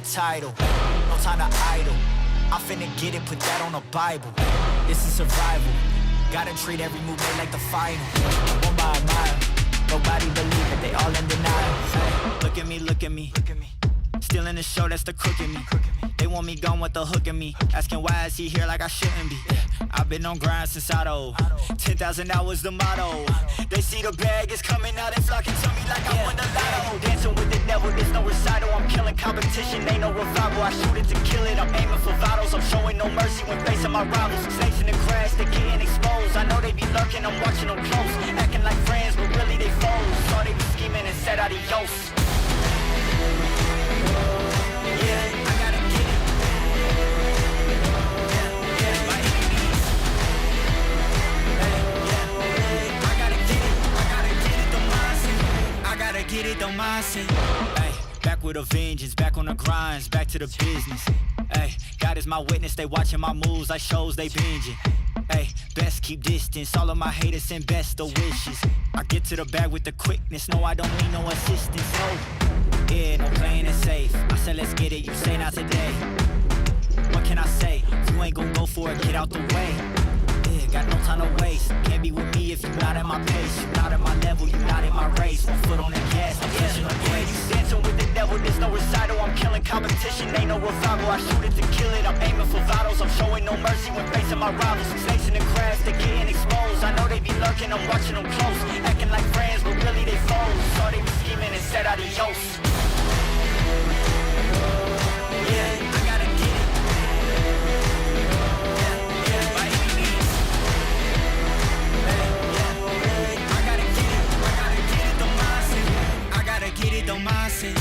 title. No time to idle. I'm finna get it, put that on the Bible. This is survival. Gotta treat every move made like the final. One by a mile. Nobody believe it, they all in denial. Hey, look at me, look at me. Still in the show, that's the crook in me. They want me gone with the hook in me. Asking why is he here like I shouldn't be. I've been on grind since I old. 10,000 hours the motto. They see the bag is coming out, they flocking to me like I won the lotto. Dancing with the devil, there's no recital. I'm killing competition, ain't no revival. I shoot it to kill it, I'm aiming for vitals. I'm showing no mercy when facing my rivals. Snakes in the grass, they getting exposed. I know they be lurking, I'm watching them close. Acting like friends, but really they foes. Thought they be scheming and said adios. Get it, don't mind it. Ay, back with a vengeance, back on the grinds, back to the business. Ay, God is my witness, they watching my moves like shows they binging. Ay, best keep distance, all of my haters send best of wishes. I get to the bag with the quickness, no I don't need no assistance, no. Yeah, no playing it safe, I said let's get it, you say not today. What can I say, you ain't gon' go for it, get out the way. Yeah, got no time to waste. Can't be with me if you're not at my pace. You're not at my level, you're not in my race. One foot on the gas, I'm pushing the brakes. You dancing with the devil, there's no recital. I'm killing competition, ain't no revival. I shoot it to kill it, I'm aiming for vitals. I'm showing no mercy when facing my rivals. Snakes in the grass, they getting exposed. I know they be lurking, I'm watching them close. Acting like friends, but really they foes. Saw they be scheming and said adios. Yeah, I gotta get it. Get it, don't mind it.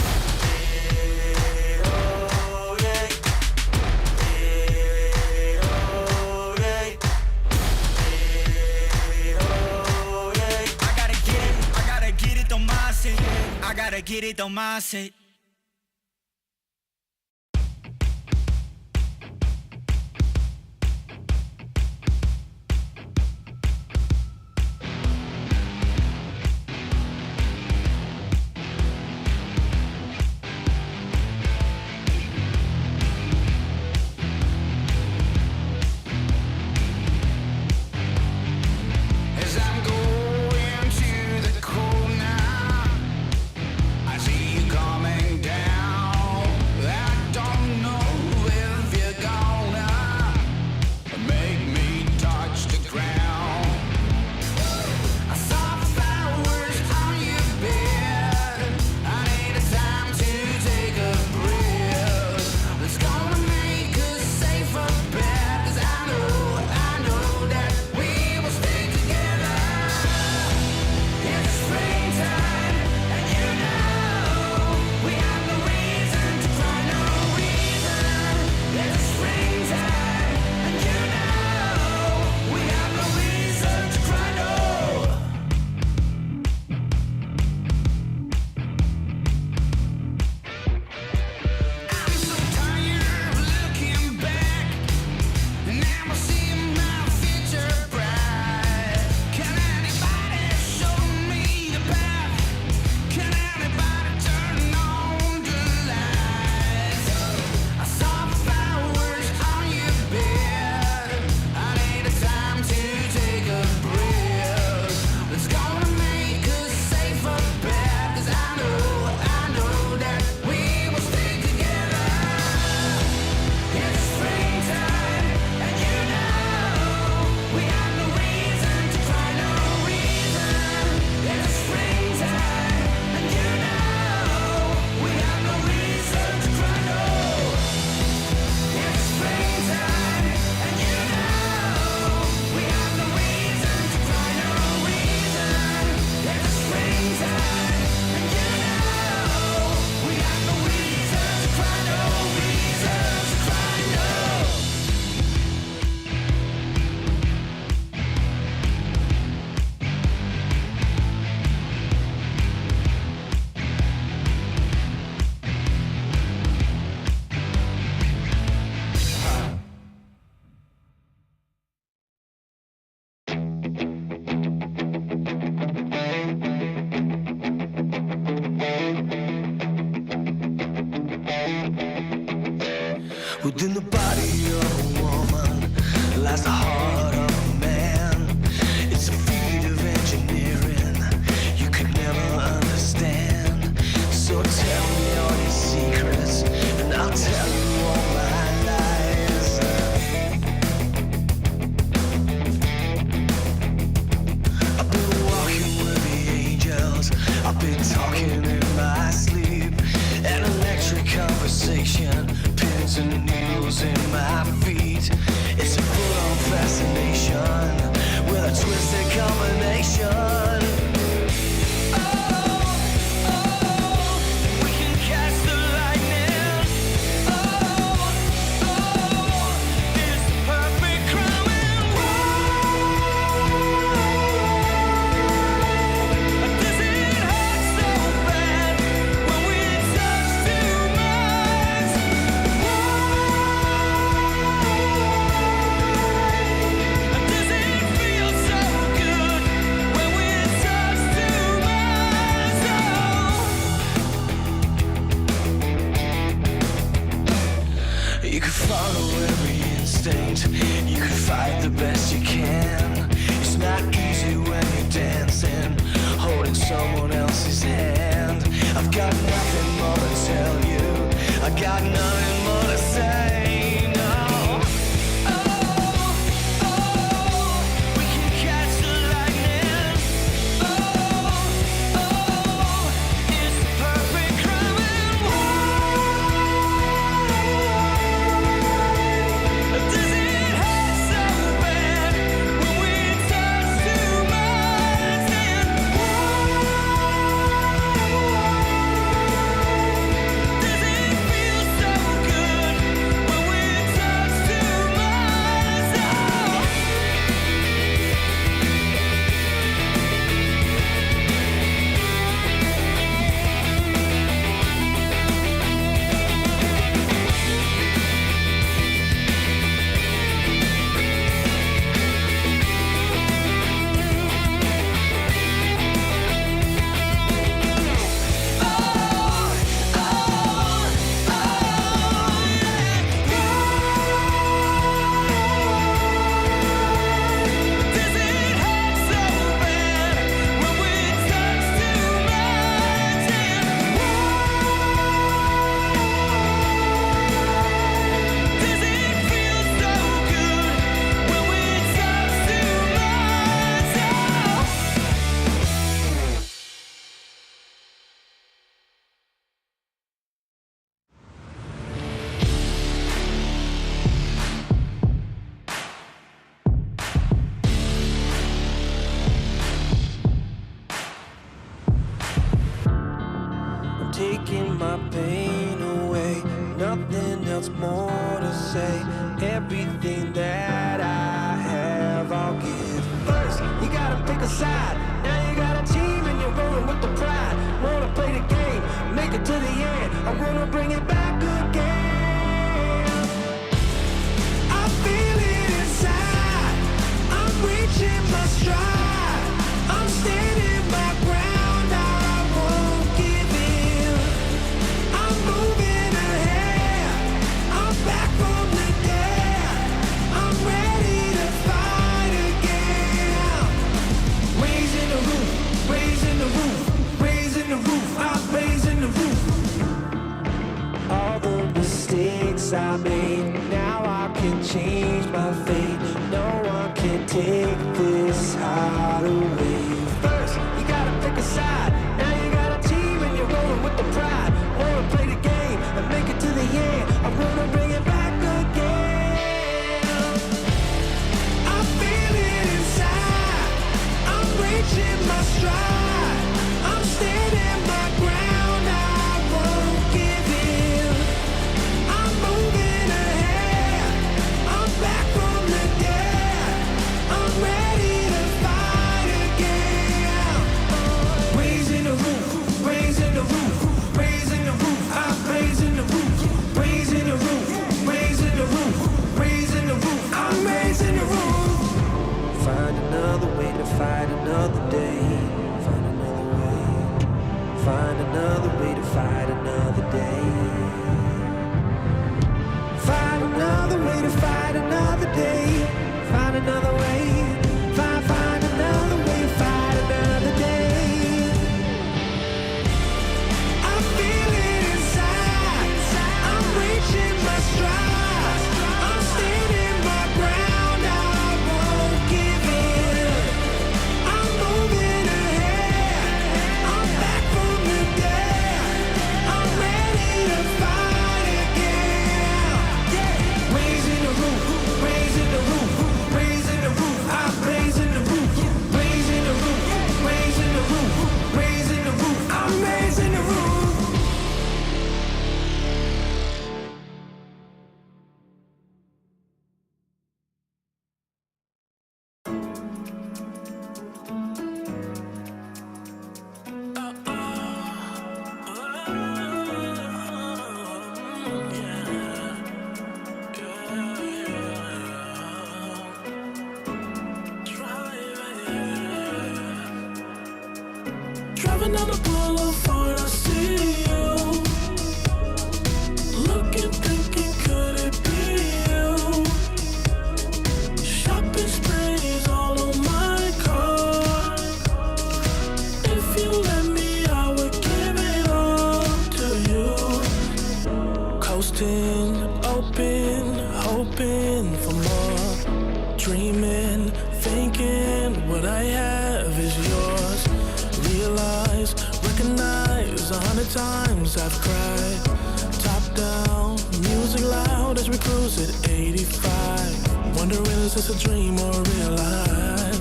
I gotta get it, don't mind it. I gotta get it, don't mind it. Coming Within the body of a woman lies the heart of a man. It's a feat of engineering you could never understand. So tell me all your secrets and I'll tell you all my lies. I've been walking with the angels, I've been talking in my sleep. An electric conversation, pins and needles in my feet. It's a full-on fascination with a twisted combination. You can follow every instinct, you can fight the best you can. It's not easy when you're dancing, holding someone else's hand. I've got nothing more to tell you, I got nothing more to say, no. We can catch the lightning. It's the perfect crime. Does it hurt so bad when we touch too much? Does it feel so good when we touch too much? Does it hurt so bad when we touch too much? Does it feel so good when we touch too much? I'm taking my pain away, nothing else more to say. Everything that I have, I'll give. First, you gotta pick a side. Now you got a team and you're rolling with the pride. Wanna play the game, make it to the end. I'm gonna bring it back again. I feel it inside. I'm reaching my stride. I'm standing my ground. I won't give in. I'm moving ahead. I'm back from the dead. I'm ready to fight again. Raising the roof, raising the roof, raising the roof. I'm raising the roof. All the mistakes I made, now I can change my fate. No one can take this heart away. First, you gotta pick a side. Now you got a team and you're rolling with the pride. Wanna play the game and make it to the end. I'm gonna bring it back again. I feel it inside. I'm reaching my stride. I'm standing my ground. I won't give in. I'm moving ahead. I'm back from the dead. I'm ready to fight again. hoping for more, dreaming, thinking what I have is yours. Realize, recognize 100 times I've cried. Top down, music loud as we cruise at 85. Wondering, is this a dream or real life?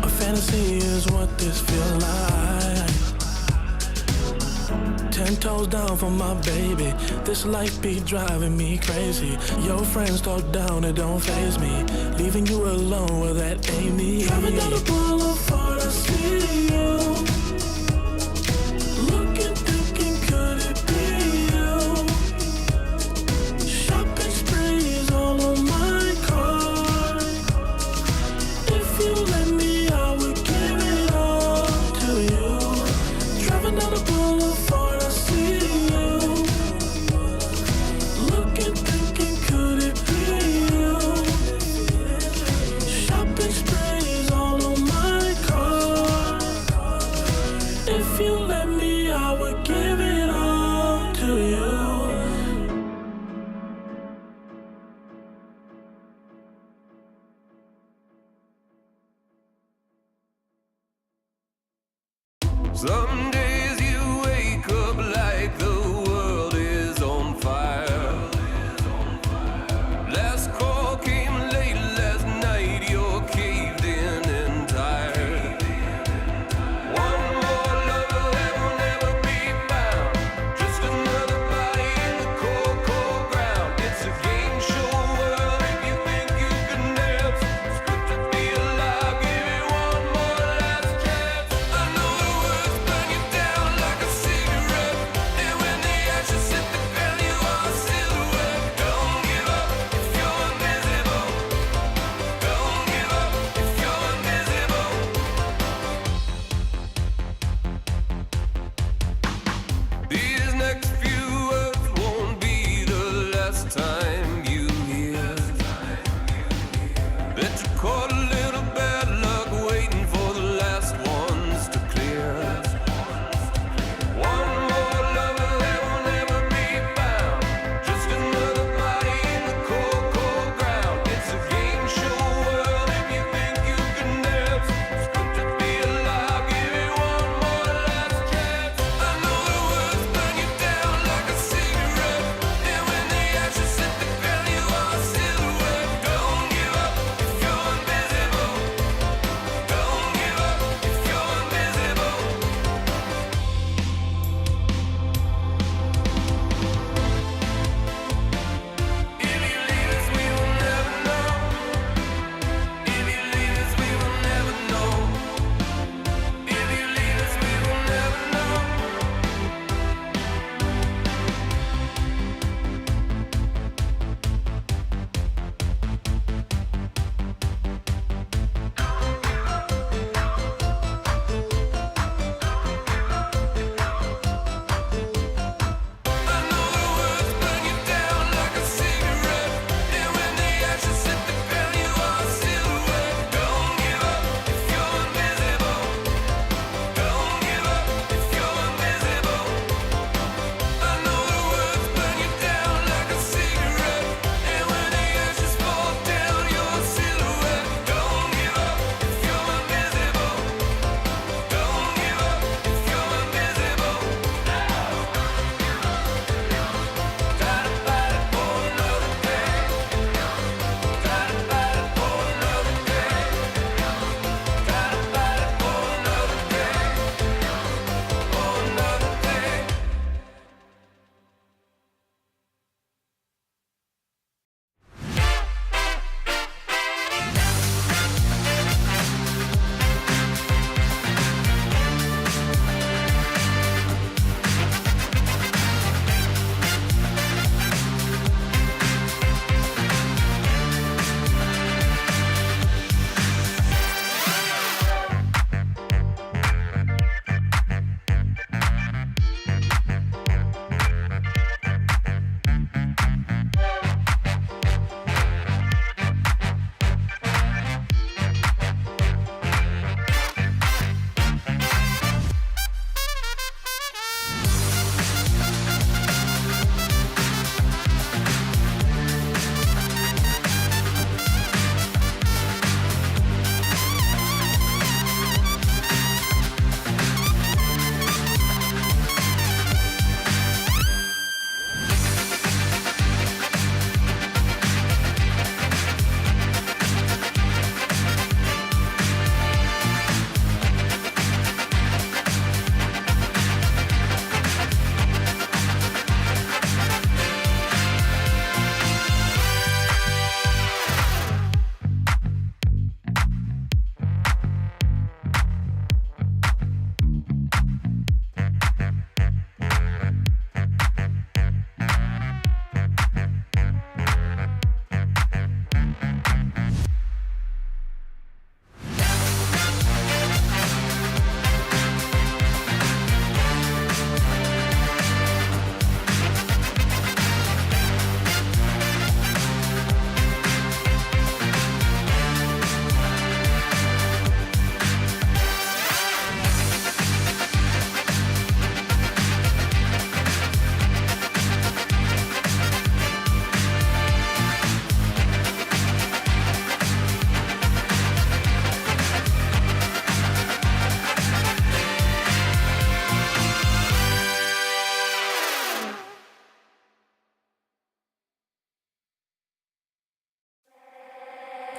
A fantasy is what this feels like. 10 toes down for my baby. This life be driving me crazy. Your friends talk down, it don't faze me. Leaving you alone, well that ain't me. Driving down the boulevard, I see you. Looking, thinking, could it be you? Shopping sprees all on my car. If you let me, I would give it all to you. Driving down the boulevard, I see you. Looking, thinking, could it be you? Shopping sprees all on my car. If you let me, I would give it all to you. Some days you wake up like the world is on fire. Last call came late last night, you're caved in and tired. One more lover that will never be found. Just another body in the cold, cold ground. It's a game show world if you think you can dance. It's good to be alive, give it one more last chance. I know the words burn you down.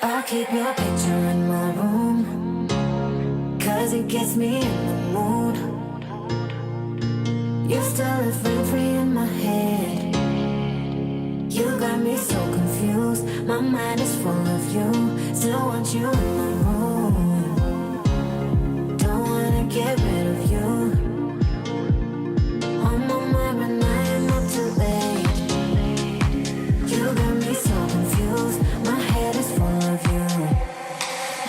I keep your picture in my room, 'cause it gets me in the mood. You still live free in my head. You got me so confused. My mind is full of you. Still want you in my room. Don't wanna get rid of you. On my mind but I am not too late. You got me so confused. My head is full of you.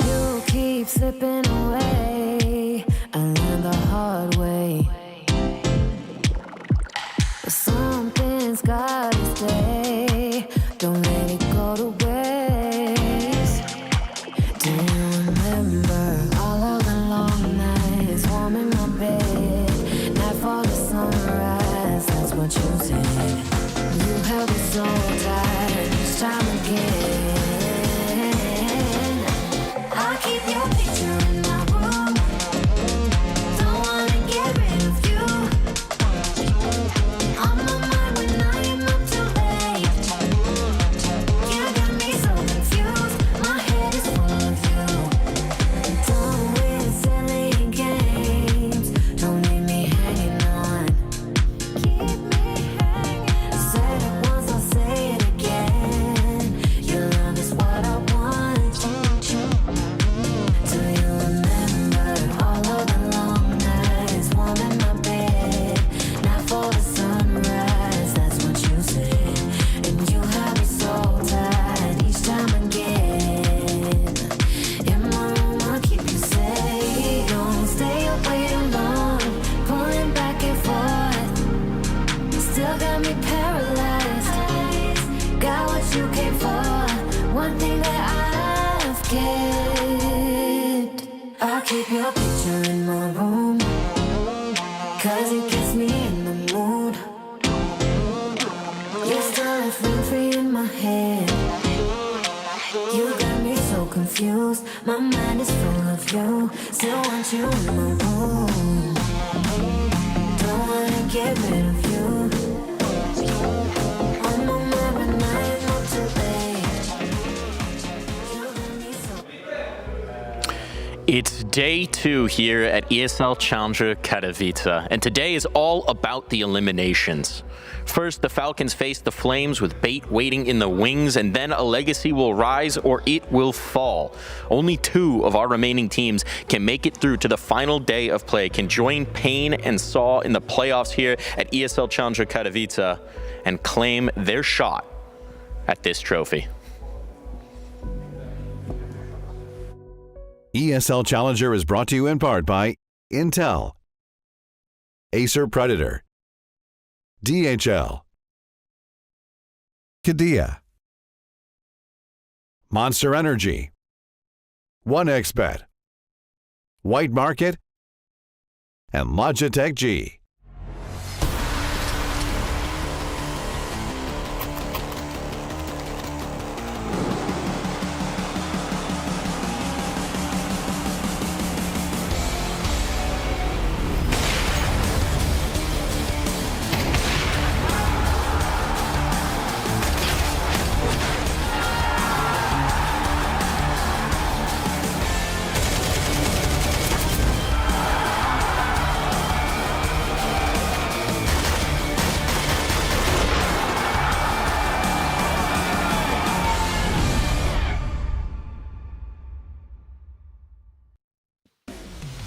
You keep slipping away. I learned the hard way. But something's gotta stay. Don't let it go to waste. Do you remember all of the long nights, warm in my bed, nightfall to sunrise? That's what you said. You held me so tight each time again. I keep your picture in my room. Don't wanna get rid of you. On my mind when I am up too late. You got me so confused. My head is full of you. Done with silly games. Don't leave me hanging on. Keep me hanging. Said it once, I'll say it again. Your love is what I want. Do you remember all of the long nights, warm in my bed, nightfall to sunrise? That's what you said. And you have me so tight each time again. In my room, I'll keep you safe. Don't stay up waiting long, pulling back and forth. Still got me paralyzed. Got what you came for. One thing that I've kept. I'll keep your picture in my room, 'cause it gets me in the mood. You still live free in my head. You got me so confused. My mind is full of you. Still want you in my room. Don't wanna get rid of you. On my mind when I am not too late. You got me so. It's day 2 here at ESL Challenger Katowice, and today is all about the eliminations. First, the Falcons face the Flames with bait waiting in the wings, and then a legacy will rise or it will fall. Only 2 of our remaining teams can make it through to the final day of play, can join Payne and Saw in the playoffs here at ESL Challenger Katowice and claim their shot at this trophy. ESL Challenger is brought to you in part by Intel, Acer Predator, DHL, Kadia, Monster Energy, 1xBet, White Market, and Logitech G.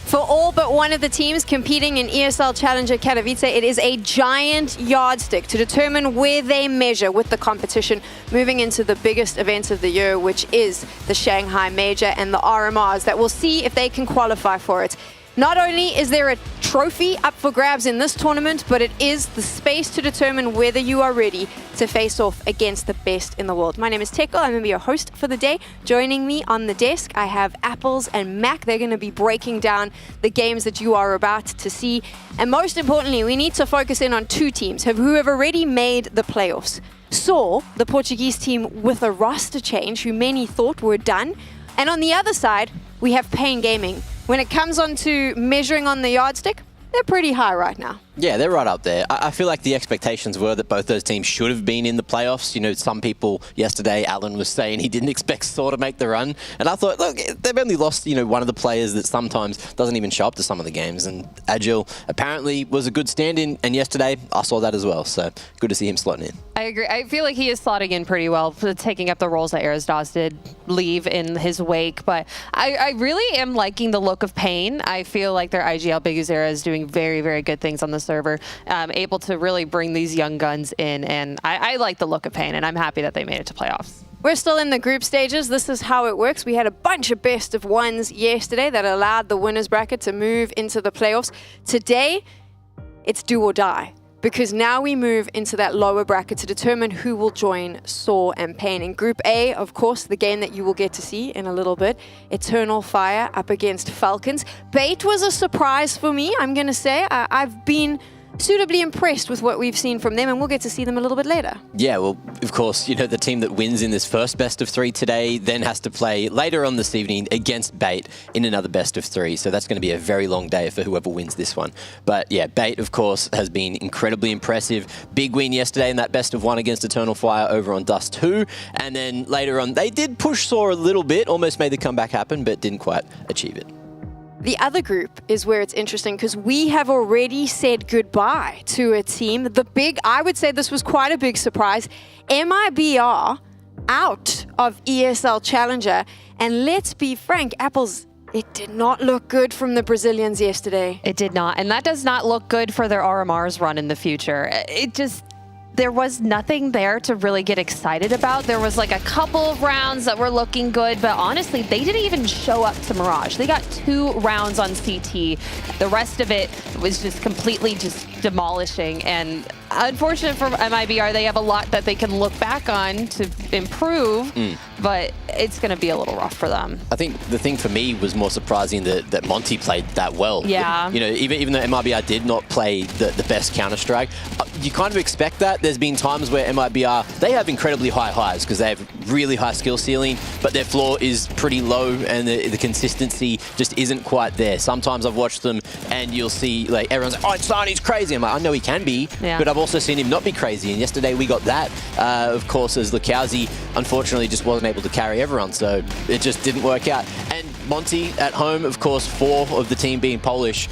For all but one of the teams competing in ESL Challenger Katowice, it is a giant yardstick to determine where they measure with the competition moving into the biggest event of the year, which is the Shanghai Major and the RMRs, that will see if they can qualify for it. Not only is there a trophy up for grabs in this tournament, but it is the space to determine whether you are ready to face off against the best in the world. My name is Teko. I'm going to be your host for the day. Joining me on the desk, I have Apples and Mac. They're going to be breaking down the games that you are about to see. And most importantly, we need to focus in on 2 teams who have already made the playoffs. Saw, the Portuguese team with a roster change, who many thought were done. And on the other side, we have Payne Gaming. When it comes on to measuring on the yardstick, they're pretty high right now. Yeah, they're right up there. I feel like the expectations were that both those teams should have been in the playoffs. You know, some people yesterday, Alan was saying he didn't expect Saw to make the run. And I thought, look, they've only lost, you know, one of the players that sometimes doesn't even show up to some of the games. And Agil apparently was a good stand-in. And yesterday, I saw that as well. So good to see him slotting in. I agree. I feel like he is slotting in pretty well, taking up the roles that Erasdas did leave in his wake. But I really am liking the look of Pain. I feel like their IGL Big Uzera is doing very, very good things on the server, able to really bring these young guns in. And I like the look of Pain, and I'm happy that they made it to playoffs. We're still in the group stages. This is how it works. We had a bunch of best of ones yesterday that allowed the winners bracket to move into the playoffs. Today, it's do or die, because now we move into that lower bracket to determine who will join Saw and Pain. In Group A, of course, the game that you will get to see in a little bit, Eternal Fire up against Falcons. Bait was a surprise for me, I'm going to say. I've been suitably impressed with what we've seen from them, and we'll get to see them a little bit later. Yeah, well, of course, you know, the team that wins in this first best of 3 today then has to play later on this evening against Bait in another best of 3. So that's going to be a very long day for whoever wins this one. But yeah, Bait, of course, has been incredibly impressive. Big win yesterday in that best of 1 against Eternal Fire over on Dust 2. And then later on, they did push Saw a little bit, almost made the comeback happen, but didn't quite achieve it. The other group is where it's interesting, because we have already said goodbye to a team. I would say this was quite a big surprise. MIBR out of ESL Challenger. And let's be frank, Apples, it did not look good from the Brazilians yesterday. It did not. And that does not look good for their RMRs run in the future. There was nothing there to really get excited about. There was like a couple of rounds that were looking good, but honestly, they didn't even show up to Mirage. They got 2 rounds on CT. The rest of it was just completely demolishing. And unfortunate for MIBR, they have a lot that they can look back on to improve, but it's going to be a little rough for them. I think the thing for me was more surprising that Monty played that well. Yeah. You know, even though MIBR did not play the best Counter-Strike, you kind of expect that. There's been times where MIBR, they have incredibly high highs because they have really high skill ceiling, but their floor is pretty low and the consistency just isn't quite there. Sometimes I've watched them and you'll see like everyone's like, oh, Sani's crazy. I'm like, I know he can be, but I've also seen him not be crazy. And yesterday we got that, of course, as Lukowski unfortunately just wasn't able to carry everyone. So it just didn't work out. And Monty at home, of course, 4 of the team being Polish,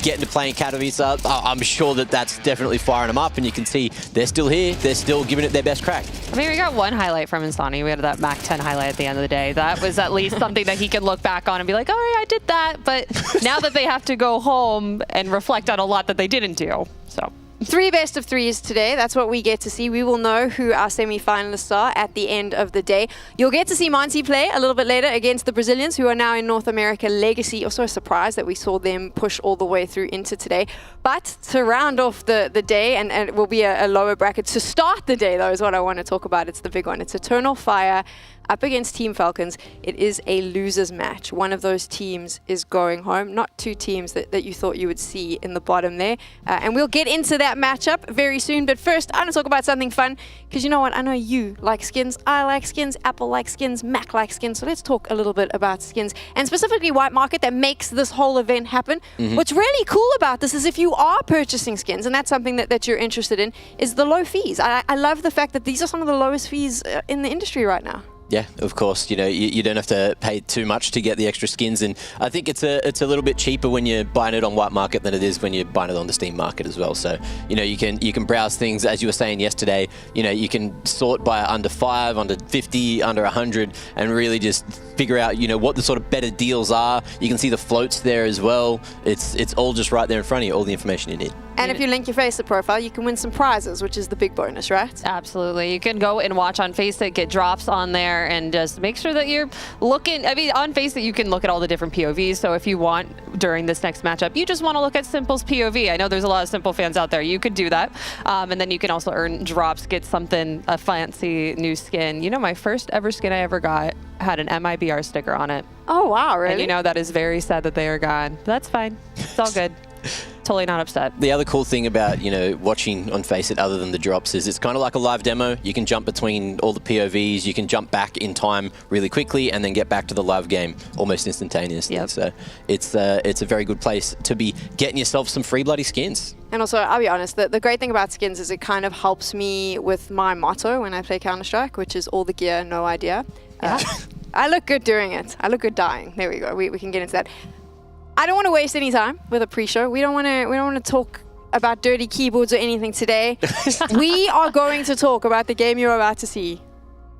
getting to play in Katowice, I'm sure that's definitely firing them up, and you can see they're still here. They're still giving it their best crack. I mean, we got one highlight from Insani. We had that Mac 10 highlight at the end of the day. That was at least something that he can look back on and be like, all right, I did that. But now that they have to go home and reflect on a lot that they didn't do, so... 3 best of 3s today. That's what we get to see. We will know who our semi-finalists are at the end of the day. You'll get to see Monty play a little bit later against the Brazilians, who are now in North America Legacy. Also a surprise that we saw them push all the way through into today. But to round off the day, and it will be a lower bracket. To start the day, though, is what I want to talk about. It's the big one. It's Eternal Fire up against Team Falcons. It is a loser's match. One of those teams is going home. Not 2 teams that you thought you would see in the bottom there. And we'll get into that matchup very soon. But first, I want to talk about something fun, because you know what? I know you like skins. I like skins. Apple likes skins. Mac likes skins. So let's talk a little bit about skins, and specifically White Market, that makes this whole event happen. What's really cool about this is if you are purchasing skins, and that's something that you're interested in, is the low fees. I love the fact that these are some of the lowest fees in the industry right now. Yeah, of course. You know, you don't have to pay too much to get the extra skins, and I think it's a little bit cheaper when you're buying it on White Market than it is when you're buying it on the Steam market as well. So, you know, you can browse things, as you were saying yesterday. You know, you can sort by under 5, under 50, under 100, and really just figure out, you know, what the sort of better deals are. You can see the floats there as well. It's all just right there in front of you, all the information you need. And if you link your Facebook profile, you can win some prizes, which is the big bonus, right? Absolutely. You can go and watch on Facebook, get drops on there, and just make sure that you're looking. I mean, on Facebook, you can look at all the different POVs. So if you want, during this next matchup, you just want to look at Simple's POV. I know there's a lot of Simple fans out there. You could do that. And then you can also earn drops, get something, a fancy new skin. You know, my first ever skin I ever got had an MIBR sticker on it. Oh, wow, really? And you know, that is very sad that they are gone. But that's fine. It's all good. totally not upset. The other cool thing about, watching on Faceit other than the drops is it's kind of like a live demo. You can jump between all the POVs, you can jump back in time really quickly and then get back to the live game almost instantaneously. Yep. So it's a very good place to be getting yourself some free bloody skins. And also, I'll be honest, the great thing about skins is it kind of helps me with my motto when I play Counter-Strike, which is all the gear, no idea. I look good doing it. I look good dying. There we go. We can get into that. I don't want to waste any time with a pre-show. We don't want to talk about dirty keyboards or anything today. We are going to talk about the game you're about to see.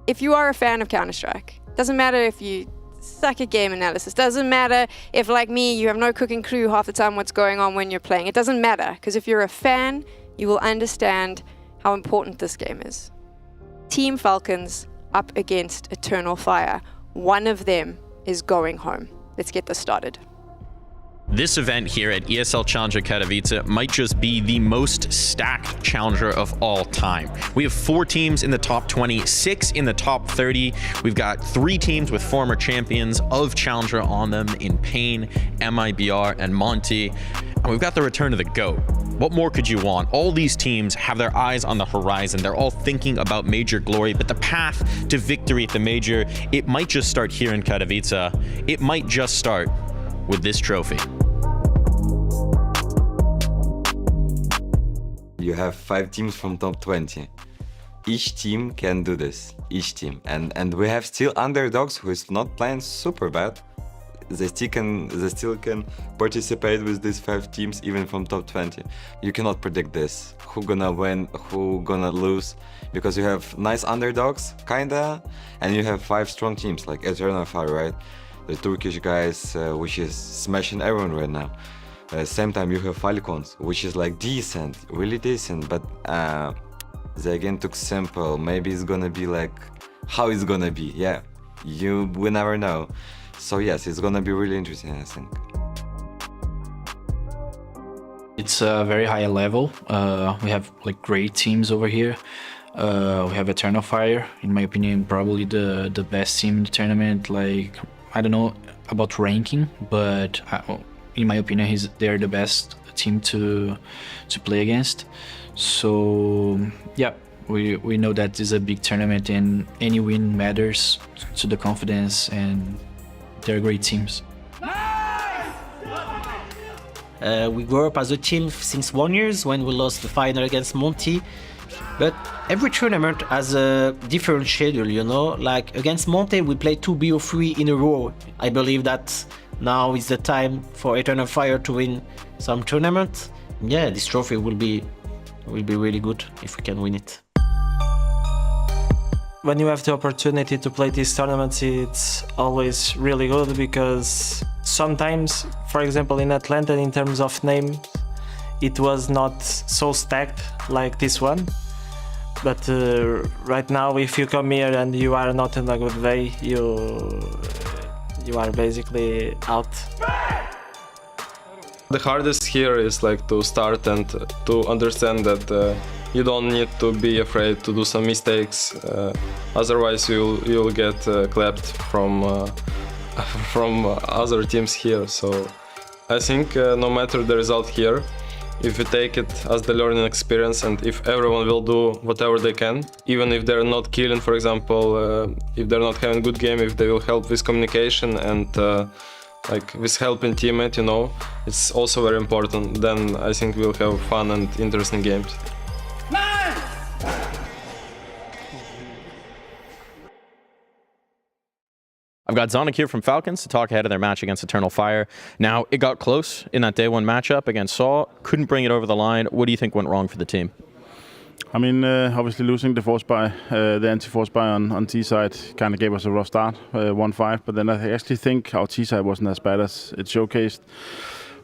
If you are a fan of Counter-Strike, doesn't matter if you suck at game analysis, doesn't matter if, like me, you have no cooking clue half the time what's going on when you're playing. It doesn't matter, because if you're a fan, you will understand how important this game is. Team Falcons up against Eternal Fire. One of them is going home. Let's get this started. This event here at ESL Challenger Katowice might just be the most stacked challenger of all time. We have 4 teams in the top 20, 6 in the top 30. We've got 3 teams with former champions of Challenger on them in Pain, MIBR, and Monty. And we've got the return of the GOAT. What more could you want? All these teams have their eyes on the horizon. They're all thinking about major glory, but the path to victory at the major, it might just start here in Katowice. It might just start with this trophy. You have 5 teams from top 20. Each team can do this, each team. And we have still underdogs who is not playing super bad. They still can participate with these 5 teams even from top 20. You cannot predict this, who gonna win, who gonna lose, because you have nice underdogs, kinda, and you have 5 strong teams like Eternal Fire, right? The Turkish guys, which is smashing everyone right now. Same time you have Falcons, which is like decent, really decent, but they again took simple. Maybe it's gonna be like how it's gonna be. Yeah, we never know. So yes, it's gonna be really interesting, I think. It's a very high level. We have like great teams over here. We have Eternal Fire, in my opinion, probably the best team in the tournament. Like, I don't know about ranking, but in my opinion, they're the best team to play against. So yeah, we know that it's a big tournament and any win matters to the confidence, and they're great teams. We grew up as a team since 1 year when we lost the final against Monty. But every tournament has a different schedule, you know? Like against Monte, we played 2 BO3 in a row. I believe that now is the time for Eternal Fire to win some tournament. Yeah, this trophy will be really good if we can win it. When you have the opportunity to play these tournaments, it's always really good because sometimes, for example, in Atlanta, in terms of names, it was not so stacked like this one. But right now, if you come here and you are not in a good way, you are basically out. The hardest here is like to start and to understand that you don't need to be afraid to do some mistakes. Otherwise, you'll get clapped from other teams here. So I think no matter the result here, if you take it as the learning experience and if everyone will do whatever they can, even if they're not killing, for example, if they're not having a good game, if they will help with communication and like with helping teammate, you know, it's also very important. Then I think we'll have fun and interesting games. I've got Zonik here from Falcons to talk ahead of their match against Eternal Fire. Now, it got close in that day 1 matchup against Saw. Couldn't bring it over the line. What do you think went wrong for the team? I mean, obviously losing the force buy, the anti-force buy on T side kind of gave us a rough start, 1-5. But then I actually think our T side wasn't as bad as it showcased.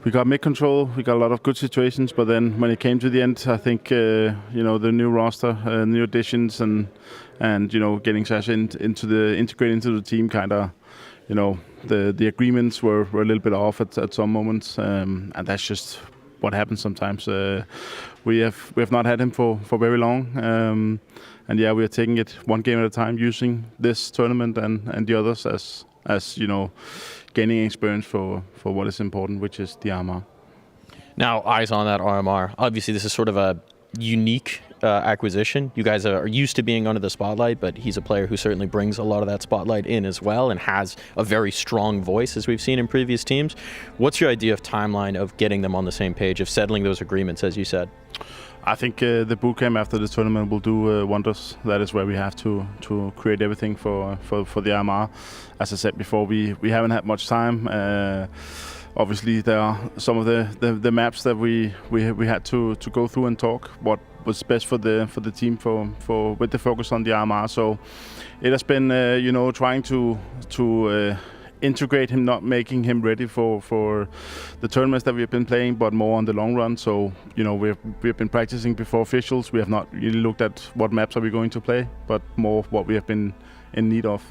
We got mid-control, we got a lot of good situations, but then when it came to the end, I think, the new roster, new additions and getting Sasha integrated into the team kind of, the agreements were a little bit off at some moments, and that's just what happens sometimes. We have not had him for very long, and yeah, we are taking it 1 game at a time, using this tournament and the others as gaining experience for what is important, which is the armor. Now, eyes on that RMR. Obviously, this is sort of a unique acquisition. You guys are used to being under the spotlight, but he's a player who certainly brings a lot of that spotlight in as well and has a very strong voice, as we've seen in previous teams. What's your idea of timeline of getting them on the same page, of settling those agreements, as you said? I think the boot camp after the tournament will do wonders. That is where we have to create everything for the RMR. As I said before, we haven't had much time. Obviously, there are some of the maps that we had to go through and talk what was best for the team for with the focus on the RMR. So it has been trying to integrate him, not making him ready for the tournaments that we've been playing, but more on the long run. So we've been practicing before officials. We have not really looked at what maps are we going to play, but more what we have been in need of.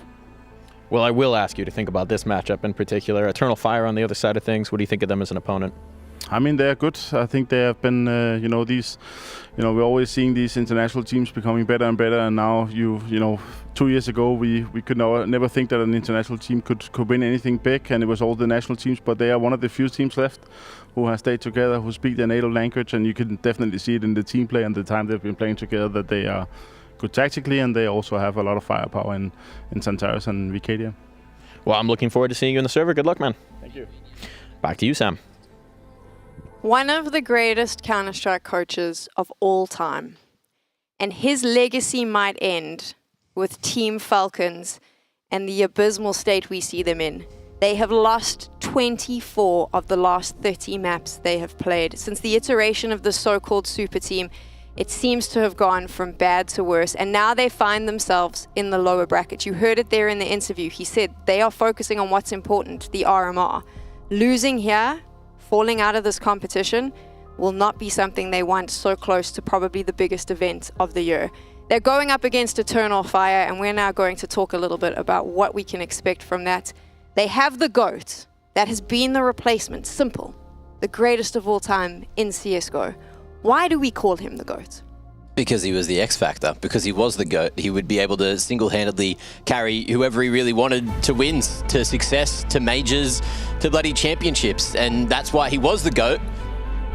Well, I will ask you to think about this matchup in particular. Eternal Fire on the other side of things. What do you think of them as an opponent? I mean, they're good. I think they have been, we're always seeing these international teams becoming better and better. And now, 2 years ago, we could never think that an international team could win anything big, and it was all the national teams. But they are one of the few teams left who have stayed together, who speak their native language, and you can definitely see it in the team play and the time they've been playing together that they are good tactically, and they also have a lot of firepower in Santaris and Vicadia. Well, I'm looking forward to seeing you in the server. Good luck, man. Thank you. Back to you, Sam. One of the greatest Counter-Strike coaches of all time. And his legacy might end with Team Falcons and the abysmal state we see them in. They have lost 24 of the last 30 maps they have played. Since the iteration of the so-called super team, it seems to have gone from bad to worse, and now they find themselves in the lower bracket. You heard it there in the interview. He said they are focusing on what's important, the RMR. Losing here, falling out of this competition, will not be something they want so close to probably the biggest event of the year. They're going up against Eternal Fire, and we're now going to talk a little bit about what we can expect from that. They have the GOAT. That has been the replacement. Simple. The greatest of all time in CSGO. Why do we call him the GOAT? Because he was the X Factor. Because he was the GOAT. He would be able to single-handedly carry whoever he really wanted to wins, to success, to majors, to bloody championships. And that's why he was the GOAT.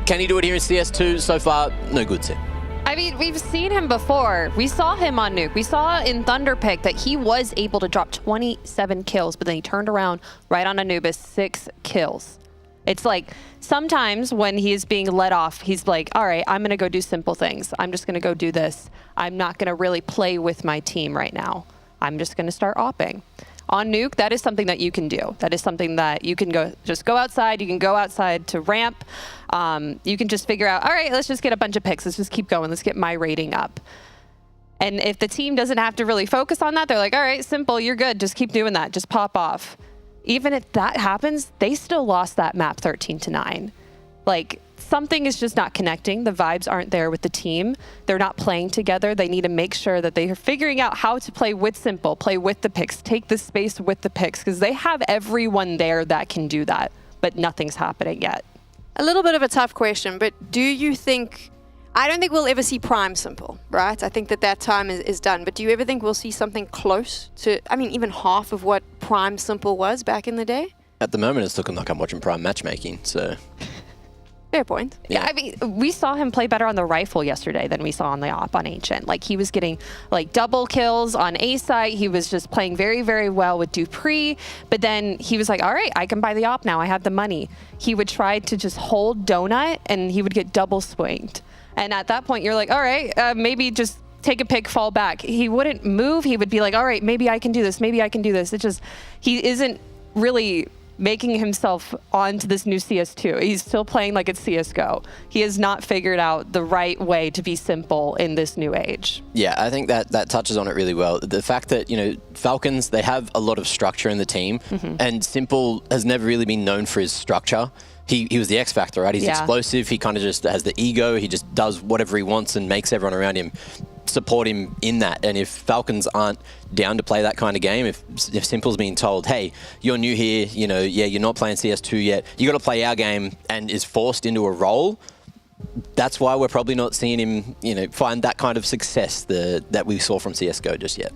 Can he do it here in CS2? So far, no good, Sim. I mean, we've seen him before. We saw him on Nuke. We saw in Thunderpick that he was able to drop 27 kills, but then he turned around right on Anubis, 6 kills. It's like sometimes when he is being let off, he's like, all right, I'm going to go do simple things. I'm just going to go do this. I'm not going to really play with my team right now. I'm just going to start opping. On Nuke, that is something that you can do. That is something that you can just go outside. You can go outside to ramp. You can just figure out, all right, let's just get a bunch of picks. Let's just keep going. Let's get my rating up. And if the team doesn't have to really focus on that, they're like, all right, simple, you're good. Just keep doing that. Just pop off. Even if that happens, they still lost that map 13-9. Like, something is just not connecting. The vibes aren't there with the team. They're not playing together. They need to make sure that they are figuring out how to play with simple, play with the picks, take the space with the picks, because they have everyone there that can do that, but nothing's happening yet. A little bit of a tough question, but do you think... I don't think we'll ever see Prime Simple, right? I think that time is done. But do you ever think we'll see something close to, even half of what Prime Simple was back in the day? At the moment, it's looking like I'm watching Prime matchmaking, so... Fair point. Yeah, we saw him play better on the rifle yesterday than we saw on the op on Ancient. Like, he was getting, double kills on A site. He was just playing very, very well with Dupree. But then he was like, all right, I can buy the op now. I have the money. He would try to just hold Donut, and he would get double swinged. And at that point, you're like, all right, maybe just take a pick, fall back. He wouldn't move. He would be like, all right, maybe I can do this. Maybe I can do this. It's just, he isn't really making himself onto this new CS2. He's still playing like it's CSGO. He has not figured out the right way to be simple in this new age. Yeah, I think that touches on it really well. The fact that, Falcons, they have a lot of structure in the team, and Simple has never really been known for his structure. He was the X Factor, right? He's explosive. He kind of just has the ego. He just does whatever he wants and makes everyone around him support him in that. And if Falcons aren't down to play that kind of game, if Simple's being told, hey, you're new here, you're not playing CS2 yet, you got to play our game, and is forced into a role, that's why we're probably not seeing him, find that kind of success that we saw from CSGO just yet.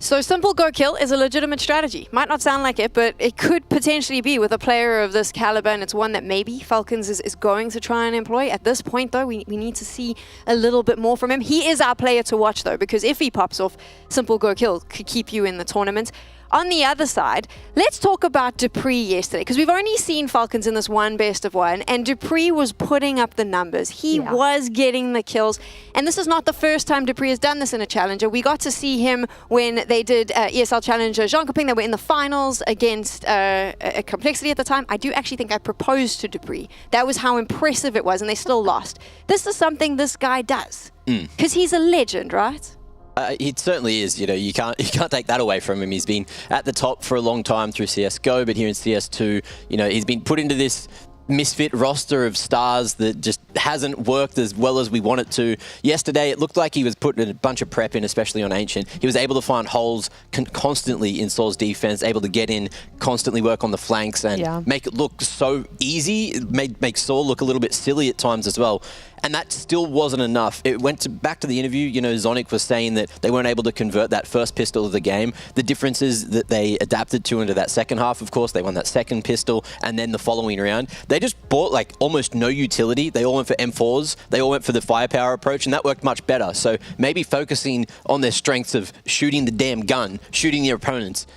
So simple go kill is a legitimate strategy. Might not sound like it, but it could potentially be with a player of this caliber, and it's one that maybe Falcons is going to try and employ. At this point, though, we need to see a little bit more from him. He is our player to watch, though, because if he pops off, simple go kill could keep you in the tournament. On the other side, let's talk about Dupree yesterday, because we've only seen Falcons in this one best of one, and Dupree was putting up the numbers. He was getting the kills, and this is not the first time Dupree has done this in a Challenger. We got to see him when they did ESL Challenger Katowice. They were in the finals against a Complexity at the time. I do actually think I proposed to Dupree. That was how impressive it was, and they still lost. This is something this guy does, because he's a legend, right? It certainly is. You can't take that away from him. He's been at the top for a long time through CS:GO, but here in CS2, he's been put into this misfit roster of stars that just hasn't worked as well as we want it to. Yesterday, it looked like he was putting a bunch of prep in, especially on Ancient. He was able to find holes constantly in Saul's defense, able to get in, constantly work on the flanks, and make it look so easy. It make Saul look a little bit silly at times as well. And that still wasn't enough. It went back to the interview. Zonic was saying that they weren't able to convert that first pistol of the game. The difference is that they adapted to into that second half, of course. They won that second pistol, and then the following round, they just bought almost no utility. They all went for M4s. They all went for the firepower approach, and that worked much better. So maybe focusing on their strengths of shooting the damn gun, shooting their opponents,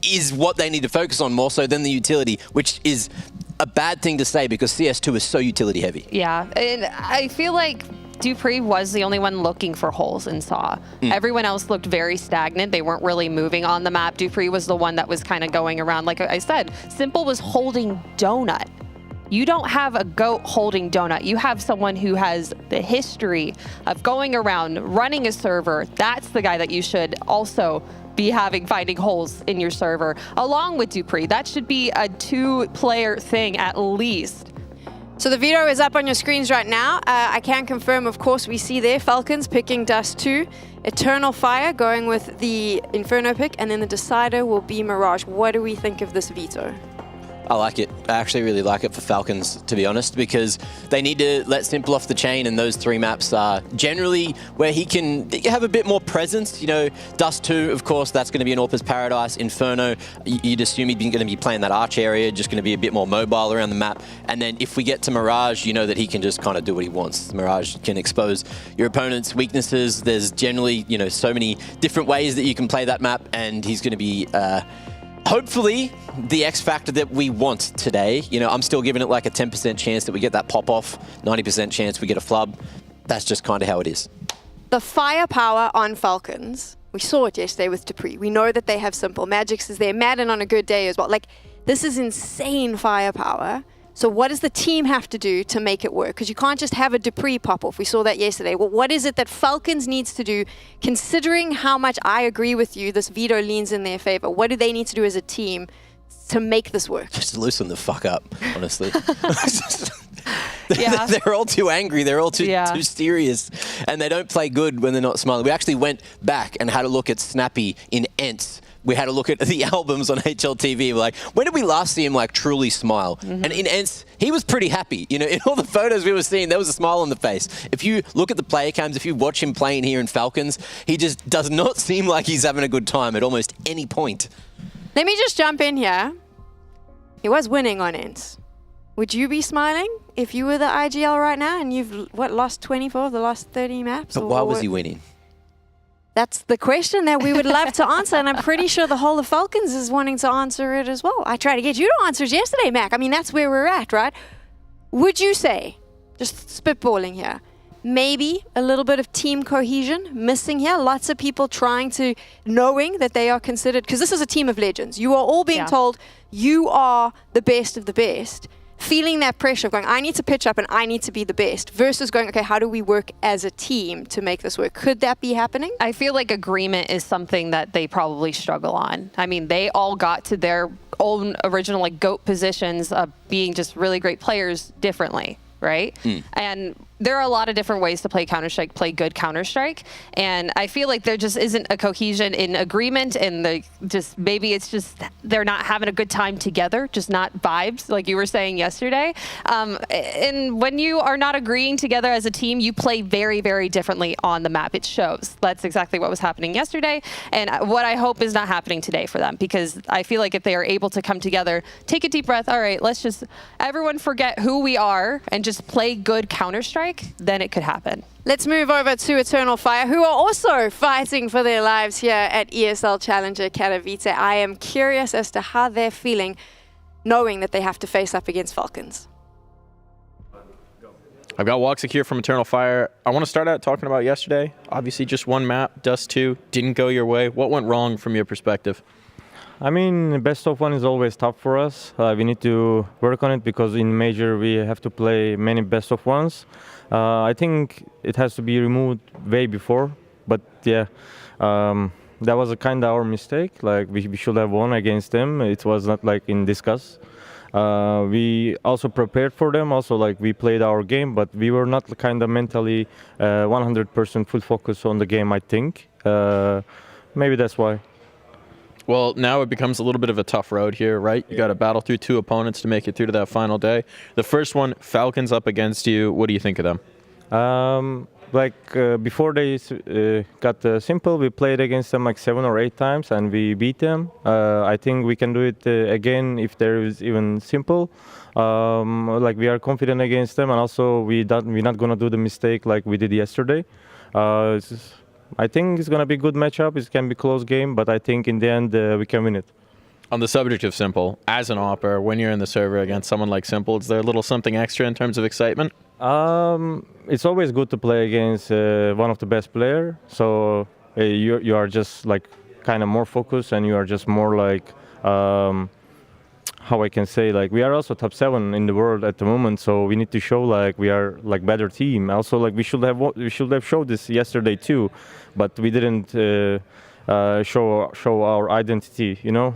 is what they need to focus on more so than the utility, which is a bad thing to say because CS2 is so utility heavy. Yeah, and I feel like Dupree was the only one looking for holes in SAW. Everyone else looked very stagnant. They weren't really moving on the map. Dupree was the one that was kind of going around. Like I said, Simple was holding donut. You don't have a GOAT holding donut. You have someone who has the history of going around, running a server. That's the guy that you should also be finding holes in your server, along with Dupree. That should be a two-player thing at least. So the Veto is up on your screens right now. I can confirm, of course, we see there Falcons picking Dust 2, Eternal Fire going with the Inferno pick, and then the decider will be Mirage. What do we think of this Veto? I like it. I actually really like it for Falcons, to be honest, because they need to let Simple off the chain, and those three maps are generally where he can have a bit more presence. Dust 2, of course, that's going to be an Orpa's Paradise. Inferno, you'd assume he's going to be playing that arch area, just going to be a bit more mobile around the map. And then if we get to Mirage, you know that he can just kind of do what he wants. Mirage can expose your opponent's weaknesses. There's generally, so many different ways that you can play that map, and he's going to be hopefully the X factor that we want today. I'm still giving it like a 10% chance that we get that pop off, 90% chance we get a flub. That's just kind of how it is. The firepower on Falcons, we saw it yesterday with Dupree. We know that they have Simple. Magix is there. Madden on a good day as well. This is insane firepower. So what does the team have to do to make it work? Because you can't just have a Dupree pop off. We saw that yesterday. Well, what is it that Falcons needs to do, considering how much I agree with you, this Veto leans in their favor? What do they need to do as a team to make this work? Just loosen the fuck up, honestly. They're all too angry. They're all too serious. And they don't play good when they're not smiling. We actually went back and had a look at Snappy in Ents. We had a look at the albums on HLTV. We're like, when did we last see him truly smile? And in Ents, he was pretty happy. In all the photos we were seeing, there was a smile on the face. If you look at the player cams, if you watch him playing here in Falcons, he just does not seem like he's having a good time at almost any point. Let me just jump in here. He was winning on Ents. Would you be smiling if you were the IGL right now and you've, lost 24 of the last 30 maps? But why was he winning? That's the question that we would love to answer, and I'm pretty sure the whole of Falcons is wanting to answer it as well. I tried to get you to answer it yesterday, Mac. I mean, that's where we're at, right? Would you say, just spitballing here, maybe a little bit of team cohesion missing here? Lots of people knowing that they are considered, because this is a team of legends. You are all being told you are the best of the best. Feeling that pressure of going, I need to pitch up and I need to be the best, versus going, okay, how do we work as a team to make this work? Could that be happening? I feel like agreement is something that they probably struggle on. I mean, they all got to their own original GOAT positions of being just really great players differently, right? And there are a lot of different ways to play Counter-Strike, play good Counter-Strike, and I feel like there just isn't a cohesion in agreement, and maybe it's just they're not having a good time together, just not vibes, like you were saying yesterday. And when you are not agreeing together as a team, you play very, very differently on the map. It shows. That's exactly what was happening yesterday, and what I hope is not happening today for them, because I feel like if they are able to come together, take a deep breath, all right, let's just everyone forget who we are and just play good Counter-Strike, then it could happen. Let's move over to Eternal Fire, who are also fighting for their lives here at ESL Challenger Katowice. I am curious as to how they're feeling, knowing that they have to face up against Falcons. I've got Woxic here from Eternal Fire. I want to start out talking about yesterday. Obviously, just one map, Dust 2, didn't go your way. What went wrong from your perspective? I mean, best of one is always tough for us. We need to work on it because in major we have to play many best of ones. I think it has to be removed way before, but yeah, that was a kind of our mistake. Like we should have won against them. It was not like in discuss. We also prepared for them. Also, like we played our game, but we were not kind of mentally 100% full focus on the game. I think maybe that's why. Well, now it becomes a little bit of a tough road here, right? You got to battle through 2 opponents to make it through to that final day. The first one, Falcons up against you. What do you think of them? Before they got simple, we played against them like 7 or 8 times and we beat them. I think we can do it again if there is even simple. We are confident against them, and also we're not gonna do the mistake like we did yesterday. I think it's going to be a good matchup. It can be a close game, but I think in the end we can win it. On the subject of Simple, as an opper, when you're in the server against someone like Simple, is there a little something extra in terms of excitement? It's always good to play against one of the best players. So you are just like kind of more focused, and you are just more like how I can say, like we are also top 7 in the world at the moment, so we need to show like we are like better team. Also, like we should have showed this yesterday too, but we didn't show our identity, you know.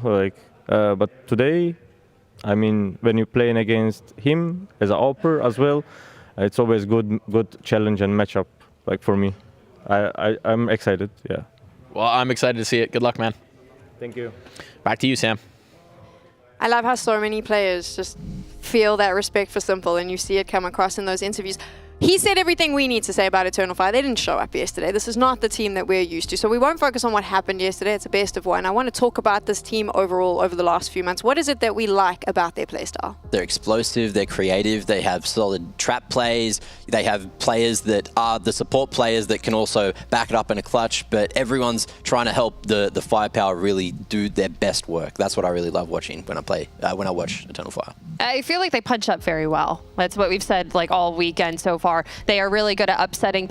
But today, I mean, when you're playing against him as an opper as well, it's always good challenge and matchup. Like for me, I'm excited. Yeah. Well, I'm excited to see it. Good luck, man. Thank you. Back to you, Sam. I love how so many players just feel that respect for Simple, and you see it come across in those interviews. He said everything we need to say about Eternal Fire. They didn't show up yesterday. This is not the team that we're used to. So we won't focus on what happened yesterday. It's a best of one. I want to talk about this team overall over the last few months. What is it that we like about their playstyle? They're explosive, they're creative, they have solid trap plays, they have players that are the support players that can also back it up in a clutch, but everyone's trying to help the firepower really do their best work. That's what I really love watching when I watch Eternal Fire. I feel like they punch up very well. That's what we've said like all weekend so far. They are really good at upsetting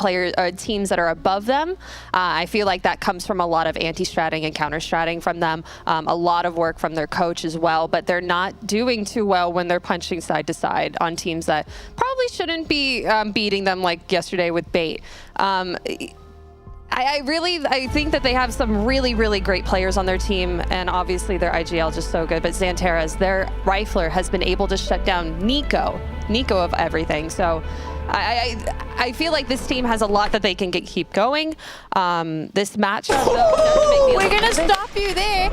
teams that are above them. I feel like that comes from a lot of anti-stratting and counter-stratting from them. A lot of work from their coach as well, but they're not doing too well when they're punching side to side on teams that probably shouldn't be beating them like yesterday with Bait. I think that they have some really, really great players on their team, and obviously their IGL just so good. But Xanteras, their rifler, has been able to shut down Nico of everything. So I feel like this team has a lot that they can keep going. This matchup, though, does make me we're going to stop you there.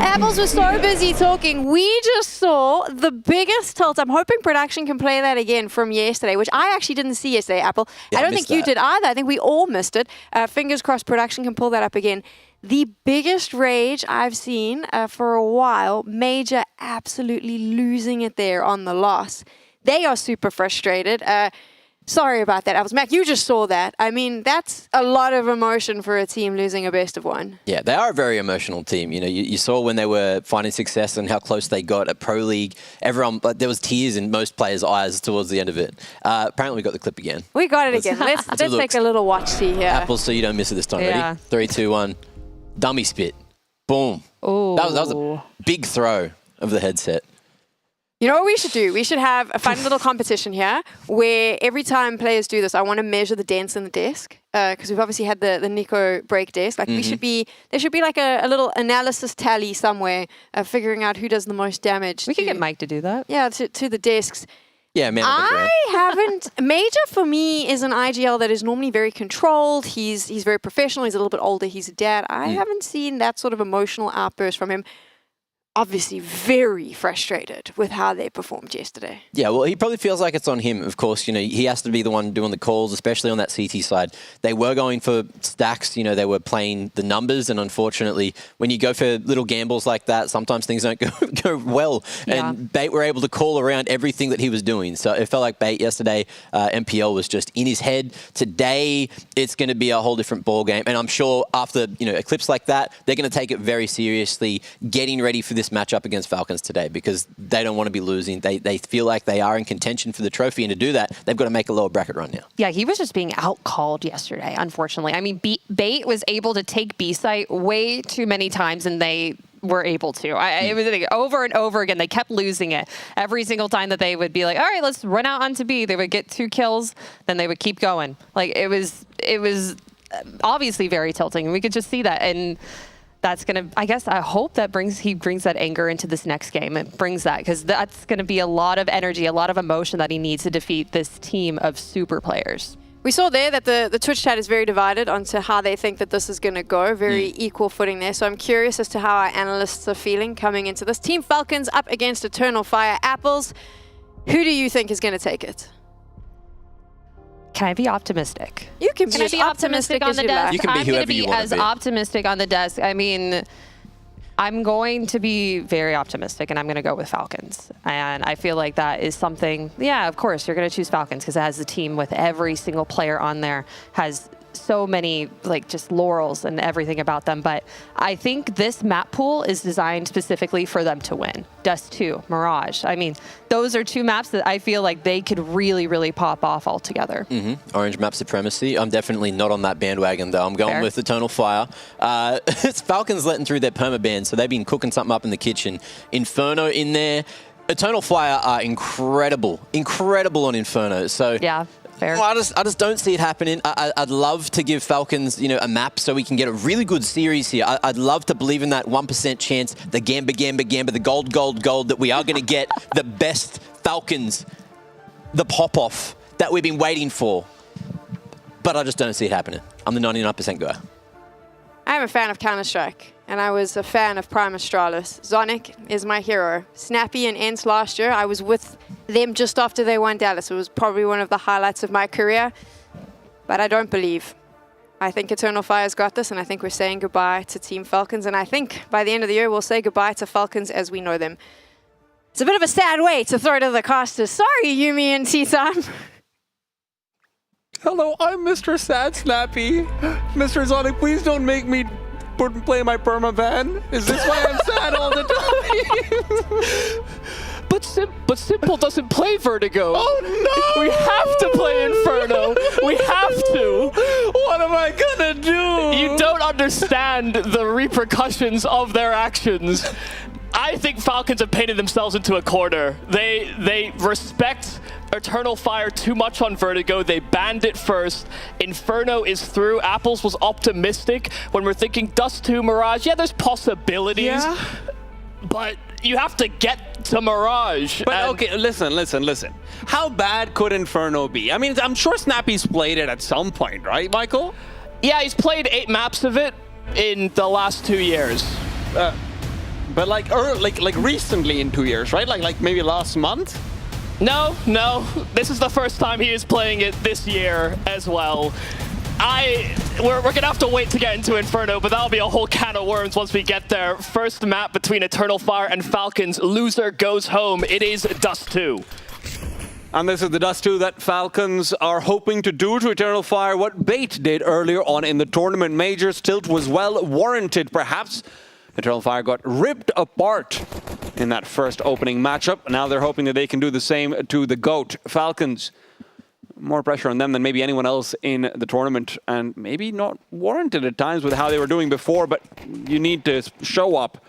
Apples was so busy talking. We just saw the biggest tilt. I'm hoping production can play that again from yesterday, which I actually didn't see yesterday, Apple. Yeah, I don't think you did either. I think we all missed it. Fingers crossed production can pull that up again. The biggest rage I've seen for a while. Major absolutely losing it there on the loss. They are super frustrated. Sorry about that, Apples. Mac, you just saw that. I mean, that's a lot of emotion for a team losing a best of one. Yeah, they are a very emotional team. You know, you saw when they were finding success and how close they got at Pro League. But there was tears in most players' eyes towards the end of it. Apparently, we got the clip again. We got it again. Let's take a little watch-see here. Apples, so you don't miss it this time. Yeah. Ready? 3, 2, 1. Dummy spit. Boom. Ooh. That was a big throw of the headset. You know what we should do? We should have a fun little competition here where every time players do this, I want to measure the dents in the desk because we've obviously had the Nico break desk. Like there should be like a little analysis tally somewhere figuring out who does the most damage. We could get Mike to do that. Yeah, to the desks. Yeah, man. I haven't. Major for me is an IGL that is normally very controlled. He's very professional. He's a little bit older. He's a dad. I haven't seen that sort of emotional outburst from him. Obviously very frustrated with how they performed yesterday. Yeah, well, he probably feels like it's on him, of course. You know, he has to be the one doing the calls, especially on that CT side. They were going for stacks, you know, they were playing the numbers, and unfortunately, when you go for little gambles like that, sometimes things don't go well. Yeah. And Bait were able to call around everything that he was doing. So it felt like Bait yesterday, MPL was just in his head. Today, it's going to be a whole different ball game. And I'm sure after, you know, a clips like that, they're going to take it very seriously, getting ready for this matchup against Falcons today, because they don't want to be losing. They feel like they are in contention for the trophy, and to do that, they've got to make a lower bracket run now. Yeah, he was just being out-called yesterday, unfortunately. I mean, Bait was able to take B-site way too many times, and they were able to. It was like, over and over again. They kept losing it. Every single time that they would be like, all right, let's run out onto B, they would get 2 kills, then they would keep going. Like, it was obviously very tilting, and we could just see that. And that's going to, I guess, I hope that he brings that anger into this next game. It brings that, because that's going to be a lot of energy, a lot of emotion that he needs to defeat this team of super players. We saw there that the Twitch chat is very divided onto how they think that this is going to go. Very equal footing there. So I'm curious as to how our analysts are feeling coming into this. Team Falcons up against Eternal Fire Apples. Who do you think is going to take it? Can I be optimistic? You can Can I be optimistic on the desk? You can be I'm going to whoever you be wanna as be. optimistic on the desk. I mean, I'm going to be very optimistic, and I'm going to go with Falcons. And I feel like that is something, yeah, of course, you're going to choose Falcons because it has a team with every single player on there, has so many, like, just laurels and everything about them. But I think this map pool is designed specifically for them to win. Dust 2, Mirage. I mean, those are 2 maps that I feel like they could really, really pop off altogether. Orange map supremacy. I'm definitely not on that bandwagon, though. I'm going Fair. with Eternal Fire. It's Falcons letting through their perma ban, so they've been cooking something up in the kitchen. Inferno in there. Eternal Fire are incredible on Inferno. So yeah. Fair. Well, I just don't see it happening. I'd love to give Falcons, you know, a map so we can get a really good series here. I'd love to believe in that 1% chance, the Gamba, the gold, that we are going to get the best Falcons, the pop-off that we've been waiting for. But I just don't see it happening. I'm the 99% guy. I'm a fan of Counter-Strike, and I was a fan of Prime Astralis. Zonic is my hero. Snappy and Ents last year, I was with them just after they won Dallas. It was probably one of the highlights of my career, but I don't believe. I think Eternal Fire's got this, and I think we're saying goodbye to Team Falcons, and I think by the end of the year, we'll say goodbye to Falcons as we know them. It's a bit of a sad way to throw to the casters. Sorry, Yumi and T-Time. Hello, I'm Mr. Sad Snappy. Mr. Zonic, please don't make me play my permaban. Is this why I'm sad all the time? But Simple doesn't play Vertigo. Oh no! We have to play Inferno. We have to. What am I gonna do? You don't understand the repercussions of their actions. I think Falcons have painted themselves into a corner. They respect Eternal Fire too much on Vertigo. They banned it first. Inferno is through. Apples was optimistic when we're thinking Dust 2, Mirage. Yeah, there's possibilities. Yeah. But you have to get to Mirage. But okay, listen. How bad could Inferno be? I mean, I'm sure Snappy's played it at some point, right, Michael? Yeah, he's played 8 maps of it in the last 2 years. But like recently in 2 years, right? Like maybe last month? No. This is the first time he is playing it this year as well. We're gonna have to wait to get into Inferno, but that'll be a whole can of worms once we get there. First map between Eternal Fire and Falcons. Loser goes home. It is Dust 2. And this is the Dust 2 that Falcons are hoping to do to Eternal Fire what Bait did earlier on in the tournament majors. Tilt was well warranted, perhaps. Eternal Fire got ripped apart in that first opening matchup. Now they're hoping that they can do the same to the GOAT. Falcons, more pressure on them than maybe anyone else in the tournament, and maybe not warranted at times with how they were doing before, but you need to show up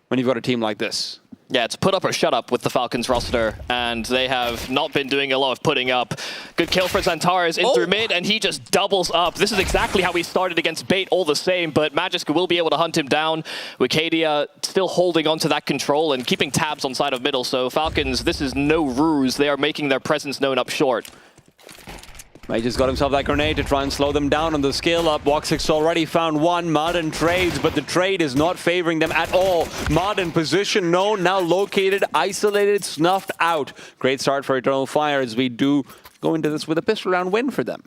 when you've got a team like this. Yeah, it's put up or shut up with the Falcons roster, and they have not been doing a lot of putting up. Good kill for Xantares in through mid, and he just doubles up. This is exactly how he started against Bait all the same, but Magisk will be able to hunt him down. Wicadia still holding onto that control and keeping tabs on side of middle, so Falcons, this is no ruse. They are making their presence known up short. He just got himself that grenade to try and slow them down on the scale up. Woxic already found one. Modern trades, but the trade is not favoring them at all. Modern position known, now located, isolated, snuffed out. Great start for Eternal Fire as we do go into this with a pistol round win for them.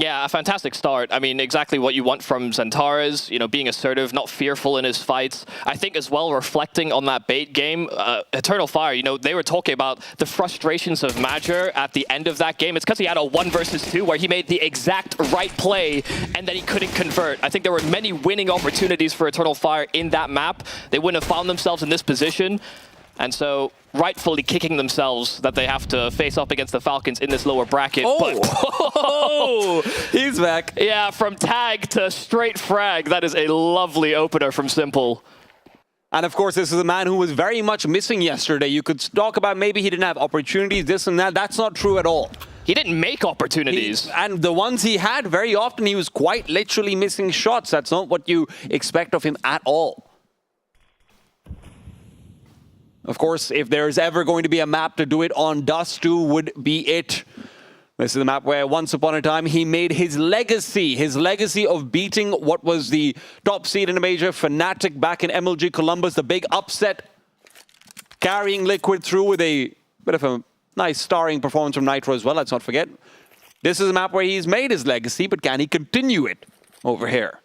Yeah, a fantastic start. I mean, exactly what you want from Xantares, you know, being assertive, not fearful in his fights. I think as well, reflecting on that Bait game, Eternal Fire, you know, they were talking about the frustrations of Major at the end of that game. It's because he had a 1 versus 2 where he made the exact right play and then he couldn't convert. I think there were many winning opportunities for Eternal Fire in that map. They wouldn't have found themselves in this position. And so, rightfully kicking themselves that they have to face up against the Falcons in this lower bracket. Oh, he's back. Yeah, from tag to straight frag. That is a lovely opener from Simple. And of course, this is a man who was very much missing yesterday. You could talk about maybe he didn't have opportunities, this and that. That's not true at all. He didn't make opportunities. And the ones he had, very often he was quite literally missing shots. That's not what you expect of him at all. Of course, if there's ever going to be a map to do it on, Dust2 would be it. This is the map where once upon a time he made his legacy of beating what was the top seed in the major, Fnatic back in MLG Columbus, the big upset, carrying Liquid through with a bit of a nice starring performance from Nitro as well, let's not forget. This is a map where he's made his legacy, but can he continue it over here?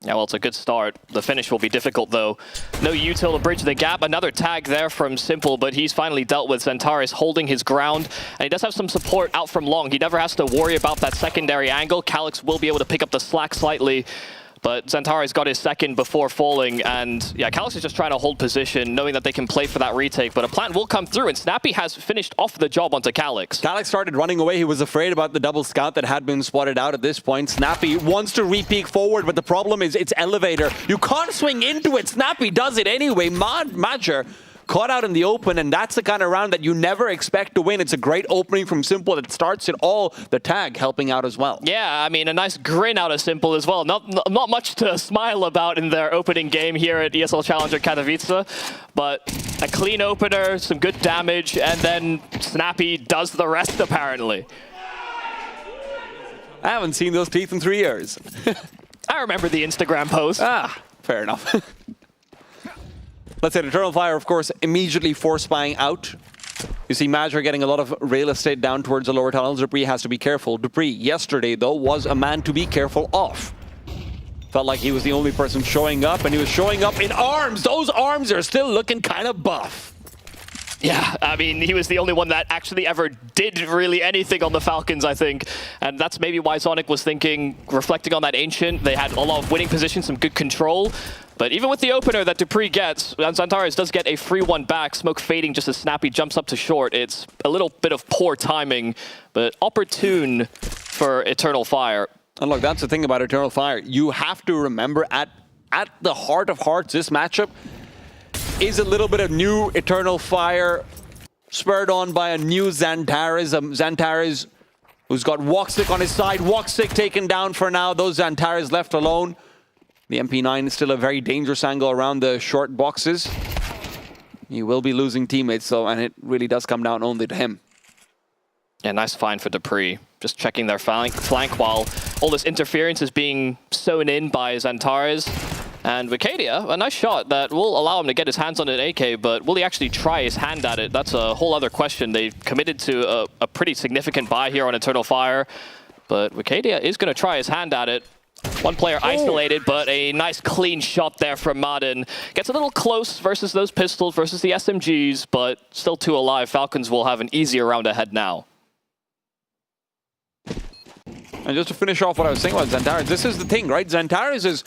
Yeah, well, it's a good start. The finish will be difficult, though. No util to bridge the gap. Another tag there from Simple, but he's finally dealt with. Xantares holding his ground, and he does have some support out from long. He never has to worry about that secondary angle. Calyx will be able to pick up the slack slightly, but Xantares got his second before falling, and yeah, Calyx is just trying to hold position, knowing that they can play for that retake, but a plant will come through, and Snappy has finished off the job onto Calyx. Calyx started running away. He was afraid about the double scout that had been spotted out at this point. Snappy wants to re-peek forward, but the problem is it's elevator. You can't swing into it. Snappy does it anyway. Major caught out in the open, and that's the kind of round that you never expect to win. It's a great opening from Simple that starts it all. The tag helping out as well. Yeah, I mean, a nice grin out of Simple as well. Not much to smile about in their opening game here at ESL Challenger Katowice, but a clean opener, some good damage, and then Snappy does the rest, apparently. I haven't seen those teeth in 3 years. I remember the Instagram post. Ah, fair enough. Let's say Eternal Fire, of course, immediately force spying out. You see Major getting a lot of real estate down towards the lower tunnels. Dupree has to be careful. Dupree, yesterday, though, was a man to be careful of. Felt like he was the only person showing up, and he was showing up in arms. Those arms are still looking kind of buff. Yeah, I mean, he was the only one that actually ever did really anything on the Falcons, I think. And that's maybe why Sonic was thinking, reflecting on that Ancient, they had a lot of winning positions, some good control. But even with the opener that Dupree gets, Xantares does get a free one back, smoke fading just as Snappy jumps up to short. It's a little bit of poor timing, but opportune for Eternal Fire. And look, that's the thing about Eternal Fire. You have to remember, at the heart of hearts, this matchup is a little bit of new Eternal Fire, spurred on by a new Xantares. Xantares who's got Woxic on his side. Woxic taken down for now. Those Xantares left alone. The MP9 is still a very dangerous angle around the short boxes. He will be losing teammates, though, and it really does come down only to him. Yeah, nice find for Dupree. Just checking their flank while all this interference is being sewn in by Xantares. And Wicadia, a nice shot that will allow him to get his hands on an AK, but will he actually try his hand at it? That's a whole other question. They committed to a pretty significant buy here on Eternal Fire, but Wicadia is going to try his hand at it. One player isolated, but a nice clean shot there from Madden. Gets a little close versus those pistols, versus the SMGs, but still 2 alive. Falcons will have an easier round ahead now. And just to finish off what I was saying about Xantares, this is the thing, right? Xantares is...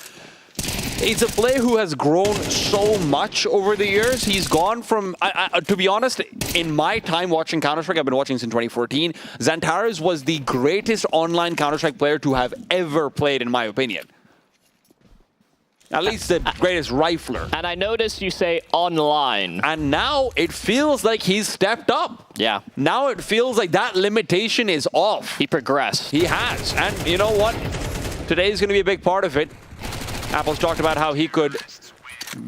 He's a player who has grown so much over the years. He's gone from, to be honest, in my time watching Counter-Strike, I've been watching since 2014, Xantares was the greatest online Counter-Strike player to have ever played, in my opinion. At least the greatest rifler. And I noticed you say online. And now it feels like he's stepped up. Yeah. Now it feels like that limitation is off. He progressed. He has. And you know what? Today's going to be a big part of it. Apple's talked about how he could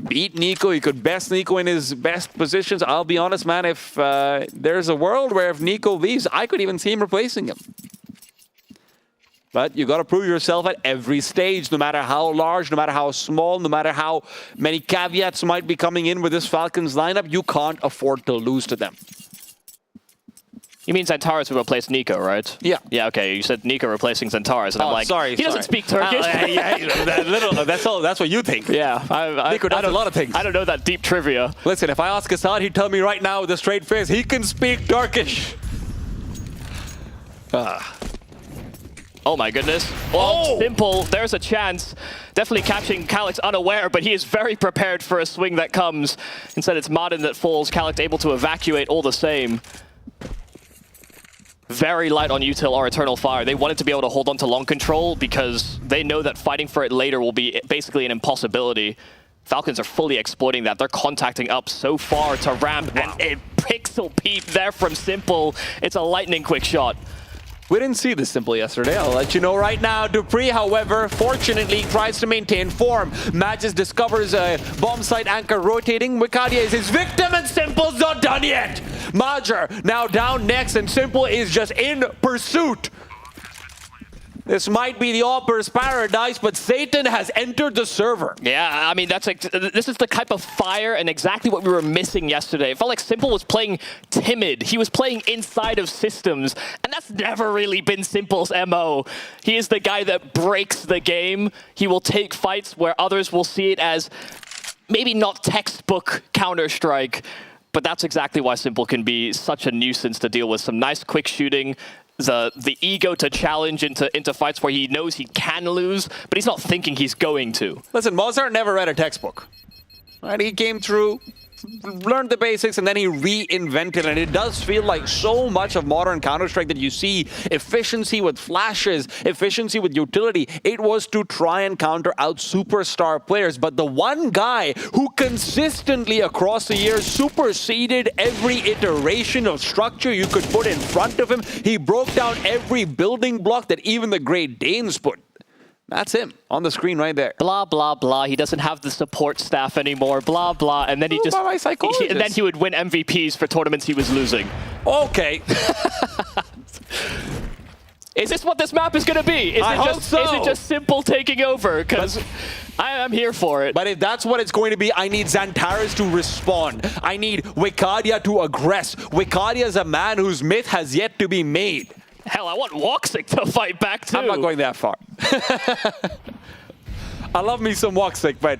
beat Nico. He could best Nico in his best positions. I'll be honest, man, if there's a world where if Nico leaves, I could even see him replacing him. But you got to prove yourself at every stage, no matter how large, no matter how small, no matter how many caveats might be coming in with this Falcons lineup. You can't afford to lose to them. You mean Xantares will replace Nico, right? Yeah. Yeah, okay. You said Nico replacing Xantares, and I'm like, sorry, he doesn't speak Turkish. That's what you think. Yeah. Nico does a lot of things. I don't know that deep trivia. Listen, if I ask Assad, he'd tell me right now with a straight face, he can speak Turkish. Oh my goodness. Oh, Simple. There's a chance. Definitely catching Calyx unaware, but he is very prepared for a swing that comes. Instead, it's Martin that falls. Calyx able to evacuate all the same. Very light on util or Eternal Fire. They wanted to be able to hold on to long control because they know that fighting for it later will be basically an impossibility. Falcons are fully exploiting that. They're contacting up so far to ramp, and a pixel peep there from Simple. It's a lightning quick shot. We didn't see this Simple yesterday, I'll let you know right now. Dupree, however, fortunately tries to maintain form. Magis discovers a bomb site anchor rotating. Wikadia is his victim, and Simple's not done yet. Major now down next, and Simple is just in pursuit. This might be the Opera's paradise, but Satan has entered the server. Yeah, I mean, this is the type of fire and exactly what we were missing yesterday. It felt like Simple was playing timid. He was playing inside of systems, and that's never really been Simple's MO. He is the guy that breaks the game. He will take fights where others will see it as maybe not textbook Counter-Strike, but that's exactly why Simple can be such a nuisance to deal with. Some nice quick shooting, the ego to challenge into fights where he knows he can lose, but he's not thinking he's going to. Listen, Mozart never read a textbook. Right? He came through, learned the basics, and then he reinvented, and it does feel like so much of modern Counter-Strike that you see efficiency with flashes, efficiency with utility. It was to try and counter out superstar players, but the one guy who consistently across the years superseded every iteration of structure you could put in front of him, he broke down every building block that even the Great Danes put. That's him on the screen right there. Blah, blah, blah. He doesn't have the support staff anymore. Blah, blah. And then he just... and then he would win MVPs for tournaments he was losing. Okay. Is this what this map is going to be? I hope so. Is it just Simple taking over? Because I'm here for it. But if that's what it's going to be, I need Xantares to respond. I need Wikadia to aggress. Wikadia is a man whose myth has yet to be made. Hell, I want Woxic to fight back too. I'm not going that far. I love me some Woxic, but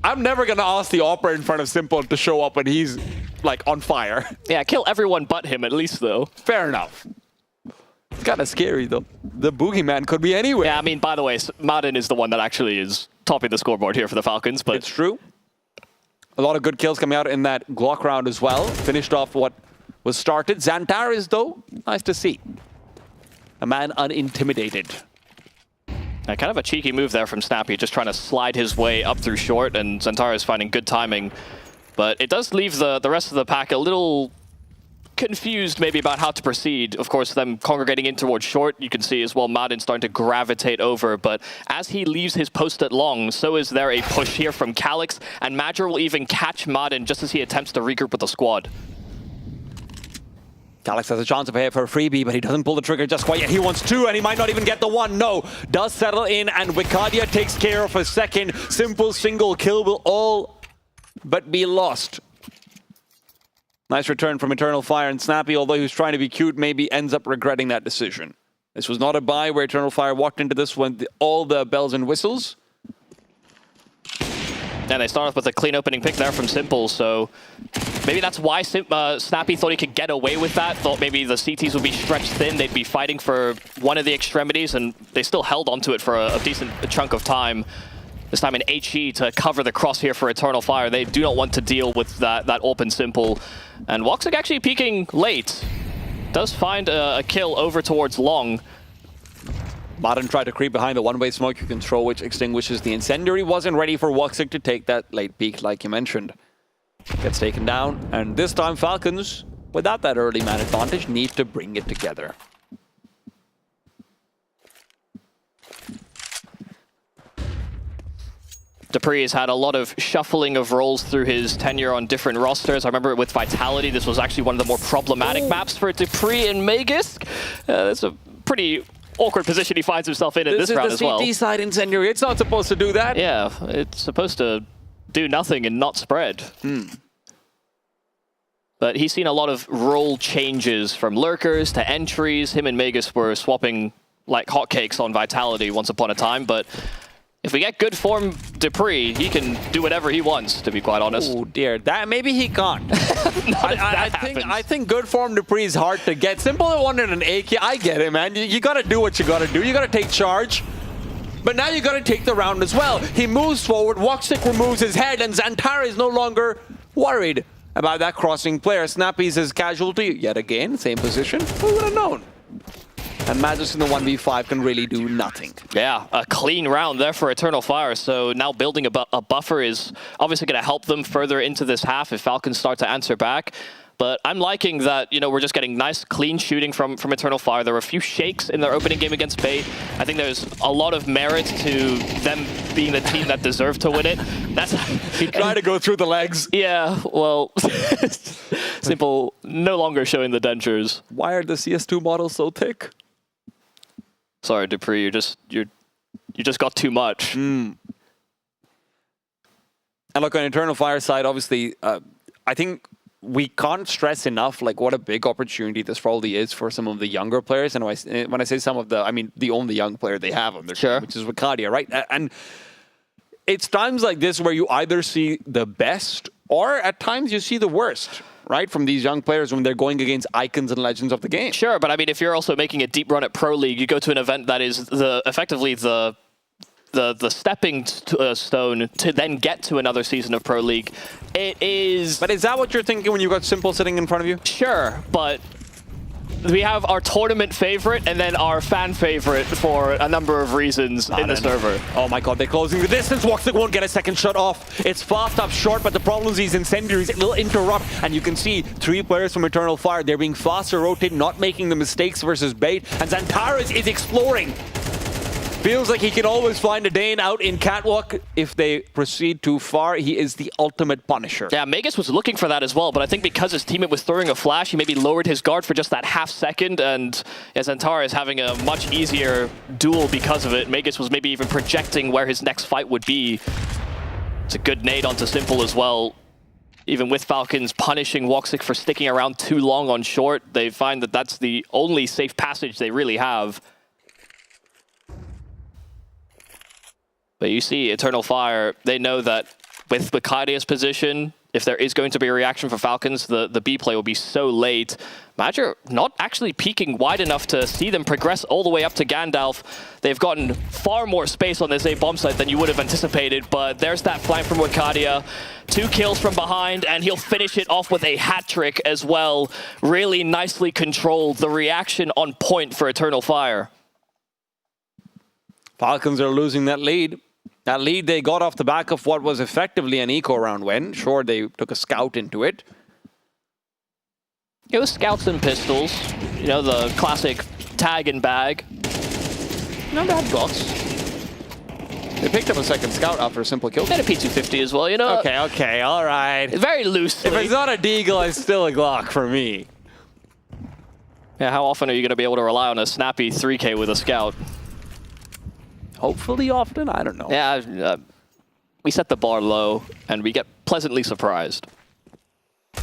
I'm never going to ask the Opera in front of Simple to show up when he's, like, on fire. Yeah, kill everyone but him at least, though. Fair enough. It's kind of scary, though. The boogeyman could be anywhere. Yeah, I mean, by the way, Martin is the one that actually is topping the scoreboard here for the Falcons. But it's true. A lot of good kills coming out in that Glock round as well. Finished off what was started. Xantares, though, nice to see. A man unintimidated. Kind of a cheeky move there from Snappy, just trying to slide his way up through short, and Xantares finding good timing. But it does leave the rest of the pack a little confused maybe about how to proceed. Of course, them congregating in towards short, you can see as well Madden starting to gravitate over, but as he leaves his post at long, so is there a push here from Calyx, and Major will even catch Madden just as he attempts to regroup with the squad. Calyx has a chance of pay for a freebie, but he doesn't pull the trigger just quite yet. He wants two, and he might not even get the one. No, does settle in, and Wikadia takes care of a second. Simple single kill will all but be lost. Nice return from Eternal Fire, and Snappy, although he was trying to be cute, maybe ends up regretting that decision. This was not a buy where Eternal Fire walked into this with all the bells and whistles. And they start off with a clean opening pick there from Simple, so maybe that's why Snappy thought he could get away with that, thought maybe the CTs would be stretched thin, they'd be fighting for one of the extremities, and they still held onto it for a decent chunk of time. This time in HE to cover the cross here for Eternal Fire. They do not want to deal with that open Simple. And Woxic actually peeking late. Does find a kill over towards long. Martin tried to creep behind the one-way smoke you can throw, which extinguishes the incendiary. Wasn't ready for Woxic to take that late peek, like you mentioned. Gets taken down, and this time Falcons, without that early man advantage, need to bring it together. Dupree has had a lot of shuffling of roles through his tenure on different rosters. I remember with Vitality, this was actually one of the more problematic maps for Dupree and Magisk. That's a pretty awkward position he finds himself in this round as well. This is the CT side incendiary. It's not supposed to do that. Yeah, it's supposed to do nothing and not spread. But he's seen a lot of role changes from lurkers to entries. Him and Magisk were swapping like hotcakes on Vitality once upon a time, but if we get good form Dupree, he can do whatever he wants, to be quite honest. Oh dear, that maybe he can't. I think good form Dupree is hard to get. Simple wanted an AK. I get it, man. You gotta do what you gotta do. You gotta take charge. But now you gotta take the round as well. He moves forward, Woxic removes his head, and Xantara is no longer worried about that crossing player. Snappy's his casualty yet again, same position. Who would have known? And Magisk in the 1v5 can really do nothing. Yeah, a clean round there for Eternal Fire. So now building a buffer is obviously going to help them further into this half if Falcons start to answer back. But I'm liking that, we're just getting nice, clean shooting from Eternal Fire. There were a few shakes in their opening game against Bait. I think there's a lot of merit to them being the team that deserved to win it. He tried to go through the legs. Yeah, well, Simple no longer showing the dentures. Why are the CS2 models so thick? Sorry, Dupree, you just got too much. And look, on Eternal Fire side, obviously, I think we can't stress enough like what a big opportunity this probably is for some of the younger players. And when I say some of the, I mean the only young player they have on their team, which is Wakadia, right? And it's times like this where you either see the best or at times you see the worst, right, from these young players when they're going against icons and legends of the game. Sure, but I mean, if you're also making a deep run at Pro League, you go to an event that is effectively the stepping stone to then get to another season of Pro League. It is... But is that what you're thinking when you've got Simple sitting in front of you? Sure, but we have our tournament favorite and then our fan favorite for a number of reasons in the server. Oh my god, they're closing the distance. Woxic won't get a second shot off. It's fast up short, but the problem is these incendiaries, it will interrupt. And you can see 3 players from Eternal Fire. They're being faster rotated, not making the mistakes versus Bait. And Xantara is exploring. Feels like he can always find a Dane out in Catwalk. If they proceed too far, he is the ultimate punisher. Yeah, Magisk was looking for that as well, but I think because his teammate was throwing a flash, he maybe lowered his guard for just that half second, and Xantara is having a much easier duel because of it. Magisk was maybe even projecting where his next fight would be. It's a good nade onto Simple as well. Even with Falcons punishing Woxic for sticking around too long on short, they find that that's the only safe passage they really have. But you see, Eternal Fire, they know that with Bakadia's position, if there is going to be a reaction for Falcons, the B play will be so late. Madger not actually peeking wide enough to see them progress all the way up to Gandalf. They've gotten far more space on this A bomb site than you would have anticipated, but there's that flank from Wakadia. 2 kills from behind, and he'll finish it off with a hat trick as well. Really nicely controlled. The reaction on point for Eternal Fire. Falcons are losing that lead. That lead they got off the back of what was effectively an eco round win. Sure, they took a scout into it. It was scouts and pistols. The classic tag and bag. No bad blocks. They picked up a second scout after a simple kill. And a P250 as well, Okay, all right. Very loosely. If it's not a Deagle, it's still a Glock for me. Yeah, how often are you going to be able to rely on a snappy 3K with a scout? Hopefully often, I don't know. Yeah, we set the bar low, and we get pleasantly surprised. But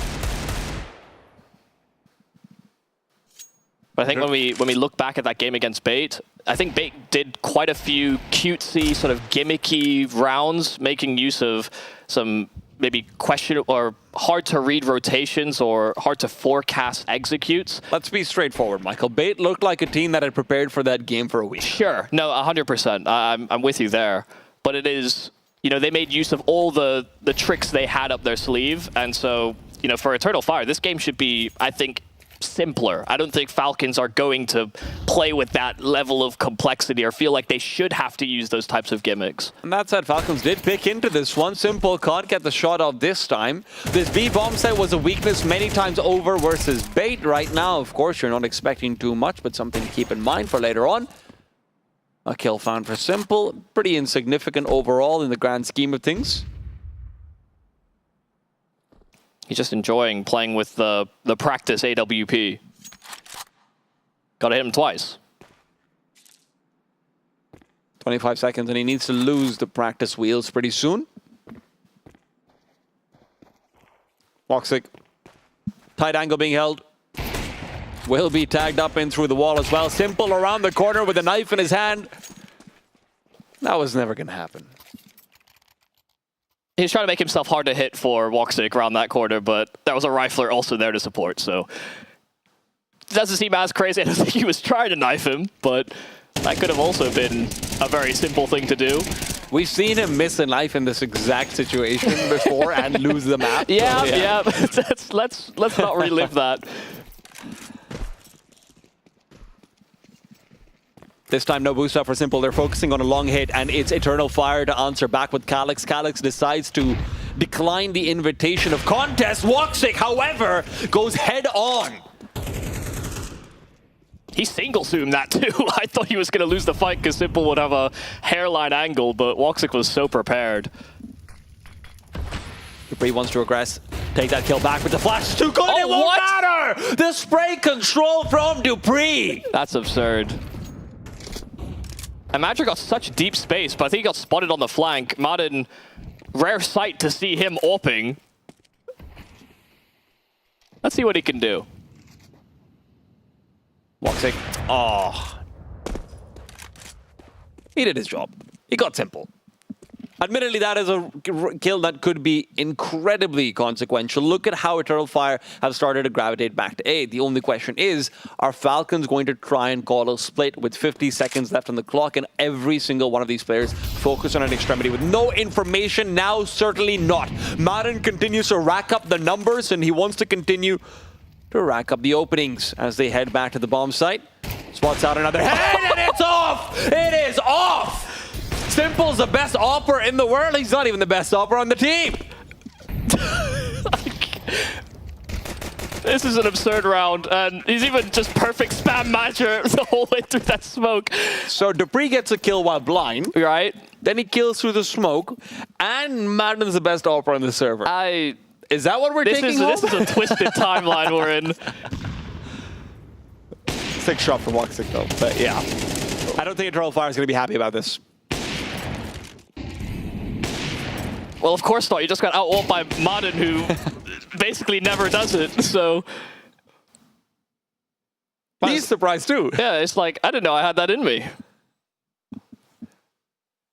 I think when we look back at that game against Bait, I think Bait did quite a few cutesy, sort of gimmicky rounds, making use of some maybe questionable or hard to read rotations or hard to forecast executes. Let's be straightforward, Michael. Bait looked like a team that had prepared for that game for a week. Sure, no, 100%. I'm with you there. But it is, they made use of all the tricks they had up their sleeve. And so, for Eternal Fire, this game should be, I think, simpler. I don't think Falcons are going to play with that level of complexity or feel like they should have to use those types of gimmicks. And that said, Falcons did pick into this one. Simple can't get the shot off this time. This B bomb site was a weakness many times over versus Bait. Right now, of course, you're not expecting too much, but something to keep in mind for later on. A kill found for Simple. Pretty insignificant overall in the grand scheme of things. He's just enjoying playing with the practice AWP. Gotta hit him twice. 25 seconds, and he needs to lose the practice wheels pretty soon. Woxic. Tight angle being held. Will be tagged up in through the wall as well. Simple around the corner with a knife in his hand. That was never going to happen. He's trying to make himself hard to hit for Woxic around that corner, but there was a rifler also there to support, so it doesn't seem as crazy. I don't think he was trying to knife him, but that could have also been a very simple thing to do. We've seen him miss a knife in this exact situation before and lose the map. Yeah, so, yeah. Let's not relive that. This time, no boost up for Simple. They're focusing on a long hit, and it's Eternal Fire to answer back with Calyx. Calyx decides to decline the invitation of contest. Woxic, however, goes head on. He single-zoomed that too. I thought he was going to lose the fight because Simple would have a hairline angle, but Woxic was so prepared. Dupree wants to regress. Take that kill back, but the flash is too good. It won't matter! The spray control from Dupree! That's absurd. And Magic got such deep space, but I think he got spotted on the flank. Martin, rare sight to see him AWPing. Let's see what he can do. Woxic. Oh. He did his job. He got Simple. Admittedly, that is a kill that could be incredibly consequential. Look at how Eternal Fire have started to gravitate back to A. The only question is, are Falcons going to try and call a split with 50 seconds left on the clock and every single one of these players focus on an extremity with no information? Now, certainly not. Marin continues to rack up the numbers, and he wants to continue to rack up the openings as they head back to the bomb site. Spots out another head, and it's off! It is off! Simple's the best AWPer in the world. He's not even the best AWPer on the team. This is an absurd round, and he's even just perfect spam manager the whole way through that smoke. So Dupree gets a kill while blind. Right. Then he kills through the smoke, and Madden's the best AWPer on the server. Is that what we're taking home? This is a twisted timeline we're in. Sick shot from Woxic though, but yeah. I don't think Eternal Fire is going to be happy about this. Well, of course not. You just got out-AWPed by Martin, who basically never does it, so... He's surprised too. Yeah, it's like, I didn't know I had that in me.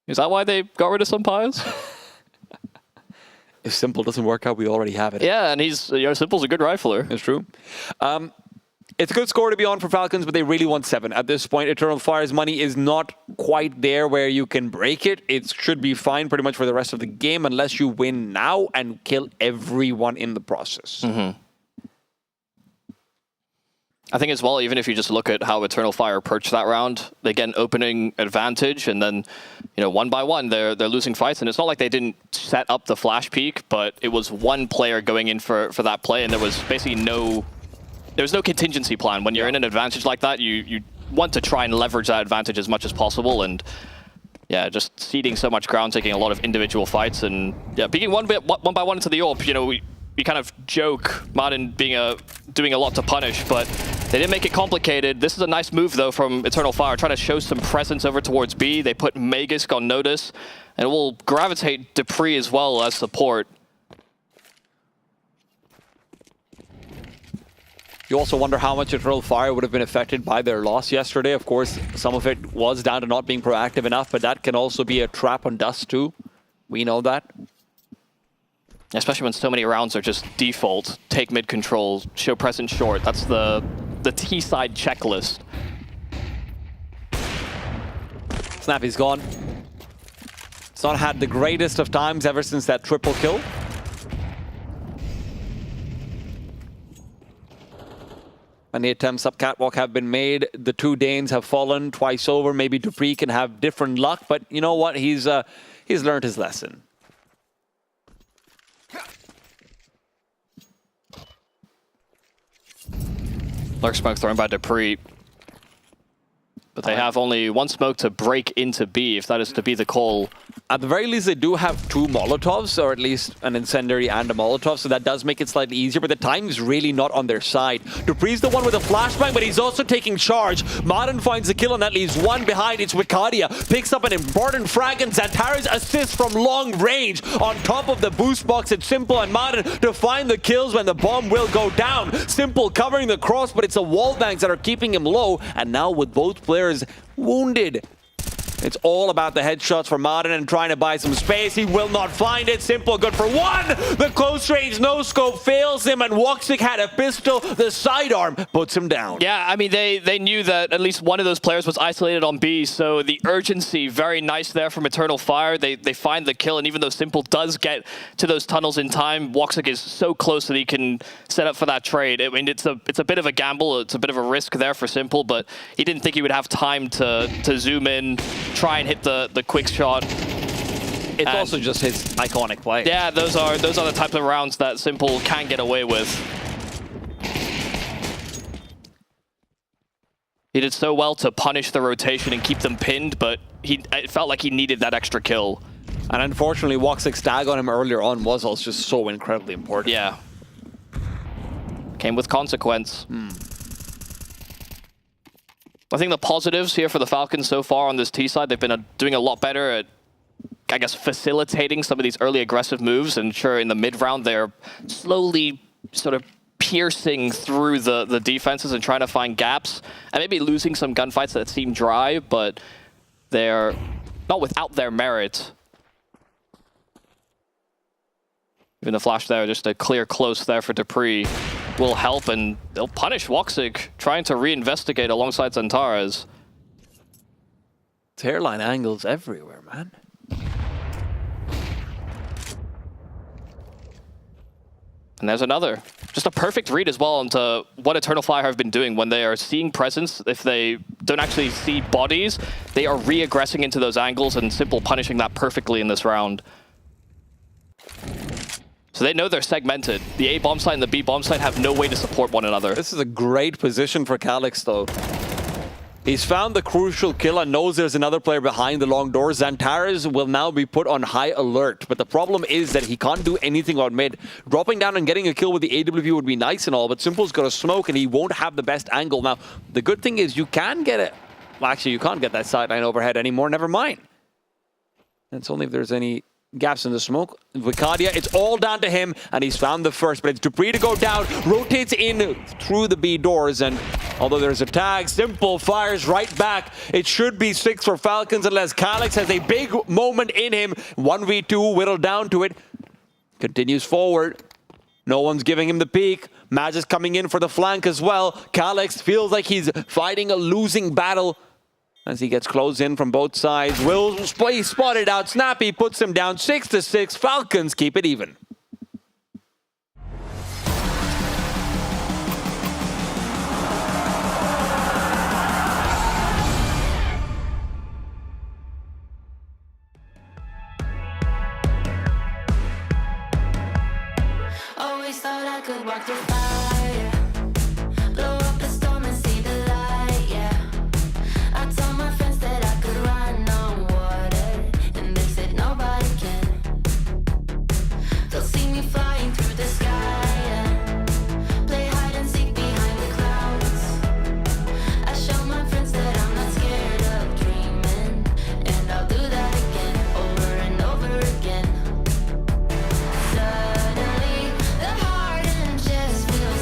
Is that why they got rid of some piles? If Simple doesn't work out, we already have it. Yeah, and he's, Simple's a good rifler. It's true. It's a good score to be on for Falcons, but they really want 7. At this point, Eternal Fire's money is not quite there where you can break it. It should be fine pretty much for the rest of the game unless you win now and kill everyone in the process. Mm-hmm. I think as well, even if you just look at how Eternal Fire approached that round, they get an opening advantage, and then, one by one, they're losing fights. And it's not like they didn't set up the flash peak, but it was one player going in for that play, and there was basically no contingency plan. When you're in an advantage like that, you want to try and leverage that advantage as much as possible, and yeah, just ceding so much ground, taking a lot of individual fights, and yeah, peeking one by one into the AWP. We kind of joke Martin doing a lot to punish, but they didn't make it complicated. This is a nice move though from Eternal Fire, trying to show some presence over towards B. They put Magisk on notice, and it will gravitate Dupree as well as support. You also wonder how much Eternal Fire would have been affected by their loss yesterday. Of course, some of it was down to not being proactive enough, but that can also be a trap on Dust too. We know that. Especially when so many rounds are just default. Take mid control, show presence short. That's the T-side checklist. Snappy's gone. It's not had the greatest of times ever since that triple kill. Many attempts up catwalk have been made. The two Danes have fallen twice over. Maybe Dupree can have different luck, but you know what? He's learned his lesson. Lurk smoke thrown by Dupree. But they have only one smoke to break into B, if that is to be the call. At the very least, they do have two Molotovs, or at least an incendiary and a Molotov, so that does make it slightly easier, but the time is really not on their side. Dupree's the one with a flashbang, but he's also taking charge. Martin finds the kill, and that leaves one behind. It's Wicadia. Picks up an important frag, and Xantares assists from long range. On top of the boost box, it's Simple and Martin to find the kills when the bomb will go down. Simple covering the cross, but it's the wall banks that are keeping him low, and now with both players wounded, it's all about the headshots for Martin and trying to buy some space. He will not find it. Simple good for one. The close range no-scope fails him, and Woxic had a pistol. The sidearm puts him down. Yeah, I mean, they knew that at least one of those players was isolated on B, so the urgency, very nice there from Eternal Fire. They find the kill, and even though Simple does get to those tunnels in time, Woxic is so close that he can set up for that trade. I mean, it's a bit of a gamble. It's a bit of a risk there for Simple, but he didn't think he would have time to zoom in, try and hit the quick shot. It's also just his iconic play. Yeah, those are the type of rounds that Simple can get away with. He did so well to punish the rotation and keep them pinned, but it felt like he needed that extra kill. And unfortunately, Woxic's tag on him earlier on was also just so incredibly important. Yeah. Came with consequence. I think the positives here for the Falcons so far on this T side, they've been doing a lot better at, I guess, facilitating some of these early aggressive moves. And sure, in the mid-round, they're slowly sort of piercing through the defenses and trying to find gaps. And maybe losing some gunfights that seem dry, but they're not without their merit. Even the flash there, just a clear close there for Dupree will help, and they'll punish Woxic, trying to reinvestigate alongside Xantares. Hairline angles everywhere, man. And there's another. Just a perfect read as well into what Eternal Fire have been doing when they are seeing presence. If they don't actually see bodies, they are re-aggressing into those angles, and Simple punishing that perfectly in this round. So they know they're segmented. The A bomb site and the B bomb site have no way to support one another. This is a great position for Calix, though. He's found the crucial kill and knows there's another player behind the long door. Xantares will now be put on high alert, but the problem is that he can't do anything on mid. Dropping down and getting a kill with the AWP would be nice and all, but Simple's got a smoke and he won't have the best angle. Now, the good thing is you can get it. Well, actually, you can't get that sideline overhead anymore. Never mind. It's only if there's any gaps in the smoke. Wicadia, it's all down to him, and he's found the first, but it's Dupree to go down, rotates in through the B doors, and although there's a tag, Simple fires right back. It should be 6 for Falcons unless Calix has a big moment in him. 1v2, whittled down to it. Continues forward. No one's giving him the peek. Maj is coming in for the flank as well. Calix feels like he's fighting a losing battle as he gets close in from both sides. Will spotted out. Snappy puts him down 6-6. Falcons keep it even. Always thought I could walk through fire, blow up the storm and see the light, yeah. I told my friends that I could run on water, and they said nobody can. They'll see me flying through the sky, yeah. Play hide and seek behind the clouds. I show my friends that I'm not scared of dreaming, and I'll do that again, over and over again. Suddenly the heart and chest feel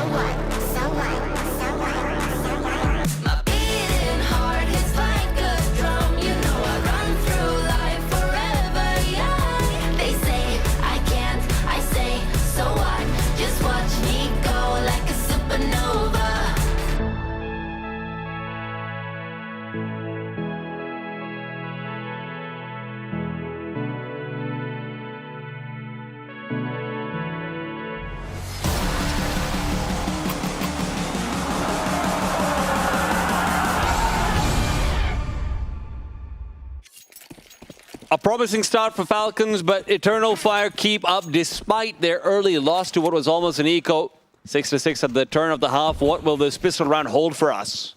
My beating heart hits like a drum. You know I run through life forever young. They say I can't, I say so what? Just watch me go like a supernova. A promising start for Falcons, but Eternal Fire keep up despite their early loss to what was almost an eco. 6-6 at the turn of the half. What will this pistol round hold for us?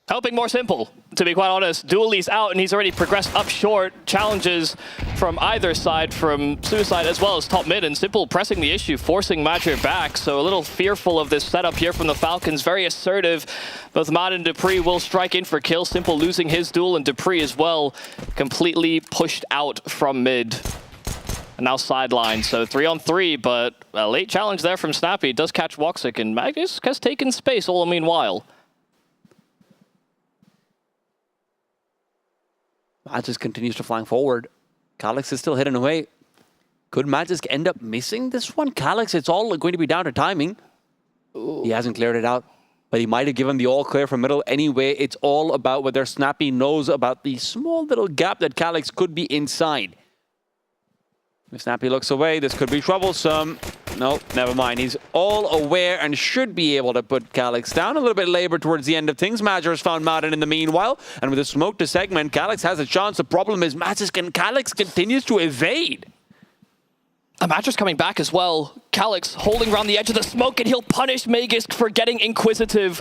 Hoping more simple, to be quite honest. Dooley's out and he's already progressed up short. Challenges from either side, from Suicide as well as top mid, and Simple pressing the issue, forcing Major back. So a little fearful of this setup here from the Falcons. Very assertive. Both Mad and Dupree will strike in for kills. Simple losing his duel, and Dupree as well completely pushed out from mid. And now sideline, so 3-on-3, but a late challenge there from Snappy. Does catch Woxic, and Magnus has taken space all the meanwhile. Magisk continues to flank forward. Calyx is still hidden away. Could Magisk end up missing this one? Calyx, it's all going to be down to timing. He hasn't cleared it out, but he might have given the all clear from middle anyway. It's all about whether Snappy knows about the small little gap that Calyx could be inside. If Snappy looks away, this could be troublesome. No, never mind. He's all aware and should be able to put Calyx down. A little bit labor towards the end of things. Major has found Madden in the meanwhile. And with a smoke to segment, Calyx has a chance. The problem is Magisk and Calyx continues to evade. A Mattress coming back as well. Calyx holding around the edge of the smoke, and he'll punish Magisk for getting inquisitive.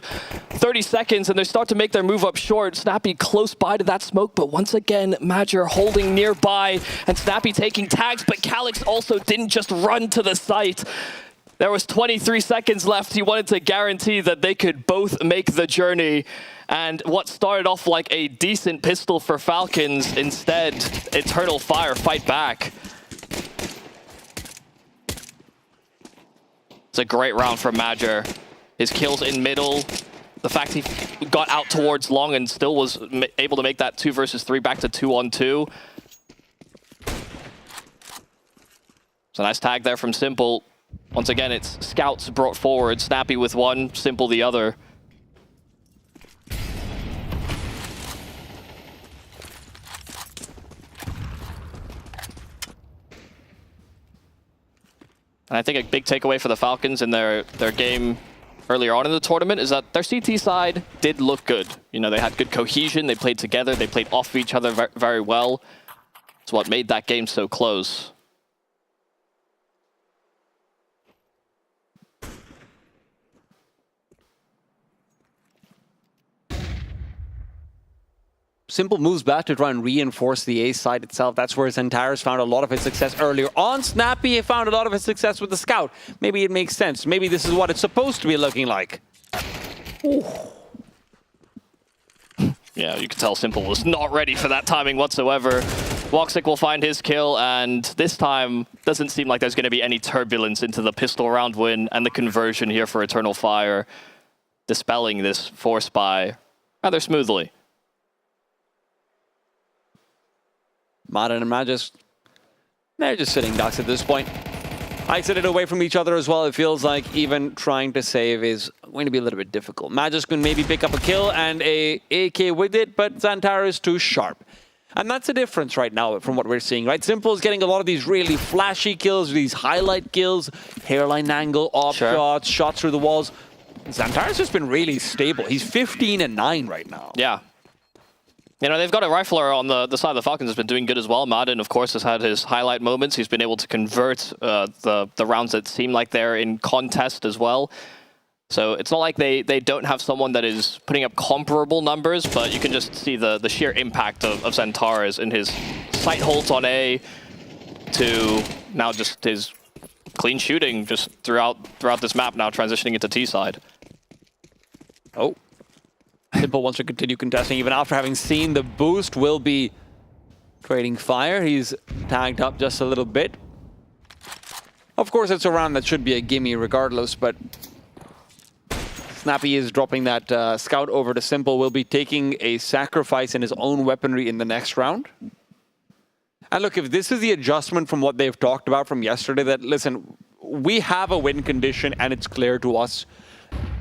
30 seconds, and they start to make their move up short. Snappy close by to that smoke, but once again, Major holding nearby, and Snappy taking tags, but Calyx also didn't just run to the site. There was 23 seconds left. He wanted to guarantee that they could both make the journey. And what started off like a decent pistol for Falcons, instead, Eternal Fire fight back. It's a great round from Major. His kills in middle, the fact he got out towards long and still was able to make that 2 versus 3 back to 2-on-2. It's a nice tag there from Simple. Once again, it's scouts brought forward. Snappy with one, Simple the other. And I think a big takeaway for the Falcons in their game earlier on in the tournament is that their CT side did look good. You know, they had good cohesion, they played together, they played off of each other very well. It's what made that game so close. Simple moves back to try and reinforce the A side itself. That's where Zentaris found a lot of his success earlier on. Snappy found a lot of his success with the scout. Maybe it makes sense. Maybe this is what it's supposed to be looking like. Ooh. Yeah, you can tell Simple was not ready for that timing whatsoever. Woxic will find his kill, and this time doesn't seem like there's going to be any turbulence into the pistol round win and the conversion here for Eternal Fire, dispelling this force buy rather smoothly. Madden and Magisk, they're just sitting ducks at this point. Isolated away from each other as well. It feels like even trying to save is going to be a little bit difficult. Magisk can maybe pick up a kill and a AK with it, but Xantar is too sharp. And that's the difference right now from what we're seeing, right? Simple is getting a lot of these really flashy kills, these highlight kills, hairline angle, off shots, shots through the walls. Xantar's just been really stable. He's 15-9 right now. Yeah. You know, they've got a rifler on the side of the Falcons has been doing good as well. Madden, of course, has had his highlight moments. He's been able to convert the rounds that seem like they're in contest as well. So it's not like they don't have someone that is putting up comparable numbers, but you can just see the sheer impact of Xantares in his sight holds on A to now just his clean shooting just throughout this map now transitioning into T side. Oh. Simple wants to continue contesting even after having seen the boost. Will be trading fire. He's tagged up just a little bit. Of course, it's a round that should be a gimme regardless, but Snappy is dropping that scout over to Simple, will be taking a sacrifice in his own weaponry in the next round. And look, if this is the adjustment from what they've talked about from yesterday, that, listen, we have a win condition and it's clear to us,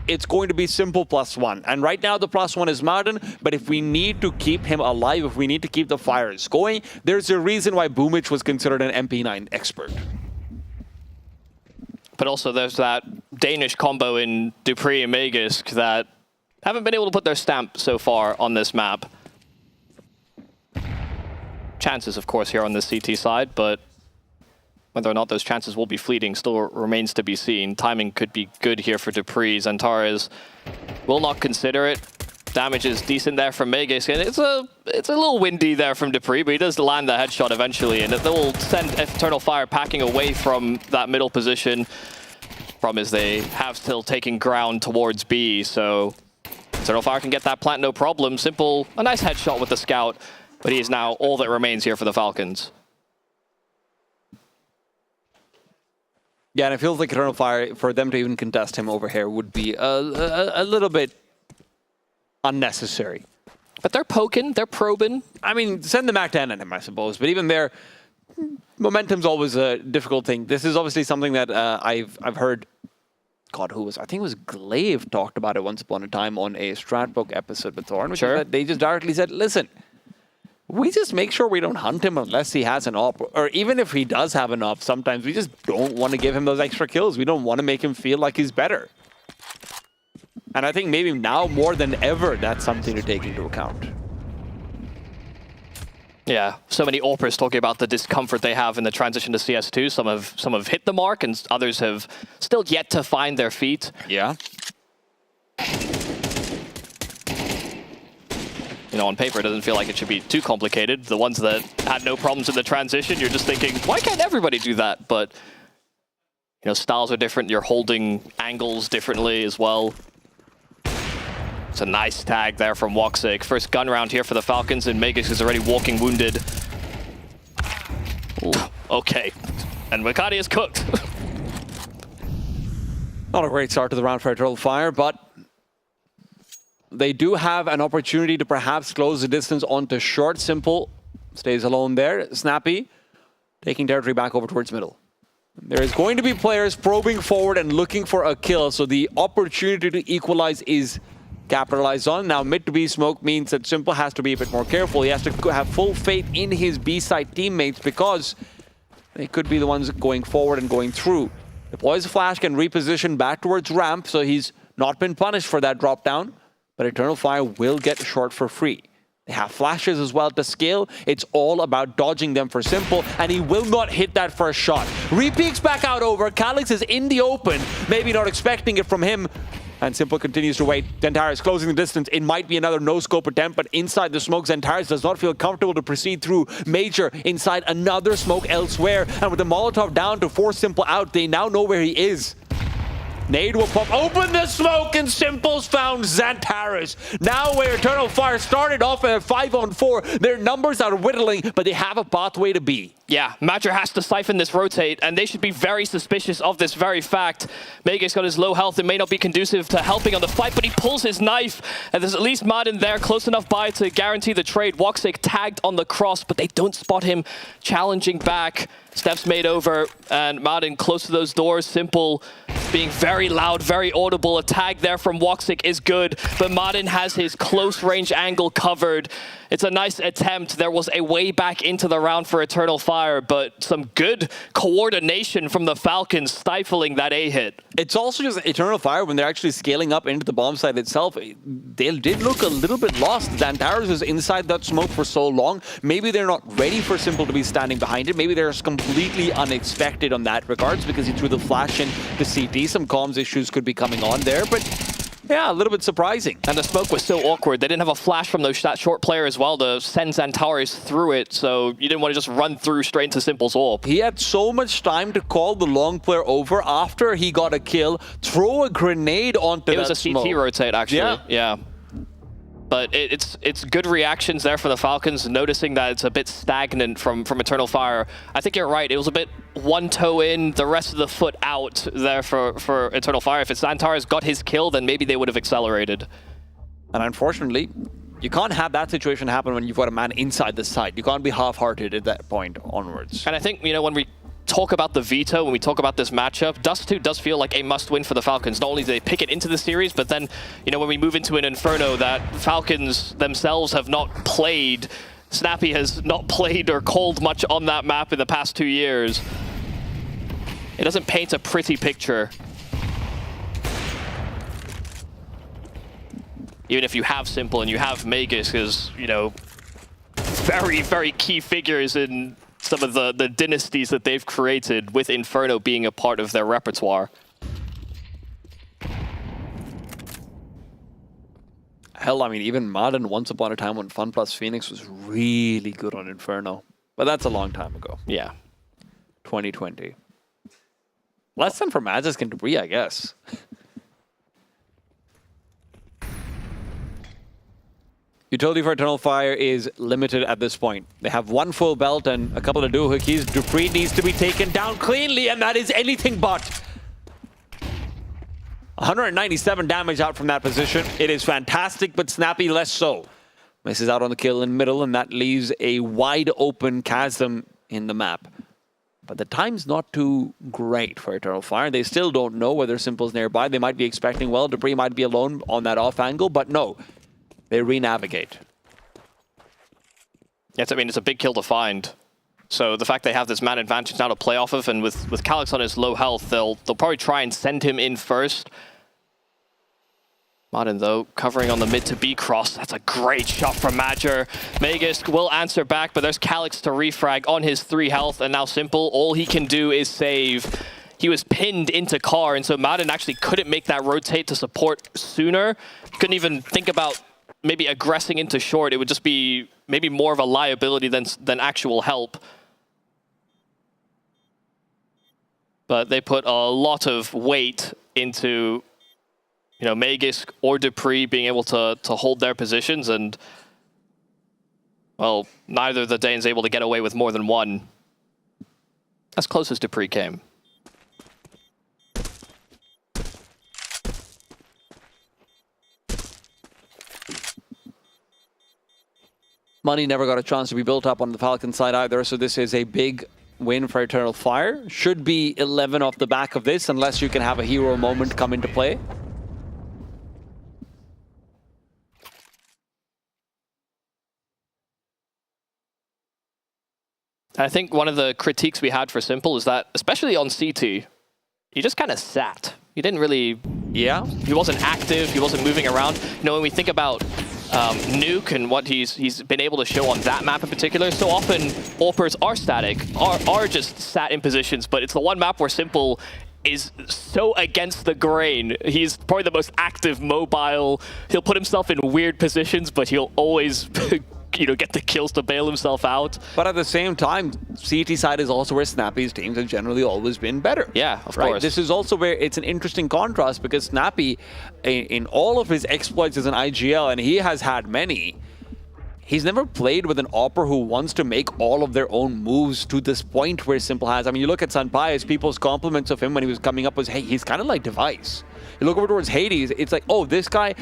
it's going to be Simple +1. And right now the +1 is Martin, but if we need to keep him alive, if we need to keep the fires going, there's a reason why Boomich was considered an MP9 expert. But also there's that Danish combo in Dupree and Magisk that haven't been able to put their stamp so far on this map. Chances, of course, here on the CT side, but whether or not those chances will be fleeting still remains to be seen. Timing could be good here for Dupree. Zantares will not consider it. Damage is decent there from Magisk, and it's a little windy there from Dupree, but he does land the headshot eventually, and it will send Eternal Fire packing away from that middle position. Problem is they have still taken ground towards B, so Eternal Fire can get that plant no problem. Simple, a nice headshot with the scout, but he is now all that remains here for the Falcons. Yeah, and it feels like Eternal Fire, for them to even contest him over here would be a little bit unnecessary. But they're poking, they're probing. I mean, send the Mac 10 at him, I suppose. But even there, momentum's always a difficult thing. This is obviously something that I've heard, God, who was, I think it was Glaive talked about it once upon a time on a Stratbook episode with Thorn, which is that they just directly said, listen, we just make sure we don't hunt him unless he has an op, or even if he does have an op, sometimes we just don't want to give him those extra kills. We don't want to make him feel like he's better. And I think maybe now more than ever, that's something to take into account. Yeah, so many AWPers talking about the discomfort they have in the transition to CS2. Some have hit the mark, and others have still yet to find their feet. Yeah. You know, on paper, it doesn't feel like it should be too complicated. The ones that had no problems in the transition, you're just thinking, why can't everybody do that? But, you know, styles are different. You're holding angles differently as well. It's a nice tag there from Woxic. First gun round here for the Falcons, and Magisk is already walking wounded. Ooh, okay. And Makati is cooked. Not a great start to the round for Eternal Fire, but they do have an opportunity to perhaps close the distance onto short. Simple stays alone there. Snappy taking territory back over towards middle. There is going to be players probing forward and looking for a kill, so the opportunity to equalize is capitalized on. Now, mid to B smoke means that Simple has to be a bit more careful. He has to have full faith in his B-side teammates because they could be the ones going forward and going through. Deploys a flash, can reposition back towards ramp, so he's not been punished for that drop down. But Eternal Fire will get short for free. They have flashes as well to scale. It's all about dodging them for Simple, and he will not hit that first shot. Repeaks back out over. Calix is in the open, maybe not expecting it from him. And Simple continues to wait. Zantares closing the distance. It might be another no-scope attempt, but inside the smoke, Zantares does not feel comfortable to proceed through. Major inside another smoke elsewhere. And with the Molotov down to force Simple out, they now know where he is. Nade will pop open the smoke, and Simple's found Zantares. Now where Eternal Fire started off at 5-on-4, their numbers are whittling, but they have a pathway to B. Yeah, Matcher has to siphon this rotate, and they should be very suspicious of this very fact. Magisk got his low health. It may not be conducive to helping on the fight, but he pulls his knife, and there's at least Martin there, close enough by to guarantee the trade. Woxic tagged on the cross, but they don't spot him challenging back. Steps made over, and Martin close to those doors. Simple being very loud, very audible. A tag there from Woxic is good, but Martin has his close range angle covered. It's a nice attempt. There was a way back into the round for Eternal Fire, but some good coordination from the Falcons stifling that A hit. It's also just Eternal Fire, when they're actually scaling up into the bomb site itself, they did look a little bit lost. Zantares was inside that smoke for so long. Maybe they're not ready for Simple to be standing behind it. Maybe they're completely unexpected on that regards because he threw the flash in to CT. Some comms issues could be coming on there, but yeah, a little bit surprising. And the smoke was so awkward. They didn't have a flash from that short player as well to send Zantares through it, so you didn't want to just run through straight into Simple's AWP. He had so much time to call the long player over after he got a kill, throw a grenade onto that smoke. It was a CT rotate, actually. Yeah. but it's good reactions there for the Falcons, noticing that it's a bit stagnant from Eternal Fire. I think you're right. It was a bit one toe in, the rest of the foot out there for Eternal Fire. If Xantar's got his kill, then maybe they would have accelerated. And unfortunately, you can't have that situation happen when you've got a man inside the site. You can't be half-hearted at that point onwards. And I think, you know, when we talk about the Veto, when we talk about this matchup, Dust 2 does feel like a must-win for the Falcons. Not only do they pick it into the series, but then, you know, when we move into an Inferno that Falcons themselves have not played, Snappy has not played or called much on that map in the past 2 years. It doesn't paint a pretty picture. Even if you have Simple and you have Magus as, you know, very, very key figures in some of the dynasties that they've created, with Inferno being a part of their repertoire. Hell, I mean, even Marden, once upon a time when Fun Plus Phoenix was really good on Inferno. But that's a long time ago. Yeah. 2020. Less than for Magisk and Debris, I guess. Utility for Eternal Fire is limited at this point. They have one full belt and a couple of doohickeys. Dupree needs to be taken down cleanly, and that is anything but. 197 damage out from that position. It is fantastic, but Snappy less so. Misses out on the kill in middle, and that leaves a wide open chasm in the map. But the time's not too great for Eternal Fire. They still don't know whether Simple's nearby. They might be expecting, well, Dupree might be alone on that off angle, but no. They re-navigate. Yes, I mean, it's a big kill to find. So the fact they have this man advantage now to play off of, and with Calyx on his low health, they'll probably try and send him in first. Martin, though, covering on the mid to B cross. That's a great shot from Major. Magus will answer back, but there's Calyx to refrag on his 3 health, and now Simple, all he can do is save. He was pinned into car, and so Madden actually couldn't make that rotate to support sooner. Couldn't even think about maybe aggressing into short. It would just be maybe more of a liability than actual help. But they put a lot of weight into, you know, Magus or Dupree being able to hold their positions, and, well, neither of the Danes able to get away with more than one. As close as Dupree came. Money never got a chance to be built up on the Falcon side either, so this is a big win for Eternal Fire. Should be 11 off the back of this, unless you can have a hero moment come into play. I think one of the critiques we had for Simple is that, especially on CT, he just kind of sat. He didn't really... Yeah? He wasn't active, he wasn't moving around. You know, when we think about Nuke and what he's been able to show on that map in particular, so often AWPers are static, are just sat in positions, but it's the one map where Simple is so against the grain. He's probably the most active, mobile. He'll put himself in weird positions, but he'll always you know, get the kills to bail himself out. But at the same time, CT side is also where Snappy's teams have generally always been better. Yeah, of course. This is also where it's an interesting contrast, because Snappy, in all of his exploits as an IGL, and he has had many, he's never played with an AWPer who wants to make all of their own moves to this point where Simple has. I mean, you look at Sunpius, people's compliments of him when he was coming up was, hey, he's kind of like Device. You look over towards Hades, it's like, oh, this guy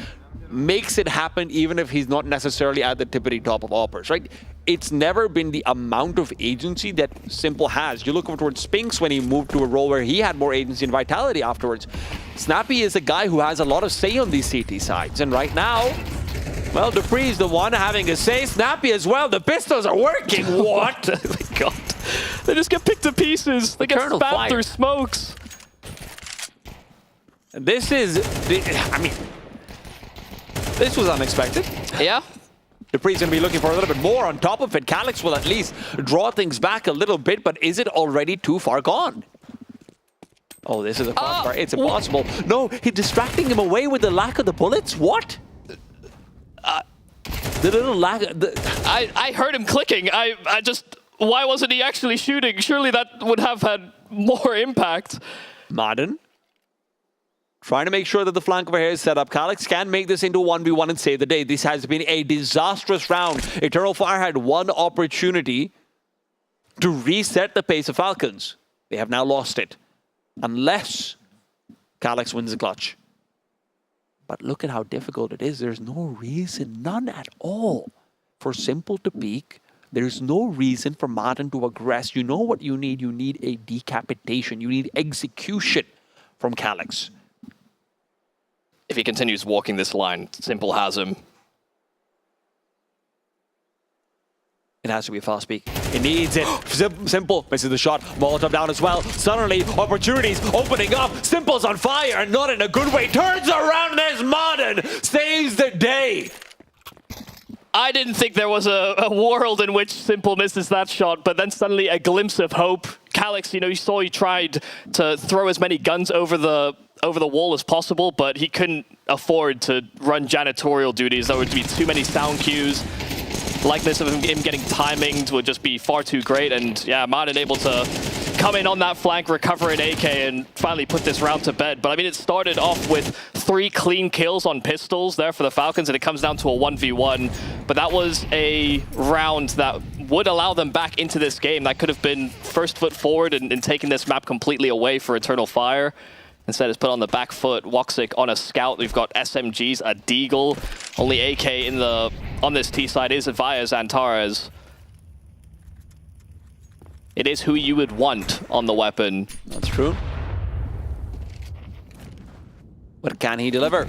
makes it happen even if he's not necessarily at the tippity top of AWPers, right? It's never been the amount of agency that Simple has. You look over towards Spinks when he moved to a role where he had more agency and vitality afterwards. Snappy is a guy who has a lot of say on these CT sides, and right now, well, Dupree's the one having a say. Snappy as well. The pistols are working. What? Oh my god. They just get picked to pieces. They get spammed through smokes. This is, I mean, this was unexpected. Yeah. Dupree's going to be looking for a little bit more on top of it. Calyx will at least draw things back a little bit, but is it already too far gone? Oh, this is a crossbar. It's impossible. No, he's distracting him away with the lack of the bullets? What? The little lack of I heard him clicking. I just, why wasn't he actually shooting? Surely that would have had more impact. Marden? trying to make sure that the flank over here is set up. Calyx can make this into a 1v1 and save the day. This has been a disastrous round. Eternal Fire had one opportunity to reset the pace of Falcons. They have now lost it. Unless Calyx wins the clutch. But look at how difficult it is. There's no reason, none at all, for Simple to peek. There's no reason for Martin to aggress. You know what you need? You need a decapitation. You need execution from Calyx. If he continues walking this line, Simple has him. It has to be a fast peak. It needs it. Simple misses the shot. Molotov down as well. Suddenly, opportunities opening up. Simple's on fire, and not in a good way. Turns around, and there's Modern. Saves the day. I didn't think there was a world in which Simple misses that shot, but then suddenly a glimpse of hope. Calyx, you saw he tried to throw as many guns over the wall as possible, but he couldn't afford to run janitorial duties. There would be too many sound cues. Likeness of him getting timinged would just be far too great, and yeah, Martin able to come in on that flank, recover an AK, and finally put this round to bed. But I mean, it started off with 3 clean kills on pistols there for the Falcons, and it comes down to a 1v1. But that was a round that would allow them back into this game. That could have been first foot forward and taken this map completely away for Eternal Fire. Instead, it's put on the back foot. Woxic on a scout. We've got SMGs, a Deagle. Only AK on this T side is via Xantares. It is who you would want on the weapon. That's true. But can he deliver?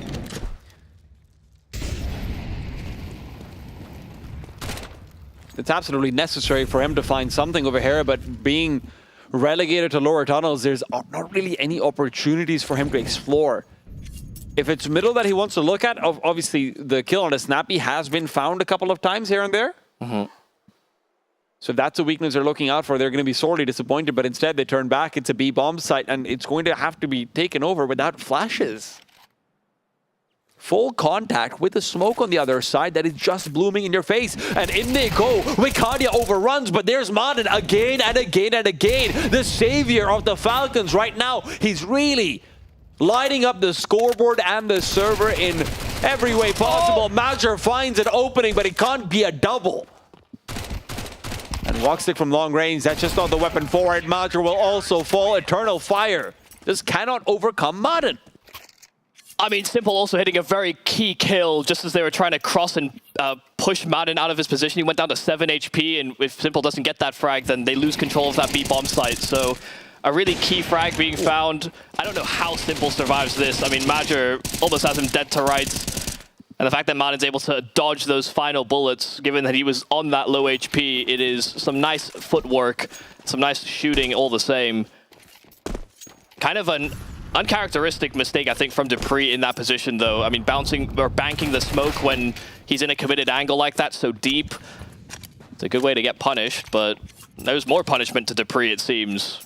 It's absolutely necessary for him to find something over here, but being relegated to lower tunnels, there's not really any opportunities for him to explore. If it's middle that he wants to look at, obviously the kill on a Snappy has been found a couple of times here and there. So if that's a weakness they're looking out for, they're going to be sorely disappointed, but instead they turn back. It's a B bomb site, and it's going to have to be taken over without flashes. Full contact with the smoke on the other side that is just blooming in your face. And in they go. Wicadia overruns, but there's Modern again and again and again. The savior of the Falcons right now. He's really lighting up the scoreboard and the server in every way possible. Major finds an opening, but it can't be a double. And Woxic from long range, that's just not the weapon for it. Major will also fall. Eternal Fire just cannot overcome Modern. I mean, Simple also hitting a very key kill just as they were trying to cross and push Madden out of his position. He went down to 7 HP, and if Simple doesn't get that frag, then they lose control of that B-bomb site. So a really key frag being found. I don't know how Simple survives this. I mean, Major almost has him dead to rights. And the fact that Madden's able to dodge those final bullets, given that he was on that low HP, it is some nice footwork, some nice shooting all the same. Kind of an uncharacteristic mistake, I think, from dupreeh in that position, though. I mean, bouncing or banking the smoke when he's in a committed angle like that, so deep. It's a good way to get punished, but there's more punishment to dupreeh, it seems.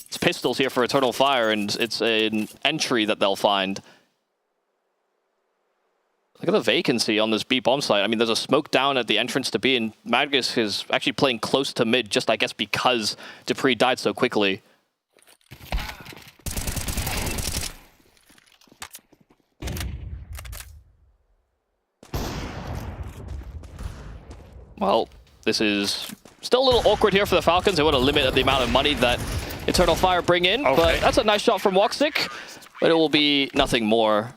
It's pistols here for Eternal Fire, and it's an entry that they'll find. Look at the vacancy on this B bomb site. I mean, there's a smoke down at the entrance to B, and Magnus is actually playing close to mid, just, I guess, because dupreeh died so quickly. Well, this is still a little awkward here for the Falcons. They want to limit the amount of money that Eternal Fire bring in, but that's a nice shot from Woxic, but it will be nothing more.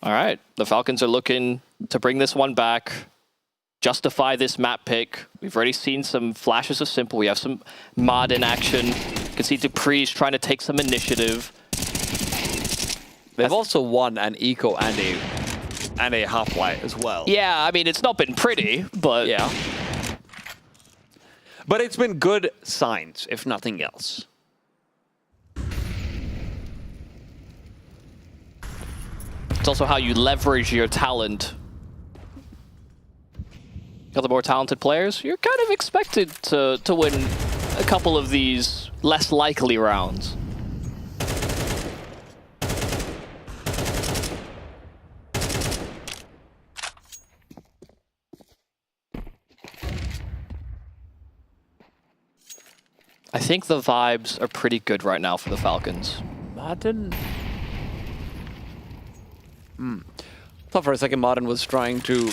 All right, the Falcons are looking to bring this one back, justify this map pick. We've already seen some flashes of Simple. We have some mod in action. You can see dupreeh's trying to take some initiative. They've also won an eco and a half-light as well. Yeah, I mean, it's not been pretty, but yeah. But it's been good signs, if nothing else. It's also how you leverage your talent. Got the more talented players, you're kind of expected to win a couple of these less likely rounds. I think the vibes are pretty good right now for the Falcons. Madden. Thought for a second Madden was trying to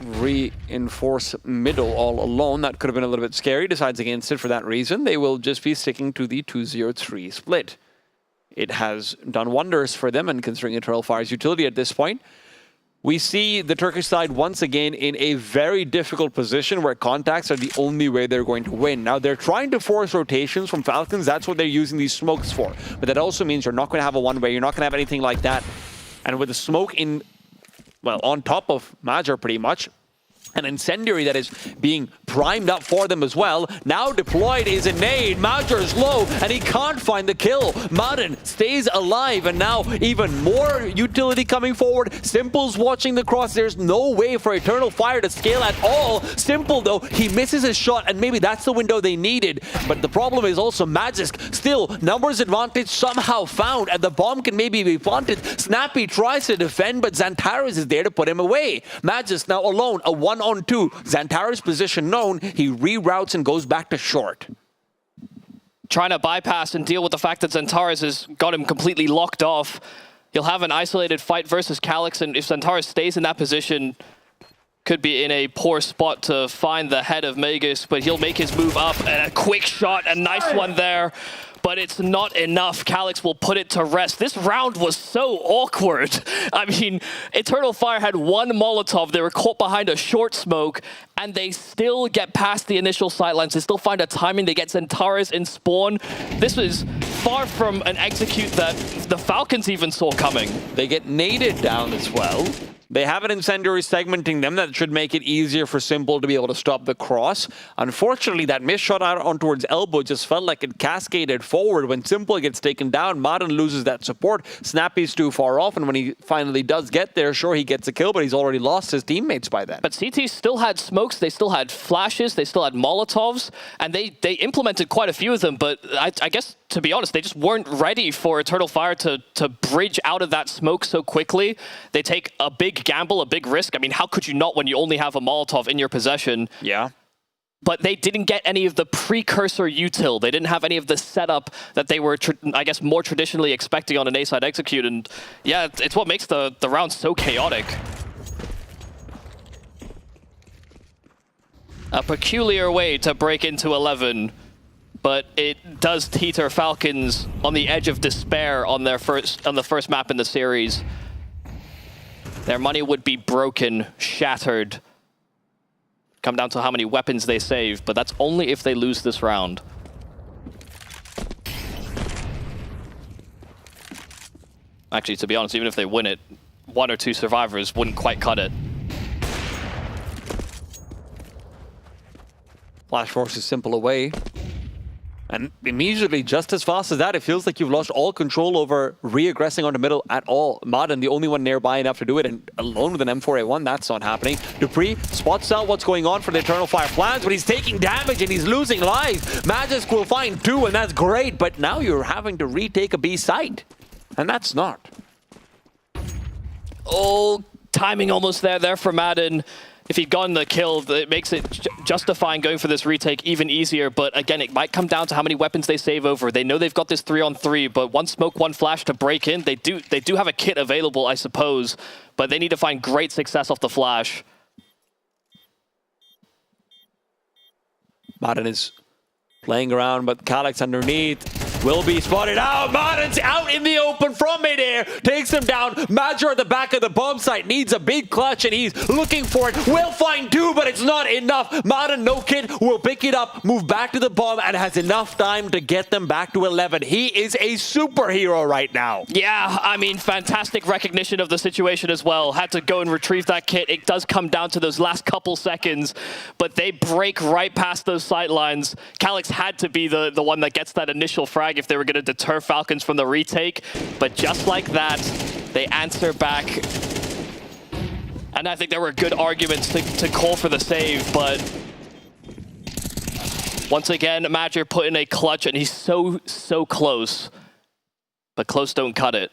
reinforce middle all alone. That could have been a little bit scary. Decides against it for that reason. They will just be sticking to the 2-0-3 split. It has done wonders for them, and considering Eternal Fire's utility at this point, we see the Turkish side once again in a very difficult position where contacts are the only way they're going to win. Now, they're trying to force rotations from Falcons. That's what they're using these smokes for. But that also means you're not going to have a one-way. You're not going to have anything like that. And with the smoke in, well, on top of Major pretty much, an incendiary that is being primed up for them as well. Now deployed is a nade. Major is low, and he can't find the kill. Madden stays alive, and now even more utility coming forward. Simple's watching the cross. There's no way for Eternal Fire to scale at all. Simple, though, he misses his shot, and maybe that's the window they needed. But the problem is also Magisk. Still, numbers advantage somehow found, and the bomb can maybe be planted. Snappy tries to defend, but Xantares is there to put him away. Magisk now alone, a 1-on-2. Xantares' position known, he reroutes and goes back to short. Trying to bypass and deal with the fact that Xantares has got him completely locked off. He'll have an isolated fight versus Calyx, and if Xantares stays in that position, could be in a poor spot to find the head of Magus, but he'll make his move up, and a quick shot, a nice one there. But it's not enough. Calyx will put it to rest. This round was so awkward. I mean, Eternal Fire had one Molotov. They were caught behind a short smoke, and they still get past the initial sightlines. They still find a timing. They get Xantares in spawn. This was far from an execute that the Falcons even saw coming. They get naded down as well. They have an incendiary segmenting them that should make it easier for Simple to be able to stop the cross. Unfortunately, that missed shot out on towards Elbow just felt like it cascaded forward. When Simple gets taken down, Madden loses that support. Snappy's too far off, and when he finally does get there, sure, he gets a kill, but he's already lost his teammates by then. But CT still had smokes, they still had flashes, they still had Molotovs, and they implemented quite a few of them, but I guess, to be honest, they just weren't ready for Eternal Fire to bridge out of that smoke so quickly. They take a big gamble, a big risk. I mean, how could you not when you only have a Molotov in your possession? Yeah. But they didn't get any of the precursor util. They didn't have any of the setup that they were, I guess, more traditionally expecting on an A-side execute. And yeah, it's what makes the round so chaotic. A peculiar way to break into 11, but it does teeter Falcons on the edge of despair on the first map in the series. Their money would be broken, shattered. Come down to how many weapons they save, but that's only if they lose this round. Actually, to be honest, even if they win it, 1 or 2 survivors wouldn't quite cut it. Flash forces Simple away. And immediately, just as fast as that, it feels like you've lost all control over re-aggressing on the middle at all. Madden, the only one nearby enough to do it, and alone with an M4A1, that's not happening. Dupree spots out what's going on for the Eternal Fire plans, but he's taking damage and he's losing lives. Magisk will find 2, and that's great, but now you're having to retake a B site. And that's not. Oh, timing almost there for Madden. If he'd gotten the kill, it makes it justifying going for this retake even easier. But again, it might come down to how many weapons they save over. They know they've got this 3-on-3, but one smoke, one flash to break in. They do have a kit available, I suppose, but they need to find great success off the flash. Madden is playing around, but Calyx underneath will be spotted out. Madden's out in the open from midair. Takes him down. Major at the back of the bomb site needs a big clutch, and he's looking for it. Will find 2, but it's not enough. Madden, no kit, will pick it up, move back to the bomb, and has enough time to get them back to 11. He is a superhero right now. Yeah, I mean, fantastic recognition of the situation as well. Had to go and retrieve that kit. It does come down to those last couple seconds, but they break right past those sight lines. Calyx had to be the one that gets that initial frag if they were going to deter Falcons from the retake. But just like that, they answer back. And I think there were good arguments to call for the save, but once again, Major put in a clutch, and he's so close. But close don't cut it.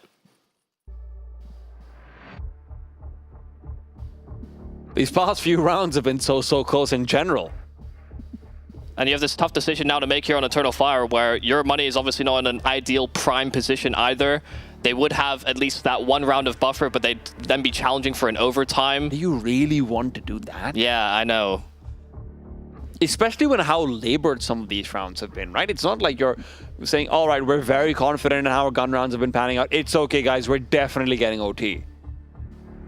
These past few rounds have been so close in general. And you have this tough decision now to make here on Eternal Fire, where your money is obviously not in an ideal prime position either. They would have at least that one round of buffer, but they'd then be challenging for an overtime. Do you really want to do that? Yeah, I know. Especially when how labored some of these rounds have been, right? It's not like you're saying, all right, we're very confident in how our gun rounds have been panning out. It's okay, guys, we're definitely getting OT.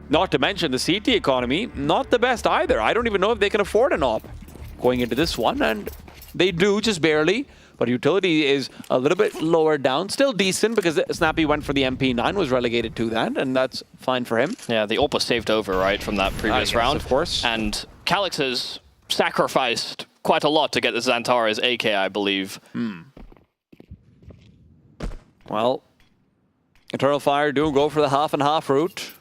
Not to mention the CT economy, not the best either. I don't even know if they can afford an op going into this one, and they do, just barely. But utility is a little bit lower down. Still decent because Snappy went for the MP9, was relegated to that, and that's fine for him. Yeah, the AWP was saved over, right, from that previous round. Of course. And Calyx has sacrificed quite a lot to get the Xantares AK, I believe. Well, Eternal Fire do go for the half and half route.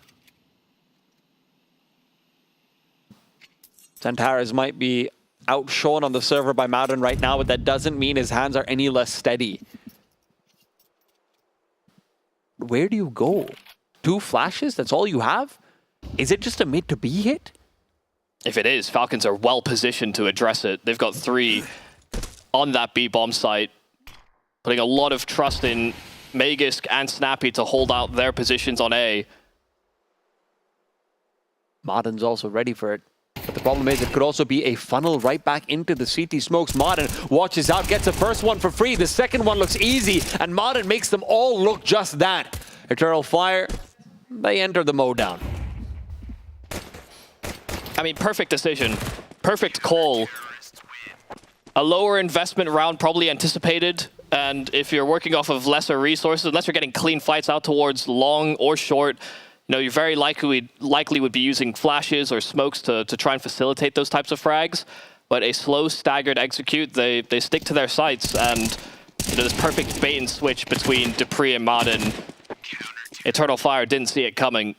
Xantares might be outshone on the server by Madden right now, but that doesn't mean his hands are any less steady. Where do you go? 2 flashes? That's all you have? Is it just a mid to B hit? If it is, Falcons are well positioned to address it. They've got 3 on that B bomb site, putting a lot of trust in Magisk and Snappy to hold out their positions on A. Madden's also ready for it. But the problem is it could also be a funnel right back into the CT smokes. Modern watches out, gets the first one for free. The second one looks easy, and Modern makes them all look just that. Eternal Fire, they enter the mowdown. I mean, perfect decision. Perfect call. A lower investment round probably anticipated. And if you're working off of lesser resources, unless you're getting clean fights out towards long or short, you know, you very likely would be using flashes or smokes to try and facilitate those types of frags. But a slow, staggered execute, they stick to their sights. And you know, this perfect bait and switch between dupreeh and Madden. Eternal Fire didn't see it coming.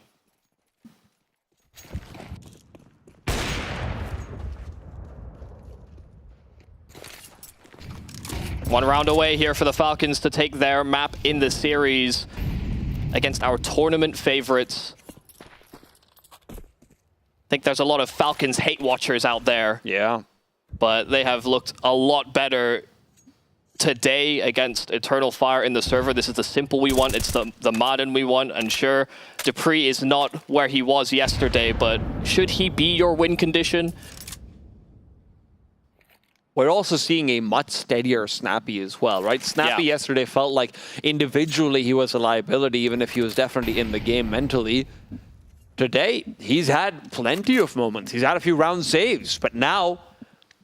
One round away here for the Falcons to take their map in the series against our tournament favorites. I think there's a lot of Falcons hate watchers out there. Yeah. But they have looked a lot better today against Eternal Fire in the server. This is the simple we want. It's the modern we want. And sure, dupreeh is not where he was yesterday, but should he be your win condition? We're also seeing a much steadier Snappy as well, right? Snappy yesterday felt like individually he was a liability, even if he was definitely in the game mentally. Today, he's had plenty of moments. He's had a few round saves, but now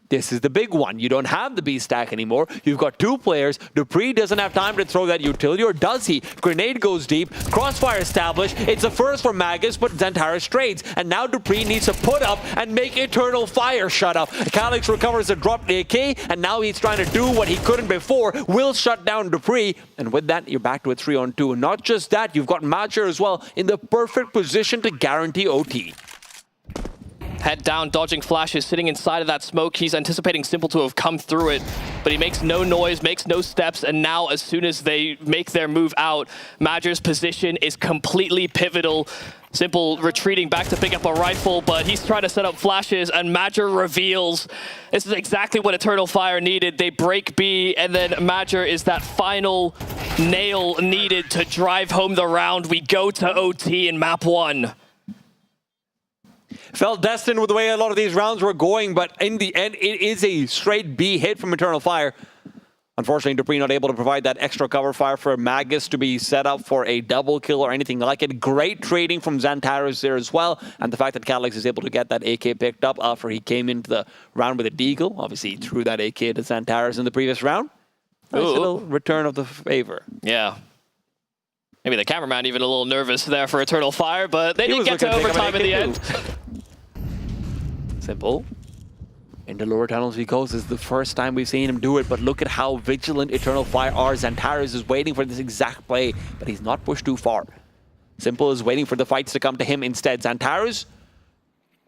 this is the big one. You don't have the B stack anymore. You've got 2 players. dupreeh doesn't have time to throw that utility, or does he? Grenade goes deep. Crossfire established. It's a first for Magisk, but Xantares trades. And now dupreeh needs to put up and make Eternal Fire shut up. Calyx recovers a dropped AK, and now he's trying to do what he couldn't before. Will shut down dupreeh. And with that, you're back to a 3-on-2. And not just that, you've got Major as well in the perfect position to guarantee OT. Head down, dodging flashes, sitting inside of that smoke. He's anticipating Simple to have come through it, but he makes no noise, makes no steps, and now as soon as they make their move out, Major's position is completely pivotal. Simple retreating back to pick up a rifle, but he's trying to set up flashes, and Major reveals. This is exactly what Eternal Fire needed. They break B, and then Major is that final nail needed to drive home the round. We go to OT in map 1. Felt destined with the way a lot of these rounds were going, but in the end, it is a straight B hit from Eternal Fire. Unfortunately, dupreeh not able to provide that extra cover fire for Magisk to be set up for a double kill or anything like it. Great trading from Xantares there as well, and the fact that Calyx is able to get that AK picked up after he came into the round with a deagle. Obviously, he threw that AK to Xantares in the previous round. Nice little return of the favor. Yeah. Maybe the cameraman even a little nervous there for Eternal Fire, but they didn't get to overtime in the end. Simple. Into lower tunnels he goes. This is the first time we've seen him do it, but look at how vigilant Eternal Fire are. Xantares is waiting for this exact play, but he's not pushed too far. Simple is waiting for the fights to come to him instead. Xantares,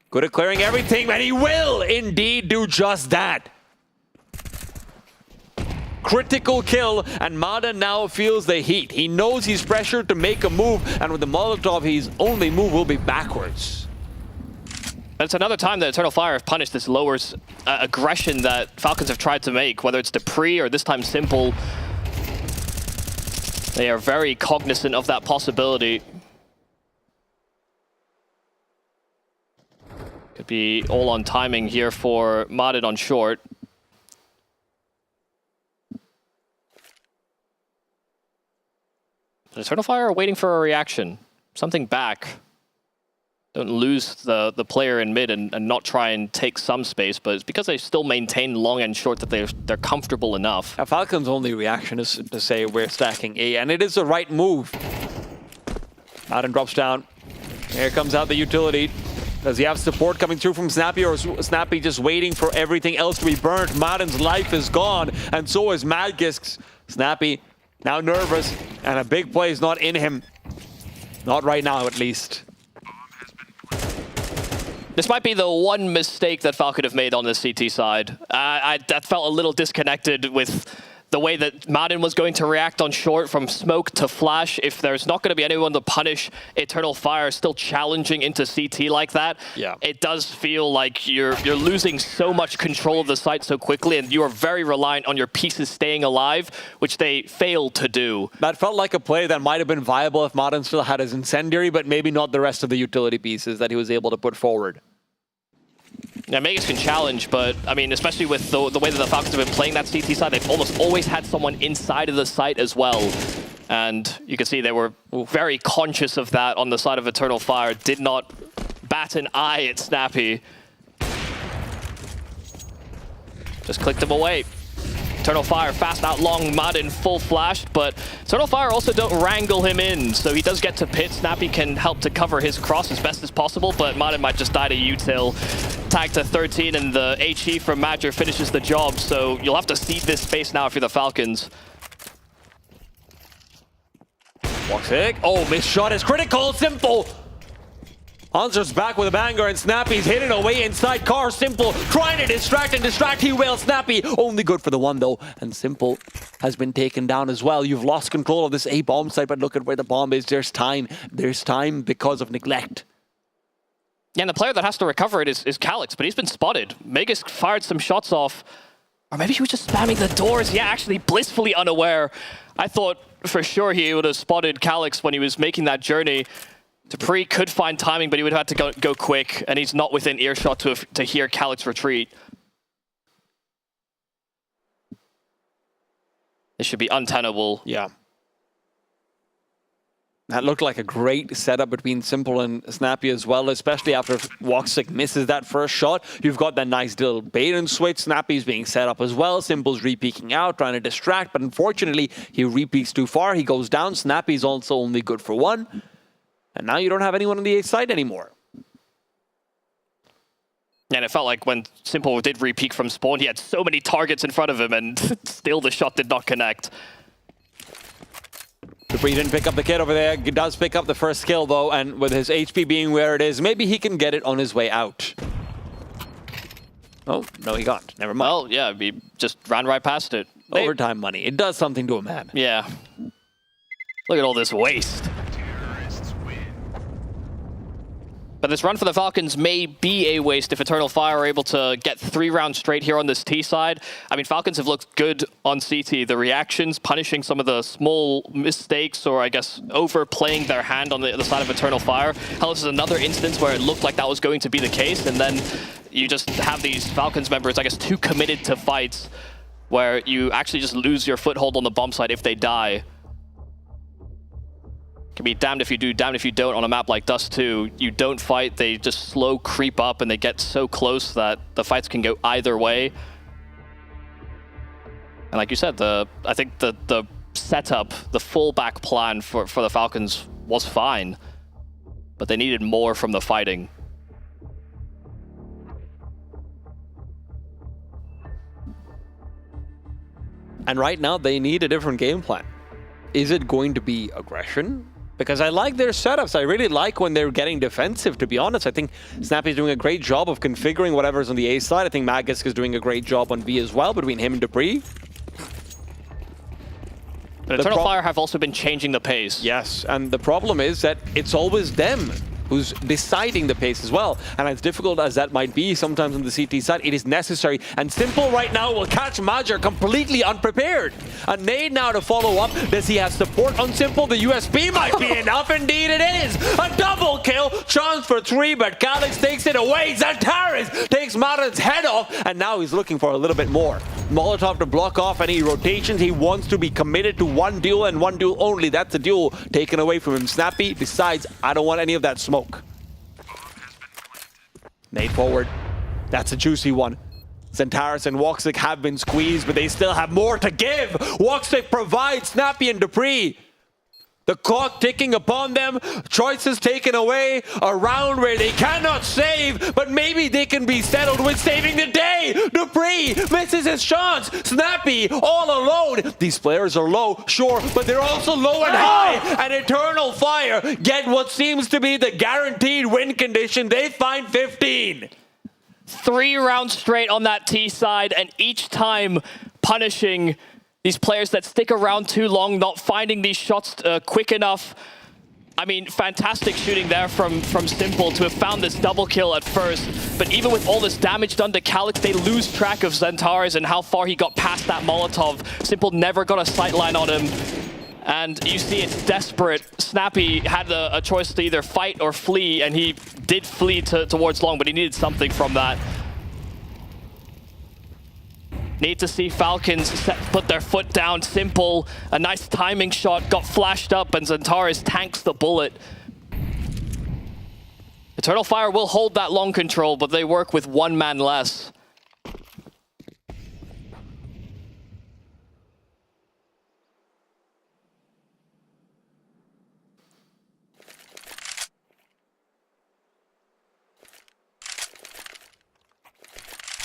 good at clearing everything, and he will indeed do just that. Critical kill, and Mada now feels the heat. He knows he's pressured to make a move, and with the Molotov, his only move will be backwards. It's another time that Eternal Fire have punished this lowers aggression that Falcons have tried to make, whether it's Dupree or this time Simple. They are very cognizant of that possibility. Could be all on timing here for Modded on short. Eternal Fire are waiting for a reaction. Something back. Don't lose the player in mid and not try and take some space, but it's because they still maintain long and short that they're comfortable enough. Falcon's only reaction is to say we're stacking A, and it is the right move. Madden drops down. Here comes out the utility. Does he have support coming through from Snappy, or is Snappy just waiting for everything else to be burnt? Madden's life is gone, and so is Magisk's. Snappy now nervous, and a big play is not in him. Not right now, at least. This might be the one mistake that Falcon have made on the CT side. That felt a little disconnected with the way that Madden was going to react on short from smoke to flash. If there's not going to be anyone to punish Eternal Fire still challenging into CT like that, it does feel like you're losing so much control of the site so quickly, and you are very reliant on your pieces staying alive, which they failed to do. That felt like a play that might have been viable if Madden still had his Incendiary, but maybe not the rest of the utility pieces that he was able to put forward. Yeah, Magus can challenge, but I mean, especially with the way that the Falcons have been playing that CT side, they've almost always had someone inside of the site as well. And you can see they were very conscious of that on the side of Eternal Fire. Did not bat an eye at Snappy. Just clicked him away. Eternal Fire fast out long, Madden full flashed, but Eternal Fire also don't wrangle him in, so he does get to pit. Snappy can help to cover his cross as best as possible, but Madden might just die to util. Tag to 13, and the HE from Madger finishes the job, so you'll have to cede this space now if you're the Falcons. Walks it. Oh, missed shot is critical. Simple. Hanser's back with a banger, and Snappy's hidden away inside car. Simple trying to distract he will. Snappy only good for the one though, and Simple has been taken down as well. You've lost control of this A bomb site, but look at where the bomb is. There's time because of neglect. Yeah, and the player that has to recover it is Calyx, but he's been spotted. Magus fired some shots off, or maybe he was just spamming the doors. Yeah, actually blissfully unaware. I thought for sure he would have spotted Calyx when he was making that journey. Dupree could find timing, but he would have had to go quick, and he's not within earshot to hear Calyx retreat. This should be untenable. Yeah. That looked like a great setup between Simple and Snappy as well, especially after Woxic misses that first shot. You've got that nice little bait and switch. Snappy's being set up as well. Simple's re-peeking out, trying to distract, but unfortunately, he re-peeks too far. He goes down. Snappy's also only good for one. And now you don't have anyone on the A side anymore. And it felt like when Simple did re-peek from spawn, he had so many targets in front of him, and still the shot did not connect. Dupree didn't pick up the kid over there. He does pick up the first kill, though, and with his HP being where it is, maybe he can get it on his way out. Oh, no, he can't. Never mind. Well, yeah, he just ran right past it. Overtime money. It does something to a man. Yeah. Look at all this waste. But this run for the Falcons may be a waste if Eternal Fire are able to get 3 rounds straight here on this T side. I mean, Falcons have looked good on CT. The reactions, punishing some of the small mistakes, or I guess overplaying their hand on the other side of Eternal Fire. Hell, this is another instance where it looked like that was going to be the case, and then you just have these Falcons members, I guess, too committed to fights, where you actually just lose your foothold on the bomb site if they die. Can be damned if you do, damned if you don't on a map like Dust 2. You don't fight, they just slow creep up, and they get so close that the fights can go either way. And like you said, I think the setup, the fallback plan for the Falcons was fine, but they needed more from the fighting. And right now, they need a different game plan. Is it going to be aggression? Because I like their setups. I really like when they're getting defensive, to be honest. I think Snappy's doing a great job of configuring whatever's on the A side. I think Magisk is doing a great job on B as well, between him and Dupree. But Eternal Fire have also been changing the pace. Yes, and the problem is that it's always them who's deciding the pace as well. And as difficult as that might be sometimes on the CT side, it is necessary. And Simple right now will catch Major completely unprepared. A nade now to follow up. Does he have support on Simple? The USB might be enough. Indeed it is. A double kill. Chance for 3, but Calix takes it away. Zantares takes Marin's head off, and now he's looking for a little bit more. Molotov to block off any rotations. He wants to be committed to one duel and one duel only. That's a duel taken away from him. Snappy decides, I don't want any of that smoke. Nade forward. That's a juicy one. Zantares and Woxic have been squeezed, but they still have more to give. Woxic provides Snappy and Dupree. The clock ticking upon them, choices taken away, a round where they cannot save, but maybe they can be settled with saving the day. Dupree misses his chance. Snappy all alone. These players are low, sure, but they're also low and high. And Eternal Fire get what seems to be the guaranteed win condition. They find 15. 3 rounds straight on that T side, and each time punishing these players that stick around too long, not finding these shots quick enough. I mean, fantastic shooting there from Simple to have found this double kill at first. But even with all this damage done to Calix, they lose track of Zantares and how far he got past that Molotov. Simple never got a sightline on him. And you see it's desperate. Snappy had a choice to either fight or flee, and he did flee towards long, but he needed something from that. Need to see Falcons put their foot down. Simple, a nice timing shot, got flashed up, and Zantares tanks the bullet. Eternal Fire will hold that long control, but they work with 1 man less.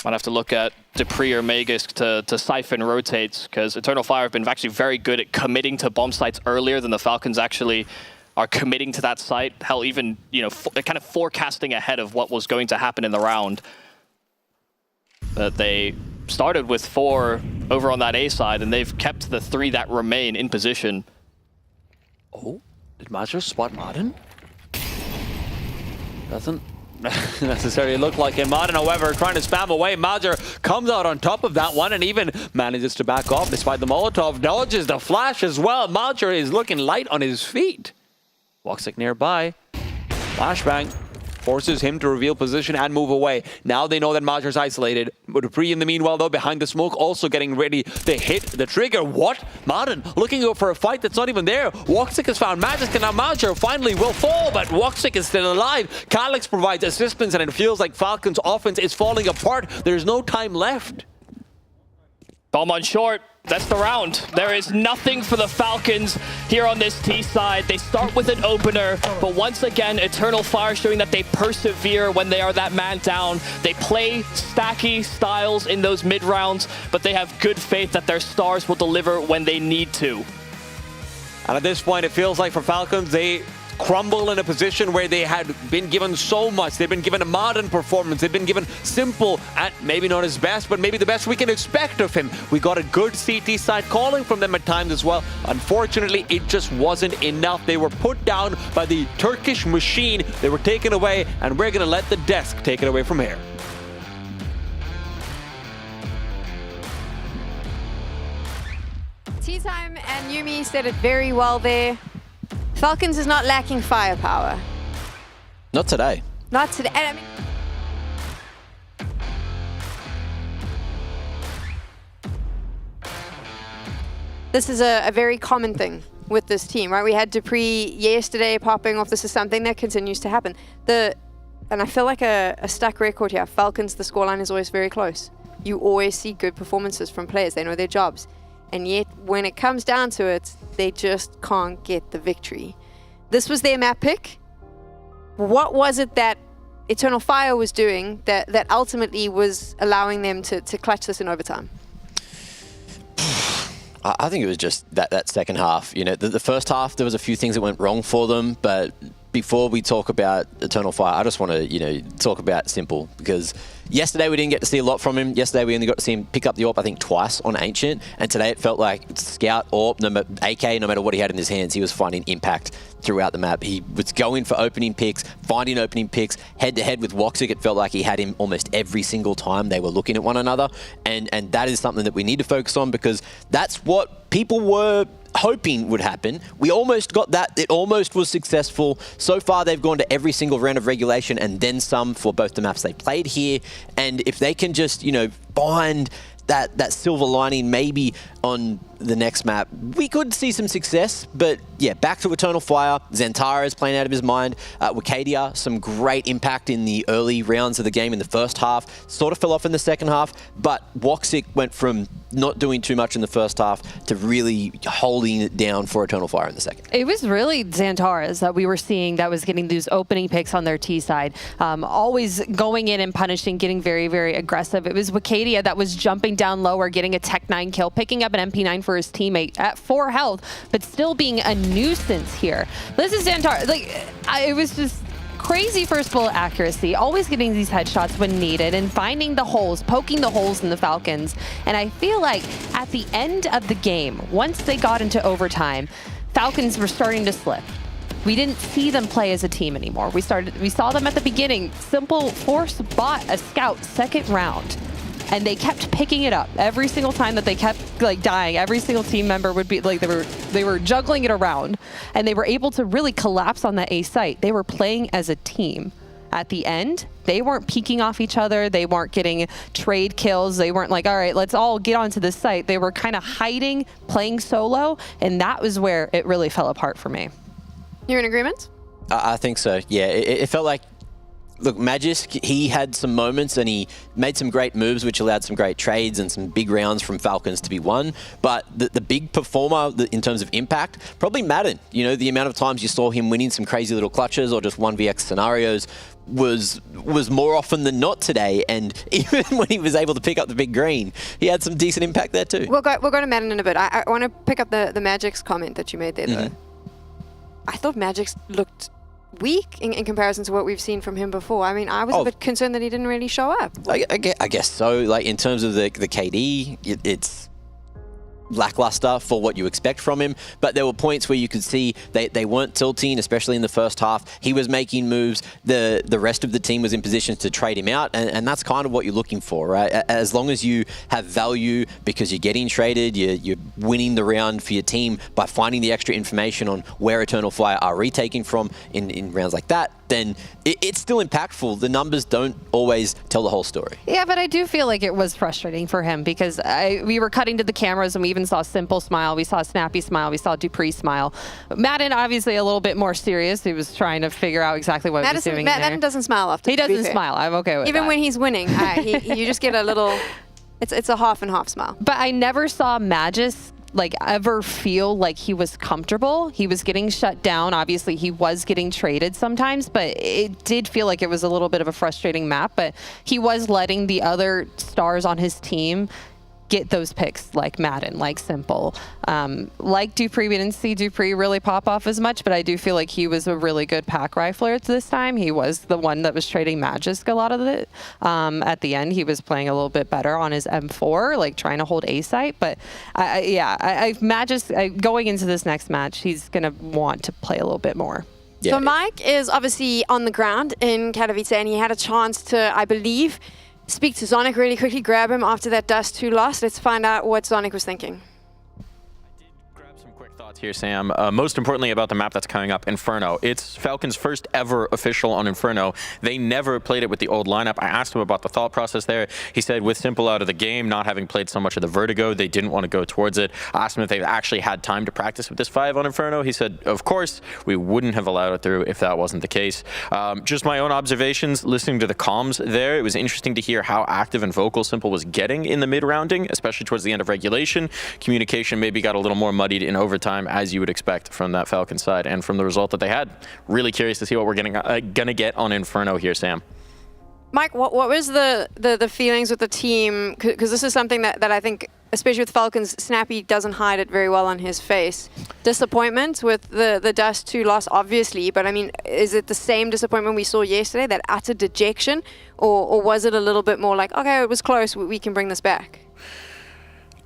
Might have to look at Dupree or Magisk to siphon rotates, because Eternal Fire have been actually very good at committing to bomb sites earlier than the Falcons actually are committing to that site. Hell, even, you know, kind of forecasting ahead of what was going to happen in the round. But they started with 4 over on that A side, and they've kept the 3 that remain in position. Oh, did Major spot Martin? Doesn't necessarily look like him. Martin, however, trying to spam away. Major comes out on top of that one and even manages to back off despite the Molotov. Dodges the flash as well. Major is looking light on his feet. Woxic nearby. Flashbang forces him to reveal position and move away. Now they know that Major's isolated. Dupree in the meanwhile, though, behind the smoke, also getting ready to hit the trigger. What? Martin looking for a fight that's not even there. Woxic has found Magisk, and now Major finally will fall, but Woxic is still alive. Calix provides assistance, and it feels like Falcons' offense is falling apart. There's no time left. Bomb on short. That's the round. There is nothing for the Falcons here on this T side. They start with an opener, but once again, Eternal Fire showing that they persevere when they are that man down. They play stacky styles in those mid rounds, but they have good faith that their stars will deliver when they need to. And at this point, it feels like for Falcons, they crumble in a position where they had been given so much. They've been given a modern performance. They've been given Simple at maybe not his best, but maybe the best we can expect of him. We got a good CT side calling from them at times as well. Unfortunately, it just wasn't enough. They were put down by the Turkish machine. They were taken away, and we're going to let the desk take it away from here. Tea Time and Yumi said it very well there. Falcons is not lacking firepower. Not today. Not today. And I mean, this is a very common thing with this team, right? We had Dupree yesterday popping off. This is something that continues to happen. And I feel like a stuck record here. Falcons, the scoreline is always very close. You always see good performances from players. They know their jobs. And yet, when it comes down to it, they just can't get the victory. This was their map pick. What was it that Eternal Fire was doing that ultimately was allowing them to clutch this in overtime? I think it was just that second half. You know, the first half, there was a few things that went wrong for them, but before we talk about Eternal Fire, I just want to, talk about Simple, because Yesterday we didn't get to see a lot from him. Yesterday we only got to see him pick up the AWP, I think, twice on Ancient. And today it felt like Scout, AWP, AK, no matter what he had in his hands, he was finding impact throughout the map. He was going for opening picks, finding opening picks, head-to-head with Woxic. It felt like he had him almost every single time they were looking at one another. And that is something that we need to focus on, because that's what people were hoping would happen. We almost got that. It almost was successful. So far, they've gone to every single round of regulation and then some for both the maps they played here. And if they can just, find that silver lining maybe on the next map, we could see some success. But yeah, back to Eternal Fire. Zantara is playing out of his mind. Wakadia, some great impact in the early rounds of the game in the first half. Sort of fell off in the second half, but Woxic went from not doing too much in the first half to really holding it down for Eternal Fire in the second. It was really Zantara's that we were seeing that was getting these opening picks on their T side. Always going in and punishing, getting very, very aggressive. It was Wakadia that was jumping down lower, getting a Tech 9 kill, picking up an MP9 for his teammate at 4 health, but still being a nuisance here. This is Zantara. It was just crazy first bullet accuracy, always getting these headshots when needed and finding the holes, poking the holes in the Falcons. And I feel like at the end of the game, once they got into overtime, Falcons were starting to slip. We didn't see them play as a team anymore. We saw them at the beginning. Simple force bought a scout second round, and they kept picking it up every single time that they kept dying. Every single team member would be they were juggling it around, and they were able to really collapse on that A site. They were playing as a team. At the end, they weren't peeking off each other. They weren't getting trade kills. They weren't like, all right, let's all get onto this site. They were kind of hiding, playing solo, and that was where it really fell apart for me. You're in agreement? I think so, yeah. It felt like, look, Magisk, he had some moments and he made some great moves which allowed some great trades and some big rounds from Falcons to be won. But the big performer in terms of impact, probably Madden. The amount of times you saw him winning some crazy little clutches or just 1vx scenarios was more often than not today. And even when he was able to pick up the big green, he had some decent impact there too. We'll go to Madden in a bit. I want to pick up the Magic's comment that you made there, though. I thought Magic's looked weak in comparison to what we've seen from him before. I mean, I was a bit concerned that he didn't really show up. I guess so. Like, in terms of the KD, it's lackluster for what you expect from him, but there were points where you could see they weren't tilting, especially in the first half. He was making moves. The rest of the team was in positions to trade him out, and that's kind of what you're looking for, right? As long as you have value because you're getting traded, you're winning the round for your team by finding the extra information on where Eternal Fire are retaking from in rounds like that, then it's still impactful. The numbers don't always tell the whole story. Yeah, but I do feel like it was frustrating for him because we were cutting to the cameras and we even saw Simple smile, we saw Snappy smile, we saw Dupree smile. Madden, obviously a little bit more serious. He was trying to figure out exactly what he was doing Madden doesn't smile often. He doesn't smile. I'm okay with that. Even when he's winning, you just get a little, it's a half and half smile. But I never saw Magis ever feel like he was comfortable. He was getting shut down. Obviously, he was getting traded sometimes, but it did feel like it was a little bit of a frustrating map. But he was letting the other stars on his team get those picks, like Madden, like Simple. Like Dupree, we didn't see Dupree really pop off as much, but I do feel like he was a really good pack rifler this time. He was the one that was trading Magisk a lot of it. At the end, he was playing a little bit better on his M4, trying to hold A site. But Magisk, going into this next match, he's going to want to play a little bit more. Yeah. So Mike is obviously on the ground in Katowice, and he had a chance to, I believe, speak to Zonic really quickly, grab him after that Dust 2 loss. Let's find out what Zonic was thinking. Here, Sam. Most importantly about the map that's coming up, Inferno. It's Falcon's first ever official on Inferno. They never played it with the old lineup. I asked him about the thought process there. He said with Simple out of the game, not having played so much of the Vertigo, they didn't want to go towards it. I asked him if they actually had time to practice with this 5 on Inferno. He said, of course, we wouldn't have allowed it through if that wasn't the case. Just my own observations, listening to the comms there, it was interesting to hear how active and vocal Simple was getting in the mid-rounding, especially towards the end of regulation. Communication maybe got a little more muddied in overtime, as you would expect from that Falcon side and from the result that they had. Really curious to see what we're gonna get on Inferno here, Sam. Mike, what was the feelings with the team? Because this is something that I think, especially with Falcons, Snappy doesn't hide it very well on his face. Disappointment with the Dust 2 loss, obviously, but I mean, is it the same disappointment we saw yesterday, that utter dejection, or was it a little bit more like, okay, it was close, we can bring this back?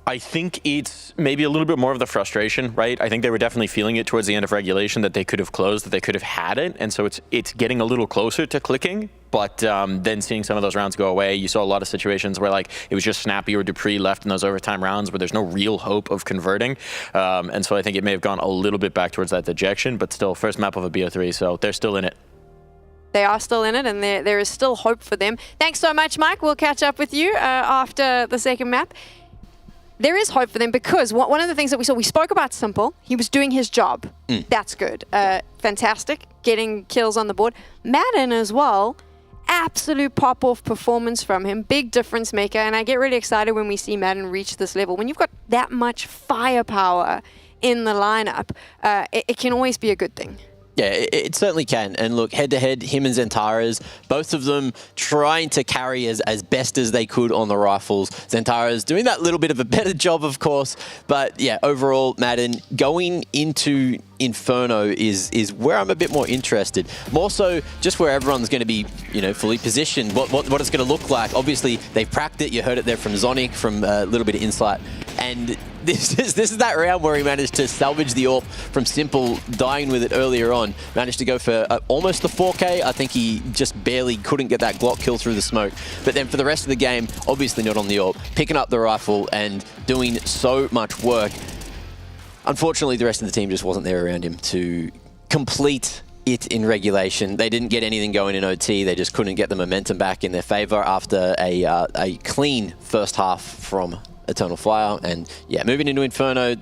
I think it's maybe a little bit more of the frustration, right? I think they were definitely feeling it towards the end of regulation, that they could have closed, that they could have had it. And so it's getting a little closer to clicking. But then seeing some of those rounds go away, you saw a lot of situations where like it was just Snappy or Dupree left in those overtime rounds where there's no real hope of converting. And so I think it may have gone a little bit back towards that dejection, but still first map of a BO3, so they're still in it. They are still in it, and there is still hope for them. Thanks so much, Mike. We'll catch up with you after the second map. There is hope for them because one of the things that we spoke about Simple. He was doing his job. That's good. Fantastic. Getting kills on the board. Madden as well. Absolute pop-off performance from him. Big difference maker. And I get really excited when we see Madden reach this level. When you've got that much firepower in the lineup, it can always be a good thing. Yeah, it certainly can. And look, head-to-head, him and Zentaras, both of them trying to carry as best as they could on the rifles. Zentaras doing that little bit of a better job, of course. But yeah, overall, Madden, going into Inferno is where I'm a bit more interested. More so just where everyone's going to be, fully positioned, what it's going to look like. Obviously, they've cracked it. You heard it there from Zonic, from a little bit of insight. And this is that round where he managed to salvage the AWP from Simple, dying with it earlier on. Managed to go for almost the 4K. I think he just barely couldn't get that Glock kill through the smoke. But then for the rest of the game, obviously not on the AWP, picking up the rifle and doing so much work. Unfortunately, the rest of the team just wasn't there around him to complete it in regulation. They didn't get anything going in OT. They just couldn't get the momentum back in their favor after a clean first half from Eternal Fire. And yeah, moving into Inferno,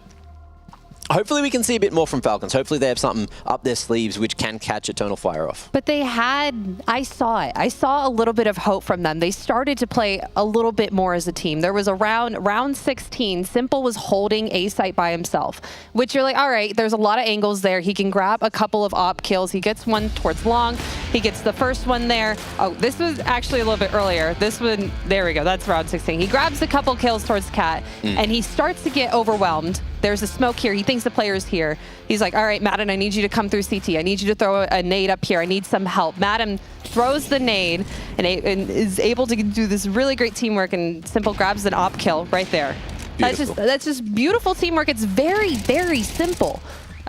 hopefully we can see a bit more from Falcons. Hopefully they have something up their sleeves which can catch Eternal Fire off. But they had, I saw it. I saw a little bit of hope from them. They started to play a little bit more as a team. There was a round 16, Simple was holding A site by himself, which you're like, all right, there's a lot of angles there. He can grab a couple of op kills. He gets one towards long. He gets the first one there. Oh, this was actually a little bit earlier. This one, there we go. That's round 16. He grabs a couple kills towards Cat, and he starts to get overwhelmed. There's a smoke here. He thinks the player's here. He's like, all right, Madden, I need you to come through CT. I need you to throw a nade up here. I need some help. Madden throws the nade and is able to do this really great teamwork, and Simple grabs an op kill right there. That's just beautiful teamwork. It's very, very simple.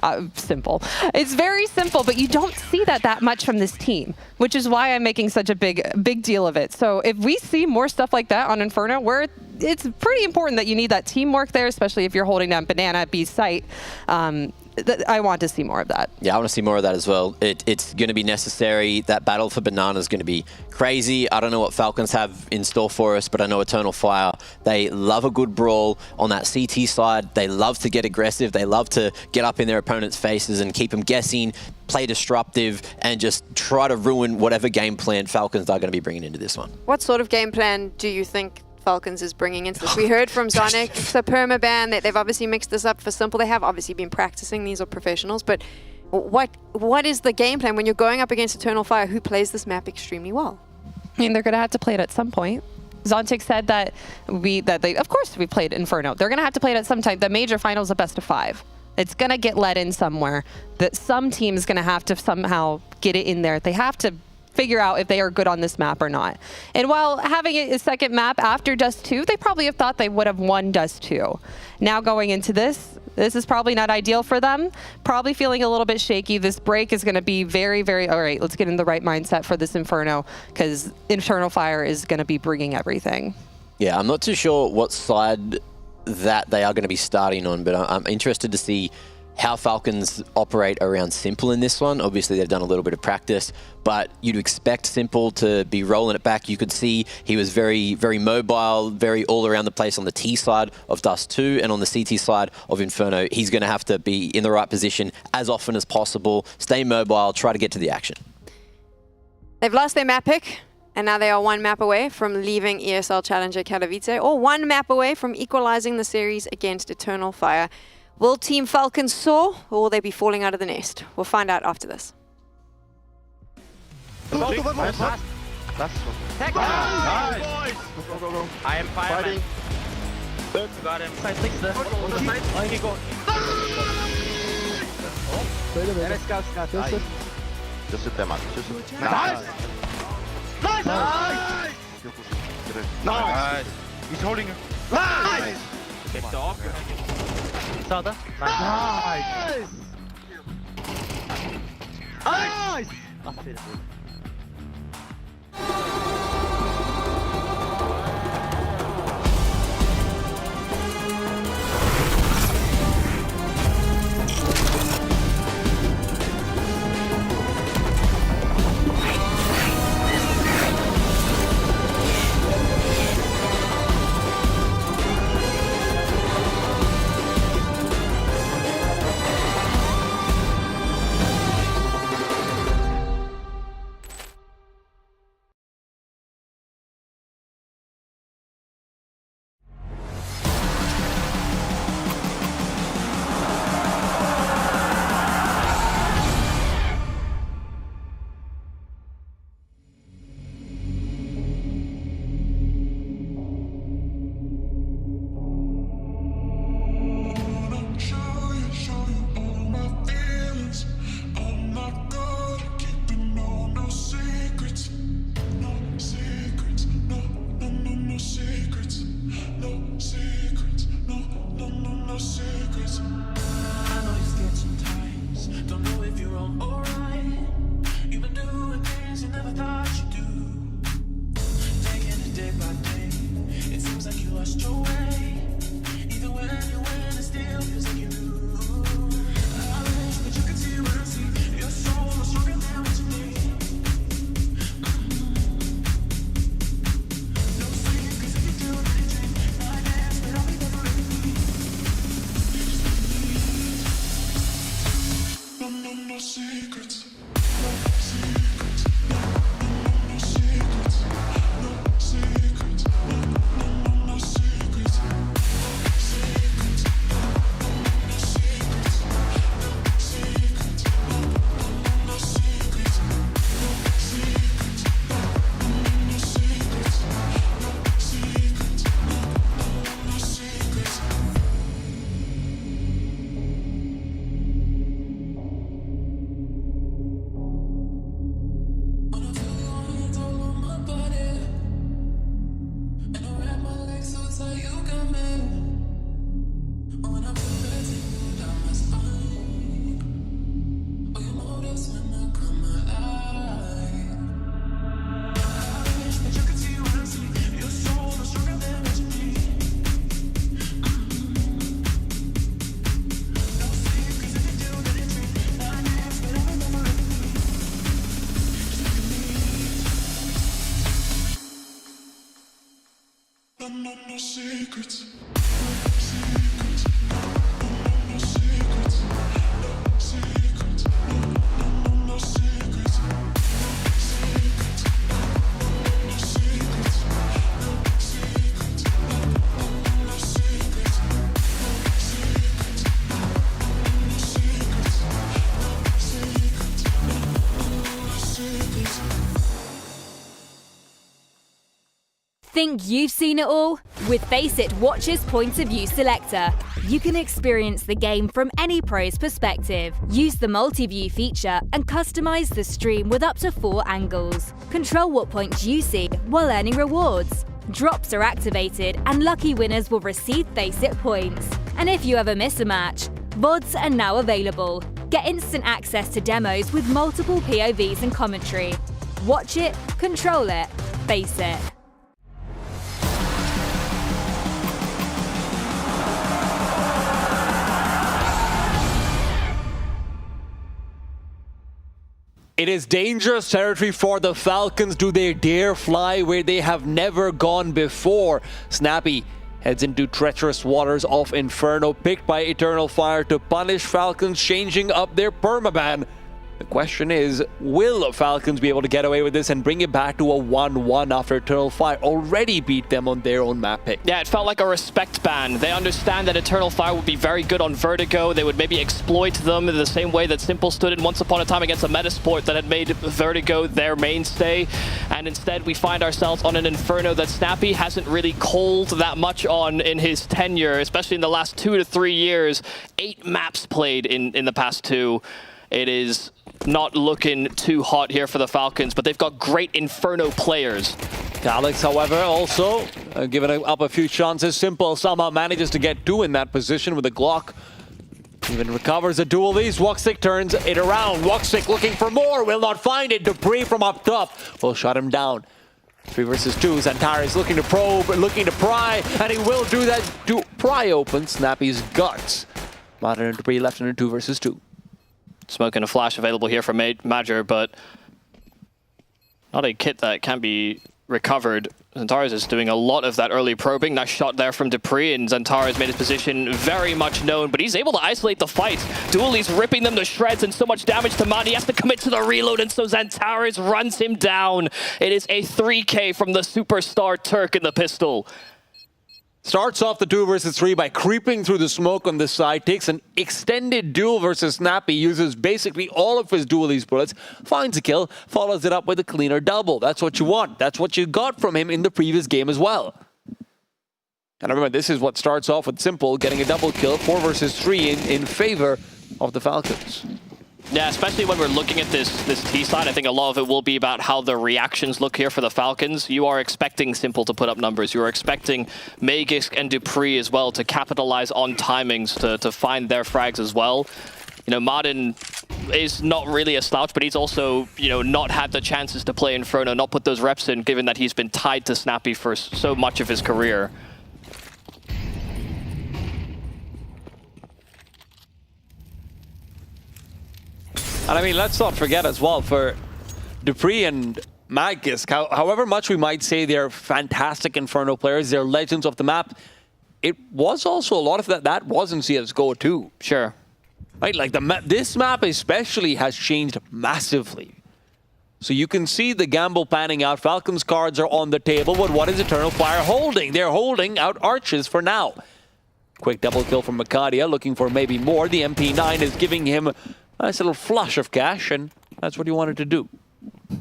It's very simple, but you don't see that much from this team, which is why I'm making such a big deal of it. So if we see more stuff like that on Inferno, where it's pretty important that you need that teamwork there, especially if you're holding down Banana at B site. I want to see more of that. Yeah, I want to see more of that as well. It's going to be necessary. That battle for Banana is going to be crazy. I don't know what Falcons have in store for us, but I know Eternal Fire, they love a good brawl on that CT side. They love to get aggressive. They love to get up in their opponents' faces and keep them guessing, play disruptive, and just try to ruin whatever game plan Falcons are going to be bringing into this one. What sort of game plan do you think Falcons is bringing into this? We heard from Zonic, the permaban, that they've obviously mixed this up for Simple. They have obviously been practicing. These are professionals, but what is the game plan when you're going up against Eternal Fire, who plays this map extremely well? I mean, they're going to have to play it at some point. Zontic said that they, of course, we played Inferno. They're going to have to play it at some time. The major finals a best of 5. It's going to get let in somewhere. That some team is going to have to somehow get it in there. They have to figure out if they are good on this map or not. And while having a second map after Dust 2, they probably have thought they would have won Dust 2. Now going into this is probably not ideal for them. Probably feeling a little bit shaky. This break is going to be very, very, all right, let's get in the right mindset for this Inferno, because Eternal Fire is going to be bringing everything. Yeah, I'm not too sure what side that they are going to be starting on, but I'm interested to see how Falcons operate around Simple in this one. Obviously, they've done a little bit of practice, but you'd expect Simple to be rolling it back. You could see he was very, very mobile, very all around the place on the T side of Dust 2, and on the CT side of Inferno, he's going to have to be in the right position as often as possible, stay mobile, try to get to the action. They've lost their map pick, and now they are 1 map away from leaving ESL Challenger Katowice, or 1 map away from equalizing the series against Eternal Fire. Will Team Falcons soar, or will they be falling out of the nest? We'll find out after this. Last one. Nice. Go, go, go. I am fighting. Got him. Side 6 there. On the side. Oh, he go. There is scout. Just sit there, man. Just sit. Nice. Nice. Nice. He's holding her. Nice. Take the off. Sada. Nice. Nice. Aferin. Think you've seen it all? With Faceit Watch's Point of View Selector, you can experience the game from any pro's perspective. Use the multi-view feature and customize the stream with up to 4 angles. Control what points you see while earning rewards. Drops are activated and lucky winners will receive Faceit points. And if you ever miss a match, VODs are now available. Get instant access to demos with multiple POVs and commentary. Watch it, control it, Faceit. It is dangerous territory for the Falcons. Do they dare fly where they have never gone before? Snappy heads into treacherous waters of Inferno, picked by Eternal Fire to punish Falcons, changing up their permaban. The question is, will Falcons be able to get away with this and bring it back to a 1-1 after Eternal Fire already beat them on their own map pick? Yeah, it felt like a respect ban. They understand that Eternal Fire would be very good on Vertigo. They would maybe exploit them in the same way that Simple stood in once upon a time against a Metasport that had made Vertigo their mainstay. And instead, we find ourselves on an Inferno that Snappy hasn't really called that much on in his tenure, especially in the last 2 to 3 years. 8 maps played in the past 2. It is not looking too hot here for the Falcons, but they've got great Inferno players. Alex, however, also giving up a few chances. Simple somehow manages to get 2 in that position with a Glock. Even recovers a duel. These Woxic turns it around. Woxic looking for more, will not find it. Dupree from up top will shut him down. 3 versus 2. Zantara is looking to probe, looking to pry, and he will do that. Pry open Snappy's guts. Modern and Dupree left in a 2 versus 2. Smoke and a flash available here from Major, but not a kit that can be recovered. Zantares is doing a lot of that early probing. Nice shot there from Dupree, and Zantares made his position very much known, but he's able to isolate the fight. Duali's ripping them to shreds and so much damage to Mad. He has to commit to the reload, and so Zantares runs him down. It is a 3K from the superstar Turk in the pistol. Starts off the 2 versus 3 by creeping through the smoke on this side, takes an extended duel versus Snappy, uses basically all of his Duali's bullets, finds a kill, follows it up with a cleaner double. That's what you want. That's what you got from him in the previous game as well. And remember, this is what starts off with Simple getting a double kill, 4 versus 3 in favor of the Falcons. Yeah, especially when we're looking at this T side, I think a lot of it will be about how the reactions look here for the Falcons. You are expecting Simple to put up numbers. You are expecting Magisk and Dupree as well to capitalize on timings to find their frags as well. You know, Martin is not really a slouch, but he's also, you know, not had the chances to play Inferno, not put those reps in, given that he's been tied to Snappy for so much of his career. And I mean, let's not forget as well, for Dupree and Magisk, however much we might say they're fantastic Inferno players, they're legends of the map, it was also a lot of that was in CSGO too. Sure. Right, like this map especially has changed massively. So you can see the gamble panning out. Falcons cards are on the table, but what is Eternal Fire holding? They're holding out Arches for now. Quick double kill from Makadia, looking for maybe more. The MP9 is giving him a nice little flush of cash, and that's what he wanted to do. It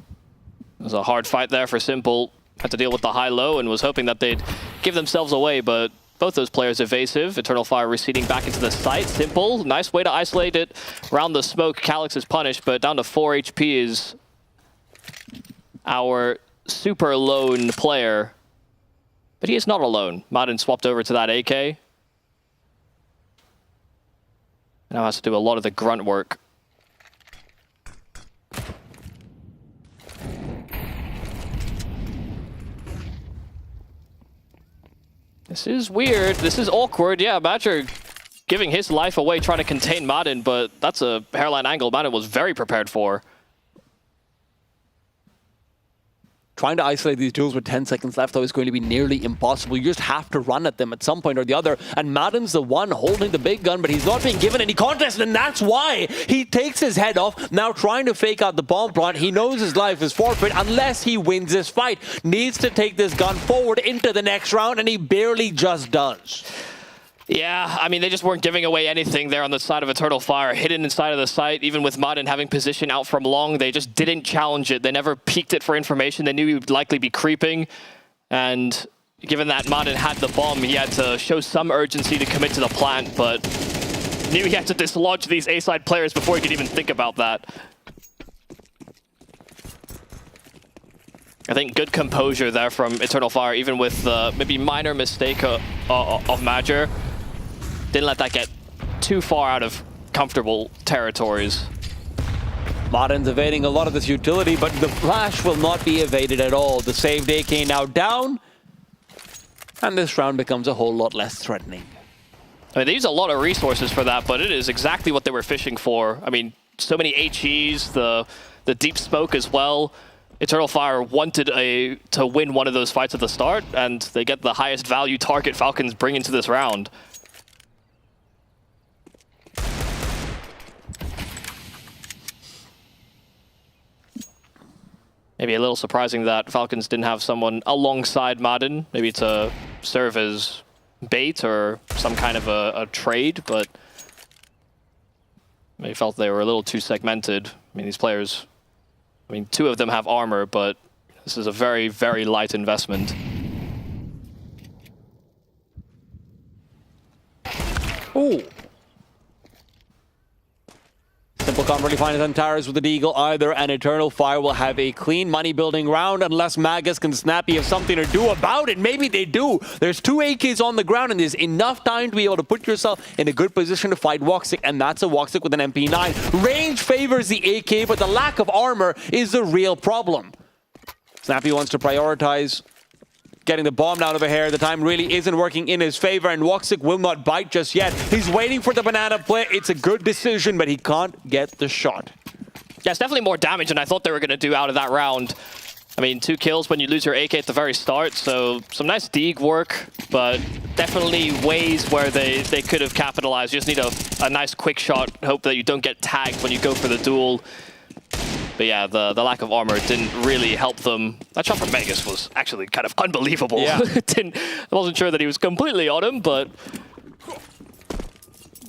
was a hard fight there for Simple. Had to deal with the high-low and was hoping that they'd give themselves away, but both those players evasive. Eternal Fire receding back into the site. Simple, nice way to isolate it around the smoke. Calyx is punished, but down to 4 HP is our super lone player. But he is not alone. Madden swapped over to that AK. Now has to do a lot of the grunt work. This is weird. This is awkward. Yeah, Badger giving his life away trying to contain Madden, but that's a hairline angle Madden was very prepared for. Trying to isolate these duels with 10 seconds left, though, is going to be nearly impossible. You just have to run at them at some point or the other. And Madden's the one holding the big gun, but he's not being given any contest, and that's why he takes his head off, now trying to fake out the bomb plant. He knows his life is forfeit unless he wins this fight. Needs to take this gun forward into the next round, and he barely just does. Yeah, I mean, they just weren't giving away anything there on the side of Eternal Fire. Hidden inside of the site, even with Madden having position out from long, they just didn't challenge it. They never peeked it for information. They knew he would likely be creeping. And given that Madden had the bomb, he had to show some urgency to commit to the plant, but knew he had to dislodge these A-side players before he could even think about that. I think good composure there from Eternal Fire, even with the maybe minor mistake of Major. Didn't let that get too far out of comfortable territories. Martin's evading a lot of this utility, but the flash will not be evaded at all. The saved AK now down, and this round becomes a whole lot less threatening. I mean, they use a lot of resources for that, but it is exactly what they were fishing for. I mean, so many HEs, the deep smoke as well. Eternal Fire wanted to win one of those fights at the start, and they get the highest value target Falcons bring into this round. Maybe a little surprising that Falcons didn't have someone alongside Madden, maybe to serve as bait or some kind of a trade, but they felt they were a little too segmented. I mean, these players, I mean, 2 of them have armor, but this is a very, very light investment. Ooh. Simple can't really find his Antares with the Deagle either, and Eternal Fire will have a clean money-building round unless Magus can Snappy have something to do about it. Maybe they do. There's 2 AKs on the ground, and there's enough time to be able to put yourself in a good position to fight Woxic, and that's a Woxic with an MP9. Range favors the AK, but the lack of armor is the real problem. Snappy wants to prioritize getting the bomb down of a hair. The time really isn't working in his favor, and Woxic will not bite just yet. He's waiting for the banana play. It's a good decision, but he can't get the shot. Yeah, it's definitely more damage than I thought they were going to do out of that round. I mean, 2 kills when you lose your AK at the very start, so some nice Deeg work, but definitely ways where they could have capitalized. You just need a nice quick shot, hope that you don't get tagged when you go for the duel. But yeah, the lack of armor didn't really help them. That shot from Magus was actually kind of unbelievable. Yeah. I wasn't sure that he was completely on him, but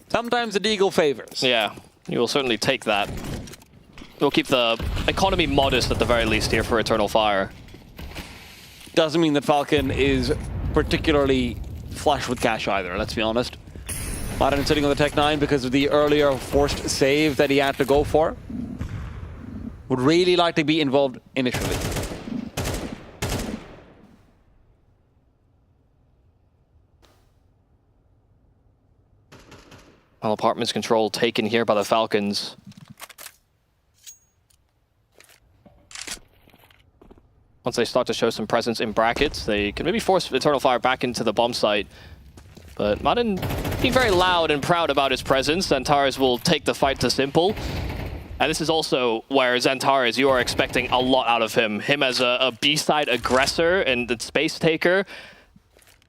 sometimes the Deagle favors. Yeah, you will certainly take that. We'll keep the economy modest at the very least here for Eternal Fire. Doesn't mean that Falcon is particularly flush with cash either, let's be honest. Madden sitting on the Tech 9 because of the earlier forced save that he had to go for. Would really like to be involved initially. Well, apartments control taken here by the Falcons. Once they start to show some presence in brackets, they can maybe force Eternal Fire back into the bomb site. But Madden being very loud and proud about his presence, Antares will take the fight to Simple. And this is also where Xantares, you are expecting a lot out of him. Him as a B-side aggressor and the space taker,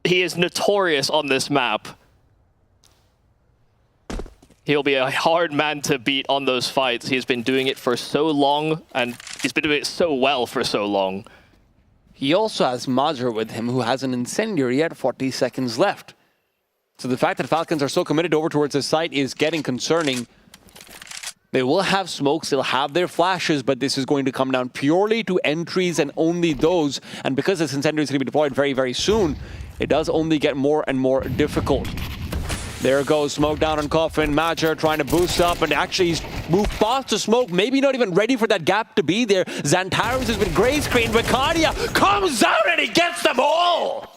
he is notorious on this map. He'll be a hard man to beat on those fights. He's been doing it for so long, and he's been doing it so well for so long. He also has Major with him, who has an incendiary at 40 seconds left. So the fact that Falcons are so committed over towards the site is getting concerning. They will have smokes, they'll have their flashes, but this is going to come down purely to entries and only those. And because this incendiary is going to be deployed very, very soon, it does only get more and more difficult. There goes smoke down on Coffin. Major trying to boost up, and actually he's moved fast to smoke. Maybe not even ready for that gap to be there. Xantares has been gray screened, but Cardia comes out and he gets them all!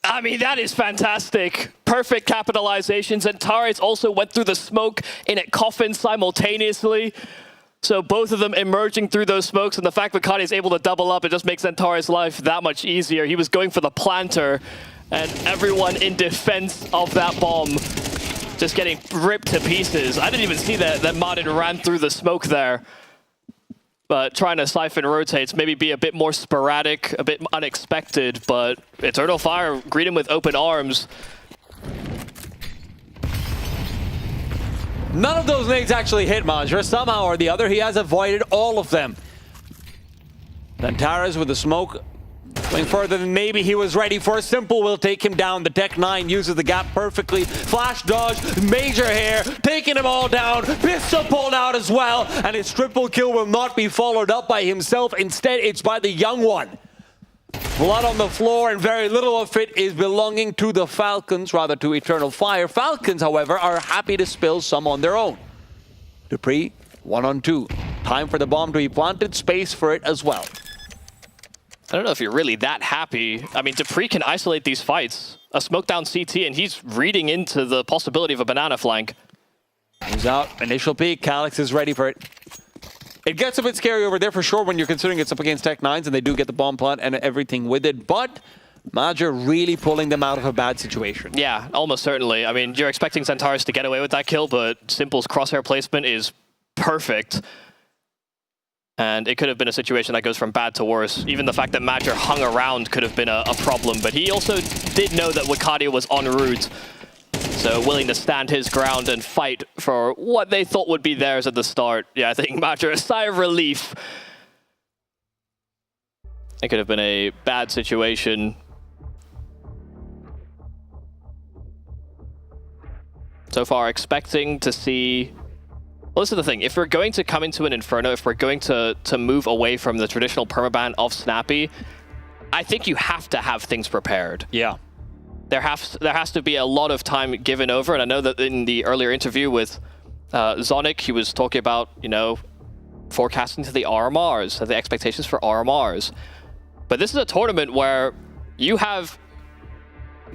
I mean, that is fantastic. Perfect capitalization. Xantares also went through the smoke in at Coffin simultaneously. So both of them emerging through those smokes, and the fact that Cardia is able to double up, it just makes Xantares' life that much easier. He was going for the planter, and everyone in defense of that bomb just getting ripped to pieces. I didn't even see that Madden ran through the smoke there. But trying to siphon rotates, maybe be a bit more sporadic, a bit unexpected, but Eternal Fire greet him with open arms. None of those nades actually hit Major. Somehow or the other, he has avoided all of them. Xantares with the smoke going further than maybe he was ready for. Simple will take him down. The Tech 9 uses the gap perfectly. Flash dodge, Major hair, taking them all down. Pistol pulled out as well, and his triple kill will not be followed up by himself. Instead, it's by the young one. Blood on the floor, and very little of it is belonging to the Falcons, rather to Eternal Fire. Falcons, however, are happy to spill some on their own. Dupree, 1-on-2. Time for the bomb to be planted, space for it as well. I don't know if you're really that happy. I mean, Dupree can isolate these fights. A smoke down CT, and he's reading into the possibility of a banana flank. He's out. Initial peek. Calyx is ready for it. It gets a bit scary over there for sure when you're considering it's up against Tech 9s, and they do get the bomb plant and everything with it. But Major really pulling them out of a bad situation. Yeah, almost certainly. I mean, you're expecting Xantares to get away with that kill, but Simple's crosshair placement is perfect. And it could have been a situation that goes from bad to worse. Even the fact that Major hung around could have been a problem, but he also did know that Wakadia was en route. So willing to stand his ground and fight for what they thought would be theirs at the start. Yeah, I think Major, a sigh of relief. It could have been a bad situation. So far, expecting to see... Well, this is the thing. If we're going to come into an Inferno, if we're going to move away from the traditional permaban of Snappy, I think you have to have things prepared. Yeah. There has to be a lot of time given over, and I know that in the earlier interview with Zonic, he was talking about, you know, forecasting to the RMRs, the expectations for RMRs. But this is a tournament where you have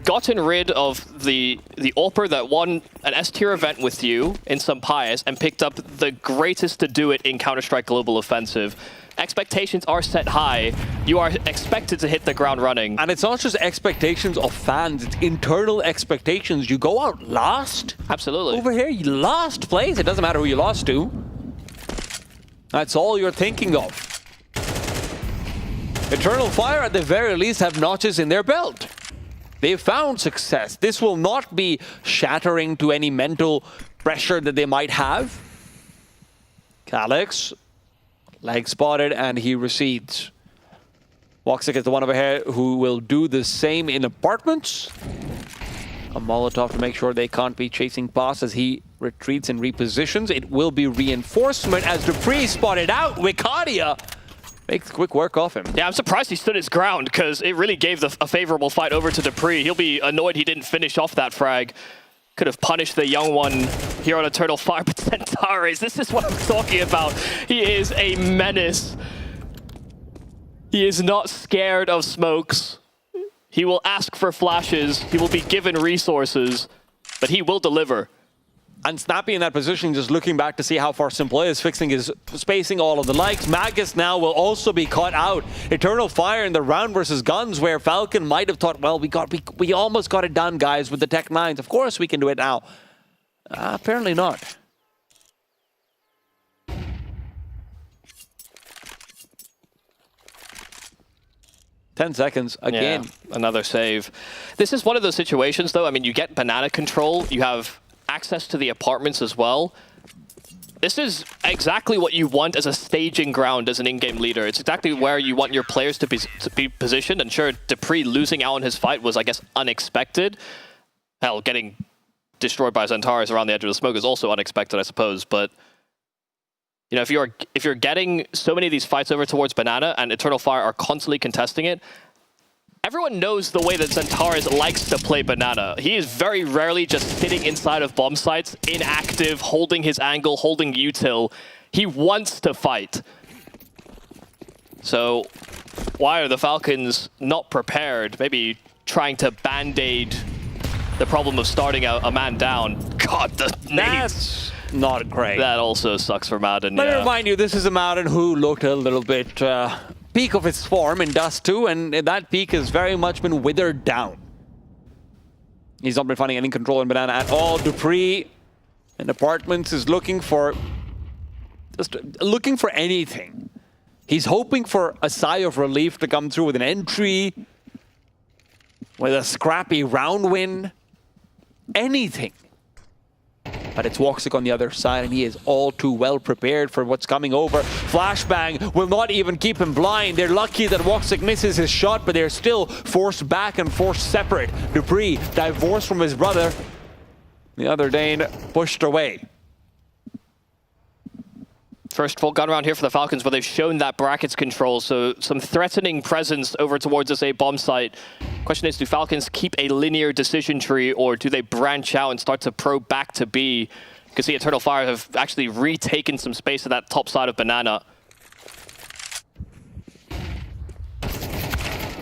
gotten rid of the AWPer that won an S-tier event with you in some pious and picked up the greatest to do it in Counter-Strike Global Offensive. Expectations are set high. You are expected to hit the ground running. And it's not just expectations of fans, it's internal expectations. You go out last. Absolutely. Over here, you lost place. It doesn't matter who you lost to. That's all you're thinking of. Eternal Fire, at the very least, have notches in their belt. They've found success. This will not be shattering to any mental pressure that they might have. Calyx, leg spotted, and he recedes. Woxic is the one over here who will do the same in apartments. A Molotov to make sure they can't be chasing past as he retreats and repositions. It will be reinforcement as Dupree spotted out. Wicadia makes quick work off him. Yeah, I'm surprised he stood his ground because it really gave a favorable fight over to Dupree. He'll be annoyed he didn't finish off that frag. Could have punished the young one here on Eternal Fire, but Centaurus, this is what I'm talking about. He is a menace. He is not scared of smokes. He will ask for flashes. He will be given resources, but he will deliver. And Snappy in that position, just looking back to see how far Simple is, fixing his spacing, all of the likes. Magus now will also be caught out. Eternal Fire in the round versus guns, where Falcon might have thought, well, we almost got it done, guys, with the Tech 9s. Of course we can do it now. Apparently not. Ten seconds again. Yeah, another save. This is one of those situations, though. I mean, you get banana control. You have access to the apartments as well. This is exactly what you want as a staging ground as an in-game leader. It's exactly where you want your players to be positioned. And sure, Dupree losing out on his fight was, I guess, unexpected. Hell, getting destroyed by Centaurus around the edge of the smoke is also unexpected, I suppose. But you know, if you're getting so many of these fights over towards banana and Eternal Fire are constantly contesting it, everyone knows the way that Centaurus likes to play banana. He is very rarely just sitting inside of bomb sites, inactive, holding his angle, holding util. He wants to fight. So why are the Falcons not prepared? Maybe trying to band-aid the problem of starting a man down. God, the nades. Not great. That also sucks for Madden. Let me remind you, this is a Madden who looked a little bit peak of its form in Dust 2, and that peak has very much been withered down. He's not been finding any control in banana at all. Dupree in apartments is looking for anything. He's hoping for a sigh of relief to come through with an entry, with a scrappy round win, anything. But it's Woxic on the other side, and he is all too well prepared for what's coming over. Flashbang will not even keep him blind. They're lucky that Woxic misses his shot, but they're still forced back and forced separate. Dupree divorced from his brother. The other Dane pushed away. First full gun round here for the Falcons, but they've shown that brackets control, so some threatening presence over towards this A bomb site. Question is, do Falcons keep a linear decision tree, or do they branch out and start to probe back to B? You can see Eternal Fire have actually retaken some space at that top side of banana.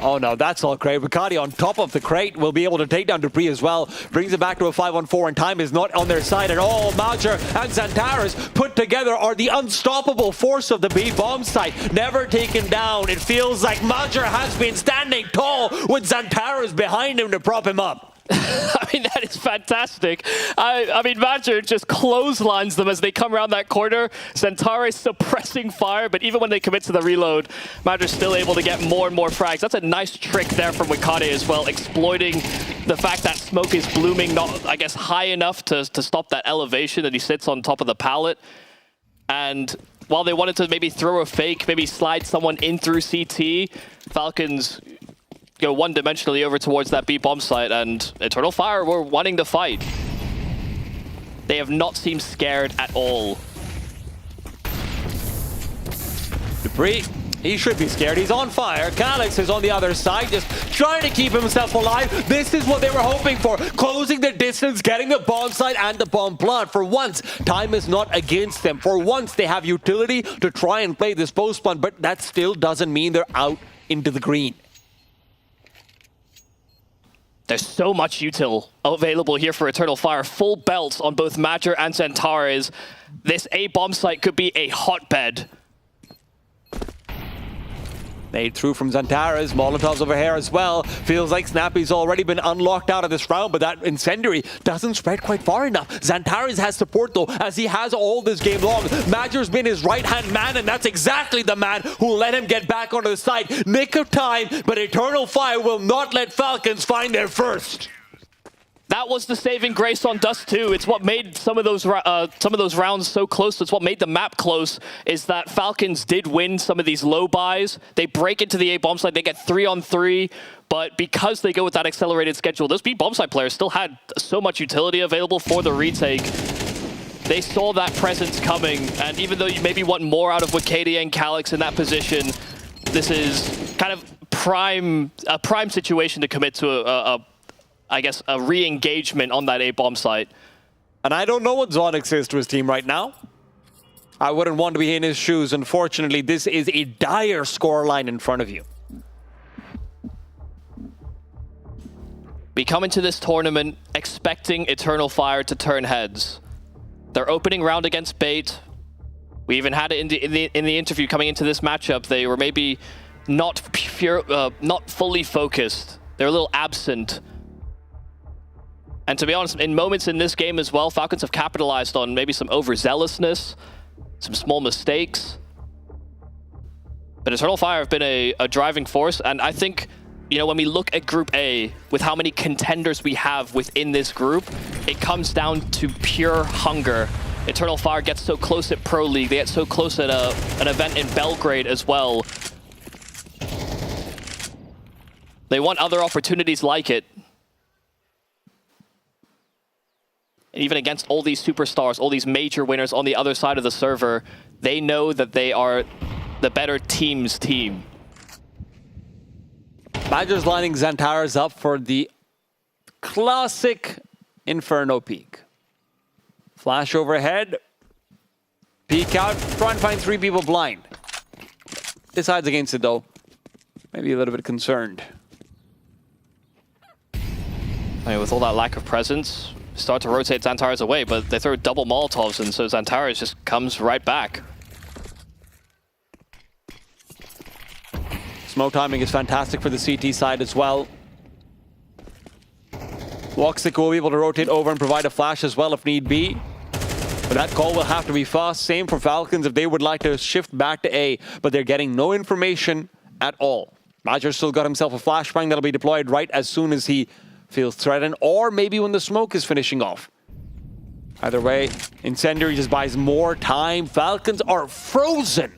Oh no, that's all great. Wicadia on top of the crate will be able to take down Dupree as well. Brings it back to a 5-on-4, and time is not on their side at all. Major and Xantares put together are the unstoppable force of the B bomb site. Never taken down. It feels like Major has been standing tall with Xantares behind him to prop him up. I mean, that is fantastic. I mean, Major just clotheslines them as they come around that corner. Centaurus suppressing fire, but even when they commit to the reload, Major's still able to get more and more frags. That's a nice trick there from Wicadia as well, exploiting the fact that smoke is blooming, not, I guess, high enough to stop that elevation that he sits on top of the pallet. And while they wanted to maybe throw a fake, maybe slide someone in through CT, Falcons go one-dimensionally over towards that B bomb site, and Eternal Fire were wanting to fight. They have not seemed scared at all. Dupree, he should be scared. He's on fire. Calyx is on the other side, just trying to keep himself alive. This is what they were hoping for. Closing the distance, getting the bomb site and the bomb plant. For once, time is not against them. For once, they have utility to try and play this post plant, but that still doesn't mean they're out into the green. There's so much util available here for Eternal Fire. Full belts on both Major and Xantares. This A bomb site could be a hotbed. Nade through from Xantares, Molotovs over here as well. Feels like Snappy's already been unlocked out of this round, but that incendiary doesn't spread quite far enough. Xantares has support though, as he has all this game long. Major's been his right-hand man, and that's exactly the man who will let him get back onto the side. Nick of time, but Eternal Fire will not let Falcons find their first. That was the saving grace on Dust 2. It's what made some of those rounds so close. It's what made the map close, is that Falcons did win some of these low buys. They break into the A bomb site. They get 3-on-3, but because they go with that accelerated schedule, those B bomb site players still had so much utility available for the retake. They saw that presence coming, and even though you maybe want more out of Wicadia and Calyx in that position, this is kind of a prime situation to commit to I guess, a re-engagement on that A bomb site. And I don't know what Zonix is to his team right now. I wouldn't want to be in his shoes. Unfortunately, this is a dire scoreline in front of you. We come into this tournament expecting Eternal Fire to turn heads. Their opening round against Bait, we even had it in the interview coming into this matchup. They were maybe not fully focused. They're a little absent. And to be honest, in moments in this game as well, Falcons have capitalized on maybe some overzealousness, some small mistakes. But Eternal Fire have been a driving force, and I think, you know, when we look at Group A, with how many contenders we have within this group, it comes down to pure hunger. Eternal Fire gets so close at Pro League, they get so close at an event in Belgrade as well. They want other opportunities like it. Even against all these superstars, all these major winners on the other side of the server, they know that they are the better team's team. Major's lining Xantares up for the classic Inferno peek. Flash overhead. Peek out, try and find 3 people blind. Decides against it though. Maybe a little bit concerned. I mean, with all that lack of presence, start to rotate Xantares away, but they throw double Molotovs, and so Xantares just comes right back. Smoke timing is fantastic for the CT side as well. Woxic will be able to rotate over and provide a flash as well if need be. But that call will have to be fast. Same for Falcons if they would like to shift back to A, but they're getting no information at all. Major still got himself a flashbang that'll be deployed right as soon as he feels threatened, or maybe when the smoke is finishing off. Either way, Incendiary just buys more time. Falcons are frozen.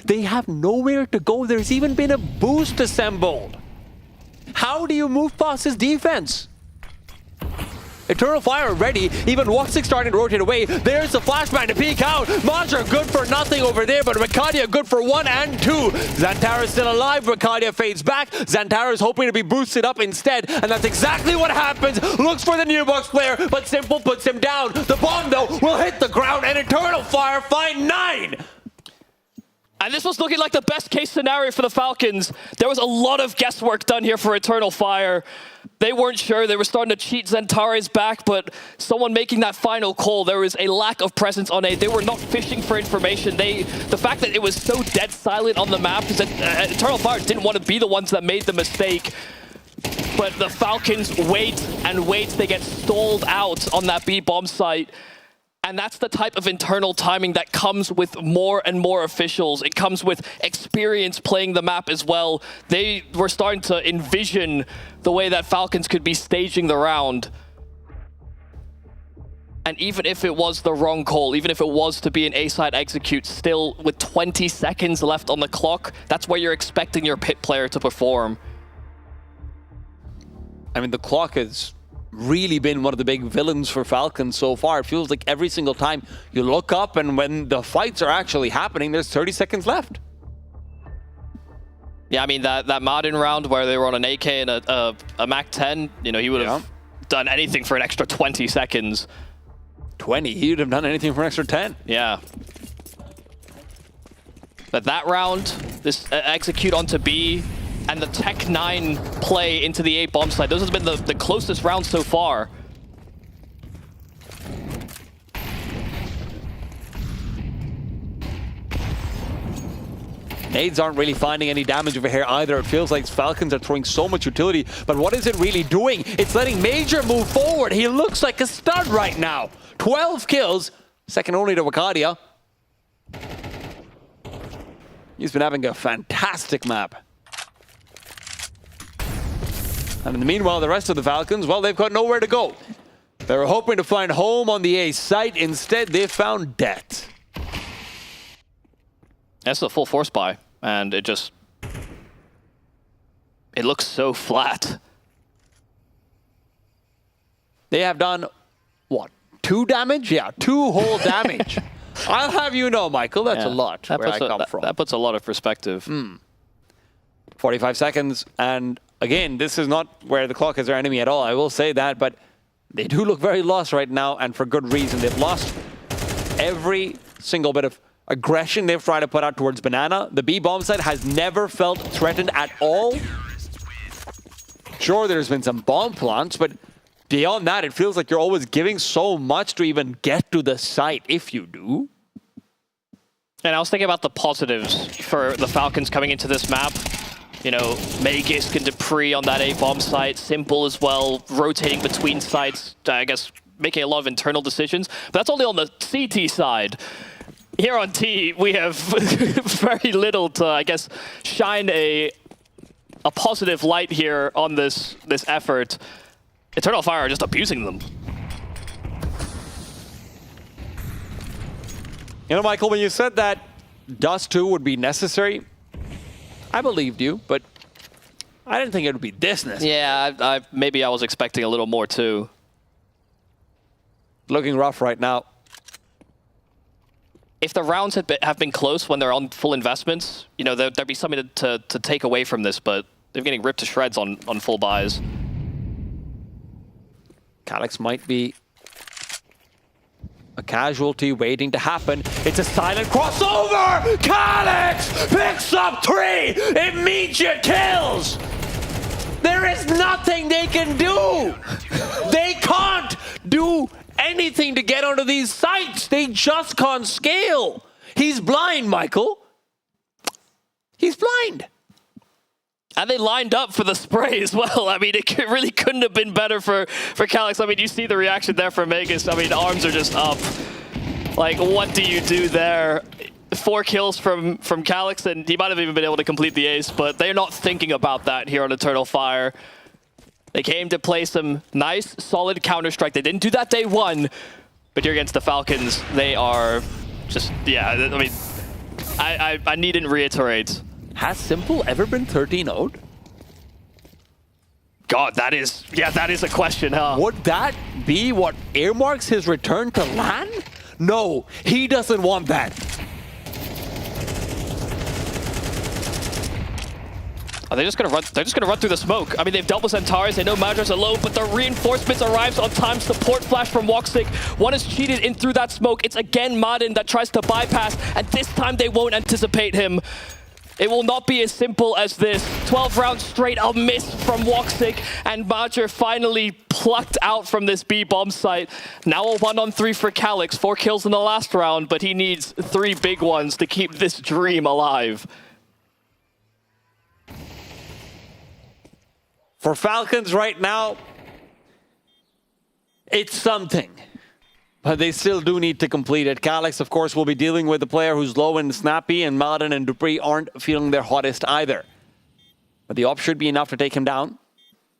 They have nowhere to go. There's even been a boost assembled. How do you move past his defense? Eternal Fire ready. Even Woxic starting to rotate away. There's the flashbang to peek out. Major good for nothing over there, but Wicadia good for 1 and 2. Xantares still alive. Wicadia fades back. Xantares hoping to be boosted up instead, and that's exactly what happens. Looks for the new box player, but Simple puts him down. The bomb, though, will hit the ground, and Eternal Fire find 9. And this was looking like the best case scenario for the Falcons. There was a lot of guesswork done here for Eternal Fire. They weren't sure. They were starting to cheat Xantares back, but someone making that final call, there was a lack of presence on A. They were not fishing for information. The fact that it was so dead silent on the map is that Eternal Fire didn't want to be the ones that made the mistake. But the Falcons wait and wait. They get stalled out on that B bomb site. And that's the type of internal timing that comes with more and more officials. It comes with experience playing the map as well. They were starting to envision the way that Falcons could be staging the round. And even if it was the wrong call, even if it was to be an A-side execute, still with 20 seconds left on the clock, that's where you're expecting your pit player to perform. I mean, the clock has really been one of the big villains for Falcons so far. It feels like every single time you look up and when the fights are actually happening, there's 30 seconds left. Yeah, I mean, that Martin round where they were on an AK and a MAC-10, you know, he would have done anything for an extra 20 seconds. 20? He would have done anything for an extra 10. Yeah. But that round, this execute onto B, and the Tech 9 play into the A bomb site, those have been the closest rounds so far. Nades aren't really finding any damage over here either. It feels like Falcons are throwing so much utility, but what is it really doing? It's letting Major move forward. He looks like a stud right now. 12 kills, second only to Wakadia. He's been having a fantastic map. And in the meanwhile, the rest of the Falcons, well, they've got nowhere to go. They were hoping to find home on the A site. Instead, they found death. That's a full force buy, and it looks so flat. They have done, what, 2 damage? Yeah, 2 whole damage. I'll have you know, Michael, that's a lot where I come from. That puts a lot of perspective. 45 seconds, and again, this is not where the clock is their enemy at all, I will say that, but they do look very lost right now, and for good reason. They've lost every single bit of aggression they've tried to put out towards Banana. The B bomb site has never felt threatened at all. Sure, there's been some bomb plants, but beyond that, it feels like you're always giving so much to even get to the site, if you do. And I was thinking about the positives for the Falcons coming into this map. You know, Magisk and Dupree on that A bomb site, Simple as well, rotating between sites, I guess making a lot of internal decisions. But that's only on the CT side. Here on T, we have very little to, I guess, shine a positive light here on this effort. Eternal Fire are just abusing them. You know, Michael, when you said that Dust 2 would be necessary, I believed you, but I didn't think it would be this necessary. Yeah, maybe I was expecting a little more too. Looking rough right now. If the rounds have been close when they're on full investments, you know, there'd be something to take away from this, but they're getting ripped to shreds on full buys. Calyx might be a casualty waiting to happen. It's a silent crossover! Calyx picks up 3 immediate kills! There is nothing they can do! They can't do anything to get onto these sites. They just can't scale. He's blind, Michael. He's blind. And they lined up for the spray as well. I mean, it really couldn't have been better for Calyx. I mean, you see the reaction there from Magisk. I mean, arms are just up. Like, what do you do there? 4 kills from Calyx, and he might have even been able to complete the ace, but they're not thinking about that here on Eternal Fire. They came to play some nice, solid Counter-Strike. They didn't do that day 1, but here against the Falcons, they are just, yeah, I mean, I needn't reiterate. Has Simple ever been 13-0'd? God, that is a question, huh? Would that be what earmarks his return to LAN? No, he doesn't want that. Are they just gonna run? They're just gonna run through the smoke. I mean, they've dealt with Centaurs. They know Madra's are low, but the reinforcements arrives on time. Support flash from Woxic. One is cheated in through that smoke. It's again Madden that tries to bypass, and this time they won't anticipate him. It will not be as simple as this. 12 rounds straight, a miss from Woxic, and Madra finally plucked out from this B bomb site. Now a 1-on-3 for Calyx. 4 kills in the last round, but he needs 3 big ones to keep this dream alive. For Falcons right now, it's something. But they still do need to complete it. Calyx, of course, will be dealing with a player who's low and snappy, and Malden and Dupree aren't feeling their hottest either. But the op should be enough to take him down.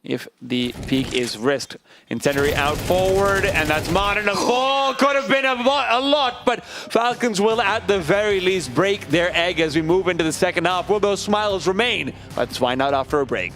if the peak is risked. Incendiary out forward, and that's Modern a fall. Could have been a lot, but Falcons will at the very least break their egg as we move into the second half. Will those smiles remain? Let's find out after a break.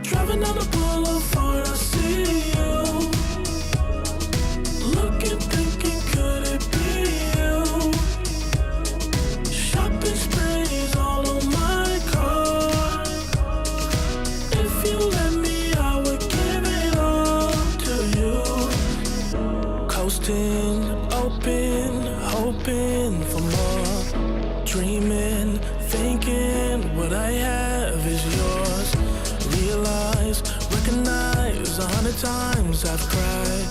Driving down the boulevard, I see you. Looking, thinking, could it be you? Shopping sprees all on my car. If you let me, I would give it all to you. Coasting, open, hoping for more. Dreaming, thinking what I have is yours. Realize, recognize 100 times I've cried.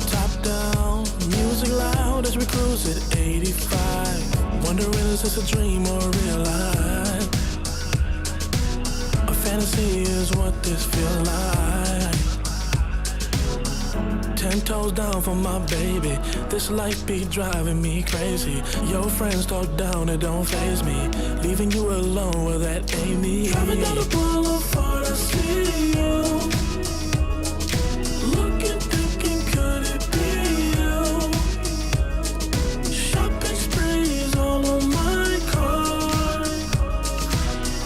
Top down, music loud as we cruise at 85. Wondering is this a dream or real life? A fantasy is what this feels like. 10 toes down for my baby. This life be driving me crazy. Your friends talk down, it don't faze me. Leaving you alone, well that ain't me. Driving down the boulevard, I see you. Looking, thinking, could it be you? Shopping sprees all on my car.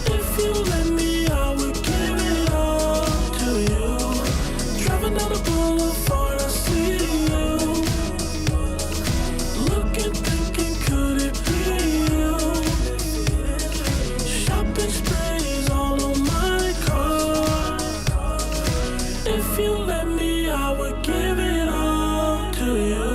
If you let me, I would give it all to you. Driving down the boulevard, I see you. Looking, thinking, could it be you? Shopping sprees all on my car. If you let me, I would give it all to you.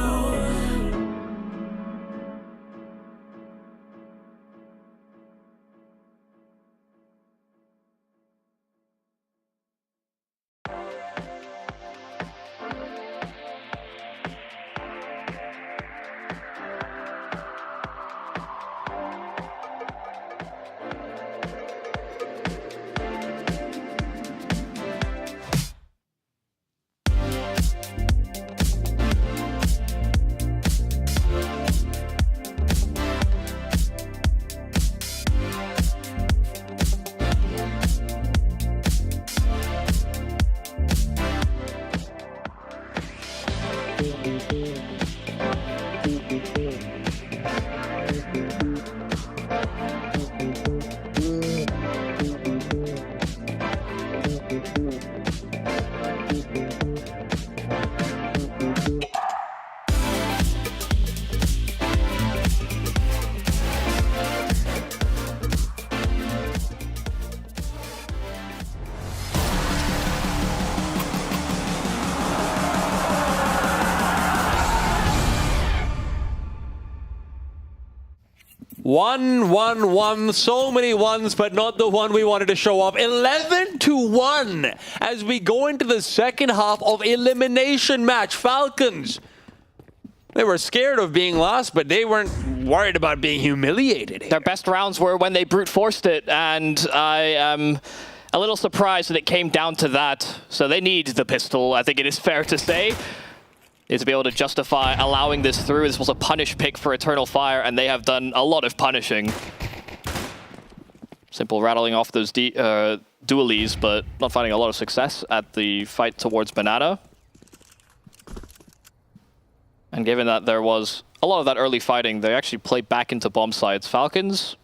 One. So many ones, but not the one we wanted to show off. 11-1 as we go into the second half of elimination match. Falcons, they were scared of being lost, but they weren't worried about being humiliated here. Their best rounds were when they brute forced it, and I am a little surprised that it came down to that. So they need the pistol, I think it is fair to say, is to be able to justify allowing this through. This was a punish pick for Eternal Fire, and they have done a lot of punishing. Simple rattling off those dualies, but not finding a lot of success at the fight towards Banana. And given that there was a lot of that early fighting, they actually played back into bomb sites. Falcons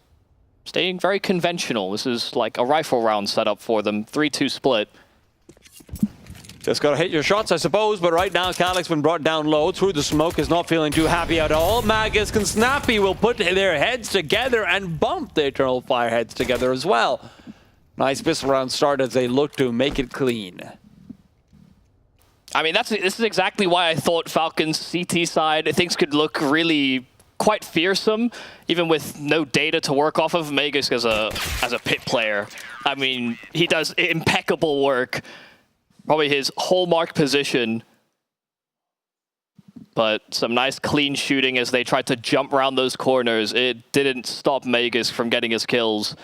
staying very conventional. This is like a rifle round setup for them. 3-2 split. Just gotta hit your shots, I suppose, but right now Calyx been brought down low through the smoke, is not feeling too happy at all. Magus and Snappy will put their heads together and bump the Eternal Fire heads together as well. Nice pistol round start as they look to make it clean. I mean, this is exactly why I thought Falcons CT side, things could look really quite fearsome, even with no data to work off of. Magus as a pit player, I mean, he does impeccable work. Probably his hallmark position. But some nice clean shooting as they tried to jump around those corners. It didn't stop Magus from getting his kills.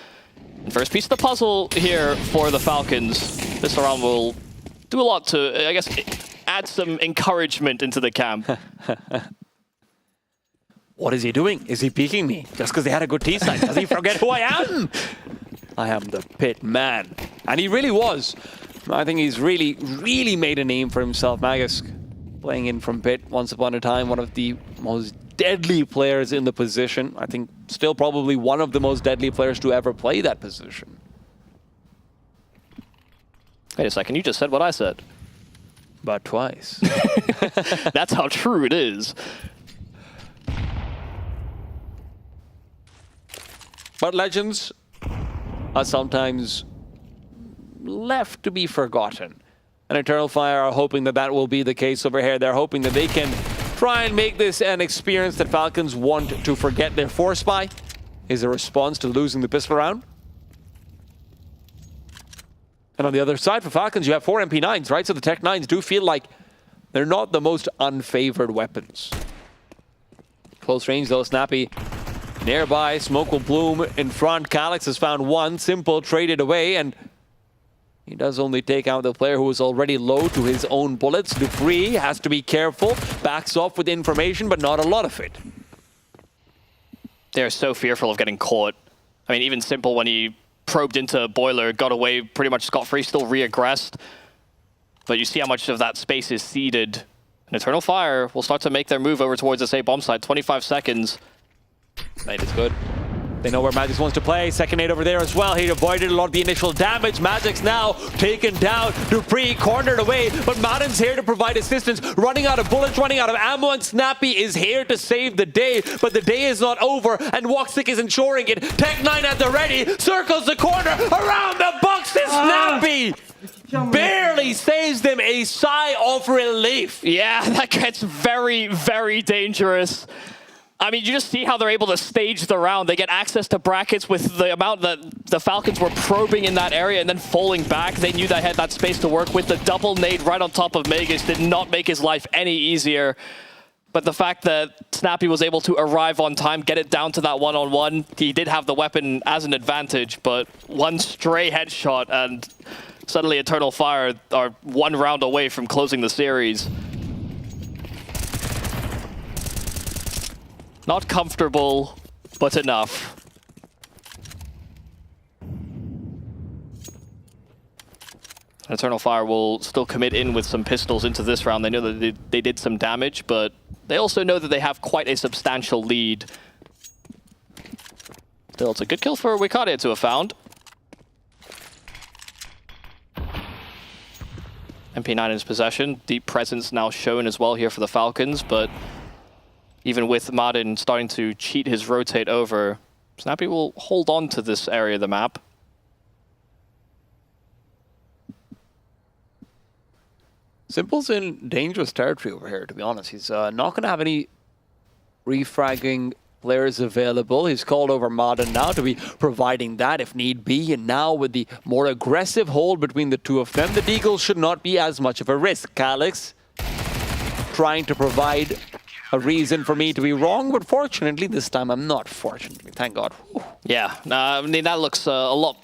And first piece of the puzzle here for the Falcons. This round will do a lot to, I guess, add some encouragement into the camp. What is he doing? Is he peeking me? Just because they had a good T-side. Does he forget who I am? I am the pit man. And he really was. I think he's really, really made a name for himself. Magus playing in from pit once upon a time. One of the most deadly players in the position. I think still probably one of the most deadly players to ever play that position. Wait a second, you just said what I said. But twice. That's how true it is. But legends are sometimes left to be forgotten. And Eternal Fire are hoping that that will be the case over here. They're hoping that they can try and make this an experience that Falcons want to forget. Their force buy is a response to losing the pistol round. And on the other side for Falcons, you have 4 MP9s, right? So the Tech 9s do feel like they're not the most unfavored weapons. Close range though, Snappy. Nearby, smoke will bloom in front. Calyx has found one. Simple traded away, and he does only take out the player who is already low to his own bullets. Dupree has to be careful. Backs off with information, but not a lot of it. They're so fearful of getting caught. I mean, even Simple, when he probed into Boiler, got away pretty much scot-free, still re-aggressed. But you see how much of that space is seeded. And Eternal Fire will start to make their move over towards this A bomb site. 25 seconds. Nade is good. They know where Magix wants to play. Second nade over there as well. He avoided a lot of the initial damage. Magix now taken down. Dupree cornered away, but Madden's here to provide assistance. Running out of bullets, running out of ammo, and Snappy is here to save the day. But the day is not over, and Woxic is ensuring it. Tech 9 at the ready, circles the corner, around the box is Snappy! Barely saves them a sigh of relief. Yeah, that gets very, very dangerous. I mean, you just see how they're able to stage the round. They get access to brackets with the amount that the Falcons were probing in that area and then falling back. They knew they had that space to work with. The double nade right on top of Magus did not make his life any easier. But the fact that Snappy was able to arrive on time, get it down to that one-on-one, he did have the weapon as an advantage, but one stray headshot and suddenly Eternal Fire are one round away from closing the series. Not comfortable, but enough. Eternal Fire will still commit in with some pistols into this round. They know that they did some damage, but they also know that they have quite a substantial lead. Still, it's a good kill for Wikadia to have found. MP9 in his possession. Deep presence now shown as well here for the Falcons, but even with Martin starting to cheat his rotate over, Snappy will hold on to this area of the map. Simple's in dangerous territory over here, to be honest. He's not going to have any refragging players available. He's called over Martin now to be providing that if need be. And now with the more aggressive hold between the two of them, the Deagles should not be as much of a risk. Calyx trying to provide a reason for me to be wrong, but fortunately this time I'm not, fortunately, thank God. Whew. Yeah, I mean, that looks a lot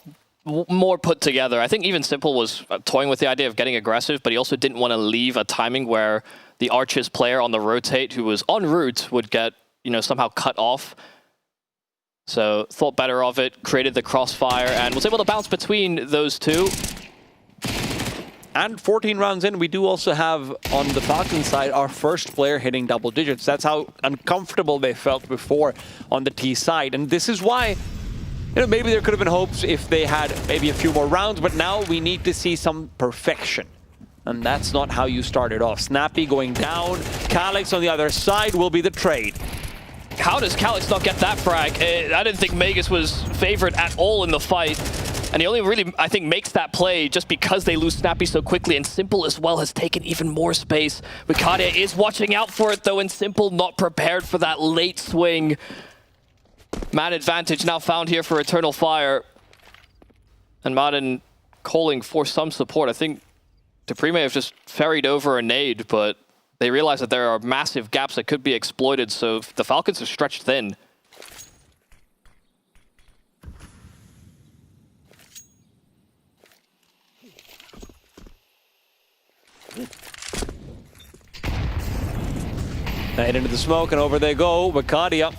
more put together. I think even Simple was toying with the idea of getting aggressive, but he also didn't want to leave a timing where the Archers player on the rotate who was en route would get, you know, somehow cut off. So thought better of it, created the crossfire, and was able to bounce between those two. And 14 rounds in, we do also have, on the Falcon side, our first player hitting double digits. That's how uncomfortable they felt before on the T side. And this is why, you know, maybe there could have been hopes if they had maybe a few more rounds, but now we need to see some perfection. And that's not how you started off. Snappy going down, Calyx on the other side will be the trade. How does Calyx not get that frag? I didn't think Magus was favored at all in the fight. And he only really, I think, makes that play just because they lose Snappy so quickly. And Simple as well has taken even more space. Wikadia is watching out for it, though, and Simple not prepared for that late swing. Man advantage now found here for Eternal Fire. And Martin calling for some support. I think Dupree may have just ferried over a nade, but they realize that there are massive gaps that could be exploited, so the Falcons are stretched thin. Nade into the smoke, and over they go. Wakadia.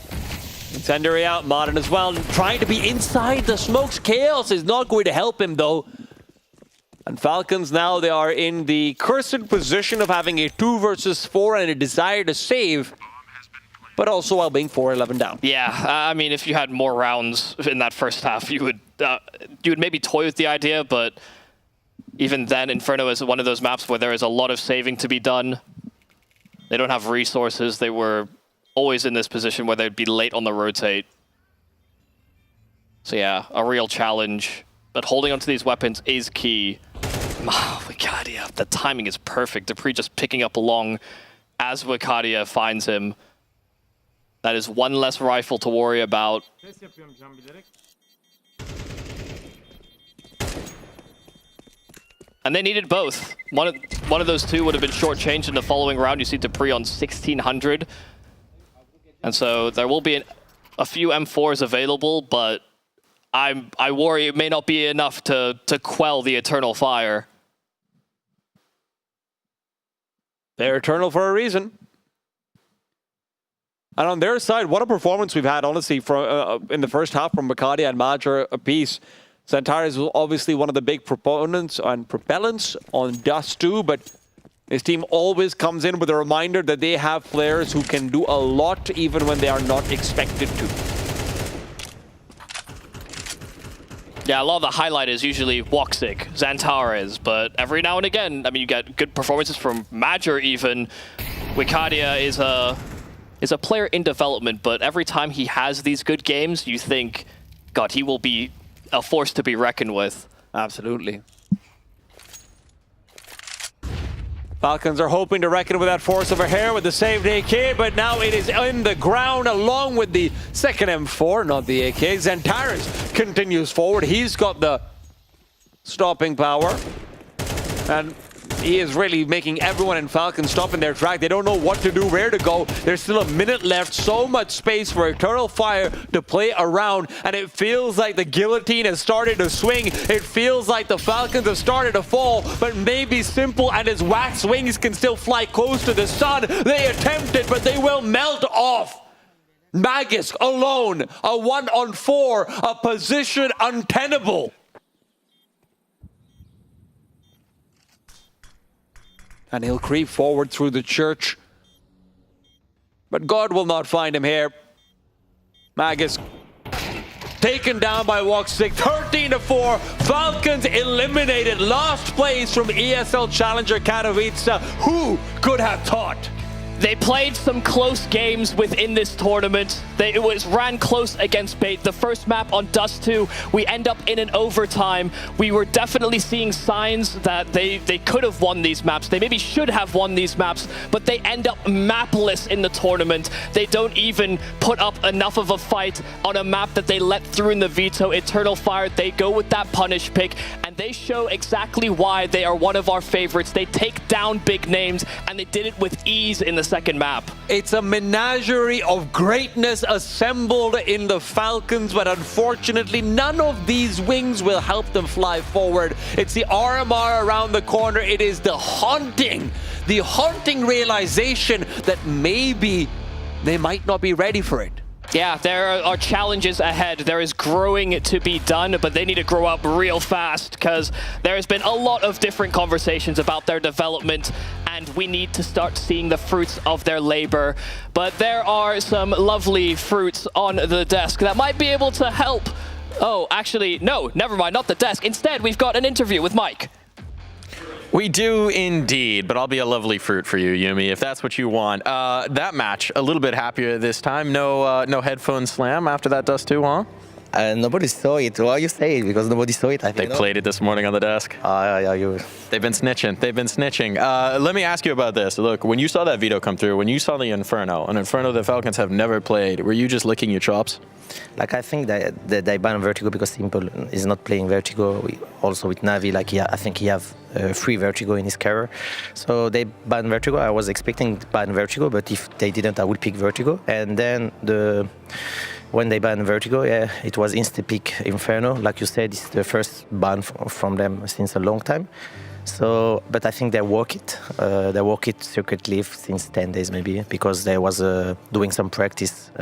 Incendiary out, Modern as well. Trying to be inside the smokes. Chaos is not going to help him, though. And Falcons now, they are in the cursed position of having a 2 versus 4 and a desire to save, but also while being 4-11 down. Yeah, I mean, if you had more rounds in that first half, you would maybe toy with the idea, but even then, Inferno is one of those maps where there is a lot of saving to be done. They don't have resources. They were always in this position where they'd be late on the rotate. So yeah, a real challenge. But holding onto these weapons is key. Oh, Wakadia, the timing is perfect. Dupree just picking up along as Wakadia finds him. That is one less rifle to worry about. And they needed both. One of those two would have been shortchanged in the following round. You see Dupree on 1600. And so there will be a few M4s available, but I worry it may not be enough to quell the Eternal Fire. They're Eternal for a reason. And on their side, what a performance we've had, honestly, in the first half from Wakadia and Major apiece. Xantares is obviously one of the big proponents and propellants on Dust 2, but his team always comes in with a reminder that they have players who can do a lot even when they are not expected to. Yeah, a lot of the highlight is usually Woxic, Xantares, but every now and again, I mean, you get good performances from Major even. Wakadia is a player in development, but every time he has these good games, you think, God, he will be a force to be reckoned with. Absolutely. Falcons are hoping to reckon with that force over here with the saved AK, but now it is in the ground along with the second M4, not the AK. Xantares continues forward. He's got the stopping power. And he is really making everyone in Falcon stop in their track. They don't know what to do, where to go. There's still a minute left. So much space for Eternal Fire to play around. And it feels like the guillotine has started to swing. It feels like the Falcons have started to fall. But maybe Simple and his wax wings can still fly close to the sun. They attempt it, but they will melt off. Magisk alone. A 1-on-4. A position untenable. And he'll creep forward through the church. But God will not find him here. Magisk taken down by Woxic, 13-4. Falcons eliminated. Last place from ESL Challenger Katowice. Who could have thought? They played some close games within this tournament. It ran close against Bait. The first map on Dust 2, we end up in an overtime. We were definitely seeing signs that they could have won these maps. They maybe should have won these maps, but they end up mapless in the tournament. They don't even put up enough of a fight on a map that they let through in the Veto. Eternal Fire, they go with that punish pick, and they show exactly why they are one of our favorites. They take down big names, and they did it with ease in the second map. It's a menagerie of greatness assembled in the Falcons, but unfortunately none of these wings will help them fly forward. It's the RMR around the corner. It is the haunting realization that maybe they might not be ready for it. Yeah, there are challenges ahead. There is growing to be done, but they need to grow up real fast because there has been a lot of different conversations about their development, and we need to start seeing the fruits of their labor. But there are some lovely fruits on the desk that might be able to help. Oh, actually, no, never mind, not the desk. Instead, we've got an interview with Mike. We do indeed, but I'll be a lovely fruit for you, Yumi, if that's what you want. That match, a little bit happier this time. No headphone slam after that Dust 2, huh? Nobody saw it. Why you say it? Because nobody saw it. I think They played it this morning on the desk. They've been snitching. They've been snitching. Let me ask you about this. Look, when you saw that Veto come through, when you saw the Inferno, an Inferno the Falcons have never played, were you just licking your chops? Like, I think that they banned Vertigo because Simple is not playing Vertigo. Also with Navi, like, I think he have free Vertigo in his career. So they banned Vertigo. I was expecting to ban Vertigo, but if they didn't, I would pick Vertigo. And then when they banned Vertigo, it was insta-pick Inferno. Like you said, it's the first ban from them since a long time. So, but I think they work it. They work it secretly since 10 days maybe, because they was doing some practice,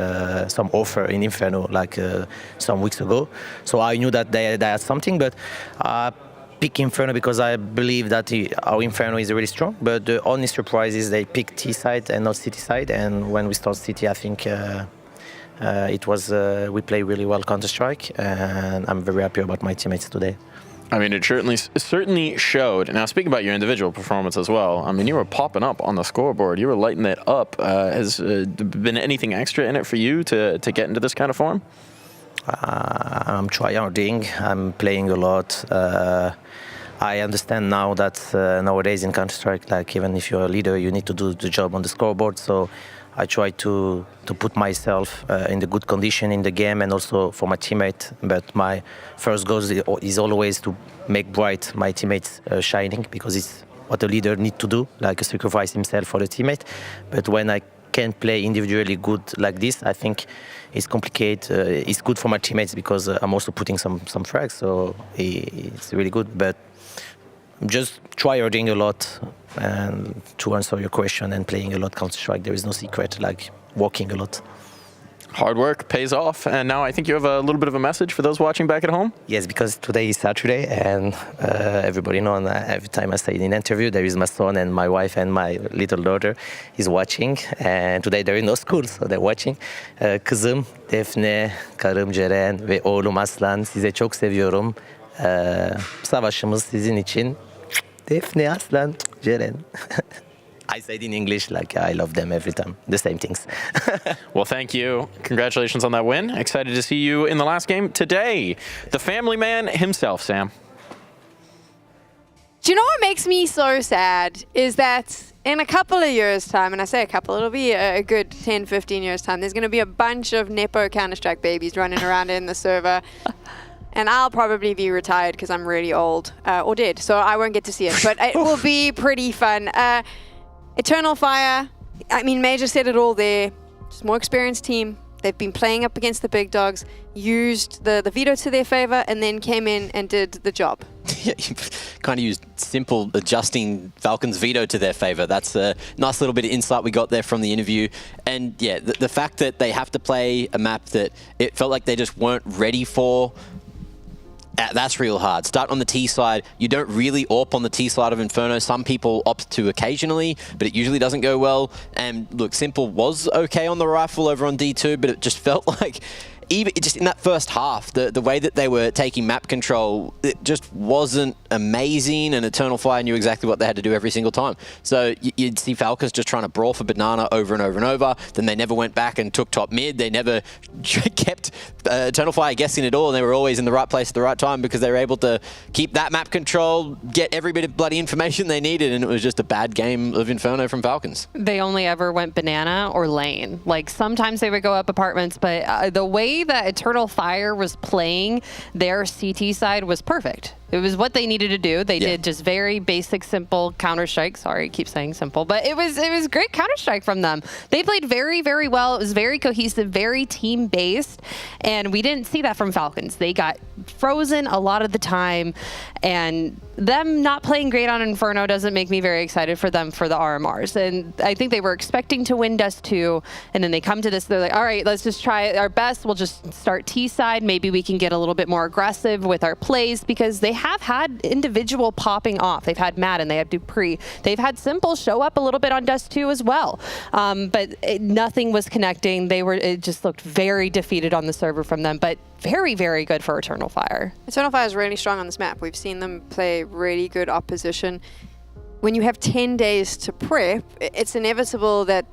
some offer in Inferno like some weeks ago. So I knew that they had something, but pick Inferno because I believe that our Inferno is really strong. But the only surprise is they picked T side and not City side. And when we start City, I think it was we play really well Counter-Strike, and I'm very happy about my teammates today. I mean, it certainly showed. Now, speaking about your individual performance as well, I mean, you were popping up on the scoreboard. You were lighting it up. Has been anything extra in it for you to get into this kind of form? I'm tryharding. I'm playing a lot. I understand now that nowadays in Counter-Strike, like, even if you're a leader, you need to do the job on the scoreboard. So I try to put myself in the good condition in the game and also for my teammate. But my first goal is always to make bright my teammates shining, because it's what a leader needs to do, like sacrifice himself for the teammate. But when I can't play individually good like this, I think it's complicated. It's good for my teammates because I'm also putting some frags, so it's really good. But just tryharding a lot, and to answer your question, and playing a lot Counter-Strike. There is no secret, like working a lot. Hard work pays off, and now I think you have a little bit of a message for those watching back at home? Yes, because today is Saturday, and everybody knows every time I say in an interview, there is my son and my wife and my little daughter is watching, and today there is no school, so they're watching. Kızım Defne, karım Ceren ve oğlum Aslan, size çok seviyorum. Savaşımız sizin için. Defne, Aslan, Ceren. I said in English, like, I love them every time. The same things. Well, thank you. Congratulations on that win. Excited to see you in the last game today. The family man himself, Sam. Do you know what makes me so sad is that in a couple of years' time, and I say a couple, it'll be a good 10, 15 years' time, there's going to be a bunch of Nepo Counter-Strike babies running around in the server. And I'll probably be retired because I'm really old, or dead, so I won't get to see it. But it will be pretty fun. Eternal Fire, I mean, Major said it all there. Just more experienced team. They've been playing up against the big dogs, used the Veto to their favor, and then came in and did the job. Yeah, you kind of used simple adjusting Falcons' Veto to their favor. That's a nice little bit of insight we got there from the interview. And yeah, the fact that they have to play a map that it felt like they just weren't ready for, that's real hard. Start on the T side. You don't really AWP on the T side of Inferno. Some people opt to occasionally, but it usually doesn't go well. And look, Simple was okay on the rifle over on D2, but it just felt like, even just in that first half, the way that they were taking map control, it just wasn't amazing, and Eternal Fire knew exactly what they had to do every single time. So you'd see Falcons just trying to brawl for banana over and over and over. Then they never went back and took top mid. They never kept Eternal Fire guessing it all, and they were always in the right place at the right time because they were able to keep that map control, get every bit of bloody information they needed, and it was just a bad game of Inferno from Falcons. They only ever went banana or lane. Like, sometimes they would go up apartments, but the way that Eternal Fire was playing their CT side was perfect. It was what they needed to do. They did just very basic, simple Counter-Strike. Sorry, I keep saying simple, but it was great Counter-Strike from them. They played very, very well. It was very cohesive, very team-based, and we didn't see that from Falcons. They got frozen a lot of the time, and them not playing great on Inferno doesn't make me very excited for them for the RMRs. And I think they were expecting to win Dust 2, and then they come to this, they're like, all right, let's just try our best. We'll just start T side. Maybe we can get a little bit more aggressive with our plays, because they have had individual popping off. They've had Madden, they have Dupree. They've had Simple show up a little bit on Dust 2 as well. But nothing was connecting. It just looked very defeated on the server from them, but very, very good for Eternal Fire. Eternal Fire is really strong on this map. We've seen them play really good opposition. When you have 10 days to prep, it's inevitable that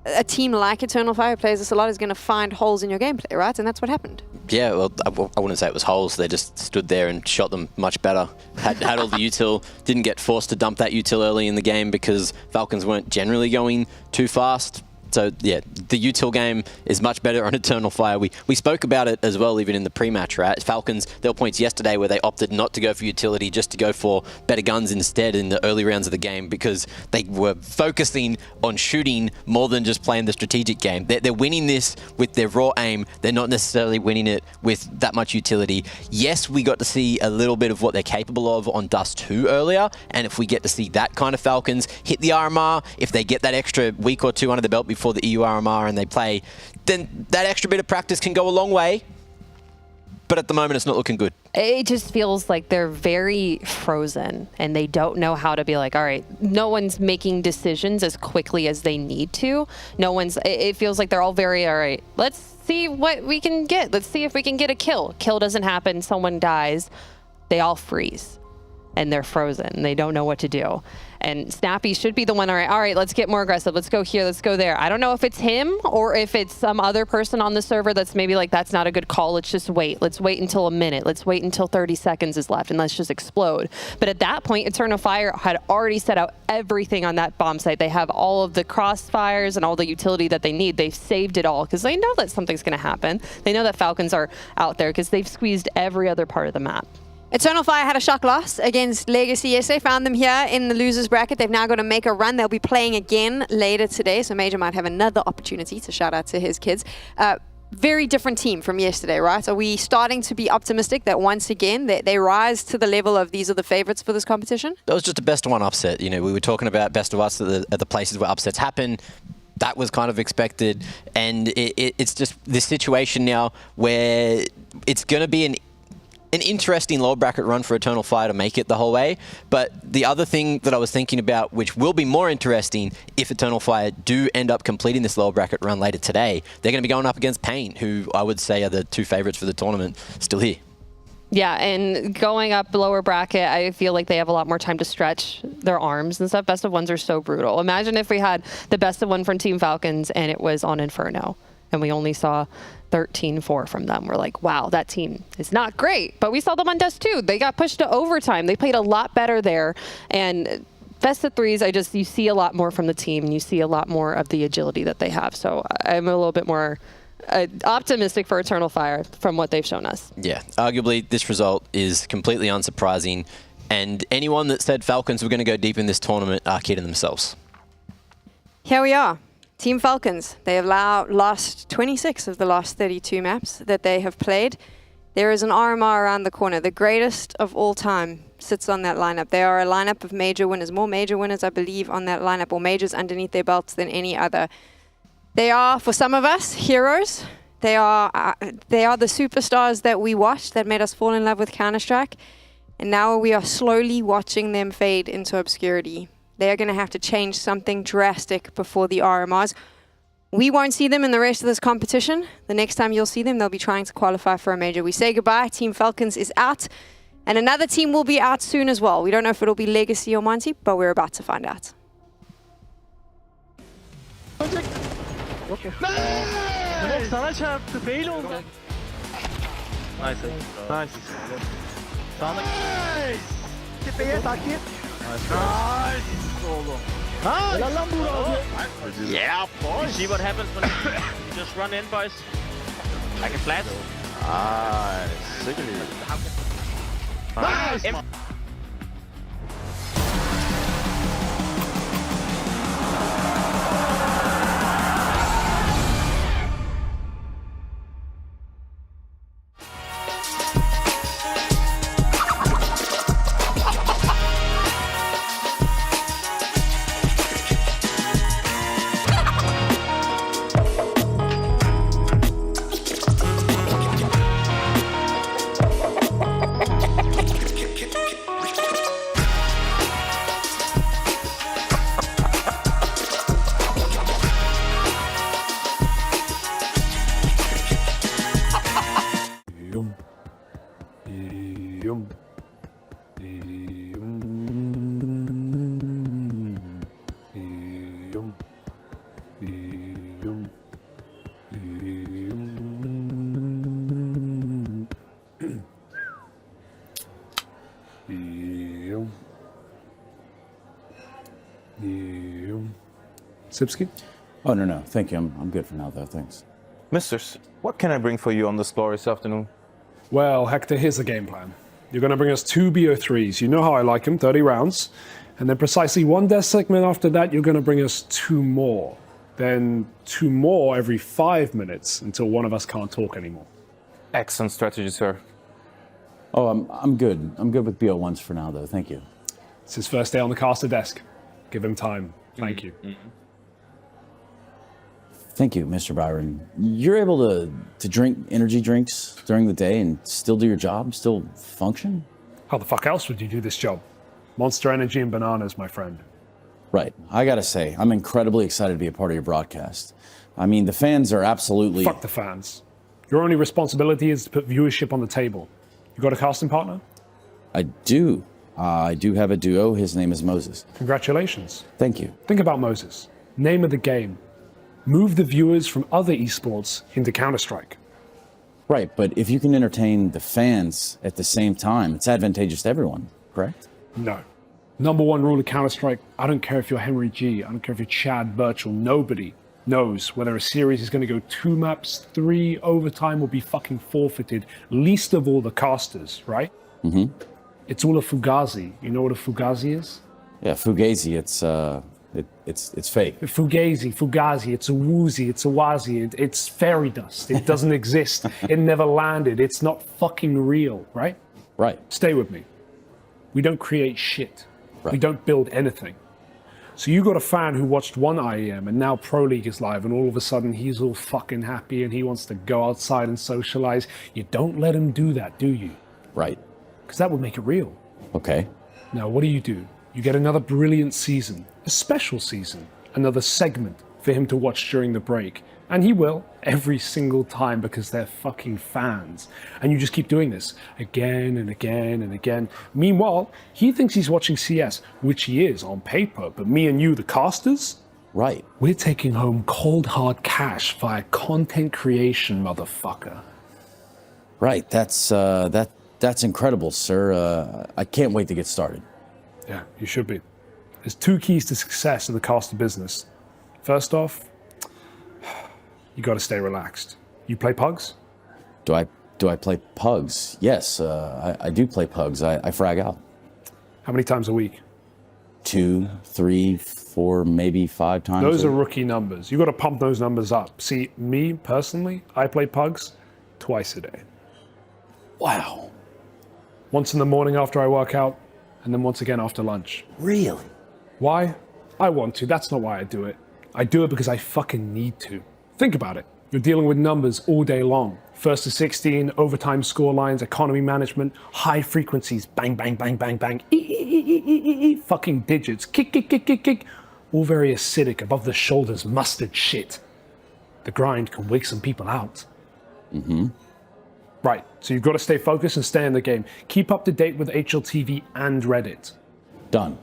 a team like Eternal Fire plays this a lot is going to find holes in your gameplay, right? And that's what happened. Yeah, well, I wouldn't say it was holes. They just stood there and shot them much better. Had all the util, didn't get forced to dump that util early in the game because Falcons weren't generally going too fast. So yeah, the util game is much better on Eternal Fire. We spoke about it as well, even in the pre-match, right? Falcons, there were points yesterday where they opted not to go for utility, just to go for better guns instead in the early rounds of the game because they were focusing on shooting more than just playing the strategic game. They're winning this with their raw aim. They're not necessarily winning it with that much utility. Yes, we got to see a little bit of what they're capable of on Dust 2 earlier, and if we get to see that kind of Falcons hit the RMR, if they get that extra week or two under the belt before the EU RMR and they play, then that extra bit of practice can go a long way. But at the moment, it's not looking good. It just feels like they're very frozen and they don't know how to be like, all right, no one's making decisions as quickly as they need to. It feels like they're all very, all right, let's see what we can get. Let's see if we can get a kill. Kill doesn't happen, someone dies. They all freeze and they're frozen. They don't know what to do. And Snappy should be the one, all right, let's get more aggressive. Let's go here, let's go there. I don't know if it's him or if it's some other person on the server that's maybe like, that's not a good call. Let's just wait. Let's wait until a minute. Let's wait until 30 seconds is left and let's just explode. But at that point, Eternal Fire had already set out everything on that bomb site. They have all of the crossfires and all the utility that they need. They've saved it all because they know that something's going to happen. They know that Falcons are out there because they've squeezed every other part of the map. Eternal Fire had a shock loss against Legacy. Yes, they found them here in the losers bracket. They've now got to make a run. They'll be playing again later today, so Major might have another opportunity to shout out to his kids. Very different team from yesterday, right? Are we starting to be optimistic that once again they rise to the level of these are the favorites for this competition? That was just a best of one upset. You know, we were talking about best of us at the places where upsets happen. That was kind of expected, and it's just this situation now where it's going to be an interesting lower bracket run for Eternal Fire to make it the whole way. But the other thing that I was thinking about, which will be more interesting if Eternal Fire do end up completing this lower bracket run later today, they're going to be going up against Pain, who I would say are the two favorites for the tournament still here. Yeah, and going up lower bracket, I feel like they have a lot more time to stretch their arms and stuff. Best of ones are so brutal. Imagine if we had the best of one from Team Falcons and it was on Inferno and we only saw 13-4 from them. We're like, wow, that team is not great. But we saw them on Dust 2. They got pushed to overtime. They played a lot better there. And best of threes, you see a lot more from the team and you see a lot more of the agility that they have. So I'm a little bit more optimistic for Eternal Fire from what they've shown us. Yeah, arguably this result is completely unsurprising. And anyone that said Falcons were going to go deep in this tournament are kidding themselves. Here we are. Team Falcons, they have lost 26 of the last 32 maps that they have played. There is an RMR around the corner. The greatest of all time sits on that lineup. They are a lineup of major winners, more major winners, I believe, on that lineup, or majors underneath their belts than any other. They are, for some of us, heroes. They are the superstars that we watched that made us fall in love with Counter-Strike. And now we are slowly watching them fade into obscurity. They are going to have to change something drastic before the RMRs. We won't see them in the rest of this competition. The next time you'll see them, they'll be trying to qualify for a major. We say goodbye. Team Falcons is out. And another team will be out soon as well. We don't know if it'll be Legacy or Monty, but we're about to find out. Sana çarptı, fail oldu. Nice. Nice. Sana... Nice! Tepeye takip. Nice! Oğlum. Nice! Helal lan Burak. Yeah, boys! You see what happens when you just run in, boys? Like a flash. Nice! Sikkert. Nice! Sipsky? Oh, no. Thank you. I'm good for now, though. Thanks. Misters, what can I bring for you on the score this afternoon? Well, Hector, here's the game plan. You're going to bring us 2 BO3s. You know how I like them, 30 rounds. And then precisely 1 death segment after that, you're going to bring us 2 more. Then 2 more every 5 minutes until one of us can't talk anymore. Excellent strategy, sir. Oh, I'm good. I'm good with BO1s for now, though. Thank you. It's his first day on the caster desk. Give him time. Thank you. Thank you, Mr. Byron. You're able to drink energy drinks during the day and still do your job, still function? How the fuck else would you do this job? Monster Energy and bananas, my friend. Right. I gotta say, I'm incredibly excited to be a part of your broadcast. I mean, the fans are absolutely... Fuck the fans. Your only responsibility is to put viewership on the table. You got a casting partner? I do. I do have a duo. His name is Moses. Congratulations. Thank you. Think about Moses. Name of the game. Move the viewers from other esports into Counter-Strike. Right, but if you can entertain the fans at the same time, it's advantageous to everyone, correct? No. Number 1 rule of Counter-Strike, I don't care if you're Henry G, I don't care if you're Chad Birchall, nobody knows whether a series is going to go 2 maps, 3, overtime will be fucking forfeited, least of all the casters, right? Mm-hmm. It's all a fugazi. You know what a fugazi is? Yeah, Fugazi, it's fake. Fugazi, it's a woozy, it's a wazi, it's fairy dust. It doesn't exist. It never landed. It's not fucking real, right? Right. Stay with me. We don't create shit. Right. We don't build anything. So you got a fan who watched one IEM and now Pro League is live and all of a sudden he's all fucking happy and he wants to go outside and socialize. You don't let him do that, do you? Right. Because that would make it real. Okay. Now, what do? You get another brilliant season, a special season, another segment for him to watch during the break. And he will, every single time, because they're fucking fans. And you just keep doing this again and again and again. Meanwhile, he thinks he's watching CS, which he is on paper, but me and you, the casters? Right. We're taking home cold hard cash via content creation, motherfucker. Right, that's incredible, sir. I can't wait to get started. Yeah, you should be. There's 2 keys to success in the caster business. First off, you got to stay relaxed. You play pugs? Do I play pugs? Yes, I do play pugs. I frag out. How many times a week? 2, 3, 4, maybe 5 times. Those are rookie numbers. You got to pump those numbers up. See, me personally, I play pugs twice a day. Wow. Once in the morning after I work out, and then once again after lunch. Really? Why? I want to. That's not why I do it. I do it because I fucking need to. Think about it. You're dealing with numbers all day long. First to 16, overtime score lines, economy management, high frequencies, bang, bang, bang, bang, bang, fucking digits, kick, kick, kick, kick, kick. All very acidic, above the shoulders, mustard shit. The grind can wake some people out. Mm-hmm. Right, so you've got to stay focused and stay in the game. Keep up to date with HLTV and Reddit. Done.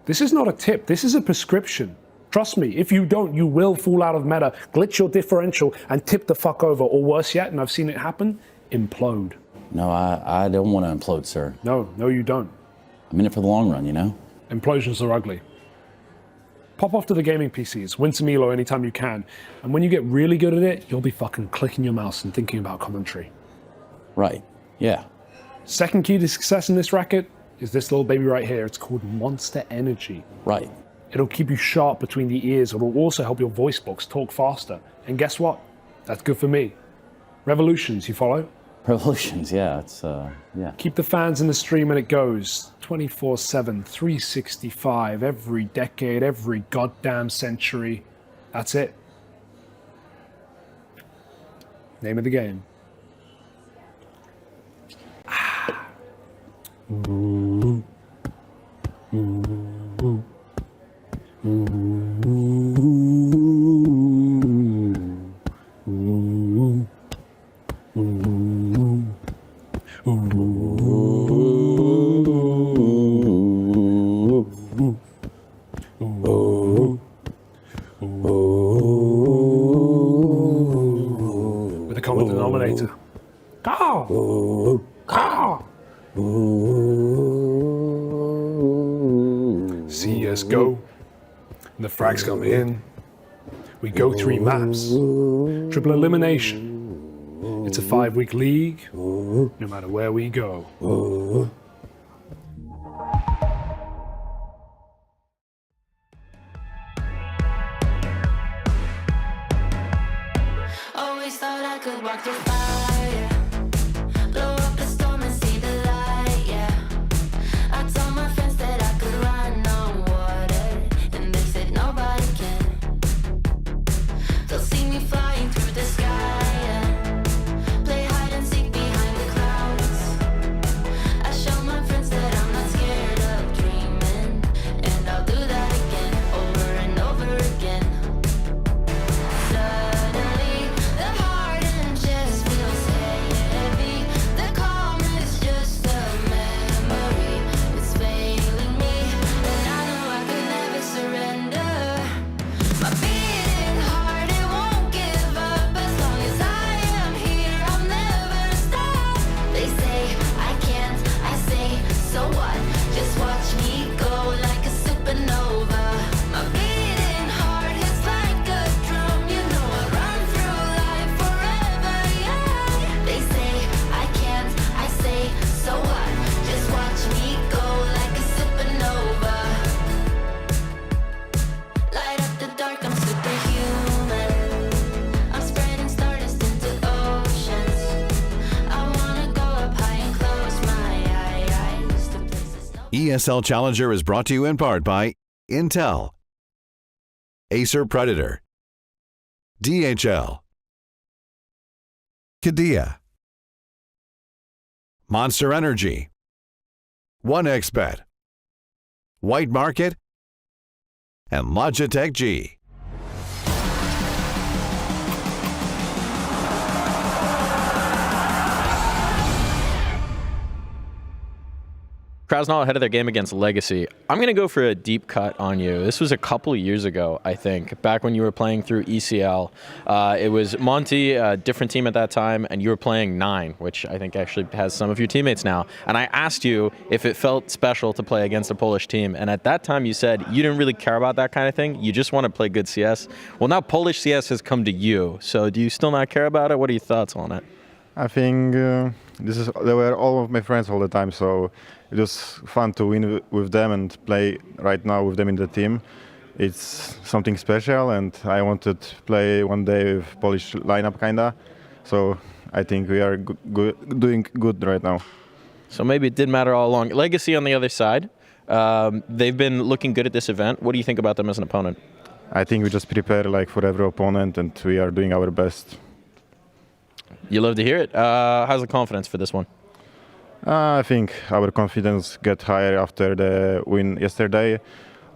This is not a tip, this is a prescription. Trust me, if you don't, you will fall out of meta, glitch your differential, and tip the fuck over, or worse yet, and I've seen it happen, implode. No, I don't want to implode, sir. No, you don't. I'm in it for the long run, you know? Implosions are ugly. Pop off to the gaming PCs, win some Elo anytime you can, and when you get really good at it, you'll be fucking clicking your mouse and thinking about commentary. Right, yeah. Second key to success in this racket is this little baby right here. It's called Monster Energy. Right. It'll keep you sharp between the ears. It'll also help your voice box talk faster. And guess what? That's good for me. Revolutions, you follow? Revolutions, yeah, yeah. Keep the fans in the stream and it goes 24/7, 365, every decade, every goddamn century. That's it. Name of the game. With a common denominator. Go! Go! players go. And the frags come in. We go 3 maps. Triple elimination. It's a 5-week league, no matter where we go. Always thought I could walk through fire, blow up the storm and see the light, yeah. I told my friends that I could run on water, and they said nobody can. They'll see me flying through the sky, yeah. Play hide and seek behind the clouds. I show my friends that I'm not scared of dreaming, and I'll do that again, over and over again. Suddenly, the heart and chest feels heavy. The calm is just a memory. It's failing me, and I know I could never surrender. My beating heart, it won't give up. As long as I am here, I'll never stop. They say I can't, I say, so what? Just watch me go like a supernova. My beating heart is like a drum. You know I run through life forever, yeah. They say I can't, I say, so what? Just watch me go like a supernova. Light up the dark, I'm superhuman. I'm spreading stardust into oceans. I wanna go up high and close my eyes to places no ESL Challenger is brought to you in part by Intel, Acer Predator, DHL, Kadia, Monster Energy, 1xBet, White Market, and Logitech G. Krasnal ahead of their game against Legacy. I'm going to go for a deep cut on you. This was a couple of years ago, I think, back when you were playing through ECL. It was Monty, a different team at that time, and you were playing 9, which I think actually has some of your teammates now. And I asked you if it felt special to play against a Polish team. And at that time, you said you didn't really care about that kind of thing. You just want to play good CS. Well, now Polish CS has come to you. So do you still not care about it? What are your thoughts on it? I think they were all of my friends all the time, so it was fun to win with them and play right now with them in the team. It's something special, and I wanted to play one day with Polish lineup kinda. So I think we are doing good right now. So maybe it did matter all along. Legacy on the other side, they've been looking good at this event. What do you think about them as an opponent? I think we just prepare like for every opponent, and we are doing our best. You love to hear it. How's the confidence for this one? I think our confidence got higher after the win yesterday.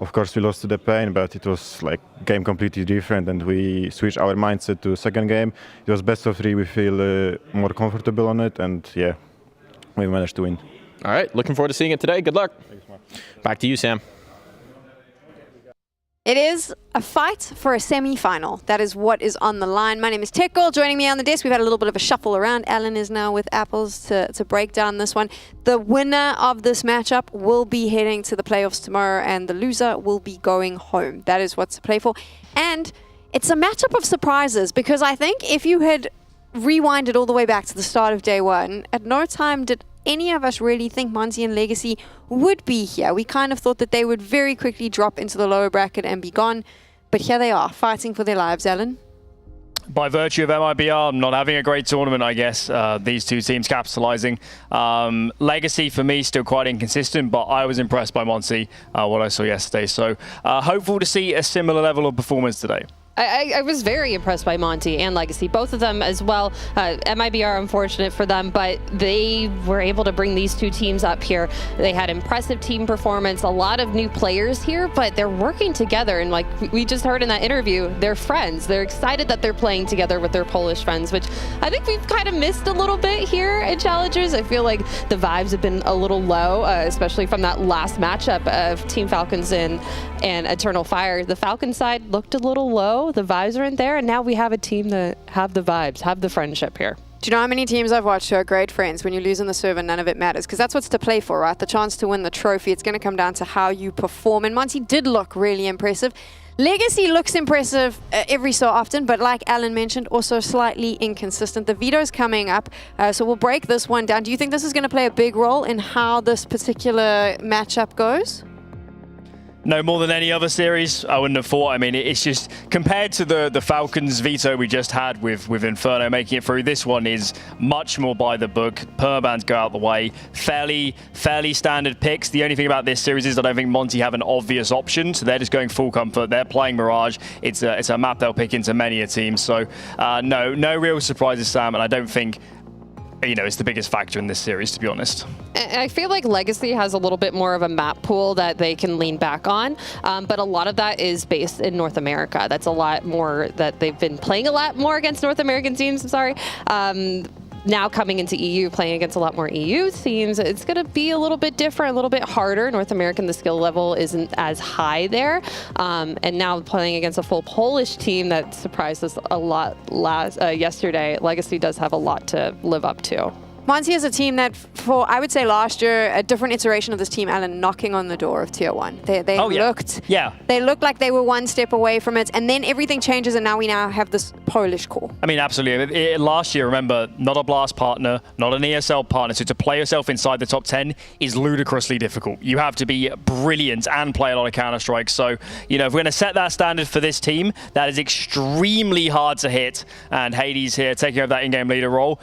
Of course, we lost to the Pain, but it was like game completely different, and we switched our mindset to second game. It was best of 3. We feel more comfortable on it, and yeah, we managed to win. All right, looking forward to seeing it today. Good luck. Thanks, Mark. Back to you, Sam. It is a fight for a semi-final. That is what is on the line. My name is Tekkel. Joining me on the desk, we've had a little bit of a shuffle around. Alan is now with Apples to break down this one. The winner of this matchup will be heading to the playoffs tomorrow, and the loser will be going home. That is what's to play for. And it's a matchup of surprises, because I think if you had rewinded all the way back to the start of day one, at no time did any of us really think Monty and Legacy would be here. We kind of thought that they would very quickly drop into the lower bracket and be gone. But here they are, fighting for their lives, Alan. By virtue of MIBR not having a great tournament, I guess, these two teams capitalizing. Legacy, for me, still quite inconsistent, but I was impressed by Monty, what I saw yesterday. So hopeful to see a similar level of performance today. I was very impressed by Monty and Legacy, both of them as well. MIBR, unfortunate for them, but they were able to bring these two teams up here. They had impressive team performance, a lot of new players here, but they're working together. And like we just heard in that interview, they're friends. They're excited that they're playing together with their Polish friends, which I think we've kind of missed a little bit here at Challengers. I feel like the vibes have been a little low, especially from that last matchup of Team Falcons and Eternal Fire. The Falcon side looked a little low. The vibes aren't there, and now we have a team that have the vibes, have the friendship here. Do you know how many teams I've watched who are great friends when you lose in the serve and none of it matters? Because that's what's to play for, right? The chance to win the trophy. It's going to come down to how you perform. And Monty did look really impressive. Legacy looks impressive every so often, but like Alan mentioned, also slightly inconsistent. The Veto's coming up, so we'll break this one down. Do you think this is going to play a big role in how this particular matchup goes? No, more than any other series, I wouldn't have thought. I mean, it's just, compared to the Falcons Veto we just had with Inferno making it through, this one is much more by the book. Permabans go out the way. Fairly standard picks. The only thing about this series is I don't think Monty have an obvious option, so they're just going full comfort. They're playing Mirage. It's a map they'll pick into many a team. So, no real surprises, Sam, and I don't think it's the biggest factor in this series, to be honest. I feel like Legacy has a little bit more of a map pool that they can lean back on, but a lot of that is based in North America. That's a lot more that they've been playing a lot more against North American teams, I'm sorry. Now coming into EU, playing against a lot more EU teams, it's going to be a little bit different, a little bit harder. North American, the skill level isn't as high there. And now playing against a full Polish team that surprised us a lot yesterday, Legacy does have a lot to live up to. Monty is a team that, I would say last year, a different iteration of this team, Alan, knocking on the door of Tier 1. They looked like they were one step away from it, and then everything changes, and we now have this Polish core. I mean, absolutely. Last year, remember, not a Blast partner, not an ESL partner, so to play yourself inside the top 10 is ludicrously difficult. You have to be brilliant and play a lot of Counter-Strike. So, if we're going to set that standard for this team, that is extremely hard to hit. And Hades here taking over that in-game leader role.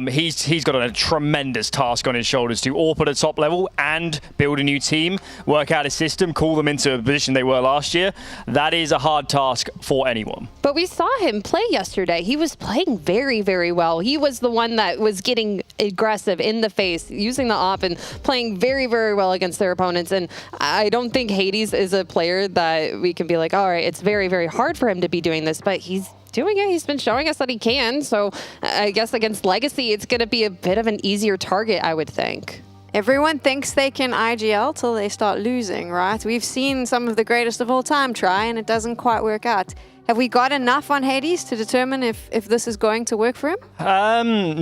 He's got a tremendous task on his shoulders to AWP at a top level and build a new team, work out a system, call them into a position they were last year. That is a hard task for anyone. But we saw him play yesterday. He was playing very, very well. He was the one that was getting aggressive in the face, using the AWP and playing very, very well against their opponents. And I don't think Hades is a player that we can be like, all right, it's very, very hard for him to be doing this, but he's doing it. He's been showing us that he can. So I guess against Legacy, it's going to be a bit of an easier target, I would think. Everyone thinks they can IGL till they start losing, right? We've seen some of the greatest of all time try, and it doesn't quite work out. Have we got enough on Hades to determine if this is going to work for him?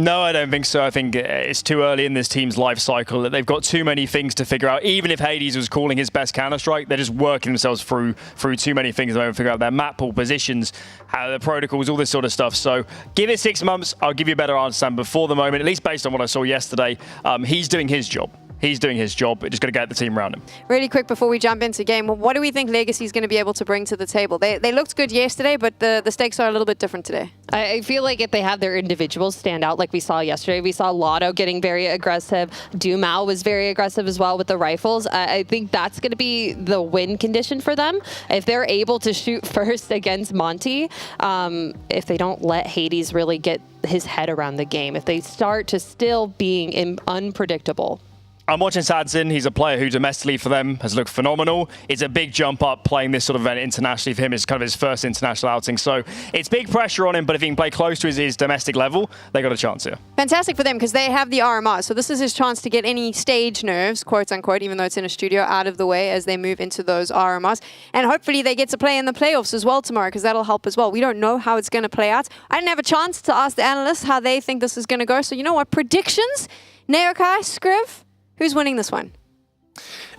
No, I don't think so. I think it's too early in this team's life cycle. They've got too many things to figure out. Even if Hades was calling his best Counter-Strike, they're just working themselves through too many things. They don't figure out their map pool, positions, how the protocols, all this sort of stuff. So give it 6 months. I'll give you a better answer, Sam. Before the moment, at least based on what I saw yesterday, he's doing his job. He's doing his job. We're just going to get the team around him. Really quick before we jump into game, what do we think Legacy is going to be able to bring to the table? They looked good yesterday, but the stakes are a little bit different today. I feel like if they have their individuals stand out like we saw yesterday, we saw Lotto getting very aggressive. Dumao was very aggressive as well with the rifles. I think that's going to be the win condition for them. If they're able to shoot first against Monty, if they don't let Hades really get his head around the game, if they start to still being unpredictable. I'm watching Sadson. He's a player who domestically for them has looked phenomenal. It's a big jump up playing this sort of event internationally for him. It's kind of his first international outing. So it's big pressure on him, but if he can play close to his domestic level, they got a chance here. Fantastic for them because they have the RMR. So this is his chance to get any stage nerves, quote unquote, even though it's in a studio, out of the way as they move into those RMRs. And hopefully they get to play in the playoffs as well tomorrow because that'll help as well. We don't know how it's going to play out. I didn't have a chance to ask the analysts how they think this is going to go. So you know what? Predictions? Neokai, Scriv? Who's winning this one?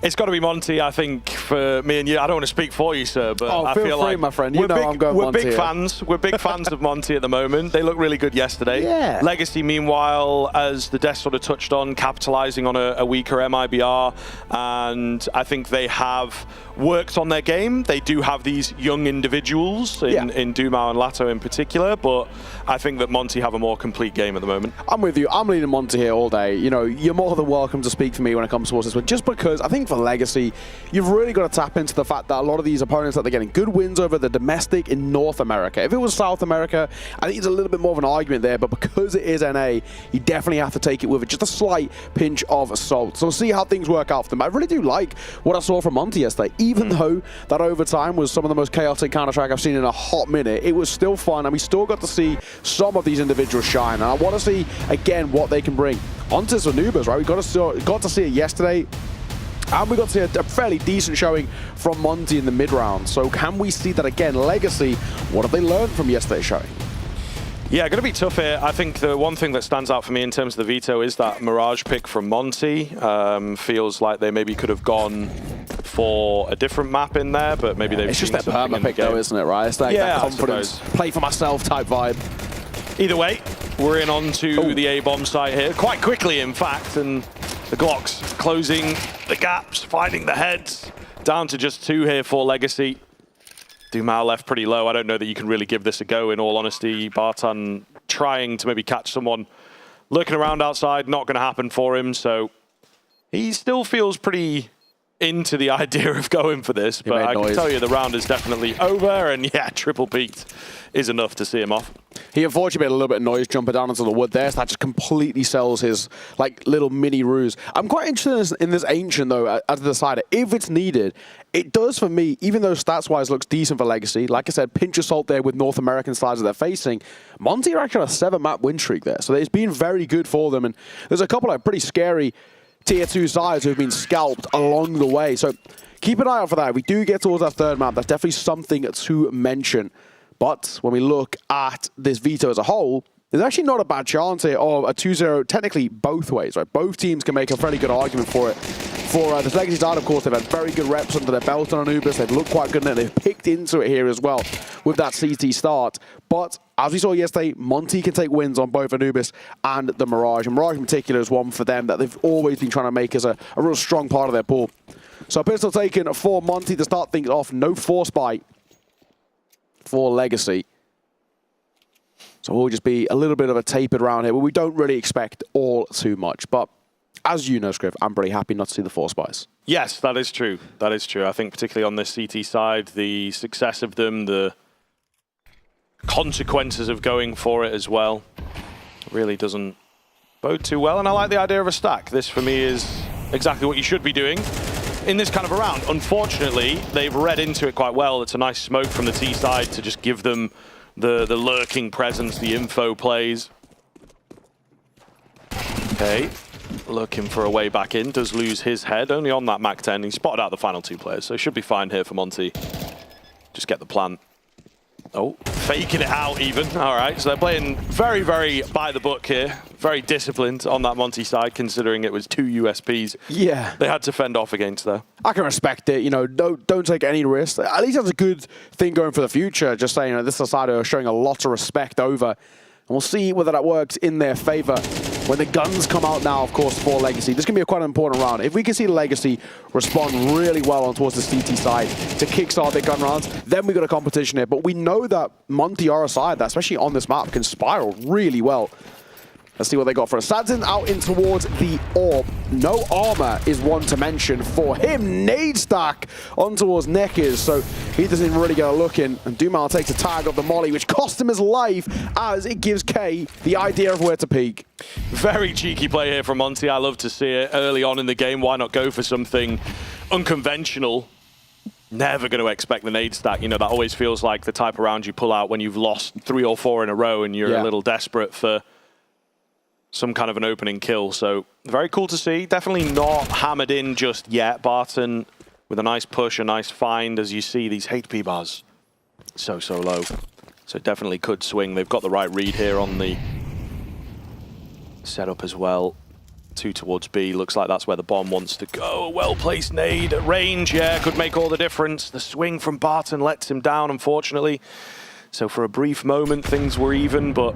It's got to be Monty, I think, for me and you. I don't want to speak for you, sir, but I feel feel free, like my friend. You know I'm going Monty. We're big fans. We're big fans of Monty at the moment. They look really good yesterday. Yeah. Legacy, meanwhile, as the desk sort of touched on, capitalizing on a weaker MIBR, and I think they have worked on their game. They do have these young individuals in Dumao and Lato in particular, but I think that Monty have a more complete game at the moment. I'm with you. I'm leaning Monty here all day. You know, you're more than welcome to speak for me when it comes towards this one, just because I think for Legacy, you've really got to tap into the fact that a lot of these opponents that they're getting good wins over the domestic in North America. If it was South America, I think it's a little bit more of an argument there, but because it is NA, you definitely have to take it with just a slight pinch of salt. So we'll see how things work out for them. I really do like what I saw from Monty yesterday. Even though that overtime was some of the most chaotic Counter-Strike I've seen in a hot minute, it was still fun, and we still got to see some of these individuals shine. And I want to see, again, what they can bring. Onto Zanubas, right? We got to see it yesterday. And we got to see a fairly decent showing from Monty in the mid-round. So can we see that again? Legacy, what have they learned from yesterday's showing? Yeah, going to be tough here. I think the one thing that stands out for me in terms of the veto is that Mirage pick from Monty. Feels like they maybe could have gone for a different map in there, but maybe they've It's just seen that something perma in the pick though, game. isn't it, right? It's like that confidence, I suppose. play for myself type vibe. Either way, we're in onto the A-bomb site here, quite quickly in fact, and the Glocks closing the gaps, finding the heads, down to just 2 here for Legacy. Dumal left pretty low. I don't know that you can really give this a go, in all honesty. Barton trying to maybe catch someone lurking around outside, not going to happen for him, so he still feels pretty into the idea of going for this, but I can tell you the round is definitely over, and yeah, triple peaked is enough to see him off. He unfortunately made a little bit of noise jumping down into the wood there, so that just completely sells his like little mini ruse. I'm quite interested in this Ancient though, as a decider. If it's needed, it does for me, even though stats-wise looks decent for Legacy. Like I said, pinch of salt there with North American sides that they're facing. Monty are actually on a 7-map win streak there, so it's been very good for them, and there's a couple of pretty scary Tier 2 sides who have been scalped along the way. So keep an eye out for that. If we do get towards that 3rd map, that's definitely something to mention. But when we look at this veto as a whole, there's actually not a bad chance here of a 2-0, technically both ways, right? Both teams can make a fairly good argument for it. For this Legacy side, of course, they've had very good reps under their belt on Anubis. They've looked quite good in it. They've picked into it here as well with that CT start. But as we saw yesterday, Monty can take wins on both Anubis and the Mirage. And Mirage in particular is one for them that they've always been trying to make as a real strong part of their pool. So a pistol taken for Monty to start things off. No force buy for Legacy. So we'll just be a little bit of a tapered round here, but we don't really expect all too much. But as you know, Scriv, I'm pretty happy not to see the force buys. Yes, that is true. That is true. I think particularly on this CT side, the success of them, the consequences of going for it as well, really doesn't bode too well. And I like the idea of a stack. This, for me, is exactly what you should be doing in this kind of a round. Unfortunately, they've read into it quite well. It's a nice smoke from the T side to just give them the lurking presence, the info plays. Okay. Looking for a way back in, does lose his head, only on that Mac 10. He spotted out the final 2 players, so it should be fine here for Monty. Just get the plant. Oh, faking it out even. All right, so they're playing very, very by the book here. Very disciplined on that Monty side, considering it was 2 USPs. Yeah. They had to fend off against there. I can respect it. You know, don't take any risks. At least that's a good thing going for the future. Just saying, you know, this side are showing a lot of respect over. And we'll see whether that works in their favor. When the guns come out now, of course, for Legacy, this can be a quite an important round. If we can see Legacy respond really well on towards the CT side to kickstart their gun rounds, then we got a competition here. But we know that Monty are a side that, especially on this map, can spiral really well. Let's see what they got for us. Sadzin out in towards the orb. No armor is one to mention for him. Nade stack on towards Neckers, so he doesn't even really get a look in. And Dumal takes a tag of the molly, which cost him his life as it gives K the idea of where to peek. Very cheeky play here from Monty. I love to see it early on in the game. Why not go for something unconventional? Never going to expect the nade stack. You know, that always feels like the type of round you pull out when you've lost 3 or 4 in a row and you're a little desperate for some kind of an opening kill. So very cool to see. Definitely not hammered in just yet. Barton with a nice push, a nice find, as you see these HP bars so low. So definitely could swing. They've got the right read here on the setup as well. 2 towards B. Looks like that's where the bomb wants to go. Well-placed nade at range. Yeah, could make all the difference. The swing from Barton lets him down, unfortunately. So for a brief moment, things were even, but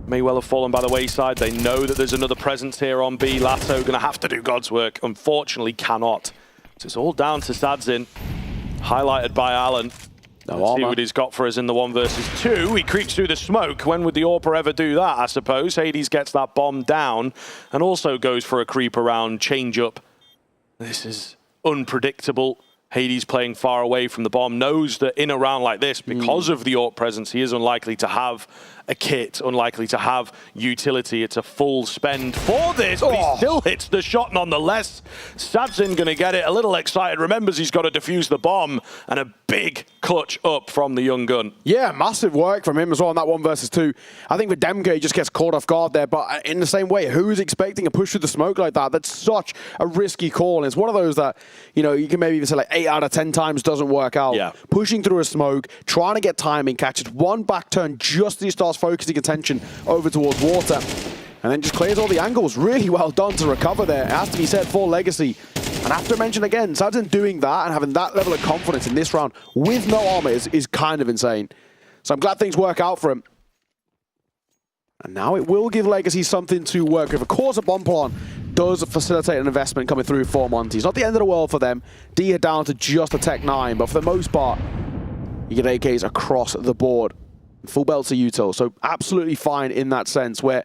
may well have fallen by the wayside. They know that there's another presence here on B. Lato going to have to do God's work. Unfortunately, cannot. So it's all down to Sadzin, highlighted by Alan. Let's see what he's got for us in the 1 versus 2. He creeps through the smoke. When would the AWPer ever do that, I suppose? Hades gets that bomb down and also goes for a creep around, change up. This is unpredictable. Hades playing far away from the bomb, knows that in a round like this, because of the AWP presence, he is unlikely to have a kit, unlikely to have utility. It's a full spend for this, but he still hits the shot nonetheless. Sadzin going to get it, a little excited, remembers he's got to defuse the bomb, and a big clutch up from the young gun. Yeah, massive work from him as well on that 1 versus 2. I think for Demke, he just gets caught off guard there, but in the same way, who's expecting a push through the smoke like that? That's such a risky call, and it's one of those that, you know, you can maybe even say like, hey, 8 out of 10 times doesn't work out. Yeah. Pushing through a smoke, trying to get timing, catches one back turn just as he starts focusing attention over towards water. And then just clears all the angles. Really well done to recover there. It has to be said for Legacy. And I have to mention again, Sadzen doing that and having that level of confidence in this round with no armor is kind of insane. So I'm glad things work out for him. And now it will give Legacy something to work with. Of course, a bomb plan does facilitate an investment coming through for Monty. It's not the end of the world for them. D are down to just a Tech 9, but for the most part, you get AKs across the board. Full belts are util, so absolutely fine in that sense, where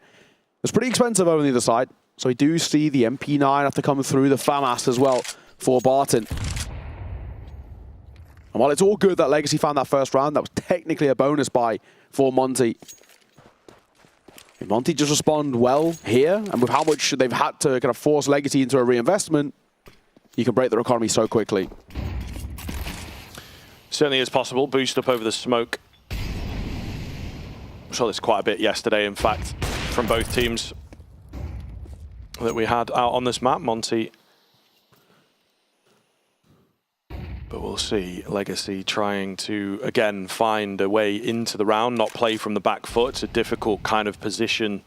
it's pretty expensive over the other side. So we do see the MP9 have to come through, the FAMAS as well for Barton. And while it's all good that Legacy found that first round, that was technically a bonus buy for Monty. If Monty just respond well here, and with how much they've had to kind of force Legacy into a reinvestment, you can break their economy so quickly. Certainly is possible. Boost up over the smoke. I saw this quite a bit yesterday, in fact, from both teams that we had out on this map. Monty. But we'll see. Legacy trying to, again, find a way into the round, not play from the back foot. It's a difficult kind of position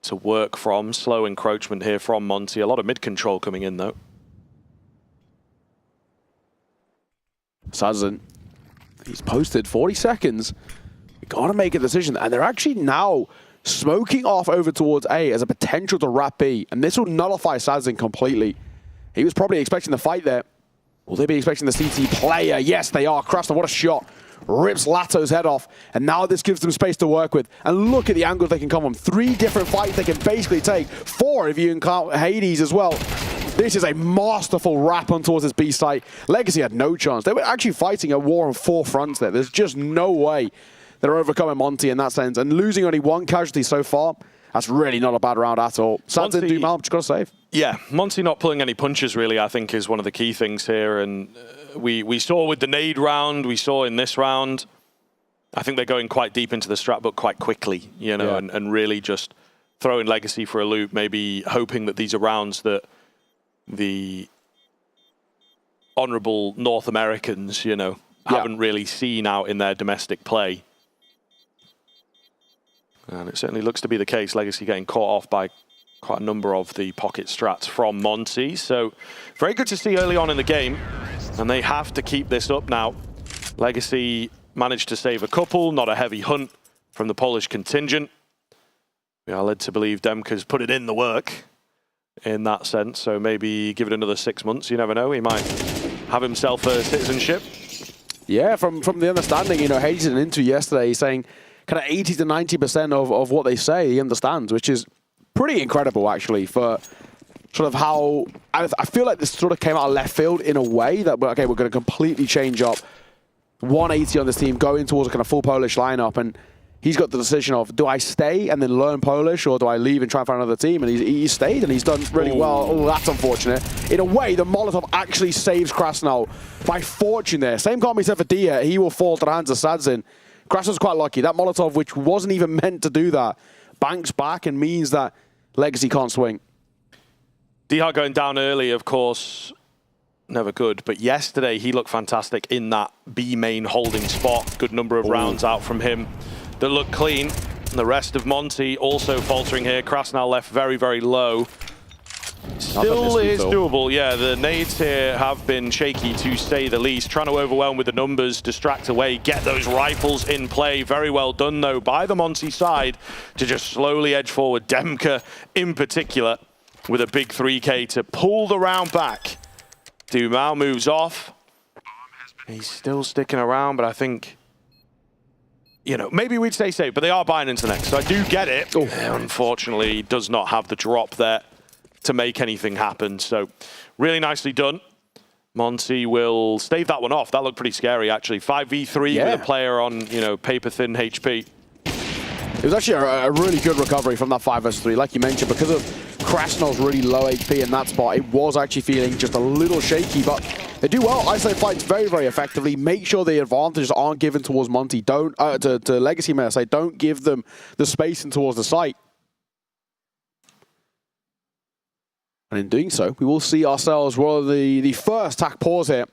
to work from. Slow encroachment here from Monty. A lot of mid-control coming in, though. Sadzen, he's posted 40 seconds. You gotta make a decision. And they're actually now smoking off over towards A as a potential to wrap B. And this will nullify Sadzen completely. He was probably expecting the fight there. Will they be expecting the CT player? Yes, they are. Krasner, what a shot. Rips Lato's head off. And now this gives them space to work with. And look at the angles they can come from. 3 different fights they can basically take. 4 if you count Hades as well. This is a masterful wrap on towards this B site. Legacy had no chance. They were actually fighting a war on 4 fronts there. There's just no way they're overcoming Monty in that sense. And losing only 1 casualty so far, that's really not a bad round at all. Sadzen do mal, just got to save. Yeah, Monty not pulling any punches really, I think, is one of the key things here. And we saw with the nade round, we saw in this round, I think they're going quite deep into the strat book quite quickly, you know, and really just throwing Legacy for a loop, maybe hoping that these are rounds that the honorable North Americans, you know, haven't really seen out in their domestic play. And it certainly looks to be the case. Legacy getting caught off by quite a number of the pocket strats from Monty. So very good to see early on in the game. And they have to keep this up now. Legacy managed to save a couple, not a heavy hunt from the Polish contingent. We are led to believe Demka's put it in the work in that sense. So maybe give it another 6 months. You never know. He might have himself a citizenship. Yeah, from the understanding, you know, Hades did an interview yesterday saying kind of 80 to 90% of what they say he understands, which is pretty incredible actually for sort of how I feel like this sort of came out of left field in a way that, okay, we're going to completely change up 180 on this team, going towards a kind of full Polish lineup, and he's got the decision of, do I stay and then learn Polish, or do I leave and try and find another team? And he stayed, and he's done really well. Oh, that's unfortunate. In a way, the Molotov actually saves Krasnal by fortune there. Same can't be said for Dia. He will fall to the hands of Sadzen. Krasnal's quite lucky. That Molotov, which wasn't even meant to do that, banks back and means that Legacy can't swing. Dihar going down early, of course, never good. But yesterday, he looked fantastic in that B main holding spot. Good number of rounds out from him that looked clean. And the rest of Monty also faltering here. Krasnal left very, very low. Still is doable. Yeah, the nades here have been shaky, to say the least. Trying to overwhelm with the numbers, distract away, get those rifles in play. Very well done, though, by the Monty side to just slowly edge forward. Demka, in particular, with a big 3K to pull the round back. Dumal moves off. He's still sticking around, but I think, you know, maybe we'd stay safe, but they are buying into the next. So I do get it. Unfortunately, does not have the drop there to make anything happen. So really nicely done. Monty will stave that one off. That looked pretty scary, actually. 5v3 with a player on, you know, paper-thin HP. It was actually a really good recovery from that 5 vs 3. Like you mentioned, because of Krasnal's really low HP in that spot, it was actually feeling just a little shaky, but they do well. Isolate fights very, very effectively. Make sure the advantages aren't given towards Monty. Don't, to Legacy, may I say, don't give them the space and towards the site. And in doing so, we will see ourselves roll the first attack pause here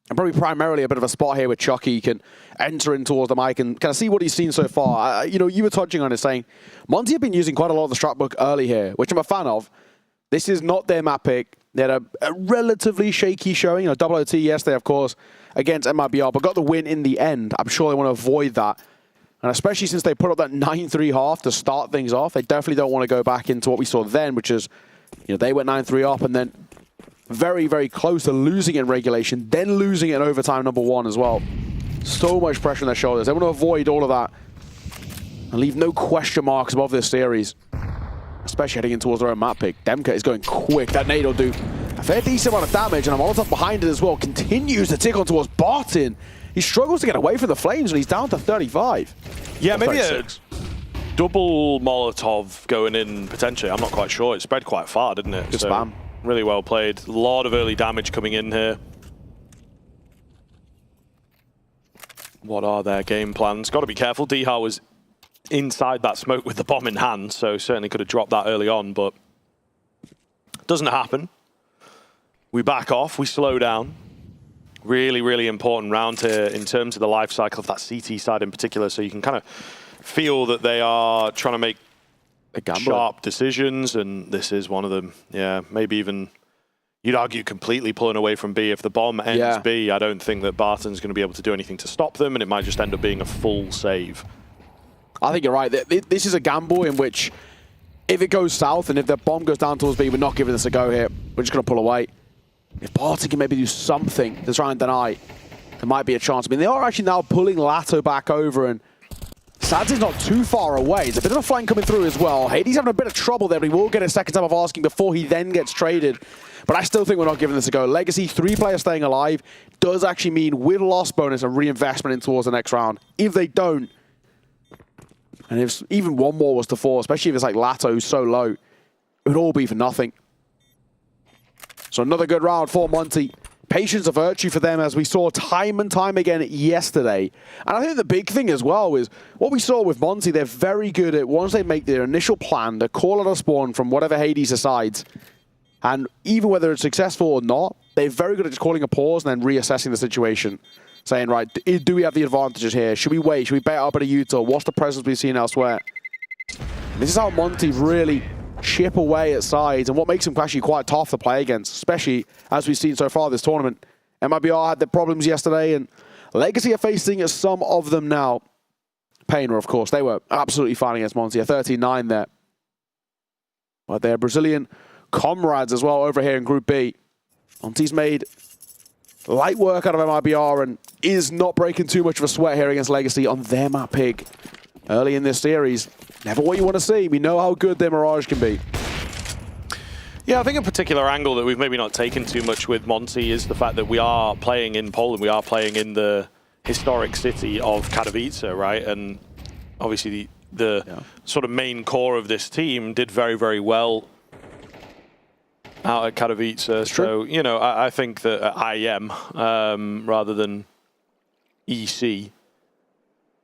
and probably primarily a bit of a spot here where Chucky can enter in towards the mic and kind of see what he's seen so far. You know, you were touching on it saying, Monty have been using quite a lot of the strat book early here, which I'm a fan of. This is not their map pick. They had a relatively shaky showing. You know, Double OT yesterday, of course, against MIBR, but got the win in the end. I'm sure they want to avoid that. And especially since they put up that 9-3 half to start things off, they definitely don't want to go back into what we saw then, which is, you know, they went 9-3 up and then very, very close to losing it in regulation, then losing it in overtime #1 as well. So much pressure on their shoulders. They want to avoid all of that and leave no question marks above this series, especially heading in towards their own map pick. Demka is going quick. That nade will do a fair decent amount of damage, and a Molotov behind it as well. Continues to tick on towards Barton. He struggles to get away from the flames, and he's down to 35. Yeah, maybe 36. A double Molotov going in potentially. I'm not quite sure. It spread quite far, didn't it? Good spam. Really well played. A lot of early damage coming in here. What are their game plans? Got to be careful. Dihar was inside that smoke with the bomb in hand, so certainly could have dropped that early on, but doesn't happen. We back off, we slow down. Really, really important round here in terms of the life cycle of that CT side in particular, so you can kind of feel that they are trying to make sharp decisions, and this is one of them. Yeah, maybe even, you'd argue, completely pulling away from B. If the bomb ends B, I don't think that Barton's going to be able to do anything to stop them, and it might just end up being a full save. I think you're right. This is a gamble in which, if it goes south and if the bomb goes down towards B, we're not giving this a go here. We're just going to pull away. If Barton can maybe do something to try and deny, there might be a chance. I mean, they are actually now pulling Lato back over, and Sad's not too far away. It's a bit of a flank coming through as well. Hades having a bit of trouble there, but he will get a second time of asking before he then gets traded. But I still think we're not giving this a go. Legacy, 3 players staying alive, does actually mean with loss bonus a reinvestment in towards the next round. If they don't, and if even one more was to fall, especially if it's like Lato who's so low, it would all be for nothing. So another good round for Monty. Patience of virtue for them, as we saw time and time again yesterday. And I think the big thing as well is what we saw with Monty. They're very good at, once they make their initial plan, to call out a spawn from whatever Hades decides. And even whether it's successful or not, they're very good at just calling a pause and then reassessing the situation. Saying, right, do we have the advantages here? Should we wait? Should we bet up at a Utah? What's the presence we've seen elsewhere? This is how Monty really chip away at sides, and what makes them actually quite tough to play against, especially as we've seen so far this tournament. MIBR had their problems yesterday, and Legacy are facing some of them now. Painter, of course, they were absolutely fine against Monty, a 13-9 there. But their Brazilian comrades as well over here in Group B. Monty's made light work out of MIBR and is not breaking too much of a sweat here against Legacy on their map pick early in this series. Never what you want to see. We know how good their Mirage can be. Yeah, I think a particular angle that we've maybe not taken too much with Monty is the fact that we are playing in Poland. We are playing in the historic city of Katowice, right? And obviously the sort of main core of this team did very, very well out at Katowice. So, you know, I think that IM rather than EC.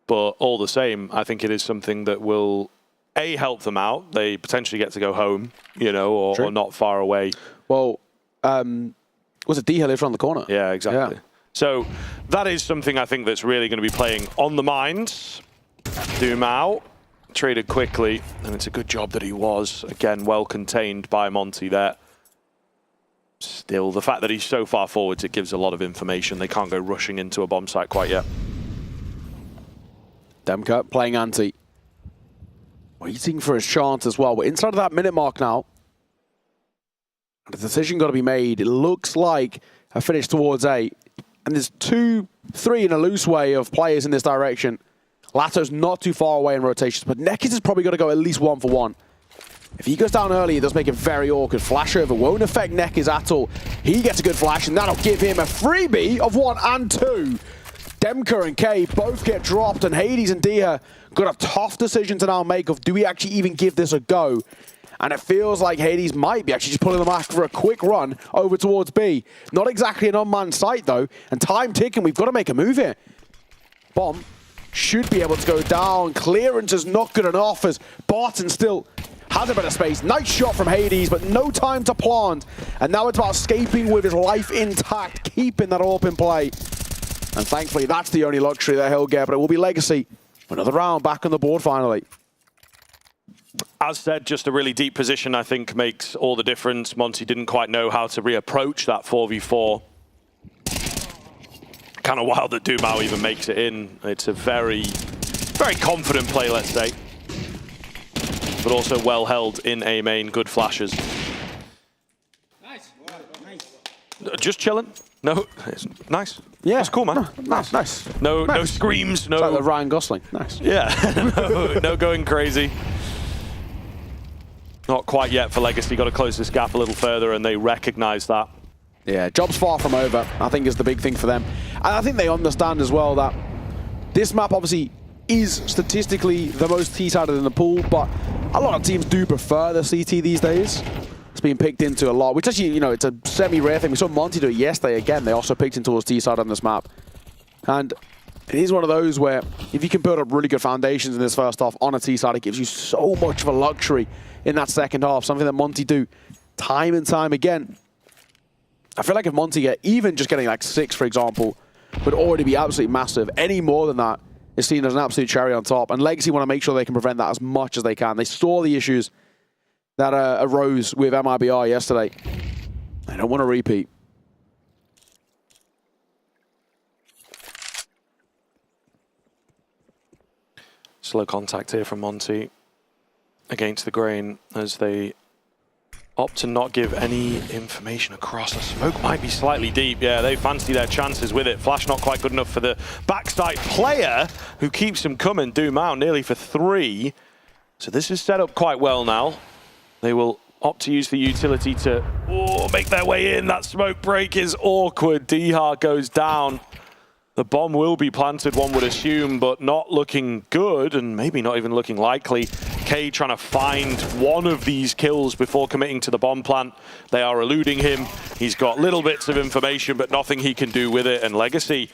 But all the same, I think it is something that will, A, help them out. They potentially get to go home, you know, or not far away. Well, was it D-Hill lives around the corner? Yeah, exactly. Yeah. So that is something I think that's really going to be playing on the minds. Doom out, traded quickly, and it's a good job that he was, again, well contained by Monty there. Still, the fact that he's so far forwards, it gives a lot of information. They can't go rushing into a bomb site quite yet. Demka playing anti. Waiting for his chance as well. We're inside of that minute mark now. And the decision got to be made. It looks like a finish towards A. And there's 2, 3 in a loose way of players in this direction. Lato's not too far away in rotations, but Nekis has probably got to go at least 1 for 1. If he goes down early, it does make it very awkward. Flash over won't affect Nekis at all. He gets a good flash, and that'll give him a freebie of 1 and 2. Demka and K both get dropped, and Hades and Dia got a tough decision to now make of, do we actually even give this a go? And it feels like Hades might be actually just pulling them back for a quick run over towards B. Not exactly an unmanned site, though, and time ticking. We've got to make a move here. Bomb should be able to go down. Clearance is not good enough as Barton still has a bit of space. Nice shot from Hades, but no time to plant. And now it's about escaping with his life intact, keeping that AWP in play. And thankfully, that's the only luxury that he'll get, but it will be Legacy. Another round back on the board finally. As said, just a really deep position, I think, makes all the difference. Monty didn't quite know how to reapproach that 4v4. Kind of wild that Dumao even makes it in. It's a very, very confident play, let's say. But also well held in A main, good flashes. Nice. Just chilling. No, it's nice. Yeah, it's cool, man. Nice. No Nice. screams. No. It's like the Ryan Gosling. Nice. Yeah. no going crazy. Not quite yet for Legacy. Got to close this gap a little further, and they recognize that. Yeah, job's far from over, I think, is the big thing for them. And I think they understand as well that this map obviously is statistically the most T-sided in the pool, but a lot of teams do prefer the CT these days. It's being picked into a lot, which actually, you know, it's a semi-rare thing. We saw Monty do it yesterday again. They also picked in towards T-side on this map. And it is one of those where if you can build up really good foundations in this first half on a T-side, it gives you so much of a luxury in that second half, something that Monty do time and time again. I feel like if Monty even just getting like 6, for example, would already be absolutely massive. Any more than that is seen as an absolute cherry on top. And Legacy want to make sure they can prevent that as much as they can. They saw the issues that arose with MIBR yesterday. They don't want to repeat. Slow contact here from Monty against the grain as they opt to not give any information across. The smoke might be slightly deep. Yeah, they fancy their chances with it. Flash not quite good enough for the backside player who keeps them coming. Dumao nearly for 3. So this is set up quite well now. They will opt to use the utility to make their way in. That smoke break is awkward. Dihar goes down. The bomb will be planted, one would assume, but not looking good and maybe not even looking likely. K trying to find one of these kills before committing to the bomb plant. They are eluding him. He's got little bits of information, but nothing he can do with it. And Legacy,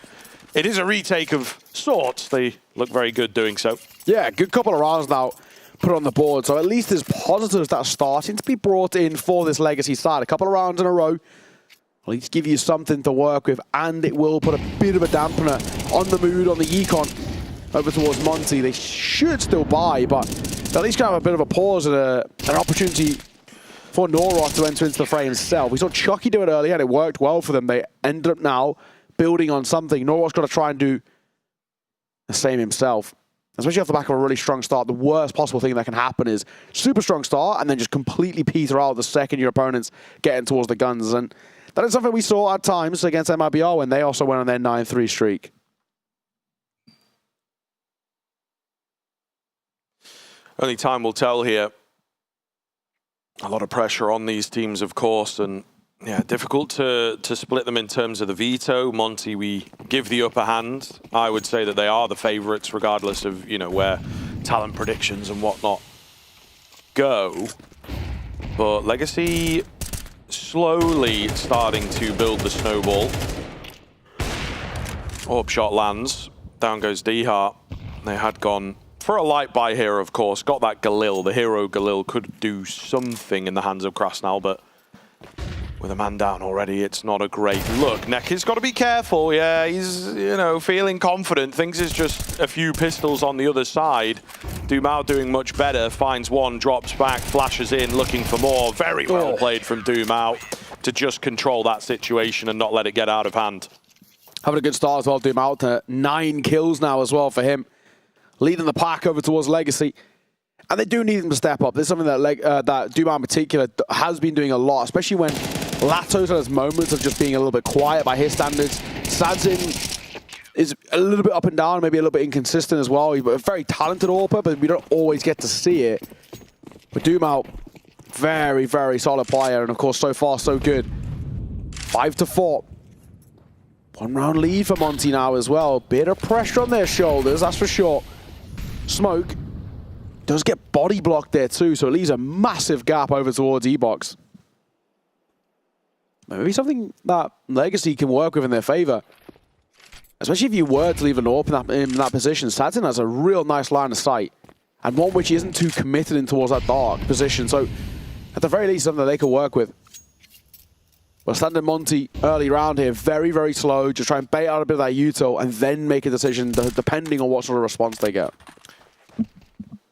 it is a retake of sorts. They look very good doing so. Yeah, good couple of rounds now put on the board. So at least there's positives that are starting to be brought in for this Legacy side. A couple of rounds in a row. At least give you something to work with, and it will put a bit of a dampener on the mood on the Econ over towards Monty. They should still buy, but at least gonna have a bit of a pause and an opportunity for Noroth to enter into the fray himself. We saw Chucky do it earlier, and it worked well for them. They ended up now building on something. Noroth's got to try and do the same himself. Especially off the back of a really strong start, the worst possible thing that can happen is super strong start and then just completely peter out the second your opponent's getting towards the guns. And that is something we saw at times against MIBR when they also went on their 9-3 streak. Only time will tell here. A lot of pressure on these teams, of course, and yeah, difficult to split them in terms of the veto. Monty, we give the upper hand. I would say that they are the favorites, regardless of, you know, where talent predictions and whatnot go. But Legacy slowly starting to build the snowball. Orb shot lands. Down goes Dihar. They had gone for a light buy here, of course. Got that Galil. The hero Galil could do something in the hands of Krasnal, but with a man down already, it's not a great look. Nekky's got to be careful. Yeah, he's, you know, feeling confident. Thinks it's just a few pistols on the other side. Dumao doing much better. Finds one, drops back, flashes in, looking for more. Very well played from Dumao to just control that situation and not let it get out of hand. Having a good start as well, Dumao to 9 kills now as well for him. Leading the pack over towards Legacy. And they do need him to step up. There's something that that Dumao in particular has been doing a lot, especially when Lato's had his moments of just being a little bit quiet by his standards. Sadzin is a little bit up and down, maybe a little bit inconsistent as well. He's a very talented AWPer, but we don't always get to see it. But Dumao, very, very solid player, and of course, so far, so good. 5-4. 1 round lead for Monty now as well. Bit of pressure on their shoulders, that's for sure. Smoke does get body blocked there too, so it leaves a massive gap over towards E-Box. Maybe something that Legacy can work with in their favor. Especially if you were to leave an AWP in that position. Sadzin has a real nice line of sight. and one which isn't too committed in towards that dark position. So at the very least, something that they could work with. But standing Monty early round here, very, very slow. Just try and bait out a bit of that util and then make a decision depending on what sort of response they get.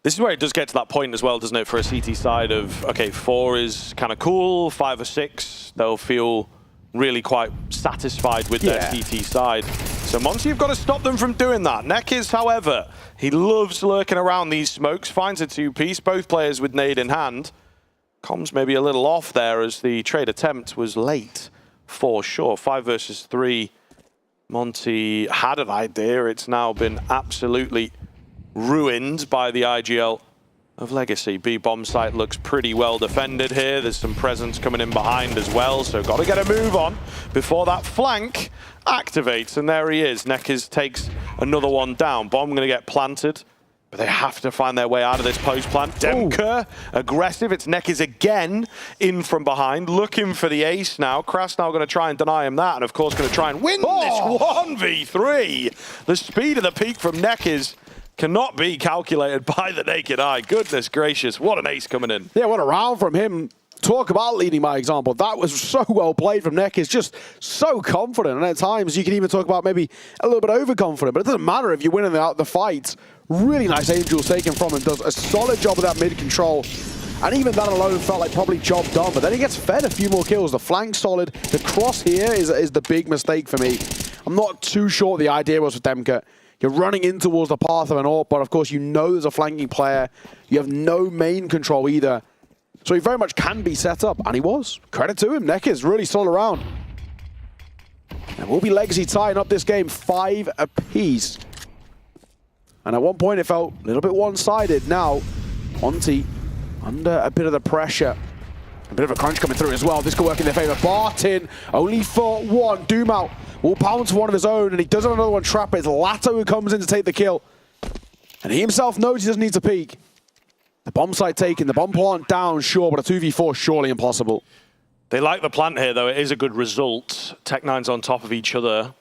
This is where it does get to that point as well, doesn't it, for a CT side of, okay, 4 is kind of cool, 5 or 6, they'll feel really quite satisfied with their CT side. So Monty, you've got to stop them from doing that. Nekiz, however, he loves lurking around these smokes, finds a 2-piece, both players with nade in hand. Comms maybe a little off there as the trade attempt was late, for sure. 5 versus 3. Monty had an idea. It's now been absolutely ruined by the IGL of Legacy. B bomb site looks pretty well defended here. There's some presence coming in behind as well, so got to get a move on before that flank activates. And there he is. Nekiz takes another one down. Bomb going to get planted, but they have to find their way out of this post plant. Demka, aggressive. It's Nekiz again in from behind, looking for the ace now. Krasnal going to try and deny him that, and of course going to try and win this 1v3. The speed of the peak from Nekiz cannot be calculated by the naked eye. Goodness gracious, what an ace coming in. Yeah, what a round from him. Talk about leading by example. That was so well played from Nekiz, just so confident. And at times you can even talk about maybe a little bit overconfident, but it doesn't matter if you're winning the fight. Really nice angels taken from him. Does a solid job of that mid control. And even that alone felt like probably job done. But then he gets fed a few more kills. The flank solid. The cross here is the big mistake for me. I'm not too sure what the idea was with Demka. You're running in towards the path of an AWP, but of course you know there's a flanking player. You have no main control either. So he very much can be set up, and he was. Credit to him. Nekiz really solid around. And will be Legacy tying up this game 5 apiece. And at one point it felt a little bit one-sided. Now, Monty under a bit of the pressure. A bit of a crunch coming through as well. This could work in their favor. Bartin only for 1. Doom out. Will pounce one of his own, and he does have another one trap. It's Lato who comes in to take the kill. And he himself knows he doesn't need to peek. The bomb site taken, the bomb plant down, sure, but a 2v4 surely impossible. They like the plant here, though. It is a good result. Tech9's on top of each other.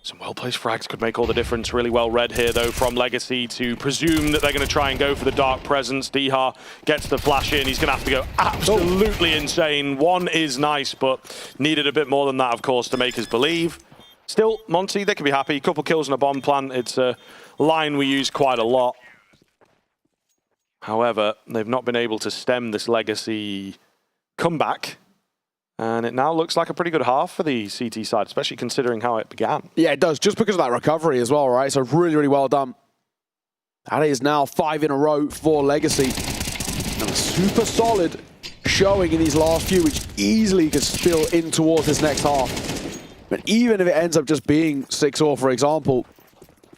Some well-placed frags could make all the difference. Really well read here, though, from Legacy to presume that they're going to try and go for the dark presence. Diha gets the flash in. He's going to have to go absolutely insane. 1 is nice, but needed a bit more than that, of course, to make us believe. Still, Monty, they can be happy. Couple kills and a bomb plant. It's a line we use quite a lot. However, they've not been able to stem this Legacy comeback. And it now looks like a pretty good half for the CT side, especially considering how it began. Yeah, it does, just because of that recovery as well, right? So really, really well done. That is now 5 in a row for Legacy. And a super solid showing in these last few, which easily could spill in towards this next half. But even if it ends up just being 6-0, for example,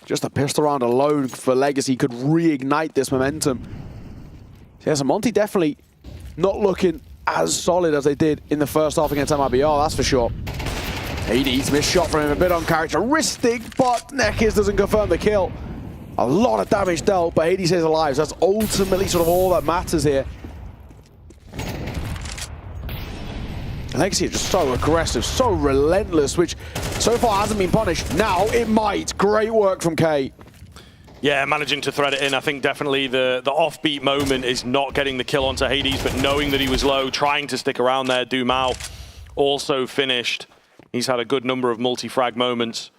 just a pistol round alone for Legacy could reignite this momentum. So yeah, so Monty definitely not looking as solid as they did in the first half against MIBR, that's for sure. Hades, missed shot from him, a bit uncharacteristic, but Nekiz doesn't confirm the kill. A lot of damage dealt, but Hades is alive, so that's ultimately sort of all that matters here. Legacy are just so aggressive, so relentless, which so far hasn't been punished. Now it might. Great work from K. Yeah, managing to thread it in. I think definitely the offbeat moment is not getting the kill onto Hades, but knowing that he was low, trying to stick around there. Dumao also finished. He's had a good number of multi-frag moments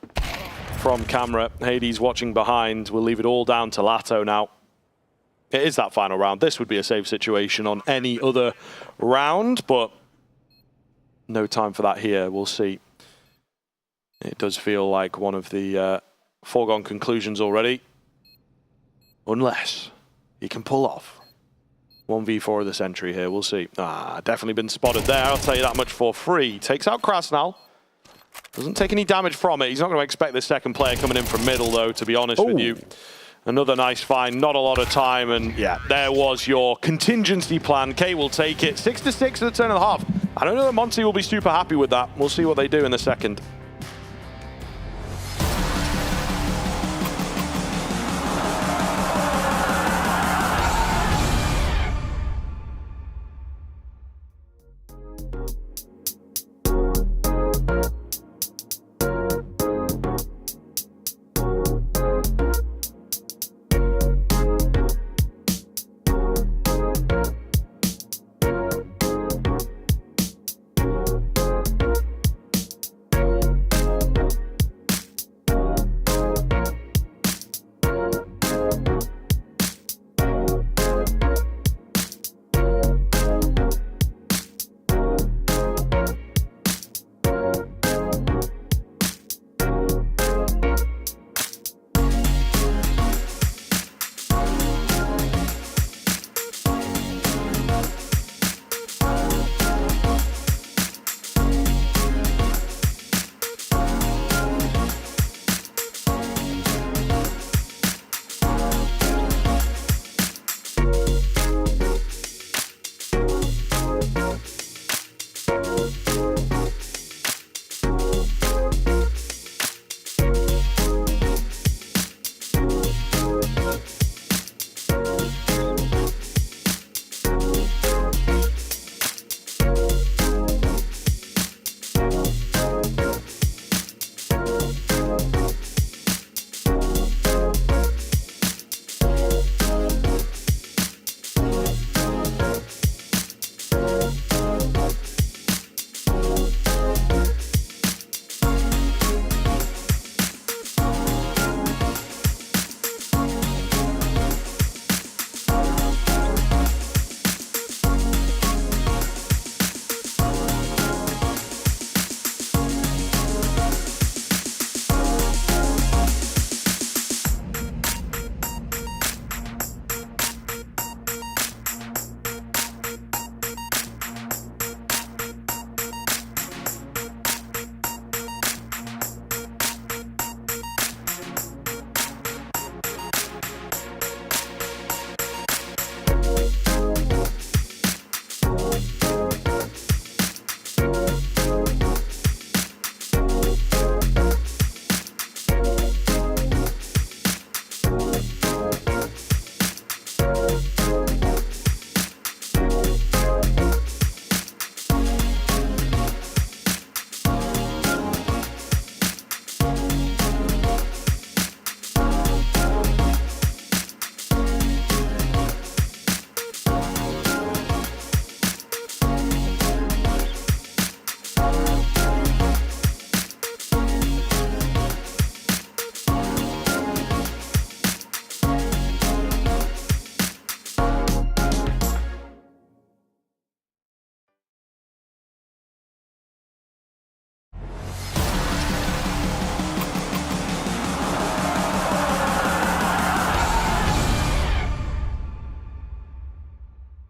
from camera. Hades watching behind. We'll leave it all down to Lato now. It is that final round. This would be a safe situation on any other round, but no time for that here. We'll see. It does feel like one of the foregone conclusions already. Unless he can pull off 1v4 of the century here. We'll see. Definitely been spotted there. I'll tell you that much for free. Takes out Krasnal. Doesn't take any damage from it. He's not going to expect the second player coming in from middle, though, to be honest with you. Another nice find. Not a lot of time. And yeah, there was your contingency plan. K will take it. 6-6 at the turn of the half. I don't know that Monty will be super happy with that. We'll see what they do in the second.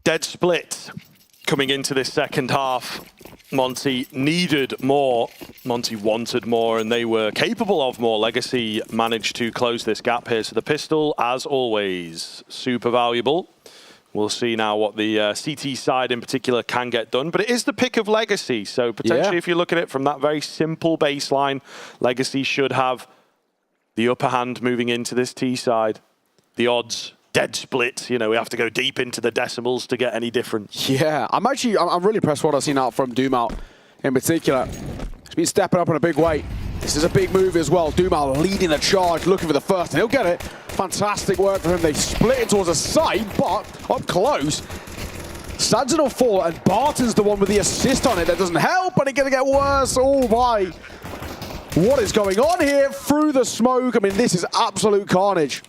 dead split coming into this second half. Monty needed more, Monty wanted more, and they were capable of more. Legacy managed to close this gap here. So the pistol, as always, super valuable. We'll see now what the CT side in particular can get done. But it is the pick of Legacy. So potentially, if you look at it from that very simple baseline, Legacy should have the upper hand moving into this T side. The odds, dead split. You know, we have to go deep into the decimals to get any difference. Yeah, I'm really impressed with what I've seen out from Dumal in particular. He's been stepping up in a big way. This is a big move as well. Dumal leading the charge, looking for the first, and he'll get it. Fantastic work for him. They split it towards the side, but up close. Sanson will fall, and Barton's the one with the assist on it. That doesn't help, and it's going to get worse. Oh my. What is going on here through the smoke? I mean, this is absolute carnage.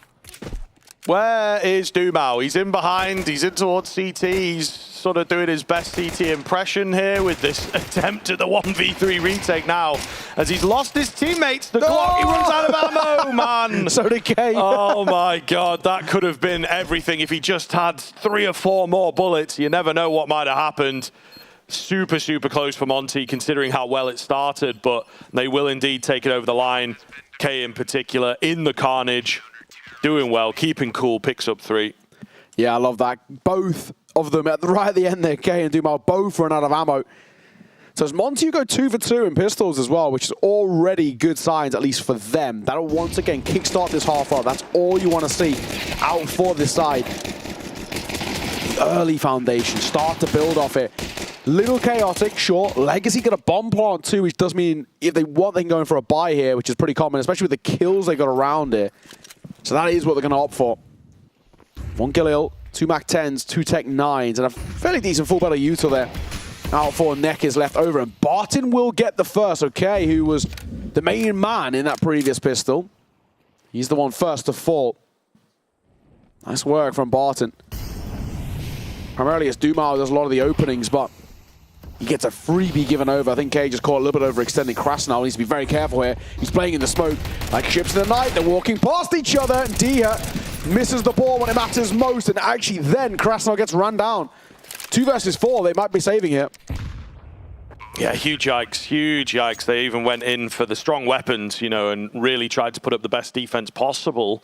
Where is Dumal? He's in behind, he's in towards CT, he's sort of doing his best CT impression here with this attempt at the 1v3 retake now. As he's lost his teammates, the clock, he runs out of ammo, man! So did Kane. Oh my god, that could have been everything if he just had 3 or 4 more bullets. You never know what might have happened. Super, super close for Monty, considering how well it started, but they will indeed take it over the line. K in particular, in the carnage. Doing well, keeping cool, picks up 3. Yeah, I love that. Both of them right at the end there, Kay and Dumal, both run out of ammo. So as Monty go 2 for 2 in pistols as well, which is already good signs, at least for them. That'll once again kickstart this half up. That's all you want to see out for this side. The early foundation, start to build off it. Little chaotic, sure. Legacy got a bomb plant too, which does mean if they want, they can go in for a buy here, which is pretty common, especially with the kills they got around it. So that is what they're going to opt for. 1 Galil, 2 Mac 10s, 2 Tech 9s, and a fairly decent full battle util there. Out for Neck is left over, and Barton will get the first, okay, who was the main man in that previous pistol. He's the one first to fall. Nice work from Barton. Primarily as Dumal does a lot of the openings, but he gets a freebie given over. I think K just caught a little bit overextending. Krasnal needs to be very careful here. He's playing in the smoke like ships in the night. They're walking past each other. Dia misses the ball when it matters most, and actually then Krasnal gets run down. 2 versus 4, they might be saving it. Yeah, huge yikes, huge yikes. They even went in for the strong weapons, you know, and really tried to put up the best defense possible.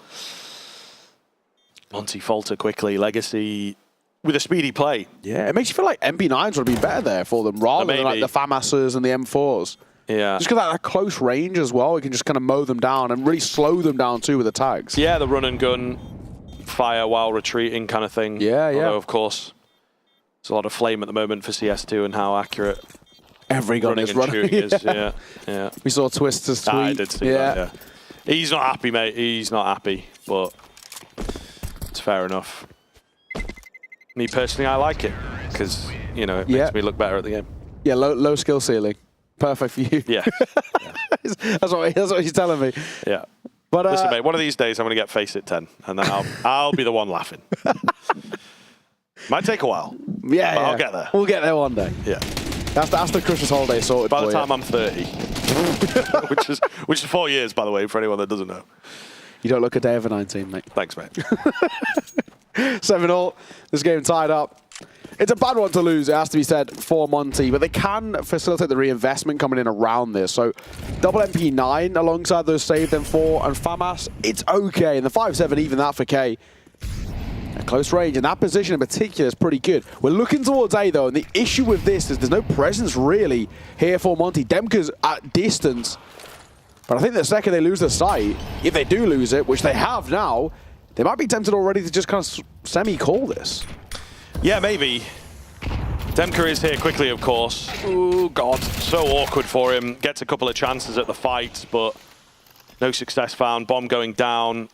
Monty falter quickly. Legacy with a speedy play. Yeah, it makes you feel like MP9s would be better there for them rather than like the FAMASs and the M4s. Yeah. Just because that close range as well, we can just kind of mow them down and really slow them down too with the tags. Yeah, the run and gun, fire while retreating kind of thing. Yeah, yeah. Although, of course, there's a lot of flame at the moment for CS2 and how accurate every gun is running. Is. Yeah, yeah. We saw Twister's tweet. I did see that, yeah. He's not happy, mate. He's not happy, but it's fair enough. Me personally, I like it because, you know, it makes me look better at the game. Yeah, low skill ceiling. Perfect for you. Yeah. That's what he's telling me. Yeah. But listen, mate, one of these days I'm going to get Face It 10, and then I'll be the one laughing. Might take a while. Yeah, but I'll get there. We'll get there one day. Yeah. That's the Christmas holiday sorted. By the time I'm 30, which is 4 years, by the way, for anyone that doesn't know. You don't look a day over 19, mate. Thanks, mate. 7-all. This game tied up. It's a bad one to lose, it has to be said, for Monty, but they can facilitate the reinvestment coming in around this. So, double MP9 alongside those Save Them 4 and FAMAS, it's okay. And the 5-7, even that for K. At close range, and that position in particular is pretty good. We're looking towards A, though, and the issue with this is there's no presence, really, here for Monty. Demka's at distance, but I think the second they lose the site, if they do lose it, which they have now, they might be tempted already to just kind of semi-call this. Yeah, maybe. Demka is here quickly, of course. Oh, God. So awkward for him. Gets a couple of chances at the fight, but no success found. Bomb going down.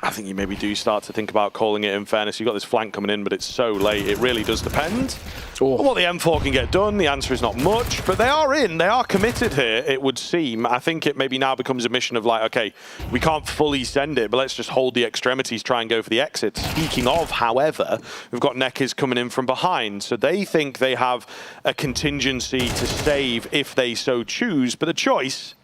I think you maybe do start to think about calling it, in fairness. You've got this flank coming in, but it's so late. It really does depend on what the M4 can get done. The answer is not much, but they are in. They are committed here, it would seem. I think it maybe now becomes a mission of like, okay, we can't fully send it, but let's just hold the extremities, try and go for the exit. Speaking of, however, we've got Neckers coming in from behind, so they think they have a contingency to save if they so choose, but the choice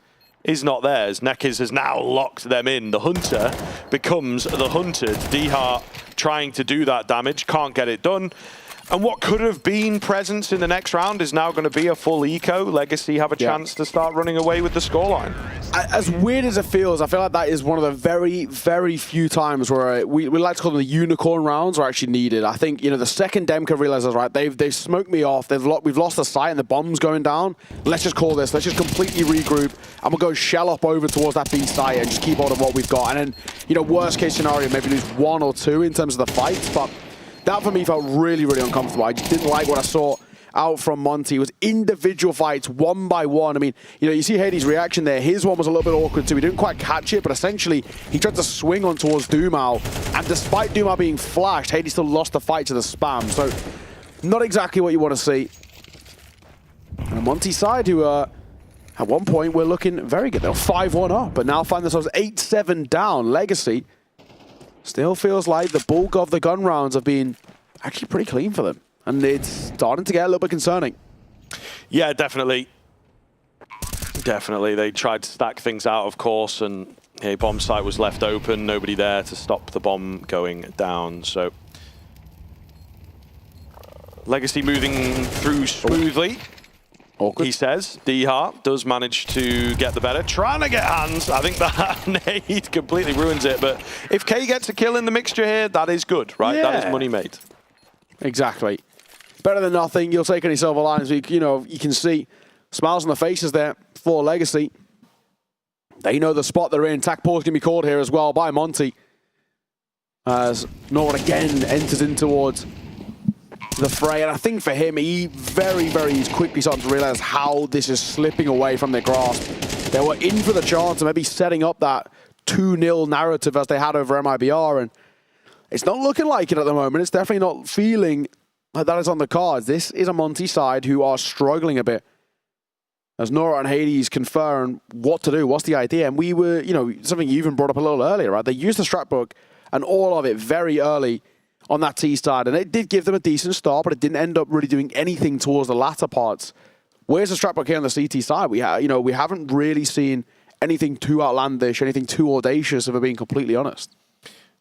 is not theirs. Nekiz has now locked them in. The Hunter becomes the hunted. Dihart trying to do that damage, can't get it done. And what could have been presence in the next round is now going to be a full eco. Legacy have a chance to start running away with the scoreline. As weird as it feels, I feel like that is one of the very, very few times where we like to call them the unicorn rounds are actually needed. I think, you know, the second Demka realizes, right, they've smoked me off. We've lost the sight and the bomb's going down. Let's just call this. Let's just completely regroup. And we'll go shell up over towards that B site and just keep hold of what we've got. And then, you know, worst case scenario, maybe lose 1 or 2 in terms of the fights. But that for me felt really, really uncomfortable. I just didn't like what I saw out from Monty. It was individual fights, one by one. I mean, you know, you see Hades' reaction there. His one was a little bit awkward too. He didn't quite catch it, but essentially he tried to swing on towards Dumao. And despite Dumao being flashed, Hades still lost the fight to the spam. So not exactly what you want to see. And Monty's side, who at one point were looking very good. They were 5-1 up, but now find themselves 8-7 down. Legacy still feels like the bulk of the gun rounds have been actually pretty clean for them. And it's starting to get a little bit concerning. Yeah, definitely. Definitely. They tried to stack things out, of course, and a bomb site was left open. Nobody there to stop the bomb going down. So Legacy moving through smoothly. Awkward. He says. Dihart does manage to get the better. Trying to get hands. I think that nade completely ruins it. But if K gets a kill in the mixture here, that is good, right? Yeah. That is money made. Exactly. Better than nothing. You'll take any silver linings. You know, you can see smiles on the faces there for Legacy. They know the spot they're in. Tac pause can be called here as well by Monty. As Norwood again enters in towards the fray. And I think for him, he very, very quickly started to realize how this is slipping away from their grasp. They were in for the chance of maybe setting up that 2-0 narrative as they had over MIBR. And it's not looking like it at the moment. It's definitely not feeling like that is on the cards. This is a Monty side who are struggling a bit. As Nora and Hades confirm what to do, what's the idea. And we were, you know, something you even brought up a little earlier, right? They used the strat book and all of it very early on that T side. And it did give them a decent start, but it didn't end up really doing anything towards the latter parts. Where's the strat book here on the CT side? We haven't really seen anything too outlandish, anything too audacious, if we're being completely honest.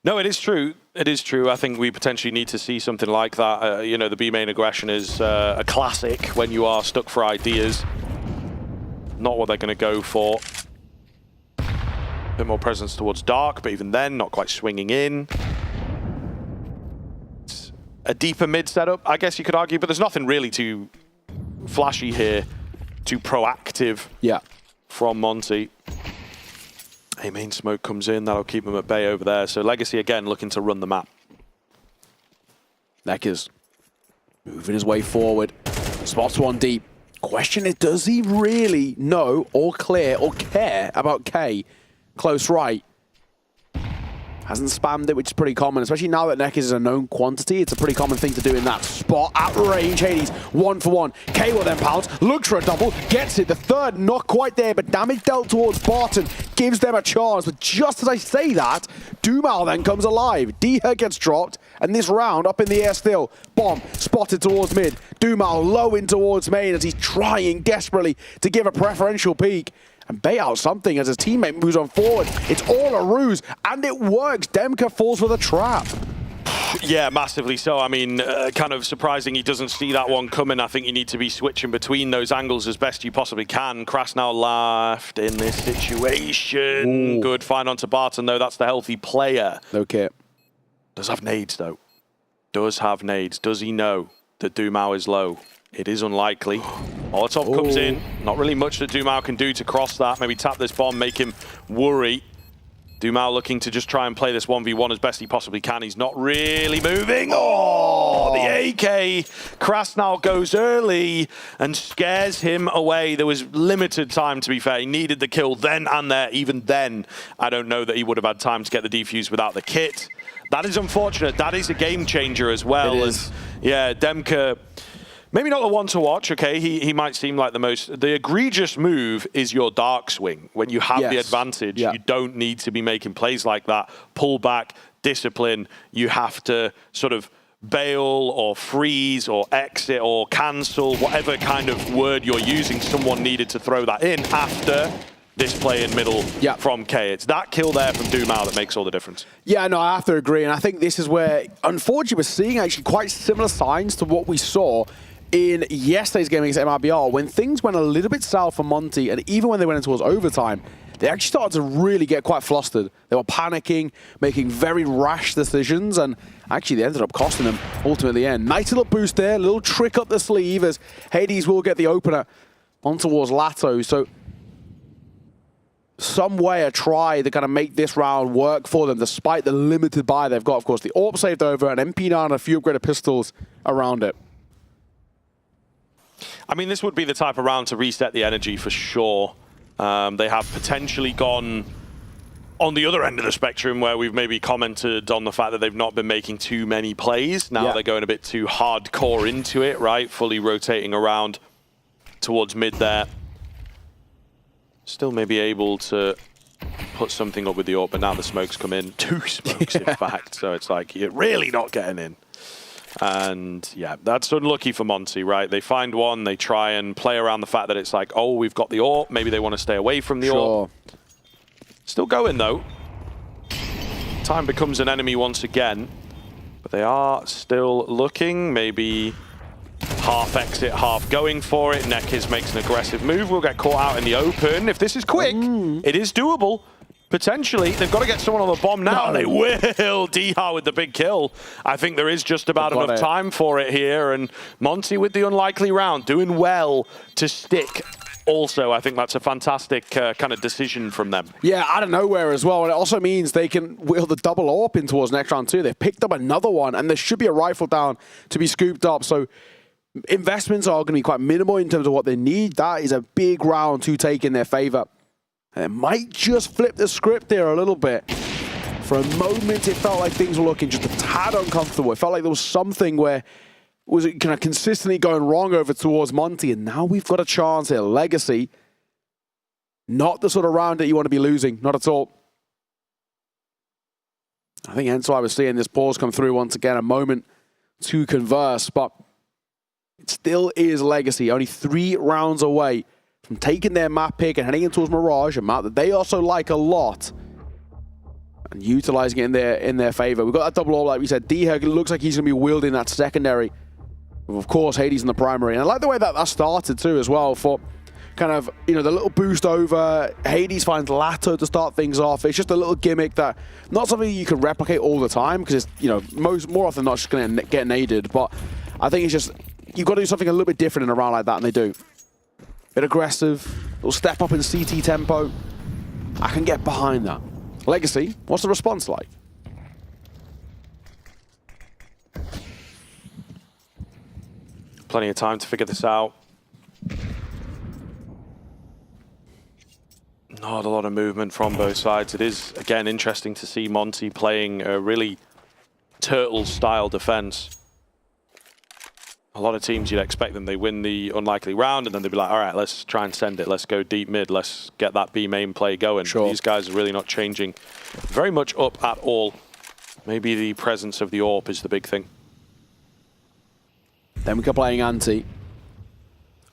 No, it is true. It is true. I think we potentially need to see something like that. You know, the B main aggression is a classic when you are stuck for ideas. Not what they're going to go for. A bit more presence towards Dark, but even then, not quite swinging in. It's a deeper mid setup, I guess you could argue, but there's nothing really too flashy here, too proactive from Monty. A main smoke comes in, that'll keep them at bay over there. So Legacy again looking to run the map. Nekiz moving his way forward. Spots one deep. Question is, does he really know or clear or care about K close right? Hasn't spammed it, which is pretty common, especially now that Nekiz is a known quantity. It's a pretty common thing to do in that spot. At range, Hades, 1-for-1. K will then pounce, looks for a double, gets it. The third, not quite there, but damage dealt towards Barton gives them a chance. But just as I say that, Dumao then comes alive. Diha gets dropped, and this round up in the air still. Bomb spotted towards mid. Dumao low in towards main as he's trying desperately to give a preferential peek. And bait out something as his teammate moves on forward. It's all a ruse, and it works. Demka falls for the trap. Yeah, massively so. I mean, kind of surprising he doesn't see that one coming. I think you need to be switching between those angles as best you possibly can. Krasnal left in this situation. Ooh. Good find onto Barton, though. That's the healthy player. Okay. Does have nades, though. Does have nades. Does he know that Dumao is low? It is unlikely. Molotov comes in. Not really much that Dumao can do to cross that. Maybe tap this bomb, make him worry. Dumao looking to just try and play this 1v1 as best he possibly can. He's not really moving. Oh, the AK. Krasnal goes early and scares him away. There was limited time, to be fair. He needed the kill then and there. Even then, I don't know that he would have had time to get the defuse without the kit. That is unfortunate. That is a game changer as well. It is. Yeah, Demka... Maybe not the one to watch, okay? He might seem like the most... The egregious move is your dark swing. When you have the advantage, you don't need to be making plays like that. Pull back, discipline. You have to sort of bail or freeze or exit or cancel, whatever kind of word you're using. Someone needed to throw that in after this play in middle from K. It's that kill there from Dumao that makes all the difference. Yeah, no, I have to agree. And I think this is where, unfortunately, we're seeing actually quite similar signs to what we saw in yesterday's game against MIBR, when things went a little bit south for Monty, and even when they went in towards overtime, they actually started to really get quite flustered. They were panicking, making very rash decisions, and actually they ended up costing them ultimately end. Nice little boost there, little trick up the sleeve as Hades will get the opener on towards Lato. So some way, a try to kind of make this round work for them, despite the limited buy they've got. Of course, the AWP saved over, an MP9 and a few upgraded pistols around it. I mean, this would be the type of round to reset the energy for sure. They have potentially gone on the other end of the spectrum where we've maybe commented on the fact that they've not been making too many plays. Now they're going a bit too hardcore into it, right? Fully rotating around towards mid there. Still maybe able to put something up with the AWP, but now the smokes come in. 2 smokes, in fact. So it's like, you're really not getting in. And yeah, that's unlucky for Monty, right? They find one, they try and play around the fact that it's like, oh, we've got the AWP. Maybe they want to stay away from the AWP. Still going, though. Time becomes an enemy once again. But they are still looking. Maybe half exit, half going for it. Nekiz makes an aggressive move. We'll get caught out in the open. If this is quick, it is doable. Potentially, they've got to get someone on the bomb now, and they will. Diha with the big kill. I think there is just about enough time for it here, and Monty with the unlikely round, doing well to stick. Also, I think that's a fantastic kind of decision from them. Yeah, out of nowhere as well, and it also means they can wheel the double AWP in towards next round too. They've picked up another one, and there should be a rifle down to be scooped up, so investments are going to be quite minimal in terms of what they need. That is a big round to take in their favor. And it might just flip the script there a little bit. For a moment, it felt like things were looking just a tad uncomfortable. It felt like there was something where it was kind of consistently going wrong over towards Monty. And now we've got a chance here. Legacy, not the sort of round that you want to be losing. Not at all. I think hence why we're seeing this pause come through once again. A moment to converse. But it still is Legacy. Only 3 rounds away from taking their map pick and heading in towards Mirage, a map that they also like a lot, and utilizing it in their favor. We've got that double AWP, like we said. Diha looks like he's going to be wielding that secondary. Of course, Hades in the primary. And I like the way that started too as well, for kind of, you know, the little boost over. Hades finds Lato to start things off. It's just a little gimmick that, not something you can replicate all the time, because it's, you know, more often than not just going to get naded. But I think it's just, you've got to do something a little bit different in a round like that, and they do. Bit aggressive, little step up in CT tempo. I can get behind that. Legacy, what's the response like? Plenty of time to figure this out. Not a lot of movement from both sides. It is, again, interesting to see Monty playing a really turtle-style defense. A lot of teams, you'd expect them, they win the unlikely round, and then they'd be like, all right, let's try and send it. Let's go deep mid. Let's get that B main play going. These guys are really not changing very much up at all. Maybe the presence of the AWP is the big thing. Then we keep playing anti.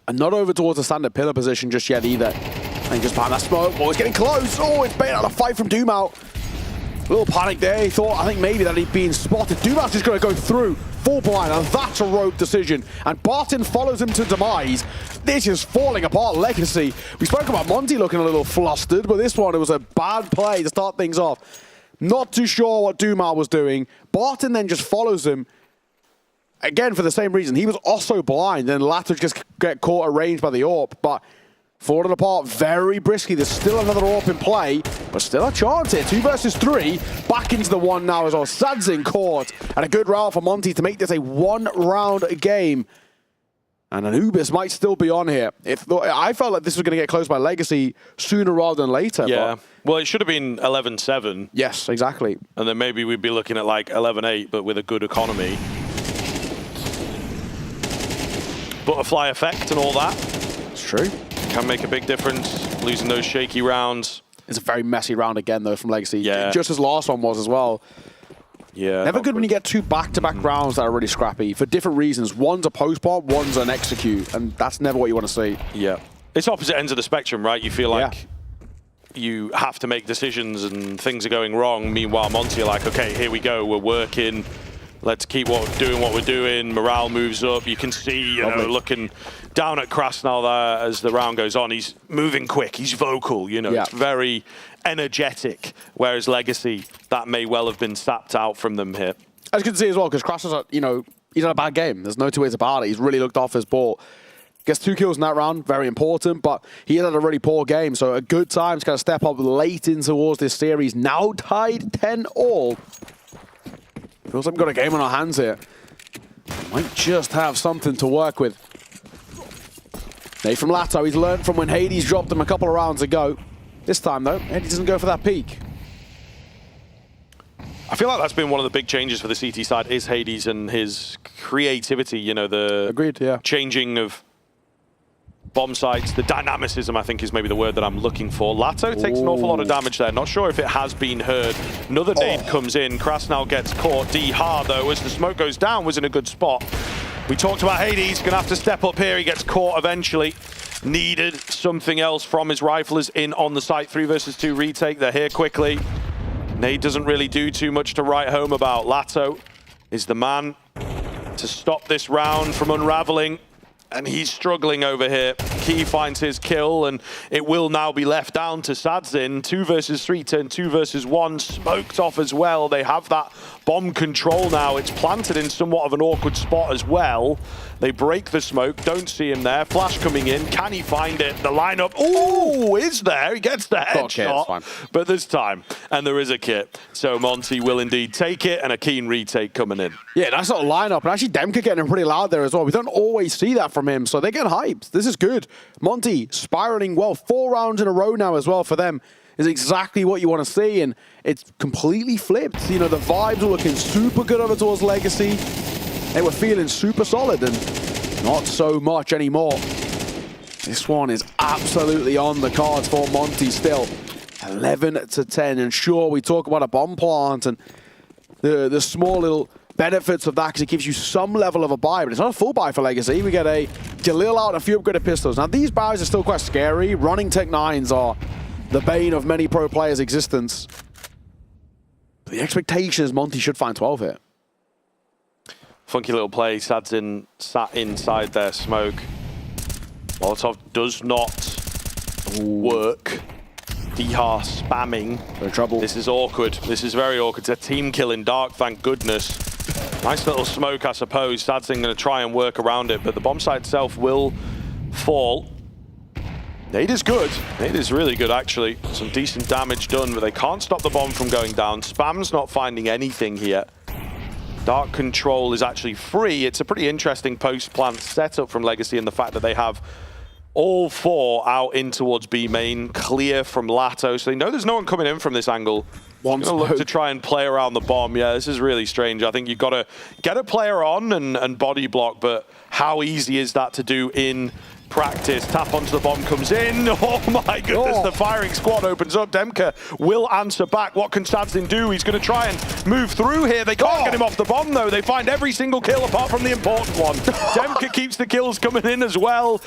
And not over towards the standard pillar position just yet either. And just behind that smoke. Oh, it's getting close. Oh, it's baited out a fight from Dumao. A little panic there. He thought, I think maybe that he'd been spotted. Dumao's just going to go through. Full blind, and that's a rogue decision. And Barton follows him to demise. This is falling apart. Legacy. We spoke about Monty looking a little flustered, but this one, it was a bad play to start things off. Not too sure what Dumao was doing. Barton then just follows him. Again, for the same reason. He was also blind, and Lato just get caught at range by the AWP, but falling apart very briskly. There's still another AWP in play, but still a chance here. 2 versus 3. Back into the 1 now as well. Sadzin caught, and a good round for Monty to make this a 1-round game. And Anubis might still be on here. I felt like this was going to get closed by Legacy sooner rather than later. Yeah, well, it should have been 11-7. Yes, exactly. And then maybe we'd be looking at like 11-8, but with a good economy. Butterfly effect and all that. It's true. Can make a big difference, losing those shaky rounds. It's a very messy round again, though, from Legacy. Yeah. Just as last one was as well. Yeah. Never good when you get 2 back-to-back rounds that are really scrappy for different reasons. One's a post-pop, one's an execute, and that's never what you want to see. Yeah. It's opposite ends of the spectrum, right? You feel like you have to make decisions and things are going wrong. Meanwhile, Monty are like, okay, here we go, we're working. Let's keep doing what we're doing. Morale moves up. You can see, looking down at Krasnal there as the round goes on. He's moving quick. He's vocal. It's very energetic. Whereas Legacy, that may well have been sapped out from them here. As you can see as well, because Krasnal's, he's had a bad game. There's no two ways about it. He's really looked off his ball. Gets 2 kills in that round, very important, but he had a really poor game. So a good time to kind of step up late in towards this series. Now tied 10-all. Feels like we've got a game on our hands here. Might just have something to work with. Nate from Lato, he's learned from when Hades dropped him a couple of rounds ago. This time, though, Hades doesn't go for that peak. I feel like that's been one of the big changes for the CT side is Hades and his creativity, the Agreed, yeah. Changing of bomb sites. The dynamicism, I think, is maybe the word that I'm looking for. Lato takes an awful lot of damage there. Not sure if it has been heard. Another nade comes in. Krasnal gets caught. D hard, though, as the smoke goes down, was in a good spot. We talked about Hades. Going to have to step up here. He gets caught eventually. Needed something else from his riflers in on the site. 3 versus 2 retake. They're here quickly. Nade doesn't really do too much to write home about. Lato is the man to stop this round from unraveling. And he's struggling over here. Key finds his kill, and it will now be left down to Sadzin. 2 versus 3 turn 2 versus 1. Smoked off as well. They have that bomb control now. It's planted in somewhat of an awkward spot as well. They break the smoke. Don't see him there. Flash coming in. Can he find it? The lineup. Ooh, is there. He gets the headshot. But there's time. And there is a kit. So Monty will indeed take it, and a keen retake coming in. Yeah, nice little lineup. And actually, Demka getting pretty loud there as well. We don't always see that from him, so they get hyped. This is good. Monty spiraling well. 4 rounds in a row now as well for them is exactly what you want to see, and it's completely flipped. The vibes are looking super good over towards Legacy. They were feeling super solid, and not so much anymore. This one is absolutely on the cards for Monty still. 11-10, and sure, we talk about a bomb plant and the small little benefits of that because it gives you some level of a buy, but it's not a full buy for Legacy. We get a Galil out and a few upgraded pistols. Now, these buys are still quite scary. Running Tech 9s are the bane of many pro players' existence. But the expectation is Monty should find 12 here. Funky little play. Sadzin sat inside their smoke. Molotov does not work. Dihar spamming. No trouble. This is awkward. This is very awkward. It's a team kill in dark, thank goodness. Nice little smoke, I suppose. Sadzin going to try and work around it, but the bomb site itself will fall. Nade is good. Nade is really good, actually. Some decent damage done, but they can't stop the bomb from going down. Spam's not finding anything here. Dark control is actually free. It's a pretty interesting post-plant setup from Legacy in the fact that they have all 4 out in towards B main, clear from Lato, so they know there's no one coming in from this angle. One's going to look to try and play around the bomb. Yeah, this is really strange. I think you've got to get a player on and body block, but how easy is that to do in practice? Tap onto the bomb comes in. Oh my goodness, the firing squad opens up. Demka will answer back. What can Sadzin do? He's going to try and move through here. They can't get him off the bomb though. They find every single kill apart from the important one. Demka keeps the kills coming in as well.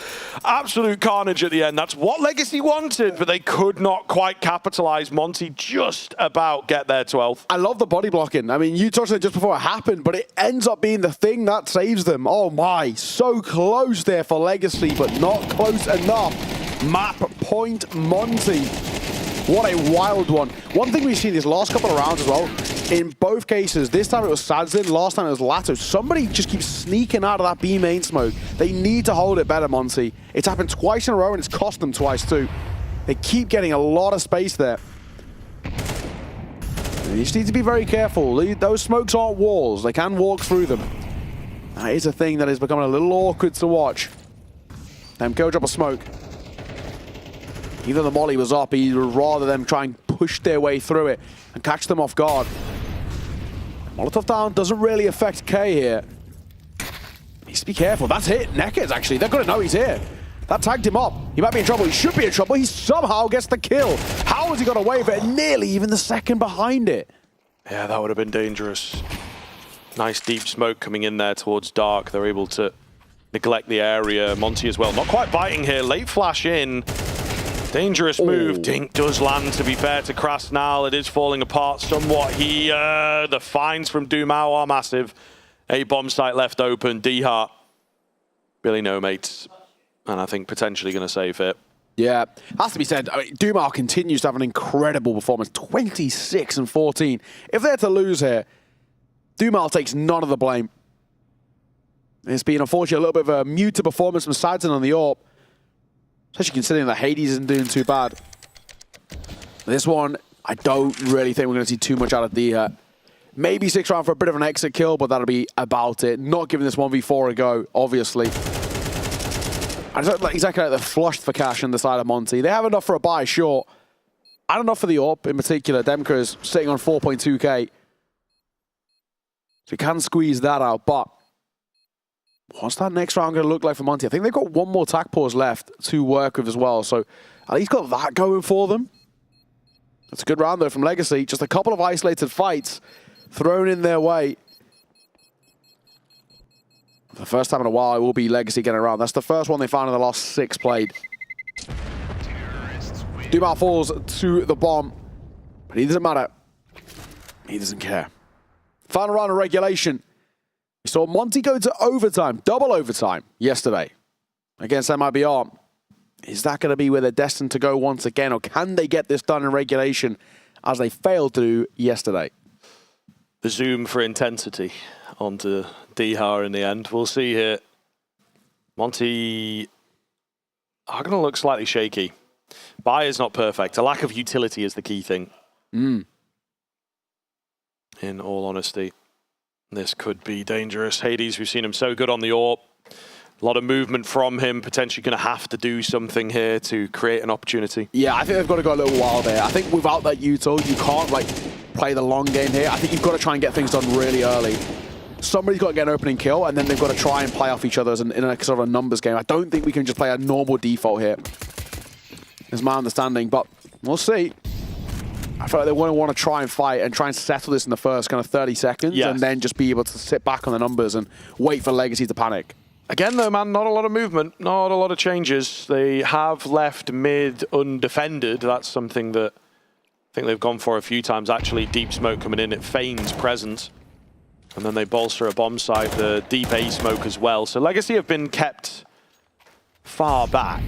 Absolute carnage at the end. That's what Legacy wanted, but they could not quite capitalize. Monty just about get their 12th. I love the body blocking. I mean, you touched on it just before it happened, but it ends up being the thing that saves them. Oh my, so close there for Legacy, but not close enough. Map point Monty. What a wild one. One thing we've seen these last couple of rounds as well, in both cases, this time it was Sadzin, last time it was Lato. Somebody just keeps sneaking out of that B main smoke. They need to hold it better, Monty. It's happened twice in a row and it's cost them twice too. They keep getting a lot of space there. You just need to be very careful. Those smokes aren't walls. They can walk through them. That is a thing that is becoming a little awkward to watch. Go drop a smoke. Even though the molly was up, he would rather them try and push their way through it and catch them off guard. Molotov down doesn't really affect K here. Needs to be careful. That's hit. Neckers, actually. They're going to know he's here. That tagged him up. He might be in trouble. He should be in trouble. He somehow gets the kill. How has he got away with it? Nearly even the second behind it. Yeah, that would have been dangerous. Nice deep smoke coming in there towards dark. They're able to neglect the area. Monty as well. Not quite biting here. Late flash in. Dangerous move. Dink does land, to be fair to Krasnal. It is falling apart somewhat here. The finds from Dumao are massive. A bomb site left open. D-Hart. Billy no mates. And I think potentially going to save it. Yeah, has to be said. I mean, Dumao continues to have an incredible performance. 26 and 14. If they're to lose here, Dumao takes none of the blame. It's been, unfortunately, a little bit of a muted performance from Sadzen on the AWP. Especially considering that Hades isn't doing too bad. This one, I don't really think we're going to see too much out of D. Maybe 6 round for a bit of an exit kill, but that'll be about it. Not giving this 1v4 a go, obviously. I don't like exactly like they're flushed for cash on the side of Monty. They have enough for a buy, sure. I don't know for the AWP in particular. Demka is sitting on 4.2k. So you can squeeze that out, but what's that next round going to look like for Monty? I think they've got one more tack pause left to work with as well, so at least got that going for them. That's a good round, though, from Legacy. Just a couple of isolated fights thrown in their way. For the first time in a while, it will be Legacy getting around. That's the first one they found in the last 6 played. Dumao falls to the bomb, but he doesn't matter. He doesn't care. Final round of regulation. We saw Monty go to overtime, double overtime, yesterday against MIBR. Is that going to be where they're destined to go once again, or can they get this done in regulation as they failed to do yesterday? The zoom for intensity onto D-Har in the end. We'll see here. Monty are going to look slightly shaky. Buy is not perfect. A lack of utility is the key thing. In all honesty. This could be dangerous. Hades, we've seen him so good on the AWP. A lot of movement from him, potentially going to have to do something here to create an opportunity. Yeah, I think they've got to go a little wild there. I think without that util, you can't like play the long game here. I think you've got to try and get things done really early. Somebody's got to get an opening kill, and then they've got to try and play off each other in a sort of a numbers game. I don't think we can just play a normal default here, is my understanding, but we'll see. I feel like they want to try and fight and try and settle this in the first kind of 30 seconds, and then just be able to sit back on the numbers and wait for Legacy to panic. Again, though, man, not a lot of movement, not a lot of changes. They have left mid undefended. That's something that I think they've gone for a few times, actually. Deep smoke coming in, it feigns presence. And then they bolster a bomb site, the deep A smoke as well. So Legacy have been kept far back.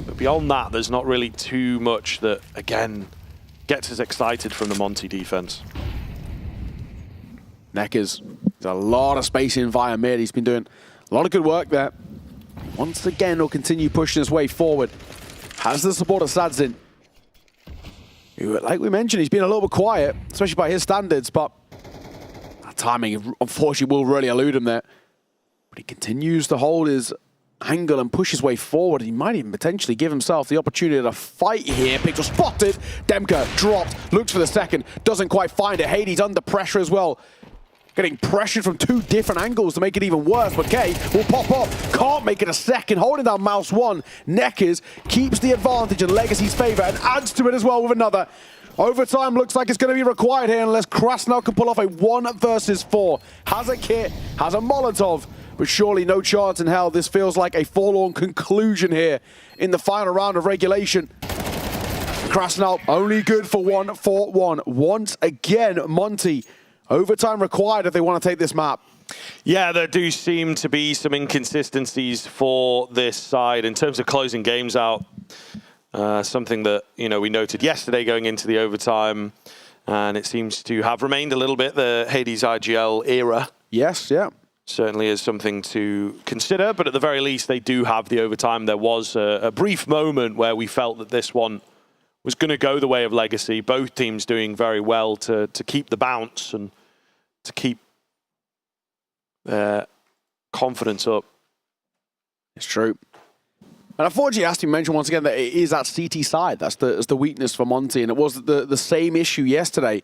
But beyond that, there's not really too much that, again, gets us excited from the Monty defense. Neckers, there's a lot of spacing via mid. He's been doing a lot of good work there. Once again, he'll continue pushing his way forward. Has the support of Sadzen, who, like we mentioned, he's been a little bit quiet, especially by his standards, but that timing, unfortunately, will really elude him there. But he continues to hold his angle and push his way forward. He might even potentially give himself the opportunity to fight here. Pixel spotted. Demka dropped, looks for the second, doesn't quite find it. Hades under pressure as well. Getting pressured from 2 different angles to make it even worse, but K will pop off. Can't make it a second, holding down mouse 1. Neckers keeps the advantage in Legacy's favor and adds to it as well with another. Overtime looks like it's going to be required here unless Krasnal can pull off a 1 versus 4. Has a kit, has a Molotov, but surely no chance in hell. This feels like a forlorn conclusion here in the final round of regulation. Krasnal only good for 1-4-1. Once again, Monty, overtime required if they want to take this map. Yeah, there do seem to be some inconsistencies for this side in terms of closing games out. Something that, you know, we noted yesterday going into the overtime, and it seems to have remained a little bit the Hades IGL era. Yes, yeah. Certainly is something to consider, but at the very least, they do have the overtime. There was a brief moment where we felt that this one was going to go the way of Legacy. Both teams doing very well to keep the bounce and to keep their confidence up. It's true. And unfortunately, it has to be mentioned once again that it is that CT side. That's the weakness for Monty, and it was the same issue yesterday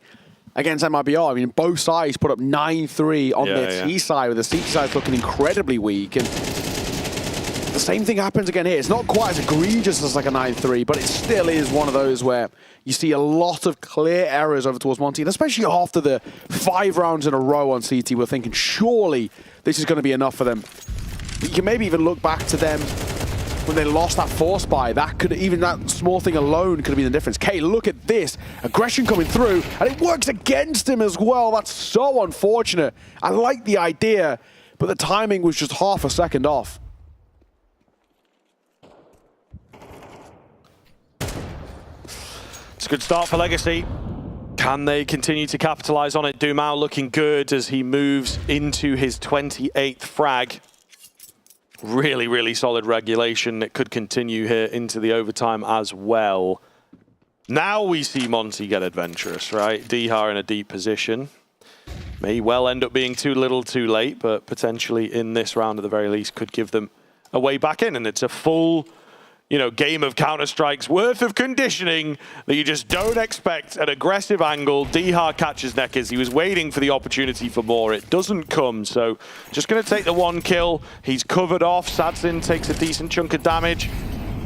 against MIBR. I mean, both sides put up 9-3 on their T side, with the CT side looking incredibly weak. And the same thing happens again here. It's not quite as egregious as like a 9-3, but it still is one of those where you see a lot of clear errors over towards Monty, and especially after the 5 rounds in a row on CT, we're thinking surely this is going to be enough for them. But you can maybe even look back to them when they lost that force buy. That could, even that small thing alone could have been the difference. Kay, look at this. Aggression coming through, and it works against him as well. That's so unfortunate. I like the idea, but the timing was just half a second off. It's a good start for Legacy. Can they continue to capitalize on it? Dumao looking good as he moves into his 28th frag. Really, really solid regulation. It could continue here into the overtime as well. Now we see Monty get adventurous, right? Dihar in a deep position. May well end up being too little too late, but potentially in this round at the very least could give them a way back in. And it's a full, you know, game of Counter-Strike's worth of conditioning that you just don't expect. An aggressive angle. Dihar catches neck as he was waiting for the opportunity for more. It doesn't come, so just going to take the one kill. He's covered off. Sadzin takes a decent chunk of damage.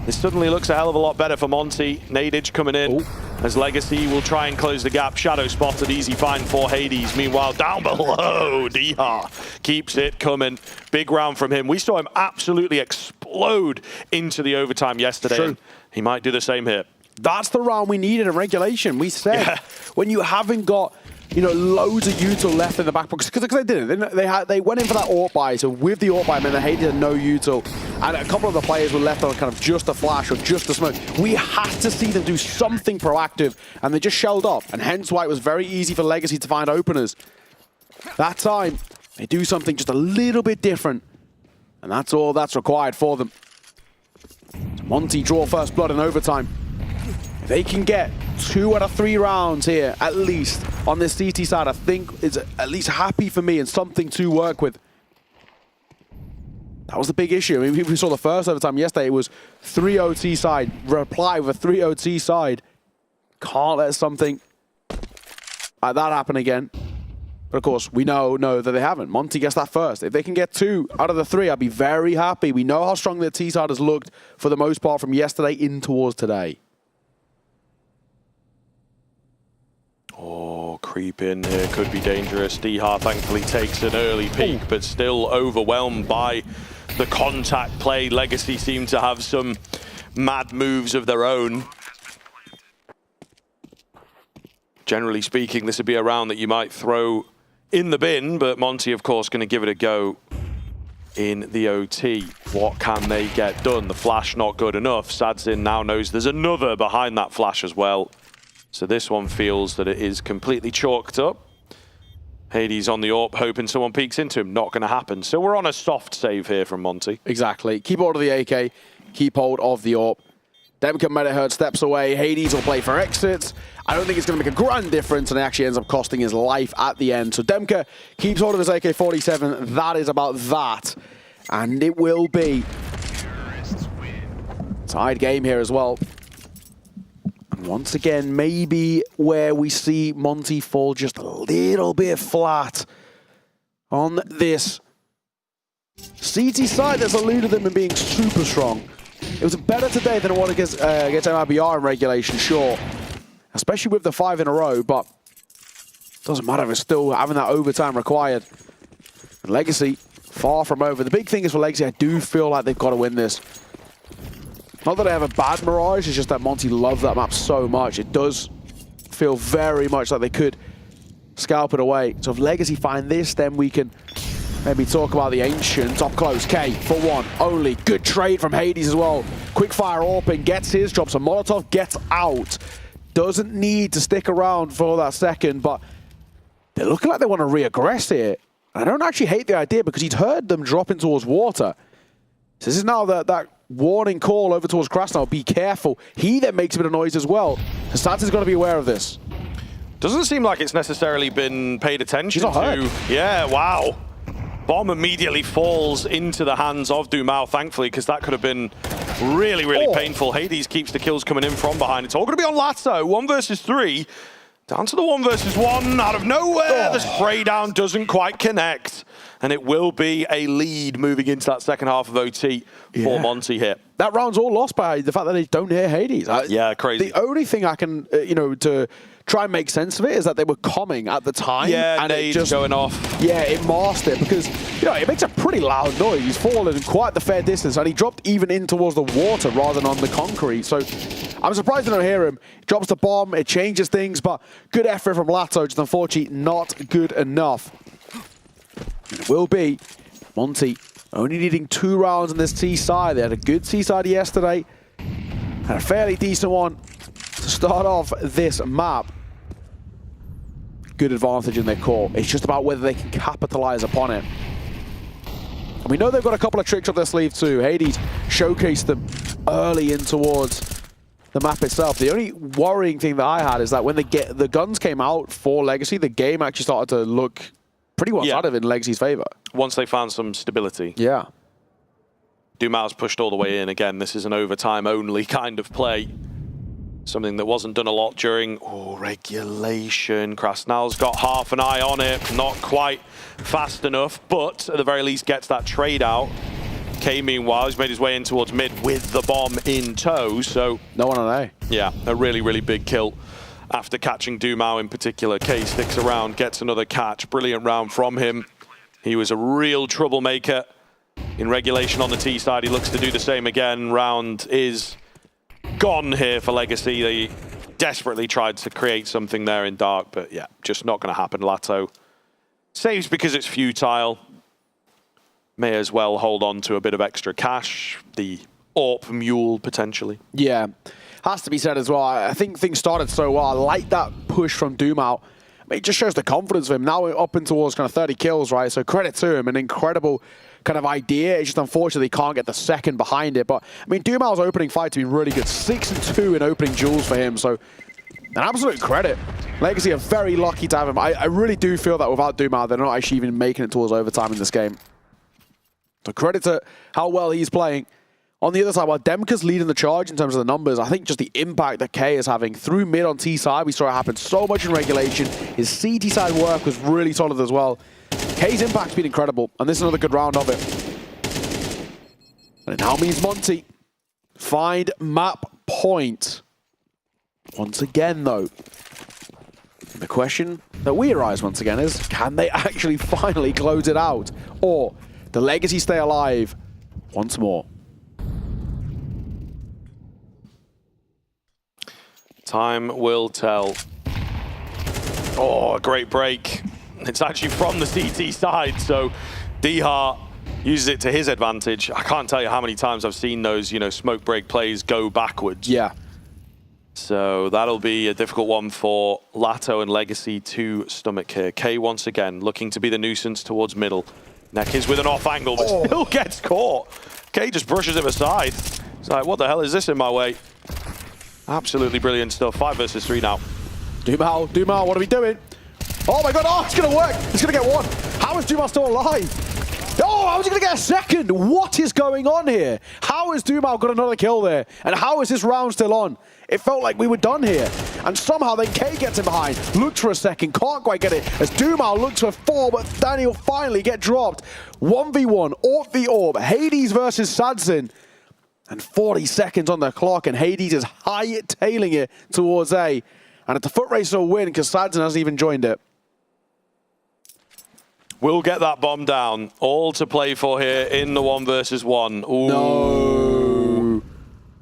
This suddenly looks a hell of a lot better for Monty. Nadage coming in as Legacy will try and close the gap. Shadow spotted, easy find for Hades. Meanwhile, down below, Dihar keeps it coming. Big round from him. We saw him absolutely explode into the overtime yesterday. True. He might do the same here. That's the round we needed in regulation. We said when you haven't got, you know, loads of util left in the back box, because they didn't. They went in for that AWP buy, so with the AWP buy, I mean, they hated no util, and a couple of the players were left on kind of just a flash or just a smoke. We had to see them do something proactive, and they just shelled up, and hence why it was very easy for Legacy to find openers. That time, they do something just a little bit different, and that's all that's required for them. Monty draw first blood in overtime. If they can get 2 out of 3 rounds here, at least, on this CT side, I think is at least happy for me and something to work with. That was the big issue. I mean, we saw the first overtime yesterday. It was 3 OT side, reply with a 3 OT side. Can't let something like that happen again. But of course, we know that they haven't. Monty gets that first. If they can get 2 out of the 3, I'd be very happy. We know how strong the T side has looked for the most part from yesterday in towards today. Oh, creep in here could be dangerous. Dihar thankfully takes an early peek, but still overwhelmed by the contact play. Legacy seem to have some mad moves of their own. Generally speaking, this would be a round that you might throw in the bin, but Monty, of course, going to give it a go in the OT. What can they get done? The flash not good enough. Sadzin now knows there's another behind that flash as well. So this one feels that it is completely chalked up. Hades on the AWP, hoping someone peeks into him. Not going to happen. So we're on a soft save here from Monty. Exactly. Keep hold of the AK. Keep hold of the AWP. Demka Medahurt steps away. Hades will play for exits. I don't think it's going to make a grand difference, and it actually ends up costing his life at the end. So Demka keeps hold of his AK-47. That is about that. And it will be tied game here as well. And once again, maybe where we see Monty fall just a little bit flat on this CT side that's eluded them in being super strong. It was better today than it was against MIBR in regulation, sure. Especially with the 5 in a row, but it doesn't matter if it's still having that overtime required. And Legacy, far from over. The big thing is for Legacy, I do feel like they've got to win this. Not that I have a bad Mirage, it's just that Monty loves that map so much. It does feel very much like they could scalp it away. So if Legacy find this, then we can maybe talk about the Ancient. Up close, K for 1 only. Good trade from Hades as well. Quickfire AWP gets his, drops a Molotov, gets out. Doesn't need to stick around for that second, but they're looking like they want to re-aggress here. I don't actually hate the idea because he'd heard them dropping towards water. So this is now that warning call over towards Krasnov. Be careful. He then makes a bit of noise as well. So Sadz's got to be aware of this. Doesn't seem like it's necessarily been paid attention to. Yeah, wow. Bomb immediately falls into the hands of Dumao, thankfully, because that could have been really, really painful. Hades keeps the kills coming in from behind. It's all going to be on Lasso. 1 versus 3. Down to the 1 versus 1. Out of nowhere, the spray down doesn't quite connect. And it will be a lead moving into that second half of OT for Monty here. That round's all lost by the fact that they don't hear Hades. Yeah, crazy. The only thing I can, to try and make sense of it is that they were coming at the time. Yeah, and it just going off. Yeah, it masked it because, you know, it makes a pretty loud noise. He's fallen quite the fair distance and he dropped even in towards the water rather than on the concrete. So I'm surprised I don't hear him. He drops the bomb, it changes things, but good effort from Lato, just unfortunately not good enough. It will be Monty only needing 2 rounds on this T side. They had a good T side yesterday and a fairly decent one to start off this map. Good advantage in their core. It's just about whether they can capitalize upon it. And we know they've got a couple of tricks up their sleeve too. Hades showcased them early in towards the map itself. The only worrying thing that I had is that when the guns came out for Legacy, the game actually started to look pretty one-sided in Legacy's favor. Once they found some stability. Yeah. Dumao's pushed all the way in. Again, this is an overtime-only kind of play. Something that wasn't done a lot during regulation. Krasnal's got half an eye on it. Not quite fast enough, but at the very least gets that trade out. K, meanwhile, has made his way in towards mid with the bomb in tow. So no one on A. Yeah, a really, really big kill. After catching Dumao in particular, K sticks around, gets another catch. Brilliant round from him. He was a real troublemaker in regulation on the T side. He looks to do the same again. Round is gone here for Legacy. They desperately tried to create something there in dark, but yeah, just not going to happen. Lato saves because it's futile. May as well hold on to a bit of extra cash. The AWP mule, potentially. Yeah, has to be said as well. I think things started so well. I like that push from Dumao. It just shows the confidence of him. Now we're up in towards kind of 30 kills, right? So credit to him, an incredible kind of idea. It's just unfortunately can't get the second behind it. But I mean, Dumao's opening fight to be really good. 6-2 in opening duels for him. So an absolute credit. Legacy are very lucky to have him. I really do feel that without Dumao, they're not actually even making it towards overtime in this game. So credit to how well he's playing. On the other side, while Demka's leading the charge in terms of the numbers, I think just the impact that K is having through mid on T side, we saw it happen so much in regulation. His CT side work was really solid as well. K's impact's been incredible, and this is another good round of it. And it now means Monty find map point. Once again, though, the question that we arise once again is, can they actually finally close it out? Or the Legacy stay alive once more? Time will tell. Oh, a great break. It's actually from the CT side, so Dihart uses it to his advantage. I can't tell you how many times I've seen those, smoke break plays go backwards. Yeah. So that'll be a difficult one for Lato and Legacy to stomach here. K once again looking to be the nuisance towards middle. Neck is with an off angle, but still gets caught. K just brushes him aside. It's like, what the hell is this in my way? Absolutely brilliant stuff. 5 versus 3 now. Dumao, what are we doing? Oh my god, it's going to work. He's going to get one. How is Dumao still alive? Oh, how is he going to get a second? What is going on here? How has Dumao got another kill there? And how is this round still on? It felt like we were done here. And somehow then K gets in behind. Looks for a second, can't quite get it. As Dumao looks for 4, but Daniel finally get dropped. 1v1, AWP v AWP. Hades versus Sadzin. And 40 seconds on the clock, and Hades is high-tailing it towards A. And it's a foot race or win, because Sadzin hasn't even joined it. We'll get that bomb down. All to play for here in the 1 versus 1. Ooh. No.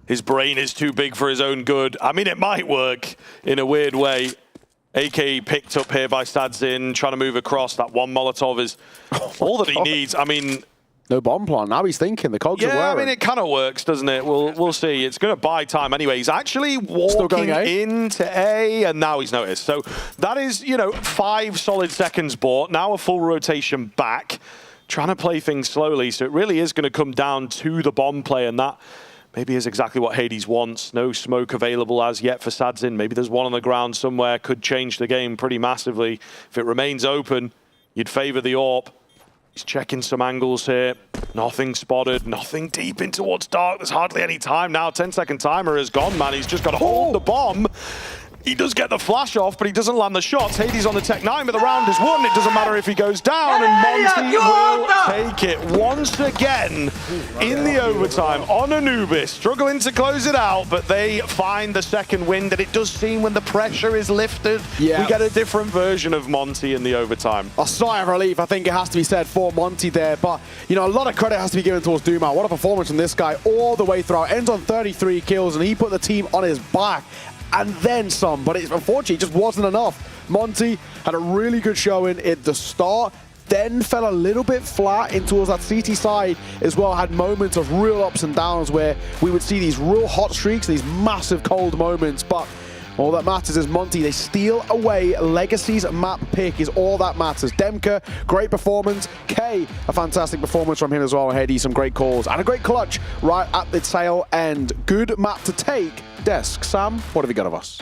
His brain is too big for his own good. I mean, it might work in a weird way. AK picked up here by Sadzin, trying to move across. That one Molotov is all that he needs. I mean, no bomb plan. Now he's thinking. The cogs are wearing. Yeah, I mean, it kind of works, doesn't it? We'll see. It's going to buy time anyway. He's actually walking into A, and now he's noticed. So that is, 5 solid seconds bought. Now a full rotation back. Trying to play things slowly. So it really is going to come down to the bomb play, and that maybe is exactly what Hades wants. No smoke available as yet for Sadzin. Maybe there's one on the ground somewhere. Could change the game pretty massively. If it remains open, you'd favor the AWP. He's checking some angles here. Nothing spotted, nothing deep in towards dark. There's hardly any time now. 10-second timer is gone, man. He's just got to hold the bomb. He does get the flash off, but he doesn't land the shots. Hades on the Tech 9, but the round is won. It doesn't matter if he goes down, and Monty will take it once again in the overtime on Anubis. Struggling to close it out, but they find the second wind, and it does seem when the pressure is lifted, we get a different version of Monty in the overtime. A sigh of relief, I think it has to be said, for Monty there. But, you know, a lot of credit has to be given towards Duma. What a performance from this guy all the way throughout. Ends on 33 kills, and he put the team on his back. And then some, but unfortunately it just wasn't enough. Monty had a really good showing at the start, then fell a little bit flat in towards that CT side as well, had moments of real ups and downs where we would see these real hot streaks and these massive cold moments, but all that matters is Monty, they steal away. Legacy's map pick is all that matters. Demka, great performance. K, a fantastic performance from him as well. Hedy, some great calls. And a great clutch right at the tail end. Good map to take. Desk, Sam, what have you got of us?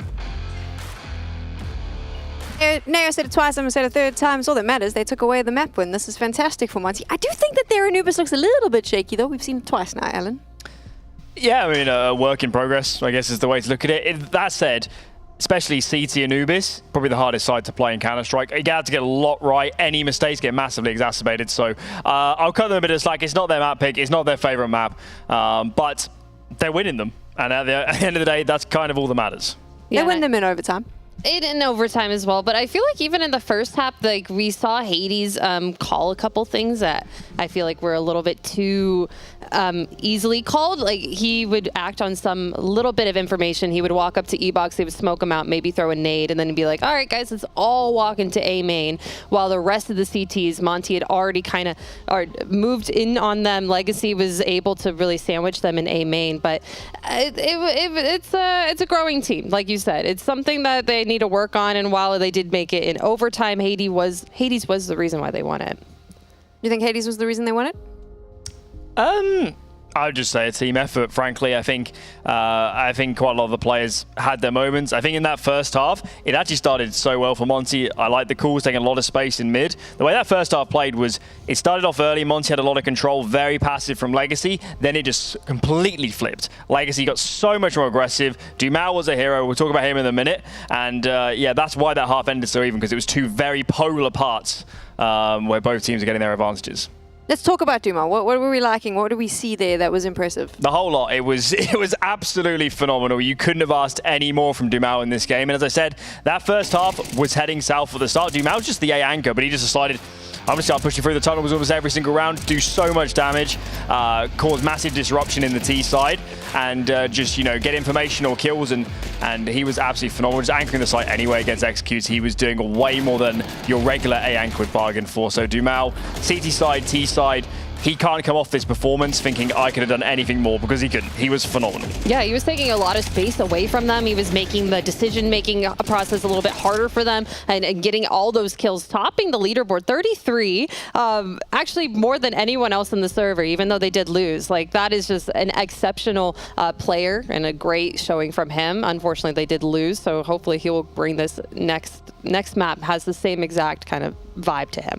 Neo said it twice, I'm going to say it a third time. It's all that matters. They took away the map win. This is fantastic for Monty. I do think that their Anubis looks a little bit shaky, though. We've seen it twice now, Alan. Yeah, I mean, a work in progress, I guess, is the way to look at it. That said, especially CT Anubis, probably the hardest side to play in Counter-Strike. You have to get a lot right. Any mistakes get massively exacerbated. So I'll cut them a bit of slack. It's not their map pick. It's not their favorite map. But they're winning them. And at the end of the day, that's kind of all that matters. They win them in overtime. In overtime as well, but I feel like even in the first half, like we saw Hades call a couple things that I feel like were a little bit too easily called. Like he would act on some little bit of information. He would walk up to E-Box, they would smoke him out, maybe throw a nade, and then be like, all right, guys, let's all walk into A main. While the rest of the CTs, Monty had already kind of moved in on them. Legacy was able to really sandwich them in A main, but it's a growing team, like you said. It's something that they need to work on, and while they did make it in overtime, Hades was the reason why they won it. You think Hades was the reason they won it? I would just say a team effort, frankly. I think quite a lot of the players had their moments. I think in that first half, it actually started so well for Monty. I like the calls, taking a lot of space in mid. The way that first half played was, it started off early, Monty had a lot of control, very passive from Legacy, then it just completely flipped. Legacy got so much more aggressive. Dumao was a hero, we'll talk about him in a minute, and yeah, that's why that half ended so even, because it was two very polar parts where both teams are getting their advantages. Let's talk about Duma. What were we liking? What did we see there that was impressive? The whole lot. It was absolutely phenomenal. You couldn't have asked any more from Dumao in this game. And as I said, that first half was heading south at the start. Dumao was just the A anchor, but he just decided, I'm going to start pushing through the tunnels almost every single round, do so much damage, cause massive disruption in the T side, and just, you know, get information or kills, and he was absolutely phenomenal. Just anchoring the site anyway against Executes. He was doing way more than your regular A anchor would bargain for. So Dumao, CT side, T side, he can't come off this performance thinking I could have done anything more, because he couldn't. He was phenomenal. Yeah, he was taking a lot of space away from them. He was making the decision-making process a little bit harder for them, and getting all those kills, topping the leaderboard. 33, actually more than anyone else in the server, even though they did lose. Like, that is just an exceptional player and a great showing from him. Unfortunately, they did lose, so hopefully he will bring this next map, has the same exact kind of vibe to him.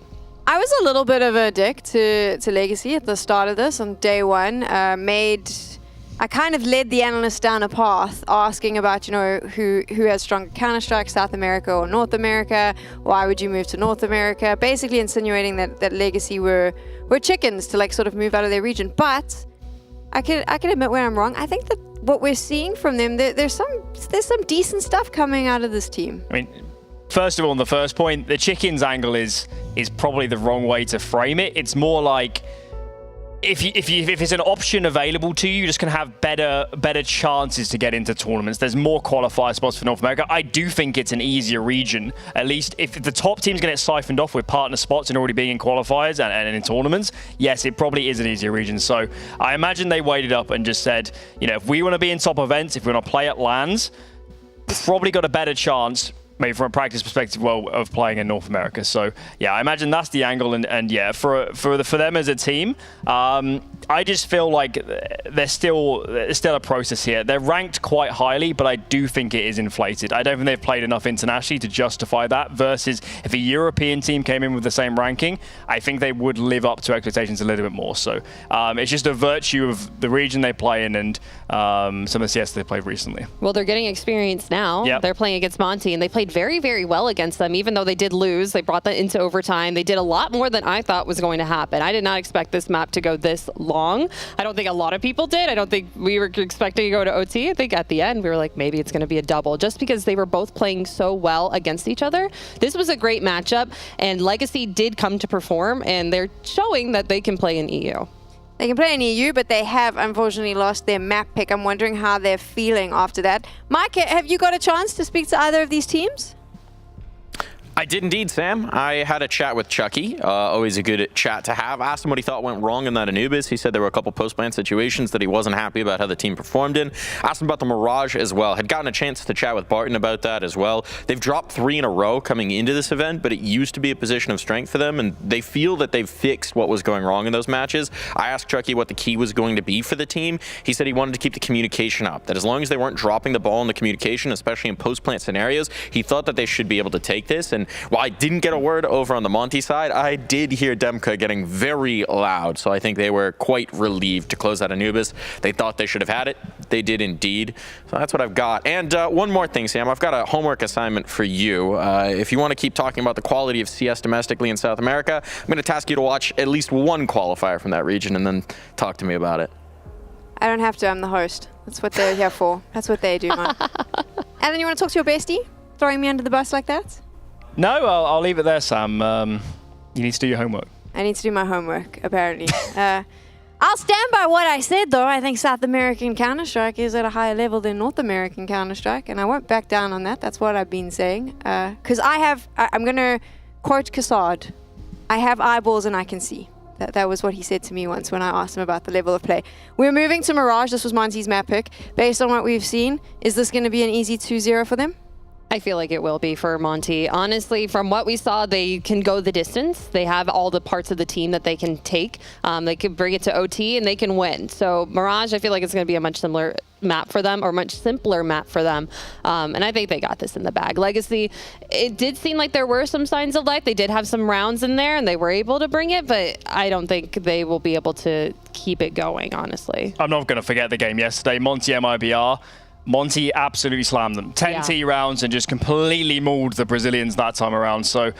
I was a little bit of a dick to Legacy at the start of this on day one. I kind of led the analysts down a path asking about, you know, who has stronger Counter-Strike, South America or North America? Why would you move to North America? Basically insinuating that Legacy were chickens to like sort of move out of their region. But I can admit where I'm wrong. I think that what we're seeing from them, there's some decent stuff coming out of this team. I mean, first of all, on the first point, the chickens angle is probably the wrong way to frame it. It's more like, if it's an option available to you, you're just going to have better chances to get into tournaments. There's more qualifier spots for North America. I do think it's an easier region. At least if the top team's going to get siphoned off with partner spots and already being in qualifiers and in tournaments, yes, it probably is an easier region. So I imagine they waited up and just said, you know, if we want to be in top events, if we want to play at LANs, probably got a better chance maybe from a practice perspective, of playing in North America. So yeah, I imagine that's the angle, and yeah, for them as a team, I just feel like there's still a process here. They're ranked quite highly, but I do think it is inflated. I don't think they've played enough internationally to justify that. Versus if a European team came in with the same ranking, I think they would live up to expectations a little bit more. So it's just a virtue of the region they play in and some of the CS they played recently. Well, they're getting experience now. Yep. They're playing against Monty, and they played very, very well against them, even though they did lose. They brought that into overtime. They did a lot more than I thought was going to happen. I did not expect this map to go this long. I don't think a lot of people did. I don't think we were expecting to go to OT. I think at the end, we were like, maybe it's going to be a double, just because they were both playing so well against each other. This was a great matchup, and Legacy did come to perform, and they're showing that they can play in EU. They can play in EU, but they have unfortunately lost their map pick. I'm wondering how they're feeling after that. Mike, have you got a chance to speak to either of these teams? I did indeed, Sam. I had a chat with Chucky. Always a good chat to have. Asked him what he thought went wrong in that Anubis. He said there were a couple post-plant situations that he wasn't happy about how the team performed in. Asked him about the Mirage as well. Had gotten a chance to chat with Barton about that as well. They've dropped 3 in a row coming into this event, but it used to be a position of strength for them, and they feel that they've fixed what was going wrong in those matches. I asked Chucky what the key was going to be for the team. He said he wanted to keep the communication up, that as long as they weren't dropping the ball in the communication, especially in post-plant scenarios, he thought that they should be able to take this. And while I didn't get a word over on the Monty side, I did hear Demka getting very loud, so I think they were quite relieved to close that Anubis. They thought they should have had it. They did indeed. So that's what I've got. And one more thing, Sam. I've got a homework assignment for you. If you want to keep talking about the quality of CS domestically in South America, I'm going to task you to watch at least one qualifier from that region and then talk to me about it. I don't have to. I'm the host. That's what they're here for. That's what they do, Mike. Alan, you want to talk to your bestie? Throwing me under the bus like that? No, I'll leave it there, Sam. You need to do your homework. I need to do my homework, apparently. I'll stand by what I said, though. I think South American Counter-Strike is at a higher level than North American Counter-Strike, and I won't back down on that. That's what I've been saying. Because I'm going to quote Cassard. I have eyeballs and I can see. That was what he said to me once when I asked him about the level of play. We're moving to Mirage. This was Monty's map pick. Based on what we've seen, is this going to be an easy 2-0 for them? I feel like it will be for Monty. Honestly, from what we saw, they can go the distance. They have all the parts of the team that they can take. They can bring it to OT and they can win. So Mirage, I feel like it's going to be a much similar map for them, or much simpler map for them. And I think they got this in the bag. Legacy, it did seem like there were some signs of life. They did have some rounds in there and they were able to bring it, but I don't think they will be able to keep it going, honestly. I'm not going to forget the game yesterday. Monty MIBR. Monty absolutely slammed them. 10 T rounds and just completely mauled the Brazilians that time around. So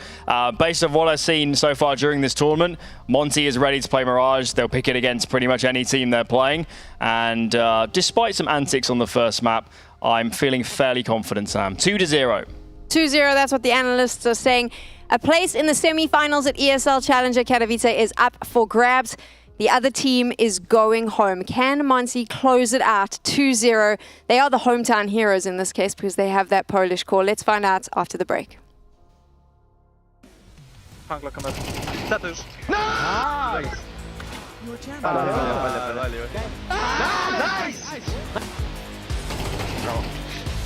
based on what I've seen so far during this tournament, Monty is ready to play Mirage. They'll pick it against pretty much any team they're playing. And despite some antics on the first map, I'm feeling fairly confident, Sam. 2-0. 2-0, that's what the analysts are saying. A place in the semi-finals at ESL Challenger Katowice is up for grabs. The other team is going home. Can Monty close it out 2-0? They are the hometown heroes in this case because they have that Polish core. Let's find out after the break. Nice!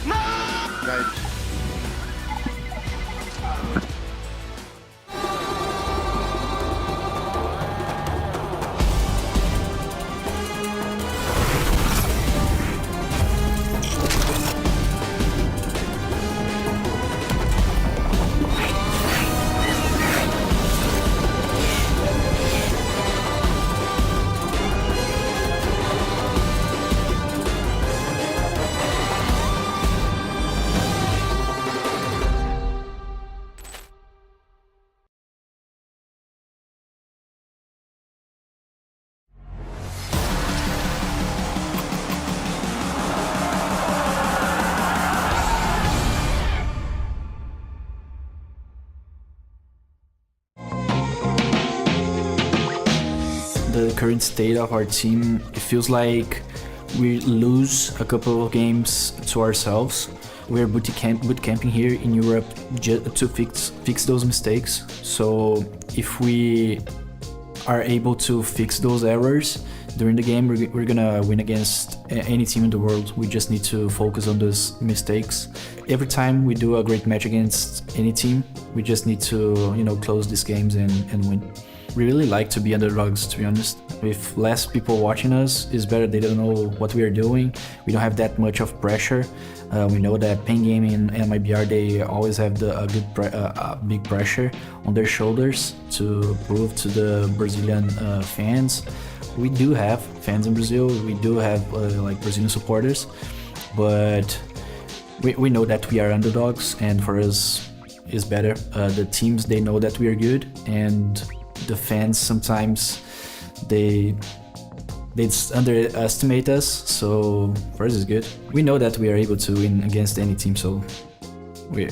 Nice! The current state of our team, it feels like we lose a couple of games to ourselves. We're boot camping here in Europe just to fix those mistakes. So if we are able to fix those errors, during the game, we're gonna win against any team in the world. We just need to focus on those mistakes. Every time we do a great match against any team, we just need to, you know, close these games and win. We really like to be underdogs, to be honest. With less people watching us, it's better. They don't know what we are doing. We don't have that much of pressure. We know that Pain Gaming and MIBR, they always have a big pressure on their shoulders to prove to the Brazilian fans. We do have fans in Brazil. We do have like Brazilian supporters, but we know that we are underdogs, and for us, it's better. The teams, they know that we are good, and the fans sometimes they underestimate us, so for us it's good. We know that we are able to win against any team, so we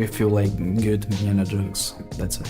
feel like good being underdogs. That's it.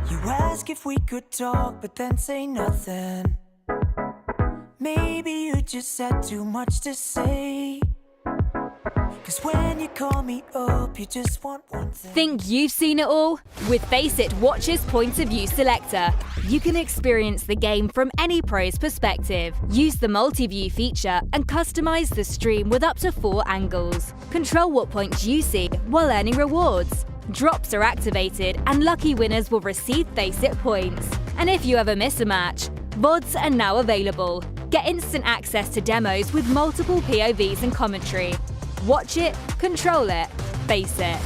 You ask if we could talk, but then say nothing. Maybe you just had too much to say. Cause when you call me up, you just want one thing. Think you've seen it all? With Faceit Watch's Point of View Selector, you can experience the game from any pro's perspective. Use the multi-view feature and customize the stream with up to 4 angles. Control what points you see while earning rewards. Drops are activated and lucky winners will receive Faceit points. And if you ever miss a match, VODs are now available. Get instant access to demos with multiple POVs and commentary. Watch it, control it, Faceit.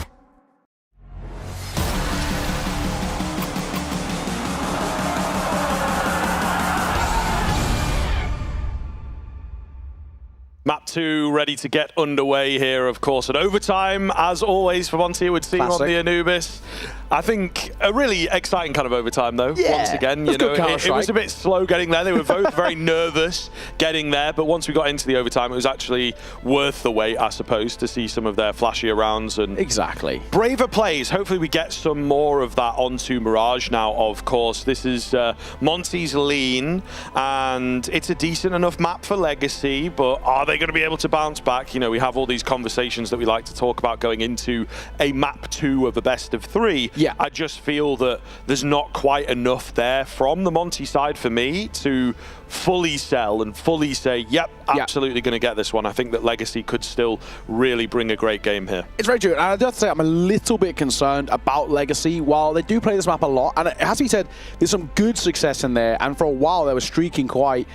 Map 2 ready to get underway here, of course, at overtime. As always, for Monty, we'd see on the Anubis. I think a really exciting kind of overtime, though. Yeah, once again, you know, it was a bit slow getting there. They were both very nervous getting there, but once we got into the overtime, it was actually worth the wait, I suppose, to see some of their flashier rounds and braver plays. Hopefully, we get some more of that onto Mirage now. Of course, this is Monty's lean, and it's a decent enough map for Legacy, but are they going to be able to bounce back? You know, we have all these conversations that we like to talk about going into a map 2 of a best of 3. Yeah. I just feel that there's not quite enough there from the Monty side for me to fully sell and fully say, yep, absolutely going to get this one. I think that Legacy could still really bring a great game here. It's very true. And I have to say, I'm a little bit concerned about Legacy. While they do play this map a lot, and it has to be said, there's some good success in there, and for a while they were streaking quite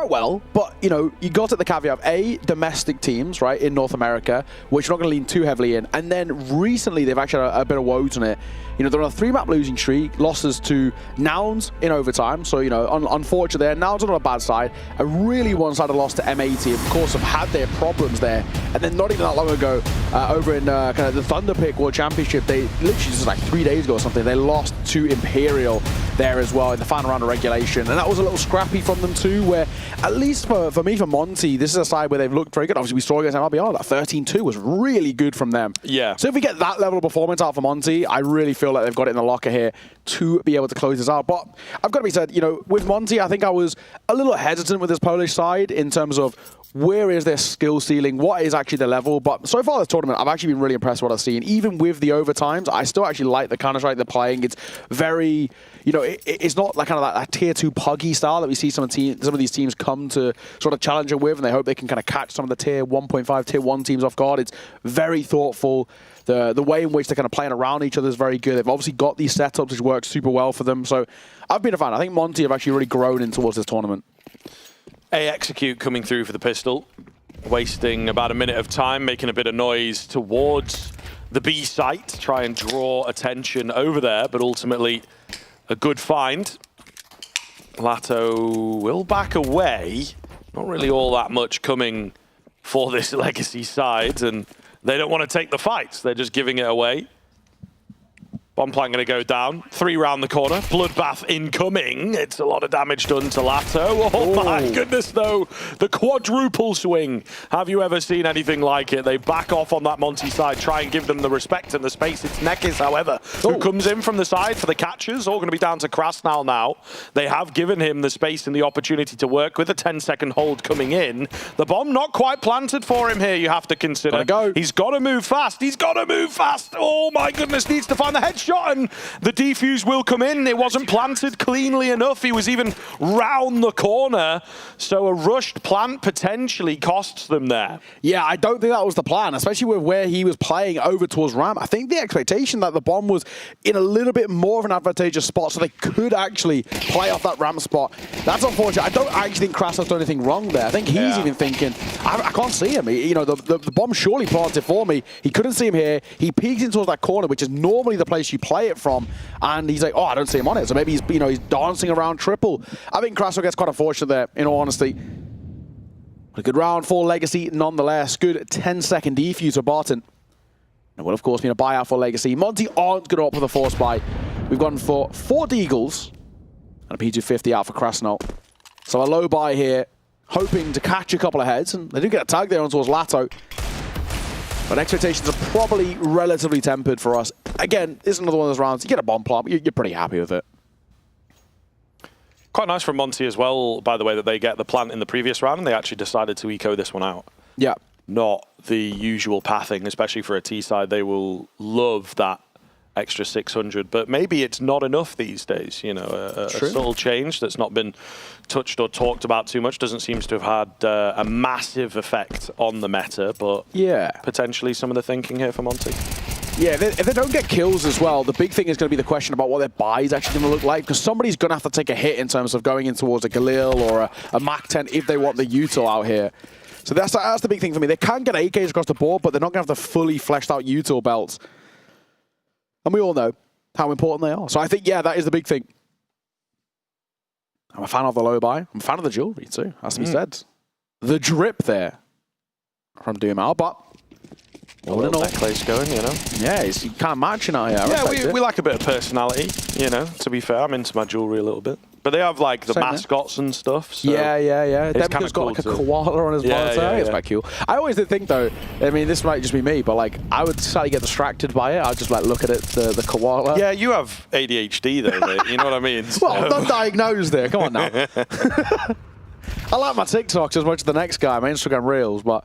well, but you know, you got at the caveat of domestic teams, right, in North America, which you're not going to lean too heavily in, and then recently they've actually had a bit of woes on it. You know, they're on a 3-map losing streak, losses to Nouns in overtime, so you know, unfortunately there, Nouns are on a bad side, a really one-sided loss to M80, of course have had their problems there, and then not even that long ago, over in kind of the Thunderpick World Championship, they literally just like 3 days ago or something, they lost to Imperial there as well in the final round of regulation, and that was a little scrappy from them too, where at least for me, for Monty, this is a side where they've looked very good. Obviously, we saw against MLBR, that 13-2 was really good from them. Yeah. So if we get that level of performance out for Monty, I really feel like they've got it in the locker here to be able to close this out. But I've got to be said, you know, with Monty, I think I was a little hesitant with this Polish side in terms of where is their skill ceiling, what is actually the level. But so far this tournament, I've actually been really impressed with what I've seen. Even with the overtimes, I still actually like the Counter-Strike they're playing. It's very, you know, it's not like kind of that tier 2 puggy style that we see some of these teams come to sort of Challenger with, and they hope they can kind of catch some of the tier 1.5, tier 1 teams off guard. It's very thoughtful. The way in which they're kind of playing around each other is very good. They've obviously got these setups which work super well for them. So I've been a fan. I think Monty have actually really grown in towards this tournament. Execute coming through for the pistol, wasting about a minute of time, making a bit of noise towards the B site to try and draw attention over there, but ultimately a good find. Lato will back away. Not really all that much coming for this Legacy side, and they don't want to take the fights. They're just giving it away. Bomb plant going to go down. 3 round the corner. Bloodbath incoming. It's a lot of damage done to Lato. Oh my goodness, though. The quadruple swing. Have you ever seen anything like it? They back off on that Monty side, try and give them the respect and the space. It's Nekis, however, who comes in from the side for the catches. All going to be down to Krasnal now. They have given him the space and the opportunity to work with a 10-second hold coming in. The bomb not quite planted for him here, you have to consider. He's got to move fast. He's got to move fast. Oh my goodness, needs to find the headshot. And the defuse will come in. It wasn't planted cleanly enough. He was even round the corner. So a rushed plant potentially costs them there. Yeah, I don't think that was the plan, especially with where he was playing over towards ramp. I think the expectation that the bomb was in a little bit more of an advantageous spot so they could actually play off that ramp spot. That's unfortunate. I don't actually think Krasnal's done anything wrong there. I think he's even thinking, I can't see him. You know, the bomb surely planted for me. He couldn't see him here. He peeks into that corner, which is normally the place you play it from, and he's like, oh, I don't see him on it. So maybe he's, you know, he's dancing around triple. I think Krasnal gets quite unfortunate there, in all honesty. A good round for Legacy nonetheless. Good 10-second defuse for Barton. It will, of course, be a buyout for Legacy. Monty aren't going to opt for the force buy. We've gone for 4 Deagles and a P250 out for Krasnal. So a low buy here, hoping to catch a couple of heads, and they do get a tag there on towards Lato. But expectations are probably relatively tempered for us. Again, this is another one of those rounds. You get a bomb plant, you're pretty happy with it. Quite nice from Monty as well, by the way, that they get the plant in the previous round and they actually decided to eco this one out. Yeah. Not the usual pathing, especially for a T side. They will love that extra 600, but maybe it's not enough these days. You know, a subtle change that's not been touched or talked about too much doesn't seem to have had a massive effect on the meta, but potentially some of the thinking here for Monty. Yeah, if they don't get kills as well, the big thing is going to be the question about what their buy is actually going to look like, because somebody's going to have to take a hit in terms of going in towards a Galil or a Mach 10 if they want the util out here. So that's the big thing for me. They can get AKs across the board, but they're not going to have the fully fleshed out util belts. And we all know how important they are. So I think, yeah, that is the big thing. I'm a fan of the low buy. I'm a fan of the jewelry too, has to be said. The drip there from Doom out, but All in all, necklace going, you know. Yeah, you can't match it out here. Yeah, we like a bit of personality, you know. To be fair, I'm into my jewelry a little bit. But they have like the Same mascots and stuff. So yeah. It's Demka's got like a koala on his monitor. It's quite cool. I always did think though, I mean, this might just be me, but like I would slightly get distracted by it. I'd just like look at it, the koala. Yeah, you have ADHD though, mate. You know what I mean? Well, I'm not diagnosed there. Come on now. I like my TikToks as much as the next guy, my Instagram Reels, but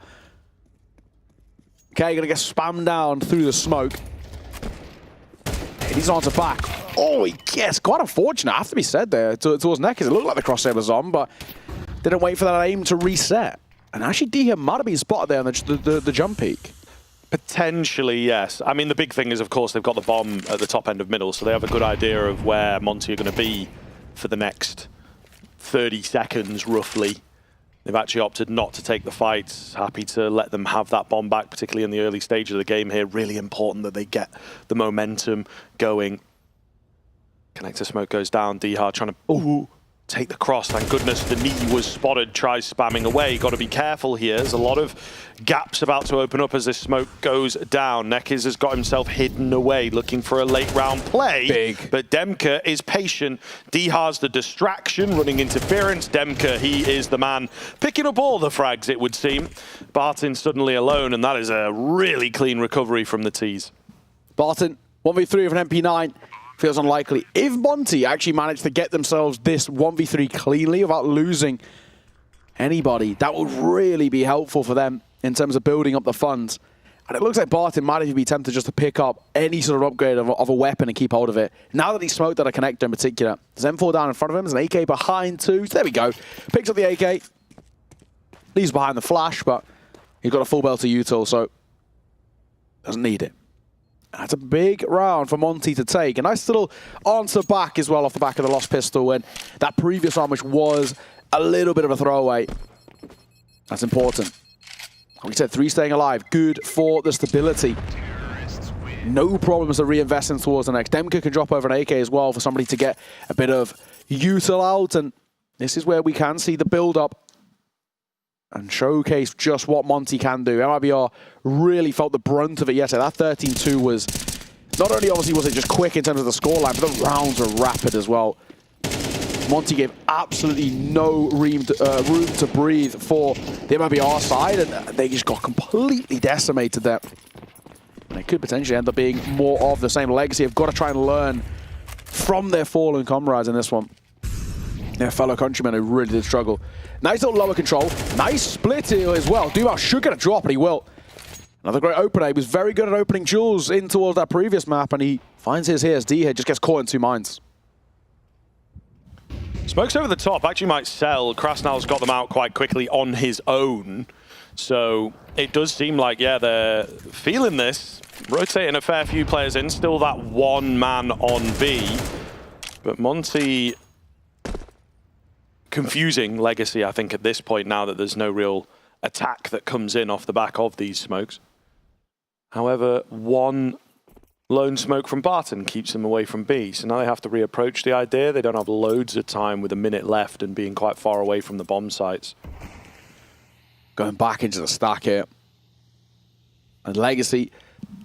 okay, gonna get spammed down through the smoke. He's on to back. Oh, he gets quite unfortunate, I have to be said there, towards Neckers. It looked like the crosshair was on, but didn't wait for that aim to reset. And actually, D here might have been spotted there on the jump peak. Potentially, yes. I mean, the big thing is, of course, they've got the bomb at the top end of middle, so they have a good idea of where Monty are going to be for the next 30 seconds, roughly. They've actually opted not to take the fight. Happy to let them have that bomb back, particularly in the early stage of the game here. Really important that they get the momentum going. Connector smoke goes down. D-Hard trying to take the cross. Thank goodness the knee was spotted. Tries spamming away. Got to be careful here. There's a lot of gaps about to open up as this smoke goes down. Neckers has got himself hidden away, looking for a late round play. Big. But Demka is patient. D-Hard's the distraction, running interference. Demka, he is the man picking up all the frags, it would seem. Barton suddenly alone, and that is a really clean recovery from the tees. Barton, 1v3 of an MP9. Feels unlikely. If Monty actually managed to get themselves this 1v3 cleanly without losing anybody, that would really be helpful for them in terms of building up the funds. And it looks like Barton might even be tempted just to pick up any sort of upgrade of a weapon and keep hold of it. Now that he's smoked at a connector in particular, there's M4 down in front of him, there's an AK behind too. So there we go. Picks up the AK. Leaves behind the flash, but he's got a full belt of util, so doesn't need it. That's a big round for Monty to take. A nice little answer back as well off the back of the lost pistol when that previous round, which was a little bit of a throwaway. That's important. Like we said, 3 staying alive. Good for the stability. No problems to reinvesting towards the next. Demka can drop over an AK as well for somebody to get a bit of util out. And this is where we can see the build-up and showcase just what Monty can do. MIBR really felt the brunt of it yesterday. That 13-2 was, not only obviously was it just quick in terms of the scoreline, but the rounds were rapid as well. Monty gave absolutely no room to breathe for the MIBR side, and they just got completely decimated there. And it could potentially end up being more of the same legacy. Have got to try and learn from their fallen comrades in this one. Their fellow countrymen who really did struggle. Nice little lower control. Nice split here as well. Duval should get a drop, and he will. Another great opener. He was very good at opening jewels in towards that previous map, and he finds his here as D here just gets caught in 2 mines. Smokes over the top actually might sell. Krasnal's got them out quite quickly on his own. So it does seem like, yeah, they're feeling this. Rotating a fair few players in. Still that 1 man on B. But Monty... confusing legacy, I think, at this point, now that there's no real attack that comes in off the back of these smokes. However, 1 lone smoke from Barton keeps them away from B, so now they have to reapproach the idea. They don't have loads of time with a minute left and being quite far away from the bomb sites. Going back into the stack here. And Legacy,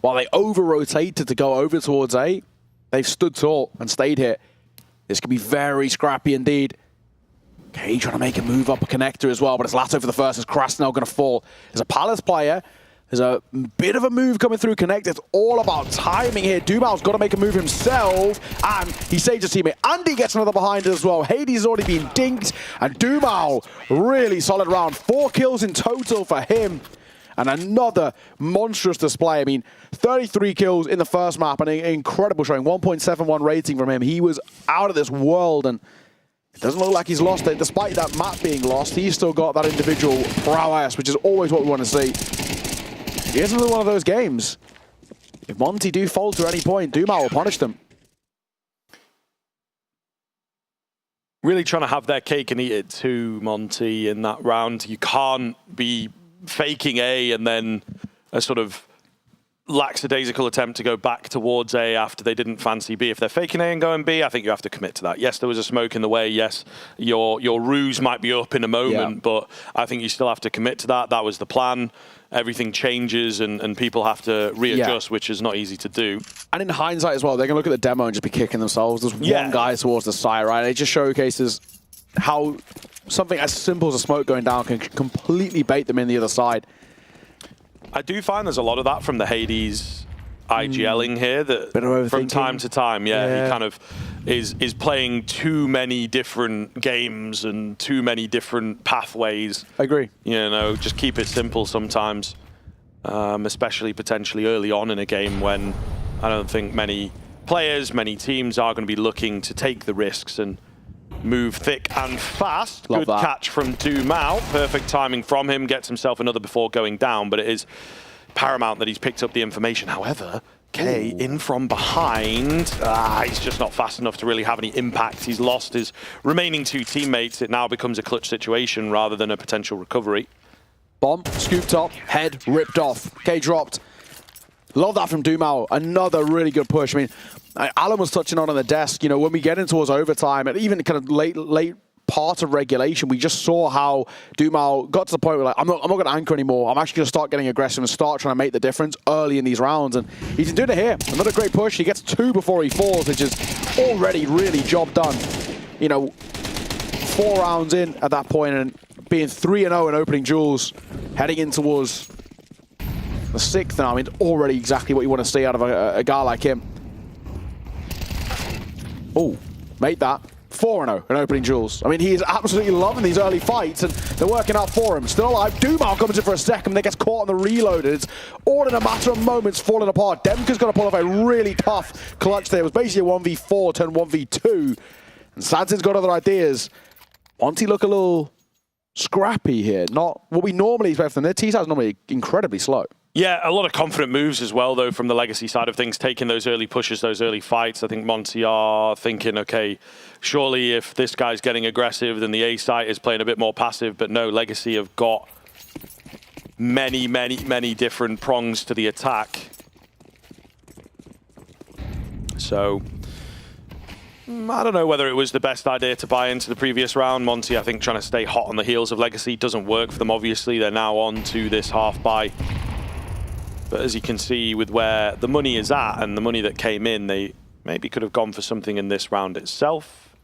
while they over-rotated to go over towards A, they've stood tall and stayed here. This could be very scrappy indeed. Okay, trying to make a move up a connector as well, but it's Lato for the first as Krasnal going to fall. There's a Palace player. There's a bit of a move coming through connector. It's all about timing here. Dubal's got to make a move himself, and he saves his teammate. Andy gets another behind it as well. Hades has already been dinked, and Dumal, really solid round. 4 kills in total for him, and another monstrous display. I mean, 33 kills in the first map, and an incredible showing. 1.71 rating from him. He was out of this world, and it doesn't look like he's lost it. Despite that map being lost, he's still got that individual prowess, which is always what we want to see. Here's another one of those games. If Monty do falter at any point, Dumal will punish them. Really trying to have their cake and eat it too, Monty, in that round. You can't be faking A and then a sort of lackadaisical attempt to go back towards A after they didn't fancy B. If they're faking A and going B, I think you have to commit to that. Yes, there was a smoke in the way. Yes, your ruse might be up in a moment, but I think you still have to commit to that. That was the plan. Everything changes and people have to readjust, which is not easy to do. And in hindsight as well, they're going to look at the demo and just be kicking themselves. There's one guy towards the side, right? It just showcases how something as simple as a smoke going down can completely bait them in the other side. I do find there's a lot of that from the Hades IGLing here, that from time to time, he kind of is playing too many different games and too many different pathways. I agree. You know, just keep it simple sometimes, especially potentially early on in a game when I don't think many players, many teams are going to be looking to take the risks and move thick and fast. Love Good that. catch from Dumao. Perfect timing from him. Gets himself another before going down, but it is paramount that he's picked up the information. However, K in from behind. He's just not fast enough to really have any impact. He's lost his remaining 2 teammates. It now becomes a clutch situation rather than a potential recovery. Bomb, scooped up, head ripped off. K dropped. Love that from Dumao. Another really good push. I mean, Alan was touching on the desk, you know, when we get in towards overtime and even kind of late part of regulation, we just saw how Dumao got to the point where, like, I'm not going to anchor anymore. I'm actually going to start getting aggressive and start trying to make the difference early in these rounds. And he's been doing it here. Another great push. He gets 2 before he falls, which is already really job done. You know, 4 rounds in at that point and being 3-0 in opening duels, heading in towards the 6th now. I mean, already exactly what you want to see out of a guy like him. Oh, made that. 4-0 in opening duels. I mean, he is absolutely loving these early fights, and they're working out for him. Still alive. Dumao comes in for a second, then gets caught on the reload. It's all in a matter of moments falling apart. Demka's going to pull off a really tough clutch there. It was basically a 1v4 turned 1v2. And Sadzin's got other ideas. Monty look a little scrappy here. Not what we normally expect from them. Their T-side's normally incredibly slow. Yeah, a lot of confident moves as well, though, from the Legacy side of things, taking those early pushes, those early fights. I think Monty are thinking, okay, surely if this guy's getting aggressive, then the A site is playing a bit more passive. But no, Legacy have got many, many, many different prongs to the attack. So I don't know whether it was the best idea to buy into the previous round. Monty, I think, trying to stay hot on the heels of Legacy doesn't work for them, obviously. They're now on to this half buy. But as you can see with where the money is at and the money that came in, they maybe could have gone for something in this round itself.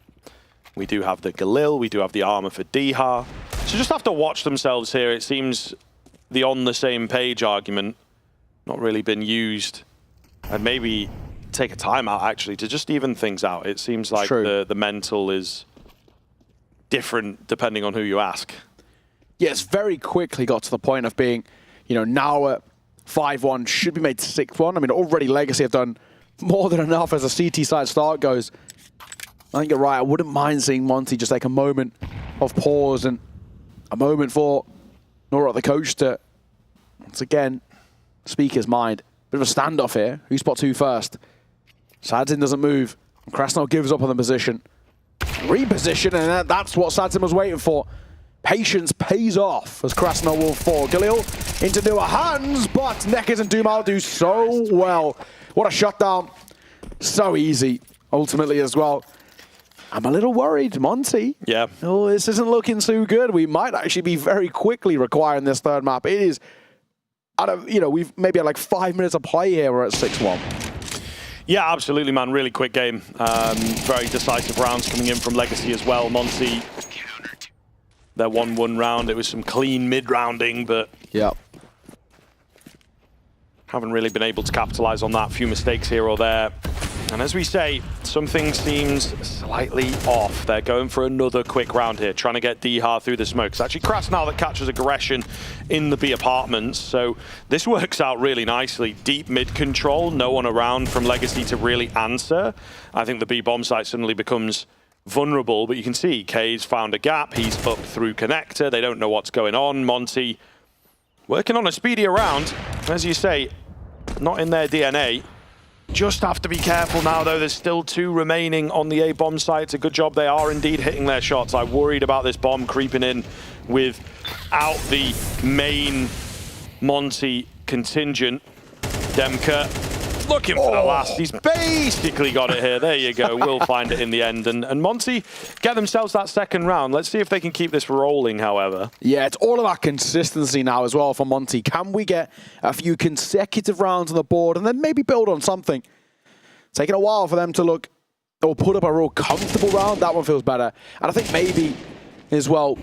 We do have the Galil, we do have the armor for Diha. So just have to watch themselves here. It seems the on the same page argument not really been used. And maybe take a timeout actually to just even things out. It seems like the mental is different depending on who you ask. Yes, very quickly got to the point of being, you know, now at 5-1, should be made 6-1. I mean, already Legacy have done more than enough as a CT side start goes. I think you're right. I wouldn't mind seeing Monty just take a moment of pause and a moment for Nora, the coach, to once again speak his mind. Bit of a standoff here. Who spots who first? Sadzin doesn't move. Krasnov gives up on the position. Reposition, and that's what Sadzin was waiting for. Patience pays off as Krasnov will fall. Galil into newer hands, but Nekkers and Dumao do so well. What a shutdown. So easy, ultimately, as well. I'm a little worried, Monty. Yeah. Oh, this isn't looking too good. We might actually be very quickly requiring this third map. It is, you know, we've maybe had like 5 minutes of play here. We're at 6-1. Yeah, absolutely, man. Really quick game. Very decisive rounds coming in from Legacy as well. Monty, their 1-1 round. It was some clean mid-rounding, but haven't really been able to capitalize on that. A few mistakes here or there. And as we say, something seems slightly off. They're going for another quick round here, trying to get Diha through the smoke. It's actually Krasnov that catches aggression in the B apartments. So this works out really nicely. Deep mid control, no one around from Legacy to really answer. I think the B bomb site suddenly becomes vulnerable, but you can see K's found a gap. He's up through connector. They don't know what's going on. Monty working on a speedier round. As you say, not in their DNA. Just have to be careful now, though. There's still 2 remaining on the A bomb site. It's a good job they are indeed hitting their shots. I worried about this bomb creeping in without the main Monty contingent. Demka looking for the last. He's basically got it here. There you go. We'll find it in the end. And Monty get themselves that second round. Let's see if they can keep this rolling, however. Yeah, it's all about consistency now as well for Monty. Can we get a few consecutive rounds on the board and then maybe build on something? Taking a while for them to look or put up a real comfortable round. That one feels better. And I think maybe as well,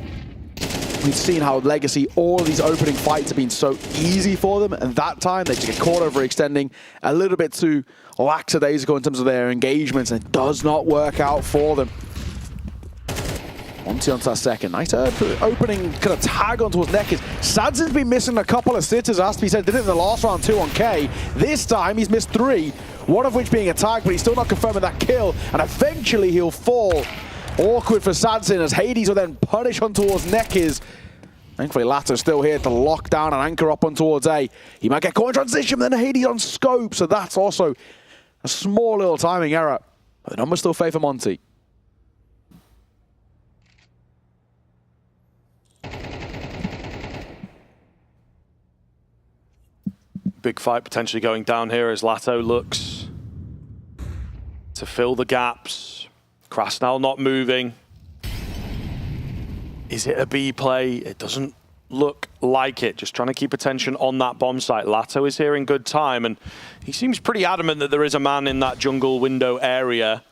we've seen how Legacy, all of these opening fights have been so easy for them, and that time they just get caught overextending a little bit too lackadaisical in terms of their engagements, and it does not work out for them. Monty onto that second. Nice opening kind of tag on towards Neckers. Sadzin's been missing a couple of sitters, has to be said. Did it in the last round, 2 on K. This time he's missed 3, one of which being a tag, but he's still not confirming that kill, and eventually he'll fall. Awkward for Sadzin as Hades will then punish on towards Neckers. Thankfully, Latto's still here to lock down and anchor up on towards A. He might get caught in transition, but then Hades on scope, so that's also a small little timing error. But the numbers still favor Monty. Big fight potentially going down here as Latto looks to fill the gaps. Krasnal not moving. Is it a B play? It doesn't look like it. Just trying to keep attention on that bomb site. Latto is here in good time, and he seems pretty adamant that there is a man in that jungle window area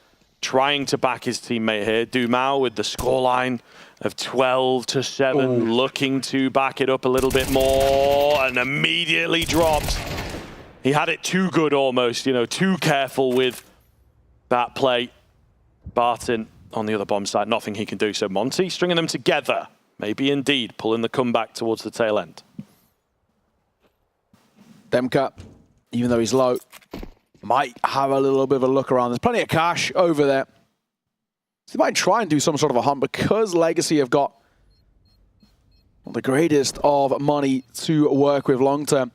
trying to back his teammate here. Dumao with the scoreline of 12-7, looking to back it up a little bit more, and immediately dropped. He had it too good almost, you know, too careful with that play. Barton on the other bomb side, nothing he can do. So Monty stringing them together, maybe indeed pulling the comeback towards the tail end. Demka, even though he's low, might have a little bit of a look around. There's plenty of cash over there. So they might try and do some sort of a hunt because Legacy have got the greatest of money to work with long term.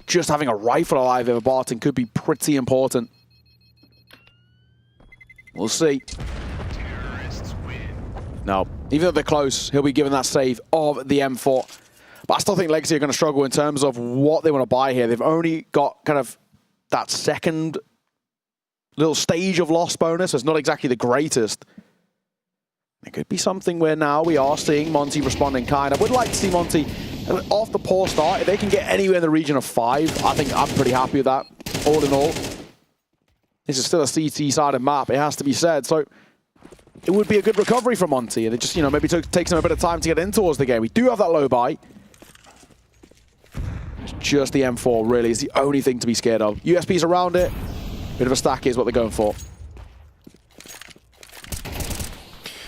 Just having a rifle alive over Barton could be pretty important. We'll see. No, even though they're close, he'll be given that save of the M4. But I still think Legacy are going to struggle in terms of what they want to buy here. They've only got kind of that second little stage of loss bonus. It's not exactly the greatest. It could be something where now we are seeing Monty responding kind. I would like to see Monty off the poor start. If they can get anywhere in the region of 5, I think I'm pretty happy with that, all in all. This is still a CT-sided map, it has to be said. So it would be a good recovery for Monty. And it just, you know, maybe takes him a bit of time to get in towards the game. We do have that low buy. It's just the M4 really is the only thing to be scared of. USPs around it. Bit of a stack is what they're going for.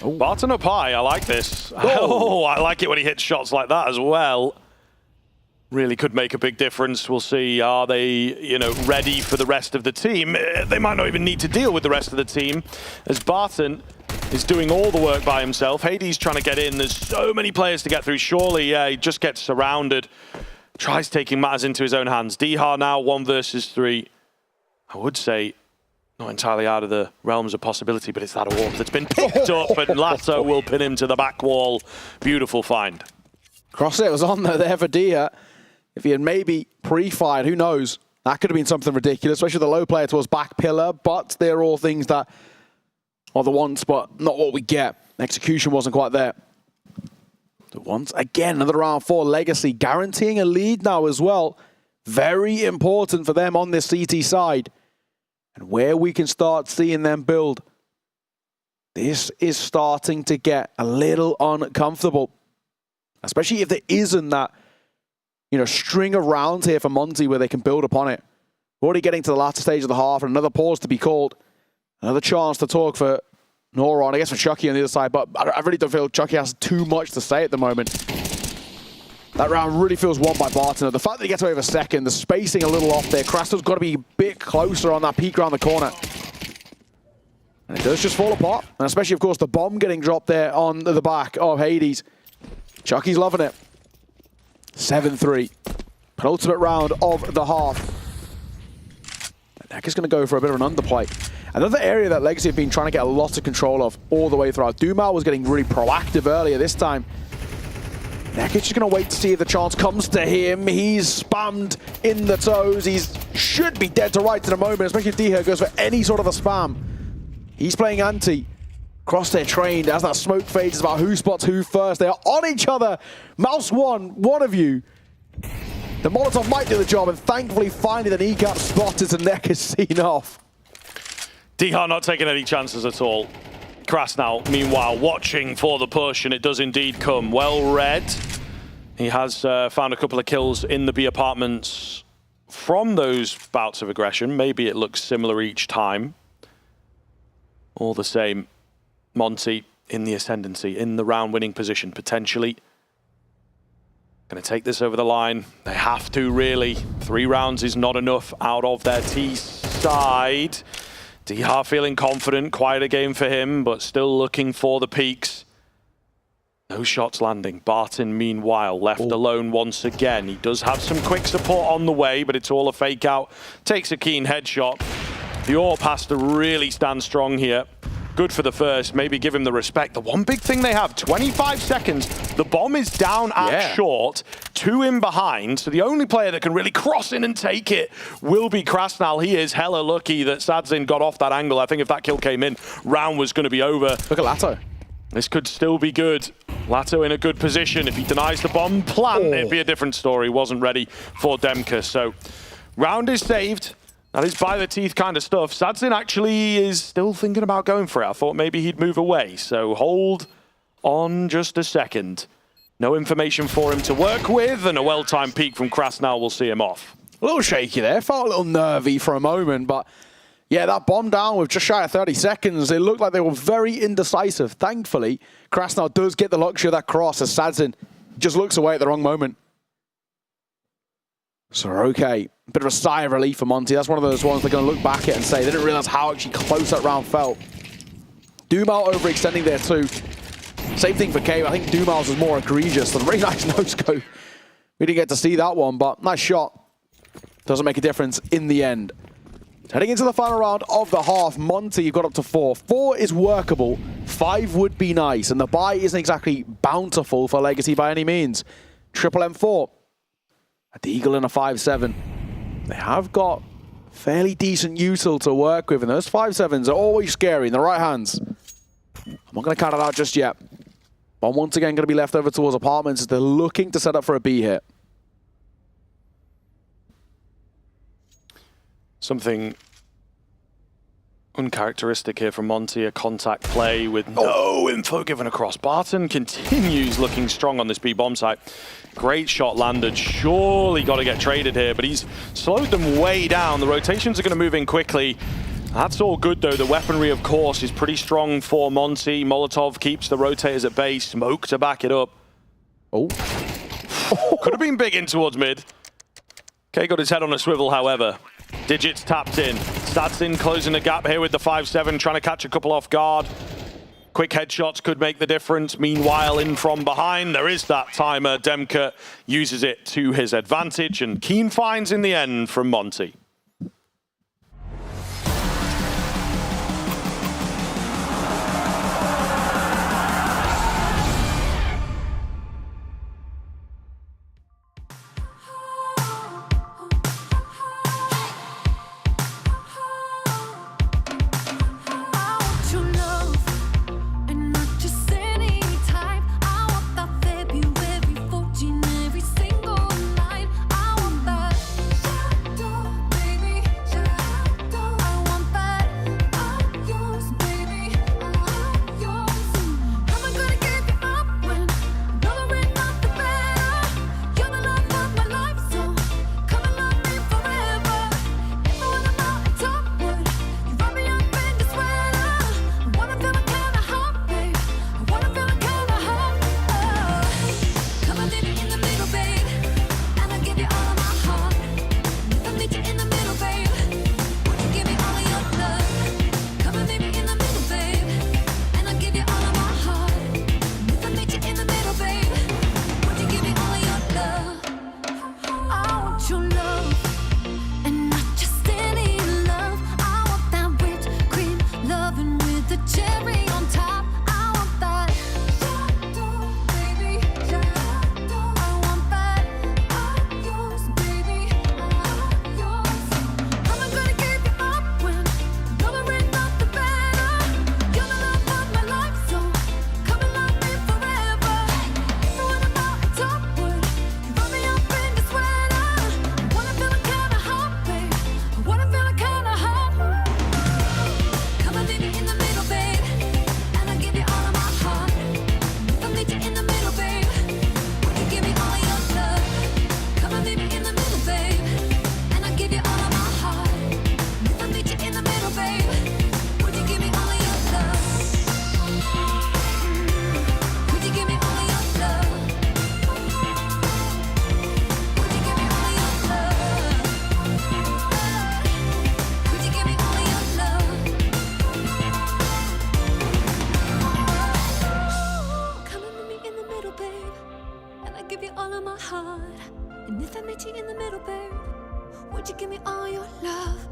Barton up high, I like this. Oh, I like it when he hits shots like that as well. Really could make a big difference. We'll see, are they, you know, ready for the rest of the team? They might not even need to deal with the rest of the team, as Barton is doing all the work by himself. Hades trying to get in. There's so many players to get through. Surely, yeah, he just gets surrounded. Tries taking matters into his own hands. Dihar now 1 versus 3. I would say not entirely out of the realms of possibility, but it's that orb that's been picked up, and Lasso will pin him to the back wall. Beautiful find. Crosshair was on there for Dia. If he had maybe pre-fired, who knows? That could have been something ridiculous, especially the low player towards back pillar, but they're all things that are the wants, but not what we get. Execution wasn't quite there. The once again, another round 4 Legacy, guaranteeing a lead now as well. Very important for them on this CT side. And where we can start seeing them build. This is starting to get a little uncomfortable. Especially if there isn't that, you know, string of rounds here for Monty where they can build upon it. We're already getting to the latter stage of the half, and another pause to be called. Another chance to talk for Noron, I guess for Chucky on the other side, but I really don't feel Chucky has too much to say at the moment. That round really feels won by Barton. The fact that he gets away with a second, the spacing a little off there. Krasnal's got to be a bit closer on that peak around the corner. And it does just fall apart. And especially, of course, the bomb getting dropped there on the back of Hades. Chucky's loving it. 7-3. Penultimate round of the half. Neck is going to go for a bit of an underplay. Another area that Legacy have been trying to get a lot of control of all the way throughout. Dumal was getting really proactive earlier. This time, Nekic is going to wait to see if the chance comes to him. He's spammed in the toes. He should be dead to rights in a moment, especially if D-Hurt goes for any sort of a spam. He's playing anti. Crosshair trained as that smoke fades. It's about who spots who first. They are on each other. Mouse one of you. The Molotov might do the job, and thankfully finally the kneecap spotted and Nekic seen off. D-Hart not taking any chances at all. Krasnal, meanwhile, watching for the push, and it does indeed come. Well read. He has found a couple of kills in the B apartments from those bouts of aggression. Maybe it looks similar each time. All the same, Monty in the ascendancy, in the round-winning position, potentially. Going to take this over the line. They have to, really. 3 rounds is not enough out of their T side. D-Hart feeling confident, quite a game for him, but still looking for the peaks. No shots landing. Barton, meanwhile, left alone once again. He does have some quick support on the way, but it's all a fake out. Takes a keen headshot. The AWP has to really stand strong here. Good for the first, maybe give him the respect. The one big thing they have, 25 seconds. The bomb is down at short, 2 in behind. So the only player that can really cross in and take it will be Krasnal. He is hella lucky that Sadzin got off that angle. I think if that kill came in, round was going to be over. Look at Lato. This could still be good. Lato in a good position. If he denies the bomb plant, it'd be a different story. Wasn't ready for Demka. So round is saved. That is by the teeth kind of stuff. Sadzin actually is still thinking about going for it. I thought maybe he'd move away. So hold on just a second. No information for him to work with, and a well-timed peek from Krasnal will see him off. A little shaky there. Felt a little nervy for a moment, but yeah, that bomb down with just shy of 30 seconds. It looked like they were very indecisive. Thankfully, Krasnal does get the luxury of that cross as Sadzin just looks away at the wrong moment. So, okay. Bit of a sigh of relief for Monty. That's one of those ones they're going to look back at and say they didn't realize how actually close that round felt. Dumal overextending there too. Same thing for Cave. I think Dumal's was more egregious. A very nice no-scope. We didn't get to see that one, but nice shot. Doesn't make a difference in the end. Heading into the final round of the half, Monty, you've got up to 4. 4 is workable. 5 would be nice, and the buy isn't exactly bountiful for Legacy by any means. Triple M4. A Deagle and a 5-7. They have got fairly decent util to work with, and those 5-7s are always scary in the right hands. I'm not going to count it out just yet. But once again, going to be left over towards apartments as they're looking to set up for a B hit. Something uncharacteristic here from Monty, a contact play with no info given across. Barton continues looking strong on this B bomb site. Great shot landed, surely got to get traded here, but he's slowed them way down. The rotations are going to move in quickly. That's all good though. The weaponry, of course, is pretty strong for Monty. Molotov keeps the rotators at bay, smoke to back it up. Oh. Could have been big in towards mid. K got his head on a swivel, however. Digits tapped in. Sadzin closing the gap here with the 5-7, trying to catch a couple off guard. Quick headshots could make the difference. Meanwhile, in from behind, there is that timer. Demka uses it to his advantage, and keen finds in the end from Monty. I give you all of my heart. And if I met you in the middle, babe, would you give me all your love?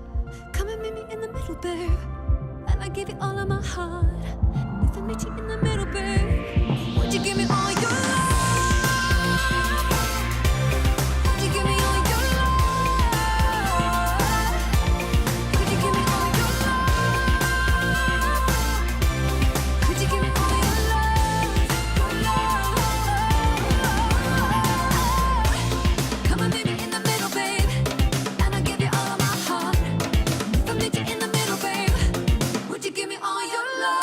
Come and meet me in the middle, babe. And I give you all of my heart. And if I met you in the middle, babe, would you give me all your love? Would you give me all your love? Would you give me all your love? Would you give me all your love? Come and meet me in the middle, babe. And I'll give you all of my heart. If I meet you in the middle, babe, would you give me all your love?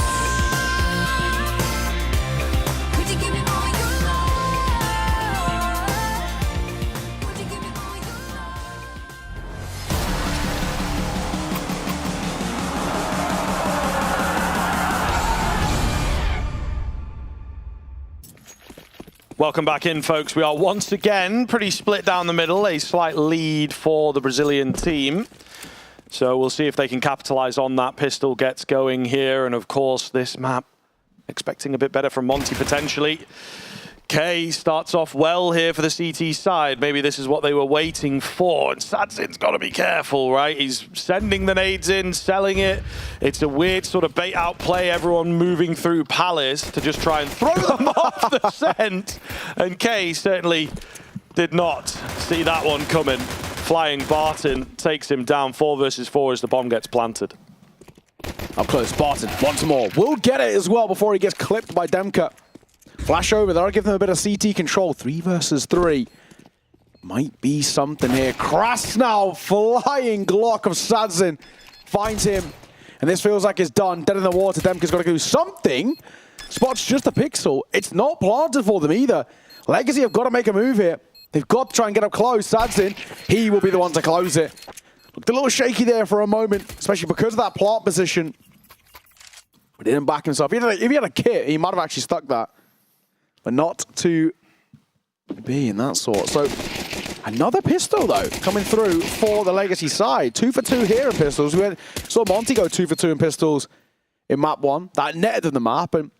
Would you give me all your love? Would you give me all your love? Welcome back in, folks. We are once again pretty split down the middle, a slight lead for the Brazilian team. So we'll see if they can capitalize on that. Pistol gets going here, and of course this map expecting a bit better from Monty potentially. K starts off well here for the CT side. Maybe this is what they were waiting for. And Sadzin's got to be careful, right? He's sending the nades in, selling it. It's a weird sort of bait out play. Everyone moving through Palace to just try and throw them off the scent. And K certainly did not see that one coming. Flying Barton takes him down 4 versus 4 as the bomb gets planted. Up close, Barton once more. Will get it as well before he gets clipped by Demka. Flash over, that'll give them a bit of CT control. 3 versus 3. Might be something here. Krasnau, flying Glock of Sadzin. Finds him. And this feels like it's done. Dead in the water. Demka's got to do something. Spots just a pixel. It's not planted for them either. Legacy have got to make a move here. They've got to try and get up close. Sadzin, he will be the one to close it. Looked a little shaky there for a moment, especially because of that plant position. But he didn't back himself. If he had a kit, he might have actually stuck that. But not to be in that sort. So another pistol, though, coming through for the Legacy side. 2 for 2 here in pistols. We saw Monty go 2 for 2 in pistols in map 1. That netted in the map. And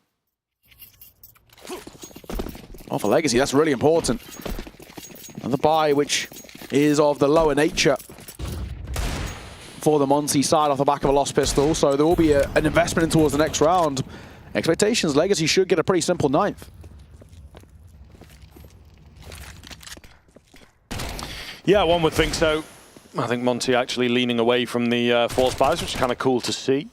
for Legacy, that's really important. Another buy, which is of the lower nature for the Monty side off the back of a lost pistol. So there will be an investment in towards the next round. Expectations, Legacy should get a pretty simple 9th. Yeah, one would think so. I think Monty actually leaning away from the force buys, which is kind of cool to see.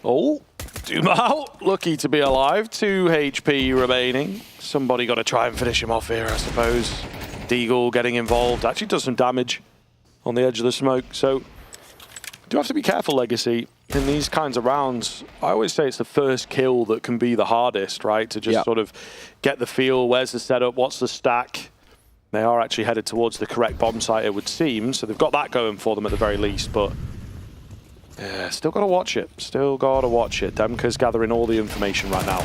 Oh, Doom out. Lucky to be alive. 2 HP remaining. Somebody got to try and finish him off here, I suppose. Deagle getting involved. Actually does some damage on the edge of the smoke. So do have to be careful, Legacy. In these kinds of rounds, I always say it's the first kill that can be the hardest, right? To just sort of get the feel. Where's the setup? What's the stack? They are actually headed towards the correct bomb site, it would seem. So they've got that going for them at the very least. But yeah, still got to watch it. Still got to watch it. Demka's gathering all the information right now.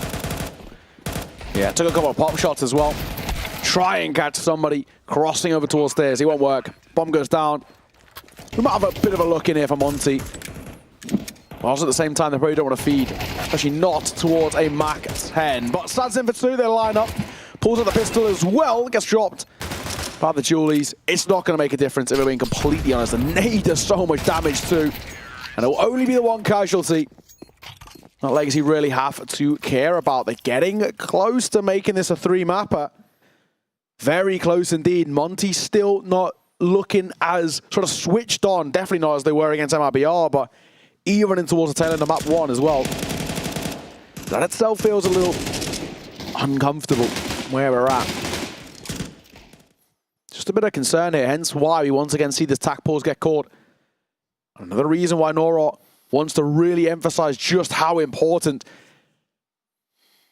Yeah, took a couple of pop shots as well. Try and catch somebody crossing over towards stairs. It won't work. Bomb goes down. We might have a bit of a look in here for Monty. Whilst at the same time, they probably don't want to feed, especially not towards a Mach 10. But Sadzin for 2, they line up. Pulls out the pistol as well, gets dropped by the Julies. It's not going to make a difference if we're being completely honest. The nade does so much damage too. And it will only be the one casualty that Legacy really have to care about. They're getting close to making this a 3-mapper. Very close indeed. Monty still not looking as sort of switched on. Definitely not as they were against MIBR, but even in towards the tail end of map 1 as well. That itself feels a little uncomfortable where we're at. Just a bit of concern here, hence why we once again see this tac pause get caught. Another reason why Nora wants to really emphasize just how important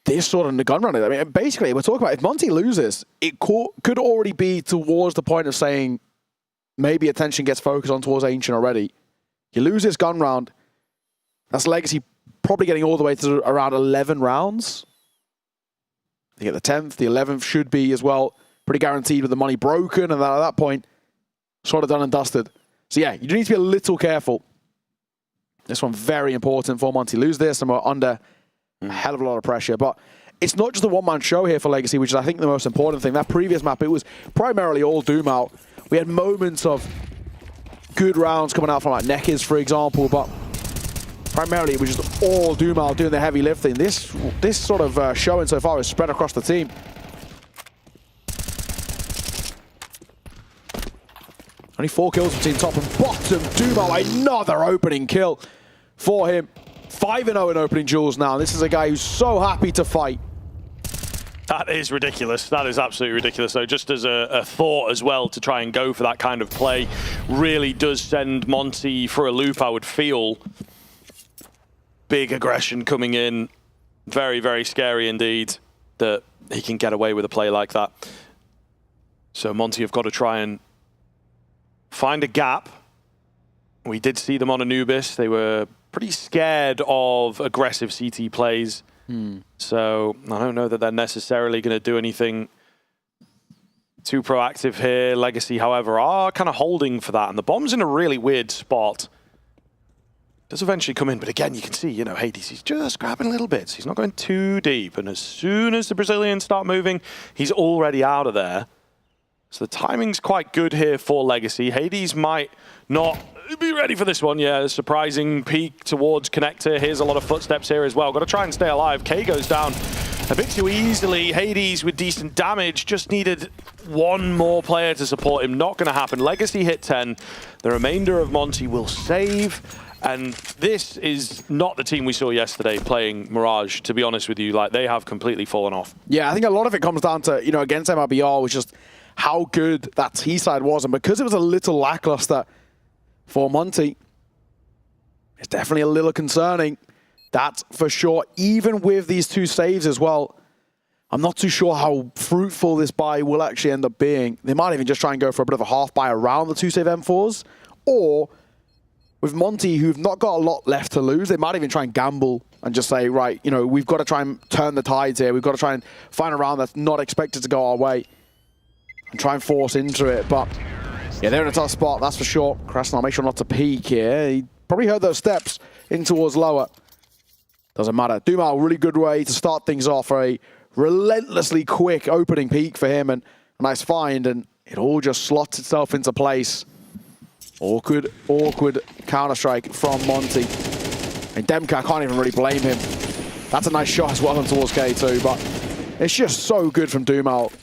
this sort of gun run is. I mean, basically, we're talking about if Monty loses, it could already be towards the point of saying maybe attention gets focused on towards Ancient already. You lose this gun round, that's Legacy probably getting all the way to around 11 rounds. They get the 10th, the 11th should be as well pretty guaranteed with the money broken, and at that point, sort of done and dusted. So yeah, you do need to be a little careful. This one very important for Monty. Lose this and we're under a hell of a lot of pressure. But it's not just the one-man show here for Legacy, which is, I think, the most important thing. That previous map, it was primarily all Doom out. We had moments of good rounds coming out from like Nekiz, for example, but primarily it was just all Doom out doing the heavy lifting. This sort of showing so far is spread across the team. Only 4 kills between top and bottom. Dumo, another opening kill for him. 5-0 in opening duels now. This is a guy who's so happy to fight. That is ridiculous. That is absolutely ridiculous. So just as a thought as well, to try and go for that kind of play really does send Monty for a loop, I would feel. Big aggression coming in. Very, very scary indeed that he can get away with a play like that. So Monty have got to try and find a gap. We did see them on Anubis. They were pretty scared of aggressive CT plays. So I don't know that they're necessarily going to do anything too proactive here. Legacy, however, are kind of holding for that. And the bomb's in a really weird spot. Does eventually come in, but again, you can see, you know, Hades, he's just grabbing little bits. He's not going too deep. And as soon as the Brazilians start moving, he's already out of there. So the timing's quite good here for Legacy. Hades might not be ready for this one. Yeah, surprising peek towards Connector. Here's a lot of footsteps here as well. Got to try and stay alive. K goes down a bit too easily. Hades with decent damage. Just needed one more player to support him. Not going to happen. Legacy hit 10. The remainder of Monty will save. And this is not the team we saw yesterday playing Mirage, to be honest with you. Like, they have completely fallen off. Yeah, I think a lot of it comes down to, you know, against MIBR was just how good that T side was. And because it was a little lackluster for Monty, it's definitely a little concerning. That's for sure. Even with these 2 saves as well, I'm not too sure how fruitful this buy will actually end up being. They might even just try and go for a bit of a half buy around the 2 save M4s. Or with Monty, who've not got a lot left to lose, they might even try and gamble and just say, right, you know, we've got to try and turn the tides here. We've got to try and find a round that's not expected to go our way and try and force into it. But yeah, they're in a tough spot, that's for sure. Krasnal, make sure not to peek here. He probably heard those steps in towards lower. Doesn't matter. Dumal, really good way to start things off. A relentlessly quick opening peek for him and a nice find, and it all just slots itself into place. Awkward counter-strike from Monty. And Demka, I can't even really blame him. That's a nice shot as well towards K2, but it's just so good from Dumal.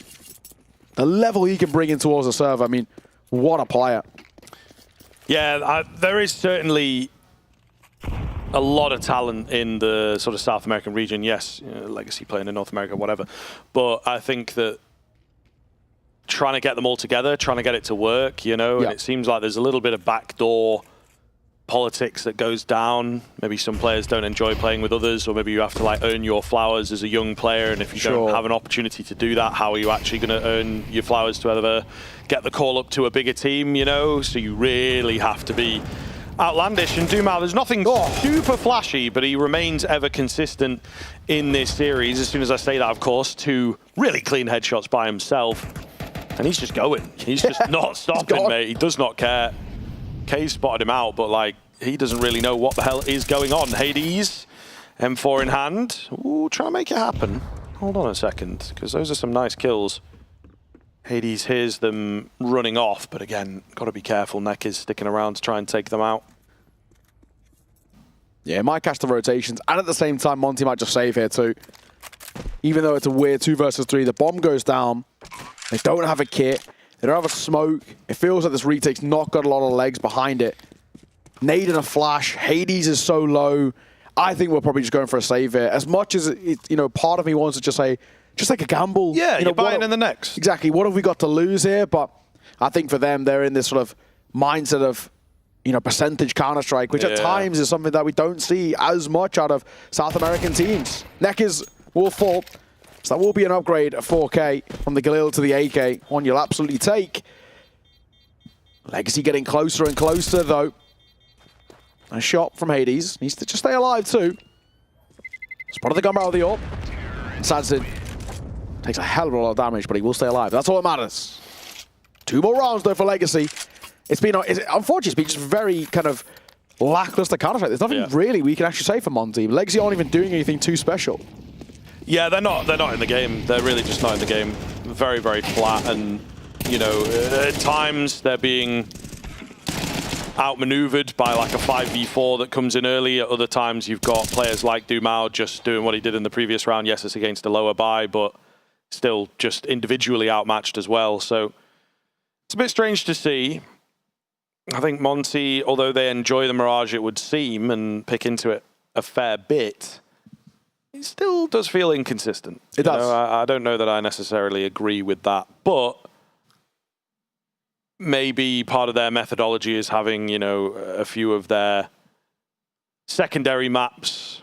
The level he can bring in towards the serve, I mean, what a player. Yeah, there is certainly a lot of talent in the sort of South American region. Yes, you know, Legacy playing in North America, whatever. But I think that trying to get them all together, trying to get it to work, you know, and it seems like there's a little bit of backdoor politics that goes down. Maybe some players don't enjoy playing with others, or maybe you have to like earn your flowers as a young player, and if you don't have an opportunity to do that, how are you actually going to earn your flowers to ever get the call up to a bigger team, you know? So you really have to be outlandish. And Dumal, there's nothing super flashy, but he remains ever consistent in this series. As soon as I say that, of course, 2 really clean headshots by himself. And he's just going. He's just not stopping, mate. He does not care. K spotted him out, but like, he doesn't really know what the hell is going on. Hades, M4 in hand. Ooh, try and make it happen. Hold on a second, because those are some nice kills. Hades hears them running off, but again, got to be careful. Neck is sticking around to try and take them out. Yeah, might catch the rotations, and at the same time, Monty might just save here too. Even though it's a weird 2 versus 3, the bomb goes down. They don't have a kit. They don't have a smoke. It feels like this retake's not got a lot of legs behind it. Nade and a flash. Hades is so low. I think we're probably just going for a save here. As much as, you know, part of me wants to just say, just take a gamble. Yeah, you know, you're buying in the next. Exactly. What have we got to lose here? But I think for them, they're in this sort of mindset of, you know, percentage Counter-Strike, which at times is something that we don't see as much out of South American teams. Nekiz will fall. So that will be an upgrade of 4K from the Galil to the AK. One you'll absolutely take. Legacy getting closer and closer, though. A shot from Hades. Needs to just stay alive, too. Spotted the gun barrel of the AWP. Sadsin takes a hell of a lot of damage, but he will stay alive. That's all that matters. 2 more rounds, though, for Legacy. It's been, unfortunately, it's been just very kind of lackluster Counter-Strike. There's nothing really we can actually say for Monty. Legacy aren't even doing anything too special. Yeah, they're not in the game. They're really just not in the game. Very, very flat, and you know, at times they're being outmaneuvered by like a 5v4 that comes in early. At other times you've got players like Dumao just doing what he did in the previous round. Yes, it's against a lower buy, but still just individually outmatched as well. So it's a bit strange to see. I think Monty, although they enjoy the Mirage, it would seem, and pick into it a fair bit, it still does feel inconsistent. It does. You know, I don't know that I necessarily agree with that, but maybe part of their methodology is having, you know, a few of their secondary maps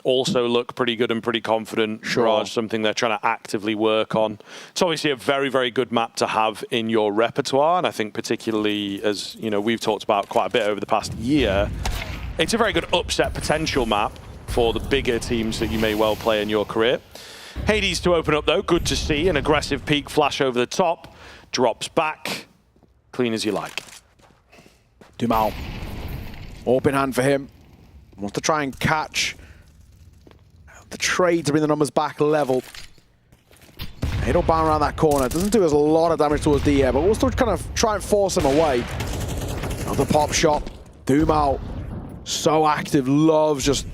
also look pretty good and pretty confident. Sure. Mirage, something they're trying to actively work on. It's obviously a very, very good map to have in your repertoire, and I think particularly, as you know, we've talked about quite a bit over the past year, it's a very good upset potential map for the bigger teams that you may well play in your career. Hades to open up though, good to see. An aggressive peak flash over the top, drops back, clean as you like. Dumao, open hand for him. Wants to try and catch the trade to bring the numbers back level. He'll bound around that corner. Doesn't do us a lot of damage towards the air, but we'll still kind of try and force him away. Another pop shot. Dumao, so active, loves just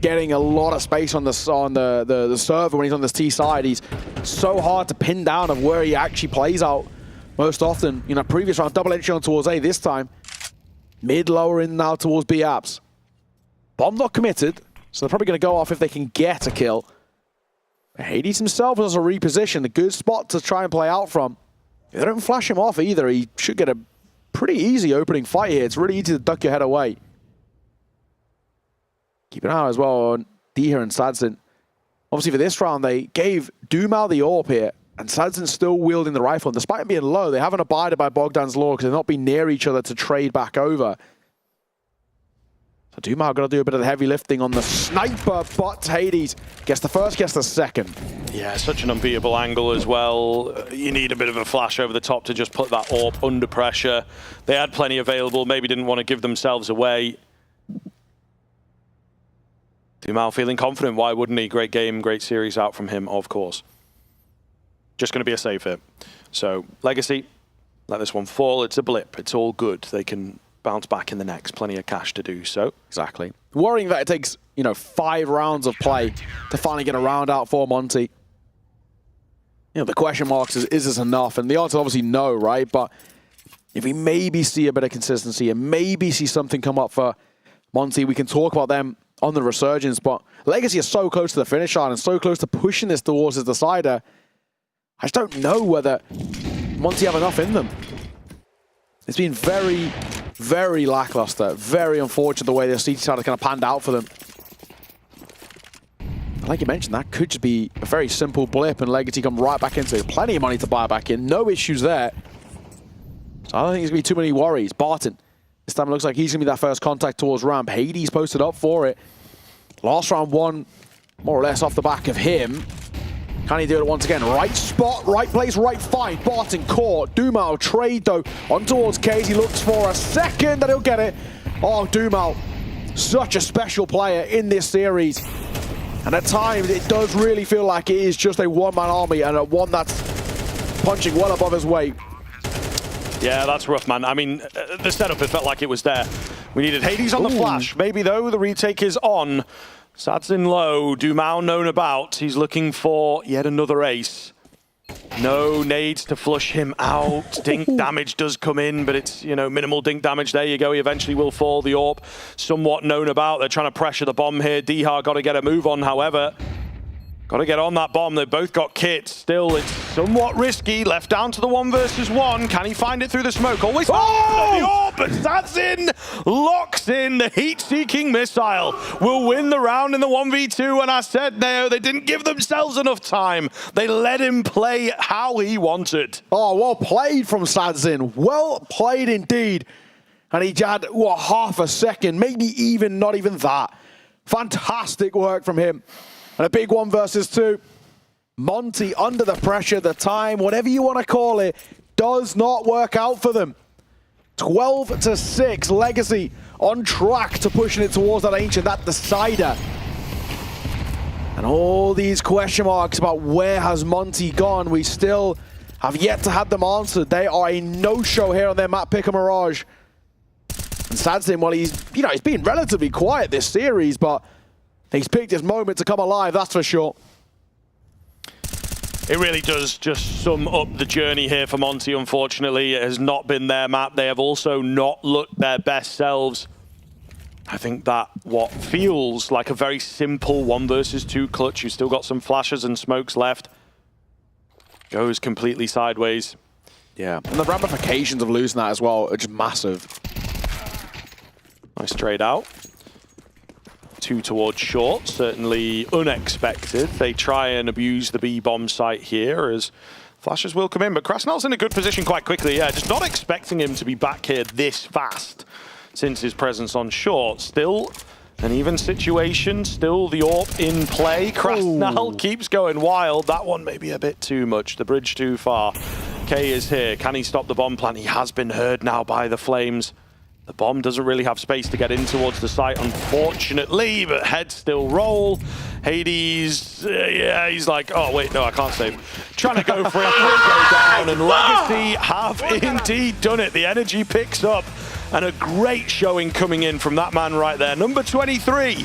getting a lot of space on the server when he's on this T side. He's so hard to pin down of where he actually plays out most often. You know, previous round, double entry on towards A. This time, mid, lower in now towards B apps. Bomb not committed, so they're probably going to go off if they can get a kill. Hades himself has a reposition, a good spot to try and play out from. If they don't flash him off either, he should get a pretty easy opening fight here. It's really easy to duck your head away. Keep an eye as well on Diha and Sadzin. Obviously for this round, they gave Dumao the AWP here, and Sadzin's still wielding the rifle. And despite him being low, they haven't abided by Bogdan's law because they've not been near each other to trade back over. So Dumao got to do a bit of the heavy lifting on the sniper, but Hades gets the first, gets the second. Yeah, such an unbeatable angle as well. You need a bit of a flash over the top to just put that AWP under pressure. They had plenty available, maybe didn't want to give themselves away. Dumao feeling confident, why wouldn't he? Great game, great series out from him, of course. Just going to be a save hit. So, Legacy, let this one fall. It's a blip. It's all good. They can bounce back in the next. Plenty of cash to do so. Exactly. Worrying that it takes, you know, 5 rounds of play to finally get a round out for Monty. You know, the question marks is this enough? And the answer is obviously no, right? But if we maybe see a bit of consistency and maybe see something come up for Monty, we can talk about them on the resurgence. But Legacy is so close to the finish line and so close to pushing this towards his decider. I just don't know whether Monty have enough in them. It's been very, very lackluster. Very unfortunate the way the CT side has kind of panned out for them. Like you mentioned, that could just be a very simple blip and Legacy come right back into it. Plenty of money to buy back in. No issues there. So I don't think there's going to be too many worries. Barton, this time it looks like he's going to be that first contact towards ramp. Hades posted up for it. Last round one, more or less off the back of him. Can he do it once again? Right spot, right place, right fight. Barton caught. Dumao trade though on towards Case. He looks for a second and he'll get it. Oh, Dumao, such a special player in this series. And at times it does really feel like it is just a one-man army and a one that's punching well above his weight. Yeah, that's rough, man. I mean, the setup, it felt like it was there. We needed Hades on the flash. Maybe, though, the retake is on. Sadzin low, Dumao known about. He's looking for yet another ace. No nades to flush him out. Dink damage does come in, but it's, you know, minimal dink damage. There you go. He eventually will fall. The AWP, somewhat known about. They're trying to pressure the bomb here. Diha got to get a move on, however. Got to get on that bomb. They've both got kits. Still, it's somewhat risky. Left down to the 1 versus 1. Can he find it through the smoke? Always the AWP, but Sadzin locks in the heat-seeking missile. Will win the round in the 1v2. And I said no, they didn't give themselves enough time. They let him play how he wanted. Oh, well played from Sadzin. Well played indeed. And he had, what, half a second, maybe even not even that. Fantastic work from him. And a big 1 versus 2. Monty under the pressure, the time, whatever you want to call it, does not work out for them. 12-6, Legacy on track to pushing it towards that Ancient, that decider. And all these question marks about where has Monty gone, we still have yet to have them answered. They are a no-show here on their map pick, Mirage. And Sadsim, well, he's been relatively quiet this series, but he's picked his moment to come alive, that's for sure. It really does just sum up the journey here for Monty, unfortunately. It has not been their map. They have also not looked their best selves. I think that what feels like a very simple 1 versus 2 clutch, you've still got some flashes and smokes left, goes completely sideways. Yeah, and the ramifications of losing that as well are just massive. Nice trade out. 2 towards short, certainly unexpected. They try and abuse the B-bomb site here as flashes will come in, but Krasnal's in a good position quite quickly. Yeah, just not expecting him to be back here this fast since his presence on short. Still an even situation, still the AWP in play. Krasnal keeps going wild. That one may be a bit too much, the bridge too far. K is here, can he stop the bomb plant? He has been heard now by the Flames. The bomb doesn't really have space to get in towards the site, unfortunately, but heads still roll. Hades, yeah, he's like, oh, wait, no, I can't save. Trying to go for it, will go down, and Legacy have indeed done it. The energy picks up, and a great showing coming in from that man right there. Number 23,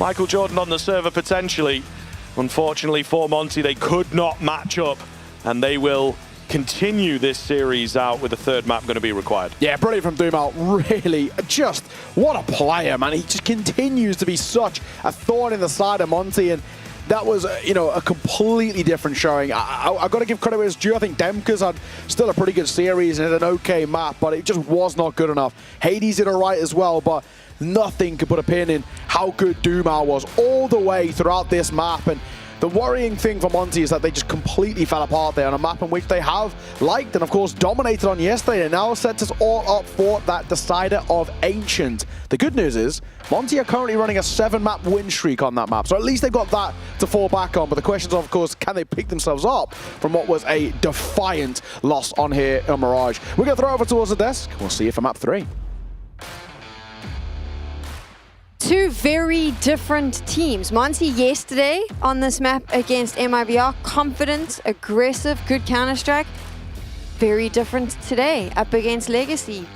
Michael Jordan on the server potentially. Unfortunately for Monty, they could not match up, and they will continue this series out with a 3rd map going to be required. Yeah, brilliant from Dumal. Really, just what a player, man. He just continues to be such a thorn in the side of Monty, and that was, a completely different showing. I've got to give credit where it's due. I think Demka's had still a pretty good series and had an okay map, but it just was not good enough. Hades did all right as well, but nothing could put a pin in how good Dumal was all the way throughout this map. And the worrying thing for Monty is that they just completely fell apart there on a map in which they have liked and, of course, dominated on yesterday, and now sets us all up for that Decider of Ancient. The good news is Monty are currently running a 7-map win streak on that map, so at least they've got that to fall back on. But the question is, of course, can they pick themselves up from what was a defiant loss on here on Mirage? We're going to throw over towards the desk. We'll see you for map 3. 2 very different teams. Monty yesterday on this map against MIBR, confident, aggressive, good counter-strike. Very different today up against Legacy.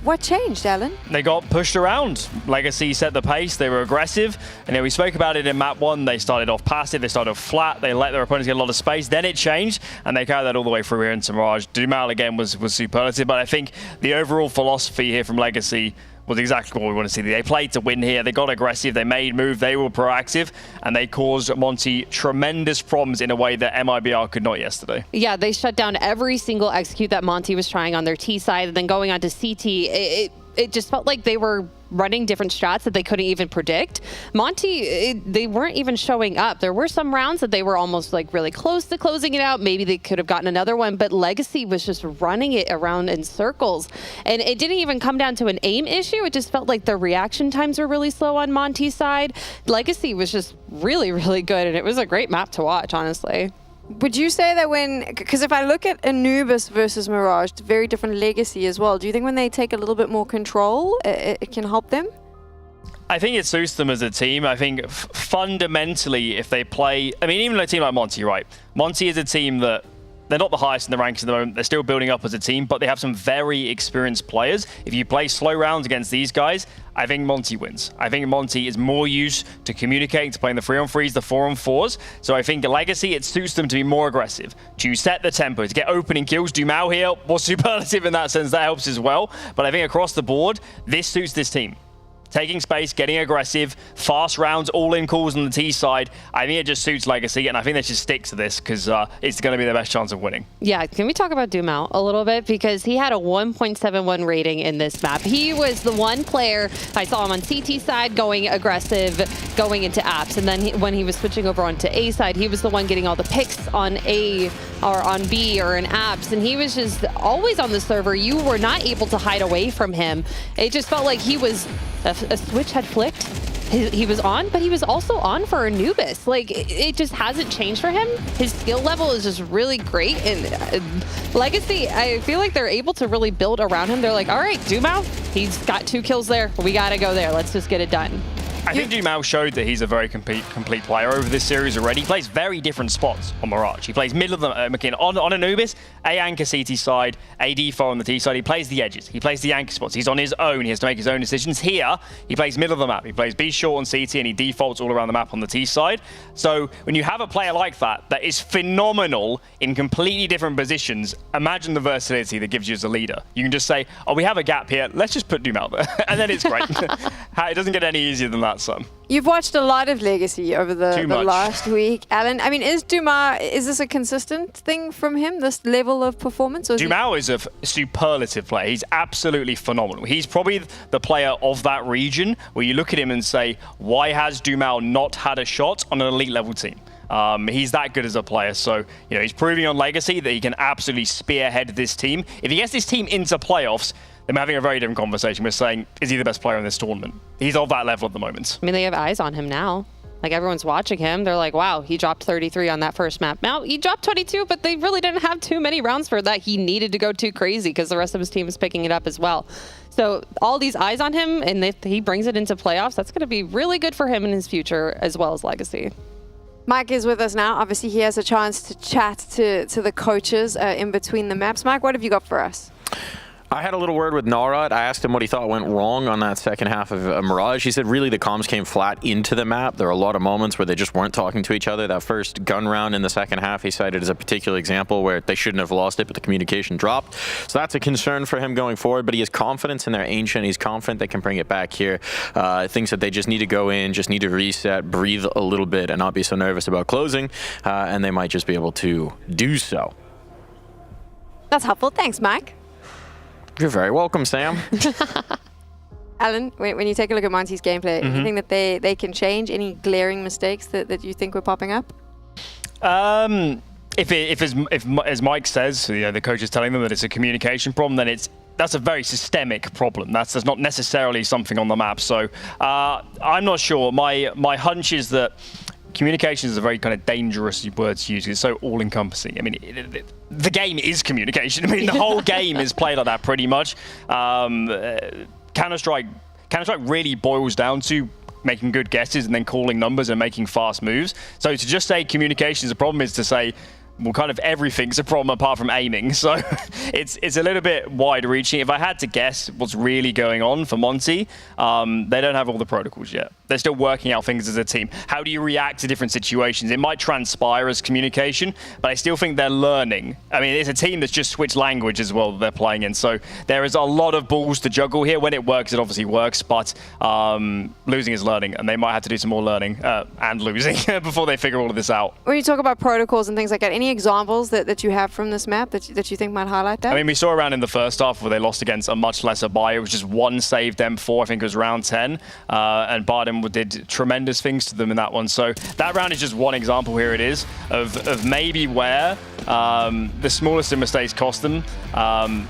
What changed, Alan? They got pushed around. Legacy set the pace, they were aggressive, and then we spoke about it in map 1. They started off passive, they started off flat, they let their opponents get a lot of space, then it changed, and they carried that all the way through here into Mirage. Dumal again was superlative, but I think the overall philosophy here from Legacy was exactly what we want to see. They played to win here, they got aggressive, they made moves, they were proactive, and they caused Monty tremendous problems in a way that MIBR could not yesterday. Yeah, they shut down every single execute that Monty was trying on their T side, and then going on to CT, it just felt like they were running different strats that they couldn't even predict. Monty, they weren't even showing up. There were some rounds that they were almost like really close to closing it out. Maybe they could have gotten another one, but Legacy was just running it around in circles. And it didn't even come down to an aim issue. It just felt like the reaction times were really slow on Monty's side. Legacy was just really, really good, and it was a great map to watch, honestly. Would you say that because if I look at Anubis versus Mirage, very different Legacy as well, do you think when they take a little bit more control, it can help them? I think it suits them as a team. I think fundamentally, if they play, I mean, even a team like Monty, right? Monty is a team that they're not the highest in the ranks at the moment. They're still building up as a team, but they have some very experienced players. If you play slow rounds against these guys, I think Monty wins. I think Monty is more used to communicating, to playing the 3-on-3s, the 4-on-4s. So I think Legacy, it suits them to be more aggressive, to set the tempo, to get opening kills. Dumal here was superlative in that sense. That helps as well. But I think across the board, this suits this team. Taking space, getting aggressive, fast rounds, all-in calls on the T side. I think it just suits Legacy, and I think they should stick to this because it's going to be their best chance of winning. Yeah, can we talk about Dumal a little bit? Because he had a 1.71 rating in this map. He was the one player, I saw him on CT side going aggressive, going into apps, and then when he was switching over onto A side, he was the one getting all the picks on A or on B or in apps, and he was just always on the server. You were not able to hide away from him. It just felt like he was... A switch had flicked. He was on, but he was also on for Anubis. Like, it just hasn't changed for him. His skill level is just really great. And Legacy, I feel like they're able to really build around him. They're like, all right, Dumal, he's got 2 kills there. We got to go there. Let's just get it done. I think Dumao showed that he's a very complete player over this series already. He plays very different spots on Mirage. He plays middle of the McKinnon. On Anubis, A anchor CT side, A default on the T side. He plays the edges. He plays the anchor spots. He's on his own. He has to make his own decisions. Here, he plays middle of the map. He plays B short on CT and he defaults all around the map on the T side. So when you have a player like that is phenomenal in completely different positions, imagine the versatility that gives you as a leader. You can just say, oh, we have a gap here. Let's just put Dumao there. And then it's great. It doesn't get any easier than that, son. You've watched a lot of Legacy over the last week, Alan. I mean, is this a consistent thing from him, this level of performance? Dumao is a superlative player. He's absolutely phenomenal. He's probably the player of that region where you look at him and say, why has Dumao not had a shot on an elite level team? He's that good as a player, so he's proving on Legacy that he can absolutely spearhead this team. If he gets this team into playoffs, then we're having a very different conversation. We're saying, is he the best player in this tournament? He's of that level at the moment. I mean, they have eyes on him now. Like, everyone's watching him. They're like, wow, he dropped 33 on that first map. Now, he dropped 22, but they really didn't have too many rounds for that. He needed to go too crazy because the rest of his team is picking it up as well. So all these eyes on him, and if he brings it into playoffs, that's going to be really good for him in his future as well as Legacy. Mike is with us now. Obviously, he has a chance to chat to the coaches in between the maps. Mike, what have you got for us? I had a little word with Narad. I asked him what he thought went wrong on that second half of Mirage. He said really the comms came flat into the map. There were a lot of moments where they just weren't talking to each other. That first gun round in the second half he cited as a particular example where they shouldn't have lost it, but the communication dropped. So that's a concern for him going forward, but he has confidence in their Ancient. He's confident they can bring it back here. Thinks that they just need to go in, just need to reset, breathe a little bit, and not be so nervous about closing, and they might just be able to do so. That's helpful. Thanks, Mike. You're very welcome, Sam. Alan, when you take a look at Monty's gameplay, you think that they can change any glaring mistakes that you think were popping up? If as Mike says, the coach is telling them that it's a communication problem, then that's a very systemic problem. That's not necessarily something on the map. So I'm not sure. My hunch is that communication is a very kind of dangerous word to use. It's so all-encompassing. I mean, the game is communication. I mean, the whole game is played like that pretty much. Counter-Strike really boils down to making good guesses and then calling numbers and making fast moves. So to just say communication is a problem is to say, well, kind of everything's a problem apart from aiming. So it's a little bit wide-reaching. If I had to guess what's really going on for Monty, they don't have all the protocols yet. They're still working out things as a team. How do you react to different situations? It might transpire as communication, but I still think they're learning. I mean, it's a team that's just switched language as well that they're playing in. So there is a lot of balls to juggle here. When it works, it obviously works, but losing is learning, and they might have to do some more learning and losing before they figure all of this out. When you talk about protocols and things like that, any examples that you have from this map that you think might highlight that? I mean, we saw around in the first half where they lost against a much lesser buyer. It was just one saved M4, I think it was round 10, and Bardem did tremendous things to them in that one. So that round is just one example, here it is, of maybe where the smallest of mistakes cost them.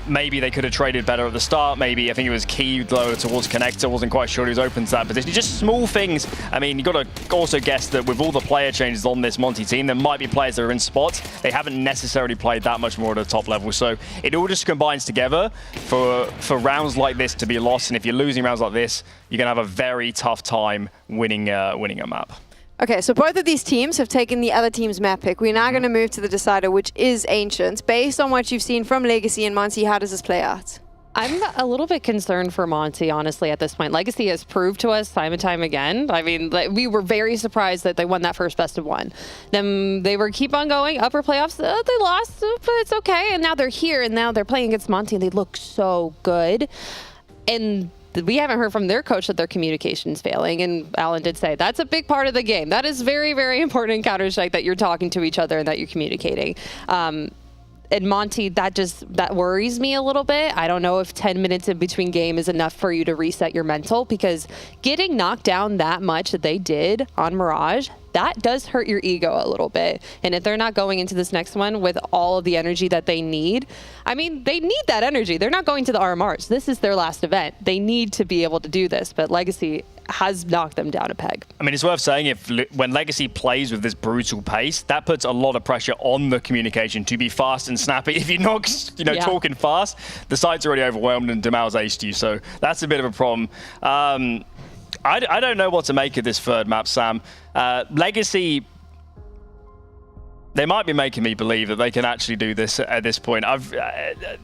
Maybe they could have traded better at the start. Maybe, I think it was Key lower towards Connector, wasn't quite sure he was open to that position. Just small things. I mean, you've got to also guess that with all the player changes on this Monty team, there might be players that are in spots. They haven't necessarily played that much more at a top level. So it all just combines together for rounds like this to be lost. And if you're losing rounds like this, you're going to have a very tough time winning a map. Okay, so both of these teams have taken the other team's map pick. We're now going to move to the decider, which is Ancient. Based on what you've seen from Legacy and Monty, how does this play out? I'm a little bit concerned for Monty, honestly, at this point. Legacy has proved to us time and time again. I mean, we were very surprised that they won that first best of one. Then they were keep on going, upper playoffs, they lost, but it's okay. And now they're here, and now they're playing against Monty, and they look so good. And we haven't heard from their coach that their communication's failing, and Alan did say that's a big part of the game. That is very, very important in Counter-Strike, that you're talking to each other and that you're communicating. And Monty, that worries me a little bit. I don't know if 10 minutes in between game is enough for you to reset your mental, because getting knocked down that much that they did on Mirage, that does hurt your ego a little bit. And if they're not going into this next one with all of the energy that they need, I mean, they need that energy. They're not going to the RMRs. This is their last event. They need to be able to do this, but Legacy has knocked them down a peg. I mean, it's worth saying, when Legacy plays with this brutal pace, that puts a lot of pressure on the communication to be fast and snappy. If you're not, talking fast, the site's already overwhelmed and Dumao's aced you, so that's a bit of a problem. I don't know what to make of this third map, Sam. Legacy, they might be making me believe that they can actually do this at this point.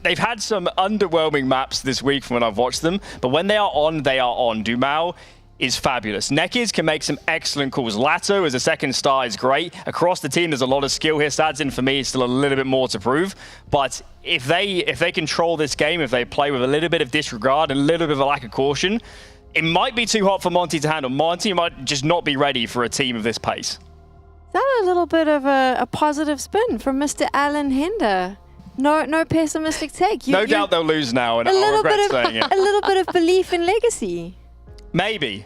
They've had some underwhelming maps this week from when I've watched them, but when they are on, they are on. Dumao is fabulous. Nekiz can make some excellent calls. Lato as a second star is great. Across the team, there's a lot of skill here. Sadzin, for me, is still a little bit more to prove. But if they control this game, if they play with a little bit of disregard and a little bit of a lack of caution, it might be too hot for Monty to handle. Monty might just not be ready for a team of this pace. Is that a little bit of a positive spin from Mr. Alan Hender? No pessimistic take. No doubt they'll lose now, and I'll regret saying it. A little bit of belief in Legacy. Maybe.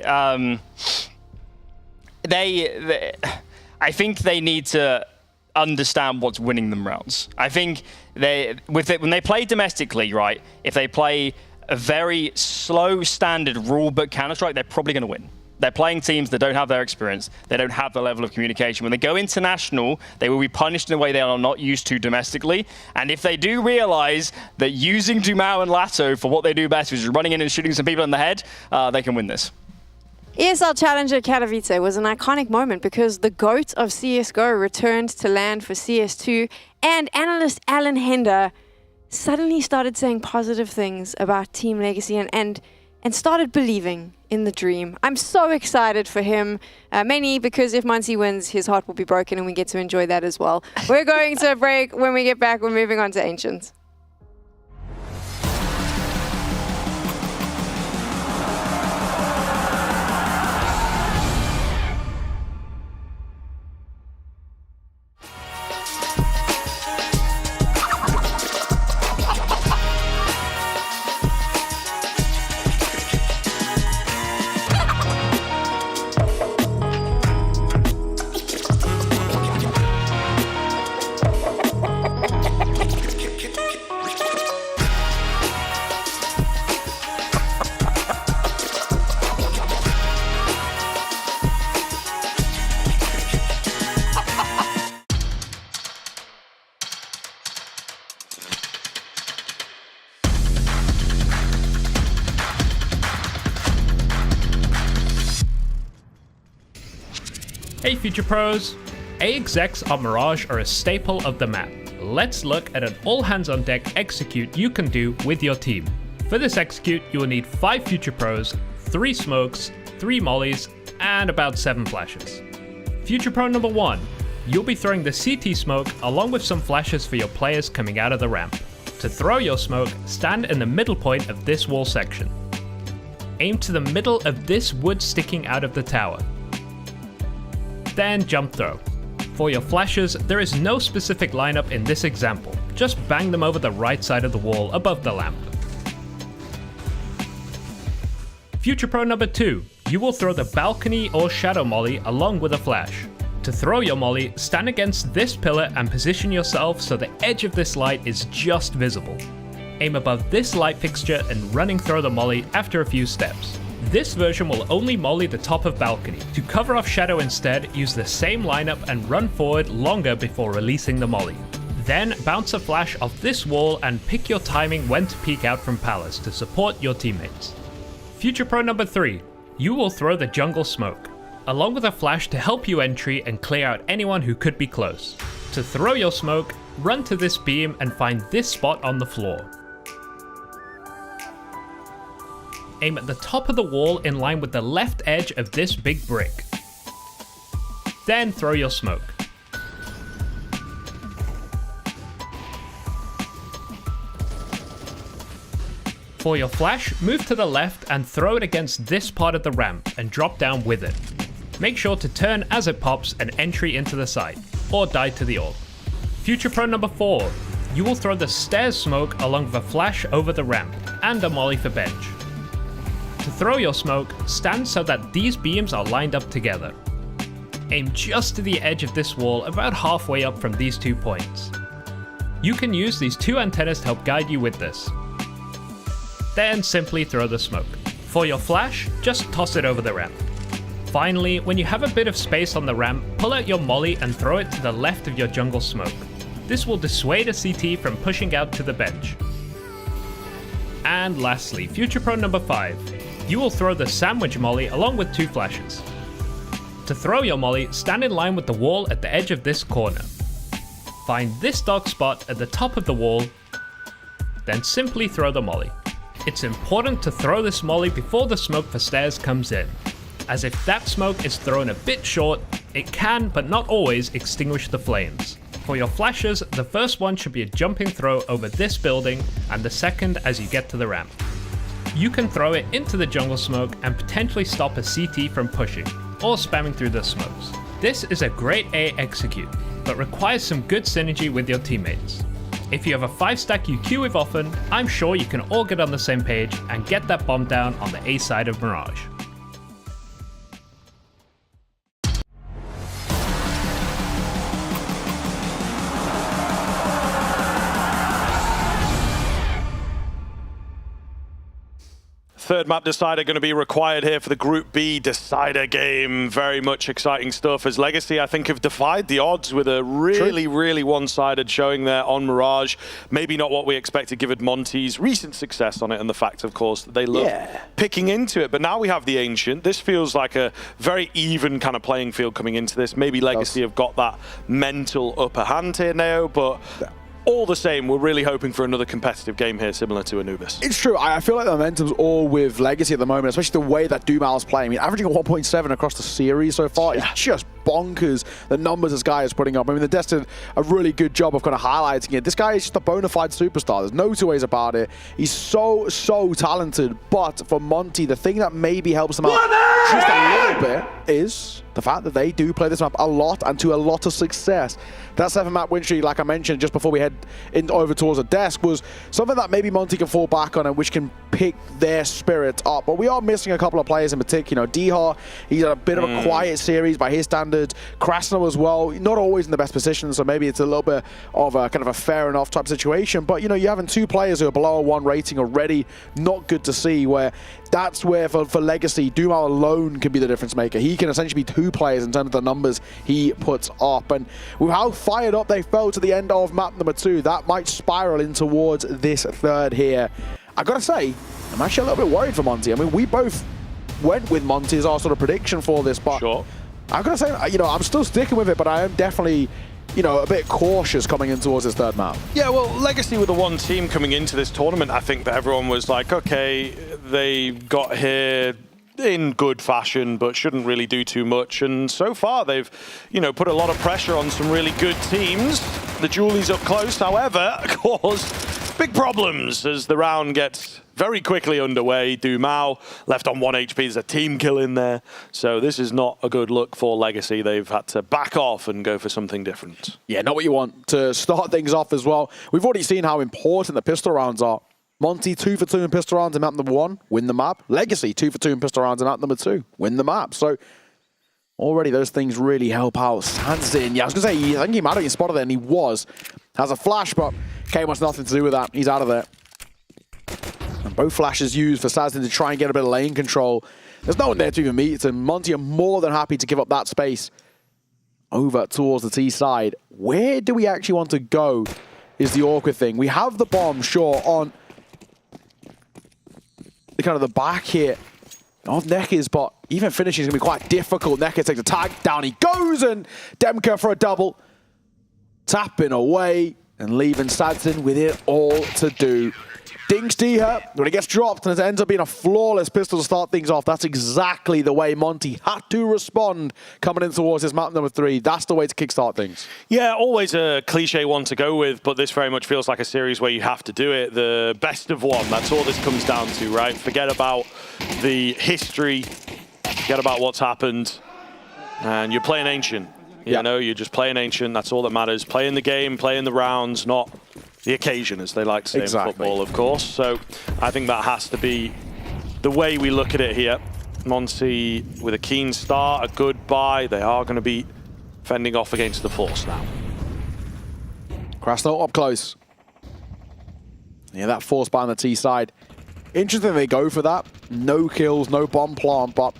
I think they need to understand what's winning them rounds. I think when they play domestically, right, if they play a very slow standard rule book Counter-Strike, they're probably going to win. They're playing teams that don't have their experience. They don't have the level of communication. When they go international, they will be punished in a way they are not used to domestically. And if they do realize that using Dumao and Lato for what they do best, which is running in and shooting some people in the head, they can win this. ESL Challenger Katowice was an iconic moment because the GOAT of CSGO returned to land for CS2, and analyst Alan Hender suddenly started saying positive things about Team Legacy and started believing in the dream. I'm so excited for him, mainly because if Muncie wins, his heart will be broken and we get to enjoy that as well. We're going to a break. When we get back, we're moving on to Ancients. Hey Future Pros! AXX or Mirage are a staple of the map. Let's look at an all-hands-on-deck execute you can do with your team. For this execute, you will need 5 Future Pros, 3 smokes, 3 mollies, and about 7 flashes. Future Pro number 1. You'll be throwing the CT smoke along with some flashes for your players coming out of the ramp. To throw your smoke, stand in the middle point of this wall section. Aim to the middle of this wood sticking out of the tower. Then jump throw. For your flashes, there is no specific lineup in this example, just bang them over the right side of the wall above the lamp. Future Pro number 2, you will throw the balcony or shadow molly along with a flash. To throw your molly, stand against this pillar and position yourself so the edge of this light is just visible. Aim above this light fixture and running throw the molly after a few steps. This version will only molly the top of balcony. To cover off shadow instead, use the same lineup and run forward longer before releasing the molly. Then bounce a flash off this wall and pick your timing when to peek out from palace to support your teammates. Future Pro number 3, you will throw the jungle smoke, along with a flash to help you entry and clear out anyone who could be close. To throw your smoke, run to this beam and find this spot on the floor. Aim at the top of the wall in line with the left edge of this big brick. Then throw your smoke. For your flash, move to the left and throw it against this part of the ramp and drop down with it. Make sure to turn as it pops and entry into the site, or die to the orb. Future Pro number 4, you will throw the stairs smoke along with a flash over the ramp and a molly for bench. To throw your smoke, stand so that these beams are lined up together. Aim just to the edge of this wall about halfway up from these 2 points. You can use these 2 antennas to help guide you with this. Then simply throw the smoke. For your flash, just toss it over the ramp. Finally, when you have a bit of space on the ramp, pull out your molly and throw it to the left of your jungle smoke. This will dissuade a CT from pushing out to the bench. And lastly, Future Pro number 5. You will throw the sandwich molly along with 2 flashes. To throw your molly, stand in line with the wall at the edge of this corner. Find this dark spot at the top of the wall, then simply throw the molly. It's important to throw this molly before the smoke for stairs comes in, as if that smoke is thrown a bit short, it can, but not always, extinguish the flames. For your flashes, the first one should be a jumping throw over this building, and the second as you get to the ramp. You can throw it into the jungle smoke and potentially stop a CT from pushing, or spamming through the smokes. This is a great A execute, but requires some good synergy with your teammates. If you have a 5-stack you queue with often, I'm sure you can all get on the same page and get that bomb down on the A side of Mirage. Third map decider going to be required here for the Group B decider game. Very much exciting stuff as Legacy, I think, have defied the odds with a really one-sided showing there on Mirage. Maybe not what we expected given Monty's recent success on it and the fact, of course, that they love picking into it. But now we have the Ancient. This feels like a very even kind of playing field coming into this. Maybe Legacy have got that mental upper hand here, Neo, but all the same, we're really hoping for another competitive game here, similar to Anubis. It's true. I feel like the momentum's all with Legacy at the moment, especially the way that Dumal's playing. I mean, averaging a 1.7 across the series so far is just bonkers, the numbers this guy is putting up. I mean, the Dest did a really good job of kind of highlighting it. This guy is just a bona fide superstar. There's no 2 ways about it. He's so talented. But for Monty, the thing that maybe helps him out just a little bit is the fact that they do play this map a lot and to a lot of success. That 7-map win streak, like I mentioned just before we head over towards the desk, was something that maybe Monty can fall back on and which can pick their spirit up. But we are missing a couple of players in particular. Dihar, he's had a bit of a quiet series by his standards. Krasno as well, not always in the best position, so maybe it's a little bit of a kind of a fair enough type situation. But, you know, you're having 2 players who are below a 1 rating already. Not good to see, where that's where for Legacy, Dumal alone can be the difference maker. He can essentially be 2 players in terms of the numbers he puts up. And with how fired up they felt to the end of map number 2, that might spiral in towards this third here. I gotta say, I'm actually a little bit worried for Monty. I mean, we both went with Monty as our sort of prediction for this, but I've got to say, you know, I'm still sticking with it, but I am definitely, you know, a bit cautious coming in towards this third map. Yeah, well, Legacy were the one team coming into this tournament. I think that everyone was like, okay, they got here in good fashion, but shouldn't really do too much. And so far, they've, you know, put a lot of pressure on some really good teams. The Julies up close, however, caused big problems as the round gets very quickly underway. Dumal left on 1 HP. There's a team kill in there. So this is not a good look for Legacy. They've had to back off and go for something different. Yeah, not what you want to start things off as well. We've already seen how important the pistol rounds are. Monty, 2 for 2 in pistol rounds in map number 1, win the map. Legacy, 2 for 2 in pistol rounds in map number 2, win the map. So already those things really help out. Sansin, yeah, I was going to say, I think he might have been spotted there, and he was. Has a flash, but K wants nothing to do with that. He's out of there. And both flashes used for Sazin to try and get a bit of lane control. There's no one there to even meet, and Monty are more than happy to give up that space over towards the T side. Where do we actually want to go is the awkward thing. We have the bomb, sure, on the kind of the back here of Nekkers, but even finishing is going to be quite difficult. Nekker takes a tag, down he goes, and Demka for a double. Tapping away and leaving Sadson with it all to do. Dings Dihar, when it gets dropped and it ends up being a flawless pistol to start things off, that's exactly the way Monty had to respond coming in towards his map number 3. That's the way to kickstart things. Yeah, always a cliche one to go with, but this very much feels like a series where you have to do it. The best of one, that's all this comes down to, right? Forget about the history, forget about what's happened, and you're playing Ancient. You know, you're just playing Ancient, that's all that matters. Playing the game, playing the rounds, not the occasion, as they like to say in football, of course. So I think that has to be the way we look at it here. Monty with a keen start, a good buy. They are going to be fending off against the Force now. Krasno up close. Yeah, that Force buy on the T side. Interesting they go for that. No kills, no bomb plant, but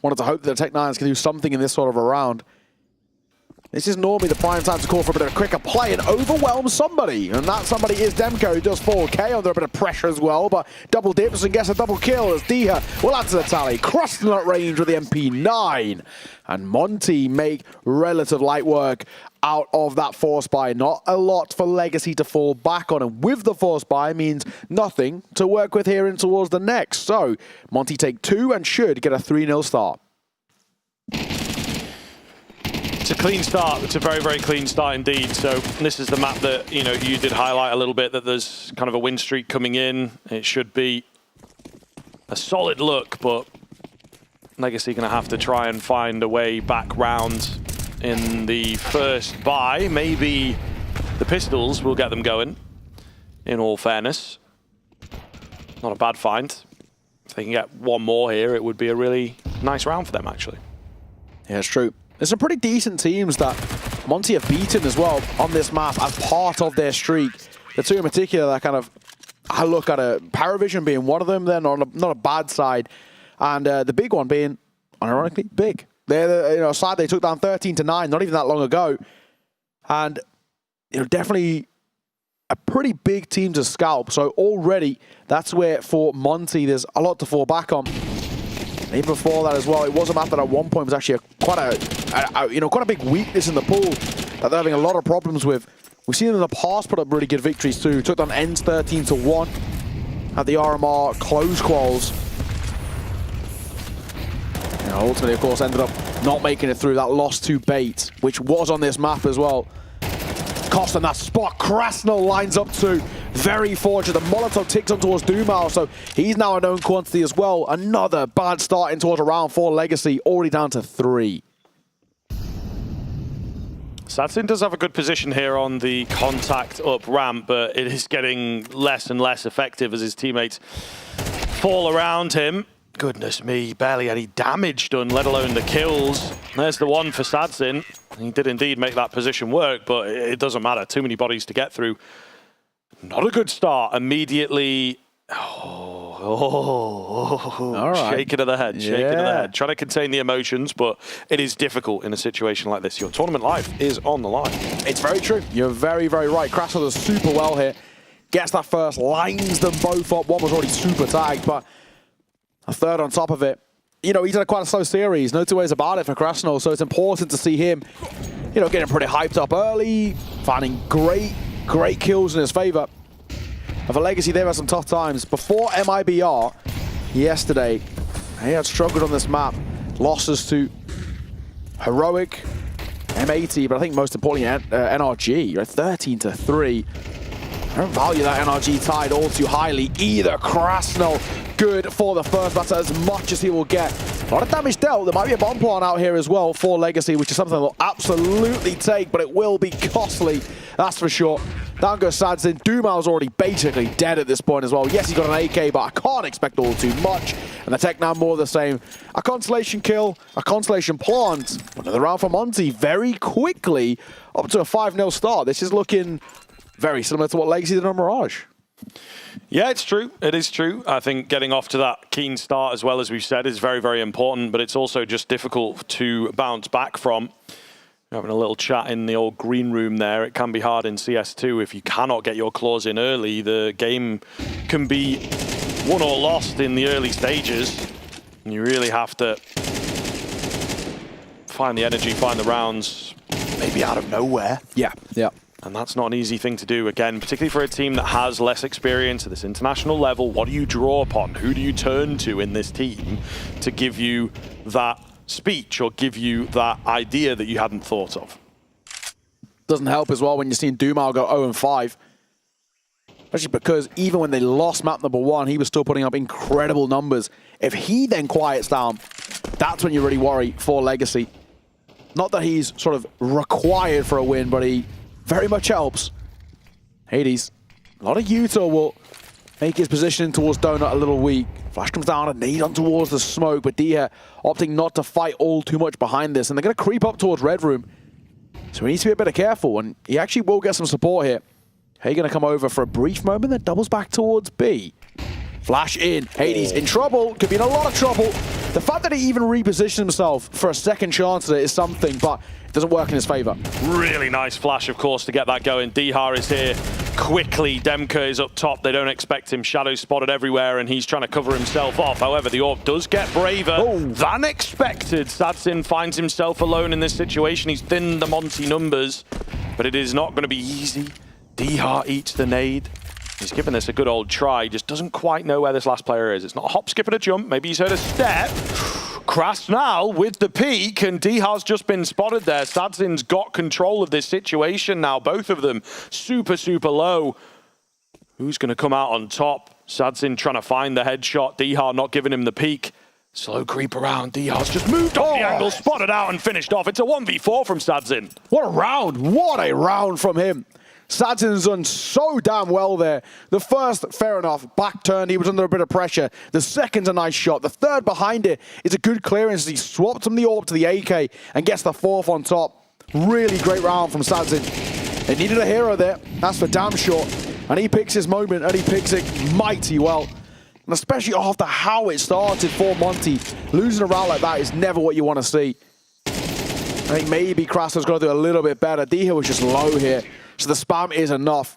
wanted to hope that the Tech9s can do something in this sort of a round. This is normally the prime time to call for a bit of a quicker play and overwhelm somebody. And that somebody is Demko, who does 4K under a bit of pressure as well, but double dips and gets a double kill as Diha will add to the tally. Crossing that range with the MP9. And Monty make relative light work out of that force buy. Not a lot for Legacy to fall back on. And with the force buy means nothing to work with here in towards the next. So Monty take 2 and should get a 3-0 start. It's a clean start. It's a very, very clean start indeed. So this is the map that, you know, you did highlight a little bit, that there's kind of a win streak coming in. It should be a solid look, but Legacy going to have to try and find a way back round in the first buy. Maybe the pistols will get them going, in all fairness. Not a bad find. If they can get one more here, it would be a really nice round for them, actually. Yeah, it's true. There's some pretty decent teams that Monty have beaten as well on this map as part of their streak. The two in particular that kind of, I look at Paravision being one of them. They're not a bad side. And the big one being, ironically, big. They're the side they took down 13-9 not even that long ago. And definitely a pretty big team to scalp. So already, that's where for Monty, there's a lot to fall back on. Even before that as well, it was a map that at one point was actually quite a big weakness in the pool that they're having a lot of problems with. We've seen them in the past put up really good victories too. Took down Ends 13-1 at the RMR close quals. Ultimately, of course, ended up not making it through. That loss to Bait, which was on this map as well. Cost in that spot. Krasnal lines up too. Very fortunate. The Molotov ticks on towards Dumal, so he's now a known quantity as well. Another bad start in towards a round 4 Legacy, already down to 3. Sadsin does have a good position here on the contact up ramp, but it is getting less and less effective as his teammates fall around him. Goodness me, barely any damage done, let alone the kills. There's the one for Sadsin. He did indeed make that position work, but it doesn't matter. Too many bodies to get through. Not a good start. Immediately, All right. shaking of the head, shaking of the head. Trying to contain the emotions, but it is difficult in a situation like this. Your tournament life is on the line. It's very true. You're very, very right. Krasnal does super well here. Gets that first, lines them both up. One was already super tagged, but a third on top of it. He's had quite a slow series. No two ways about it for Krasnal, so it's important to see him, getting pretty hyped up early, finding great kills in his favor. And for Legacy, they've had some tough times. Before MIBR, yesterday, he had struggled on this map. Losses to Heroic, M80, but I think most importantly, NRG, 13-3. I don't value that NRG tied all too highly either. Krasnal, good for the first. That's as much as he will get. A lot of damage dealt. There might be a bomb plant out here as well for Legacy, which is something they'll absolutely take, but it will be costly, that's for sure. Down goes Sadsin. Dumal's already basically dead at this point as well. Yes, he got an AK, but I can't expect all too much. And the tech now more the same. A constellation kill, a constellation plant. Another round for Monty very quickly up to a 5-0 start. This is looking very similar to what Legacy did on Mirage. Yeah, it's true. It is true. I think getting off to that keen start, as well as we've said, is very, very important, but it's also just difficult to bounce back from. Having a little chat in the old green room there. It can be hard in CS2 if you cannot get your claws in early. The game can be won or lost in the early stages. And you really have to find the energy, find the rounds, maybe out of nowhere. Yeah. And that's not an easy thing to do, again, particularly for a team that has less experience at this international level. What do you draw upon? Who do you turn to in this team to give you that speech or give you that idea that you hadn't thought of? Doesn't help as well when you're seeing Dumal go 0-5. Especially because even when they lost map number 1, he was still putting up incredible numbers. If he then quiets down, that's when you really worry for Legacy. Not that he's sort of required for a win, but he very much helps. Hades, a lot of Yuto will make his position towards Donut a little weak. Flash comes down and nade on towards the smoke, but Diha opting not to fight all too much behind this, and they're going to creep up towards Red Room. So he needs to be a bit careful, and he actually will get some support here. Hey, going to come over for a brief moment, then doubles back towards B. Flash in. Hades in trouble. Could be in a lot of trouble. The fact that he even repositioned himself for a second chance at it is something, but it doesn't work in his favor. Really nice flash, of course, to get that going. Dihar is here quickly. Demka is up top. They don't expect him. Shadow spotted everywhere, and he's trying to cover himself off. However, the orb does get braver than expected. Sadzin finds himself alone in this situation. He's thinned the Monty numbers, but it is not going to be easy. Dihar eats the nade. He's given this a good old try. He just doesn't quite know where this last player is. It's not a hop, skip, and a jump. Maybe he's heard a step. Kras now with the peak, and Dihar's just been spotted there. Sadzin's got control of this situation now. Both of them super, super low. Who's going to come out on top? Sadzin trying to find the headshot. Dihar not giving him the peak. Slow creep around. Dihar's just moved off the angle, spotted out, and finished off. It's a 1v4 from Sadzin. What a round. What a round from him. Sadzin's done so damn well there. The first, fair enough, back turn, he was under a bit of pressure. The second's a nice shot. The third behind it is a good clearance. He swapped from the AWP to the AK and gets the fourth on top. Really great round from Sadzin. They needed a hero there, that's for damn sure. And he picks his moment, and he picks it mighty well. And especially after how it started for Monty. Losing a round like that is never what you want to see. I think maybe Krasner's got to do a little bit better. Dihar was just low here. So the spam is enough.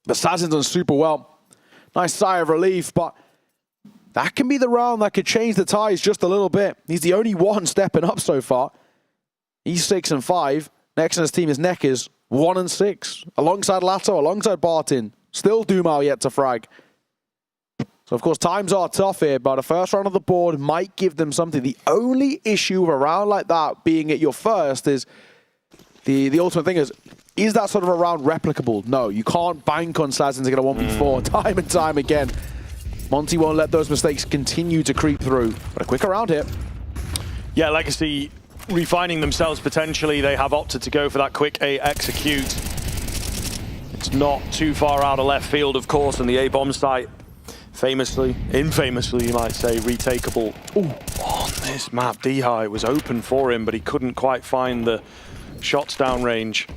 But Sadzin's done super well. Nice sigh of relief, but that can be the round that could change the ties just a little bit. He's the only one stepping up so far. He's 6-5. Next on his team is Nekkers, 1-6. Alongside Lato, alongside Bartin. Still Dumal yet to frag. So of course times are tough here, but a first round of the board might give them something. The only issue with a round like that being at your first is the ultimate thing is that sort of a round replicable? No, you can't bank on Sadzin to get a 1v4 time and time again. Monty won't let those mistakes continue to creep through. But a quick round here. Yeah, Legacy refining themselves potentially. They have opted to go for that quick A execute. It's not too far out of left field, of course, and the A bomb site, famously, infamously, you might say, retakeable. Ooh, on this map, Dihar, it was open for him, but he couldn't quite find the shots down range.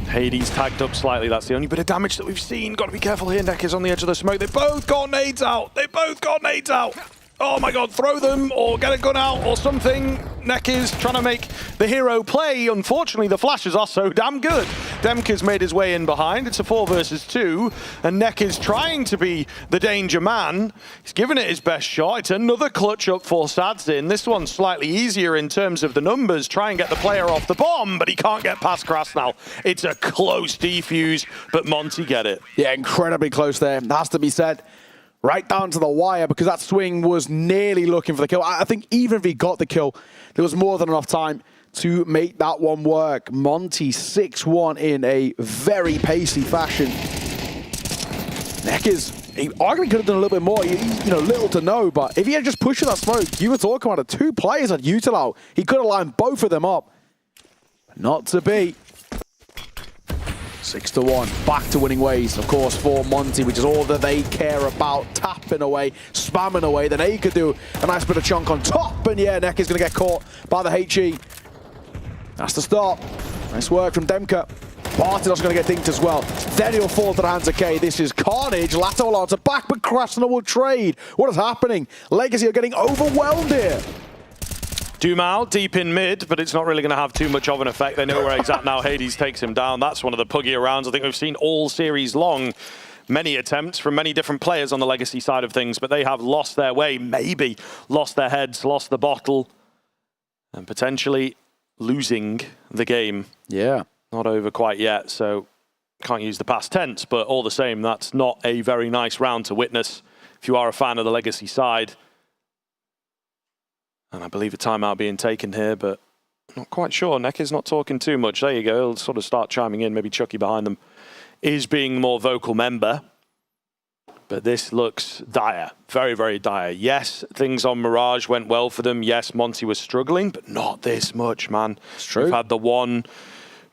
Hades tagged up slightly. That's the only bit of damage that we've seen. Got to be careful here. Nekkers on the edge of the smoke. They both got nades out. They both got nades out. Oh my god, throw them or get a gun out or something. Nekkers trying to make the hero play. Unfortunately, the flashes are so damn good. Demka's made his way in behind. It's a 4 versus 2, and Nekkers trying to be the danger man. He's given it his best shot. It's another clutch up for Sadzin. This one's slightly easier in terms of the numbers. Try and get the player off the bomb, but he can't get past Kras now. It's a close defuse, but Monty get it. Yeah, incredibly close there. Has to be said. Right down to the wire, because that swing was nearly looking for the kill. I think even if he got the kill, there was more than enough time to make that one work. Monty 6-1 in a very pacey fashion. Nekkers, he arguably could have done a little bit more, you know, little to no, but if he had just pushed that smoke, you were talking about the 2 players at Utilau. He could have lined both of them up. But not to be. 6-1, back to winning ways, of course, for Monty, which is all that they care about. Tapping away, spamming away, then they could do a nice bit of chunk on top, and yeah, Nekker's going to get caught by the HE. That's the start. Nice work from Demka. Bartin also going to get dinked as well. Then he'll fall to the hands of K. This is carnage. Lato allowed to back, but Krasner will trade. What is happening? Legacy are getting overwhelmed here. Dumal deep in mid, but it's not really going to have too much of an effect. They know where he's at now. Hades takes him down. That's one of the puggier rounds I think we've seen all series long. Many attempts from many different players on the Legacy side of things, but they have lost their way, maybe lost their heads, lost the bottle, and potentially losing the game. Yeah. Not over quite yet, so can't use the past tense, but all the same, that's not a very nice round to witness if you are a fan of the Legacy side. And I believe a timeout being taken here, but I'm not quite sure. Nekker's not talking too much. There you go. He'll sort of start chiming in. Maybe Chucky behind them is being the more vocal member. But this looks dire. Very, very dire. Yes, things on Mirage went well for them. Yes, Monty was struggling, but not this much, man. It's true. We've had the one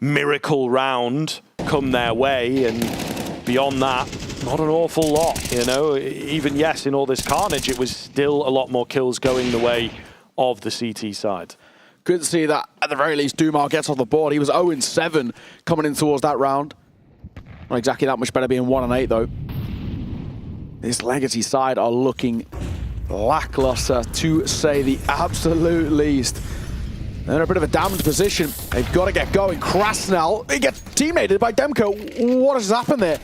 miracle round come their way, and beyond that, not an awful lot, you know. Even, yes, in all this carnage, it was still a lot more kills going the way of the CT side. Good to see that, at the very least, Dumal gets off the board. He was 0-7 coming in towards that round. Not exactly that much better being 1-8, though. This Legacy side are looking lackluster, to say the absolute least. They're in a bit of a damaged position. They've got to get going. Krasnal, he gets teammated by Demko. What has happened there?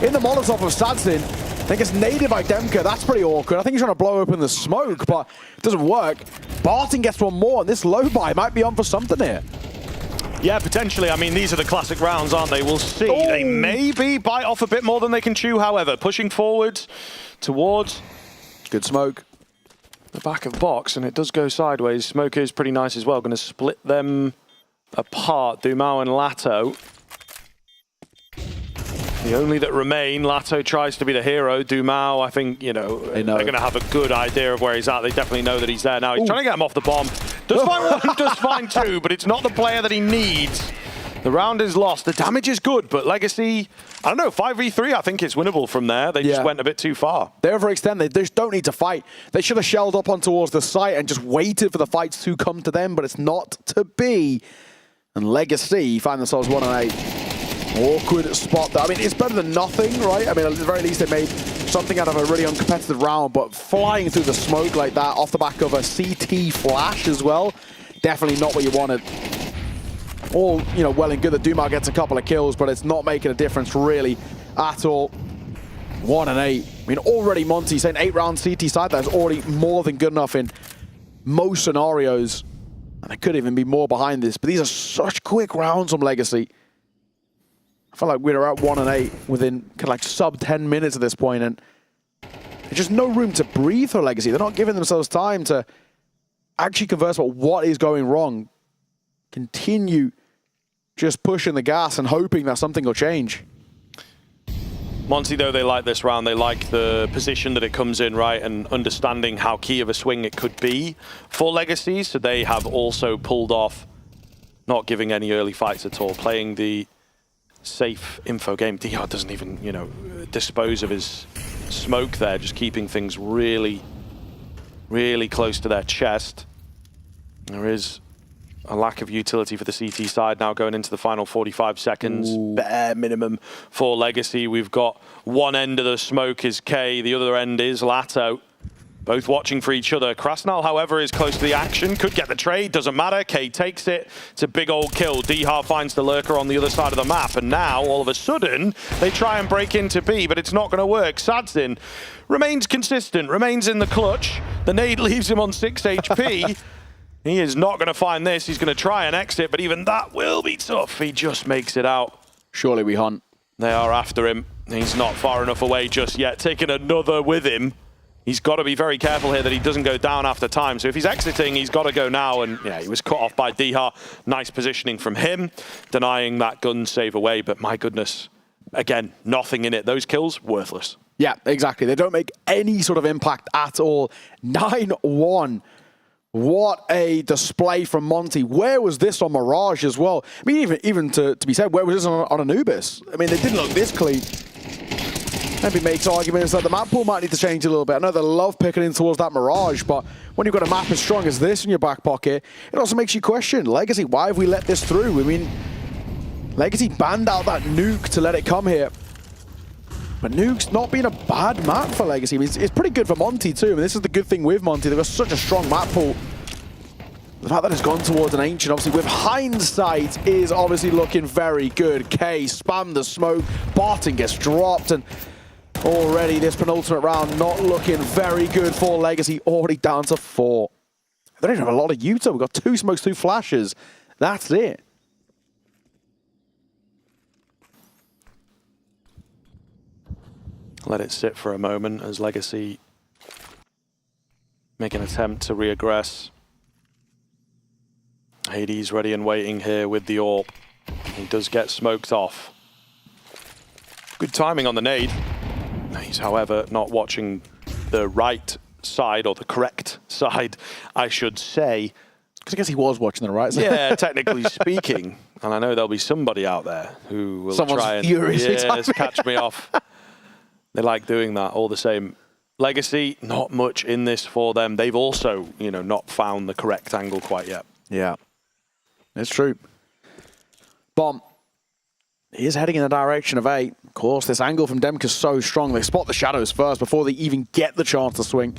In the Molotov of Sadzin, I think it's naded by Demka. That's pretty awkward. I think he's trying to blow open the smoke, but it doesn't work. Barton gets one more, and this low buy might be on for something here. Yeah, potentially. I mean, these are the classic rounds, aren't they? We'll see. Oh. They maybe bite off a bit more than they can chew, however. Pushing forward towards... Good smoke. The back of the box, and it does go sideways. Smoke is pretty nice as well. Going to split them apart, Dumao and Lato. The only that remain, Lato tries to be the hero. Dumao, I think, you know, they're going to have a good idea of where he's at. They definitely know that he's there now. He's trying to get him off the bomb. Does find one, does find two, but it's not the player that he needs. The round is lost. The damage is good, but Legacy, I don't know, 5v3, I think it's winnable from there. They just went a bit too far. They overextend. They just don't need to fight. They should have shelled up on towards the site and just waited for the fights to come to them, but it's not to be. And Legacy find themselves 1-8. Awkward spot there. I mean, it's better than nothing, right? I mean, at the very least, they made something out of a really uncompetitive round, but flying through the smoke like that off the back of a CT flash as well, definitely not what you wanted. All, you know, well and good that Dumar gets a couple of kills, but it's not making a difference really at all. 1-8. I mean, already Monty saying 8-round CT side, that's already more than good enough in most scenarios. And there could even be more behind this, but these are such quick rounds from Legacy. I feel like we're at 1-8 within kind of like sub 10 minutes at this point, and there's just no room to breathe for Legacy. They're not giving themselves time to actually converse about what is going wrong. Continue just pushing the gas and hoping that something will change. Monty, though, they like this round. They like the position that it comes in, right, and understanding how key of a swing it could be for Legacy. So they have also pulled off not giving any early fights at all, playing the safe info game. DR doesn't even, you know, dispose of his smoke there, just keeping things really, really close to their chest. There is a lack of utility for the CT side now going into the final 45 seconds. Ooh. Bare minimum for Legacy. We've got one end of the smoke is K, the other end is Lato. Both watching for each other. Krasnal, however, is close to the action. Could get the trade, doesn't matter. K takes it. It's a big old kill. Dihar finds the lurker on the other side of the map. And now, all of a sudden, they try and break into B, but it's not going to work. Sadzin remains consistent, remains in the clutch. The nade leaves him on 6 HP. He is not going to find this. He's going to try and exit, but even that will be tough. He just makes it out. Surely we hunt. They are after him. He's not far enough away just yet. Taking another with him. He's got to be very careful here that he doesn't go down after time. So if he's exiting, he's got to go now. And yeah, he was cut off by Dihar. Nice positioning from him, denying that gun save away. But my goodness, again, nothing in it. Those kills, worthless. Yeah, exactly. They don't make any sort of impact at all. 9-1. What a display from Monty. Where was this on Mirage as well? I mean, even to be said, where was this on Anubis? I mean, they didn't look this clean. Maybe makes arguments that the map pool might need to change a little bit. I know they love picking in towards that Mirage, but when you've got a map as strong as this in your back pocket, it also makes you question, Legacy, why have we let this through? I mean, Legacy banned out that nuke to let it come here. But nuke's not been a bad map for Legacy. I mean, it's pretty good for Monty too. I mean, this is the good thing with Monty. They've got such a strong map pool. The fact that it's gone towards an Ancient, obviously, with hindsight, is obviously looking very good. K spam the smoke. Barton gets dropped, and already this penultimate round not looking very good for Legacy. Already down to 4. They don't have a lot of Utah. We've got 2 smokes, 2 flashes. That's it. Let it sit for a moment as Legacy make an attempt to reaggress. Hades ready and waiting here with the AWP. He does get smoked off. Good timing on the nade. He's, however, not watching the right side, or the correct side, I should say. Because I guess he was watching the right side. Yeah, technically speaking. And I know there'll be somebody out there who will try and catch me off. They like doing that all the same. Legacy, not much in this for them. They've also, you know, not found the correct angle quite yet. Yeah, it's true. Bomb. He is heading in the direction of 8. Of course, this angle from Demka is so strong. They spot the shadows first before they even get the chance to swing.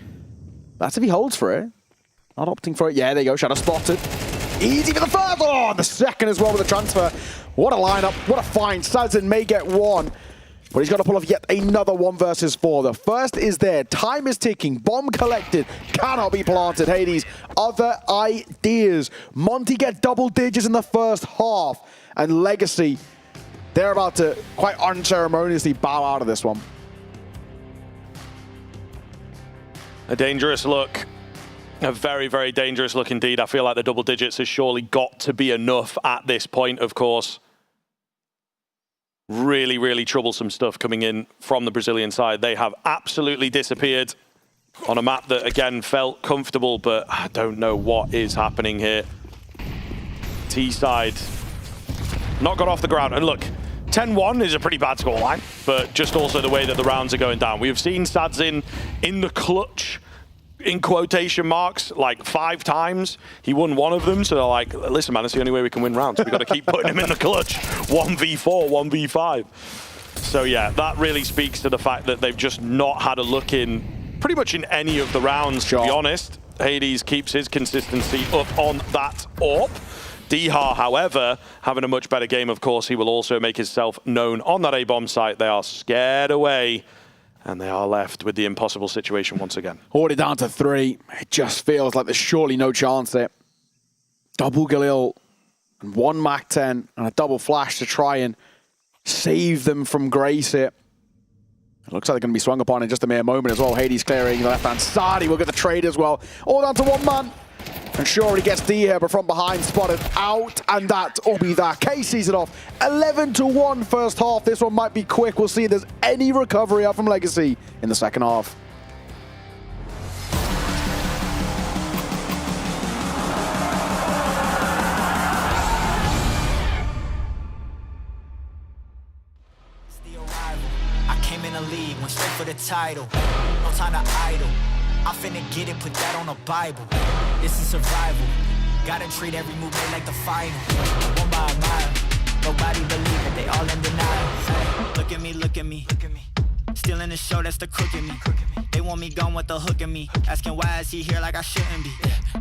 That's if he holds for it. Not opting for it. Yeah, there you go. Shadow spotted. Easy for the first. Oh, the second as well with the transfer. What a lineup. What a find. Sazin may get one, but he's got to pull off yet another 1 versus 4. The first is there. Time is ticking. Bomb collected. Cannot be planted. Hades, other ideas. Monty get double digits in the first half. And Legacy, they're about to quite unceremoniously bow out of this one. A dangerous look. A very, very dangerous look indeed. I feel like the double digits has surely got to be enough at this point, of course. Really, really troublesome stuff coming in from the Brazilian side. They have absolutely disappeared on a map that, again, felt comfortable, but I don't know what is happening here. T-side not got off the ground. And look, 10-1 is a pretty bad scoreline, but just also the way that the rounds are going down. We have seen Sadzin in the clutch, in quotation marks, like 5 times. He won 1 of them, so they're like, listen, man, that's the only way we can win rounds. We've got to keep putting him in the clutch. 1v4, 1v5. So yeah, that really speaks to the fact that they've just not had a look in pretty much in any of the rounds, to be honest. Hades keeps his consistency up on that AWP. Dihar, however, having a much better game, of course, he will also make himself known on that A-bomb site. They are scared away. And they are left with the impossible situation once again. Already down to 3. It just feels like there's surely no chance there. Double Galil and 1 Mac-10 and a double flash to try and save them from Grace here. It looks like they're going to be swung upon in just a mere moment as well. Hades clearing the left-hand side. He will get the trade as well. All down to 1 man. And sure, he gets D here, but from behind, spotted out, and that will be that. K sees it off. 11-1 first half. This one might be quick. We'll see if there's any recovery up from Legacy in the second half. I came in the league, went straight for the title. No time to idle. I'm finna get it, put that on a Bible. This is survival. Gotta treat every move made like the final. 1 by a mile. Nobody believe it, they all in denial. Hey, look at me, look at me. Still in the show, that's the crook in me. They want me gone with the hook in me. Asking why is he here like I shouldn't be.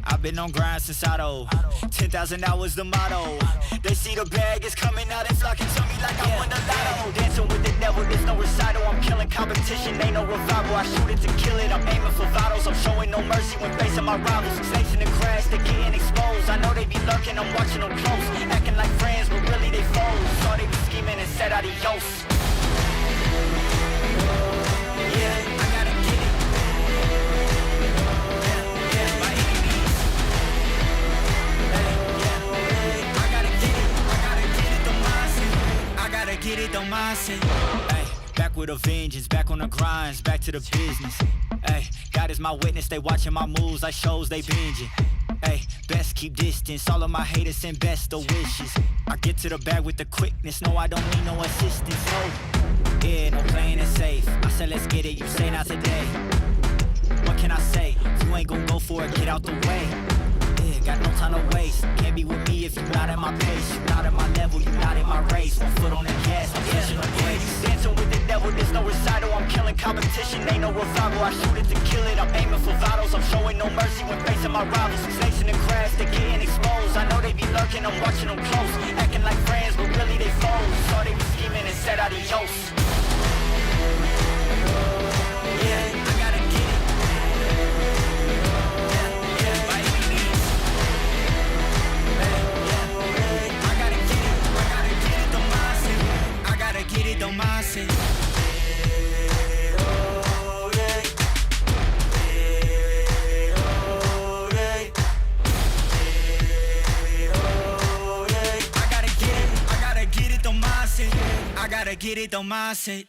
I've been on grind since Otto. 10,000 hours the motto. They see the bag is coming out and flocking to me like I won the lotto. Dancing with the devil, there's no recital. I'm killing competition, ain't no revival. I shoot it to kill it, I'm aiming for vitals. I'm showing no mercy when facing my rivals. Snakes in the grass, they getting exposed. I know they be lurking, I'm watching them close. Acting like friends, but really they foes. Saw they be scheming and said adios. Get it, don't mindset. Ay, back with a vengeance, back on the grinds, back to the business. Ay, God is my witness, they watching my moves like shows they binging. Ay, best keep distance, all of my haters send best of wishes. I get to the bag with the quickness, no I don't need no assistance, no. Yeah, no playing it safe, I said let's get it, you say not today. What can I say, you ain't gon' go for it, get out the way. Got no time to waste. Can't be with me if you're not at my pace. You're not at my level, you're not in my race. 1 foot on the gas, I'm pushing the brakes. Dancing with the devil, there's no recital. I'm killing competition, ain't no revival. I shoot it to kill it, I'm aiming for vitals. I'm showing no mercy when facing my rivals. Snakes in the grass, they getting exposed. I know they be lurking, I'm watching them close. Acting like friends, but really they foes. Saw they be scheming and said adios. Get it, don't mindset. I gotta get it, don't mindset. I gotta get it, don't mindset.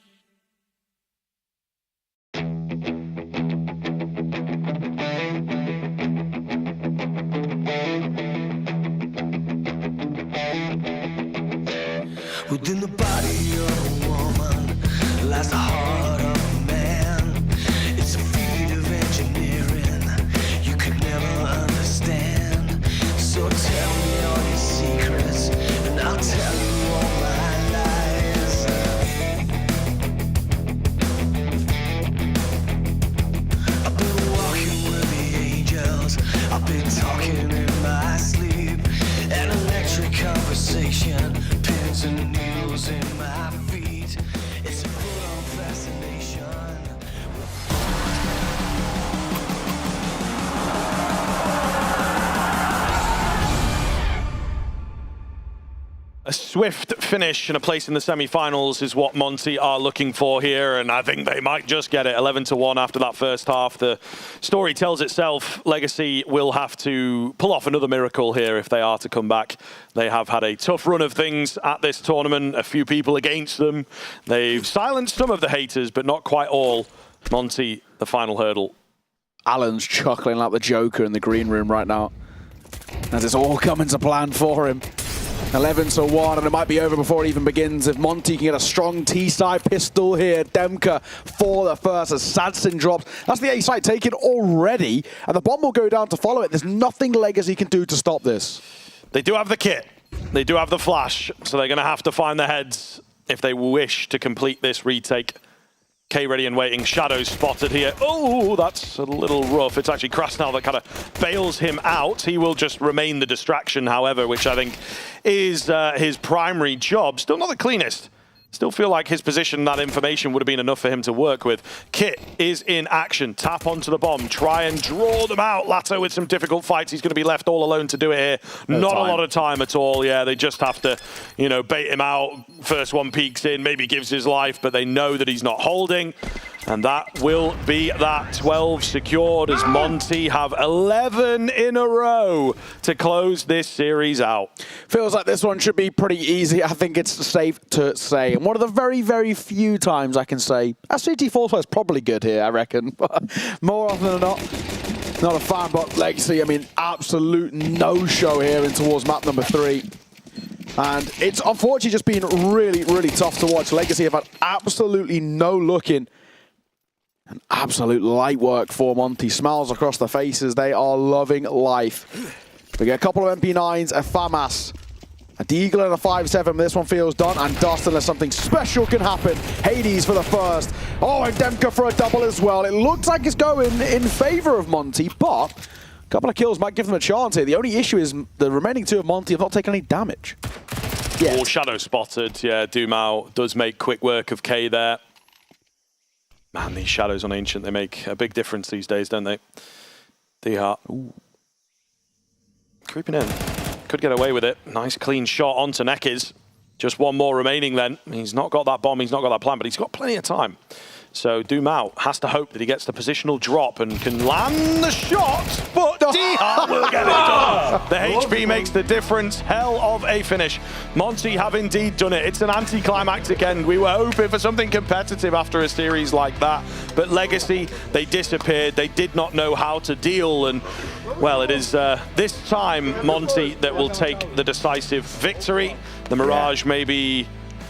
Within the body of a woman lies the heart of a man. It's a feat of engineering you could never understand. So tell me all your secrets and I'll tell you all my lies. I've been walking with the A swift finish and a place in the semi-finals is what Monty are looking for here, and I think they might just get it. 11-1 after that first half. The story tells itself. Legacy will have to pull off another miracle here if they are to come back. They have had a tough run of things at this tournament. A few people against them. They've silenced some of the haters, but not quite all. Monty, the final hurdle. Alan's chuckling like the Joker in the green room right now, as it's all coming to plan for him. 11-1, and it might be over before it even begins if Monty can get a strong T-side pistol here. Demka for the first as Sadsin drops. That's the A-side taken already, and the bomb will go down to follow it. There's nothing Legacy can do to stop this. They do have the kit. They do have the flash, so they're going to have to find the heads if they wish to complete this retake. K ready and waiting. Shadow spotted here. Oh, that's a little rough. It's actually Krasnal that kind of bails him out. He will just remain the distraction, however, which I think is his primary job. Still not the cleanest. Still feel like his position, that information would have been enough for him to work with. Kit is in action. Tap onto the bomb. Try and draw them out. Lato with some difficult fights. He's going to be left all alone to do it here. Not a lot of time at all. Yeah, they just have to, you know, bait him out. First one peeks in, maybe gives his life, but they know that he's not holding. And that will be that 12 secured as Monty have 11 in a row to close this series out. Feels like this one should be pretty easy. I think it's safe to say. And one of the very, very few times I can say, SCT Force is probably good here, I reckon. But more often than not, not a fan, but Legacy, I mean, absolute no-show here in towards map number 3. And it's unfortunately just been really, really tough to watch. Legacy have had absolutely no look in. An absolute light work for Monty. Smiles across the faces. They are loving life. We get a couple of MP9s, a FAMAS, a Deagle and a 5-7. This one feels done, and dust unless something special can happen. Hades for the first. Oh, and Demka for a double as well. It looks like it's going in favor of Monty, but a couple of kills might give them a chance here. The only issue is the remaining two of Monty have not taken any damage. All Shadow spotted. Yeah, Dumao does make quick work of K there. Man, these shadows on Ancient, they make a big difference these days, don't they? D-Heart. Creeping in. Could get away with it. Nice clean shot onto Nekiz. Just one more remaining then. He's not got that bomb, he's not got that plan, but he's got plenty of time. So Dumao has to hope that he gets the positional drop and can land the shot, but D-Heart will get it done. The HB makes the difference. Hell of a finish. Monty have indeed done it. It's an anticlimactic end. We were hoping for something competitive after a series like that, but Legacy, they disappeared. They did not know how to deal, and well, it is this time Monty that will take the decisive victory. The Mirage maybe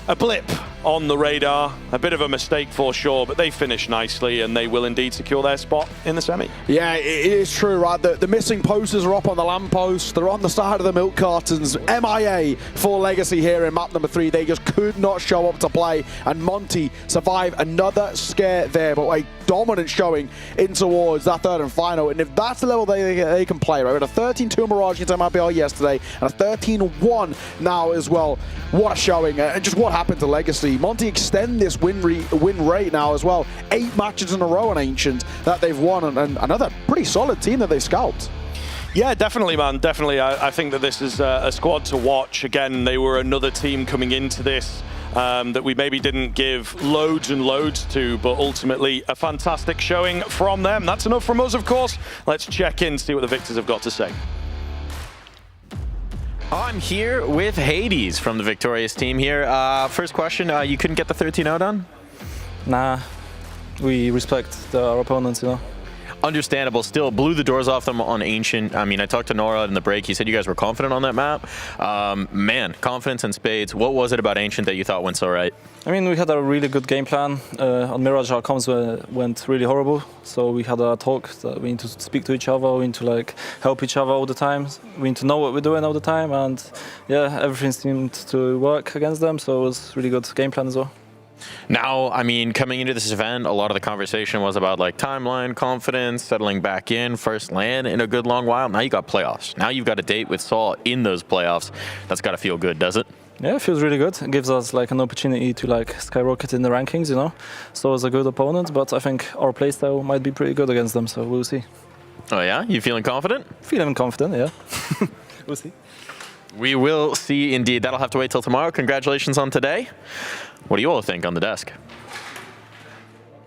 a blip on the radar, a bit of a mistake for sure, but they finish nicely and they will indeed secure their spot in the semi. Yeah, it is true, right? The missing posters are up on the lampposts. They're on the side of the milk cartons. MIA for Legacy here in map number 3. They just could not show up to play, and Monty survive another scare there, but a dominant showing in towards that third and final. And if that's the level they can play, right? With a 13-2 Mirage into MIBR yesterday and a 13-1 now as well. What a showing, and just what happened to Legacy. Monty extend this win rate now as well. 8 matches in a row on Ancient that they've won, and another pretty solid team that they've scalped. Yeah, definitely, man. Definitely. I think that this is a squad to watch. Again, they were another team coming into this that we maybe didn't give loads and loads to, but ultimately a fantastic showing from them. That's enough from us, of course. Let's check in, see what the victors have got to say. I'm here with Hades from the victorious team here. First question, you couldn't get the 13-0 done? Nah, we respect our opponents, you know. Understandable. Still blew the doors off them on Ancient. I mean, I talked to Nora in the break. He said you guys were confident on that map. Man, confidence in spades. What was it about Ancient that you thought went so right? I mean, we had a really good game plan. On Mirage, our comms went really horrible. So we had a talk that we need to speak to each other. We need to like help each other all the time. We need to know what we're doing all the time. And yeah, everything seemed to work against them. So it was really good game plan as well. Now, I mean, coming into this event, a lot of the conversation was about like timeline, confidence, settling back in, first land in a good long while. Now you got playoffs. Now you've got a date with Saul in those playoffs. That's got to feel good, does it? Yeah, it feels really good. It gives us like an opportunity to like skyrocket in the rankings, you know. So it's a good opponent, but I think our playstyle might be pretty good against them, so we'll see. Oh yeah? You feeling confident? Feeling confident, yeah. We'll see. We will see indeed. That'll have to wait till tomorrow. Congratulations on today. What do you all think on the desk?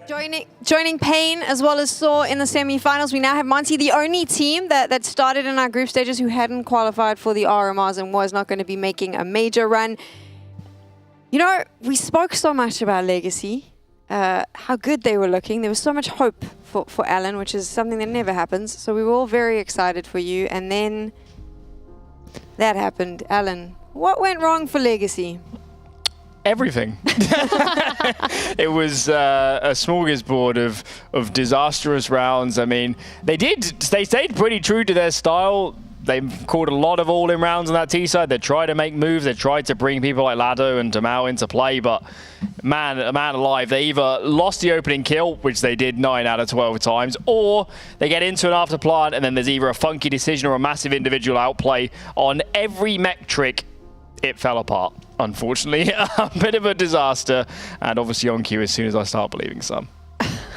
Joining Payne as well as Saw in the semi-finals, we now have Monty, the only team that started in our group stages who hadn't qualified for the RMRs and was not going to be making a major run. You know, we spoke so much about Legacy, how good they were looking. There was so much hope for Alan, which is something that never happens. So we were all very excited for you. And then that happened. Alan, what went wrong for Legacy? Everything. It was a smorgasbord of disastrous rounds. I mean, they stayed pretty true to their style. They called a lot of all-in rounds on that T side. They tried to make moves. They tried to bring people like Lado and Tamao into play, but man alive, they either lost the opening kill, which they did 9 out of 12 times, or they get into an after plant and then there's either a funky decision or a massive individual outplay. On every metric, it fell apart, unfortunately. A bit of a disaster, and obviously on cue as soon as I start believing some.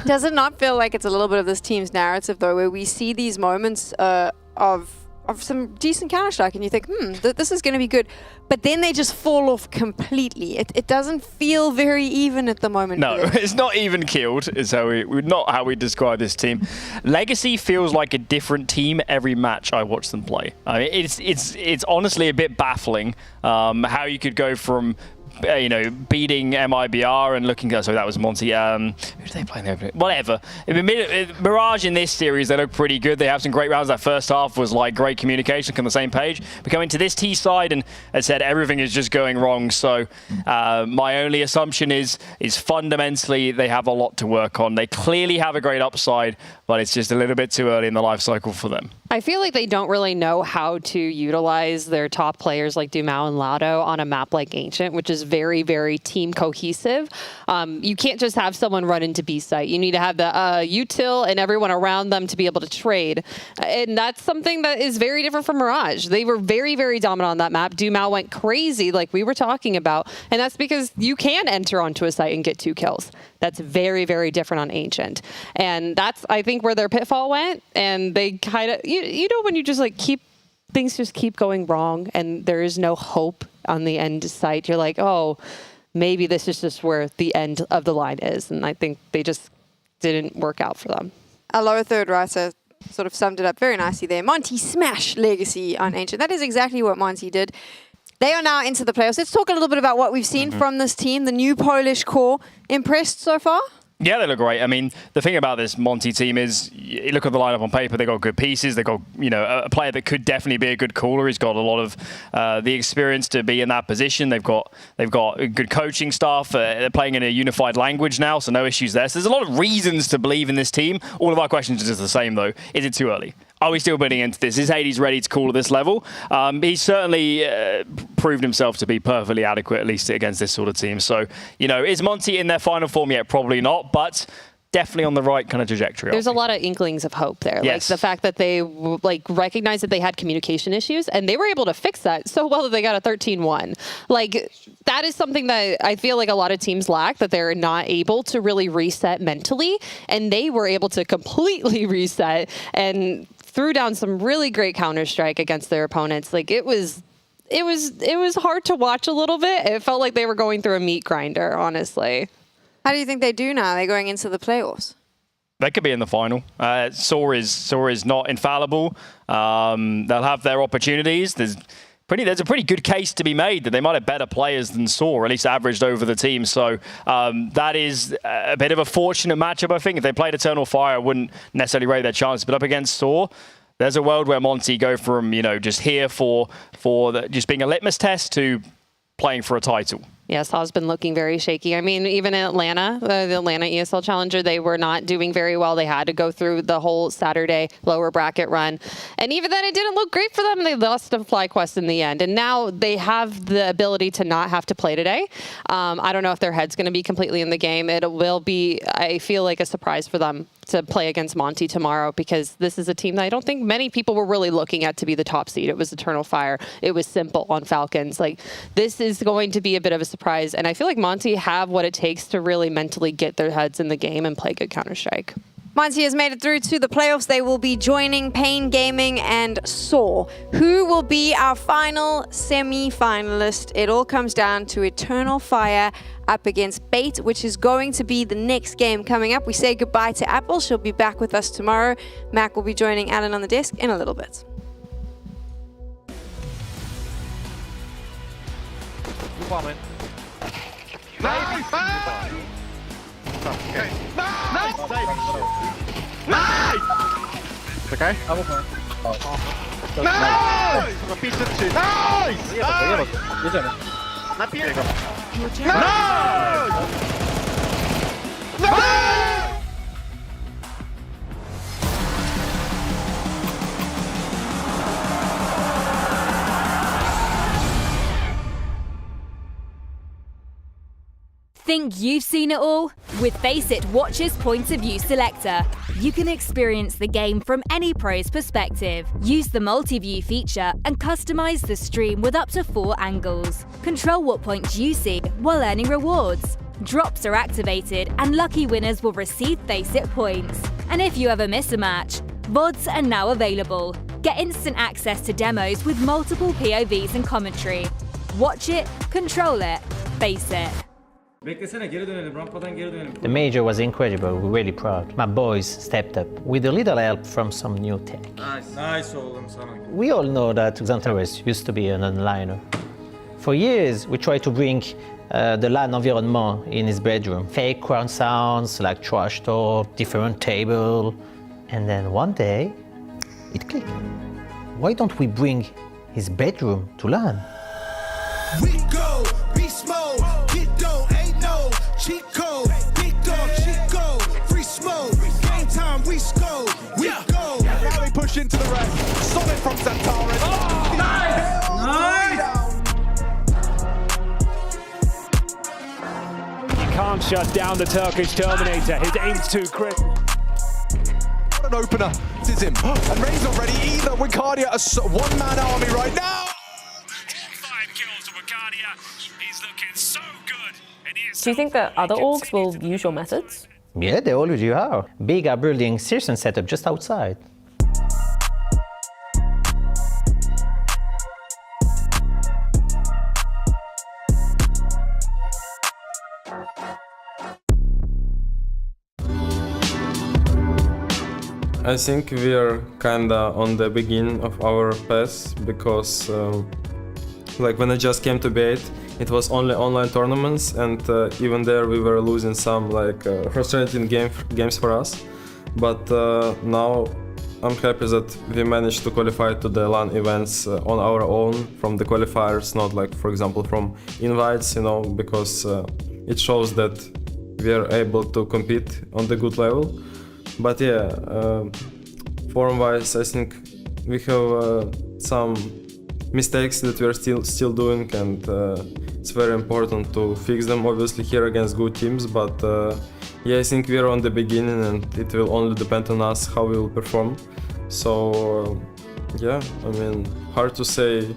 Does it not feel like it's a little bit of this team's narrative, though, where we see these moments of some decent Counter-Strike and you think, this is going to be good, but then they just fall off completely. It doesn't feel very even at the moment. No, it's not even keeled, is not how we describe this team. Legacy feels like a different team every match I watch them play. I mean, it's honestly a bit baffling how you could go from beating MIBR and looking. So that was Monty. Who did they play in the opening? Whatever. Mirage in this series, they look pretty good. They have some great rounds. That first half was like great communication, on the same page. But coming to this T side, and as I said, everything is just going wrong. So my only assumption is fundamentally they have a lot to work on. They clearly have a great upside, but it's just a little bit too early in the life cycle for them. I feel like they don't really know how to utilize their top players like Dumao and Lado on a map like Ancient, which is very, very team cohesive. You can't just have someone run into B site. You need to have the util and everyone around them to be able to trade. And that's something that is very different from Mirage. They were very, very dominant on that map. Dumao went crazy like we were talking about. And that's because you can enter onto a site and get 2 kills. That's very, very different on Ancient. And that's, I think, where their pitfall went. And they kind of, you know, when you just like things just keep going wrong and there is no hope on the end site, you're like, oh, maybe this is just where the end of the line is. And I think they just didn't work out for them. Our lower third writer sort of summed it up very nicely there. Monty smash Legacy on Ancient. That is exactly what Monty did. They are now into the playoffs. Let's talk a little bit about what we've seen from this team, the new Polish core. Impressed so far? Yeah, they look great. I mean, the thing about this Monty team is, you look at the lineup on paper, they've got good pieces. They've got, a player that could definitely be a good caller. He's got a lot of the experience to be in that position. They've got good coaching staff. They're playing in a unified language now, so no issues there. So there's a lot of reasons to believe in this team. All of our questions are just the same, though. Is it too early? Are we still bidding into this? Is Hades ready to call at this level? He's certainly proved himself to be perfectly adequate, at least against this sort of team. So, is Monty in their final form yet? Probably not, but definitely on the right kind of trajectory. There's a lot of inklings of hope there. Yes. Like the fact that they recognized that they had communication issues and they were able to fix that so well that they got a 13-1. Like that is something that I feel like a lot of teams lack, that they're not able to really reset mentally, and they were able to completely reset and threw down some really great Counter-Strike against their opponents. Like it was hard to watch a little bit. It felt like they were going through a meat grinder, honestly. How do you think they do now? They're going into the playoffs. They could be in the final. Saw is not infallible. They'll have their opportunities. There's a pretty good case to be made that they might have better players than Saw, or at least averaged over the team. So that is a bit of a fortunate matchup, I think. If they played Eternal Fire, I wouldn't necessarily rate their chances. But up against Saw, there's a world where Monty go from, just here for just being a litmus test to playing for a title. Yeah, Saw's been looking very shaky. I mean, even in Atlanta, the Atlanta ESL Challenger, they were not doing very well. They had to go through the whole Saturday lower bracket run. And even then, it didn't look great for them. They lost to FlyQuest in the end. And now they have the ability to not have to play today. I don't know if their head's going to be completely in the game. It will be, I feel like, a surprise for them to play against Monty tomorrow, because this is a team that I don't think many people were really looking at to be the top seed. It was Eternal Fire. It was Simple on Falcons. Like, this is going to be a bit of a surprise. And I feel like Monty have what it takes to really mentally get their heads in the game and play good Counter-Strike. Monty has made it through to the playoffs. They will be joining Pain Gaming and Saw. Who will be our final semi-finalist? It all comes down to Eternal Fire up against Bait, which is going to be the next game coming up. We say goodbye to Apple. She'll be back with us tomorrow. Mac will be joining Alan on the desk in a little bit. Czekaj. Napiszę 3. Jedziemy. Napiję go. Think you've seen it all? With Faceit Watch's Point of View Selector, you can experience the game from any pro's perspective. Use the multi-view feature and customize the stream with up to 4 angles. Control what points you see while earning rewards. Drops are activated and lucky winners will receive Faceit points. And if you ever miss a match, VODs are now available. Get instant access to demos with multiple POVs and commentary. Watch it, control it, Faceit. The major was incredible, we're really proud. My boys stepped up with a little help from some new tech. Nice. We all know that Xantares used to be an onliner. For years, we tried to bring the LAN environment in his bedroom. Fake crowd sounds like trash talk, different table. And then one day, it clicked. Why don't we bring his bedroom to LAN? We go, beast mode, get dough, ain't no cheat code. Big dog, cheat code, free smoke. Game time, we score, we go. Now they push into the rest. Solid from Centaurus. Oh, nice! You can't shut down the Turkish Terminator. His aim's too quick. What an opener. This is him. And Ray's not ready either. Wicardia, a one-man army right now. Do you think that other orgs will use your methods? Yeah, they already are. Big are building Searson setup just outside. I think we are kinda on the beginning of our path because like when I just came to Bait, it was only online tournaments, and even there we were losing some like frustrating games for us. But now I'm happy that we managed to qualify to the LAN events on our own from the qualifiers, not like, for example, from invites, you know, because it shows that we are able to compete on the good level. But yeah, form-wise, I think we have some mistakes that we are still doing, and it's very important to fix them, obviously here against good teams, but yeah, I think we are on the beginning and it will only depend on us how we will perform. So yeah, I mean, hard to say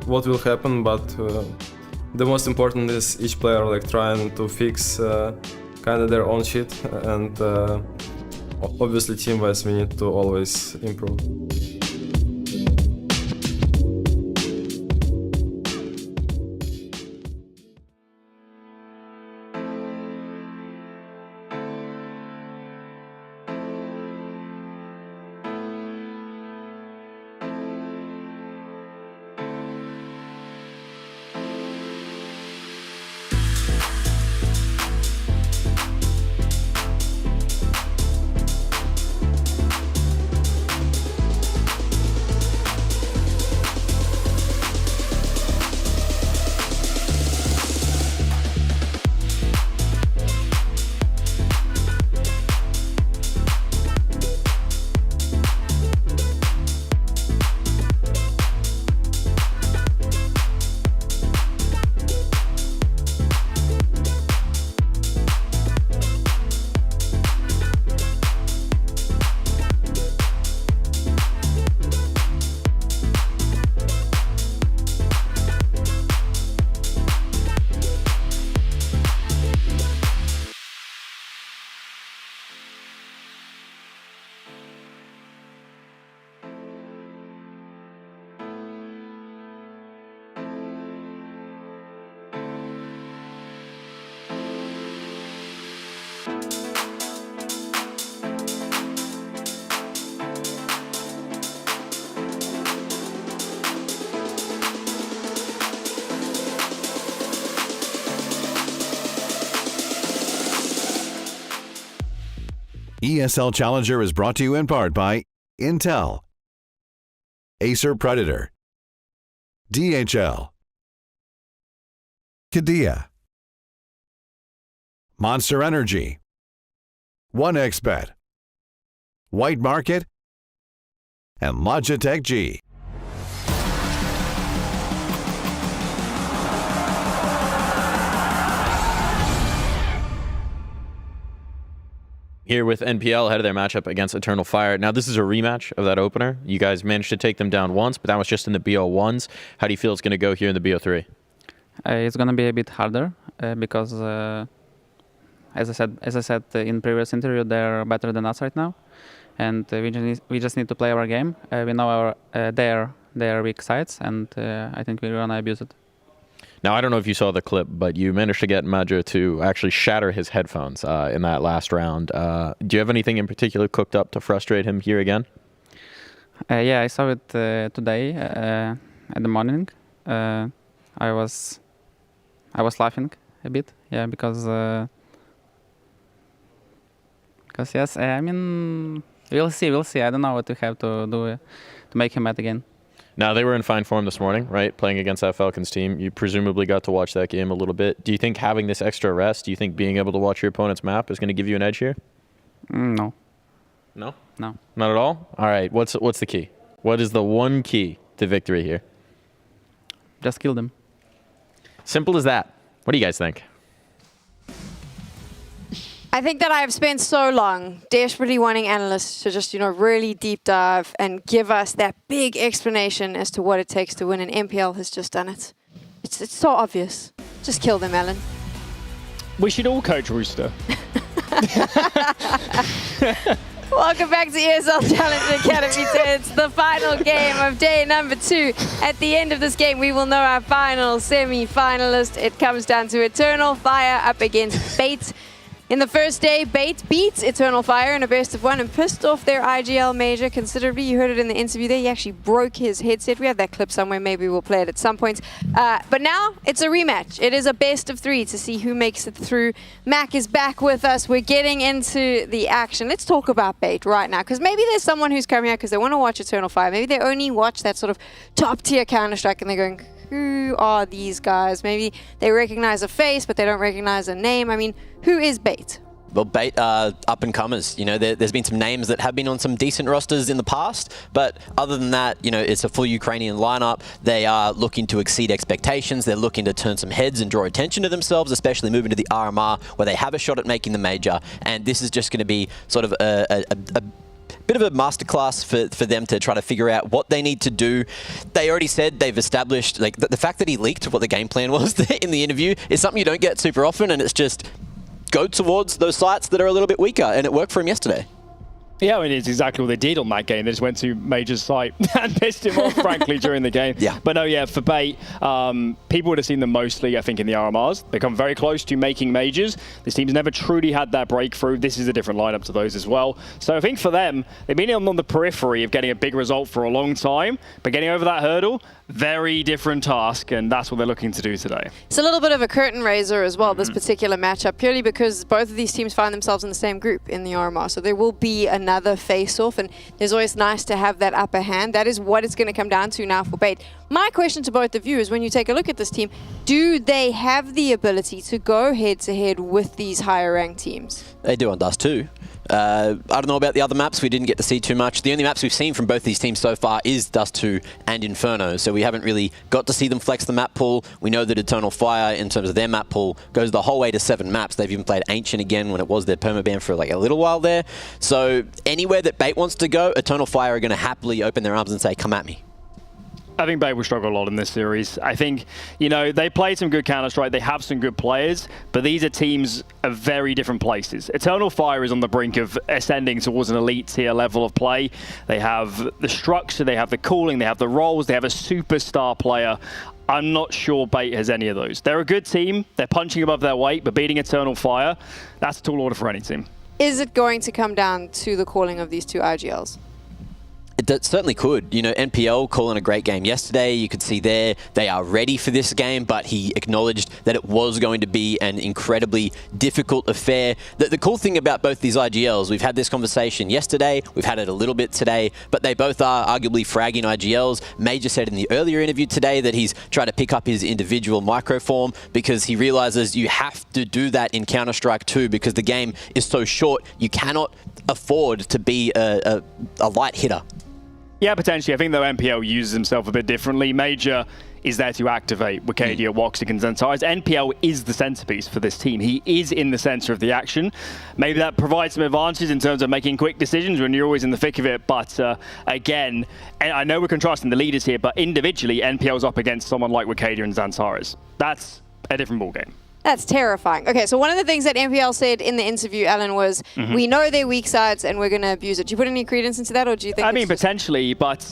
what will happen, but the most important is each player like trying to fix kind of their own shit, and obviously team-wise we need to always improve. ESL Challenger is brought to you in part by Intel, Acer Predator, DHL, Kadia, Monster Energy, 1xBet, White Market, and Logitech G. Here with NPL ahead of their matchup against Eternal Fire. Now, this is a rematch of that opener. You guys managed to take them down once, but that was just in the BO1s. How do you feel it's going to go here in the BO3? It's going to be a bit harder because, as I said in previous interview, they're better than us right now, and we just need to play our game. We know their weak sides, and I think we're going to abuse it. Now, I don't know if you saw the clip, but you managed to get Maja to actually shatter his headphones in that last round. Do you have anything in particular cooked up to frustrate him here again? Yeah, I saw it today at the morning. I was laughing a bit, yeah, because yes, I mean, we'll see. I don't know what we have to do to make him mad again. Now, they were in fine form this morning, right? Playing against that Falcons team. You presumably got to watch that game a little bit. Do you think having this extra rest, do you think being able to watch your opponent's map is going to give you an edge here? No. No? No. Not at all? All right. What's the key? What is the one key to victory here? Just kill them. Simple as that. What do you guys think? I think that I have spent so long desperately wanting analysts to just, really deep dive and give us that big explanation as to what it takes to win, and MPL has just done it. It's so obvious. Just kill them, Alan. We should all coach Rooster. Welcome back to ESL Challenger Katowice. It's the final game of day number 2. At the end of this game, we will know our final semi-finalist. It comes down to Eternal Fire up against Bait. In the first day, Bait beats Eternal Fire in a best of 1 and pissed off their IGL major considerably. You heard it in the interview there. He actually broke his headset. We have that clip somewhere. Maybe we'll play it at some point. But now it's a rematch. It is a best of 3 to see who makes it through. Mac is back with us. We're getting into the action. Let's talk about Bait right now, because maybe there's someone who's coming out because they want to watch Eternal Fire. Maybe they only watch that sort of top-tier Counter-Strike and they're going, who are these guys? Maybe they recognize a face, but they don't recognize a name. I mean, who is Bait? Well, Bait are up-and-comers. There's been some names that have been on some decent rosters in the past, but other than that, it's a full Ukrainian lineup. They are looking to exceed expectations. They're looking to turn some heads and draw attention to themselves, especially moving to the RMR, where they have a shot at making the major. And this is just going to be sort of a bit of a masterclass for them to try to figure out what they need to do. They already said they've established, like, the fact that he leaked what the game plan was in the interview is something you don't get super often, and it's just go towards those sites that are a little bit weaker, and it worked for him yesterday. Yeah, I mean, it's exactly what they did on that game. They just went to Major's site and pissed him off, frankly, during the game. Yeah. But no, yeah, for Bait, people would have seen them mostly, I think, in the RMRs. They come very close to making majors. This team's never truly had that breakthrough. This is a different lineup to those as well. So I think for them, they've been on the periphery of getting a big result for a long time, but getting over that hurdle, very different task, and that's what they're looking to do today. It's a little bit of a curtain raiser as well, this particular matchup, purely because both of these teams find themselves in the same group in the RMR. So there will be another face-off, and it's always nice to have that upper hand. That is what it's going to come down to now for Bait. My question to both of you is, when you take a look at this team, do they have the ability to go head-to-head with these higher-ranked teams? They do on Dust 2. I don't know about the other maps. We didn't get to see too much. The only maps we've seen from both these teams so far is Dust 2 and Inferno, so we haven't really got to see them flex the map pool. We know that Eternal Fire, in terms of their map pool, goes the whole way to 7 maps. They've even played Ancient again when it was their permaban for like a little while there. So anywhere that Bait wants to go, Eternal Fire are going to happily open their arms and say, come at me. I think Bait will struggle a lot in this series. I think, they played some good Counter-Strike, they have some good players, but these are teams of very different places. Eternal Fire is on the brink of ascending towards an elite tier level of play. They have the structure, they have the cooling, they have the roles, they have a superstar player. I'm not sure Bait has any of those. They're a good team, they're punching above their weight, but beating Eternal Fire, that's a tall order for any team. Is it going to come down to the calling of these two IGLs? It certainly could. You know, NPL calling a great game yesterday. You could see there they are ready for this game, but he acknowledged that it was going to be an incredibly difficult affair. The cool thing about both these IGLs, we've had this conversation yesterday, we've had it a little bit today, but they both are arguably fragging IGLs. Major said in the earlier interview today that he's trying to pick up his individual microform because he realizes you have to do that in Counter-Strike 2 because the game is so short. You cannot afford to be a light hitter. Yeah, potentially. I think though NPL uses himself a bit differently. Major is there to activate Wicadia, Woxic and Xantares. NPL is the centerpiece for this team. He is in the center of the action. Maybe that provides some advantages in terms of making quick decisions when you're always in the thick of it. But again, I know we're contrasting the leaders here, but individually, NPL's up against someone like Wicadia and Xantares. That's a different ballgame. That's terrifying. Okay, so one of the things that NPL said in the interview, Alan, was we know their weak sides and we're going to abuse it. Do you put any credence into that, or do you think? I mean, potentially, but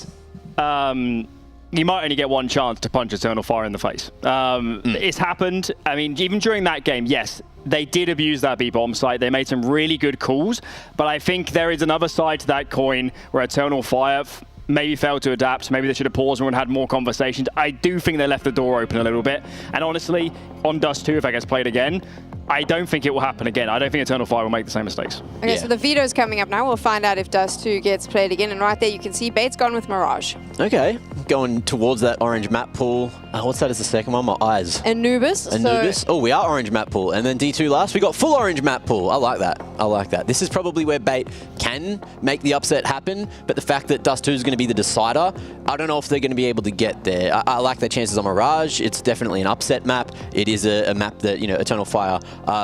you might only get one chance to punch Eternal Fire in the face. It's happened. I mean, even during that game, yes, they did abuse that B-bomb site. They made some really good calls, but I think there is another side to that coin where Eternal Fire maybe failed to adapt. Maybe they should have paused and had more conversations. I do think they left the door open a little bit. And honestly, on Dust 2, if that gets played again, I don't think it will happen again. I don't think Eternal Fire will make the same mistakes. Okay, so the Veto's coming up now. We'll find out if Dust 2 gets played again. And right there you can see Bait's gone with Mirage. Okay, going towards that orange map pool. What's that as the second one? My eyes. Anubis. Anubis. Oh, we are orange map pool. And then D2 last, we got full orange map pool. I like that. I like that. This is probably where Bait can make the upset happen. But the fact that Dust 2 is going to be the decider, I don't know if they're going to be able to get there. I like their chances on Mirage. It's definitely an upset map. It is a map that, you know, Eternal Fire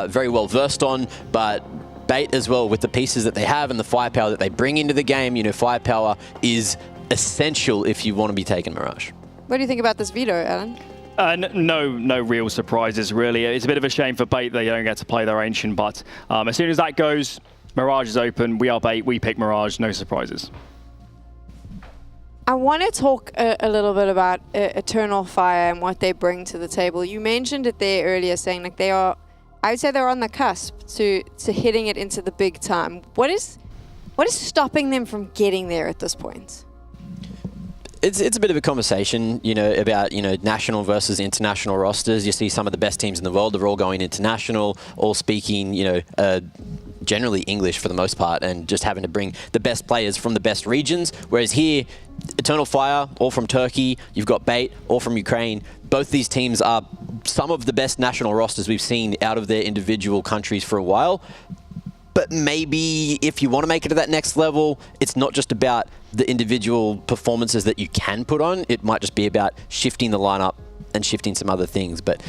very well versed on, but Bait as well, with the pieces that they have and the firepower that they bring into the game, you know, firepower is essential if you want to be taking Mirage. What do you think about this Veto, Alan? No real surprises, really. It's a bit of a shame for Bait they don't get to play their Ancient, but as soon as that goes, Mirage is open. We are Bait. We pick Mirage. No surprises. I want to talk a little bit about Eternal Fire and what they bring to the table. You mentioned it there earlier, saying like they are, I would say they're on the cusp to hitting it into the big time. What is stopping them from getting there at this point? It's a bit of a conversation, you know, about, you know, national versus international rosters. You see some of the best teams in the world, they're all going international, all speaking, you know, generally English for the most part, and just having to bring the best players from the best regions. Whereas here, Eternal Fire, all from Turkey, you've got Bait, all from Ukraine. Both these teams are some of the best national rosters we've seen out of their individual countries for a while. But maybe if you want to make it to that next level, it's not just about the individual performances that you can put on. It might just be about shifting the lineup and shifting some other things. But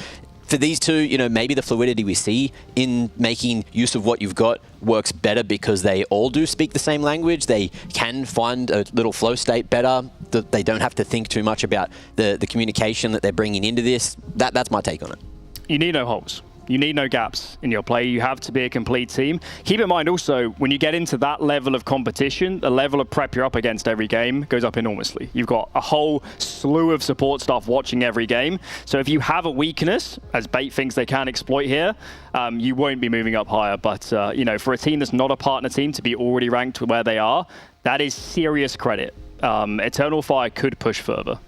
for these two, you know, maybe the fluidity we see in making use of what you've got works better because they all do speak the same language. They can find a little flow state better. They don't have to think too much about the communication that they're bringing into this. That's my take on it. You need no holes. You need no gaps in your play. You have to be a complete team. Keep in mind also, when you get into that level of competition, the level of prep you're up against every game goes up enormously. You've got a whole slew of support staff watching every game. So if you have a weakness, as Bait thinks they can exploit here, you won't be moving up higher. But, you know, for a team that's not a partner team to be already ranked where they are, that is serious credit. Eternal Fire could push further.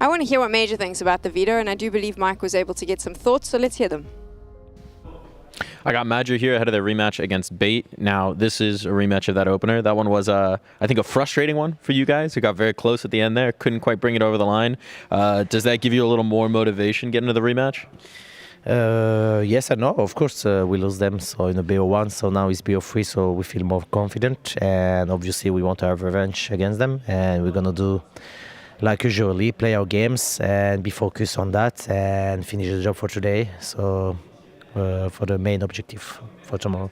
I want to hear what Major thinks about the Veto, and I do believe Mike was able to get some thoughts, so let's hear them. I got Major here ahead of their rematch against Bait. Now, this is a rematch of that opener. That one was, I think, a frustrating one for you guys who got very close at the end there. Couldn't quite bring it over the line. Does that give you a little more motivation getting into the rematch? Yes and no. Of course, we lose them so in the BO1, so now it's BO3, so we feel more confident. And obviously, we want to have revenge against them. And we're going to do, like usually, play our games and be focused on that and finish the job for today. So for the main objective for tomorrow.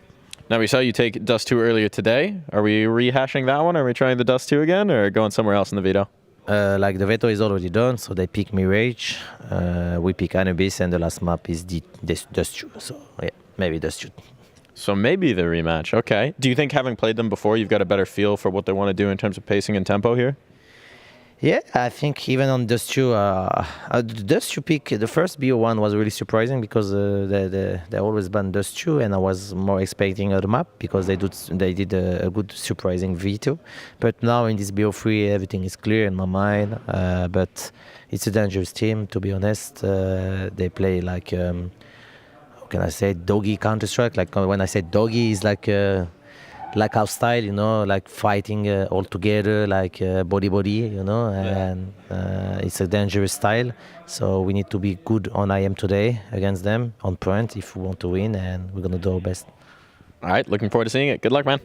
Now, we saw you take Dust 2 earlier today. Are we rehashing that one? Are we trying the Dust 2 again, or going somewhere else in the Veto? Like the Veto is already done, so they pick Mirage, we pick Anubis, and the last map is Dust 2. So yeah, maybe Dust 2. So maybe the rematch. Okay. Do you think having played them before, you've got a better feel for what they want to do in terms of pacing and tempo here? Yeah, I think even on Dust 2, the Dust 2 pick, the first BO1 was really surprising because they always ban Dust 2, and I was more expecting other map because they did a good surprising Veto. But now in this BO3, everything is clear in my mind. But it's a dangerous team, to be honest. They play like, how can I say, doggy Counter-Strike. Like when I say doggy, it's like our style, you know, like fighting all together, like body, you know, and it's a dangerous style. So we need to be good on IM today against them on point if we want to win, and we're gonna do our best. All right, looking forward to seeing it. Good luck, man.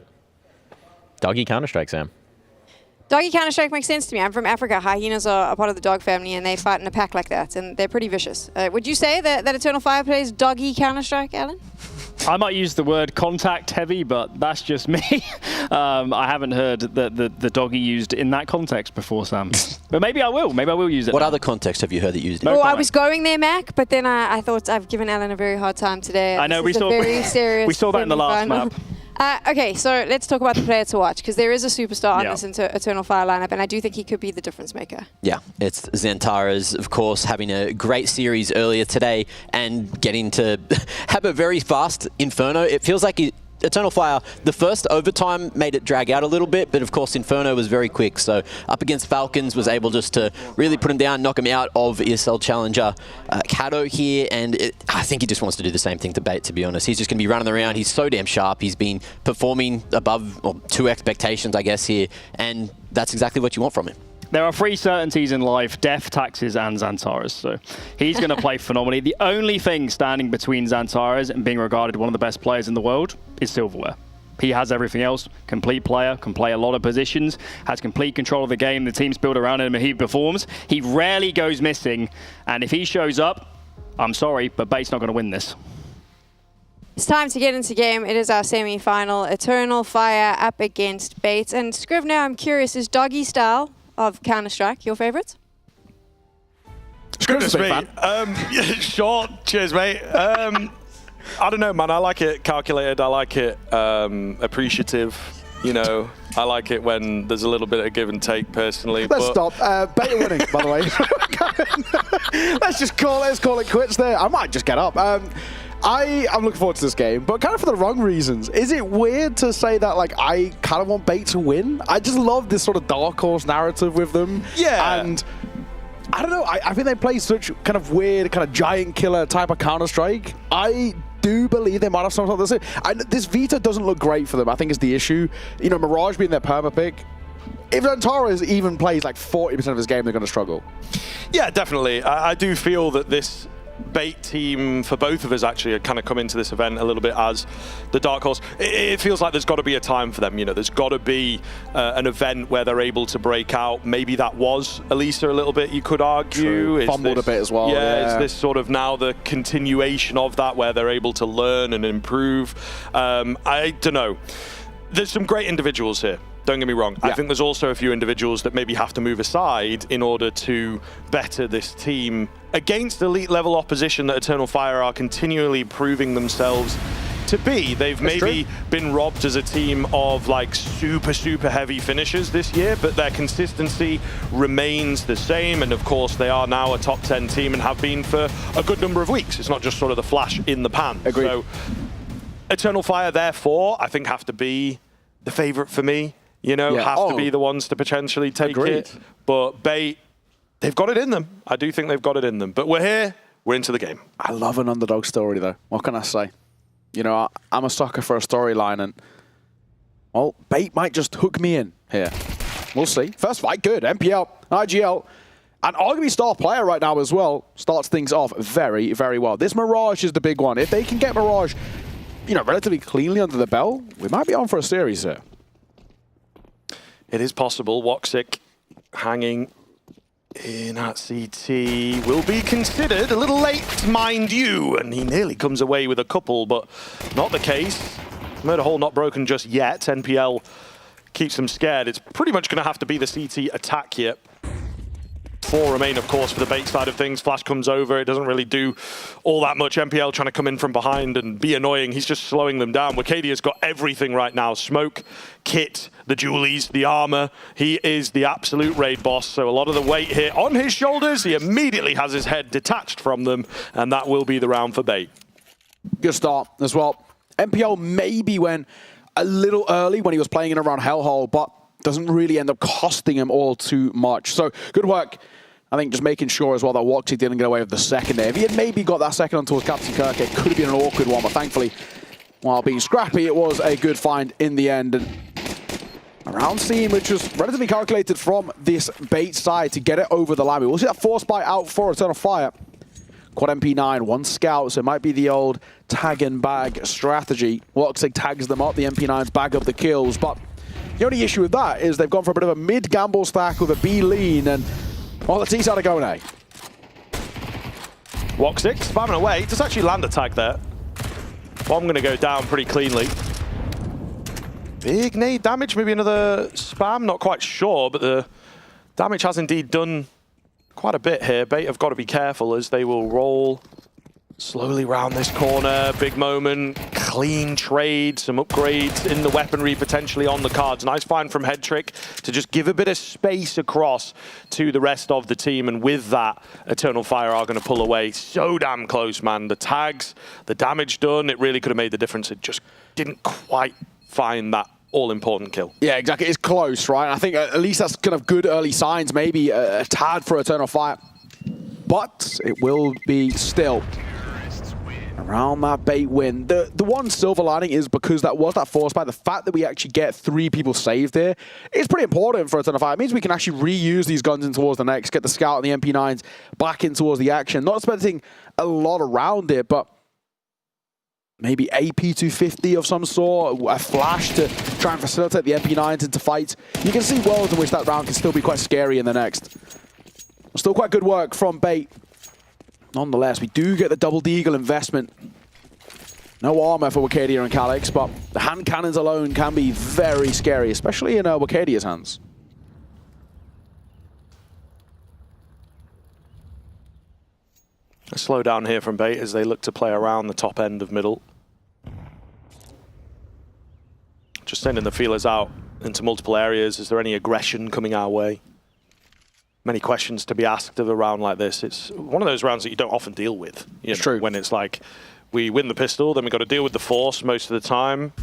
Doggy Counter-Strike, Sam. Doggy Counter-Strike makes sense to me. I'm from Africa. Hyenas are a part of the dog family, and they fight in a pack like that, and they're pretty vicious. Would you say that Eternal Fire plays Doggy Counter-Strike, Alan? I might use the word contact heavy, but that's just me. I haven't heard the doggy used in that context before, Sam. But maybe I will. Maybe I will use it. What other context have you heard that used it? Well, I was going there, Mac, but then I thought I've given Alan a very hard time today. I know, we saw that in the last map. Okay, so let's talk about the player to watch, because there is a superstar on this Eternal Fire lineup, and I do think he could be the difference maker. Yeah, it's Xantares, of course, having a great series earlier today and getting to have a very fast Inferno. It feels like Eternal Fire, the first overtime made it drag out a little bit, but of course Inferno was very quick. So up against Falcons was able just to really put him down, knock him out of ESL Challenger Kato here, and I think he just wants to do the same thing to Bait, to be honest. He's just going to be running around. He's so damn sharp. He's been performing above to expectations, I guess, here, and that's exactly what you want from him. There are 3 certainties in life: death, taxes, and Xantares. So he's going to play phenomenally. The only thing standing between Xantares and being regarded one of the best players in the world is Silverware. He has everything else. Complete player, can play a lot of positions, has complete control of the game. The team's built around him and he performs. He rarely goes missing. And if he shows up, I'm sorry, but Bait's not going to win this. It's time to get into game. It is our semi-final. Eternal Fire up against Bait. And Scrivener, I'm curious, is doggy style of Counter-Strike your favourite? Goodness me. Short. Cheers, mate. I don't know, man. I like it calculated. I like it appreciative. You know, I like it when there's a little bit of give and take, personally. Let's stop. Bait winning, by the way. Let's call it quits there. I might just get up. I'm looking forward to this game, but kind of for the wrong reasons. Is it weird to say that, like, I kind of want Bait to win? I just love this sort of dark horse narrative with them. Yeah. And I don't know, I think they play such kind of weird, kind of giant killer type of Counter-Strike. I do believe they might have something like this. This Veto doesn't look great for them, I think is the issue. You know, Mirage being their perma pick. If Xantares even plays like 40% of his game, they're going to struggle. Yeah, definitely. I do feel that this Bait team, for both of us, actually kind of come into this event a little bit as the dark horse. It feels like there's got to be a time for them. You know, there's got to be an event where they're able to break out. Maybe that was Elisa a little bit, you could argue. Fumbled a bit as well. Yeah, it's this sort of now the continuation of that where they're able to learn and improve. I don't know. There's some great individuals here. Don't get me wrong. Yeah. I think there's also a few individuals that maybe have to move aside in order to better this team against elite level opposition that Eternal Fire are continually proving themselves to be. They've maybe been robbed as a team of like super heavy finishers this year, but their consistency remains the same. And of course, they are now a top 10 team and have been for a good number of weeks. It's not just sort of the flash in the pan. Agreed. So Eternal Fire, therefore, I think have to be the favorite for me. You know, have to be the ones to potentially take it. But Bait, they've got it in them. I do think they've got it in them. But we're here. We're into the game. I love an underdog story, though. What can I say? You know, I'm a sucker for a storyline, and, well, Bait might just hook me in here. We'll see. First fight, good. MPL, IGL, and arguably star player right now as well. Starts things off very, very well. This Mirage is the big one. If they can get Mirage, you know, relatively cleanly under the belt, we might be on for a series here. It is possible. Woxic hanging in at CT will be considered a little late, mind you, and he nearly comes away with a couple, but not the case. Murder hole not broken just yet. NPL keeps them scared. It's pretty much going to have to be the CT attack here. 4 remain, of course, for the Bait side of things. Flash comes over. It doesn't really do all that much. MPL trying to come in from behind and be annoying. He's just slowing them down. Wikadia's got everything right now. Smoke, kit, the jewelies, the armor. He is the absolute raid boss, so a lot of the weight here on his shoulders. He immediately has his head detached from them, and that will be the round for Bait. Good start as well. MPL maybe went a little early when he was playing in around Hellhole, but doesn't really end up costing him all too much. So good work. I think just making sure as well that Woxy didn't get away with the second there. If he had maybe got that second on towards Captain Kirk, it could have been an awkward one, but thankfully, while being scrappy, it was a good find in the end. And a round scene which was relatively calculated from this Bait side to get it over the line. We will see that force buy out for Eternal Fire. Quad MP9, 1 scout, so it might be the old tag and bag strategy. Woxy tags them up, the MP9s bag up the kills, but the only issue with that is they've gone for a bit of a mid-gamble stack with a B lean, and well, the T-side are going A. Woxy spamming away, does actually land a tag there. Bomb going to go down pretty cleanly. Big nade damage, maybe another spam, not quite sure, but the damage has indeed done quite a bit here. Bait have got to be careful as they will roll slowly round this corner. Big moment, clean trade, some upgrades in the weaponry potentially on the cards. Nice find from Headtrick to just give a bit of space across to the rest of the team, and with that, Eternal Fire are going to pull away. So damn close, man. The tags, the damage done, it really could have made the difference. It just didn't quite find that all-important kill. Yeah, exactly. It's close, right? I think at least that's kind of good early signs, maybe a tad for Eternal Fire. But it will be still around that Bait win. The one silver lining is because that was that force buy, the fact that we actually get 3 people saved here is pretty important for Eternal Fire. It means we can actually reuse these guns in towards the next, get the Scout and the MP9s back in towards the action. Not expecting a lot around it, but maybe AP250 of some sort, a flash to try and facilitate the MP9s into fights. You can see worlds in which that round can still be quite scary in the next. Still quite good work from Bait. Nonetheless, we do get the double deagle investment. No armor for Wakadia and Calyx, but the hand cannons alone can be very scary, especially in Wakadia's hands. A slow down here from Bait as they look to play around the top end of middle. Just sending the feelers out into multiple areas. Is there any aggression coming our way? Many questions to be asked of a round like this. It's one of those rounds that you don't often deal with. It's true. When it's like, we win the pistol, then we've got to deal with the force most of the time.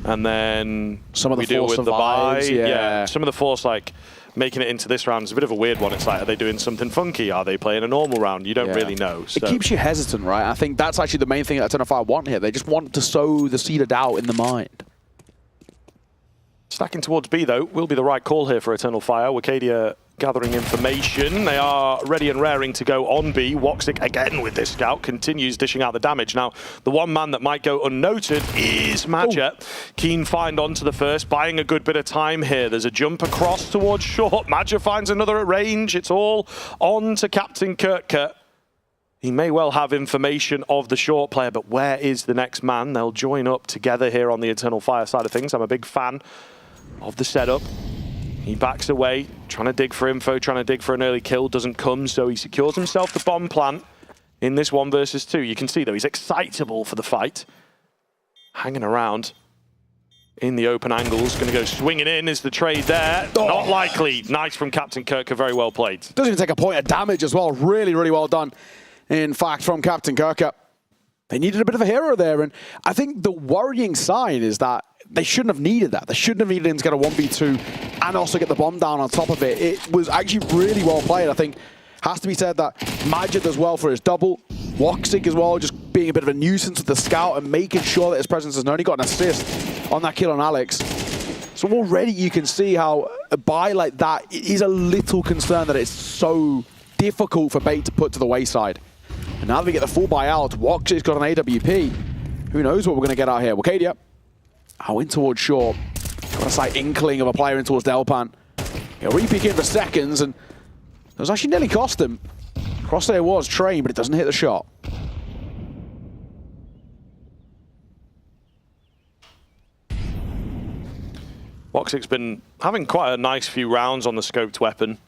And then we deal with the buy. Yeah, some of the force, like, making it into this round is a bit of a weird one. It's like, are they doing something funky? Are they playing a normal round? You don't really know. So. It keeps you hesitant, right? I think that's actually the main thing that Eternal Fire want here. They just want to sow the seed of doubt in the mind. Stacking towards B, though, will be the right call here for Eternal Fire. Wakadia gathering information. They are ready and raring to go on B. Woxic again with this scout, continues dishing out the damage. Now, the one man that might go unnoted is Madja. Keen find onto the first, buying a good bit of time here. There's a jump across towards short. Madja finds another at range. It's all on to Captain Kirk. He may well have information of the short player, but where is the next man? They'll join up together here on the Eternal Fire side of things. I'm a big fan of the setup. He backs away, trying to dig for info, trying to dig for an early kill, doesn't come, so he secures himself the bomb plant in this 1 versus 2. You can see, though, he's excitable for the fight. Hanging around in the open angles, going to go swinging in, is the trade there. Not likely. Nice from Captain Kirk, very well played. Doesn't even take a point of damage as well. Really, really well done, in fact, from Captain Kirk. They needed a bit of a hero there, and I think the worrying sign is that they shouldn't have needed that. They shouldn't have needed him to get a 1v2 and also get the bomb down on top of it. It was actually really well played. I think has to be said that Madja does well for his double. Woxic as well, just being a bit of a nuisance with the scout and making sure that his presence is known. He got an assist on that kill on Alex. So already you can see how a buy like that is a little concerned that it's so difficult for Bait to put to the wayside. And now that we get the full buy out, Woxic's got an AWP. Who knows what we're going to get out here. Wakadia. Oh, in towards short. Got a slight inkling of a player in towards Delpan. He'll re-peek in for seconds, and it was actually nearly cost him. Crosshair was trained, but it doesn't hit the shot. Woxic's been having quite a nice few rounds on the scoped weapon.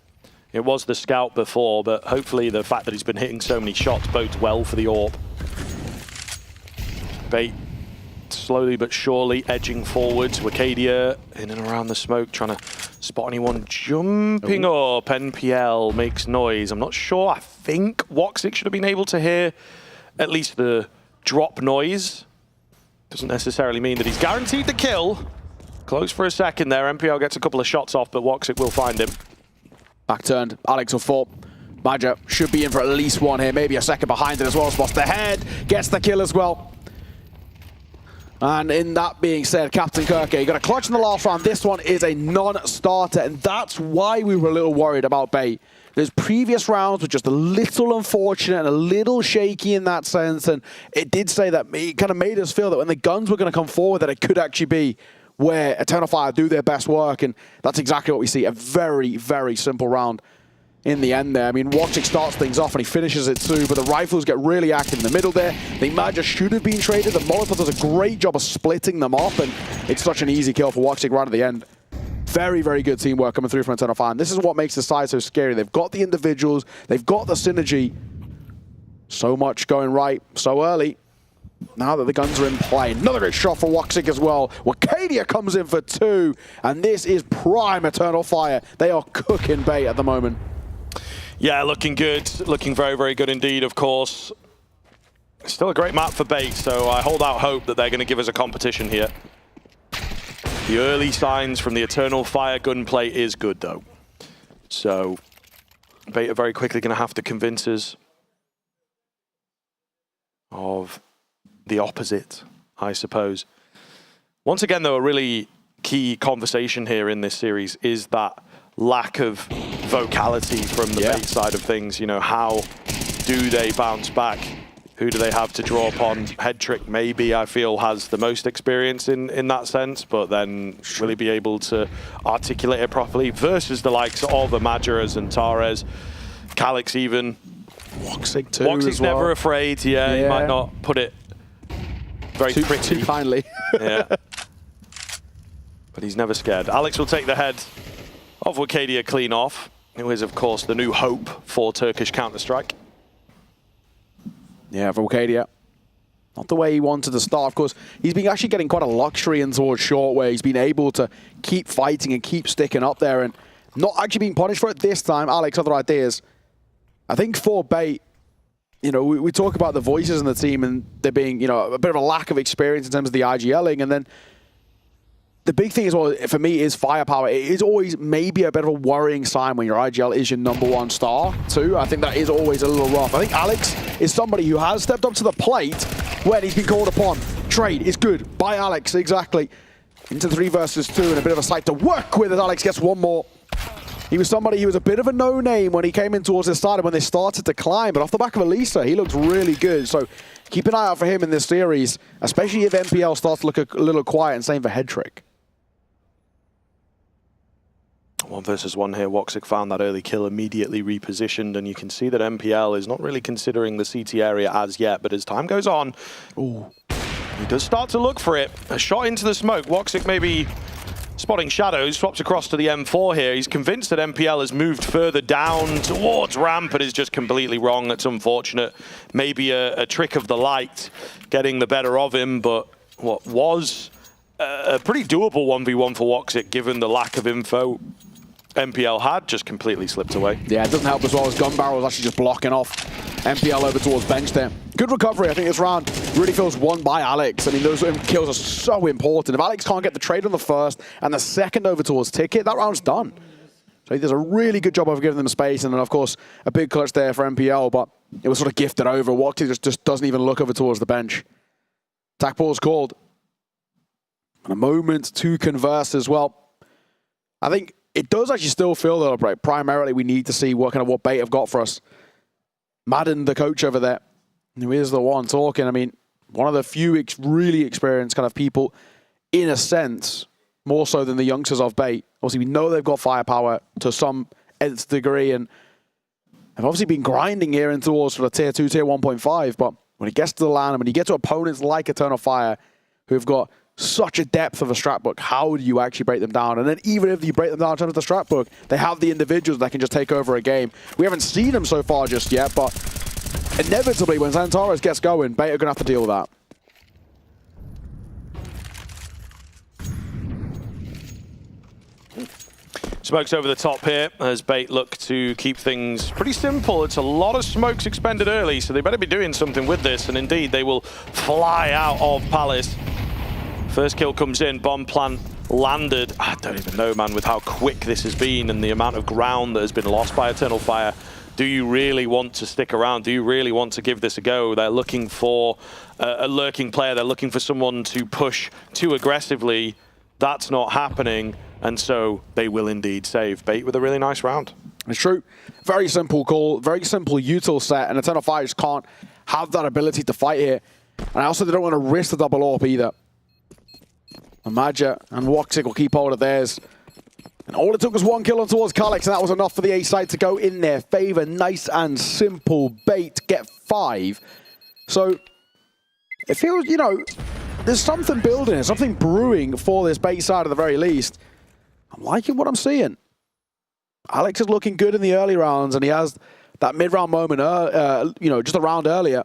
It was the scout before, but hopefully the fact that he's been hitting so many shots bodes well for the AWP. Bait slowly but surely edging forwards. Wicadia in and around the smoke, trying to spot anyone jumping up. NPL makes noise. I'm not sure. I think Woxic should have been able to hear at least the drop noise. Doesn't necessarily mean that he's guaranteed the kill. Close for a second there. NPL gets a couple of shots off, but Woxic will find him. Back turned. Alex will fall. Maja should be in for at least one here, maybe a second behind it as well. Spots the head, gets the kill as well. And in that being said, Captain Kirke, you got a clutch in the last round. This one is a non-starter, and that's why we were a little worried about Bait. Those previous rounds were just a little unfortunate and a little shaky in that sense, and it did say that it kind of made us feel that when the guns were going to come forward, that it could actually be where Eternal Fire do their best work, and that's exactly what we see. A very, very simple round in the end there. I mean, Woxic starts things off and he finishes it too, but the rifles get really active in the middle there. The Maja should have been traded. The Molotov does a great job of splitting them up, and it's such an easy kill for Woxic right at the end. Very, very good teamwork coming through from Eternal Fire, and this is what makes this side so scary. They've got the individuals, they've got the synergy. So much going right so early. Now that the guns are in play, another great shot for Woxic as well. Wicadia comes in for 2, and this is prime Eternal Fire. They are cooking Bait at the moment. Yeah, looking good. Looking very, very good indeed, of course. Still a great map for Bait, so I hold out hope that they're going to give us a competition here. The early signs from the Eternal Fire gunplay is good, though. So Bait are very quickly going to have to convince us of the opposite, I suppose. Once again, though, a really key conversation here in this series is that lack of vocality from the Bait side of things. You know, how do they bounce back? Who do they have to draw upon? Headtrick maybe, I feel, has the most experience in that sense, but then will he be able to articulate it properly versus the likes of Amajaras and Tares, Calix even. Woxic too. Woxic's never afraid, he might not put it very too kindly. Yeah. But he's never scared. Alex will take the head of Wicadia clean off, who is, of course, the new hope for Turkish Counter-Strike. Yeah, for Wicadia. Not the way he wanted to start. Of course, he's been actually getting quite a luxury in towards short, where he's been able to keep fighting and keep sticking up there and not actually being punished for it this time. Alex, other ideas? I think for Bait, you know, we talk about the voices in the team and there being, you know, a bit of a lack of experience in terms of the IGLing, and then the big thing as well for me is firepower. It is always maybe a bit of a worrying sign when your IGL is your #1 star too. I think that is always a little rough. I think Alex is somebody who has stepped up to the plate when he's been called upon. Trade is good by Alex, exactly. Into 3 versus 2 and a bit of a sight to work with as Alex gets one more. He was somebody who was a bit of a no-name when he came in towards the start and when they started to climb, but off the back of Elisa, he looks really good. So keep an eye out for him in this series, especially if NPL starts to look a little quiet, and same for Headtrick. 1 versus 1 here. Woxic found that early kill, immediately repositioned, and you can see that NPL is not really considering the CT area as yet, but as time goes on, he does start to look for it. A shot into the smoke. Woxic maybe spotting shadows, swaps across to the M4 here. He's convinced that NPL has moved further down towards ramp and is just completely wrong. That's unfortunate. Maybe a trick of the light getting the better of him, but what was a pretty doable 1v1 for Woxic given the lack of info NPL had just completely slipped away. Yeah, it doesn't help as well as Gun Barrel is actually just blocking off NPL over towards bench there. Good recovery. I think this round really feels won by Alex. I mean, those kills are so important. If Alex can't get the trade on the first and the second over towards Ticket, that round's done. So he does a really good job of giving them space, and then, of course, a big clutch there for NPL, but it was sort of gifted over. Woxic just doesn't even look over towards the bench. Attack pause called. And a moment to converse as well. I think it does actually still feel though, right? Primarily, we need to see what Bait have got for us. Madden, the coach over there, who is the one talking. I mean, one of the few really experienced kind of people, in a sense, more so than the youngsters of Bait. Obviously, we know they've got firepower to some nth degree, and have obviously been grinding here in towards for the tier 2, tier 1.5. But when it gets to the LAN, and when you get to opponents like Eternal Fire, who've got such a depth of a strat book, how do you actually break them down? And then even if you break them down in terms of the strat book, they have the individuals that can just take over a game. We haven't seen them so far just yet, but inevitably when Xantares gets going, Bait are going to have to deal with that. Smokes over the top here as Bait look to keep things pretty simple. It's a lot of smokes expended early, so they better be doing something with this, and indeed they will fly out of Palace. First kill comes in, bomb plant landed. I don't even know, man, with how quick this has been and the amount of ground that has been lost by Eternal Fire. Do you really want to stick around? Do you really want to give this a go? They're looking for a lurking player. They're looking for someone to push too aggressively. That's not happening, and so they will indeed save. Bait with a really nice round. It's true. Very simple call, very simple util set, and Eternal Fire just can't have that ability to fight here. And I also don't want to risk the double AWP either. Magia and Woxic will keep hold of theirs. And all it took was one kill on towards Calyx, and that was enough for the A side to go in their favor. Nice and simple. Bait get 5. So it feels, you know, there's something building here, something brewing for this Bait side at the very least. I'm liking what I'm seeing. Alex is looking good in the early rounds, and he has that mid-round moment, you know, just a round earlier.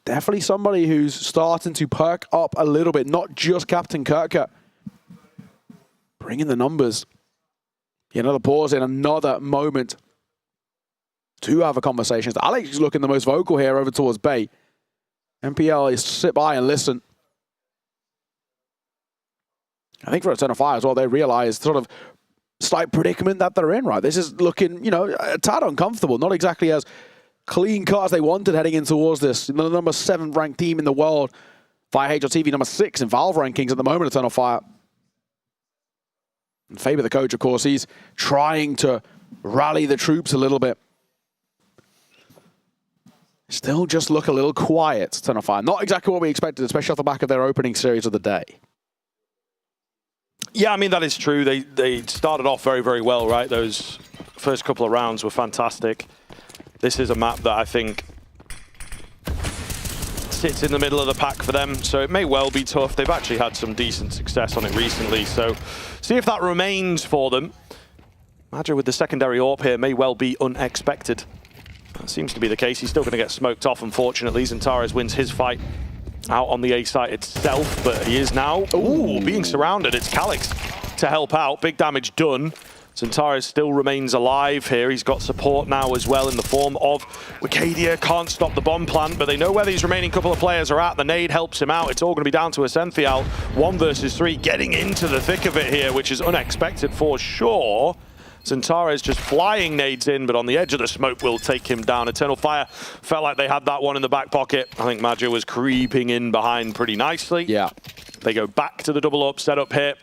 Definitely somebody who's starting to perk up a little bit, not just Captain Kirka. Bringing the numbers. Another pause in another moment to have a conversation. Alex is looking the most vocal here over towards Bay. MPL is sit by and listen. I think for Eternal Fire as well, they realize sort of slight predicament that they're in, right? This is looking, you know, a tad uncomfortable. Not exactly as clean cut as they wanted heading in towards this. The number 7 ranked team in the world via HLTV, number 6 in Valve rankings at the moment, Eternal Fire. And Faber, the coach, of course, he's trying to rally the troops a little bit. Still just look a little quiet, Eternal Fire. Not exactly what we expected, especially off the back of their opening series of the day. Yeah, I mean, that is true. They started off very, very well, right? Those first couple of rounds were fantastic. This is a map that I think sits in the middle of the pack for them, so it may well be tough. They've actually had some decent success on it recently, so see if that remains for them. Magia with the secondary AWP here may well be unexpected. That seems to be the case. He's still going to get smoked off, unfortunately. Zantares wins his fight out on the A site itself, but he is now being surrounded. It's Calyx to help out. Big damage done. Zantares still remains alive here. He's got support now as well in the form of Wicadia. Can't stop the bomb plant, but they know where these remaining couple of players are at. The nade helps him out. It's all going to be down to Ascenthial. 1 versus 3, getting into the thick of it here, which is unexpected for sure. Zantares just flying nades in, but on the edge of the smoke will take him down. Eternal Fire felt like they had that one in the back pocket. I think Magia was creeping in behind pretty nicely. Yeah. They go back to the double up setup here.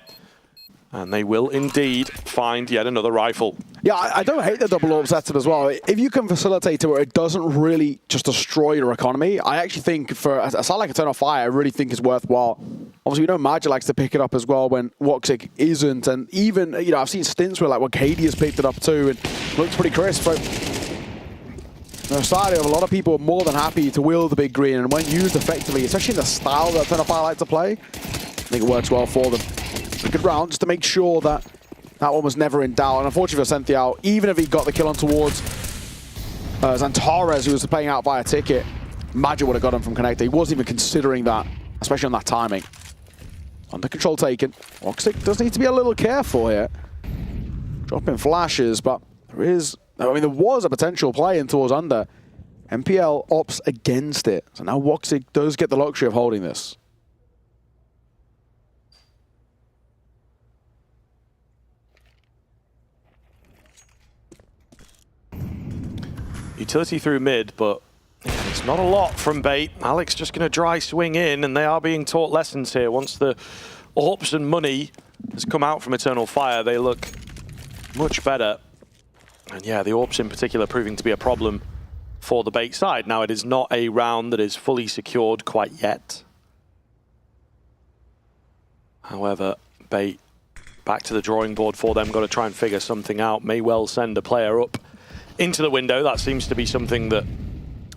And they will indeed find yet another rifle. Yeah, I don't hate the double AWP setup as well. If you can facilitate it where it doesn't really just destroy your economy, I actually think for a side like Eternal Fire, I really think it's worthwhile. Obviously, we know Magia likes to pick it up as well when Woxic isn't. And even, you know, I've seen stints where like Wicadia's picked it up too and looks pretty crisp. So the side of a lot of people are more than happy to wield the big green, and when used effectively, especially in the style that Eternal Fire like to play, I think it works well for them. A good round just to make sure that that one was never in doubt. And unfortunately for Ascenthial, even if he got the kill on towards Zantares, who was playing out via ticket, Magia would have got him from Connector. He wasn't even considering that, especially on that timing. Under control taken. Woxic does need to be a little careful here. Dropping flashes, but there is, I mean, there was a potential play in towards under. MPL opts against it. So now Woxic does get the luxury of holding this. Utility through mid, but it's not a lot from Bait. Alex just going to dry swing in, and they are being taught lessons here. Once the AWPs and money has come out from Eternal Fire, they look much better. And yeah, the AWPs in particular proving to be a problem for the Bait side. Now, it is not a round that is fully secured quite yet. However, Bait back to the drawing board for them. Got to try and figure something out. May well send a player up into the window. That seems to be something that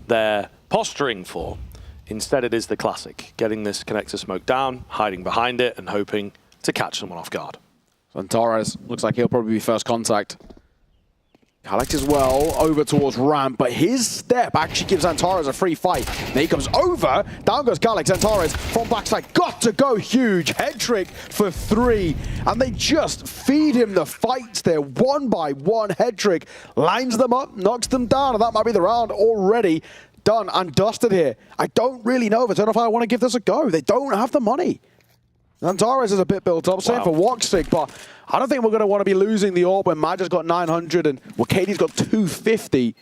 they're posturing for. Instead, it is the classic. Getting this connector smoke down, hiding behind it, and hoping to catch someone off guard. Zantares looks like he'll probably be first contact. Calix as well, over towards Ramp, but his step actually gives Antares a free fight. Then he comes over, down goes Calix. Antares from backside, got to go huge. Head trick for 3, and they just feed him the fights there, one by one. Head trick lines them up, knocks them down, and that might be the round already done and dusted here. I don't really know if Eternal Fire want to give this a go. They don't have the money. Antares is a bit built up, same for Woxic, but I don't think we're going to want to be losing the orb when Magi's got 900 and Wakadi's got 250.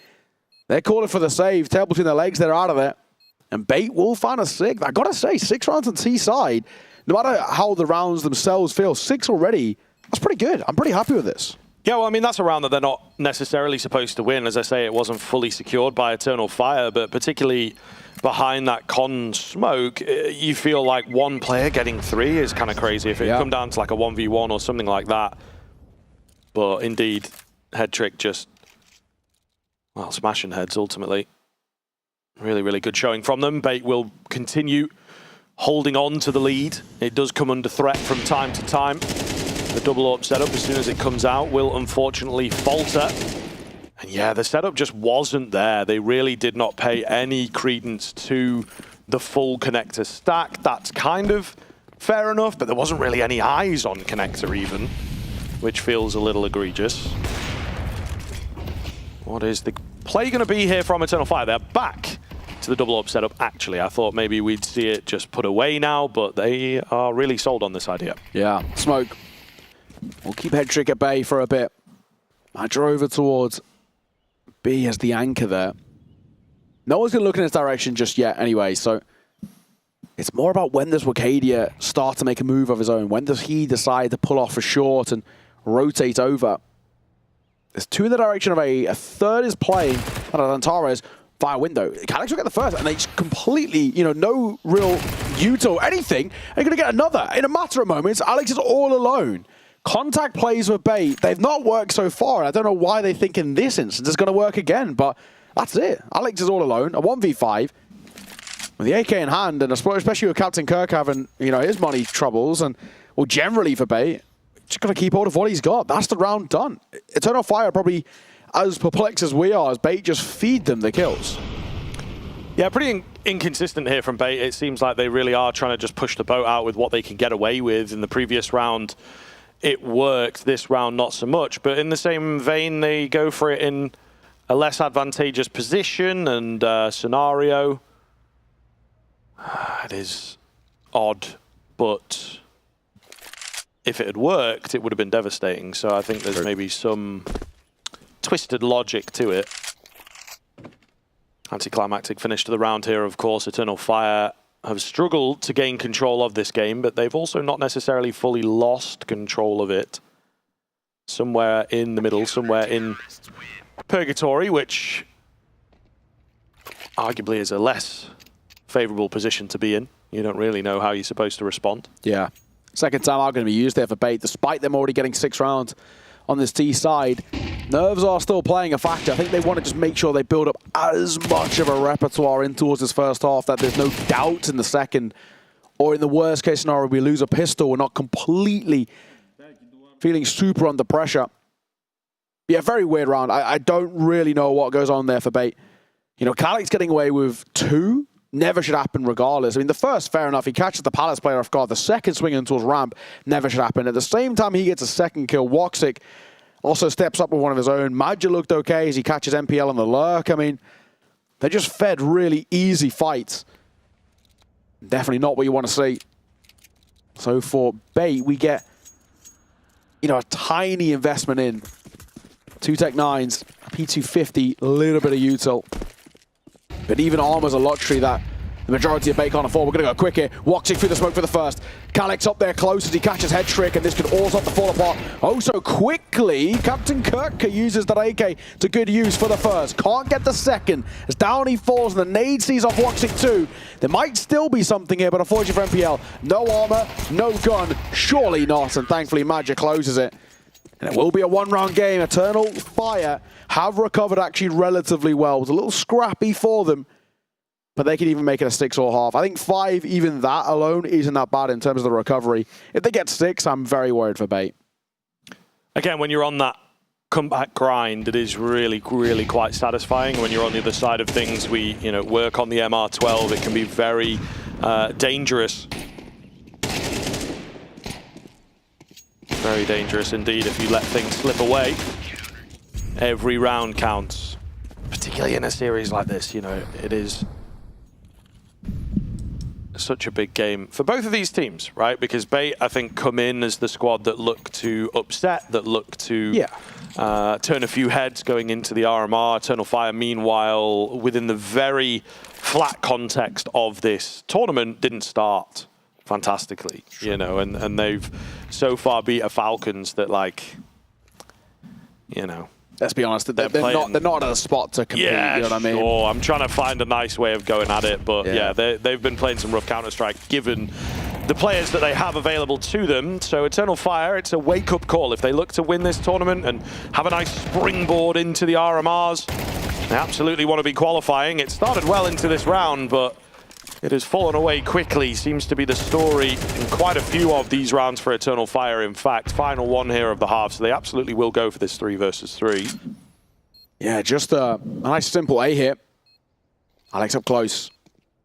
They're calling for the save. Tail between their legs, they're out of it. And Bait will find a 6. I got to say, 6 rounds on T-side, no matter how the rounds themselves feel, 6 already, that's pretty good. I'm pretty happy with this. Yeah, well, I mean, that's a round that they're not necessarily supposed to win. As I say, it wasn't fully secured by Eternal Fire, but particularly behind that con smoke, you feel like one player getting 3 is kind of crazy. If it come down to like a 1v1 or something like that. But indeed, Head Trick just, well, smashing heads ultimately. Really, really good showing from them. Bait will continue holding on to the lead. It does come under threat from time to time. The double AWP setup, as soon as it comes out, will unfortunately falter. And yeah, the setup just wasn't there. They really did not pay any credence to the full connector stack. That's kind of fair enough, but there wasn't really any eyes on connector even, which feels a little egregious. What is the play going to be here from Eternal Fire? They're back to the double AWP setup, actually. I thought maybe we'd see it just put away now, but they are really sold on this idea. Yeah, smoke. We'll keep Head Trick at bay for a bit. I drove over towards B as the anchor there. No one's going to look in his direction just yet anyway, so it's more about when does Wakadia start to make a move of his own? When does he decide to pull off a short and rotate over? There's 2 in the direction of A. A third is playing, and Antares via window. Calix will get the first, and they just completely, you know, no real util, anything. They're going to get another. In a matter of moments, Alex is all alone. Contact plays with Bait. They've not worked so far. I don't know why they think in this instance it's going to work again, but that's it. Alex is all alone, a 1v5. With the AK in hand, and especially with Captain Kirk having, you know, his money troubles, and, well, generally for Bait, just got to keep hold of what he's got. That's the round done. Eternal Fire probably as perplexed as we are, as Bait just feed them the kills. Yeah, pretty inconsistent here from Bait. It seems like they really are trying to just push the boat out with what they can get away with. In the previous round, it worked. This round, not so much. But in the same vein, they go for it in a less advantageous position and scenario. It is odd, but if it had worked, it would have been devastating. So I think there's maybe some twisted logic to it. Anticlimactic finish to the round here, of course. Eternal Fire have struggled to gain control of this game, but they've also not necessarily fully lost control of it. Somewhere in the middle, somewhere in purgatory, which arguably is a less favorable position to be in. You don't really know how you're supposed to respond. Yeah. Second time out going to be used there for Bait, despite them already getting 6 rounds on this T side. Nerves are still playing a factor. I think they want to just make sure they build up as much of a repertoire in towards this first half that there's no doubt in the second. Or in the worst case scenario, we lose a pistol. We're not completely feeling super under pressure. Yeah, very weird round. I don't really know what goes on there for Bait. You know, Calix getting away with 2 never should happen regardless. I mean, the first, fair enough. He catches the Palace player off guard. The second swinging towards Ramp never should happen. At the same time, he gets a second kill. Woxic also steps up with one of his own. Madja looked okay as he catches MPL on the lurk. I mean, they just fed really easy fights. Definitely not what you want to see. So for Bait, we get, you know, a tiny investment in 2 Tech 9s, P250, a little bit of util. But even armor's a luxury that the majority of Bait can't afford. We're going to go quick here. Woxic through the smoke for the first. Calix up there close as he catches Head Trick, and this could all start to fall apart. Oh, so quickly, Captain Kirk uses that AK to good use for the first. Can't get the second. As down he falls, and the nade sees off Woxic too. There might still be something here, but unfortunately for MPL, no armor, no gun, surely not. And thankfully, Magic closes it. And it will be a 1-round game. Eternal Fire have recovered actually relatively well. It was a little scrappy for them, but they can even make it a 6 or half. I think 5, even that alone, isn't that bad in terms of the recovery. If they get 6, I'm very worried for Bait. Again, when you're on that comeback grind that is really, really quite satisfying. When you're on the other side of things, we work on the MR12. It can be very dangerous. Very dangerous indeed if you let things slip away. Every round counts, particularly in a series like this. It is such a big game for both of these teams, right? Because Bait, I think, come in as the squad that look to upset, that look to turn a few heads going into the RMR. Eternal Fire, meanwhile, within the very flat context of this tournament, didn't start fantastically, and they've so far beat a Falcons that, let's be honest, they're not at a spot to compete, yeah, you know what I mean? Sure. I'm trying to find a nice way of going at it, but they've been playing some rough Counter-Strike given the players that they have available to them. So Eternal Fire, it's a wake-up call. If they look to win this tournament and have a nice springboard into the RMRs, they absolutely want to be qualifying. It started well into this round, but it has fallen away quickly. Seems to be the story in quite a few of these rounds for Eternal Fire. In fact, final one here of the half, so they absolutely will go for this 3 versus 3. Yeah, just a nice simple A hit. Alex up close.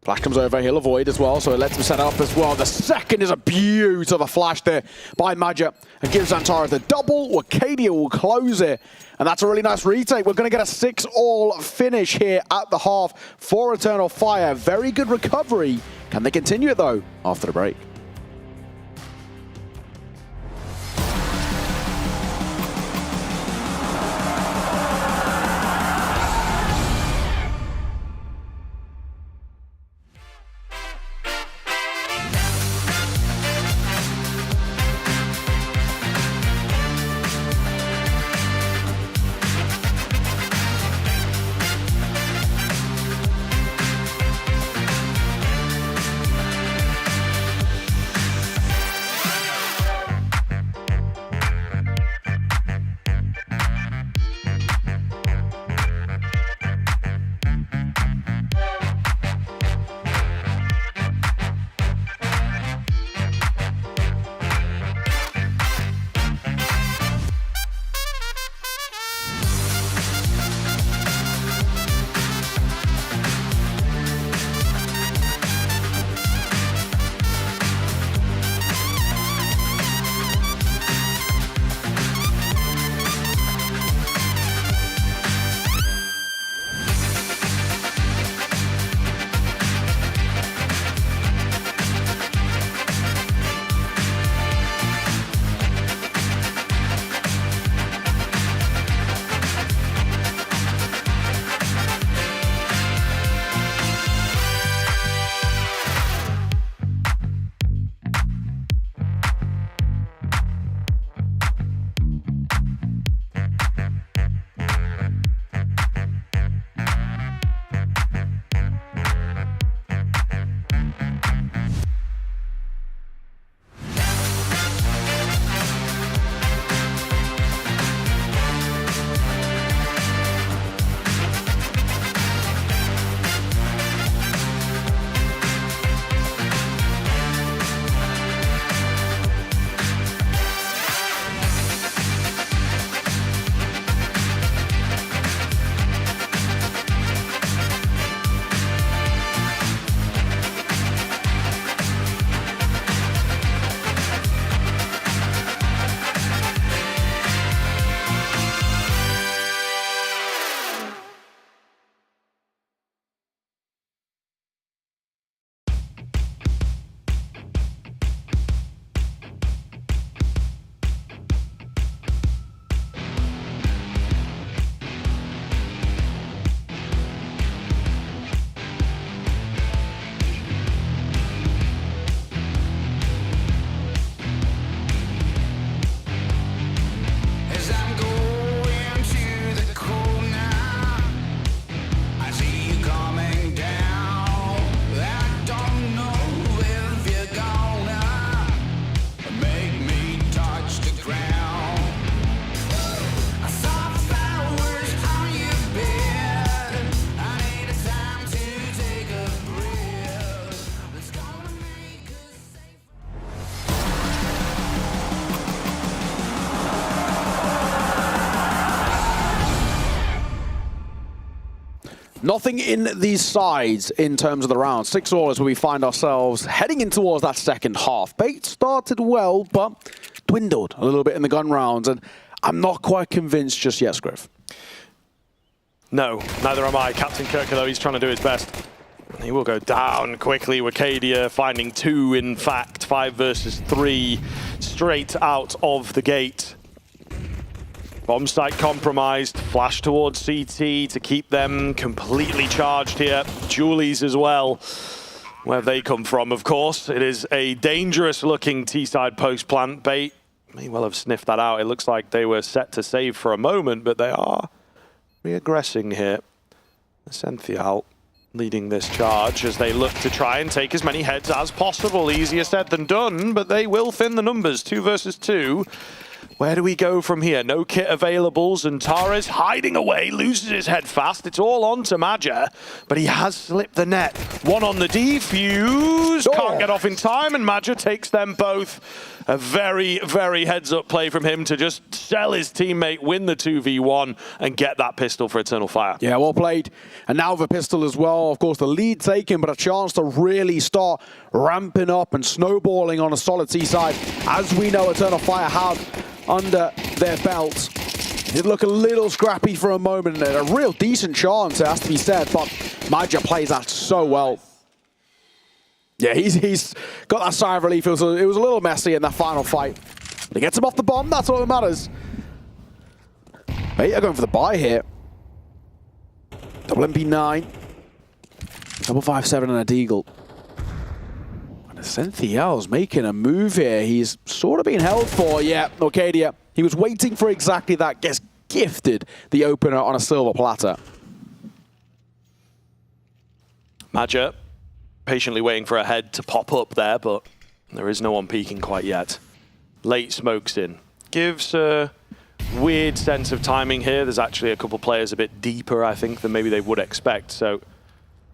Flash comes over, he'll avoid as well, so it lets him set up as well. The second is a beautiful flash there by Maja and gives Antara the double. Arcadia will close it, and that's a really nice retake. We're going to get a 6-all finish here at the half for Eternal Fire. Very good recovery. Can they continue it, though, after the break? Nothing in these sides in terms of the round. 6-all as we find ourselves heading in towards that second half. Bait started well, but dwindled a little bit in the gun rounds, and I'm not quite convinced just yet, Scriff. No, neither am I. Captain Kirk, though, he's trying to do his best. He will go down quickly. Wakadia finding 2, in fact. 5 versus 3, straight out of the gate. Bomb site compromised, flash towards CT to keep them completely charged here. Julies as well. Where have they come from, of course? It is a dangerous looking T-side post plant. Bait may well have sniffed that out. It looks like they were set to save for a moment, but they are reaggressing here. Essential leading this charge as they look to try and take as many heads as possible. Easier said than done, but they will thin the numbers. 2 versus 2. Where do we go from here? No kit available. Zantares hiding away, loses his head fast. It's all on to Maja, but he has slipped the net. 1 on the defuse. Can't get off in time, and Maja takes them both. A very, very heads-up play from him to just sell his teammate, win the 2v1, and get that pistol for Eternal Fire. Yeah, well played. And now the pistol as well. Of course, the lead taken, but a chance to really start ramping up and snowballing on a solid T-side. As we know, Eternal Fire have under their belts. Did look a little scrappy for a moment, and a real decent chance, it has to be said, but Maja plays that so well. Yeah, he's got that sigh of relief. It was a little messy in that final fight. He gets him off the bomb, that's all that matters. Veto going for the buy here. Double MP9. Double 5-7 and a deagle. And Cynthial's making a move here. He's sort of being held for. Yeah, Arcadia. He was waiting for exactly that. Gets gifted the opener on a silver platter. Maja patiently waiting for a head to pop up there, but there is no one peeking quite yet. Late smokes in. Gives a weird sense of timing here. There's actually a couple players a bit deeper, I think, than maybe they would expect. So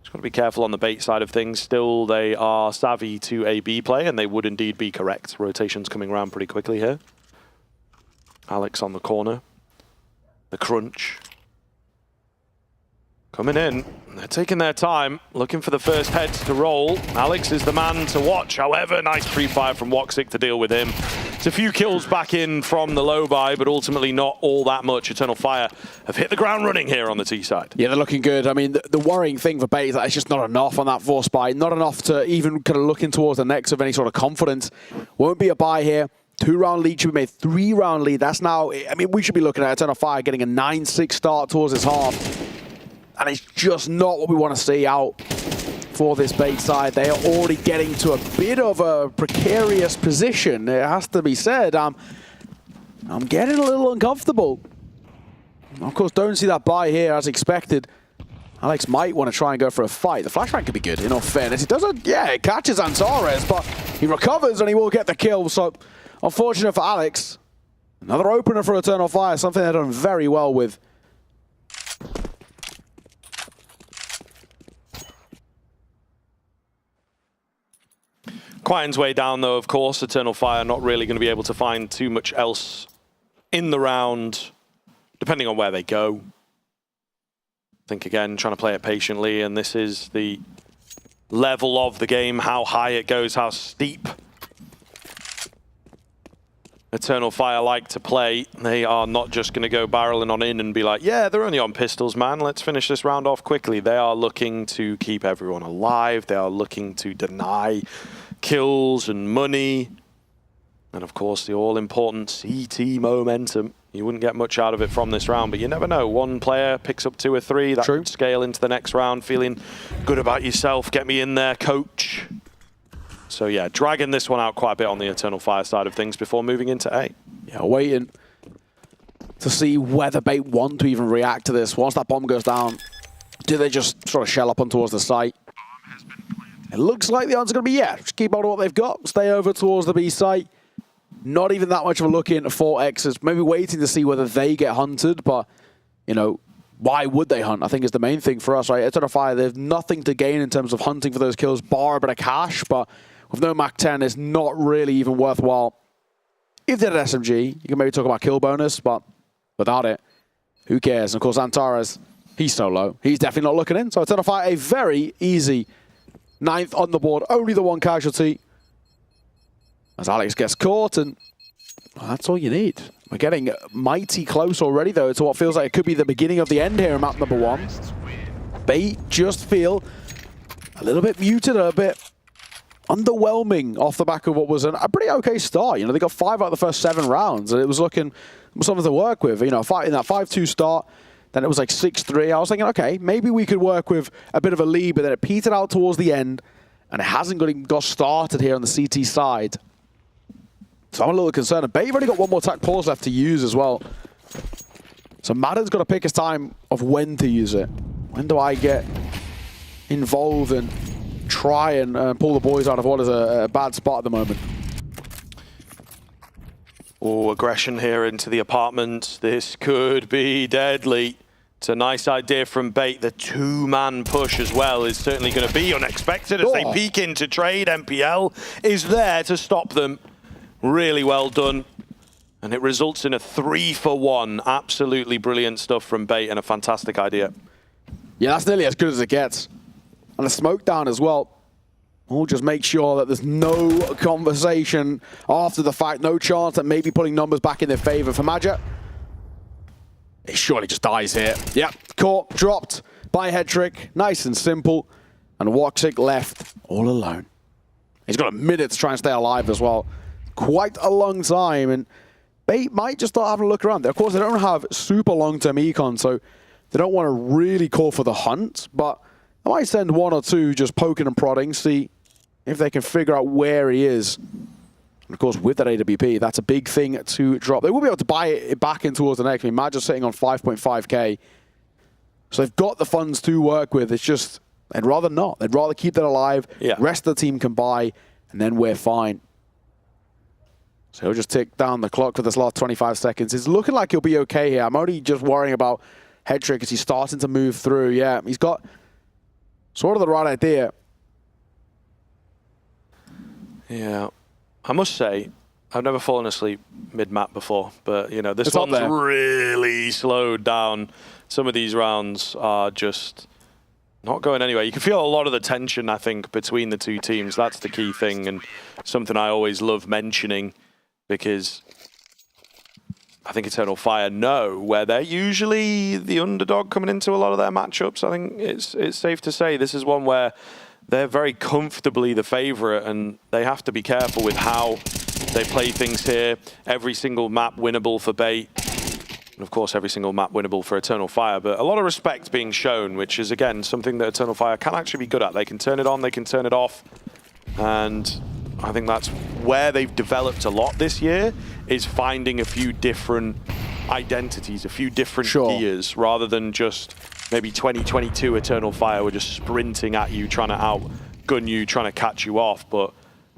just got to be careful on the bait side of things. Still, they are savvy to a B play, and they would indeed be correct. Rotations coming around pretty quickly here. Alex on the corner. The crunch. Coming in. They're taking their time, looking for the first heads to roll. Alex is the man to watch. However, nice pre-fire from Woxic to deal with him. It's a few kills back in from the low buy, but ultimately not all that much. Eternal Fire have hit the ground running here on the T side. Yeah, they're looking good. I mean, the worrying thing for Bait is that it's just not enough on that force buy. Not enough to even kind of looking towards the next of any sort of confidence. Won't be a buy here. 2-round lead should be made. 3-round lead. That's now, I mean, we should be looking at Eternal Fire getting a 9-6 start towards this half. And it's just not what we want to see out for this Bait side. They are already getting to a bit of a precarious position, it has to be said. I'm getting a little uncomfortable. Of course, don't see that buy here as expected. Alex might want to try and go for a fight. The flashbang could be good, in all fairness. He doesn't, yeah, it catches Antares, but he recovers and he will get the kill. So, unfortunate for Alex. Another opener for Eternal Fire, something they've done very well with. Quieten's way down, though, of course. Eternal Fire not really going to be able to find too much else in the round, depending on where they go. I think, again, trying to play it patiently, and this is the level of the game, how high it goes, how steep Eternal Fire like to play. They are not just going to go barreling on in and be like, yeah, they're only on pistols, man. Let's finish this round off quickly. They are looking to keep everyone alive. They are looking to deny kills and money. And of course, the all-important CT momentum. You wouldn't get much out of it from this round, but you never know. One player picks up 2 or 3. That could scale into the next round, feeling good about yourself. Get me in there, coach. So yeah, dragging this one out quite a bit on the Eternal Fire side of things before moving into A. Yeah, waiting to see whether Bait want to even react to this. Once that bomb goes down, do they just sort of shell up on towards the site? It looks like the answer's going to be yeah. Just keep on what they've got. Stay over towards the B site. Not even that much of a look into 4Xs. Maybe waiting to see whether they get hunted, but, you know, why would they hunt? I think is the main thing for us, right? Eternal Fire, they have nothing to gain in terms of hunting for those kills, bar a bit of cash, but with no Mach 10, it's not really even worthwhile. If they had SMG, you can maybe talk about kill bonus, but without it, who cares? And of course, Antares He's so low. He's definitely not looking in. So Eternal Fire, a very easy 9th on the board. Only the one casualty. As Alex gets caught, and well, that's all you need. We're getting mighty close already, though, to what feels like it could be the beginning of the end here in map number 1. Bait just feel a little bit muted, a bit underwhelming off the back of what was a pretty okay start. You know, they got 5 out of the first 7 rounds, and it was looking something to work with. You know, in that 5-2 start, then it was like 6-3. I was thinking, okay, maybe we could work with a bit of a lead, but then it petered out towards the end, and it hasn't got started here on the CT side. So I'm a little concerned. Bait have only got 1 more attack pause left to use as well. So Madden's got to pick his time of when to use it. When do I get involved and try and pull the boys out of what is a bad spot at the moment? Oh, aggression here into the apartment. This could be deadly. It's a nice idea from Bait. The 2-man push as well is certainly going to be unexpected as they peek into trade. MPL is there to stop them. Really well done. And it results in a 3-for-1. Absolutely brilliant stuff from Bait and a fantastic idea. Yeah, that's nearly as good as it gets. And a smoke down as well. We'll just make sure that there's no conversation after the fact. No chance at maybe putting numbers back in their favor for Madja. It surely just dies here. Yep, caught, dropped by Headtrick. Nice and simple. And Woxic left all alone. He's got a minute to try and stay alive as well. Quite a long time, and Bait might just start having a look around. Of course, they don't have super long-term econ, so they don't want to really call for the hunt, but I might send 1 or 2 just poking and prodding, see if they can figure out where he is. And of course, with that AWP, that's a big thing to drop. They will be able to buy it back in towards the next. I mean, Madja's sitting on 5.5k, so they've got the funds to work with. It's just, they'd rather not. They'd rather keep that alive. Yeah. Rest of the team can buy, and then we're fine. So he'll just tick down the clock for this last 25 seconds. It's looking like he'll be okay here. I'm only just worrying about Headtrick as he's starting to move through. Yeah, he's got sort of the right idea. Yeah, I must say, I've never fallen asleep mid-map before, but, you know, this one's really slowed down. Some of these rounds are just not going anywhere. You can feel a lot of the tension, I think, between the 2 teams. That's the key thing, and something I always love mentioning, because I think Eternal Fire know where they're usually the underdog coming into a lot of their matchups. I think it's safe to say this is one where they're very comfortably the favorite, and they have to be careful with how they play things here. Every single map winnable for Bait, and of course every single map winnable for Eternal Fire, but a lot of respect being shown, which is again something that Eternal Fire can actually be good at. They can turn it on, they can turn it off, and I think that's where they've developed a lot this year, is finding a few different identities, a few different gears, rather than just maybe 2022 Eternal Fire were just sprinting at you, trying to outgun you, trying to catch you off. But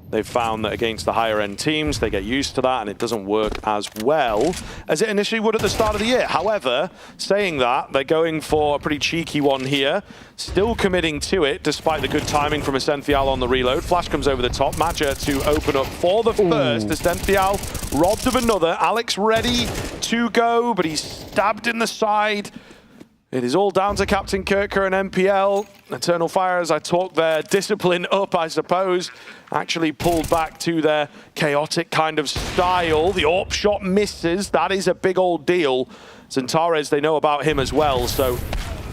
they've found that against the higher end teams, they get used to that, and it doesn't work as well as it initially would at the start of the year. However, saying that, they're going for a pretty cheeky one here, still committing to it despite the good timing from Essential on the reload. Flash comes over the top, Madja to open up for the first. Essential robbed of another. Alex ready to go, but he's stabbed in the side. It is all down to Captain Kirker and MPL. Eternal Fire, as I talked there, discipline up, I suppose. Actually pulled back to their chaotic kind of style. The AWP shot misses. That is a big old deal. Zentares, they know about him as well, so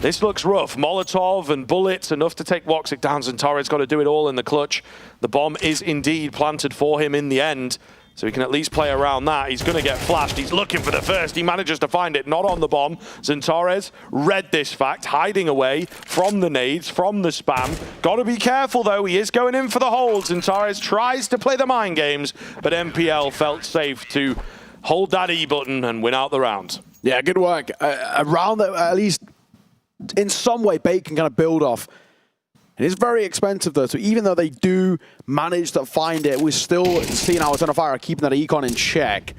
this looks rough. Molotov and bullets, enough to take Woxic down. Zentares got to do it all in the clutch. The bomb is indeed planted for him in the end, so he can at least play around that. He's going to get flashed. He's looking for the first. He manages to find it, not on the bomb. Zentares read this fact, hiding away from the nades, from the spam. Got to be careful, though. He is going in for the hold. Zentares tries to play the mind games, but MPL felt safe to hold that E button and win out the round. Yeah, good work. A round that at least in some way Bait can kind of build off. It is very expensive, though, so even though they do manage to find it, we're still seeing our Eternal Fire keeping that econ in check.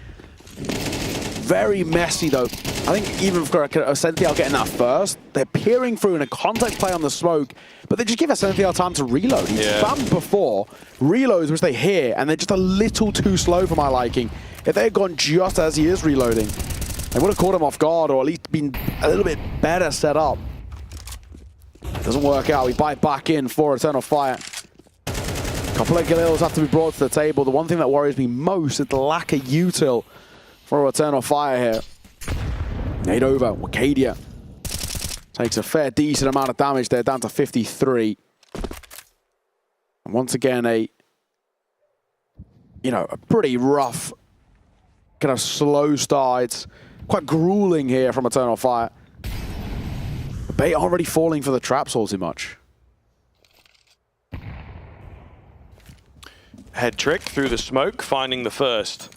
Very messy, though. I think even for Essential getting that first, they're peering through in a contact play on the smoke, but they just give Essential time to reload. He's spammed before, reloads, which they hear, and they're just a little too slow for my liking. If they had gone just as he is reloading, they would have caught him off guard, or at least been a little bit better set up. Doesn't work out. We bite back in for Eternal Fire. A couple of Galils have to be brought to the table. The one thing that worries me most is the lack of util for Eternal Fire here. Nade over. Wacadia takes a fair decent amount of damage there, down to 53. And once again, a pretty rough, kind of slow start. It's quite grueling here from Eternal Fire. But Bait aren't really falling for the traps all too much. Head trick through the smoke, finding the first.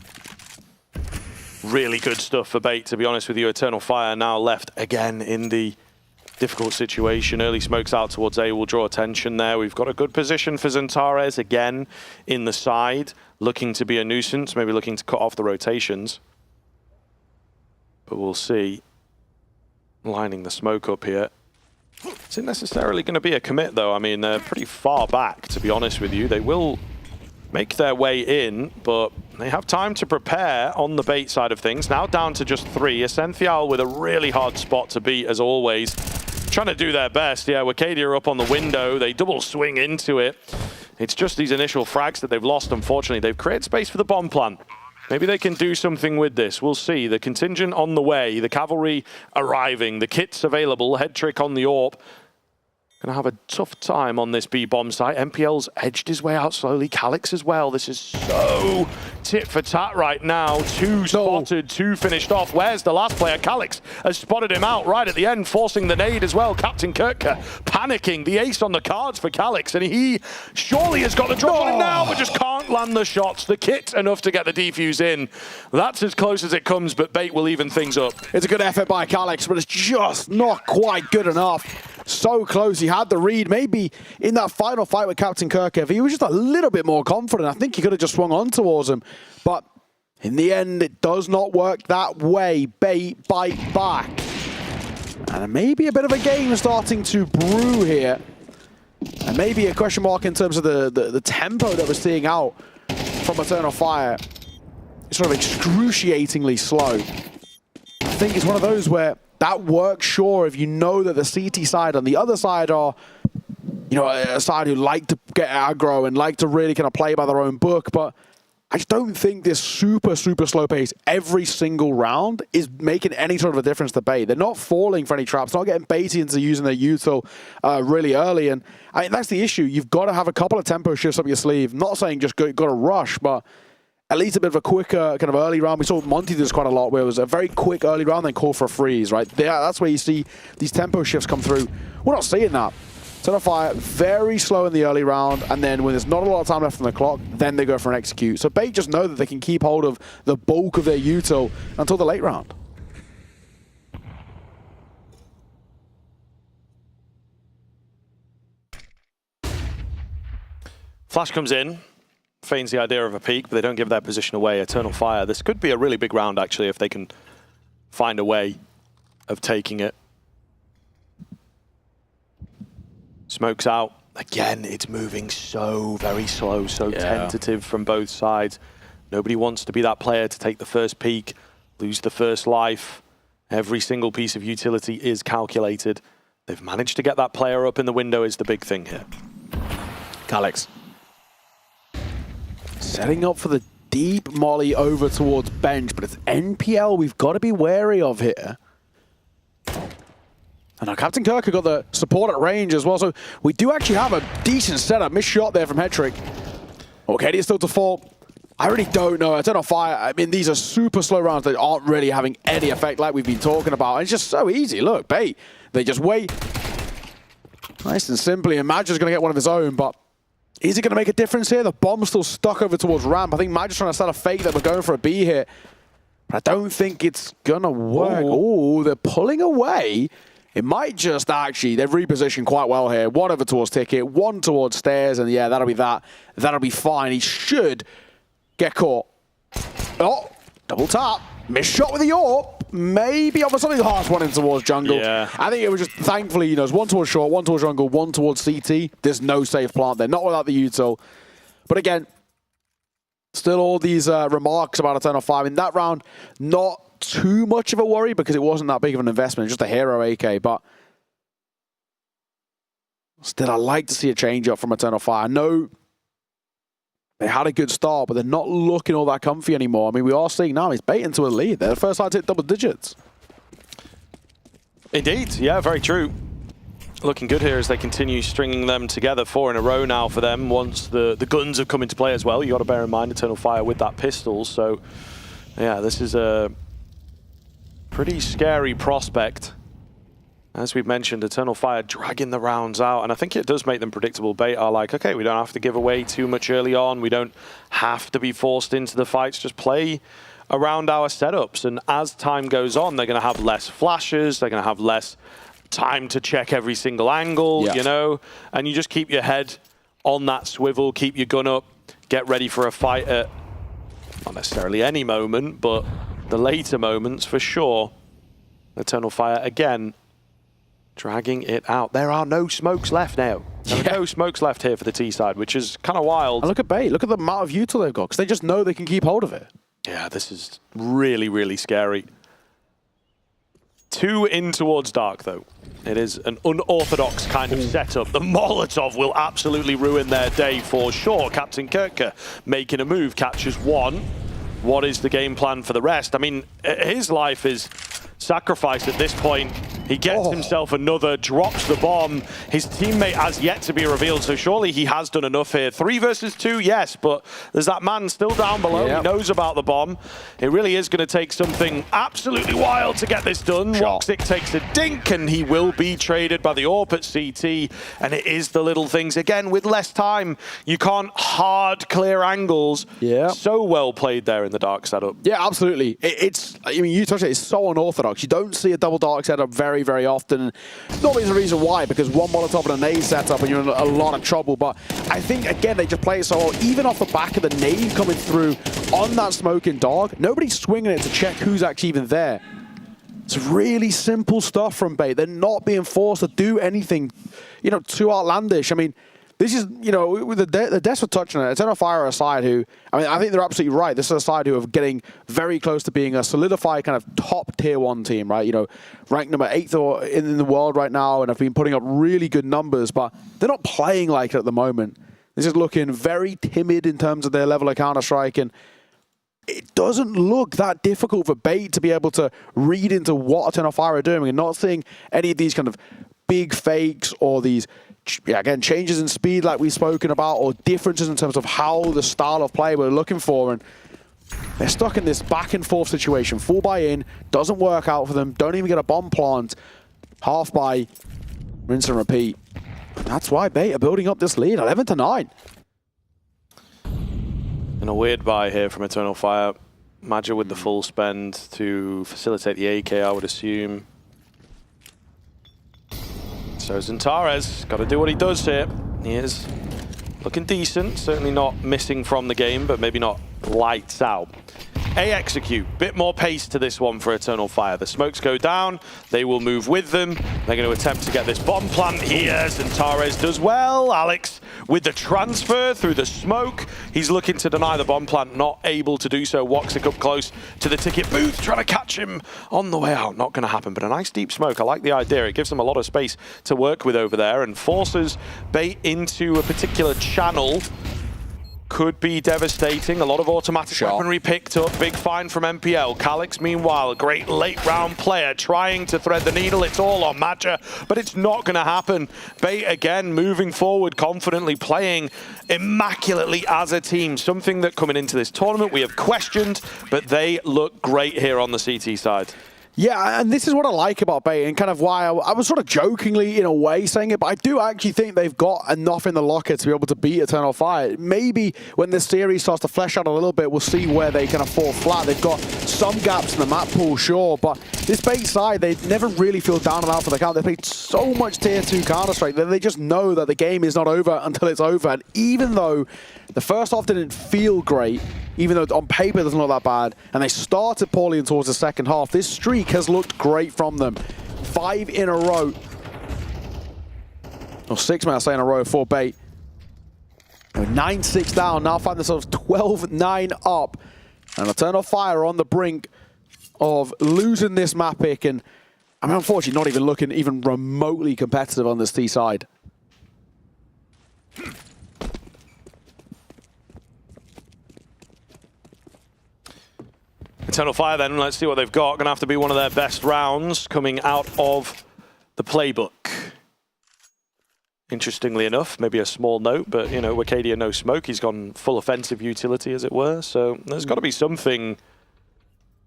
Really good stuff for Bait, to be honest with you. Eternal Fire now left again in the difficult situation. Early smokes out towards A will draw attention there. We've got a good position for Xantares again in the side, looking to be a nuisance, maybe looking to cut off the rotations. But we'll see. Lining the smoke up here. Isn't necessarily going to be a commit, though. I mean, they're pretty far back, to be honest with you. They will make their way in, but they have time to prepare on the Bait side of things. Now down to just 3. Essential with a really hard spot to beat, as always. Trying to do their best. Yeah, Wacadia up on the window. They double swing into it. It's just these initial frags that they've lost, unfortunately. They've created space for the bomb plant. Maybe they can do something with this. We'll see. The contingent on the way. The cavalry arriving. The kits available. Head trick on the AWP. Gonna have a tough time on this B-bomb site. MPL's edged his way out slowly. Calix as well. This is so tit for tat right now. 2 spotted, 2 finished off. Where's the last player? Calix has spotted him out right at the end, forcing the nade as well. Captain Kirka panicking. The ace on the cards for Calix, and he surely has got the drop on him now, but just can't land the shots. The kit enough to get the defuse in. That's as close as it comes, but Bait will even things up. It's a good effort by Calix, but it's just not quite good enough. So close. He had the read. Maybe in that final fight with Captain Kirk, if he was just a little bit more confident, I think he could have just swung on towards him. But in the end, it does not work that way. Bait bite back. And maybe a bit of a game starting to brew here. And maybe a question mark in terms of the tempo that we're seeing out from Eternal Fire. It's sort of excruciatingly slow. I think it's one of those where that works, sure, if you know that the CT side and the other side are, a side who like to get aggro and like to really kind of play by their own book. But I just don't think this super, super slow pace every single round is making any sort of a difference to Bait. They're not falling for any traps, not getting baited into using their util really early. And I mean, that's the issue. You've got to have a couple of tempo shifts up your sleeve. I'm not saying just got to rush, but at least a bit of a quicker kind of early round. We saw Monty do this quite a lot, where it was a very quick early round, then call for a freeze, right? That's where you see these tempo shifts come through. We're not seeing that. Eternal Fire, very slow in the early round, and then when there's not a lot of time left on the clock, then they go for an execute. So Bait just know that they can keep hold of the bulk of their util until the late round. Flash comes in. Feigns the idea of a peek, but they don't give their position away. Eternal Fire. This could be a really big round, actually, if they can find a way of taking it. Smokes out. Again, it's moving so very slow, so tentative from both sides. Nobody wants to be that player to take the first peek, lose the first life. Every single piece of utility is calculated. They've managed to get that player up in the window is the big thing here. Calix. Setting up for the deep molly over towards bench, but it's NPL we've got to be wary of here. And now Captain Kirk got the support at range as well, so we do actually have a decent setup. Missed shot there from Hetrick. Okay, it's still to fall. I really don't know. Eternal Fire, I mean, these are super slow rounds that aren't really having any effect like we've been talking about. It's just so easy. Look, Bait, they just wait. Nice and simply, and Madge's going to get one of his own, but is it going to make a difference here? The bomb's still stuck over towards ramp. I think Madge's trying to set a fake that we're going for a B here. But I don't think it's going to work. Oh, they're pulling away. It might just actually, they've repositioned quite well here. One over towards Ticket, one towards Stairs, and yeah, that'll be that. That'll be fine. He should get caught. Oh, double tap. Missed shot with the AWP. Maybe over something harsh one in towards jungle. Yeah. I think it was just, thankfully, it's one towards short, one towards jungle, one towards CT. There's no safe plant there, not without the util. But again, still all these remarks about Eternal Fire. In that round, not too much of a worry because it wasn't that big of an investment, just a hero AK, but Still, I like to see a change up from Eternal Fire. I know they had a good start, but they're not looking all that comfy anymore. I mean, we are seeing now he's baiting to a lead. They're the first side to hit double digits. Indeed, yeah, very true. Looking good here as they continue stringing them together 4 in a row now for them. Once the guns have come into play as well, you got to bear in mind Eternal Fire with that pistol. So, yeah, this is a pretty scary prospect. As we've mentioned, Eternal Fire dragging the rounds out, and I think it does make them predictable. Bait are like, okay, we don't have to give away too much early on. We don't have to be forced into the fights. Just play around our setups, and as time goes on, they're going to have less flashes. They're going to have less time to check every single angle, you know, and you just keep your head on that swivel, keep your gun up, get ready for a fight at not necessarily any moment, but the later moments for sure. Eternal Fire again dragging it out. There are no smokes left now. There are no smokes left here for the T side, which is kind of wild. And look at Bait. Look at the amount of util they've got, because they just know they can keep hold of it. Yeah, this is really, really scary. 2 in towards Dark, though. It is an unorthodox kind of setup. The Molotov will absolutely ruin their day for sure. Captain Kirka making a move, catches 1. What is the game plan for the rest? I mean, his life is sacrificed at this point. He gets himself another, drops the bomb. His teammate has yet to be revealed, so surely he has done enough here. 3 versus 2, yes, but there's that man still down below. He knows about the bomb. It really is going to take something absolutely wild to get this done. Roxic takes a dink, and he will be traded by the AWP at CT. And it is the little things. Again, with less time, you can't hard clear angles. Yeah. So well played there in the Dark setup. Yeah, absolutely. I mean, you touched it. It's so unorthodox. You don't see a double Dark setup very, very often. Not always the reason why, because 1 Molotov and a nade setup and you're in a lot of trouble. But I think, again, they just play it so well. Even off the back of the nade coming through on that smoking Dark, nobody's swinging it to check who's actually even there. It's really simple stuff from Bait. They're not being forced to do anything, you know, too outlandish. I mean, this is, you know, with the desperate touch on it, Eternal Fire are a side who, I mean, I think they're absolutely right. This is a side who are getting very close to being a solidified kind of top tier 1 team, right? You know, ranked number 8 in the world right now and have been putting up really good numbers, but they're not playing like it at the moment. This is looking very timid in terms of their level of Counter-Strike, and it doesn't look that difficult for Bait to be able to read into what Eternal Fire are doing and not seeing any of these kind of big fakes or these, again, changes in speed like we've spoken about, or differences in terms of how the style of play we're looking for. And they're stuck in this back and forth situation. Full buy in, doesn't work out for them, don't even get a bomb plant. Half buy, rinse and repeat. And that's why Bait are building up this lead, 11-9. And a weird buy here from Eternal Fire. Maja with the full spend to facilitate the AK, I would assume. So Zantares got to do what he does here. He is looking decent, certainly not missing from the game, but maybe not lights out. A execute, bit more pace to this one for Eternal Fire. The smokes go down, they will move with them. They're going to attempt to get this bomb plant here. Zantares does well. Alex with the transfer through the smoke. He's looking to deny the bomb plant, not able to do so. Woxic up close to the ticket booth, trying to catch him on the way out. Not going to happen, but a nice deep smoke. I like the idea. It gives them a lot of space to work with over there and forces Bait into a particular channel. Could be devastating. A lot of automatic weaponry picked up. Big find from MPL. Calix, meanwhile, a great late round player trying to thread the needle. It's all on Maja, but it's not going to happen. Bait again moving forward confidently, playing immaculately as a team. Something that coming into this tournament we have questioned, but they look great here on the CT side. Yeah, and this is what I like about Bait, and kind of why I was sort of jokingly, in a way, saying it, but I do actually think they've got enough in the locker to be able to beat Eternal Fire. Maybe when this series starts to flesh out a little bit, we'll see where they kind of fall flat. They've got some gaps in the map pool, sure, but this Bait side, they never really feel down and out for the count. They played so much Tier 2 Counter-Strike that they just know that the game is not over until it's over. And even though the first half didn't feel great, even though on paper it doesn't look that bad, and they started poorly towards the second half, this streak has looked great from them. 5 in a row. Or 6, may I say, in a row for Bait. 9-6 down, now find themselves 12-9 up. And Eternal Fire on the brink of losing this map pick, and I mean, unfortunately not even looking even remotely competitive on this T side. Eternal Fire then, let's see what they've got. Gonna have to be one of their best rounds coming out of the playbook. Interestingly enough, maybe a small note, but you know, Wakadia no smoke. He's gone full offensive utility, as it were. So there's got to be something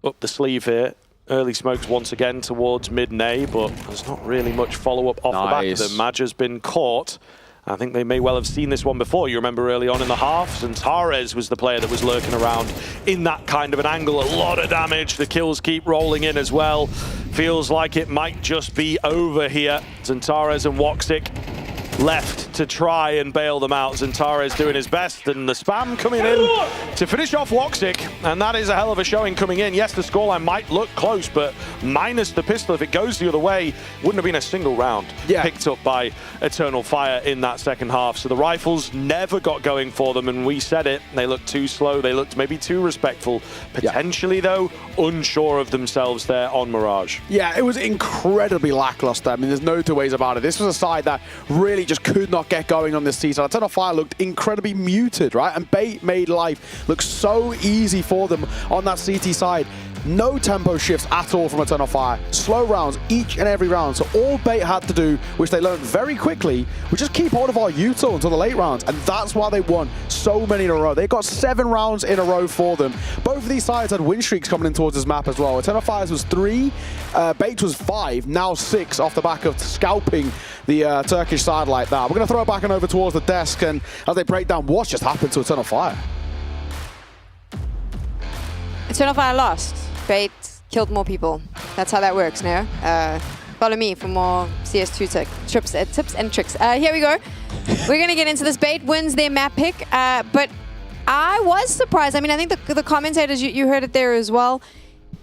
up the sleeve here. Early smokes once again towards mid-Nay, but there's not really much follow-up off the back of them. Maj has been caught. I think they may well have seen this one before. You remember early on in the half, Zantares was the player that was lurking around in that kind of an angle. A lot of damage. The kills keep rolling in as well. Feels like it might just be over here. Zantares and Woxic left to try and bail them out. Zantares doing his best, and the spam coming in to finish off Woxic, and that is a hell of a showing coming in. Yes, the scoreline might look close, but minus the pistol, if it goes the other way, wouldn't have been a single round picked up by Eternal Fire in that second half. So the rifles never got going for them, and we said it, they looked too slow, they looked maybe too respectful. Potentially, though, unsure of themselves there on Mirage. Yeah, it was incredibly lackluster. I mean, there's no two ways about it. This was a side that really just could not get going on this season. Eternal Fire looked incredibly muted, right? And Bait made life look so easy for them on that CT side. No tempo shifts at all from Eternal Fire. Slow rounds each and every round. So all Bait had to do, which they learned very quickly, was just keep hold of our util until the late rounds. And that's why they won so many in a row. They got 7 rounds in a row for them. Both of these sides had win streaks coming in towards this map as well. Eternal Fire's was 3, Bait was 5, now 6 off the back of scalping the Turkish side like that. We're going to throw it back and over towards the desk, and as they break down what's just happened to Eternal Fire. Eternal Fire lost. Bait killed more people. That's how that works now. Follow me for more CS2 tips and tricks. Here we go. We're going to get into this. Bait wins their map pick, but I was surprised. I mean, I think the commentators, you heard it there as well.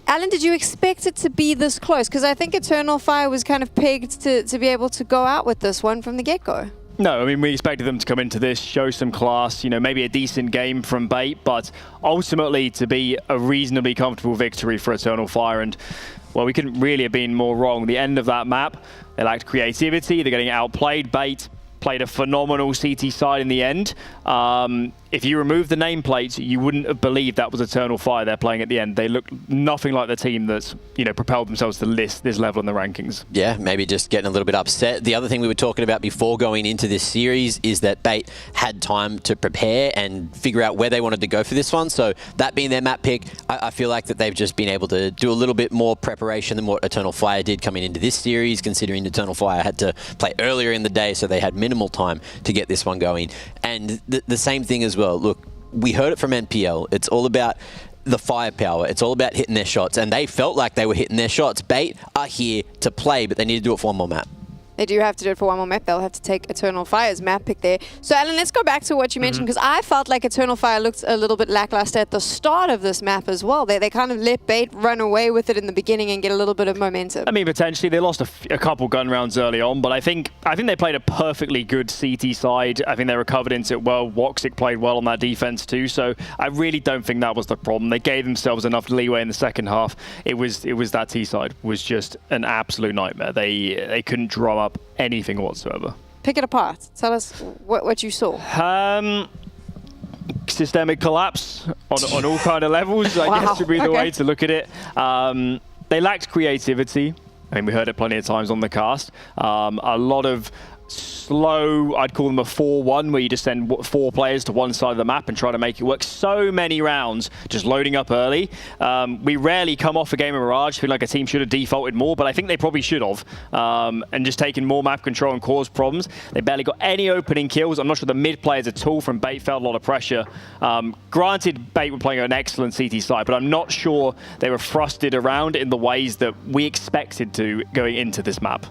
Alan, did you expect it to be this close? Because I think Eternal Fire was kind of pegged to be able to go out with this one from the get-go. No, I mean, we expected them to come into this, show some class, you know, maybe a decent game from Bait, but ultimately to be a reasonably comfortable victory for Eternal Fire. And, well, we couldn't really have been more wrong. The end of that map, they lacked creativity, they're getting outplayed. Bait played a phenomenal CT side in the end. If you remove the nameplates, you wouldn't have believed that was Eternal Fire they're playing at the end. They look nothing like the team that's, you know, propelled themselves to this level in the rankings. Yeah, maybe just getting a little bit upset. The other thing we were talking about before going into this series is that Bait had time to prepare and figure out where they wanted to go for this one. So that being their map pick, I feel like that they've just been able to do a little bit more preparation than what Eternal Fire did coming into this series, considering Eternal Fire had to play earlier in the day, so they had minimal time to get this one going. And the same thing as well. Look, we heard it from NPL. It's all about the firepower. It's all about hitting their shots, and they felt like they were hitting their shots. Bait are here to play, but they need to do it for one more map. They do have to do it for one more map. They'll have to take Eternal Fire's map pick there. So, Alan, let's go back to what you mentioned, because I felt like Eternal Fire looked a little bit lackluster at the start of this map as well. They kind of let Bait run away with it in the beginning and get a little bit of momentum. I mean, potentially. They lost a couple gun rounds early on, but I think they played a perfectly good CT side. I think they recovered into it well. Woxic played well on that defense too, so I really don't think that was the problem. They gave themselves enough leeway in the second half. It was that T side was just an absolute nightmare. They couldn't drum up anything whatsoever. Pick it apart. Tell us what you saw. Systemic collapse on all kind of levels, I guess would be the way to look at it. They lacked creativity. I mean, we heard it plenty of times on the cast. A lot of slow, I'd call them a 4-1, where you just send 4 players to one side of the map and try to make it work. So many rounds just loading up early. We rarely come off a game of Mirage. I feel like a team should have defaulted more, but I think they probably should have. And just taken more map control and caused problems. They barely got any opening kills. I'm not sure the mid players at all from Bait felt a lot of pressure. Granted, Bait were playing an excellent CT side, but I'm not sure they were thrusted around in the ways that we expected to going into this map.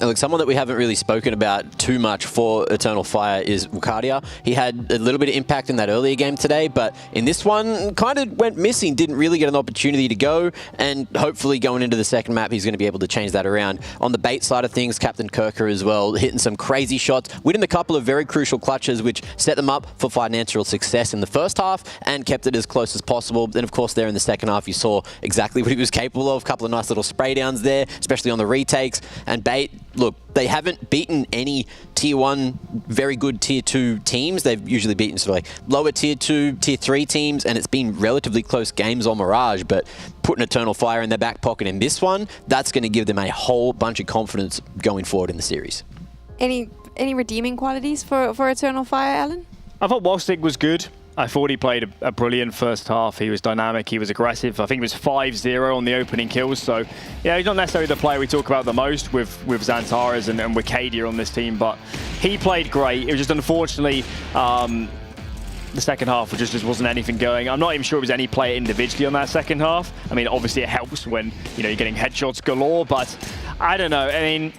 Now, look, someone that we haven't really spoken about too much for Eternal Fire is Wakadia. He had a little bit of impact in that earlier game today, but in this one, kind of went missing, didn't really get an opportunity to go, and hopefully going into the second map, he's going to be able to change that around. On the Bait side of things, Captain Kirker as well, hitting some crazy shots, winning a couple of very crucial clutches, which set them up for financial success in the first half, and kept it as close as possible. Then, of course, there in the second half, you saw exactly what he was capable of. A couple of nice little spray downs there, especially on the retakes, and Bait look, they haven't beaten any tier 1, very good tier 2 teams. They've usually beaten sort of like lower tier 2, tier 3 teams, and it's been relatively close games on Mirage, but putting Eternal Fire in their back pocket in this one, that's going to give them a whole bunch of confidence going forward in the series. Any redeeming qualities for Eternal Fire, Alan? I thought Wolstig was good. I thought he played a brilliant first half. He was dynamic, he was aggressive. I think it was 5-0 on the opening kills. So, yeah, he's not necessarily the player we talk about the most with Xantares and Wicadia on this team, but he played great. It was just unfortunately the second half just wasn't anything going. I'm not even sure it was any player individually on that second half. I mean, obviously it helps when you're getting headshots galore, but I don't know. I mean,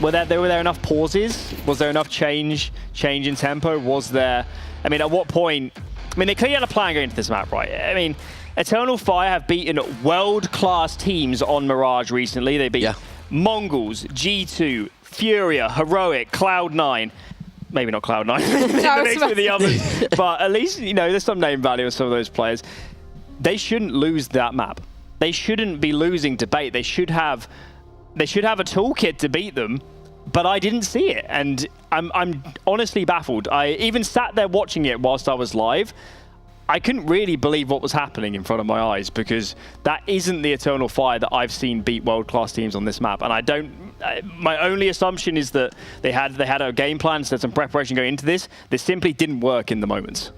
were there enough pauses? Was there enough change in tempo? Was there? I mean, at what point? I mean, they clearly had a plan going into this map, right? I mean, Eternal Fire have beaten world-class teams on Mirage recently. They beat Mongols, G2, Furia, Heroic, Cloud9. Maybe not Cloud9, with the others. But at least, there's some name value of some of those players. They shouldn't lose that map. They shouldn't be losing debate. They should have a toolkit to beat them. But I didn't see it, and I'm honestly baffled. I even sat there watching it whilst I was live. I couldn't really believe what was happening in front of my eyes, because that isn't the Eternal Fire that I've seen beat world-class teams on this map. And my only assumption is that they had a game plan, so some preparation going into this. This simply didn't work in the moments.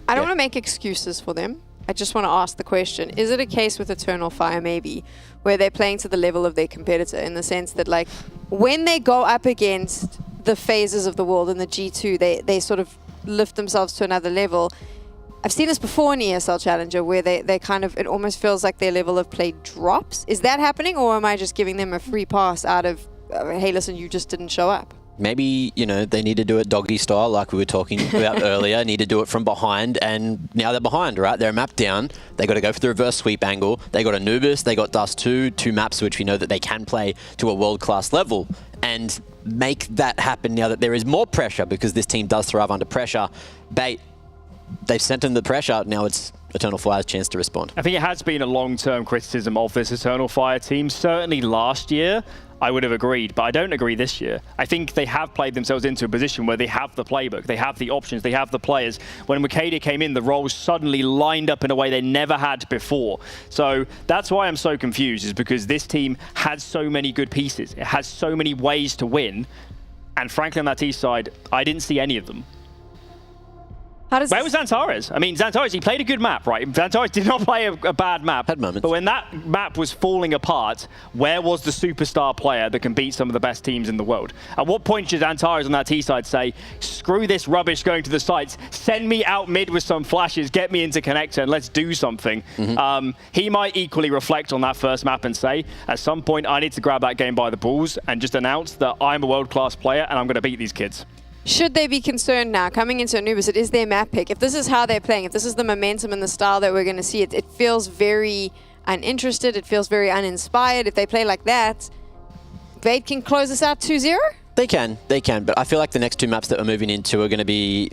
I don't want to make excuses for them. I just want to ask the question, is it a case with Eternal Fire maybe where they're playing to the level of their competitor, in the sense that like when they go up against the phases of the world in the G2, they sort of lift themselves to another level. I've seen this before in ESL Challenger where they kind of, it almost feels like their level of play drops. Is that happening, or am I just giving them a free pass out of, hey, listen, you just didn't show up? Maybe, they need to do it doggy style like we were talking about earlier, need to do it from behind, and now they're behind, right? They're a map down. They got to go for the reverse sweep angle. They got Anubis, they got Dust 2, 2 maps which we know that they can play to a world-class level, and make that happen now that there is more pressure, because this team does thrive under pressure. Bait, they've sent them the pressure, now it's Eternal Fire's chance to respond. I think it has been a long-term criticism of this Eternal Fire team. Certainly last year, I would have agreed, but I don't agree this year. I think they have played themselves into a position where they have the playbook, they have the options, they have the players. When Wicadia came in, the roles suddenly lined up in a way they never had before. So that's why I'm so confused, is because this team has so many good pieces. It has so many ways to win. And frankly, on that T side, I didn't see any of them. Where was Xantares? I mean, Xantares, he played a good map, right? Xantares did not play a bad map. Had moments. But when that map was falling apart, where was the superstar player that can beat some of the best teams in the world? At what point should Xantares on that T side say, screw this rubbish going to the sites, send me out mid with some flashes, get me into connector, and let's do something. He might equally reflect on that first map and say, at some point, I need to grab that game by the balls and just announce that I'm a world-class player and I'm going to beat these kids. Should they be concerned now, coming into Anubis, it is their map pick. If this is how they're playing, if this is the momentum and the style that we're going to see, it feels very uninterested, it feels very uninspired. If they play like that, Veto can close this out 2-0? They can, but I feel like the next 2 maps that we're moving into are going to be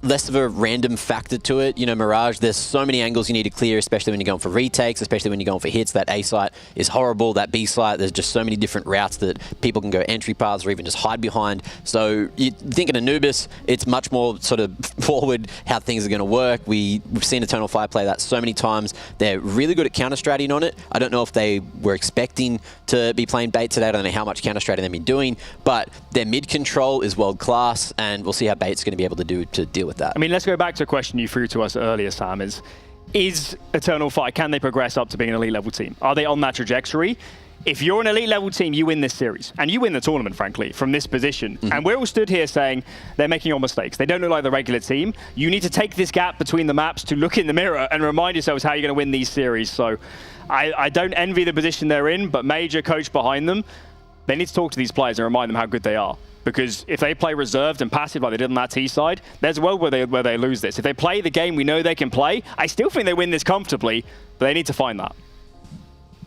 less of a random factor to it. Mirage, there's so many angles you need to clear, especially when you're going for retakes, especially when you're going for hits. That A site is horrible, that B site, there's just so many different routes that people can go entry paths or even just hide behind. So you think in Anubis, it's much more sort of forward how things are going to work. We've seen Eternal Fire play that so many times. They're really good at counter-strating on it. I don't know if they were expecting to be playing Bait today. I don't know how much counter-strating they've been doing, but their mid-control is world-class, and we'll see how Bait's going to be able to deal with that. I mean, let's go back to a question you threw to us earlier, Sam, is Eternal Fire, can they progress up to being an elite level team? Are they on that trajectory? If you're an elite level team, you win this series. And you win the tournament, frankly, from this position. And we're all stood here saying they're making all mistakes. They don't look like the regular team. You need to take this gap between the maps to look in the mirror and remind yourselves how you're going to win these series. So I don't envy the position they're in, but Major, coach behind them, they need to talk to these players and remind them how good they are. Because if they play reserved and passive like they did on that T side, there's a world where they lose this. If they play the game we know they can play, I still think they win this comfortably, but they need to find that.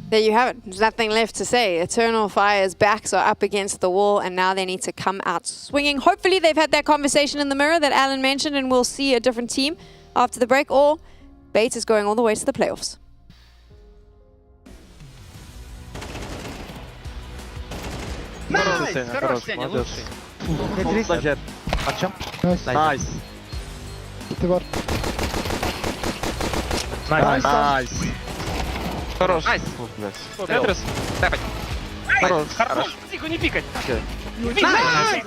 There you have it. There's nothing left to say. Eternal Fire's backs are up against the wall, and now they need to come out swinging. Hopefully they've had that conversation in the mirror that Alan mentioned, and we'll see a different team after the break, or Bait is going all the way to the playoffs. Хорош, Сеня, лучший. Найс. Ты Найс. Хорош. Найс. Тетрис. Тэпать. Хорош. Хорош. Тихо, не пикать. Найс.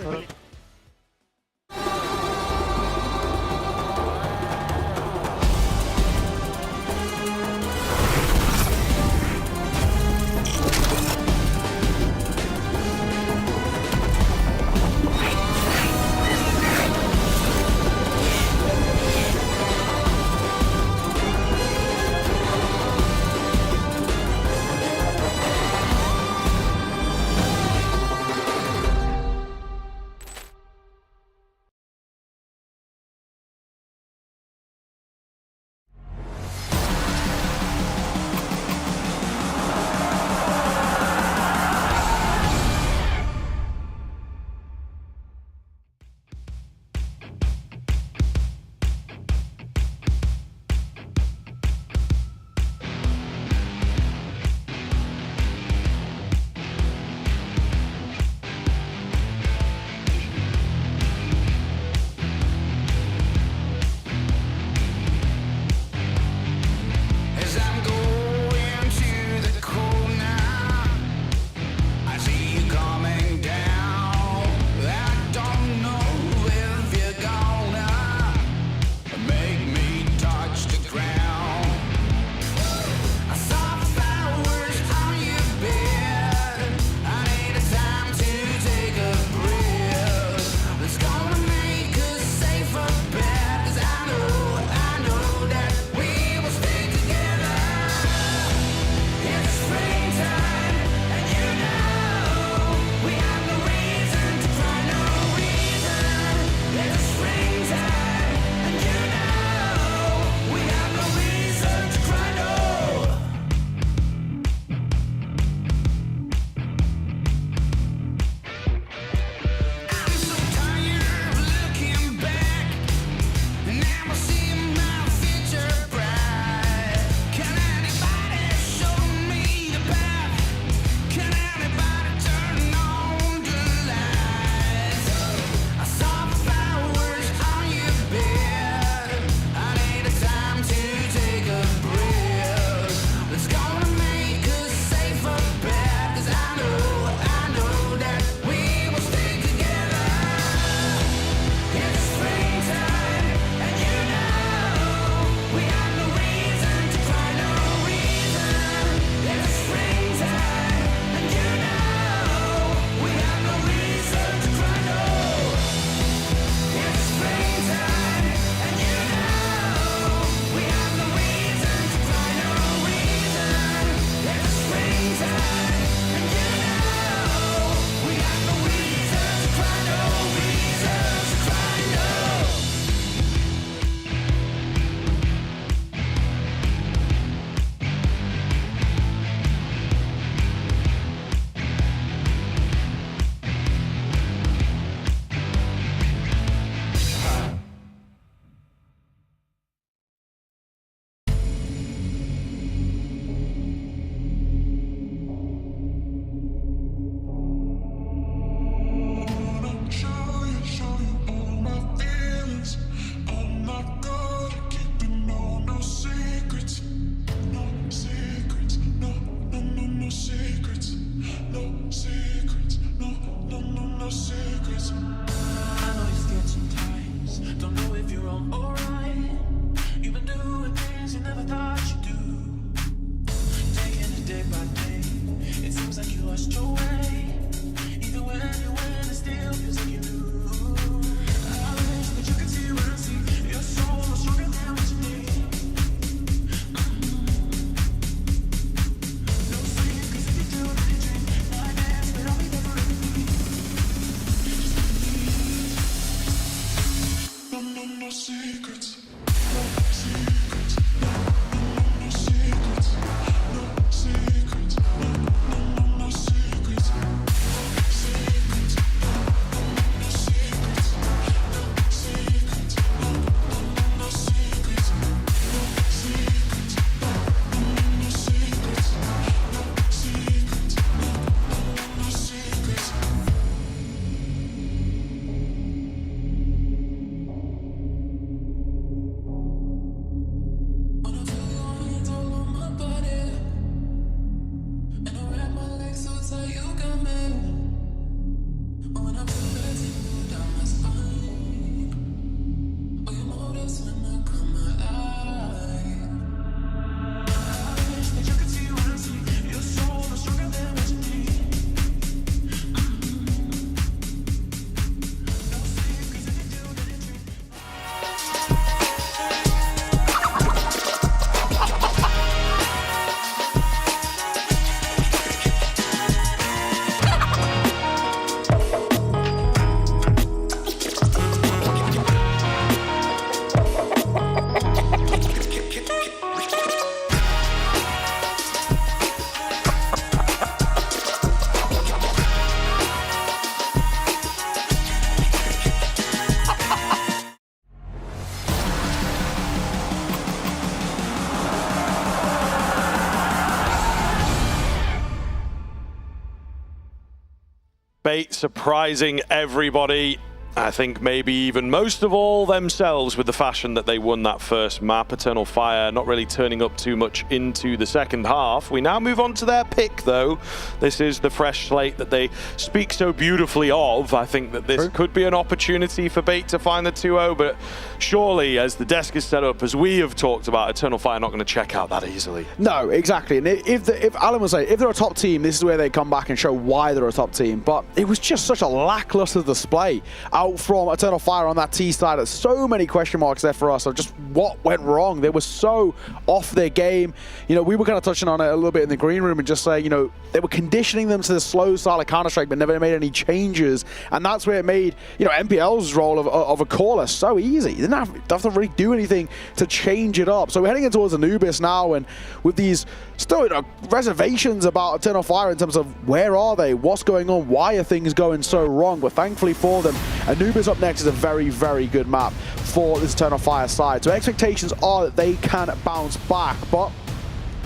Bait surprising everybody. I think maybe even most of all themselves with the fashion that they won that first map. Eternal Fire not really turning up too much into the second half. We now move on to their pick, though. This is the fresh slate that they speak so beautifully of. I think that this could be an opportunity for Bait to find the 2-0, but surely, as the desk is set up, as we have talked about, Eternal Fire not going to check out that easily. No, exactly. And if Alan was saying, if they're a top team, this is where they come back and show why they're a top team. But it was just such a lackluster display out from Eternal Fire on that T side. There's so many question marks there for us of just what went wrong. They were so off their game. You know, we were kind of touching on it a little bit in the green room and just saying, you know, they were conditioning them to the slow style of Counter-Strike but never made any changes. And that's where it made, you know, MPL's role of a caller so easy. They didn't have to really do anything to change it up. So we're heading in towards Anubis now, and with these still, you know, reservations about Eternal Fire in terms of where are they, what's going on, why are things going so wrong. But thankfully for them, Anubis up next is a very, very good map for this Eternal Fire side. So expectations are that they can bounce back, but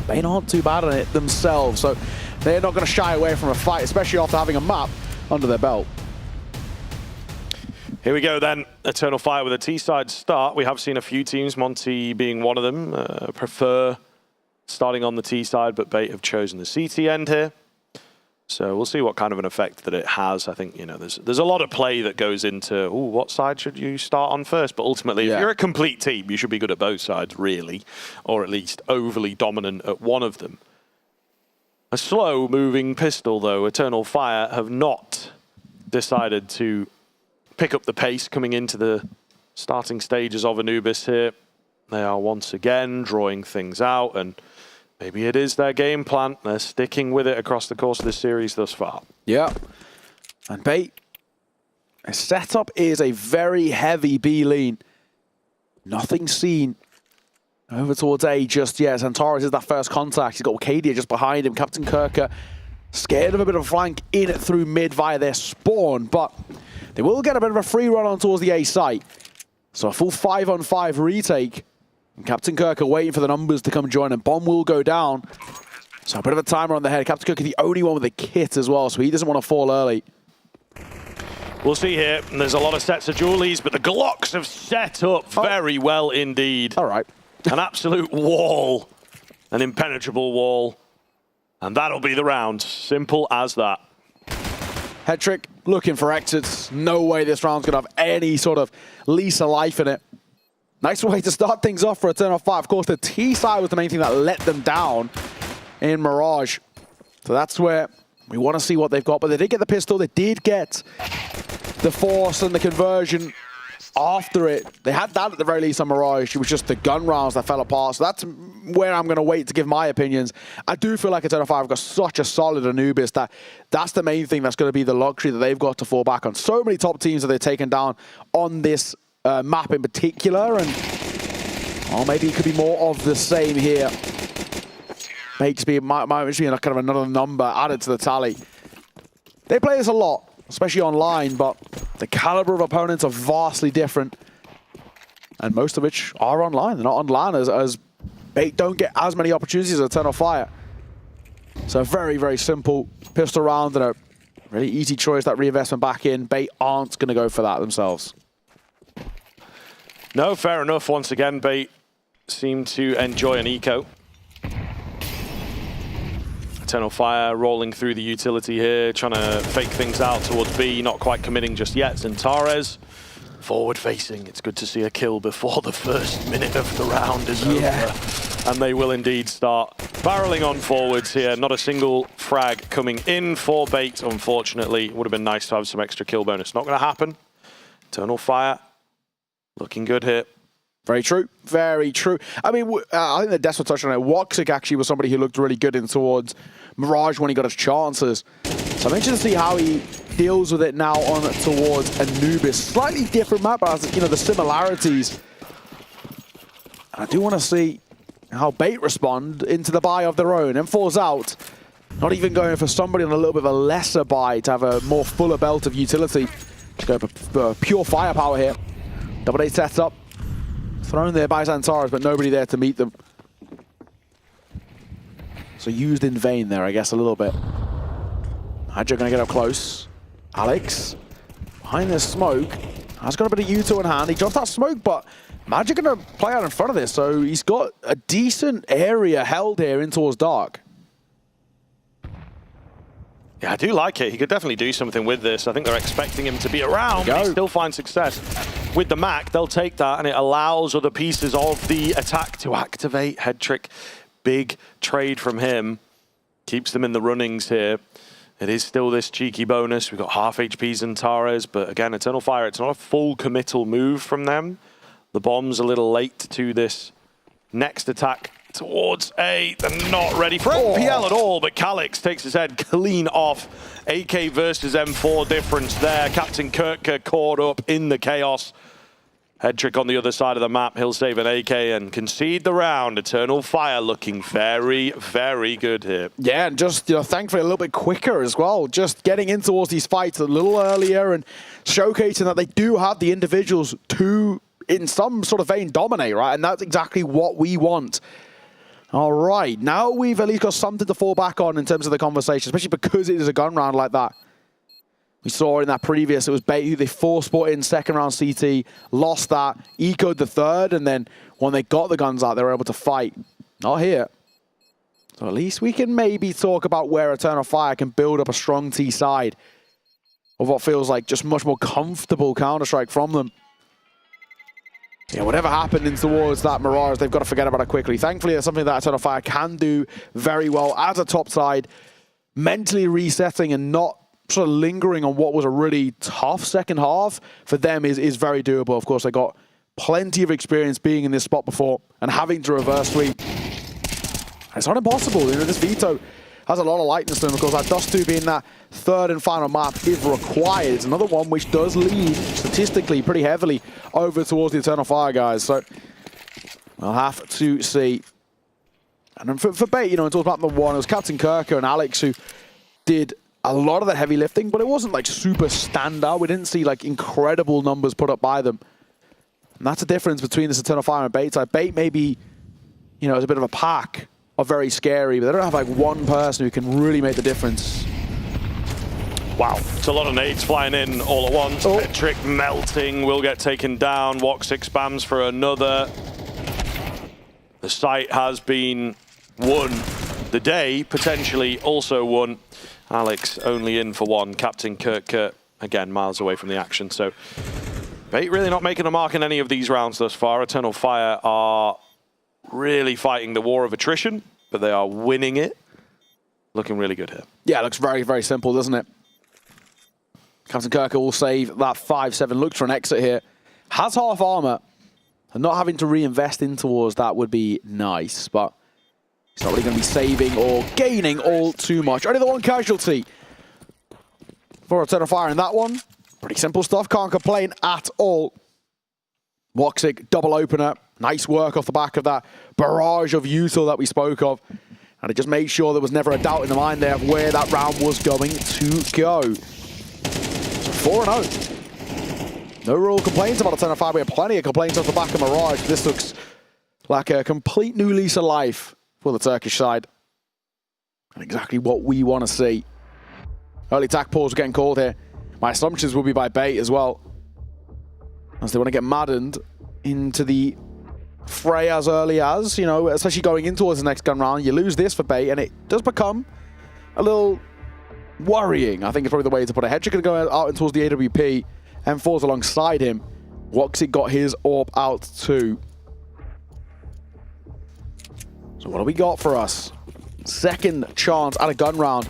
they aren't too bad on it themselves. So they're not going to shy away from a fight, especially after having a map under their belt. Here we go then, Eternal Fire with a T-side start. We have seen a few teams, Monty being one of them, prefer starting on the T-side, but Bait have chosen the CT end here. So we'll see what kind of an effect that it has. I think, you know, there's a lot of play that goes into, ooh, what side should you start on first? But ultimately, if you're a complete team, you should be good at both sides, really, or at least overly dominant at one of them. A slow-moving pistol, though. Eternal Fire have not decided to pick up the pace coming into the starting stages of Anubis here. They are once again drawing things out, and maybe it is their game plan. They're sticking with it across the course of this series thus far. Yeah. And Bait, a setup is a very heavy B lean. Nothing seen over towards A just yet. Antares is that first contact. He's got Arcadia just behind him. Captain Kirker scared of a bit of a flank in it through mid via their spawn, but they will get a bit of a free run on towards the A site. So a full 5-on-5 retake. And Captain Kirker waiting for the numbers to come join, and bomb will go down. So a bit of a timer on the head. Captain Kirker the only one with a kit as well, so he doesn't want to fall early. We'll see here. And there's a lot of sets of Julies, but the Glocks have set up very well indeed. All right. An absolute wall. An impenetrable wall. And that'll be the round. Simple as that. Head trick looking for exits. No way this round's going to have any sort of lease of life in it. Nice way to start things off for Eternal Fire. Of course, the T side was the main thing that let them down in Mirage. So that's where we want to see what they've got. But they did get the pistol. They did get the force and the conversion after it. They had that at the very least on Mirage. It was just the gun rounds that fell apart. So that's where I'm going to wait to give my opinions. I do feel like Eternal Fire have got such a solid Anubis that that's the main thing that's going to be the luxury that they've got to fall back on. So many top teams that they've taken down on this map in particular, and maybe it could be more of the same here. Might just be kind of another number added to the tally. They play this a lot, especially online, but the caliber of opponents are vastly different, and most of which are online. They're not on LAN, as Bait don't get as many opportunities as Eternal Fire. So a very, very simple pistol round and a really easy choice, that reinvestment back in. Bait aren't going to go for that themselves. No, fair enough. Once again, Bait seem to enjoy an eco. Eternal Fire rolling through the utility here, trying to fake things out towards B, not quite committing just yet. Antares, forward facing. It's good to see a kill before the first minute of the round is over. And they will indeed start barreling on forwards here. Not a single frag coming in for Bait, unfortunately. It would have been nice to have some extra kill bonus. Not going to happen. Eternal Fire looking good here. Very true. Very true. I mean, I think the Des will touch on it. Woxic actually was somebody who looked really good in towards Mirage when he got his chances. So I'm interested to see how he deals with it now on towards Anubis. Slightly different map, but you know, the similarities. And I do want to see how Bait respond into the buy of their own. M4's out. Not even going for somebody on a little bit of a lesser buy to have a more fuller belt of utility. Just go for pure firepower here. Double A sets up. Thrown there by Antares, but nobody there to meet them. So used in vain there, I guess, a little bit. Hydra going to get up close. Alex, behind this smoke, has got a bit of U2 in hand. He drops that smoke, but Magic going to play out in front of this, so he's got a decent area held here in towards dark. Yeah, I do like it. He could definitely do something with this. I think they're expecting him to be around, but he still finds success. With the Mac, they'll take that, and it allows other pieces of the attack to activate. Head trick, big trade from him. Keeps them in the runnings here. It is still this cheeky bonus. We've got half HPs and Taras, but again, Eternal Fire, it's not a full committal move from them. The bomb's a little late to this next attack towards A. They're not ready for MPL at all, but Calix takes his head clean off. AK versus M4 difference there. Captain Kirka caught up in the chaos. Head trick on the other side of the map. He'll save an AK and concede the round. Eternal Fire looking very, very good here. Yeah, and just, thankfully a little bit quicker as well. Just getting in towards these fights a little earlier and showcasing that they do have the individuals to, in some sort of vein, dominate, right? And that's exactly what we want. All right, now we've at least got something to fall back on in terms of the conversation, especially because it is a gun round like that. We saw in that previous, it was Bait who they force bought in second round CT, lost that, ecoed the third, and then when they got the guns out, they were able to fight. Not here. So at least we can maybe talk about where Eternal Fire can build up a strong T side of what feels like just much more comfortable Counter-Strike from them. Yeah, whatever happened in towards that Mirage, they've got to forget about it quickly. Thankfully, it's something that Eternal Fire can do very well as a top side, mentally resetting and not sort of lingering on what was a really tough second half for them is very doable. Of course, they got plenty of experience being in this spot before and having to reverse sweep. It's not impossible. This Veto has a lot of lightness to him. Of course, that Dust 2 being that third and final map if required. It's another one which does lead statistically pretty heavily over towards the Eternal Fire guys. So we'll have to see. And then for Bait, in towards map number 1, it was Captain Kirka and Alex who did a lot of the heavy lifting, but it wasn't like super standout. We didn't see like incredible numbers put up by them. And that's the difference between this Eternal Fire and Bait side. Bait maybe, is a bit of a pack, are very scary, but they don't have like one person who can really make the difference. Wow, it's a lot of nades flying in all at once. Head trick melting, will get taken down. Woxic spams for another. The site has been won. The day potentially also won. Alex only in for one. Captain Kirka, again, miles away from the action. So Bait really not making a mark in any of these rounds thus far. Eternal Fire are really fighting the war of attrition, but they are winning it. Looking really good here. Yeah, it looks very, very simple, doesn't it? Captain Kirka will save that 5-7. Looks for an exit here. Has half armor. And not having to reinvest in towards that would be nice, but he's not really going to be saving or gaining all too much. Only the one casualty for Eternal Fire in that one. Pretty simple stuff. Can't complain at all. Woxic, double opener. Nice work off the back of that barrage of util that we spoke of. And it just made sure there was never a doubt in the mind there of where that round was going to go. 4-0. No real complaints about Eternal Fire. We have plenty of complaints off the back of Mirage. This looks like a complete new lease of life for the Turkish side. And exactly what we want to see. Early attack pause getting called here. My assumptions will be by Bait as well, as they want to get maddened into the fray as early as, especially going in towards the next gun round. You lose this for Bait, and it does become a little worrying, I think is probably the way to put it. Hedrick going to go out towards the AWP, M4's alongside him. Woxic got his AWP out too. So what do we got for us? Second chance at a gun round.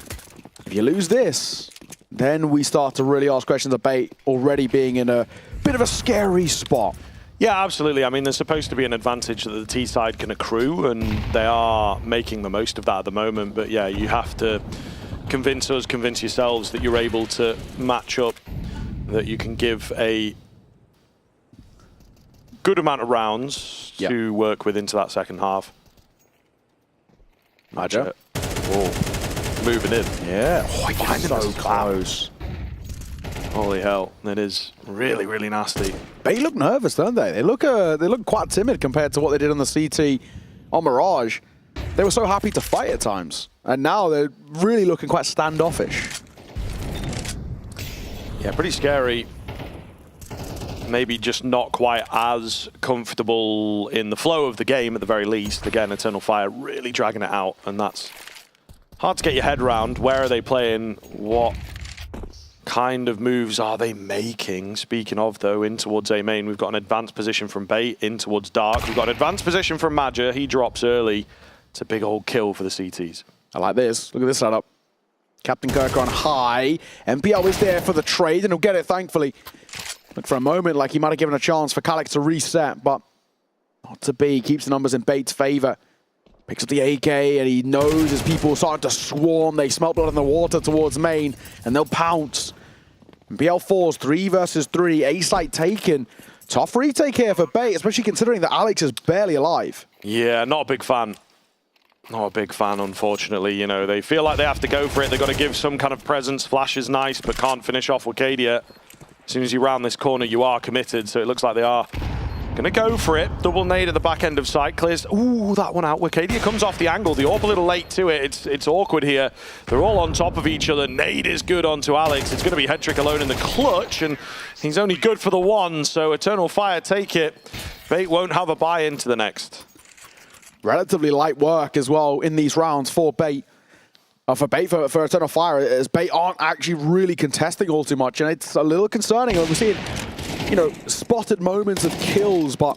If you lose this, then we start to really ask questions of Bait already being in a bit of a scary spot. Yeah, absolutely. I mean, there's supposed to be an advantage that the T side can accrue, and they are making the most of that at the moment. But yeah, you have to convince yourselves that you're able to match up, that you can give a good amount of rounds to work with into that second half. Maja. Moving in. Yeah. Oh, he's so close. Holy hell. That is really, really nasty. They look nervous, don't they? They look quite timid compared to what they did on the CT on Mirage. They were so happy to fight at times. And now they're really looking quite standoffish. Yeah, pretty scary. Maybe just not quite as comfortable in the flow of the game at the very least. Again, Eternal Fire really dragging it out, and that's hard to get your head around. Where are they playing? What kind of moves are they making? Speaking of, though, in towards A main, we've got an advanced position from Bait, in towards Dark. We've got an advanced position from Madja. He drops early. It's a big old kill for the CTs. I like this. Look at this setup. Captain Kirk on high. MPL is there for the trade, and he'll get it, thankfully. Look, for a moment, like he might have given a chance for Calyx to reset, but not to be. Keeps the numbers in Bait's favor. Picks up the AK, and he knows as people starting to swarm, they smell blood in the water towards main, and they'll pounce. MPL falls 3 versus 3. A-site taken. Tough retake here for Bait, especially considering that Alex is barely alive. Yeah, not a big fan. Not a big fan, unfortunately. You know, they feel like they have to go for it. They've got to give some kind of presence. Flash is nice, but can't finish off Wicadia. As soon as you round this corner, you are committed, so it looks like they are going to go for it. Double nade at the back end of site. Clears. Ooh, that one out. Wicadia comes off the angle. The AWP a little late to it. It's awkward here. They're all on top of each other. Nade is good onto Alex. It's going to be Hedrick alone in the clutch, and he's only good for the one, so Eternal Fire take it. Bait won't have a buy into the next. Relatively light work as well in these rounds for Bait. For Eternal Fire, as Bait aren't actually really contesting all too much, and it's a little concerning. We're seeing, you know, spotted moments of kills, but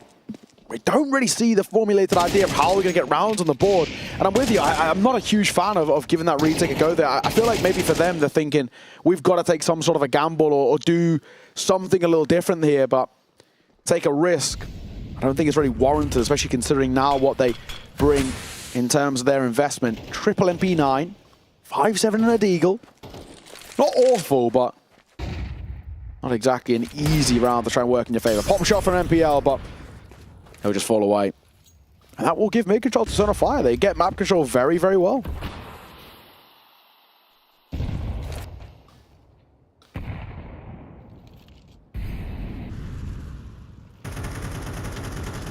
we don't really see the formulated idea of how we're going to get rounds on the board. And I'm with you, I'm not a huge fan of giving that retake a go there. I feel like maybe for them, they're thinking, we've got to take some sort of a gamble or do something a little different here, but take a risk. I don't think it's really warranted, especially considering now what they bring in terms of their investment. Triple MP9. 5-7 and a deagle. Not awful, but not exactly an easy round to try and work in your favor. Pop shot from MPL, but he'll just fall away. And that will give mid control to Eternal Fire. They get map control very, very well.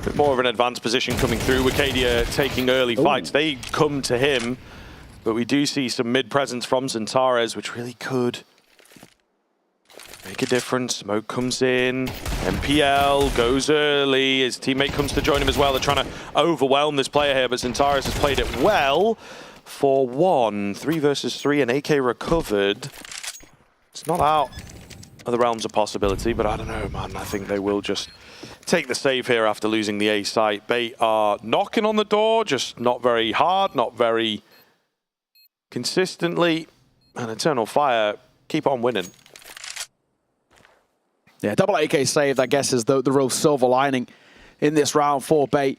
Bit more of an advanced position coming through. Wicadia taking early fights. They come to him. But we do see some mid-presence from Xantares, which really could make a difference. Smoke comes in. MPL goes early. His teammate comes to join him as well. They're trying to overwhelm this player here, but Xantares has played it well for 1. 3 versus 3, and AK recovered. It's not out of the realms of possibility, but I don't know, man. I think they will just take the save here after losing the A site. Bait are knocking on the door, just not very hard, not very consistently, and Eternal Fire keep on winning. Yeah, double AK saved, I guess, is the real silver lining in this round for Bait.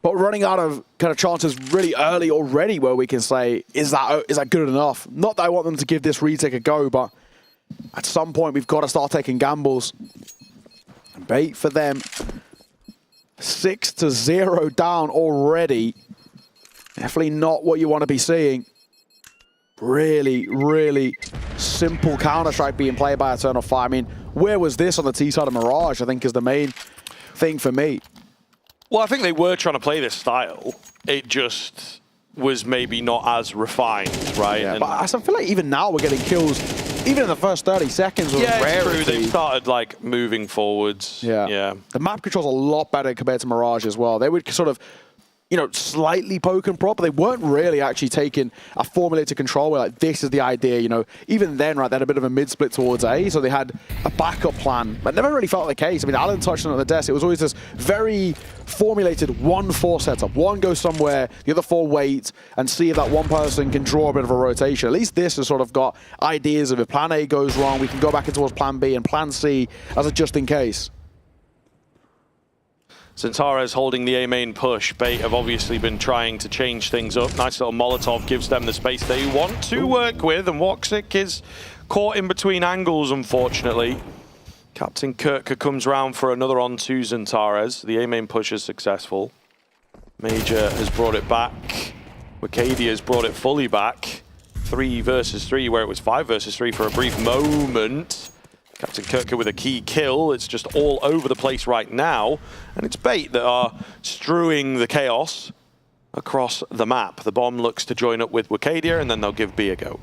But running out of kind of chances really early already where we can say, is that good enough? Not that I want them to give this retake a go, but at some point we've got to start taking gambles. And Bait for them, 6-0 down already. Definitely not what you want to be seeing. Really, really simple Counter-Strike being played by Eternal Fire. I mean, where was this on the T side of Mirage, I think, is the main thing for me. Well, I think they were trying to play this style. It just was maybe not as refined, right? Yeah, but I feel like even now we're getting kills, even in the first 30 seconds. Yeah, it's true. They've started, like, moving forwards. Yeah. The map control's a lot better compared to Mirage as well. They would sort of, you know, slightly poke and prop, but they weren't really actually taking a formulated control where, like, this is the idea, you know. Even then, right, they had a bit of a mid-split towards A, so they had a backup plan. But never really felt the case. I mean, Alan touched on it at the desk. It was always this very formulated 1-4 setup. One goes somewhere, the other 4 wait, and see if that one person can draw a bit of a rotation. At least this has sort of got ideas of if plan A goes wrong, we can go back in towards plan B and plan C as a just-in-case. Xantares holding the A main push. Bait have obviously been trying to change things up. Nice little Molotov gives them the space they want to work with, and Woxic is caught in between angles, unfortunately. Captain Kirka comes round for another on to Xantares. The A main push is successful. Major has brought it back. Wicadia has brought it fully back. 3 versus 3, where it was 5 versus 3 for a brief moment. Captain Kirka with a key kill. It's just all over the place right now. And it's Bait that are strewing the chaos across the map. The bomb looks to join up with Wicadia, and then they'll give B a go.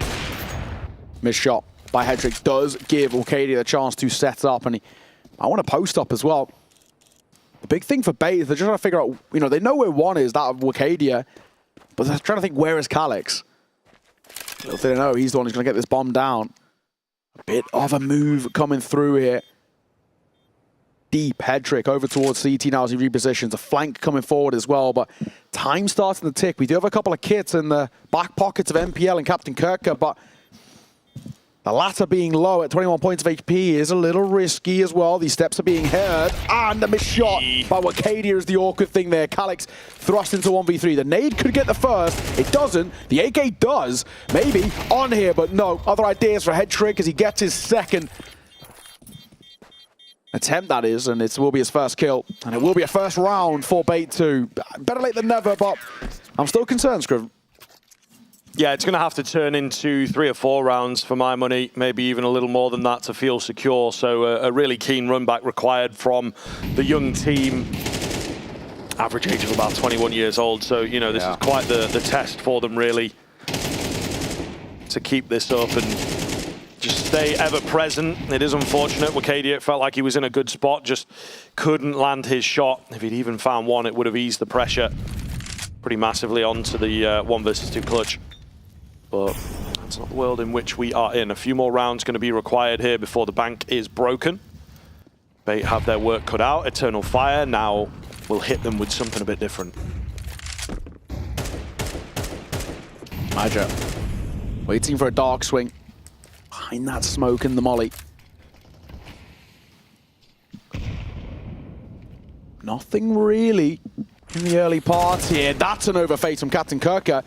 Missed shot. by Hedrick does give Arcadia the chance to set up, and I want to post up as well. The big thing for Bait is they're just trying to figure out, you know, they know where one is, that of Arcadia, but they're trying to think, where is Calix? Little they don't know, he's the one who's going to get this bomb down. A bit of a move coming through here. Deep Hedrick over towards CT now as he repositions. A flank coming forward as well, but time starting to tick. We do have a couple of kits in the back pockets of MPL and Captain Kirka, but the latter being low at 21 points of HP is a little risky as well. These steps are being heard, and a missed shot by Arcadia is the awkward thing there. Calix thrust into 1v3. The nade could get the first. It doesn't. The AK does. Maybe on here, but no. Other ideas for Hedrick as he gets his second attempt, that is, and it will be his first kill. And it will be a first round for Bait 2. Better late than never, but I'm still concerned, Scriven. Yeah, it's going to have to turn into 3 or 4 rounds for my money, maybe even a little more than that to feel secure. So a really keen run back required from the young team. Average age of about 21 years old, so, you know, this is quite the test for them, really, to keep this up and just stay ever present. It is unfortunate. Arcadia felt like he was in a good spot, just couldn't land his shot. If he'd even found one, it would have eased the pressure pretty massively onto the 1 versus 2 clutch. But that's not the world in which we are in. A few more rounds going to be required here before the bank is broken. Bait have their work cut out. Eternal Fire now will hit them with something a bit different. Maja waiting for a dark swing. Behind that smoke and the molly. Nothing really in the early part here. That's an overfate from Captain Kirka.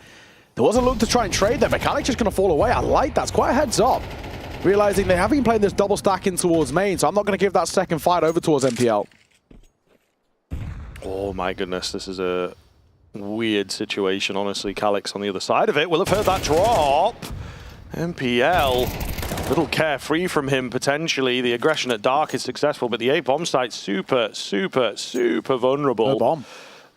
There was a look to try and trade there, but Calix just going to fall away. I like that. It's quite a heads up. Realizing they have been playing this double stack in towards main, so I'm not going to give that second fight over towards MPL. Oh my goodness, this is a weird situation, honestly. Calix on the other side of it will have heard that drop. MPL, a little carefree from him potentially. The aggression at dark is successful, but the A bomb site super vulnerable. No bomb.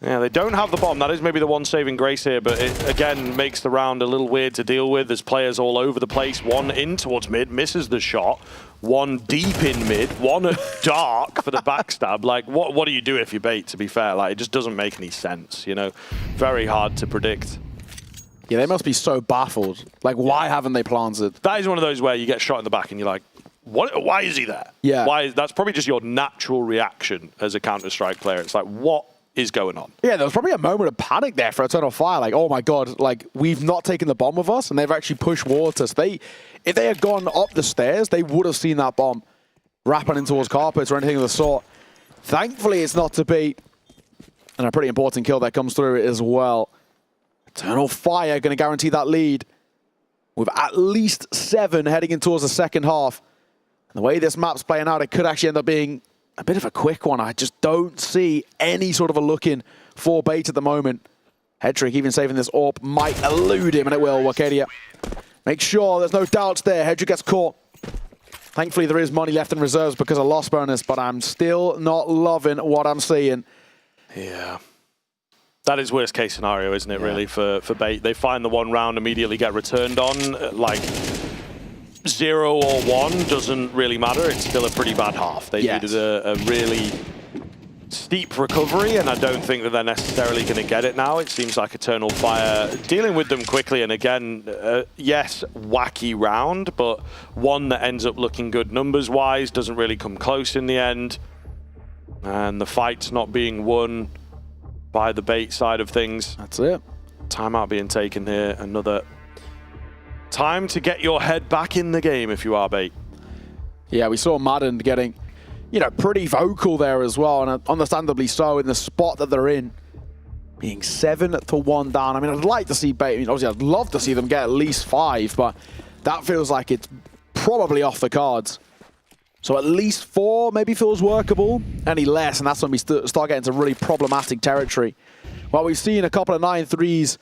Yeah, they don't have the bomb. That is maybe the one saving grace here, but it again makes the round a little weird to deal with. There's players all over the place. One in towards mid, misses the shot. One deep in mid, one at dark for the backstab. Like, what do you do if you Bait, to be fair? Like, it just doesn't make any sense, you know? Very hard to predict. Yeah, they must be so baffled. Like, why haven't they planted? That is one of those where you get shot in the back and you're like, what? Why is he there? Yeah. That's probably just your natural reaction as a Counter-Strike player. It's like, what is going on? Yeah, there was probably a moment of panic there for Eternal Fire. Like, oh my god, like, we've not taken the bomb with us, and they've actually pushed water. So if they had gone up the stairs, they would have seen that bomb wrapping in towards carpets or anything of the sort. Thankfully, it's not to be. And a pretty important kill that comes through it as well. Eternal Fire going to guarantee that lead with at least 7 heading in towards the second half. And the way this map's playing out, it could actually end up being a bit of a quick one. I just don't see any sort of a look in for Bait at the moment. Hedrick even saving this AWP might elude him, and it will. Arcadia make sure there's no doubts there. Hedrick gets caught. Thankfully, there is money left in reserves because of loss bonus, but I'm still not loving what I'm seeing. Yeah. That is worst case scenario, isn't it, really, for Bait? They find the 1 round, immediately get returned on. Like, 0 or 1 doesn't really matter. It's still a pretty bad half. They needed a really steep recovery, and I don't think that they're necessarily going to get it now. It seems like Eternal Fire dealing with them quickly, and again, yes, wacky round, but one that ends up looking good numbers-wise, doesn't really come close in the end, and the fight's not being won by the Bait side of things. That's it. Timeout being taken here. Another time to get your head back in the game if you are Bait. Yeah, we saw Madden getting, you know, pretty vocal there as well, and understandably so in the spot that they're in. Being 7-1 down. I mean, I'd like to see Bait. I mean, obviously, I'd love to see them get at least 5, but that feels like it's probably off the cards. So at least 4 maybe feels workable. Any less, and that's when we start getting to really problematic territory. Well, we've seen a couple of 9-3s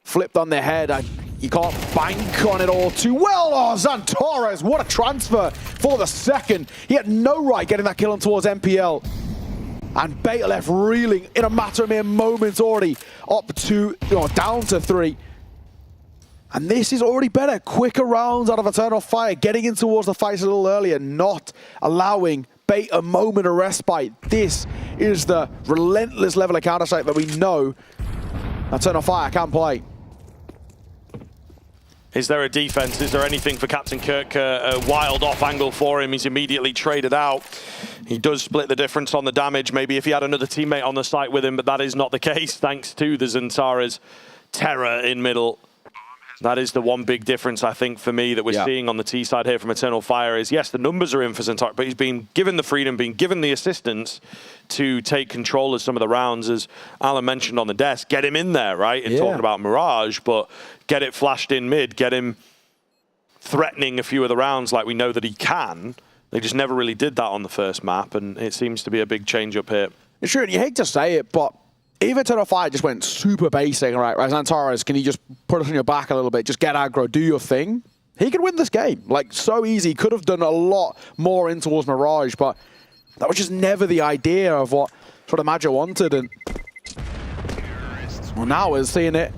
flipped on their head. You can't bank on it all too well. Oh, Xantares, what a transfer for the second. He had no right getting that kill on towards MPL. And Bait left reeling in a matter of mere moments already. Up to, down to 3. And this is already better. Quicker rounds out of Eternal Fire, getting in towards the fight a little earlier, not allowing Bait a moment of respite. This is the relentless level of Counter-Strike that we know Eternal Fire can play. Is there a defense? Is there anything for Captain Kirk? A wild off angle for him. He's immediately traded out. He does split the difference on the damage. Maybe if he had another teammate on the site with him, but that is not the case thanks to the Xantare's terror in middle. That is the one big difference, I think, for me that we're seeing on the T side here from Eternal Fire is, yes, the numbers are in for Xantare, but he's been given the freedom, been given the assistance to take control of some of the rounds, as Alan mentioned on the desk. Get him in there, right? And talking about Mirage, but get it flashed in mid, get him threatening a few of the rounds like we know that he can. They just never really did that on the first map, and it seems to be a big change up here. It's true, and you hate to say it, but if Eternal Fire just went super basic, right, Xantares, can you just put us on your back a little bit, just get aggro, do your thing? He could win this game. Like, so easy. Could have done a lot more in towards Mirage, but that was just never the idea of what sort of Magic wanted. And well, now we're seeing it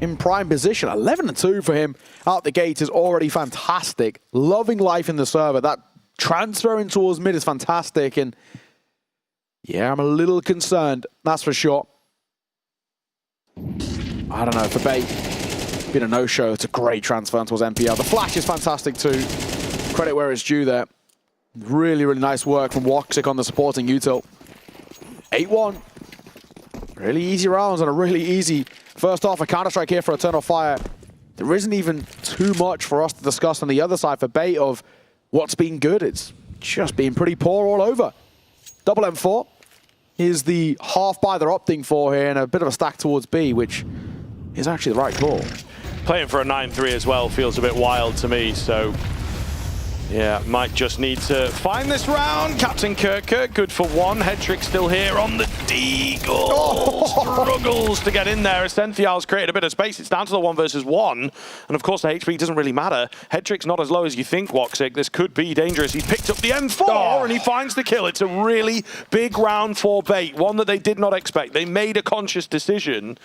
in prime position. 11-2 for him out the gate is already fantastic. Loving life in the server. That transfer in towards mid is fantastic. And yeah, I'm a little concerned, that's for sure. I don't know, for Bait, been a no-show. It's a great transfer towards NPL. The flash is fantastic too. Credit where it's due there. Really, really nice work from Woxic on the supporting util. 8-1. Really easy rounds and a really easy first off a Counter-Strike here for Eternal Fire. There isn't even too much for us to discuss on the other side for Bait of what's been good. It's just been pretty poor all over. Double M4 is the half buy they're opting for here, and a bit of a stack towards B, which is actually the right call. Playing for a 9-3 as well feels a bit wild to me, so yeah, might just need to find this round. Captain Kirk, good for one. Headtrick still here on the Deagle. Struggles to get in there. Essential's created a bit of space. It's down to the 1 versus 1. And of course, the HP doesn't really matter. Headtrick's not as low as you think, Woxic. This could be dangerous. He's picked up the M4 and he finds the kill. It's a really big round for Bait, one that they did not expect. They made a conscious decision.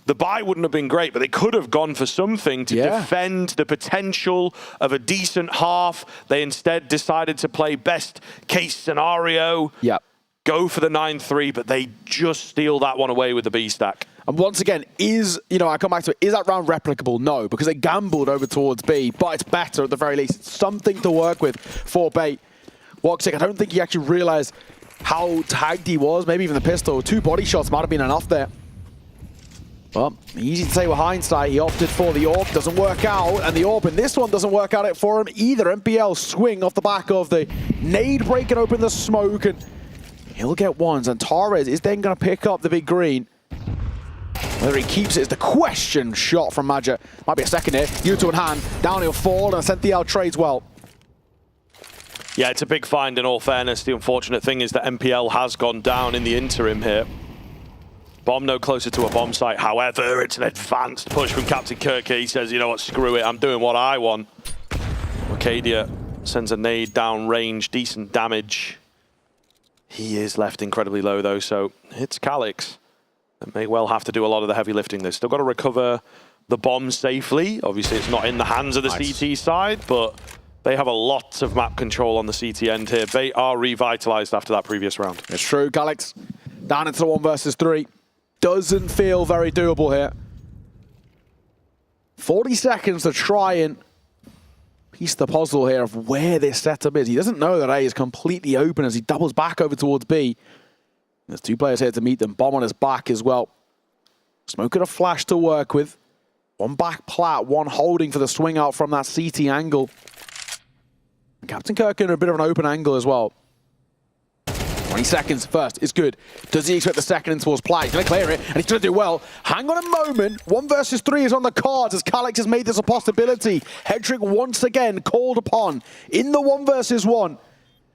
The buy wouldn't have been great, but they could have gone for something to defend the potential of a decent half. They instead decided to play best case scenario. Go for the 9-3, but they just steal that one away with the B stack. And once again, I come back to it, is that round replicable? No, because they gambled over towards B, but it's better at the very least. It's something to work with for Bait. Woxic, I don't think he actually realized how tagged he was. Maybe even the pistol. 2 body shots might have been enough there. Well, easy to say with hindsight, he opted for the AWP, doesn't work out, and the AWP in this one doesn't work out for him either. MPL swing off the back of the nade breaking open the smoke, and he'll get ones, and Torres is then going to pick up the big green. Whether he keeps it is the question. Shot from Magic. Might be a second here. Yuto in hand, down he'll fall, and Sentiel trades well. Yeah, it's a big find in all fairness. The unfortunate thing is that MPL has gone down in the interim here. Bomb no closer to a bomb site. However, it's an advanced push from Captain Kirk. He says, you know what, screw it, I'm doing what I want. Arcadia sends a nade down range, decent damage. He is left incredibly low though, so it's Calix that may well have to do a lot of the heavy lifting. They've still got to recover the bomb safely. Obviously, it's not in the hands of the CT side, but they have a lot of map control on the CT end here. They are revitalized after that previous round. It's true, Calix down into the 1 versus 3. Doesn't feel very doable here. 40 seconds to try and piece the puzzle here of where this setup is. He doesn't know that A is completely open as he doubles back over towards B. There's 2 players here to meet them. Bomb on his back as well. Smoke and a flash to work with. 1 back plat, 1 holding for the swing out from that CT angle. And Captain Kirk in a bit of an open angle as well. 20 seconds first is good. Does he expect the second in towards play? He's going to clear it, and he's going to do well. Hang on a moment. 1 versus 3 is on the cards as Calix has made this a possibility. Headtrick once again called upon in the 1 versus 1.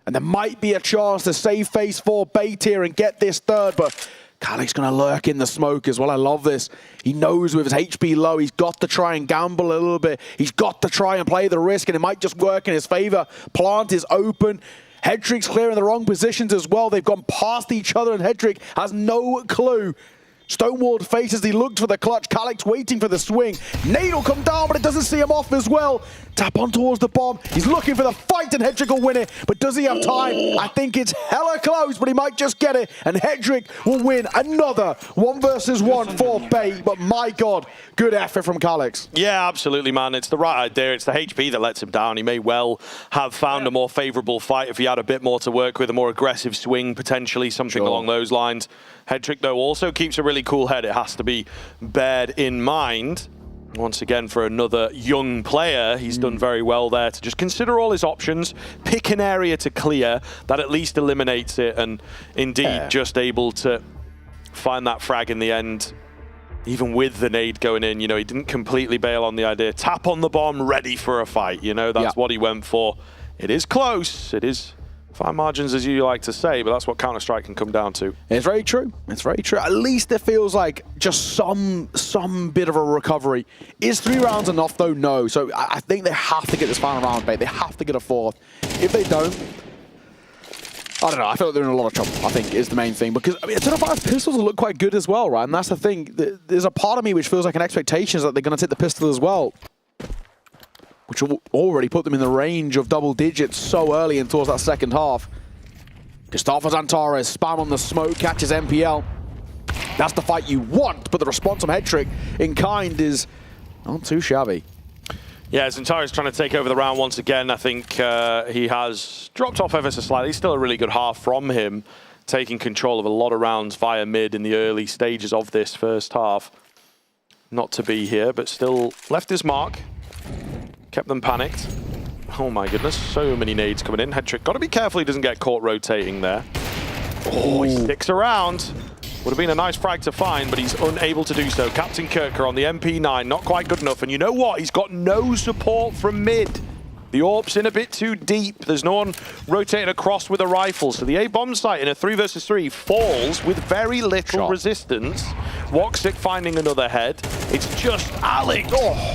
And there might be a chance to save face for Bait here and get this third, but Calix going to lurk in the smoke as well. I love this. He knows with his HP low, he's got to try and gamble a little bit. He's got to try and play the risk, and it might just work in his favor. Plant is open. Headtrick's clear in the wrong positions as well. They've gone past each other, and Headtrick has no clue. Stonewalled face as he looked for the clutch. Calyx waiting for the swing. Nade will come down, but it doesn't see him off as well. Tap on towards the bomb. He's looking for the fight, and Hedrick will win it. But does he have time? I think it's hella close, but he might just get it. And Hedrick will win another 1 versus 1 for Bait. But my God, good effort from Calyx. Yeah, absolutely, man. It's the right idea. It's the HP that lets him down. He may well have found a more favorable fight if he had a bit more to work with, a more aggressive swing, potentially, something along those lines. Hedrick, though, also keeps a really cool head. It has to be bared in mind. Once again, for another young player, he's done very well there to just consider all his options, pick an area to clear that at least eliminates it, and indeed just able to find that frag in the end. Even with the nade going in, you know, he didn't completely bail on the idea. Tap on the bomb, ready for a fight, you know, that's what he went for. It is close. It is fine margins, as you like to say, but that's what Counter-Strike can come down to. It's very true. It's very true. At least it feels like just some bit of a recovery. Is 3 rounds enough, though? No. So I think they have to get this final round, Bait. They have to get a 4th. If they don't, I don't know. I feel like they're in a lot of trouble, I think, is the main thing. Because, I mean, Eternal Fire's pistols look quite good as well, right? And that's the thing. There's a part of me which feels like an expectation is that they're going to take the pistol as well, which will already put them in the range of double digits so early and towards that second half. Gustavo Antares, spam on the smoke, catches MPL. That's the fight you want, but the response from Hedrick in kind is not too shabby. Yeah, Antares trying to take over the round once again. I think he has dropped off ever so slightly. Still a really good half from him, taking control of a lot of rounds via mid in the early stages of this first half. Not to be here, but still left his mark. Kept them panicked. Oh my goodness, so many nades coming in. Hedrick, got to be careful he doesn't get caught rotating there. Oh, he sticks around. Would have been a nice frag to find, but he's unable to do so. Captain Kirker on the MP9, not quite good enough. And you know what? He's got no support from mid. The AWP's in a bit too deep. There's no one rotating across with a rifle. So the A-bomb site in a 3 versus 3 falls with very little resistance. Woxic finding another head. It's just Alex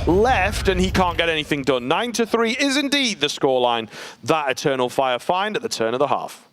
left, and he can't get anything done. 9-3 is indeed the scoreline that Eternal Fire find at the turn of the half.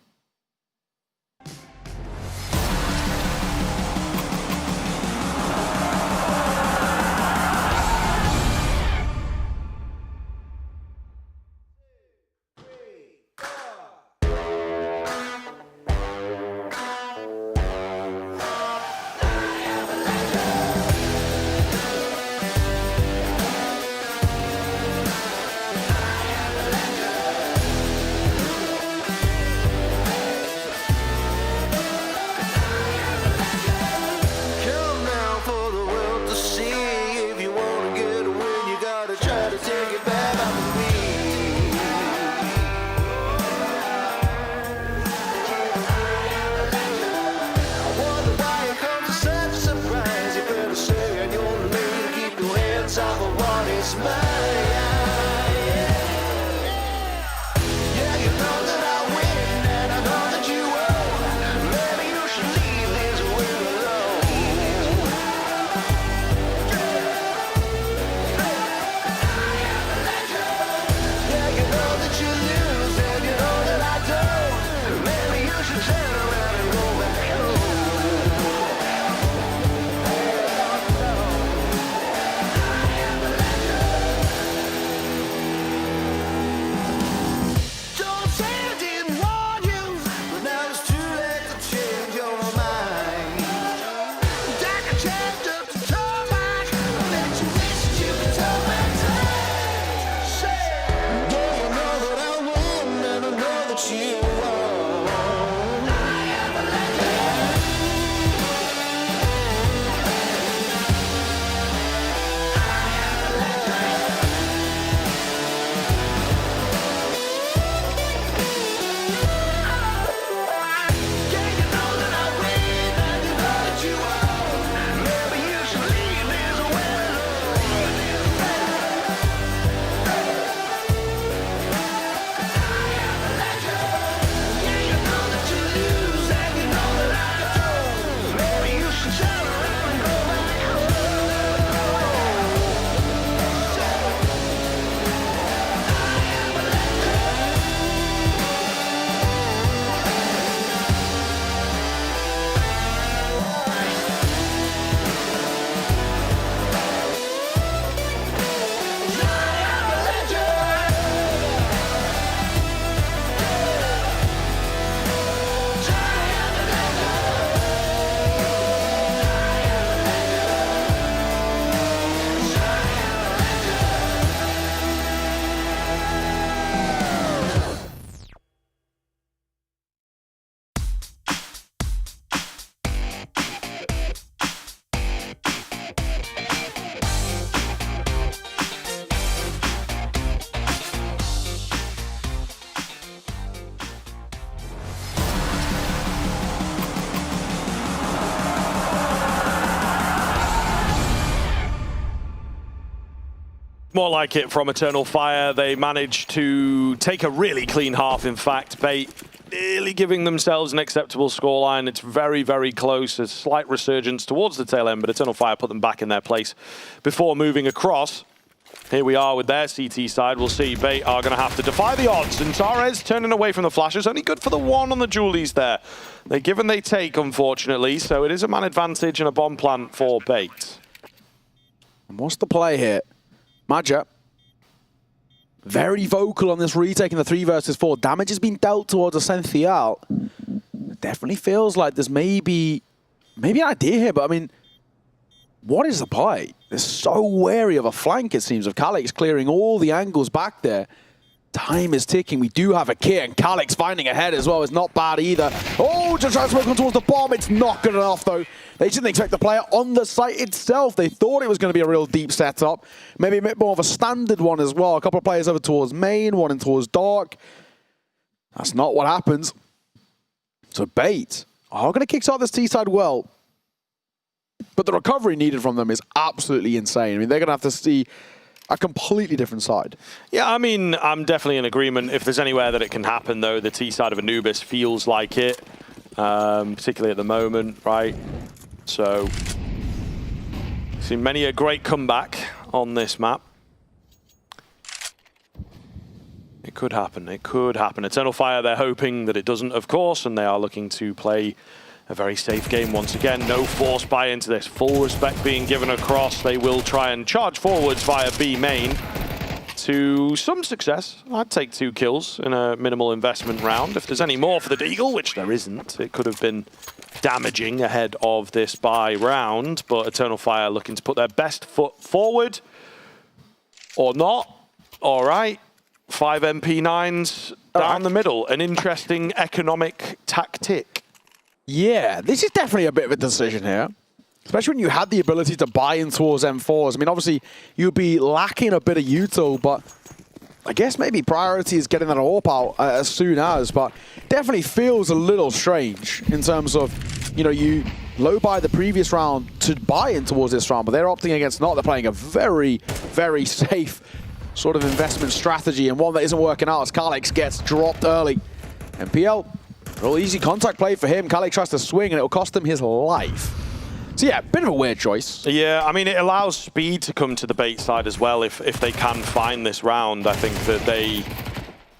More like it from Eternal Fire. They managed to take a really clean half, in fact. Bait nearly giving themselves an acceptable scoreline. It's very, very close. A slight resurgence towards the tail end, but Eternal Fire put them back in their place before moving across. Here we are with their CT side. We'll see. Bait are going to have to defy the odds. And Tarez turning away from the flashes. Only good for the one on the Julies there. They give and they take, unfortunately. So it is a man advantage and a bomb plant for Bait. And what's the play here? Maja, very vocal on this retake in the 3 versus 4. Damage has been dealt towards Essential. It definitely feels like there's maybe an idea here, but I mean, what is the play? They're so wary of a flank, it seems, of Calyx clearing all the angles back there. Time is ticking. We do have a kit, and Calyx finding ahead as well is not bad either. Oh, just trying to smoke on towards the bomb. It's not good enough, though. They didn't expect the player on the site itself. They thought it was going to be a real deep setup. Maybe a bit more of a standard one as well. A couple of players over towards main, one in towards dark. That's not what happens. So Bait are going to kickstart this T-side well. But the recovery needed from them is absolutely insane. I mean, they're going to have to see a completely different side. Yeah, I mean, I'm definitely in agreement. If there's anywhere that it can happen, though, the T side of Anubis feels like it, particularly at the moment, right? So, seen many a great comeback on this map. It could happen. It could happen. Eternal Fire, they're hoping that it doesn't, of course, and they are looking to play a very safe game once again. No force buy into this. Full respect being given across. They will try and charge forwards via B main to some success. I'd take 2 kills in a minimal investment round. If there's any more for the Deagle, which there isn't, it could have been damaging ahead of this buy round. But Eternal Fire looking to put their best foot forward. Or not. All right. 5 MP9s down the middle. An interesting economic tactic. Yeah, this is definitely a bit of a decision here. Especially when you had the ability to buy in towards M4s. I mean, obviously, you'd be lacking a bit of util, but I guess maybe priority is getting that AWP out as soon as, but definitely feels a little strange in terms of, you know, you low buy the previous round to buy in towards this round, but they're opting against not. They're playing a very, very safe sort of investment strategy, and one that isn't working out as Calyx gets dropped early. MPL, real easy contact play for him. Calyx tries to swing, and it'll cost him his life. So yeah, bit of a weird choice. Yeah, I mean, it allows speed to come to the Bait side as well. If they can find this round, I think that they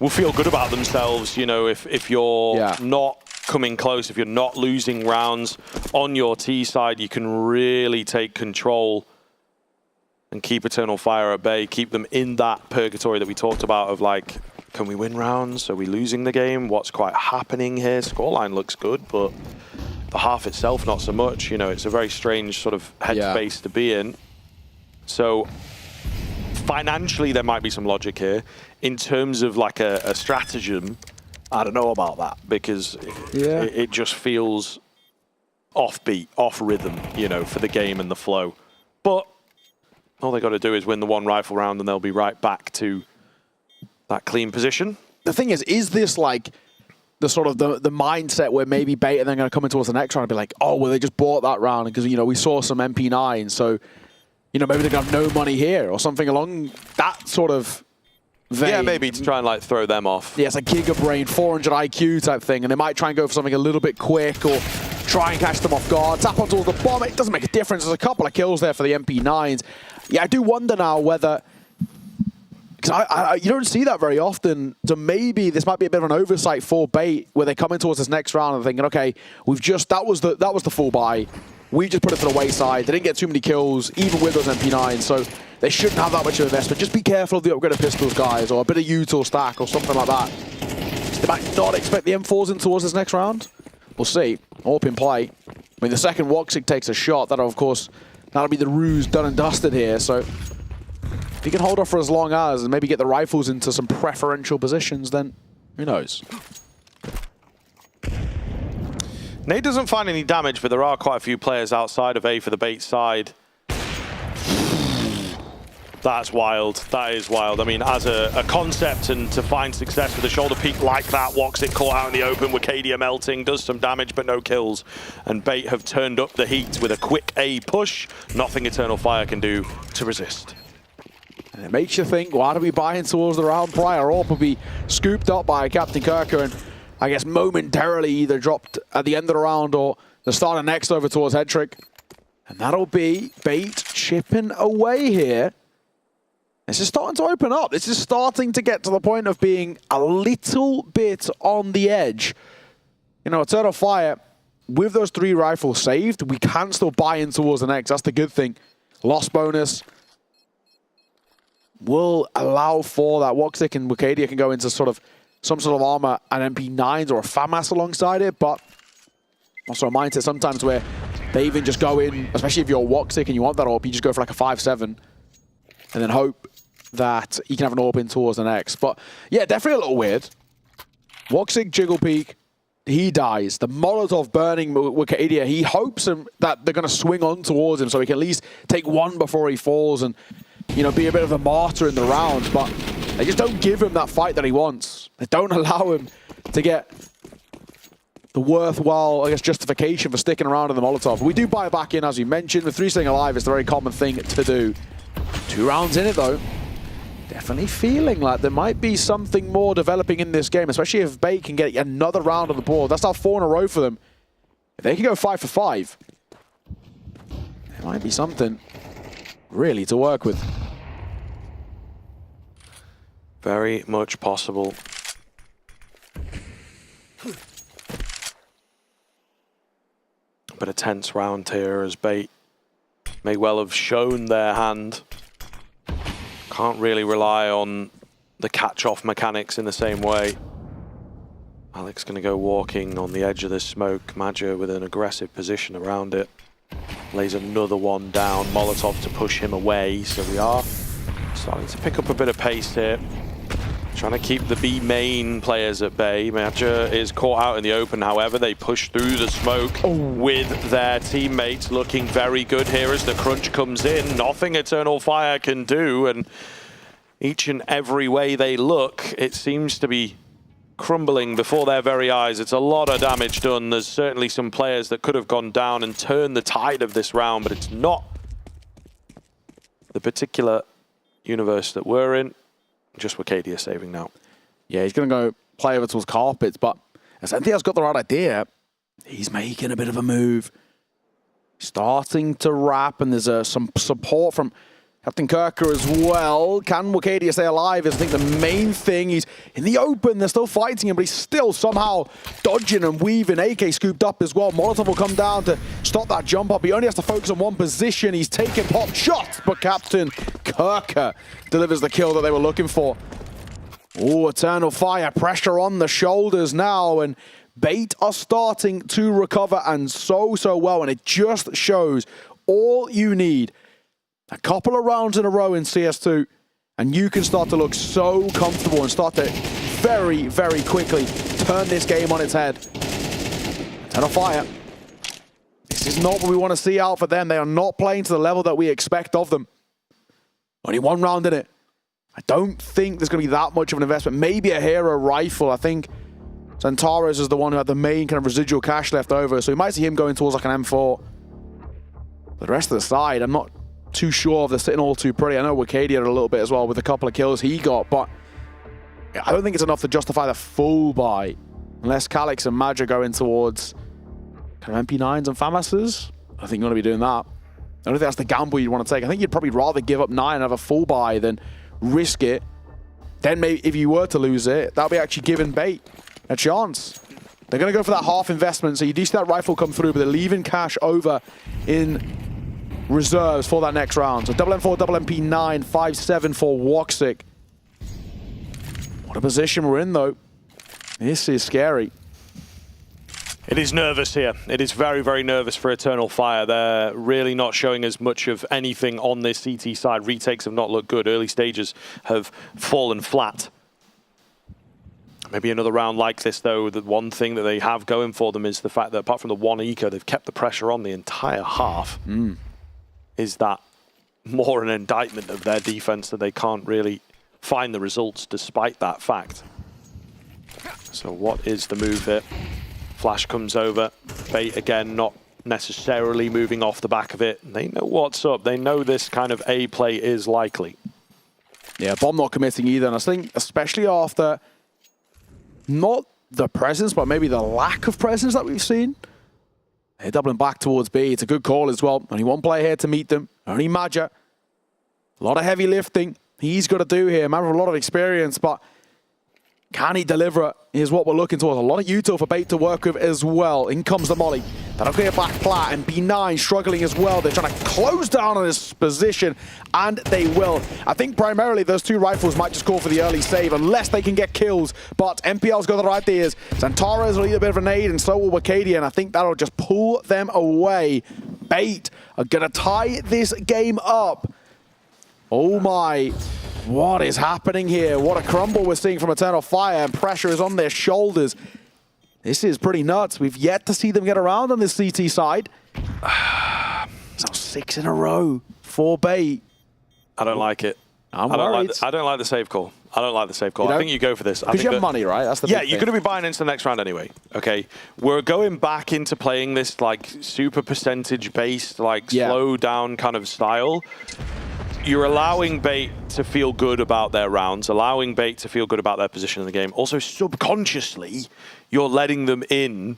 will feel good about themselves. You know, if you're not coming close, if you're not losing rounds on your T side, you can really take control and keep Eternal Fire at bay, keep them in that purgatory that we talked about of like, can we win rounds? Are we losing the game? What's quite happening here? Scoreline looks good, but the half itself, not so much. You know, it's a very strange sort of headspace to be in. So financially, there might be some logic here. In terms of like a stratagem, I don't know about that because it just feels offbeat, off rhythm, you know, for the game and the flow. But all they got to do is win the one rifle round and they'll be right back to that clean position. The thing is this like the sort of the mindset where maybe Bait are then going to come in towards the next round and be like, oh, well, they just bought that round because, you know, we saw some MP9, so, you know, maybe they're going to have no money here or something along that sort of vein. Yeah, maybe to try and like throw them off. Yeah, it's a Giga Brain, 400 IQ type thing, and they might try and go for something a little bit quick or try and catch them off guard. Tap on towards the bomb, it doesn't make a difference. There's a couple of kills there for the MP9s. Yeah, I do wonder now whether, because you don't see that very often, so maybe this might be a bit of an oversight for Bait where they come in towards this next round and thinking, okay, we've just, that was the full buy. We just put it to the wayside. They didn't get too many kills, even with those MP9s, so they shouldn't have that much of investment. Just be careful of the upgraded pistols, guys, or a bit of util stack or something like that. So they might not expect the M4s in towards this next round. We'll see. AWP in play. I mean, the second Woxic takes a shot. That'll, of course, that'll be the ruse done and dusted here, so if he can hold off for as long as and maybe get the rifles into some preferential positions, then who knows? Nate doesn't find any damage, but there are quite a few players outside of A for the Bait side. That's wild. That is wild. I mean, as a concept and to find success with a shoulder peek like that, Woxic caught out in the open with Cadia melting, does some damage but no kills. And Bait have turned up the heat with a quick A push. Nothing Eternal Fire can do to resist. And it makes you think, why do we buy in towards the round prior? Or will be scooped up by Captain Kirker and I guess momentarily either dropped at the end of the round or the start of next over towards Headtrick. And that'll be Bait chipping away here. This is starting to open up. This is starting to get to the point of being a little bit on the edge. You know, Eternal Fire, with those 3 rifles saved, we can still buy in towards the next. That's the good thing. Loss bonus will allow for that. Woxic and Wicadia can go into some sort of armor and MP9s or a FAMAS alongside it, but also a mindset sometimes where they even just go in, especially if you're Woxic and you want that AWP, you just go for like a 5-7 and then hope that you can have an AWP in towards the next. But yeah, definitely a little weird. Woxic Jiggle Peak, he dies. The Molotov burning Wicadia, he hopes that they're going to swing on towards him so he can at least take one before he falls and, you know, be a bit of a martyr in the round. But they just don't give him that fight that he wants. They don't allow him to get the worthwhile, I guess, justification for sticking around in the Molotov. We do buy back in, as you mentioned. With 3 staying alive, it's a very common thing to do. 2 rounds in it, though. Definitely feeling like there might be something more developing in this game, especially if Bait can get another round on the board. That's now 4 in a row for them. If they can go 5 for 5, there might be something really to work with. Very much possible. But a tense round here as Bait may well have shown their hand. Can't really rely on the catch-off mechanics in the same way. Alex going to go walking on the edge of this smoke. Madger with an aggressive position around it. Lays another one down. Molotov to push him away. So we are starting to pick up a bit of pace here. Trying to keep the B main players at bay. Madger is caught out in the open. However, they push through the smoke with their teammates looking very good here as the crunch comes in. Nothing Eternal Fire can do, and each and every way they look, it seems to be crumbling before their very eyes. It's a lot of damage done. There's certainly some players that could have gone down and turned the tide of this round, but it's not the particular universe that we're in. Just Wicadia saving now. Yeah, he's going to go play over towards Carpets, but Ascentia's got the right idea. He's making a bit of a move. Starting to wrap, and there's some support from Captain Kirker as well. Can Wicadia stay alive is, I think, the main thing. He's in the open. They're still fighting him, but he's still somehow dodging and weaving. AK scooped up as well. Molotov will come down to stop that jump up. He only has to focus on one position. He's taking pop shots, but Captain Kirker delivers the kill that they were looking for. Oh, Eternal Fire. Pressure on the shoulders now, and Bait are starting to recover, and so well. And it just shows all you need. A couple of rounds in a row in CS2, and you can start to look so comfortable and start to very, very quickly turn this game on its head. Eternal Fire. This is not what we want to see out for them. They are not playing to the level that we expect of them. Only 1 round in it. I don't think there's going to be that much of an investment. Maybe a hero rifle. I think Centaurus is the one who had the main kind of residual cash left over, so we might see him going towards like an M4. The rest of the side, I'm not too sure if they're sitting all too pretty. I know Wicadia did a little bit as well with a couple of kills he got, but I don't think it's enough to justify the full buy unless Calix and Madger go in towards kind of MP9s and FAMASs. I think you're going to be doing that. I don't think that's the gamble you'd want to take. I think you'd probably rather give up 9 and have a full buy than risk it. Then maybe if you were to lose it, that'll be actually giving Bait a chance. They're going to go for that half investment, so you do see that rifle come through, but they're leaving cash over in reserves for that next round. So double M4, double MP9, 5-7 for Woxic. What a position we're in, though. This is scary. It is nervous here. It is very, very nervous for Eternal Fire. They're really not showing as much of anything on this CT side. Retakes have not looked good. Early stages have fallen flat. Maybe another round like this, though, the one thing that they have going for them is the fact that apart from the 1 eco, they've kept the pressure on the entire half. Is that more an indictment of their defense that they can't really find the results despite that fact? So what is the move here? Flash comes over. Bait again, not necessarily moving off the back of it. They know what's up. They know this kind of A play is likely. Yeah, Bomb not committing either. And I think especially after not the presence, but maybe the lack of presence that we've seen. They're doubling back towards B. It's a good call as well. Only one player here to meet them. Only Maja. A lot of heavy lifting he's got to do here. Man with a lot of experience, but can he deliver it? Is what we're looking towards. A lot of util for Bait to work with as well. In comes the molly. That'll clear back Plat, and B9 struggling as well. They're trying to close down on his position, and they will. I think primarily those two rifles might just call for the early save unless they can get kills, but MPL's got the right ideas. Xantares will need a bit of a nade, and so will Wakadia, and I think that'll just pull them away. Bait are going to tie this game up. Oh my, what is happening here? What a crumble we're seeing from Eternal Fire, and pressure is on their shoulders. This is pretty nuts. We've yet to see them get around on this CT side. So 6 in a row for Bait. I don't like it. I'm worried. I don't like the save call. I don't like the save call. You I don't? think you go for this. Because you have money, right? That's the yeah, big you're thing. going to be buying into the next round anyway. Okay, we're going back into playing this like super percentage based, like slow down kind of style. You're allowing Bait to feel good about their rounds, allowing Bait to feel good about their position in the game. Also, subconsciously, you're letting them in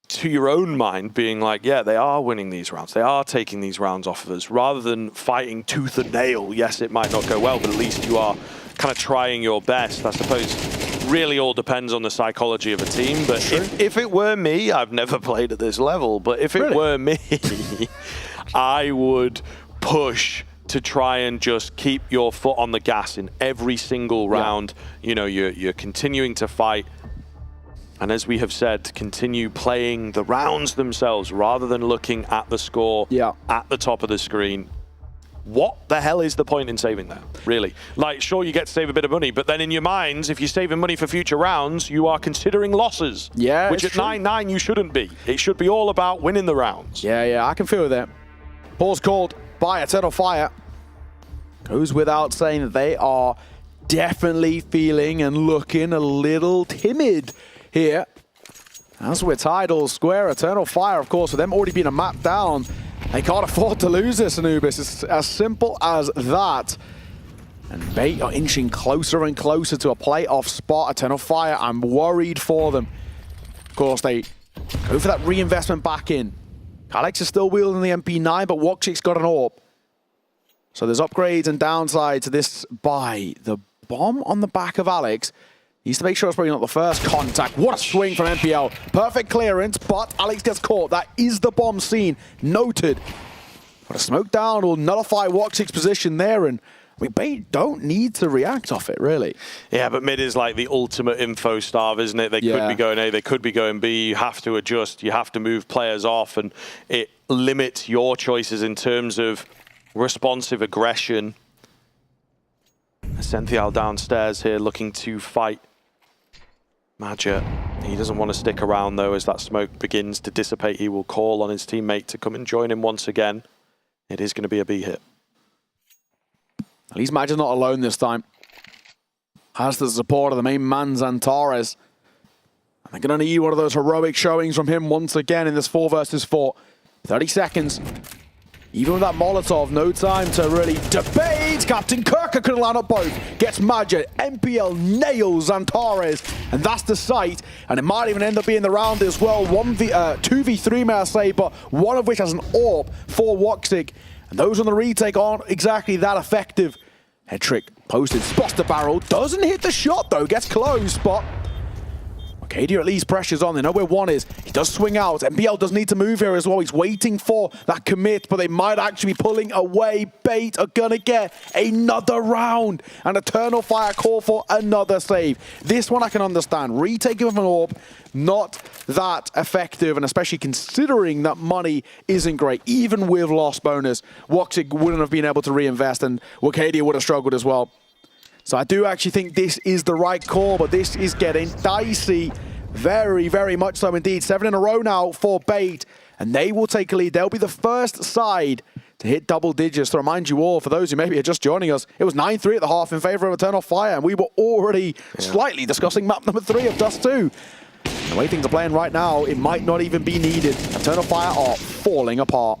to your own mind, being like, yeah, they are winning these rounds. They are taking these rounds off of us, rather than fighting tooth and nail. Yes, it might not go well, but at least you are kind of trying your best. I suppose really all depends on the psychology of a team. But if it were me, I've never played at this level, but if it were me, I would push to try and just keep your foot on the gas in every single round. You know, you're continuing to fight. And as we have said, continue playing the rounds themselves rather than looking at the score at the top of the screen. What the hell is the point in saving that, really? Like, sure, you get to save a bit of money, but then in your minds, if you're saving money for future rounds, you are considering losses. Yeah, which at 9-9 you shouldn't be. It should be all about winning the rounds. Yeah, I can feel that. Pause called by Eternal Fire. Goes without saying that they are definitely feeling and looking a little timid here. As we're tied all square, Eternal Fire, of course, with them already being a map down, they can't afford to lose this, Anubis. It's as simple as that. And Bait are inching closer and closer to a playoff spot. Eternal Fire, I'm worried for them. Of course, they go for that reinvestment back in. Alex is still wielding the MP9, but Wokchik's got an AWP. So there's upgrades and downsides to this buy. The bomb on the back of Alex needs to make sure it's probably not the first contact. What a swing from MPL. Perfect clearance, but Alex gets caught. That is the bomb seen. Noted. But a smoke down will nullify Wokchik's position there, and I mean, Bait don't need to react off it, really. Yeah, but mid is like the ultimate info starve, isn't it? They could be going A, they could be going B. You have to adjust. You have to move players off, and it limits your choices in terms of responsive aggression. Senthial downstairs here looking to fight Maja. He doesn't want to stick around, though, as that smoke begins to dissipate. He will call on his teammate to come and join him once again. It is going to be a B hit. At least Maja's not alone this time. Has the support of the main man, Xantares. And they're going to need one of those heroic showings from him once again in this 4 versus 4. 30 seconds. Even with that Molotov, no time to really debate. Captain Kirker couldn't line up both. Gets Maja. MPL nails Xantares. And that's the sight. And it might even end up being the round as well. 2v3, may I say, but one of which has an AWP for Wokchik. And those on the retake aren't exactly that effective. Head trick posted, spots the barrel, doesn't hit the shot though, gets close, but Wakadia at least pressures on. They know where one is. He does swing out. MPL does need to move here as well. He's waiting for that commit, but they might actually be pulling away. Bait are gonna get another round. And Eternal Fire call for another save. This one I can understand. Retaking of an AWP, not that effective, and especially considering that money isn't great. Even with loss bonus, Wokchik wouldn't have been able to reinvest, and Wakadia would have struggled as well. So I do actually think this is the right call, but this is getting dicey. Very, very much so indeed. 7 in a row now for Bait, and they will take a lead. They'll be the first side to hit double digits. To remind you all, for those who maybe are just joining us, it was 9-3 at the half in favor of Eternal Fire, and we were already slightly discussing map number 3 of Dust 2. The way things are playing right now, it might not even be needed. Eternal Fire are falling apart.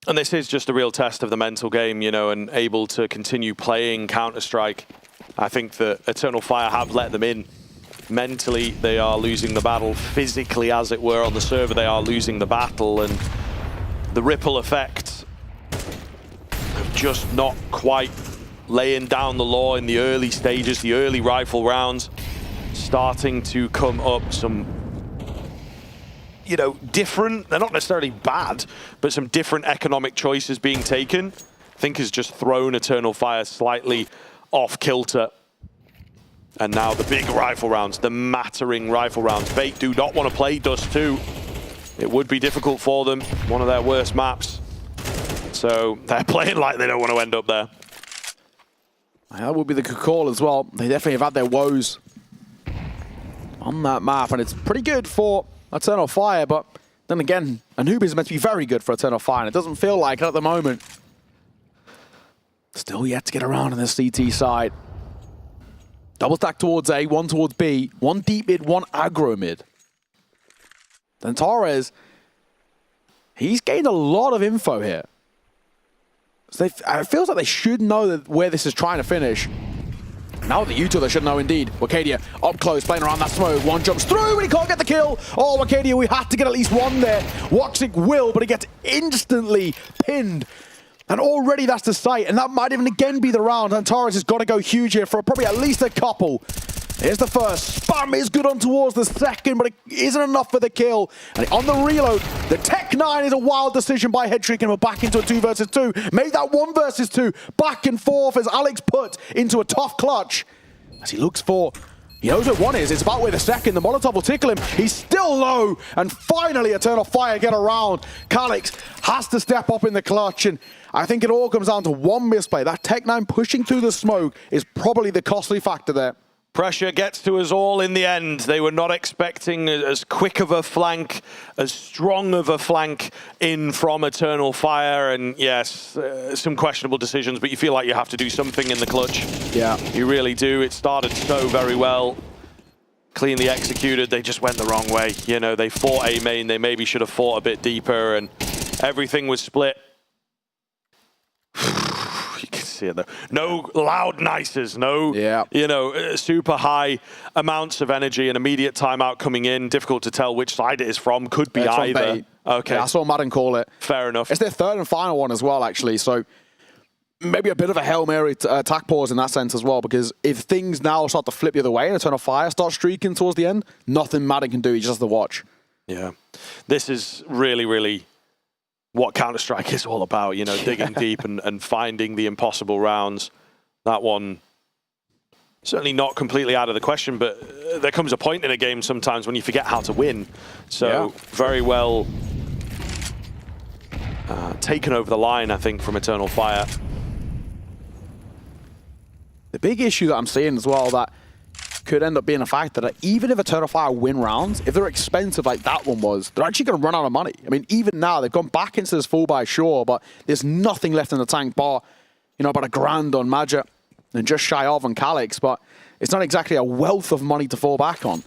And this is just a real test of the mental game, you know, and able to continue playing Counter-Strike. I think that Eternal Fire have let them in. Mentally, they are losing the battle. Physically, as it were, on the server, they are losing the battle. And the ripple effect of just not quite laying down the law in the early stages, the early rifle rounds, starting to come up some, you know, different, they're not necessarily bad, but some different economic choices being taken, I think has just thrown Eternal Fire slightly off kilter. And now the big rifle rounds, the mattering rifle rounds. Veto do not want to play Dust 2. It would be difficult for them, one of their worst maps. So they're playing like they don't want to end up there. That would be the good call as well. They definitely have had their woes on that map, and it's pretty good for Eternal Fire, but then again, Anubis is meant to be very good for Eternal Fire, and it doesn't feel like it at the moment. Still yet to get around on the CT side. Double stack towards A, one towards B, one deep mid, one aggro mid. Then Torres, he's gained a lot of info here. So it feels like they should know where this is trying to finish. Now the U2, they should know indeed. Wakadia up close, playing around that smoke. One jumps through and he can't get the kill. Oh, Wakadia, we had to get at least one there. Woxic will, but he gets instantly pinned. And already that's the sight, and that might even again be the round. And Torres has got to go huge here for probably at least a couple. Here's the first. Spam is good on towards the second, but it isn't enough for the kill. And on the reload, the Tech 9 is a wild decision by Headtrick, and we're back into a 2 versus 2. Made that 1 versus 2. Back and forth as Alex put into a tough clutch. As he looks for, he knows where one is. It's about where the second. The Molotov will tickle him. He's still low. And finally, Eternal Fire get around. Calix has to step up in the clutch. And I think it all comes down to one misplay. That Tech 9 pushing through the smoke is probably the costly factor there. Pressure gets to us all in the end. They were not expecting as quick of a flank, as strong of a flank in from Eternal Fire. And yes, some questionable decisions, but you feel like you have to do something in the clutch. Yeah. You really do. It started so very well. Cleanly executed. They just went the wrong way. You know, they fought A main. They maybe should have fought a bit deeper, and everything was split. You can see it though. No loud nices, no, you know, super high amounts of energy, an immediate timeout coming in. Difficult to tell which side it is from. Could be either. Okay. Yeah, I saw Madden call it. Fair enough. It's their third and final one as well, actually. So maybe a bit of a Hail Mary attack pause in that sense as well, because if things now start to flip the other way and Eternal Fire starts streaking towards the end, nothing Madden can do. He just has to watch. Yeah. This is really, really what Counter-Strike is all about, you know, digging deep and finding the impossible rounds. That one, certainly not completely out of the question, but there comes a point in a game sometimes when you forget how to win. So very well taken over the line, I think, from Eternal Fire. The big issue that I'm seeing as well that could end up being a factor that even if Eternal Fire win rounds, if they're expensive like that one was, they're actually going to run out of money. I mean, even now, they've gone back into this full buy, sure, but there's nothing left in the tank bar. You know, about $1,000 on Magic and just shy of on Calix, but it's not exactly a wealth of money to fall back on.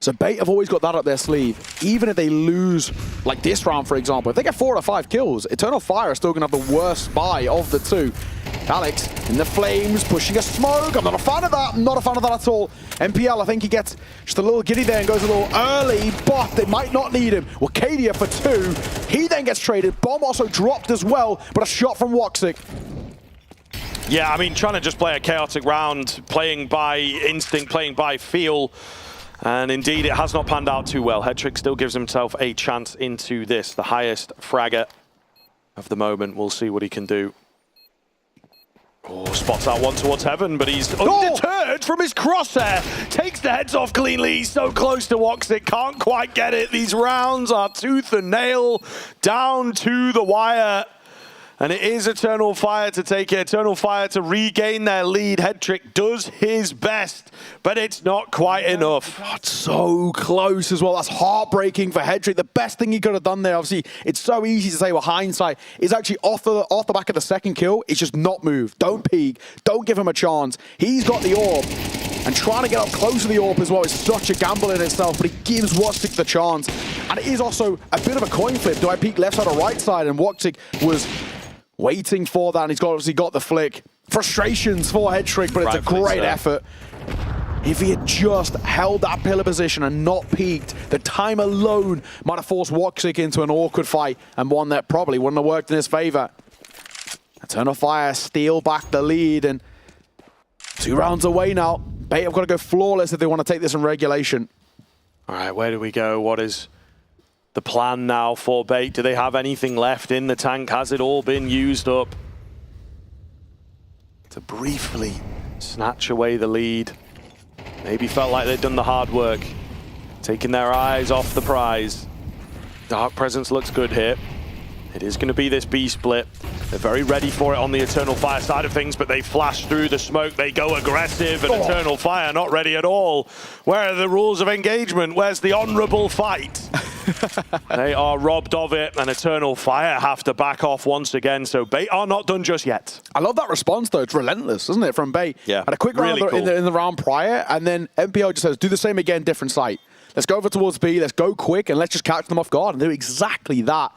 So Bait have always got that up their sleeve. Even if they lose, like this round, for example, if they get 4 out of 5 kills, Eternal Fire are still going to have the worst buy of the two. Alex in the flames, pushing a smoke. I'm not a fan of that. I'm not a fan of that at all. MPL, I think he gets just a little giddy there and goes a little early, but they might not need him. Wakadia for 2. He then gets traded. Bomb also dropped as well, but a shot from Woxic. Yeah, I mean, trying to just play a chaotic round, playing by instinct, playing by feel. And indeed, it has not panned out too well. Headtrick still gives himself a chance into this, the highest fragger of the moment. We'll see what he can do. Oh, spots out one towards heaven, but he's undeterred from his crosshair. Takes the heads off cleanly. He's so close to Woxic, can't quite get it. These rounds are tooth and nail, down to the wire. And it is Eternal Fire to take it. Eternal Fire to regain their lead. Headtrick does his best, but it's not quite enough. Oh, it's so close as well. That's heartbreaking for Headtrick. The best thing he could have done there, obviously, it's so easy to say with hindsight, is actually off the back of the second kill. It's just not move. Don't peek. Don't give him a chance. He's got the orb. And trying to get up close to the orb as well is such a gamble in itself, but he gives Woksik the chance. And it is also a bit of a coin flip. Do I peek left side or right side? And Woksik was waiting for that, and he's obviously got the flick. Frustrations for Headtrick, but it's a great effort. If he had just held that pillar position and not peeked, the time alone might have forced Woksik into an awkward fight, and one that probably wouldn't have worked in his favor. Eternal Fire steal back the lead, and 2 rounds away now. Bait have got to go flawless if they want to take this in regulation. All right, where do we go? What is the plan now for Bait? Do they have anything left in the tank? Has it all been used up? To briefly snatch away the lead. Maybe felt like they'd done the hard work, taking their eyes off the prize. Dark Presence looks good here. It is going to be this B split. They're very ready for it on the Eternal Fire side of things, but they flash through the smoke. They go aggressive, and Eternal Fire not ready at all. Where are the rules of engagement? Where's the honorable fight? They are robbed of it, and Eternal Fire have to back off once again, so Bait are not done just yet. I love that response, though. It's relentless, isn't it, from Bait? Yeah, had a quick really round cool. in the round prior, and then MPO just says, do the same again, different site. Let's go over towards B, let's go quick, and let's just catch them off guard and do exactly that.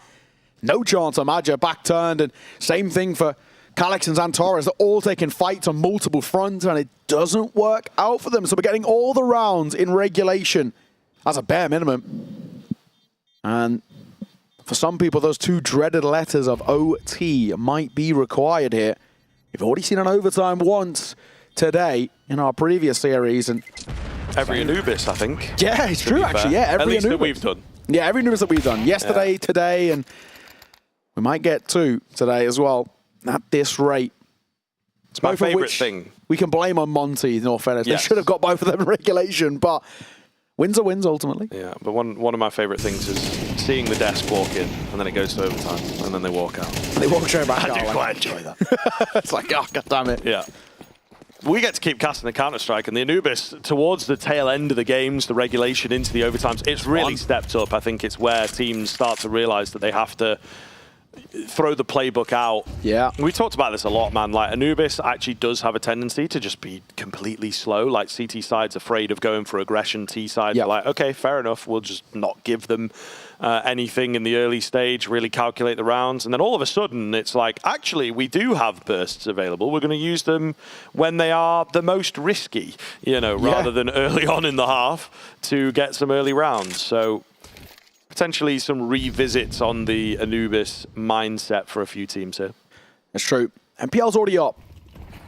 No chance on Madja, back turned, and same thing for Calyx and Xantares. They're all taking fights on multiple fronts, and it doesn't work out for them. So we're getting all the rounds in regulation as a bare minimum. And for some people, those 2 dreaded letters of OT might be required here. We've already seen an overtime once today in our previous series. And every Anubis, I think. Yeah, it's true, actually. Yeah, every At least Anubis that we've done. Yeah, every Anubis that we've done. Yesterday, today, and we might get 2 today as well at this rate. It's my favorite thing. We can blame on Monty, in all fairness. Yes. They should have got both of them in regulation, but wins are wins ultimately. Yeah, but one of my favorite things is seeing the desk walk in, and then it goes to overtime, and then they walk out. They walk straight back out. I do quite enjoy that. It's like, oh, God damn it. Yeah. We get to keep casting the Counter-Strike, and the Anubis, towards the tail end of the games, the regulation into the overtimes, it's really stepped up. I think it's where teams start to realize that they have to throw the playbook out. Yeah. We talked about this a lot, man. Like, Anubis actually does have a tendency to just be completely slow. Like, CT side's afraid of going for aggression. T side, like, okay, fair enough. We'll just not give them anything in the early stage, really calculate the rounds. And then all of a sudden, it's like, actually, we do have bursts available. We're going to use them when they are the most risky, you know, rather than early on in the half to get some early rounds. So potentially some revisits on the Anubis mindset for a few teams here. That's true. MPL's already up.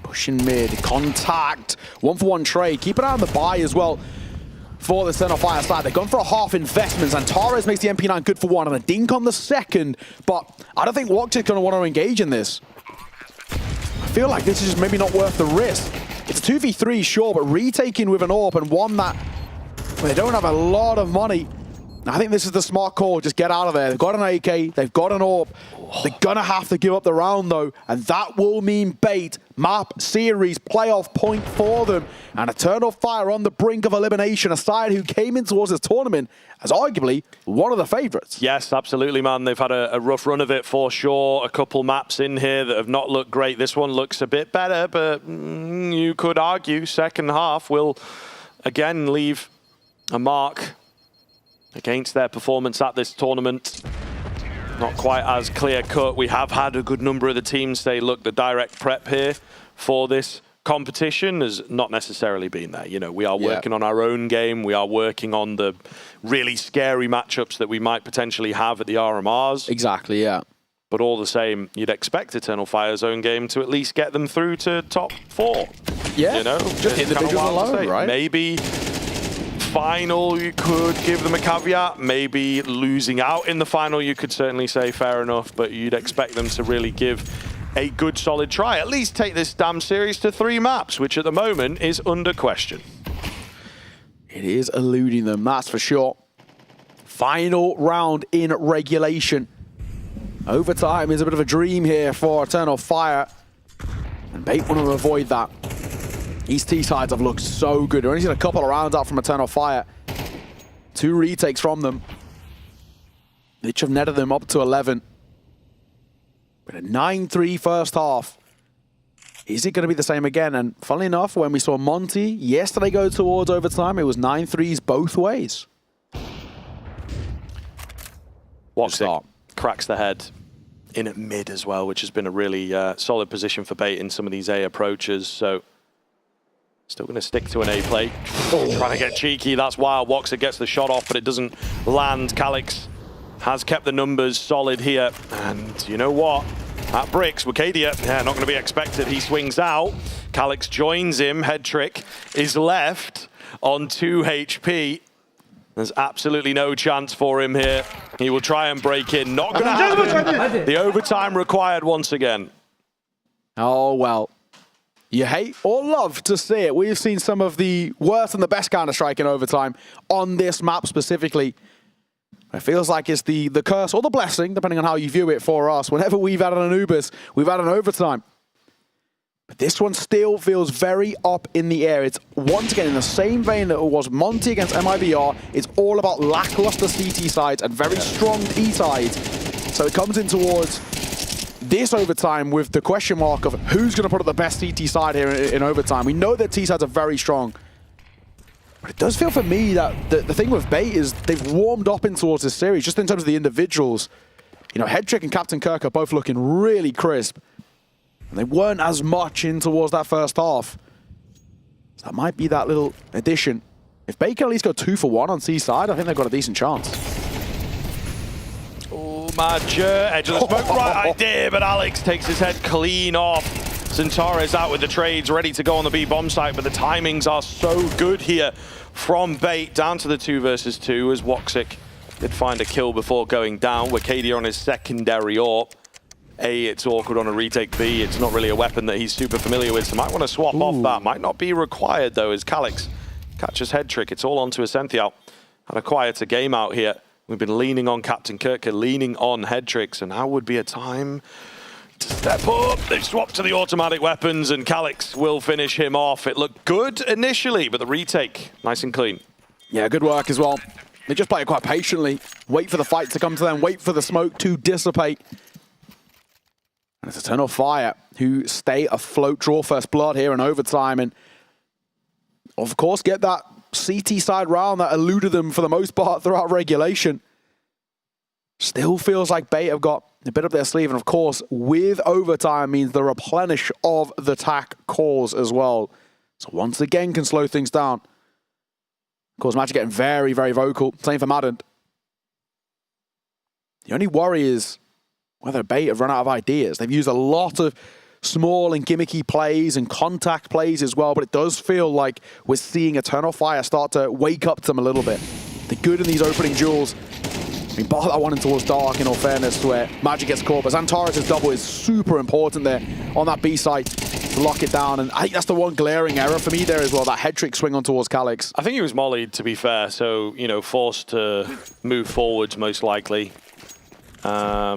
Pushing mid. Contact. 1-for-1 trade. Keep an eye on the buy as well for the Eternal Fire side. They've gone for a half investment. Xantares makes the MP9 good for 1 and a dink on the second. But I don't think Woksik is going to want to engage in this. I feel like this is just maybe not worth the risk. It's a 2v3, sure, but retaking with an AWP and one that they don't have a lot of money. I think this is the smart call. Just get out of there. They've got an AK. They've got an AWP. They're going to have to give up the round, though. And that will mean Bait, map, series, playoff point for them. And Eternal Fire on the brink of elimination. A side who came in towards this tournament as arguably one of the favorites. Yes, absolutely, man. They've had a rough run of it for sure. A couple maps in here that have not looked great. This one looks a bit better, but you could argue second half will again leave a mark against their performance at this tournament. Not quite as clear-cut. We have had a good number of the teams say, look, the direct prep here for this competition has not necessarily been there. You know, we are working on our own game. We are working on the really scary matchups that we might potentially have at the RMRs. Exactly, yeah. But all the same, you'd expect Eternal Fire's own game to at least get them through to top 4. Yeah, you know, just individuals alone, right? Maybe final, you could give them a caveat. Maybe losing out in the final, you could certainly say fair enough, but you'd expect them to really give a good solid try. At least take this damn series to 3 maps, which at the moment is under question. It is eluding them, that's for sure. Final round in regulation. Overtime is a bit of a dream here for Eternal Fire. And Bait want to avoid that. These T-sides have looked so good. We've only seen a couple of rounds out from Eternal Fire. 2 retakes from them. They should have netted them up to 11. But a 9-3 first half. Is it going to be the same again? And funnily enough, when we saw Monty yesterday go towards overtime, it was 9-3s both ways. Woxic cracks the head in at mid as well, which has been a really solid position for Bait in some of these A approaches. So still going to stick to an A play. Trying to get cheeky. That's wild. Woxic gets the shot off, but it doesn't land. Calyx has kept the numbers solid here. And you know what? At Bricks, Wicadia, yeah, not going to be expected. He swings out. Calyx joins him. Head trick is left on 2 HP. There's absolutely no chance for him here. He will try and break in. Not going to happen. The overtime required once again. Oh, well. You hate or love to see it. We've seen some of the worst and the best Counter-Strike in overtime on this map specifically. It feels like it's the curse or the blessing, depending on how you view it for us. Whenever we've had an Anubis, we've had an overtime. But this one still feels very up in the air. It's once again in the same vein that it was Monty against MIBR. It's all about lackluster CT sides and very strong T sides. So it comes in towards this overtime with the question mark of who's going to put up the best CT side here in overtime. We know that T sides are very strong. But it does feel for me that the thing with Bait is they've warmed up in towards this series, just in terms of the individuals. You know, Headtrick and Captain Kirk are both looking really crisp. And they weren't as much in towards that first half. So that might be that little addition. If Bait can at least go 2 for 1 on C side, I think they've got a decent chance. Oh, Major, edge of the smoke, right idea, but Alex takes his head clean off. Centaurus out with the trades, ready to go on the B bomb site, but the timings are so good here from Bait, down to the 2 versus 2 as Woxic did find a kill before going down. Wicadia on his secondary AWP. A, it's awkward on a retake. B, it's not really a weapon that he's super familiar with, so might want to swap off that. Might not be required though, as Calyx catches head trick. It's all onto Ascenthial. And a quieter game out here. We've been leaning on Captain Kirk, leaning on head tricks, and now would be a time to step up. They've swapped to the automatic weapons, and Calyx will finish him off. It looked good initially, but the retake, nice and clean. Yeah, good work as well. They just play it quite patiently. Wait for the fight to come to them, wait for the smoke to dissipate. And it's Eternal Fire who stay afloat, draw first blood here in overtime, and of course get that CT side round that eluded them for the most part throughout regulation. Still feels like Bait have got a bit up their sleeve, and of course with overtime means the replenish of the TAC cores as well. So once again can slow things down. Of course, Magic getting very, very vocal. Same for Madden. The only worry is whether Bait have run out of ideas. They've used a lot of small and gimmicky plays and contact plays as well, but it does feel like we're seeing Eternal Fire start to wake up to them a little bit. They're good in these opening duels. I mean, bar that one in towards Dark, in all fairness, where Magic gets caught, but Xantares' double is super important there on that B side to lock it down, and I think that's the one glaring error for me there as well, that head trick swing on towards Calyx. I think he was mollied, to be fair, so, you know, forced to move forwards most likely. Yeah,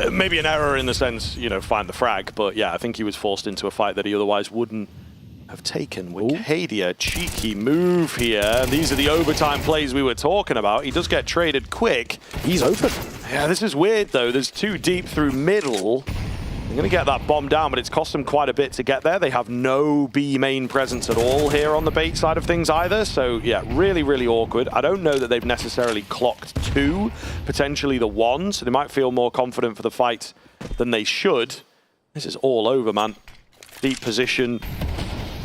maybe an error in the sense, you know, find the frag, but yeah, I think he was forced into a fight that he otherwise wouldn't have taken. Wicadia, cheeky move here. These are the overtime plays we were talking about. He does get traded quick. He's open. Yeah, this is weird though. There's 2 deep through middle. They're going to get that bomb down, but it's cost them quite a bit to get there. They have no B main presence at all here on the Bait side of things either. So yeah, really, really awkward. I don't know that they've necessarily clocked 2, potentially the 1, so they might feel more confident for the fight than they should. This is all over, man. Deep position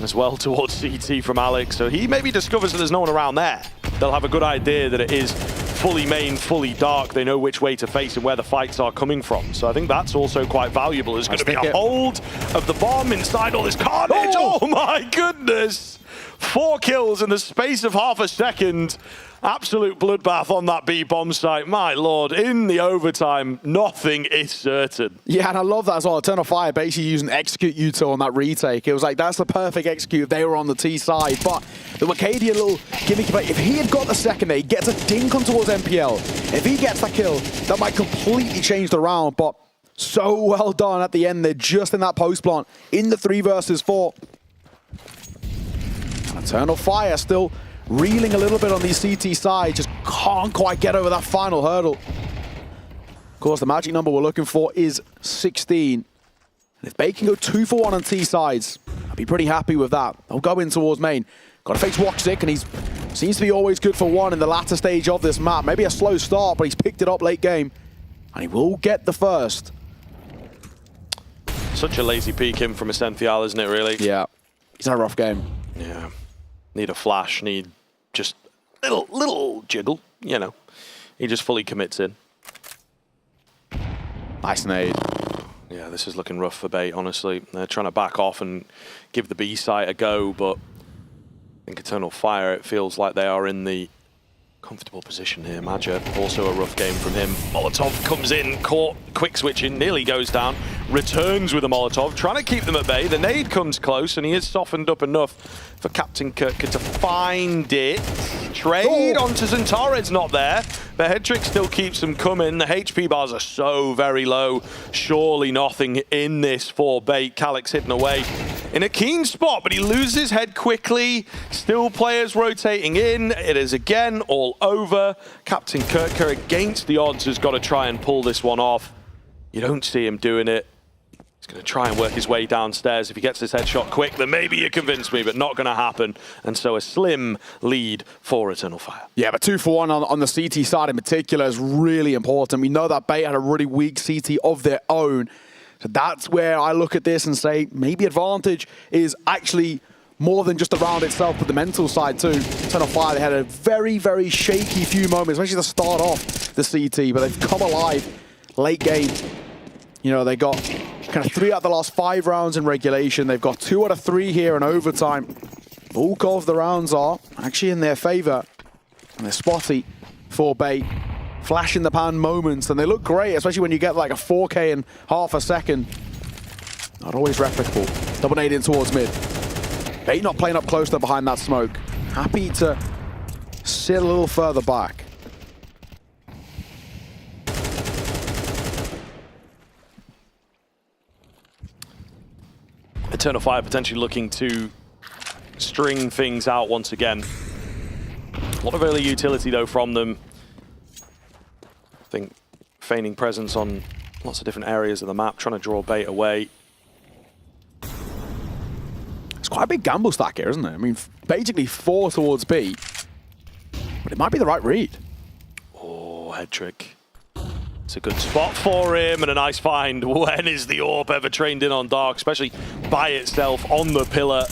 as well towards CT from Alex. So he maybe discovers that there's no one around there. They'll have a good idea that it is fully main, fully dark. They know which way to face and where the fights are coming from. So I think that's also quite valuable. There's going to be a hold of the bomb inside all this carnage. Oh my goodness! 4 kills in the space of half a second. Absolute bloodbath on that B bomb site. My lord, in the overtime, nothing is certain. Yeah, and I love that as well. Eternal Fire basically using execute util on that retake. It was like, that's the perfect execute if they were on the T side. But the Wakadia little gimmicky play, if he had got the second there, he gets a dink on towards MPL. If he gets that kill, that might completely change the round. But so well done at the end. They're just in that post plant in the 3 versus 4. And Eternal Fire still reeling a little bit on the CT side, just can't quite get over that final hurdle. Of course, the magic number we're looking for is 16. And if Bay can go 2 for 1 on T sides, I'd be pretty happy with that. They'll go in towards main. Got to face Woxic, and he's seems to be always good for 1 in the latter stage of this map. Maybe a slow start, but he's picked it up late game. And he will get the first. Such a lazy peek in from Essential, isn't it, really? Yeah. He's had a rough game. Yeah. Need a flash, need just little jiggle, you know. He just fully commits in. Nice nade. Yeah, this is looking rough for Bait, honestly. They're trying to back off and give the B site a go, but I think Eternal Fire, it feels like they are in the comfortable position here. Maja, also a rough game from him. Molotov comes in, caught, quick switching, nearly goes down, returns with a Molotov, trying to keep them at bay. The nade comes close, and he is softened up enough for Captain Kirka to find it. Trade onto Zentared's not there, but Headtrick still keeps them coming. The HP bars are so very low. Surely nothing in this for Bait. Calyx hidden away in a keen spot, but he loses his head quickly. Still players rotating in. It is again all over. Captain Kirka, against the odds, has got to try and pull this one off. You don't see him doing it. He's going to try and work his way downstairs. If he gets this headshot quick, then maybe you convince me, but not going to happen. And so a slim lead for Eternal Fire. Yeah, but 2 for 1 on the CT side in particular is really important. We know that Bait had a really weak CT of their own. So that's where I look at this and say, maybe advantage is actually more than just the round itself, but the mental side too. Eternal Fire, they had a very, very shaky few moments, especially to start off the CT, but they've come alive late game. You know, they got kind of 3 out of the last 5 rounds in regulation. They've got 2 out of 3 here in overtime. Bulk of the rounds are actually in their favor. And they're spotty for Bait. Flash in the pan moments, and they look great, especially when you get like a 4K in half a second. Not always replicable. Double nade in towards mid. Bait not playing up close though behind that smoke. Happy to sit a little further back. Eternal Fire potentially looking to string things out once again. A lot of early utility though from them. I think feigning presence on lots of different areas of the map, trying to draw Bait away. It's quite a big gamble stack here, isn't it? I mean, basically 4 towards B, but it might be the right read. Oh, head trick. It's a good spot for him and a nice find. When is the AWP ever trained in on Dark, especially by itself on the pillar?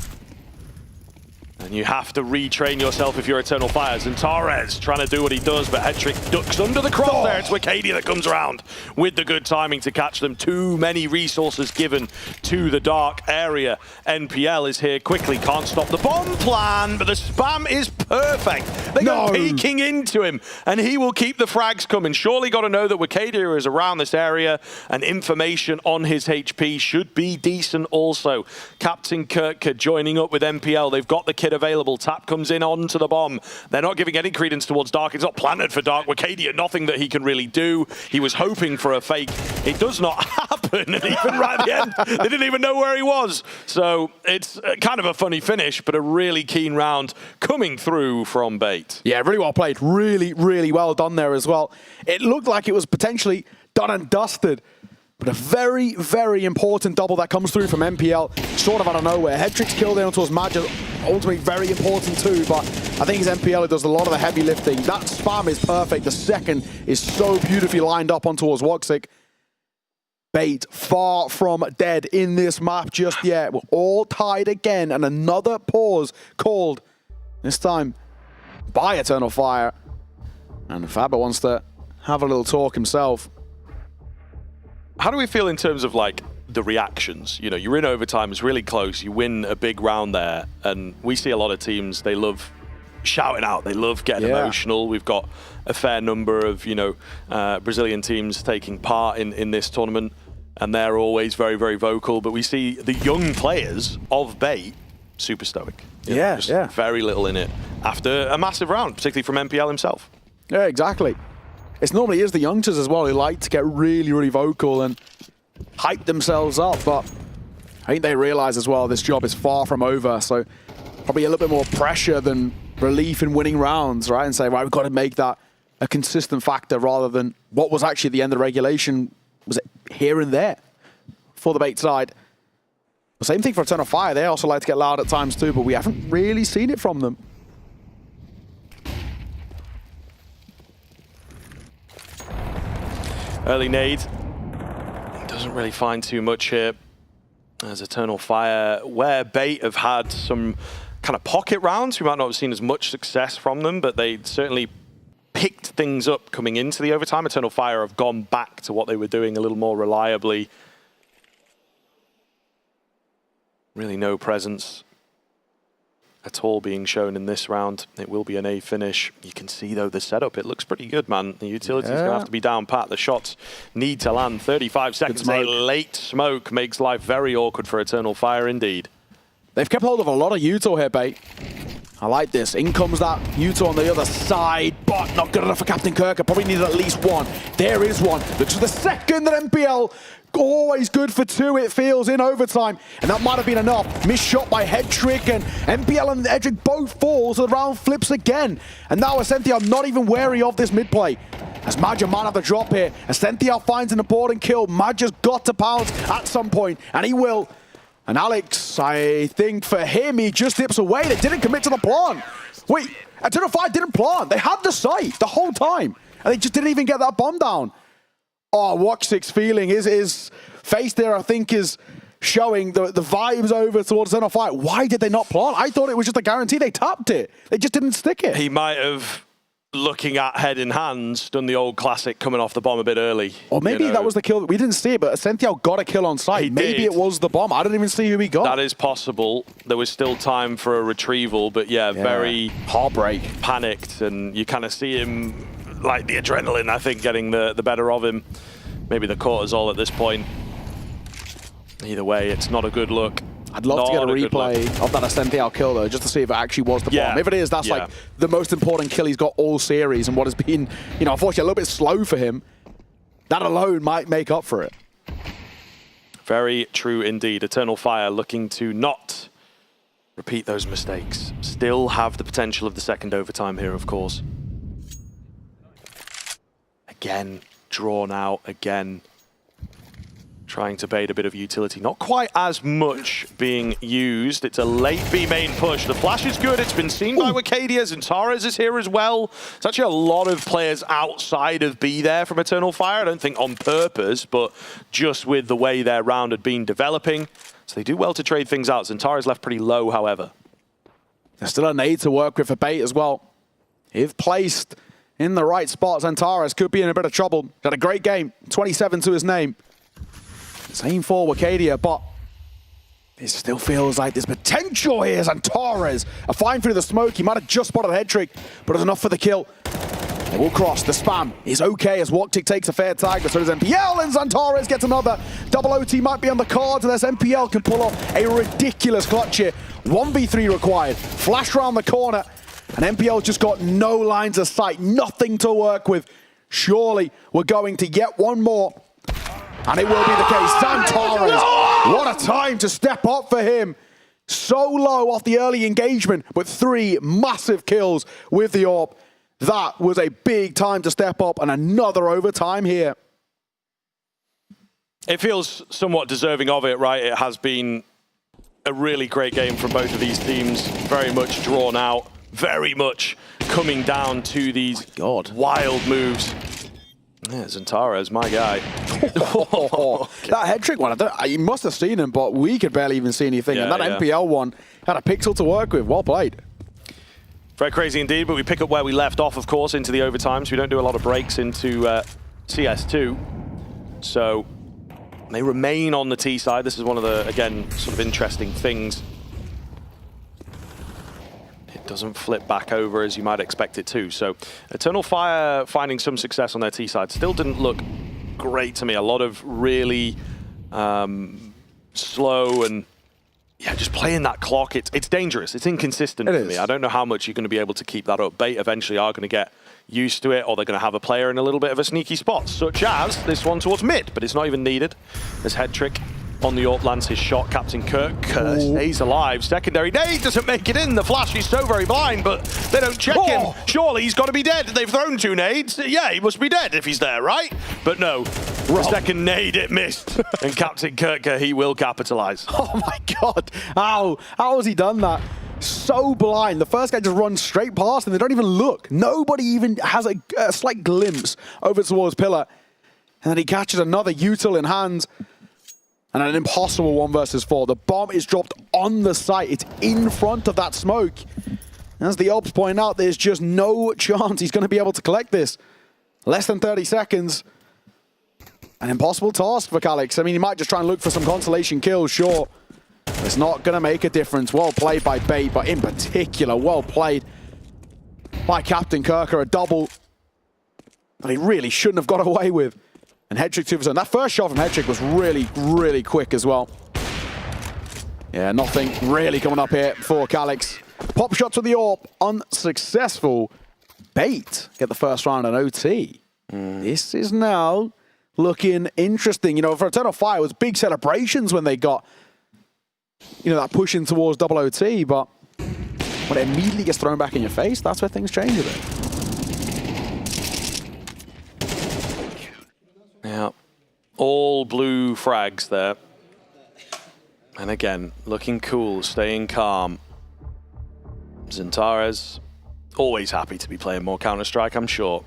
And you have to retrain yourself if you're Eternal Fire. Zentared's trying to do what he does, but Headtrick ducks under the cross there. It's Wakadia that comes around with the good timing to catch them. Too many resources given to the dark area. NPL is here quickly, can't stop the bomb plan, but the spam is perfect. They go peeking into him, and he will keep the frags coming. Surely got to know that Wakadia is around this area, and information on his HP should be decent also. Captain Kirka joining up with NPL. They've got the kid available. Tap comes in onto the bomb. They're not giving any credence towards Dark. It's not planted for Dark. Wakadia, nothing that he can really do. He was hoping for a fake. It does not happen. And even right at the end, they didn't even know where he was. So it's kind of a funny finish, but a really keen round coming through from Bait. Yeah, really well played. Really, really well done there as well. It looked like it was potentially done and dusted. But a very, very important double that comes through from MPL, sort of out of nowhere. Headtrick's kill there towards Maja, ultimately very important too, but I think it's MPL who does a lot of the heavy lifting. That spam is perfect. The second is so beautifully lined up on towards Woxic. Bait far from dead in this map just yet. We're all tied again, and another pause called, this time by Eternal Fire. And Faber wants to have a little talk himself. How do we feel in terms of like the reactions. You know, you're in overtime, it's really close, you win a big round there, and we see a lot of teams, they love shouting out, they love getting emotional. We've got a fair number of, you know, Brazilian teams taking part in this tournament, and they're always very, very vocal, but we see the young players of Bait super stoic. Just very little in it after a massive round, particularly from MPL himself. Yeah, exactly. It's normally is the youngsters as well who like to get really, really vocal and hype themselves up, but I think they realize as well this job is far from over, so probably a little bit more pressure than relief in winning rounds, right? And say, right, we've got to make that a consistent factor rather than what was actually the end of the regulation, was it here and there for the Bait side. The same thing for Eternal Fire. They also like to get loud at times too, but we haven't really seen it from them. Early nade. Doesn't really find too much here. As Eternal Fire, where Bait have had some kind of pocket rounds, we might not have seen as much success from them, but they certainly picked things up coming into the overtime. Eternal Fire have gone back to what they were doing a little more reliably. Really no presence at all being shown in this round. It will be an A finish. You can see, though, the setup. It looks pretty good, man. The utility's going to have to be down pat. The shots need to land. 35 seconds. A late smoke makes life very awkward for Eternal Fire indeed. They've kept hold of a lot of Uto here, Bait. I like this. In comes that Uto on the other side, but not good enough for Captain Kirk. I probably needed at least one. There is one. Looks for the second that MPL. Always good for two, it feels, in overtime. And that might have been enough. Missed shot by Headtrick, and MPL and Edric both fall, so the round flips again. And now Ascentia are not even wary of this mid-play. As Madja might have the drop here. Ascentia finds an important kill. Madja's got to pounce at some point, and he will. And Alex, I think for him, he just dips away. They didn't commit to the plant. Wait, Eternal Fire didn't plant. They had the site the whole time, and they just didn't even get that bomb down. Oh, Woxic's feeling, his face there, I think, is showing the vibes over towards Eternal Fire. Why did they not plant? I thought it was just a guarantee. They tapped it. They just didn't stick it. He might have, looking at head in hands, done the old classic coming off the bomb a bit early. Or maybe that was the kill. We didn't see it, but Ascentia got a kill on site. Maybe it was the bomb. I didn't even see who he got. That is possible. There was still time for a retrieval, but yeah. Very heartbreak. Panicked, and you kind of see him, like the adrenaline, I think, getting the better of him. Maybe the cortisol at this point. Either way, it's not a good look. I'd love to get a replay of that Ascentia kill, though, just to see if it actually was the bomb. If it is, that's like the most important kill he's got all series, and what has been, you know, unfortunately a little bit slow for him. That alone might make up for it. Very true indeed. Eternal Fire looking to not repeat those mistakes. Still have the potential of the second overtime here, of course. Again, drawn out, again. Trying to bait a bit of utility. Not quite as much being used. It's a late B main push. The flash is good. It's been seen by Wicadia. Zantares is here as well. There's actually a lot of players outside of B there from Eternal Fire. I don't think on purpose, but just with the way their round had been developing. So they do well to trade things out. Zantares left pretty low, however. There's still a nade to work with for Bait as well. If placed in the right spot, Zantares could be in a bit of trouble. He's had a great game. 27 to his name. Same for Wicadia, but it still feels like there's potential here. Zantares, a fine through the smoke. He might have just spotted a head trick, but it's enough for the kill. They will cross. The spam is okay as Woxic takes a fair tag, but so does MPL, and Zantares gets another. Double OT might be on the cards, unless MPL can pull off a ridiculous clutch here. 1v3 required. Flash around the corner, and MPL just got no lines of sight, nothing to work with. Surely we're going to get one more. And it will be the case. Zantares, what a time to step up for him. So low off the early engagement, but 3 massive kills with the AWP. That was a big time to step up, and another overtime here. It feels somewhat deserving of it, right? It has been a really great game from both of these teams. Very much drawn out, very much coming down to these wild moves. Yeah, Zantares, my guy. That head trick one, you must have seen him, but we could barely even see anything. And that MPL one had a pixel to work with. Well played. Very crazy indeed, but we pick up where we left off, of course, into the overtime. So we don't do a lot of breaks into CS2. So They remain on the T side. This is one of the, again, sort of interesting things. It doesn't flip back over as you might expect it to. So Eternal Fire finding some success on their T side. Still didn't look great to me. A lot of really slow and yeah, just playing that clock. It's dangerous. It's inconsistent for me. I don't know how much you're going to be able to keep that up. Bait eventually are going to get used to it, or they're going to have a player in a little bit of a sneaky spot, such as this one towards mid, but it's not even needed. This head trick on the AWP lands his shot. Captain Kirk stays alive. Secondary nade doesn't make it in. The flash is so very blind, but they don't check him. Surely he's got to be dead. They've thrown 2 nades. Yeah, he must be dead if he's there, right? But no, the second nade, it missed. And Captain Kirk, he will capitalize. Oh my God. How has he done that? So blind. The first guy just runs straight past and they don't even look. Nobody even has a slight glimpse over towards Pillar. And then he catches another util in hand. And an impossible 1 versus 4. The bomb is dropped on the site. It's in front of that smoke. As the Alps point out, there's just no chance he's going to be able to collect this. Less than 30 seconds. An impossible task for Calix. I mean, he might just try and look for some consolation kills, sure. It's not going to make a difference. Well played by Bait, but in particular, well played by Captain Kirker. A double that he really shouldn't have got away with. And Headtrick 2 for zone. That first shot from Headtrick was really, really quick as well. Yeah, nothing really coming up here for Calix. Pop shots with the AWP, unsuccessful. Bait get the first round on OT. This is now looking interesting. You know, for Eternal Fire, it was big celebrations when they got, you know, that pushing towards double OT, but when it immediately gets thrown back in your face, that's where things change a bit. Yeah, all blue frags there. And again, looking cool, staying calm. Xantares, always happy to be playing more Counter-Strike, I'm sure.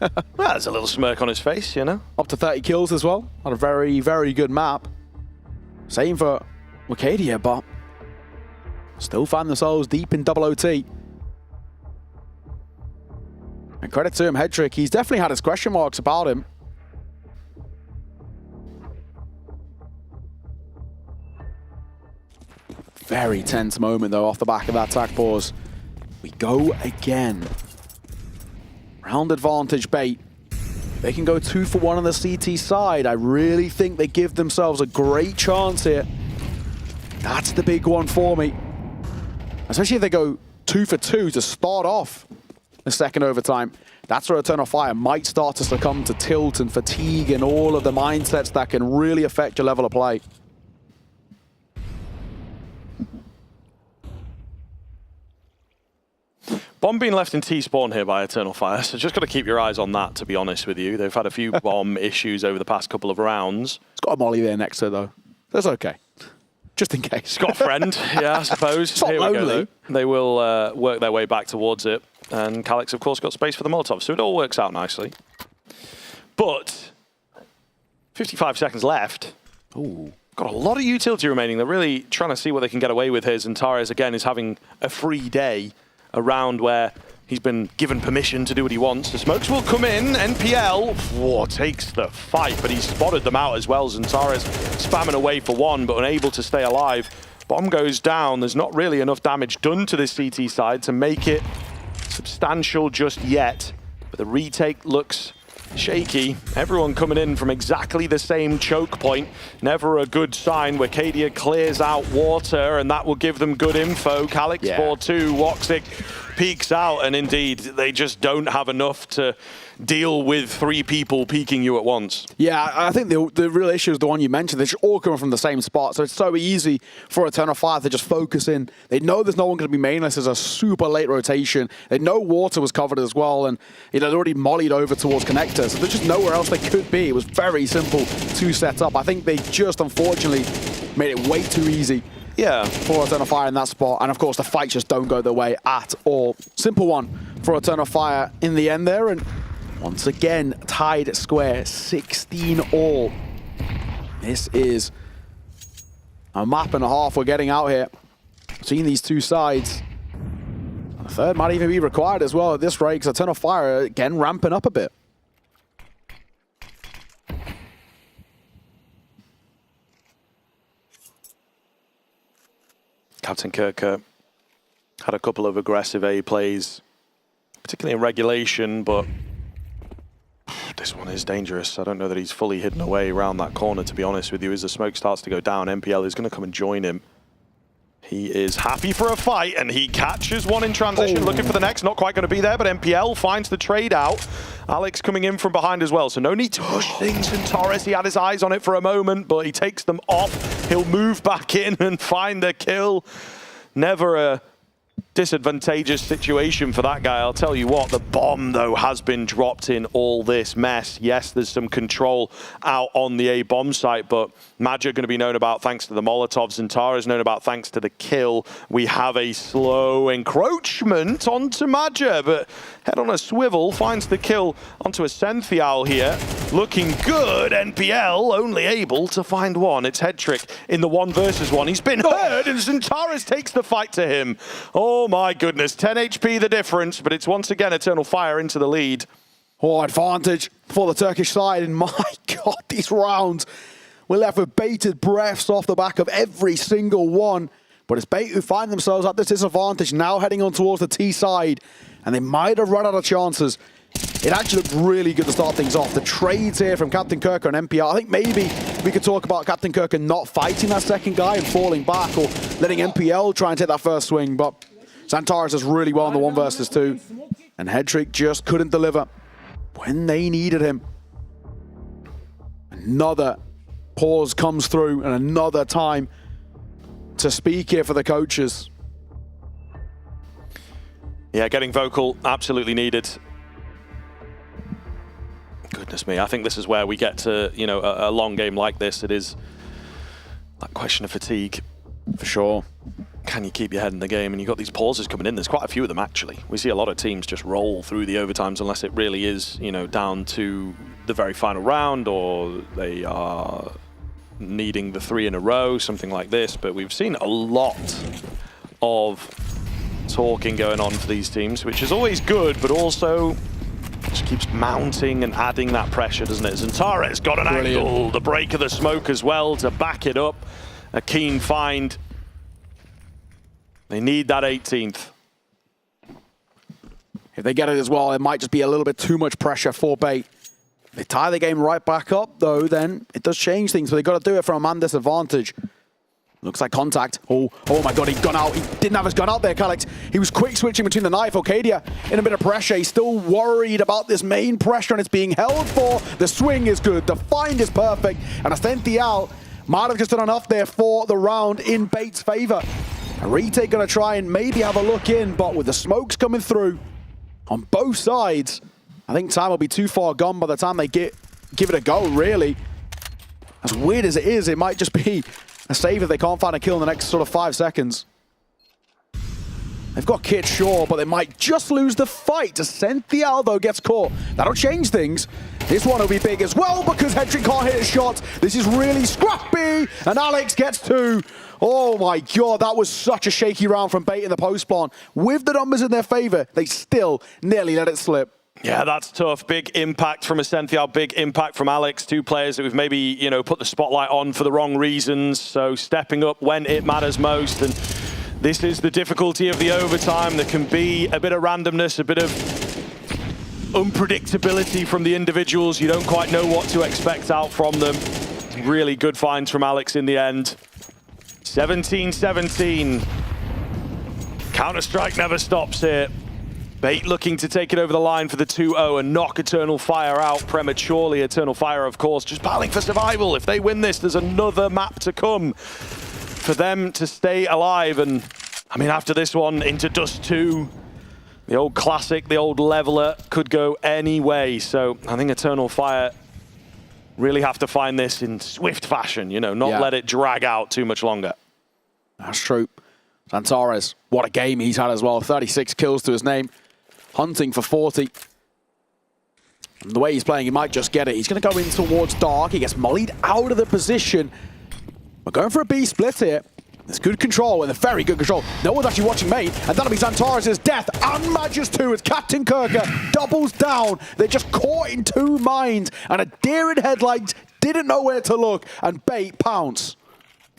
Well, there's a little smirk on his face, you know. Up to 30 kills as well, on a very, very good map. Same for Wicadia, but still find themselves deep in double OT. And credit to him, Headtrick, he's definitely had his question marks about him. Very tense moment, though, off the back of that attack pause. We go again. Round advantage, Bait. They can go 2 for 1 on the CT side. I really think they give themselves a great chance here. That's the big one for me. Especially if they go 2 for 2 to start off the second overtime. That's where Eternal Fire might start to succumb to tilt and fatigue and all of the mindsets that can really affect your level of play. Bomb being left in T-spawn here by Eternal Fire, so just got to keep your eyes on that, to be honest with you. They've had a few bomb issues over the past couple of rounds. It's got a molly there next to it, though. That's okay. Just in case. It's got a friend, yeah, I suppose. It's not Here lonely. we go, though. They will work their way back towards it. And Calix, of course, got space for the Molotov, so it all works out nicely. But 55 seconds left. Ooh. Got a lot of utility remaining. They're really trying to see what they can get away with here. Xantares, again, is having a free day. A round where he's been given permission to do what he wants. The smokes will come in. NPL takes the fight, but he's spotted them out as well. Xantares spamming away for 1, but unable to stay alive. Bomb goes down. There's not really enough damage done to this CT side to make it substantial just yet. But the retake looks shaky. Everyone coming in from exactly the same choke point. Never a good sign. Wicadia clears out water, and that will give them good info. Calix 4-2. Woxic peeks out, and indeed, they just don't have enough to deal with 3 people peeking you at once. Yeah, I think the real issue is the one you mentioned. They're just all coming from the same spot, so it's so easy for Eternal Fire to just focus in. They know there's no one going to be mainless. There's a super late rotation. They know water was covered as well, and you know, they're already mollied over towards connector, so there's just nowhere else they could be. It was very simple to set up. I think they just, unfortunately, made it way too easy. Yeah, for Eternal Fire in that spot, and of course the fights just don't go their way at all. Simple one for Eternal Fire in the end there, and once again tied square, 16 all. This is a map and a half we're getting out here between these two sides. A third might even be required as well at this rate, because Eternal Fire again ramping up a bit. Captain Kirker had a couple of aggressive A plays, particularly in regulation, but this one is dangerous. I don't know that he's fully hidden away around that corner, to be honest with you. As the smoke starts to go down, MPL is going to come and join him. He is happy for a fight, and he catches one in transition, looking for the next. Not quite going to be there, but MPL finds the trade out. Alex coming in from behind as well, so no need to push things. And Torres, he had his eyes on it for a moment, but he takes them off. He'll move back in and find the kill. Never a disadvantageous situation for that guy. I'll tell you what, the bomb though has been dropped in all this mess. Yes, there's some control out on the A bomb site, but Magic going to be known about thanks to the Molotovs, and Tara is known about thanks to the kill. We have a slow encroachment onto Magic, but head on a swivel, finds the kill onto a Senthial here. Looking good. NPL only able to find one. It's Headtrick in the 1 versus 1. He's been hurt, and Zentaris takes the fight to him. Oh my goodness, 10 HP the difference, but it's once again Eternal Fire into the lead. Oh, advantage for the Turkish side, and my God, these rounds, we're left with bated breaths off the back of every single one. But it's Bait who find themselves at this disadvantage, now heading on towards the T side, and they might have run out of chances. It actually looked really good to start things off. The trades here from Captain Kirker and MPL. I think maybe we could talk about Captain Kirker not fighting that second guy and falling back, or letting MPL try and take that first swing. But Xantares does really well in the 1 versus 2. And Headtrick just couldn't deliver when they needed him. Another pause comes through, and another time to speak here for the coaches. Yeah, getting vocal, absolutely needed. Goodness me, I think this is where we get to, you know, a long game like this. It is that question of fatigue. For sure. Can you keep your head in the game? And you've got these pauses coming in. There's quite a few of them, actually. We see a lot of teams just roll through the overtimes unless it really is, you know, down to the very final round, or they are needing the 3 in a row, something like this. But we've seen a lot of talking going on for these teams, which is always good, but also just keeps mounting and adding that pressure, doesn't it? Zentare's got an angle, the break of the smoke as well to back it up. A keen find. They need that 18th. If they get it as well, it might just be a little bit too much pressure for Bait. If they tie the game right back up, though, then it does change things, but they've got to do it from a man disadvantage. Looks like contact. Oh my God, he'd gone out. He didn't have his gun out there, Calix. He was quick switching between the knife. Okadia in a bit of pressure. He's still worried about this main pressure, and it's being held for. The swing is good. The find is perfect. And Ascential might have just done enough there for the round in Bait's favor. A retake going to try and maybe have a look in, but with the smokes coming through on both sides, I think time will be too far gone by the time they give it a go, really. As weird as it is, it might just be a save if they can't find a kill in the next sort of 5 seconds. They've got Kit, sure, but they might just lose the fight. Ascential, though, gets caught. That'll change things. This one will be big as well because Headtrick can't hit a shot. This is really scrappy, and Alex gets 2. Oh my God, that was such a shaky round from Bait in the post spawn. With the numbers in their favor, they still nearly let it slip. Yeah, that's tough. Big impact from Ascential, big impact from Alex. 2 players that we've maybe, you know, put the spotlight on for the wrong reasons. So stepping up when it matters most. And this is the difficulty of the overtime. There can be a bit of randomness, a bit of unpredictability from the individuals. You don't quite know what to expect out from them. Really good finds from Alex in the end. 17-17. Counter-Strike never stops here. Bait looking to take it over the line for the 2-0 and knock Eternal Fire out prematurely. Eternal Fire, of course, just battling for survival. If they win this, there's another map to come for them to stay alive. And, I mean, after this one, into Dust 2, the old classic, the old leveler, could go any way. So I think Eternal Fire really have to find this in swift fashion, you know, not let it drag out too much longer. That's true. Xantares, what a game he's had as well. 36 kills to his name. Hunting for 40. And the way he's playing, he might just get it. He's going to go in towards Dark. He gets mollied out of the position. We're going for a B split here. There's good control, and a very good control. No one's actually watching Mate, and that'll be Xantares' death. And Magus 2 as Captain Kirker doubles down. They're just caught in 2 minds, and a deer in headlights didn't know where to look, and Bait pounce.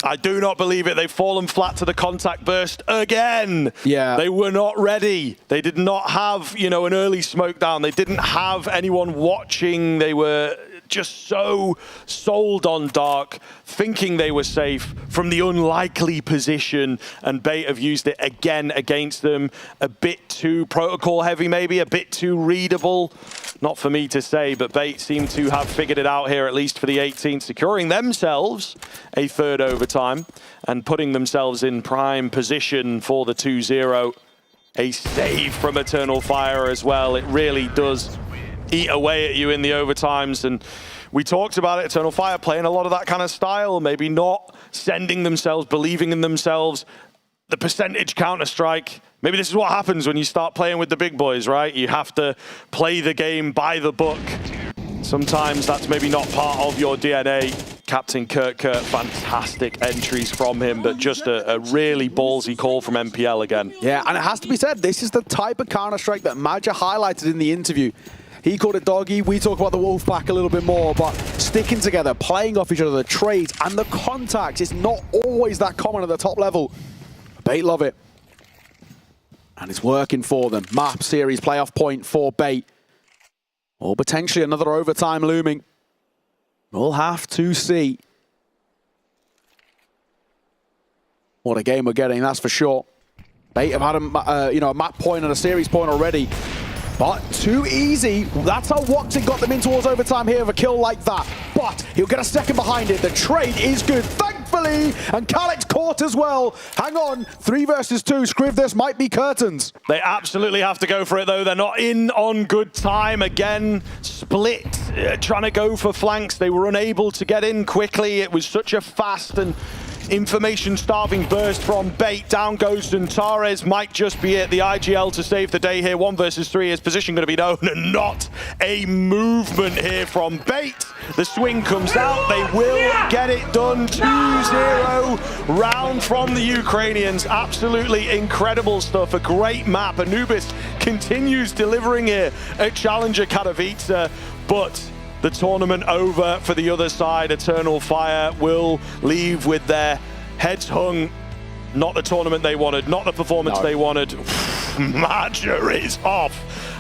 I do not believe it. They've fallen flat to the contact burst again. Yeah. They were not ready. They did not have, you know, an early smoke down. They didn't have anyone watching. They were just so sold on Dark, thinking they were safe from the unlikely position, and Bait have used it again against them. A bit too protocol heavy, maybe, a bit too readable. Not for me to say, but Bait seem to have figured it out here, at least for the 18th, securing themselves a third overtime and putting themselves in prime position for the 2-0. A save from Eternal Fire as well. It really does eat away at you in the overtimes, and we talked about it, Eternal Fire playing a lot of that kind of style, maybe not sending themselves, believing in themselves, the percentage Counter-Strike. Maybe this is what happens when you start playing with the big boys, right? You have to play the game by the book. Sometimes that's maybe not part of your DNA. Captain Kurt, fantastic entries from him, but just a really ballsy call from MPL again. Yeah, and it has to be said, this is the type of Counter-Strike that Maja highlighted in the interview. He called it doggy. We talk about the Wolfpack a little bit more, but sticking together, playing off each other, the trades and the contacts, it's not always that common at the top level. Bait love it. And it's working for them. Map series playoff point for Bait. Or potentially another overtime looming. We'll have to see. What a game we're getting, that's for sure. Bait have had a map point and a series point already. But too easy. That's how Watson got them in towards overtime here with a kill like that. But he'll get a second behind it. The trade is good, thankfully. And Khalek's caught as well. Hang on, 3 versus 2. Scriv, this might be curtains. They absolutely have to go for it, though. They're not in on good time. Again, split, trying to go for flanks. They were unable to get in quickly. It was such a fast and information-starving burst from Bait. Down goes Zantares, might just be it. The IGL to save the day here. 1 versus 3. His position going to be known, and not a movement here from Bait. The swing comes out. They will get it done. 2-0 round from the Ukrainians. Absolutely incredible stuff. A great map. Anubis continues delivering here at Challenger Katowice, but the tournament over for the other side. Eternal Fire will leave with their heads hung. Not the tournament they wanted, not the performance they wanted. Maja is off,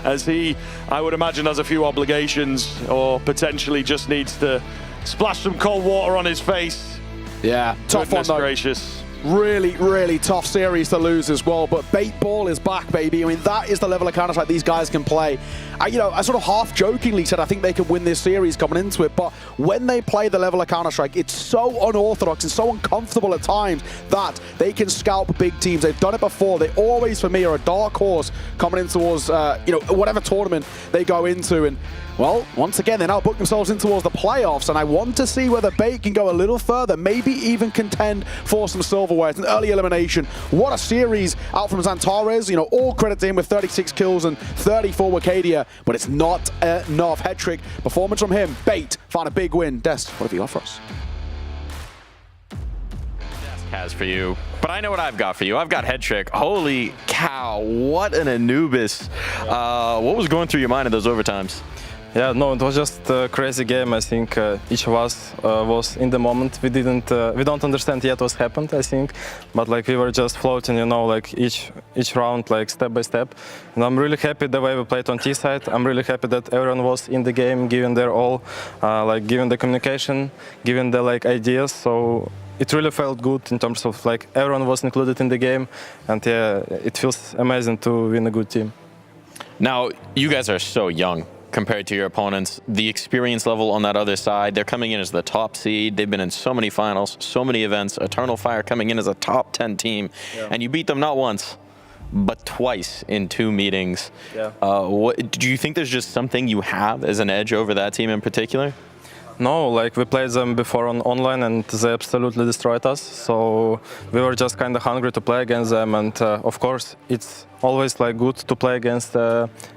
as he, I would imagine, has a few obligations, or potentially just needs to splash some cold water on his face. Yeah, tough one though. Gracious. Really, really tough series to lose as well, but Bait Ball is back, baby. I mean, that is the level of Counter-Strike these guys can play. I sort of half-jokingly said I think they can win this series coming into it, but when they play the level of Counter-Strike, it's so unorthodox and so uncomfortable at times that they can scalp big teams. They've done it before. They always, for me, are a dark horse coming in towards, whatever tournament they go into. And well, once again, they now book themselves in towards the playoffs, and I want to see whether Bait can go a little further, maybe even contend for some silverware. It's an early elimination. What a series out from Zantares. All credit to him with 36 kills and 34 with Cadia, but it's not enough. Head-trick performance from him. Bait found a big win. Des, what have you got for us? Has for you, but I know what I've got for you. I've got head trick. Holy cow, what an Anubis. What was going through your mind in those overtimes? Yeah, no, it was just a crazy game. I think each of us was in the moment. We don't understand yet what's happened, I think, but we were just floating, each round, step by step. And I'm really happy the way we played on T side. I'm really happy that everyone was in the game, giving their all, giving the communication, giving the ideas. So it really felt good in terms of everyone was included in the game, and yeah, it feels amazing to win a good team. Now, you guys are so young compared to your opponents. The experience level on that other side, they're coming in as the top seed. They've been in so many finals, so many events. Eternal Fire coming in as a top 10 team, and you beat them not once, but twice in 2 meetings. Yeah. Do you think there's just something you have as an edge over that team in particular? No, we played them before on online and they absolutely destroyed us. So we were just kind of hungry to play against them. And of course, it's always good to play against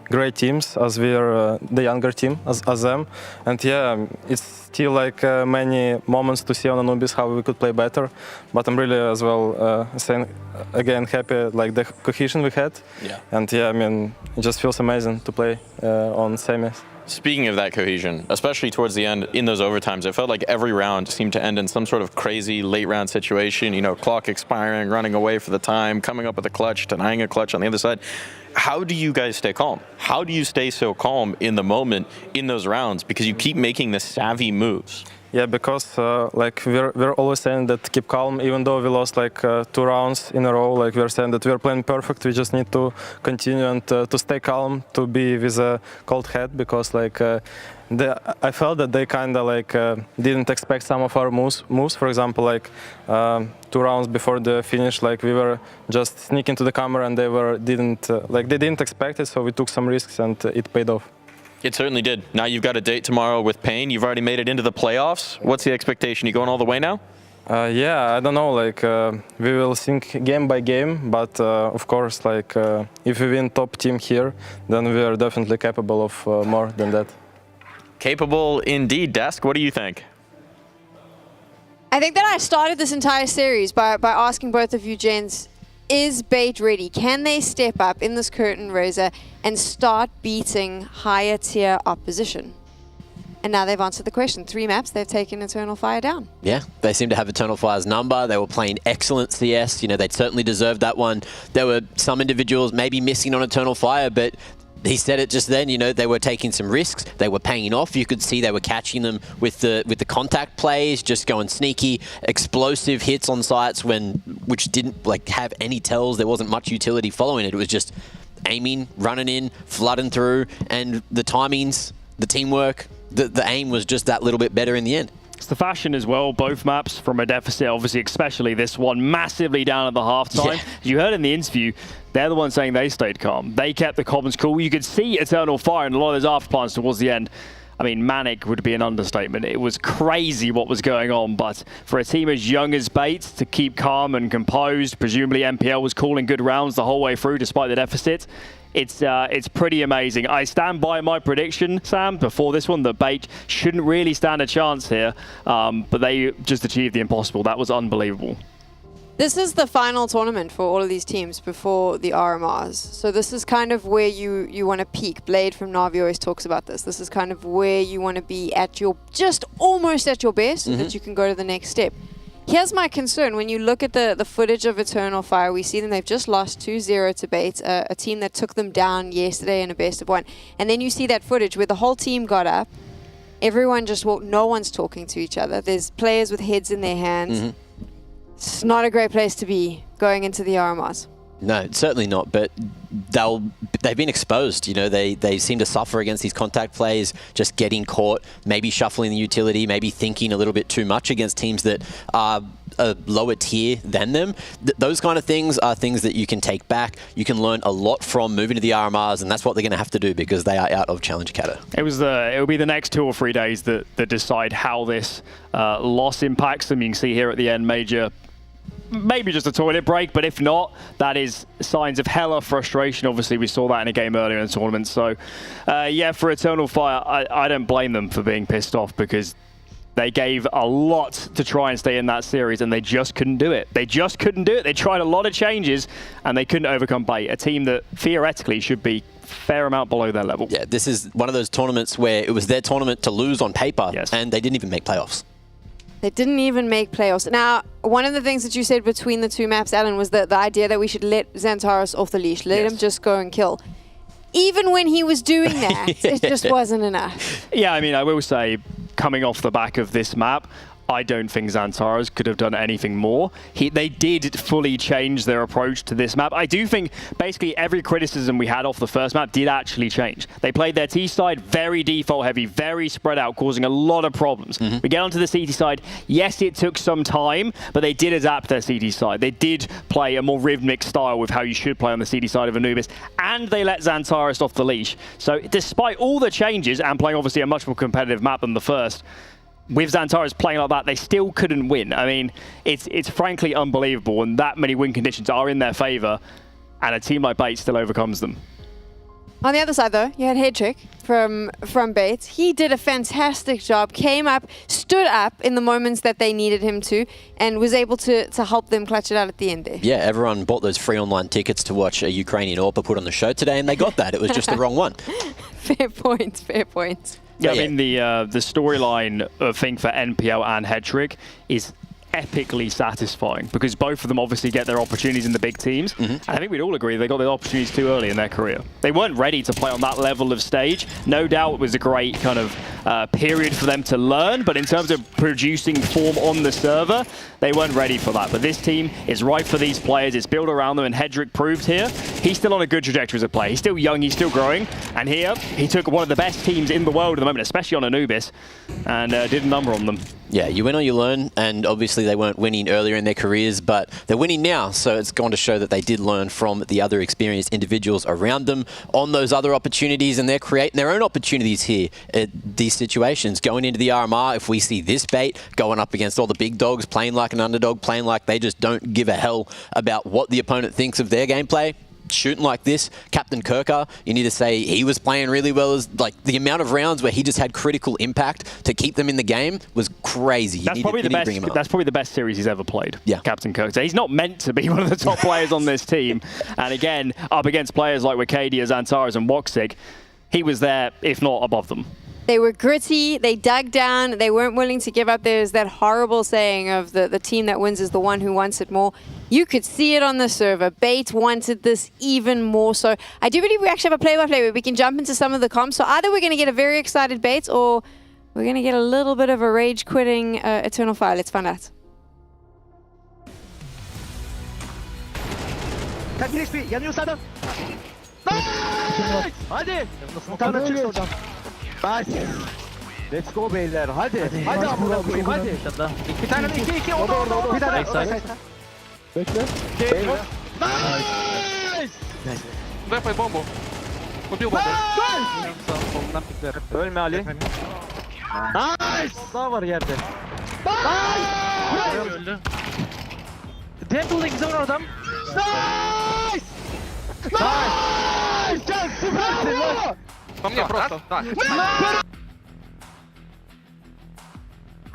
great teams, as we are the younger team as them. And yeah, it's still many moments to see on Anubis how we could play better. But I'm really as well saying again happy the cohesion we had. Yeah. And yeah, I mean, it just feels amazing to play on semis. Speaking of that cohesion, especially towards the end in those overtimes, it felt like every round seemed to end in some sort of crazy late round situation, you know, clock expiring, running away for the time, coming up with a clutch, denying a clutch on the other side. How do you guys stay calm? How do you stay so calm in the moment in those rounds? Because you keep making the savvy moves. Yeah, because like we're always saying that keep calm, even though we lost like 2 rounds in a row. Like we're saying that we're playing perfect. We just need to continue and to stay calm, to be with a cold head, because like I felt that they kind of like didn't expect some of our moves. For example, like 2 rounds before the finish, like we were just sneaking to the camera, and they didn't expect it. So we took some risks, and it paid off. It certainly did. Now you've got a date tomorrow with Pain. You've already made it into the playoffs. What's the expectation? You going all the way now? Yeah, I don't know. Like we will think game by game, but of course, like if we win top team here, then we are definitely capable of more than that. Capable indeed. Desk, what do you think? I think that I started this entire series by asking both of you gents, is Bait ready? Can they step up in this curtain raiser and start beating higher tier opposition? And now they've answered the question. 3 maps, they've taken Eternal Fire down. Yeah, they seem to have Eternal Fire's number. They were playing excellent CS. You know, they'd certainly deserved that one. There were some individuals maybe missing on Eternal Fire, but he said it just then, you know, they were taking some risks. They were paying off. You could see they were catching them with the contact plays, just going sneaky, explosive hits on sites which didn't like have any tells. There wasn't much utility following it. It was just aiming, running in, flooding through, and the timings, the teamwork, the aim was just that little bit better in the end. It's the fashion as well, both maps from a deficit, obviously, especially this one, massively down at the halftime. Yeah. You heard in the interview, they're the ones saying they stayed calm. They kept the comms cool. You could see Eternal Fire and a lot of those after plans towards the end. I mean, manic would be an understatement. It was crazy what was going on, but for a team as young as Bait to keep calm and composed, presumably MPL was calling good rounds the whole way through despite the deficit. It's pretty amazing. I stand by my prediction, Sam, before this one, that Bait shouldn't really stand a chance here, but they just achieved the impossible. That was unbelievable. This is the final tournament for all of these teams before the RMRs. So this is kind of where you want to peak. Blade from Na'Vi always talks about this. This is kind of where you want to be at your, just almost at your best, so that you can go to the next step. Here's my concern. When you look at the footage of Eternal Fire, we see them, they've just lost 2-0 to Bait, a team that took them down yesterday in a best of 1. And then you see that footage where the whole team got up. Everyone just walked, no one's talking to each other. There's players with heads in their hands. It's not a great place to be going into the RMRs. No, certainly not, but they've been exposed. You know, they seem to suffer against these contact plays, just getting caught, maybe shuffling the utility, maybe thinking a little bit too much against teams that are a lower tier than them. Those kind of things are things that you can take back. You can learn a lot from moving to the RMRs, and that's what they're going to have to do because they are out of Challenger Kato. It will be the next 2 or 3 days that decide how this loss impacts them. You can see here at the end, Major maybe just a toilet break, but if not, that is signs of hella frustration. Obviously, we saw that in a game earlier in the tournament. So, yeah, for Eternal Fire, I don't blame them for being pissed off because they gave a lot to try and stay in that series, and they just couldn't do it. They just couldn't do it. They tried a lot of changes, and they couldn't overcome Bait, a team that theoretically should be a fair amount below their level. Yeah, this is one of those tournaments where it was their tournament to lose on paper, and they didn't even make playoffs. They didn't even make playoffs. Now, one of the things that you said between the 2 maps, Alan, was the idea that we should let Xantaros off the leash, let him just go and kill. Even when he was doing that, it just wasn't enough. Yeah, I mean, I will say, coming off the back of this map, I don't think Xantaros could have done anything more. They did fully change their approach to this map. I do think basically every criticism we had off the first map did actually change. They played their T side very default heavy, very spread out, causing a lot of problems. We get onto the CT side. Yes, it took some time, but they did adapt their CT side. They did play a more rhythmic style with how you should play on the CT side of Anubis, and they let Xantaros off the leash. So despite all the changes and playing obviously a much more competitive map than the first, with Xantaros playing like that, they still couldn't win. I mean, it's frankly unbelievable, and that many win conditions are in their favor, and a team like Bait still overcomes them. On the other side, though, you had Headtrick from Bait. He did a fantastic job, came up, stood up in the moments that they needed him to, and was able to help them clutch it out at the end there. Yeah, everyone bought those free online tickets to watch a Ukrainian AWPA put on the show today, and they got that. It was just the wrong one. Fair point, fair point. Yeah, I mean, the storyline thing for NPL and Hedrick is epically satisfying because both of them obviously get their opportunities in the big teams. And I think we'd all agree they got their opportunities too early in their career. They weren't ready to play on that level of stage. No doubt it was a great kind of period for them to learn, but in terms of producing form on the server, they weren't ready for that. But this team is right for these players. It's built around them, and Hedrick proved here he's still on a good trajectory as a player. He's still young, he's still growing, and here he took one of the best teams in the world at the moment, especially on Anubis, and did a number on them. Yeah, you win or you learn, and obviously they weren't winning earlier in their careers, but they're winning now, so it's going to show that they did learn from the other experienced individuals around them on those other opportunities, and they're creating their own opportunities here at these situations. Going into the RMR, if we see this bait going up against all the big dogs, playing like an underdog, playing like they just don't give a hell about what the opponent thinks of their gameplay, shooting like this, Captain Kirker, you need to say he was playing really well. As like the amount of rounds where he just had critical impact to keep them in the game was crazy. That's probably the best series he's ever played. Yeah, Captain Kirker. So he's not meant to be one of the top players on this team. And again, up against players like Wakadia, Xantares, and Woxig, he was there, if not above them. They were gritty, they dug down, they weren't willing to give up. There's that horrible saying of the team that wins is the one who wants it more. You could see it on the server. Bait wanted this even more so. I do believe we actually have a play-by-play where we can jump into some of the comps. So either we're going to get a very excited Bait or we're going to get a little bit of a rage-quitting Eternal Fire. Let's find out. Yanıyor Hadi. Smoke'tan çıksın hocam. Nice. Let's go beyler. Hadi. Hadi amına koyayım hadi. Bir tane de 2-2 orada. Bir tane. Bekle. Nice. Wypaj bombu. Kupił bombę. Ölme Ali. Nice. Daha var yerde. Nice. Öldü. Temple'daki zor adam. Nice. Nice. Can süpersin lan. Po mnie prosto. Tak.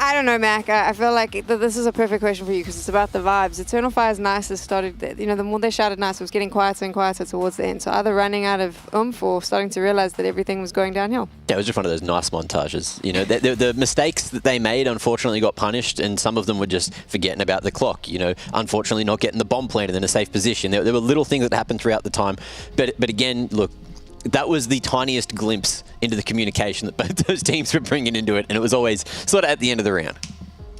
I don't know, Mac. I feel like this is a perfect question for you because it's about the vibes. Eternal Fire's nice has started, the more they shouted nice, it was getting quieter and quieter towards the end. So either running out of oomph or starting to realize that everything was going downhill. Yeah, it was just one of those nice montages. You know, the mistakes that they made unfortunately got punished, and some of them were just forgetting about the clock. You know, unfortunately not getting the bomb planted in a safe position. There were little things that happened throughout the time. But again, look, that was the tiniest glimpse into the communication that both those teams were bringing into it, and it was always sort of at the end of the round.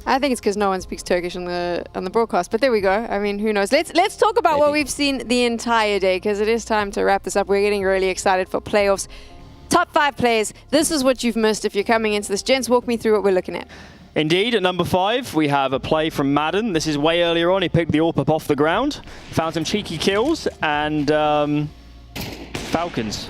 I think it's because no one speaks Turkish on the broadcast, but there we go. I mean, who knows? Let's talk about what we've seen the entire day, because it is time to wrap this up. We're getting really excited for playoffs. Top 5 players. This is what you've missed if you're coming into this. Gents, walk me through what we're looking at. Indeed, at number 5, we have a play from Madden. This is way earlier on. He picked the AWP up off the ground, found some cheeky kills, and Falcons.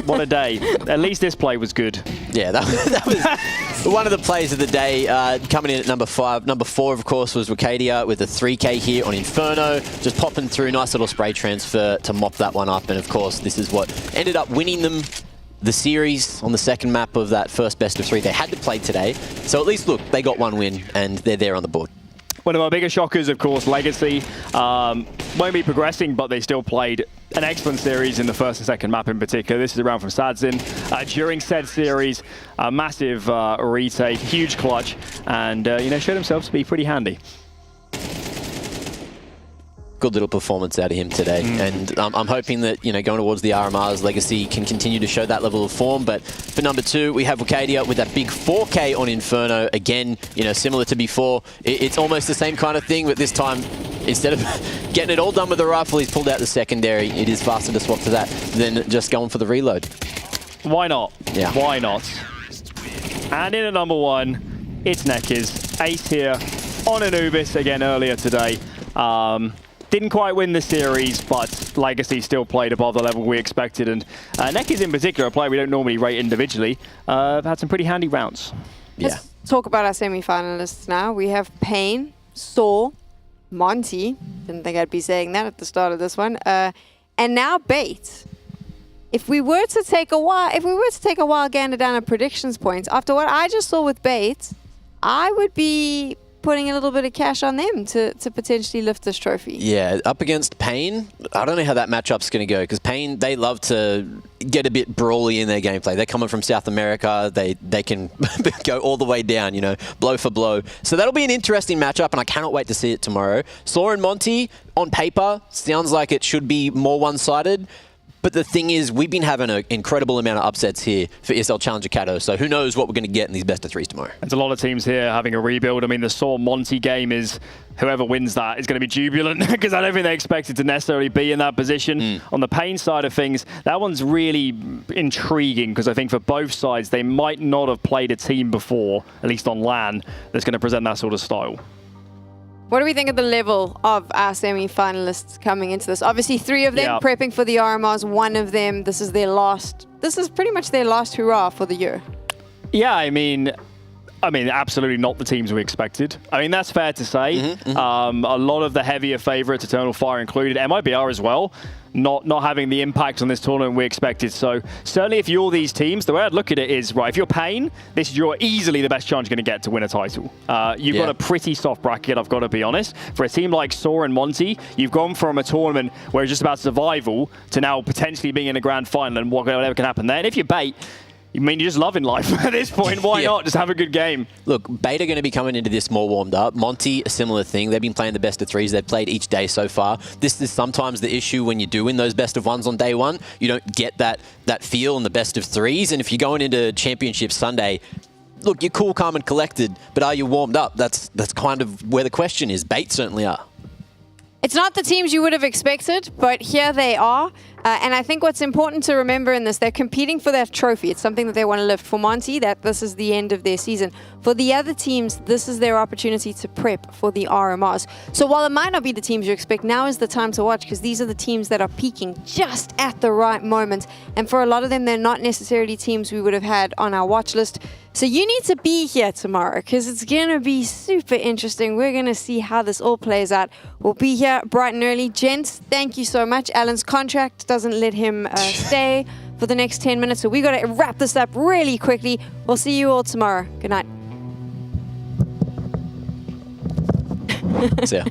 What a day. At least this play was good. Yeah, that was one of the plays of the day. Coming in at number 5. Number 4, of course, was Wakadia with a 3K here on Inferno. Just popping through, nice little spray transfer to mop that one up. And of course, this is what ended up winning them the series on the second map of that first best of 3 they had to play today. So at least, look, they got one win and they're there on the board. One of our bigger shockers, of course, Legacy. Won't be progressing, but they still played an excellent series in the first and second map in particular. This is a round from Sadzin. During said series, a massive retake, huge clutch, and showed themselves to be pretty handy. Good little performance out of him today, and I'm hoping that going towards the RMRs, Legacy can continue to show that level of form. But for number 2, we have Wakadia with that big 4K on Inferno. Again, similar to before, it's almost the same kind of thing, but this time, instead of getting it all done with the rifle, he's pulled out the secondary. It is faster to swap to that than just going for the reload. Why not? Yeah. Why not? And in at number 1, it's Nekiz. Ace here on Anubis again earlier today. Didn't quite win the series, but Legacy still played above the level we expected. And Nekiz in particular, a player we don't normally rate individually, had some pretty handy rounds. Let's talk about our semi-finalists now. We have Payne, Saw, Monty. Didn't think I'd be saying that at the start of this one. And now Bait. If we were to take a wild gander down at predictions points, after what I just saw with Bait, I would be putting a little bit of cash on them to potentially lift this trophy. Yeah, up against Pain, I don't know how that matchup's going to go, because Pain, they love to get a bit brawly in their gameplay. They're coming from South America. They can go all the way down, you know, blow for blow. So that'll be an interesting matchup, and I cannot wait to see it tomorrow. Saw and Monty, on paper, sounds like it should be more one-sided. But the thing is, we've been having an incredible amount of upsets here for ESL Challenger Katowice, so who knows what we're going to get in these best of threes tomorrow. There's a lot of teams here having a rebuild. I mean, the Saw Monty game is, whoever wins that is going to be jubilant, because I don't think they expected to necessarily be in that position. On the Pain side of things, that one's really intriguing, because I think for both sides, they might not have played a team before, at least on LAN, that's going to present that sort of style. What do we think of the level of our semi-finalists coming into this? Obviously, 3 of them prepping for the RMRs. 1 of them, this is pretty much their last hurrah for the year. Yeah, I mean, absolutely not the teams we expected. I mean, that's fair to say. A lot of the heavier favorites, Eternal Fire included, MIBR as well, not having the impact on this tournament we expected. So certainly if you're these teams, the way I'd look at it is, right, if you're Pain, this is easily the best chance you're going to get to win a title. You've got a pretty soft bracket, I've got to be honest. For a team like Saw and Monty, you've gone from a tournament where it's just about survival to now potentially being in a grand final and whatever can happen there. And if you're Bait, I mean, you're just loving life at this point. Why not? Just have a good game. Look, Bait are going to be coming into this more warmed up. Monty, a similar thing. They've been playing the best of threes. They've played each day so far. This is sometimes the issue when you do win those best of ones on day one. You don't get that feel in the best of threes. And if you're going into Championship Sunday, look, you're cool, calm, and collected, but are you warmed up? That's kind of where the question is. Bait certainly are. It's not the teams you would have expected, but here they are. And I think what's important to remember in this, they're competing for that trophy. It's something that they want to lift. For Monty, that this is the end of their season. For the other teams, this is their opportunity to prep for the RMRs. So while it might not be the teams you expect, now is the time to watch, because these are the teams that are peaking just at the right moment. And for a lot of them, they're not necessarily teams we would have had on our watch list. So you need to be here tomorrow, because it's going to be super interesting. We're going to see how this all plays out. We'll be here bright and early. Gents, thank you so much. Alan's contract doesn't let him stay for the next 10 minutes, so we got to wrap this up really quickly. We'll see you all tomorrow. Good night. See ya.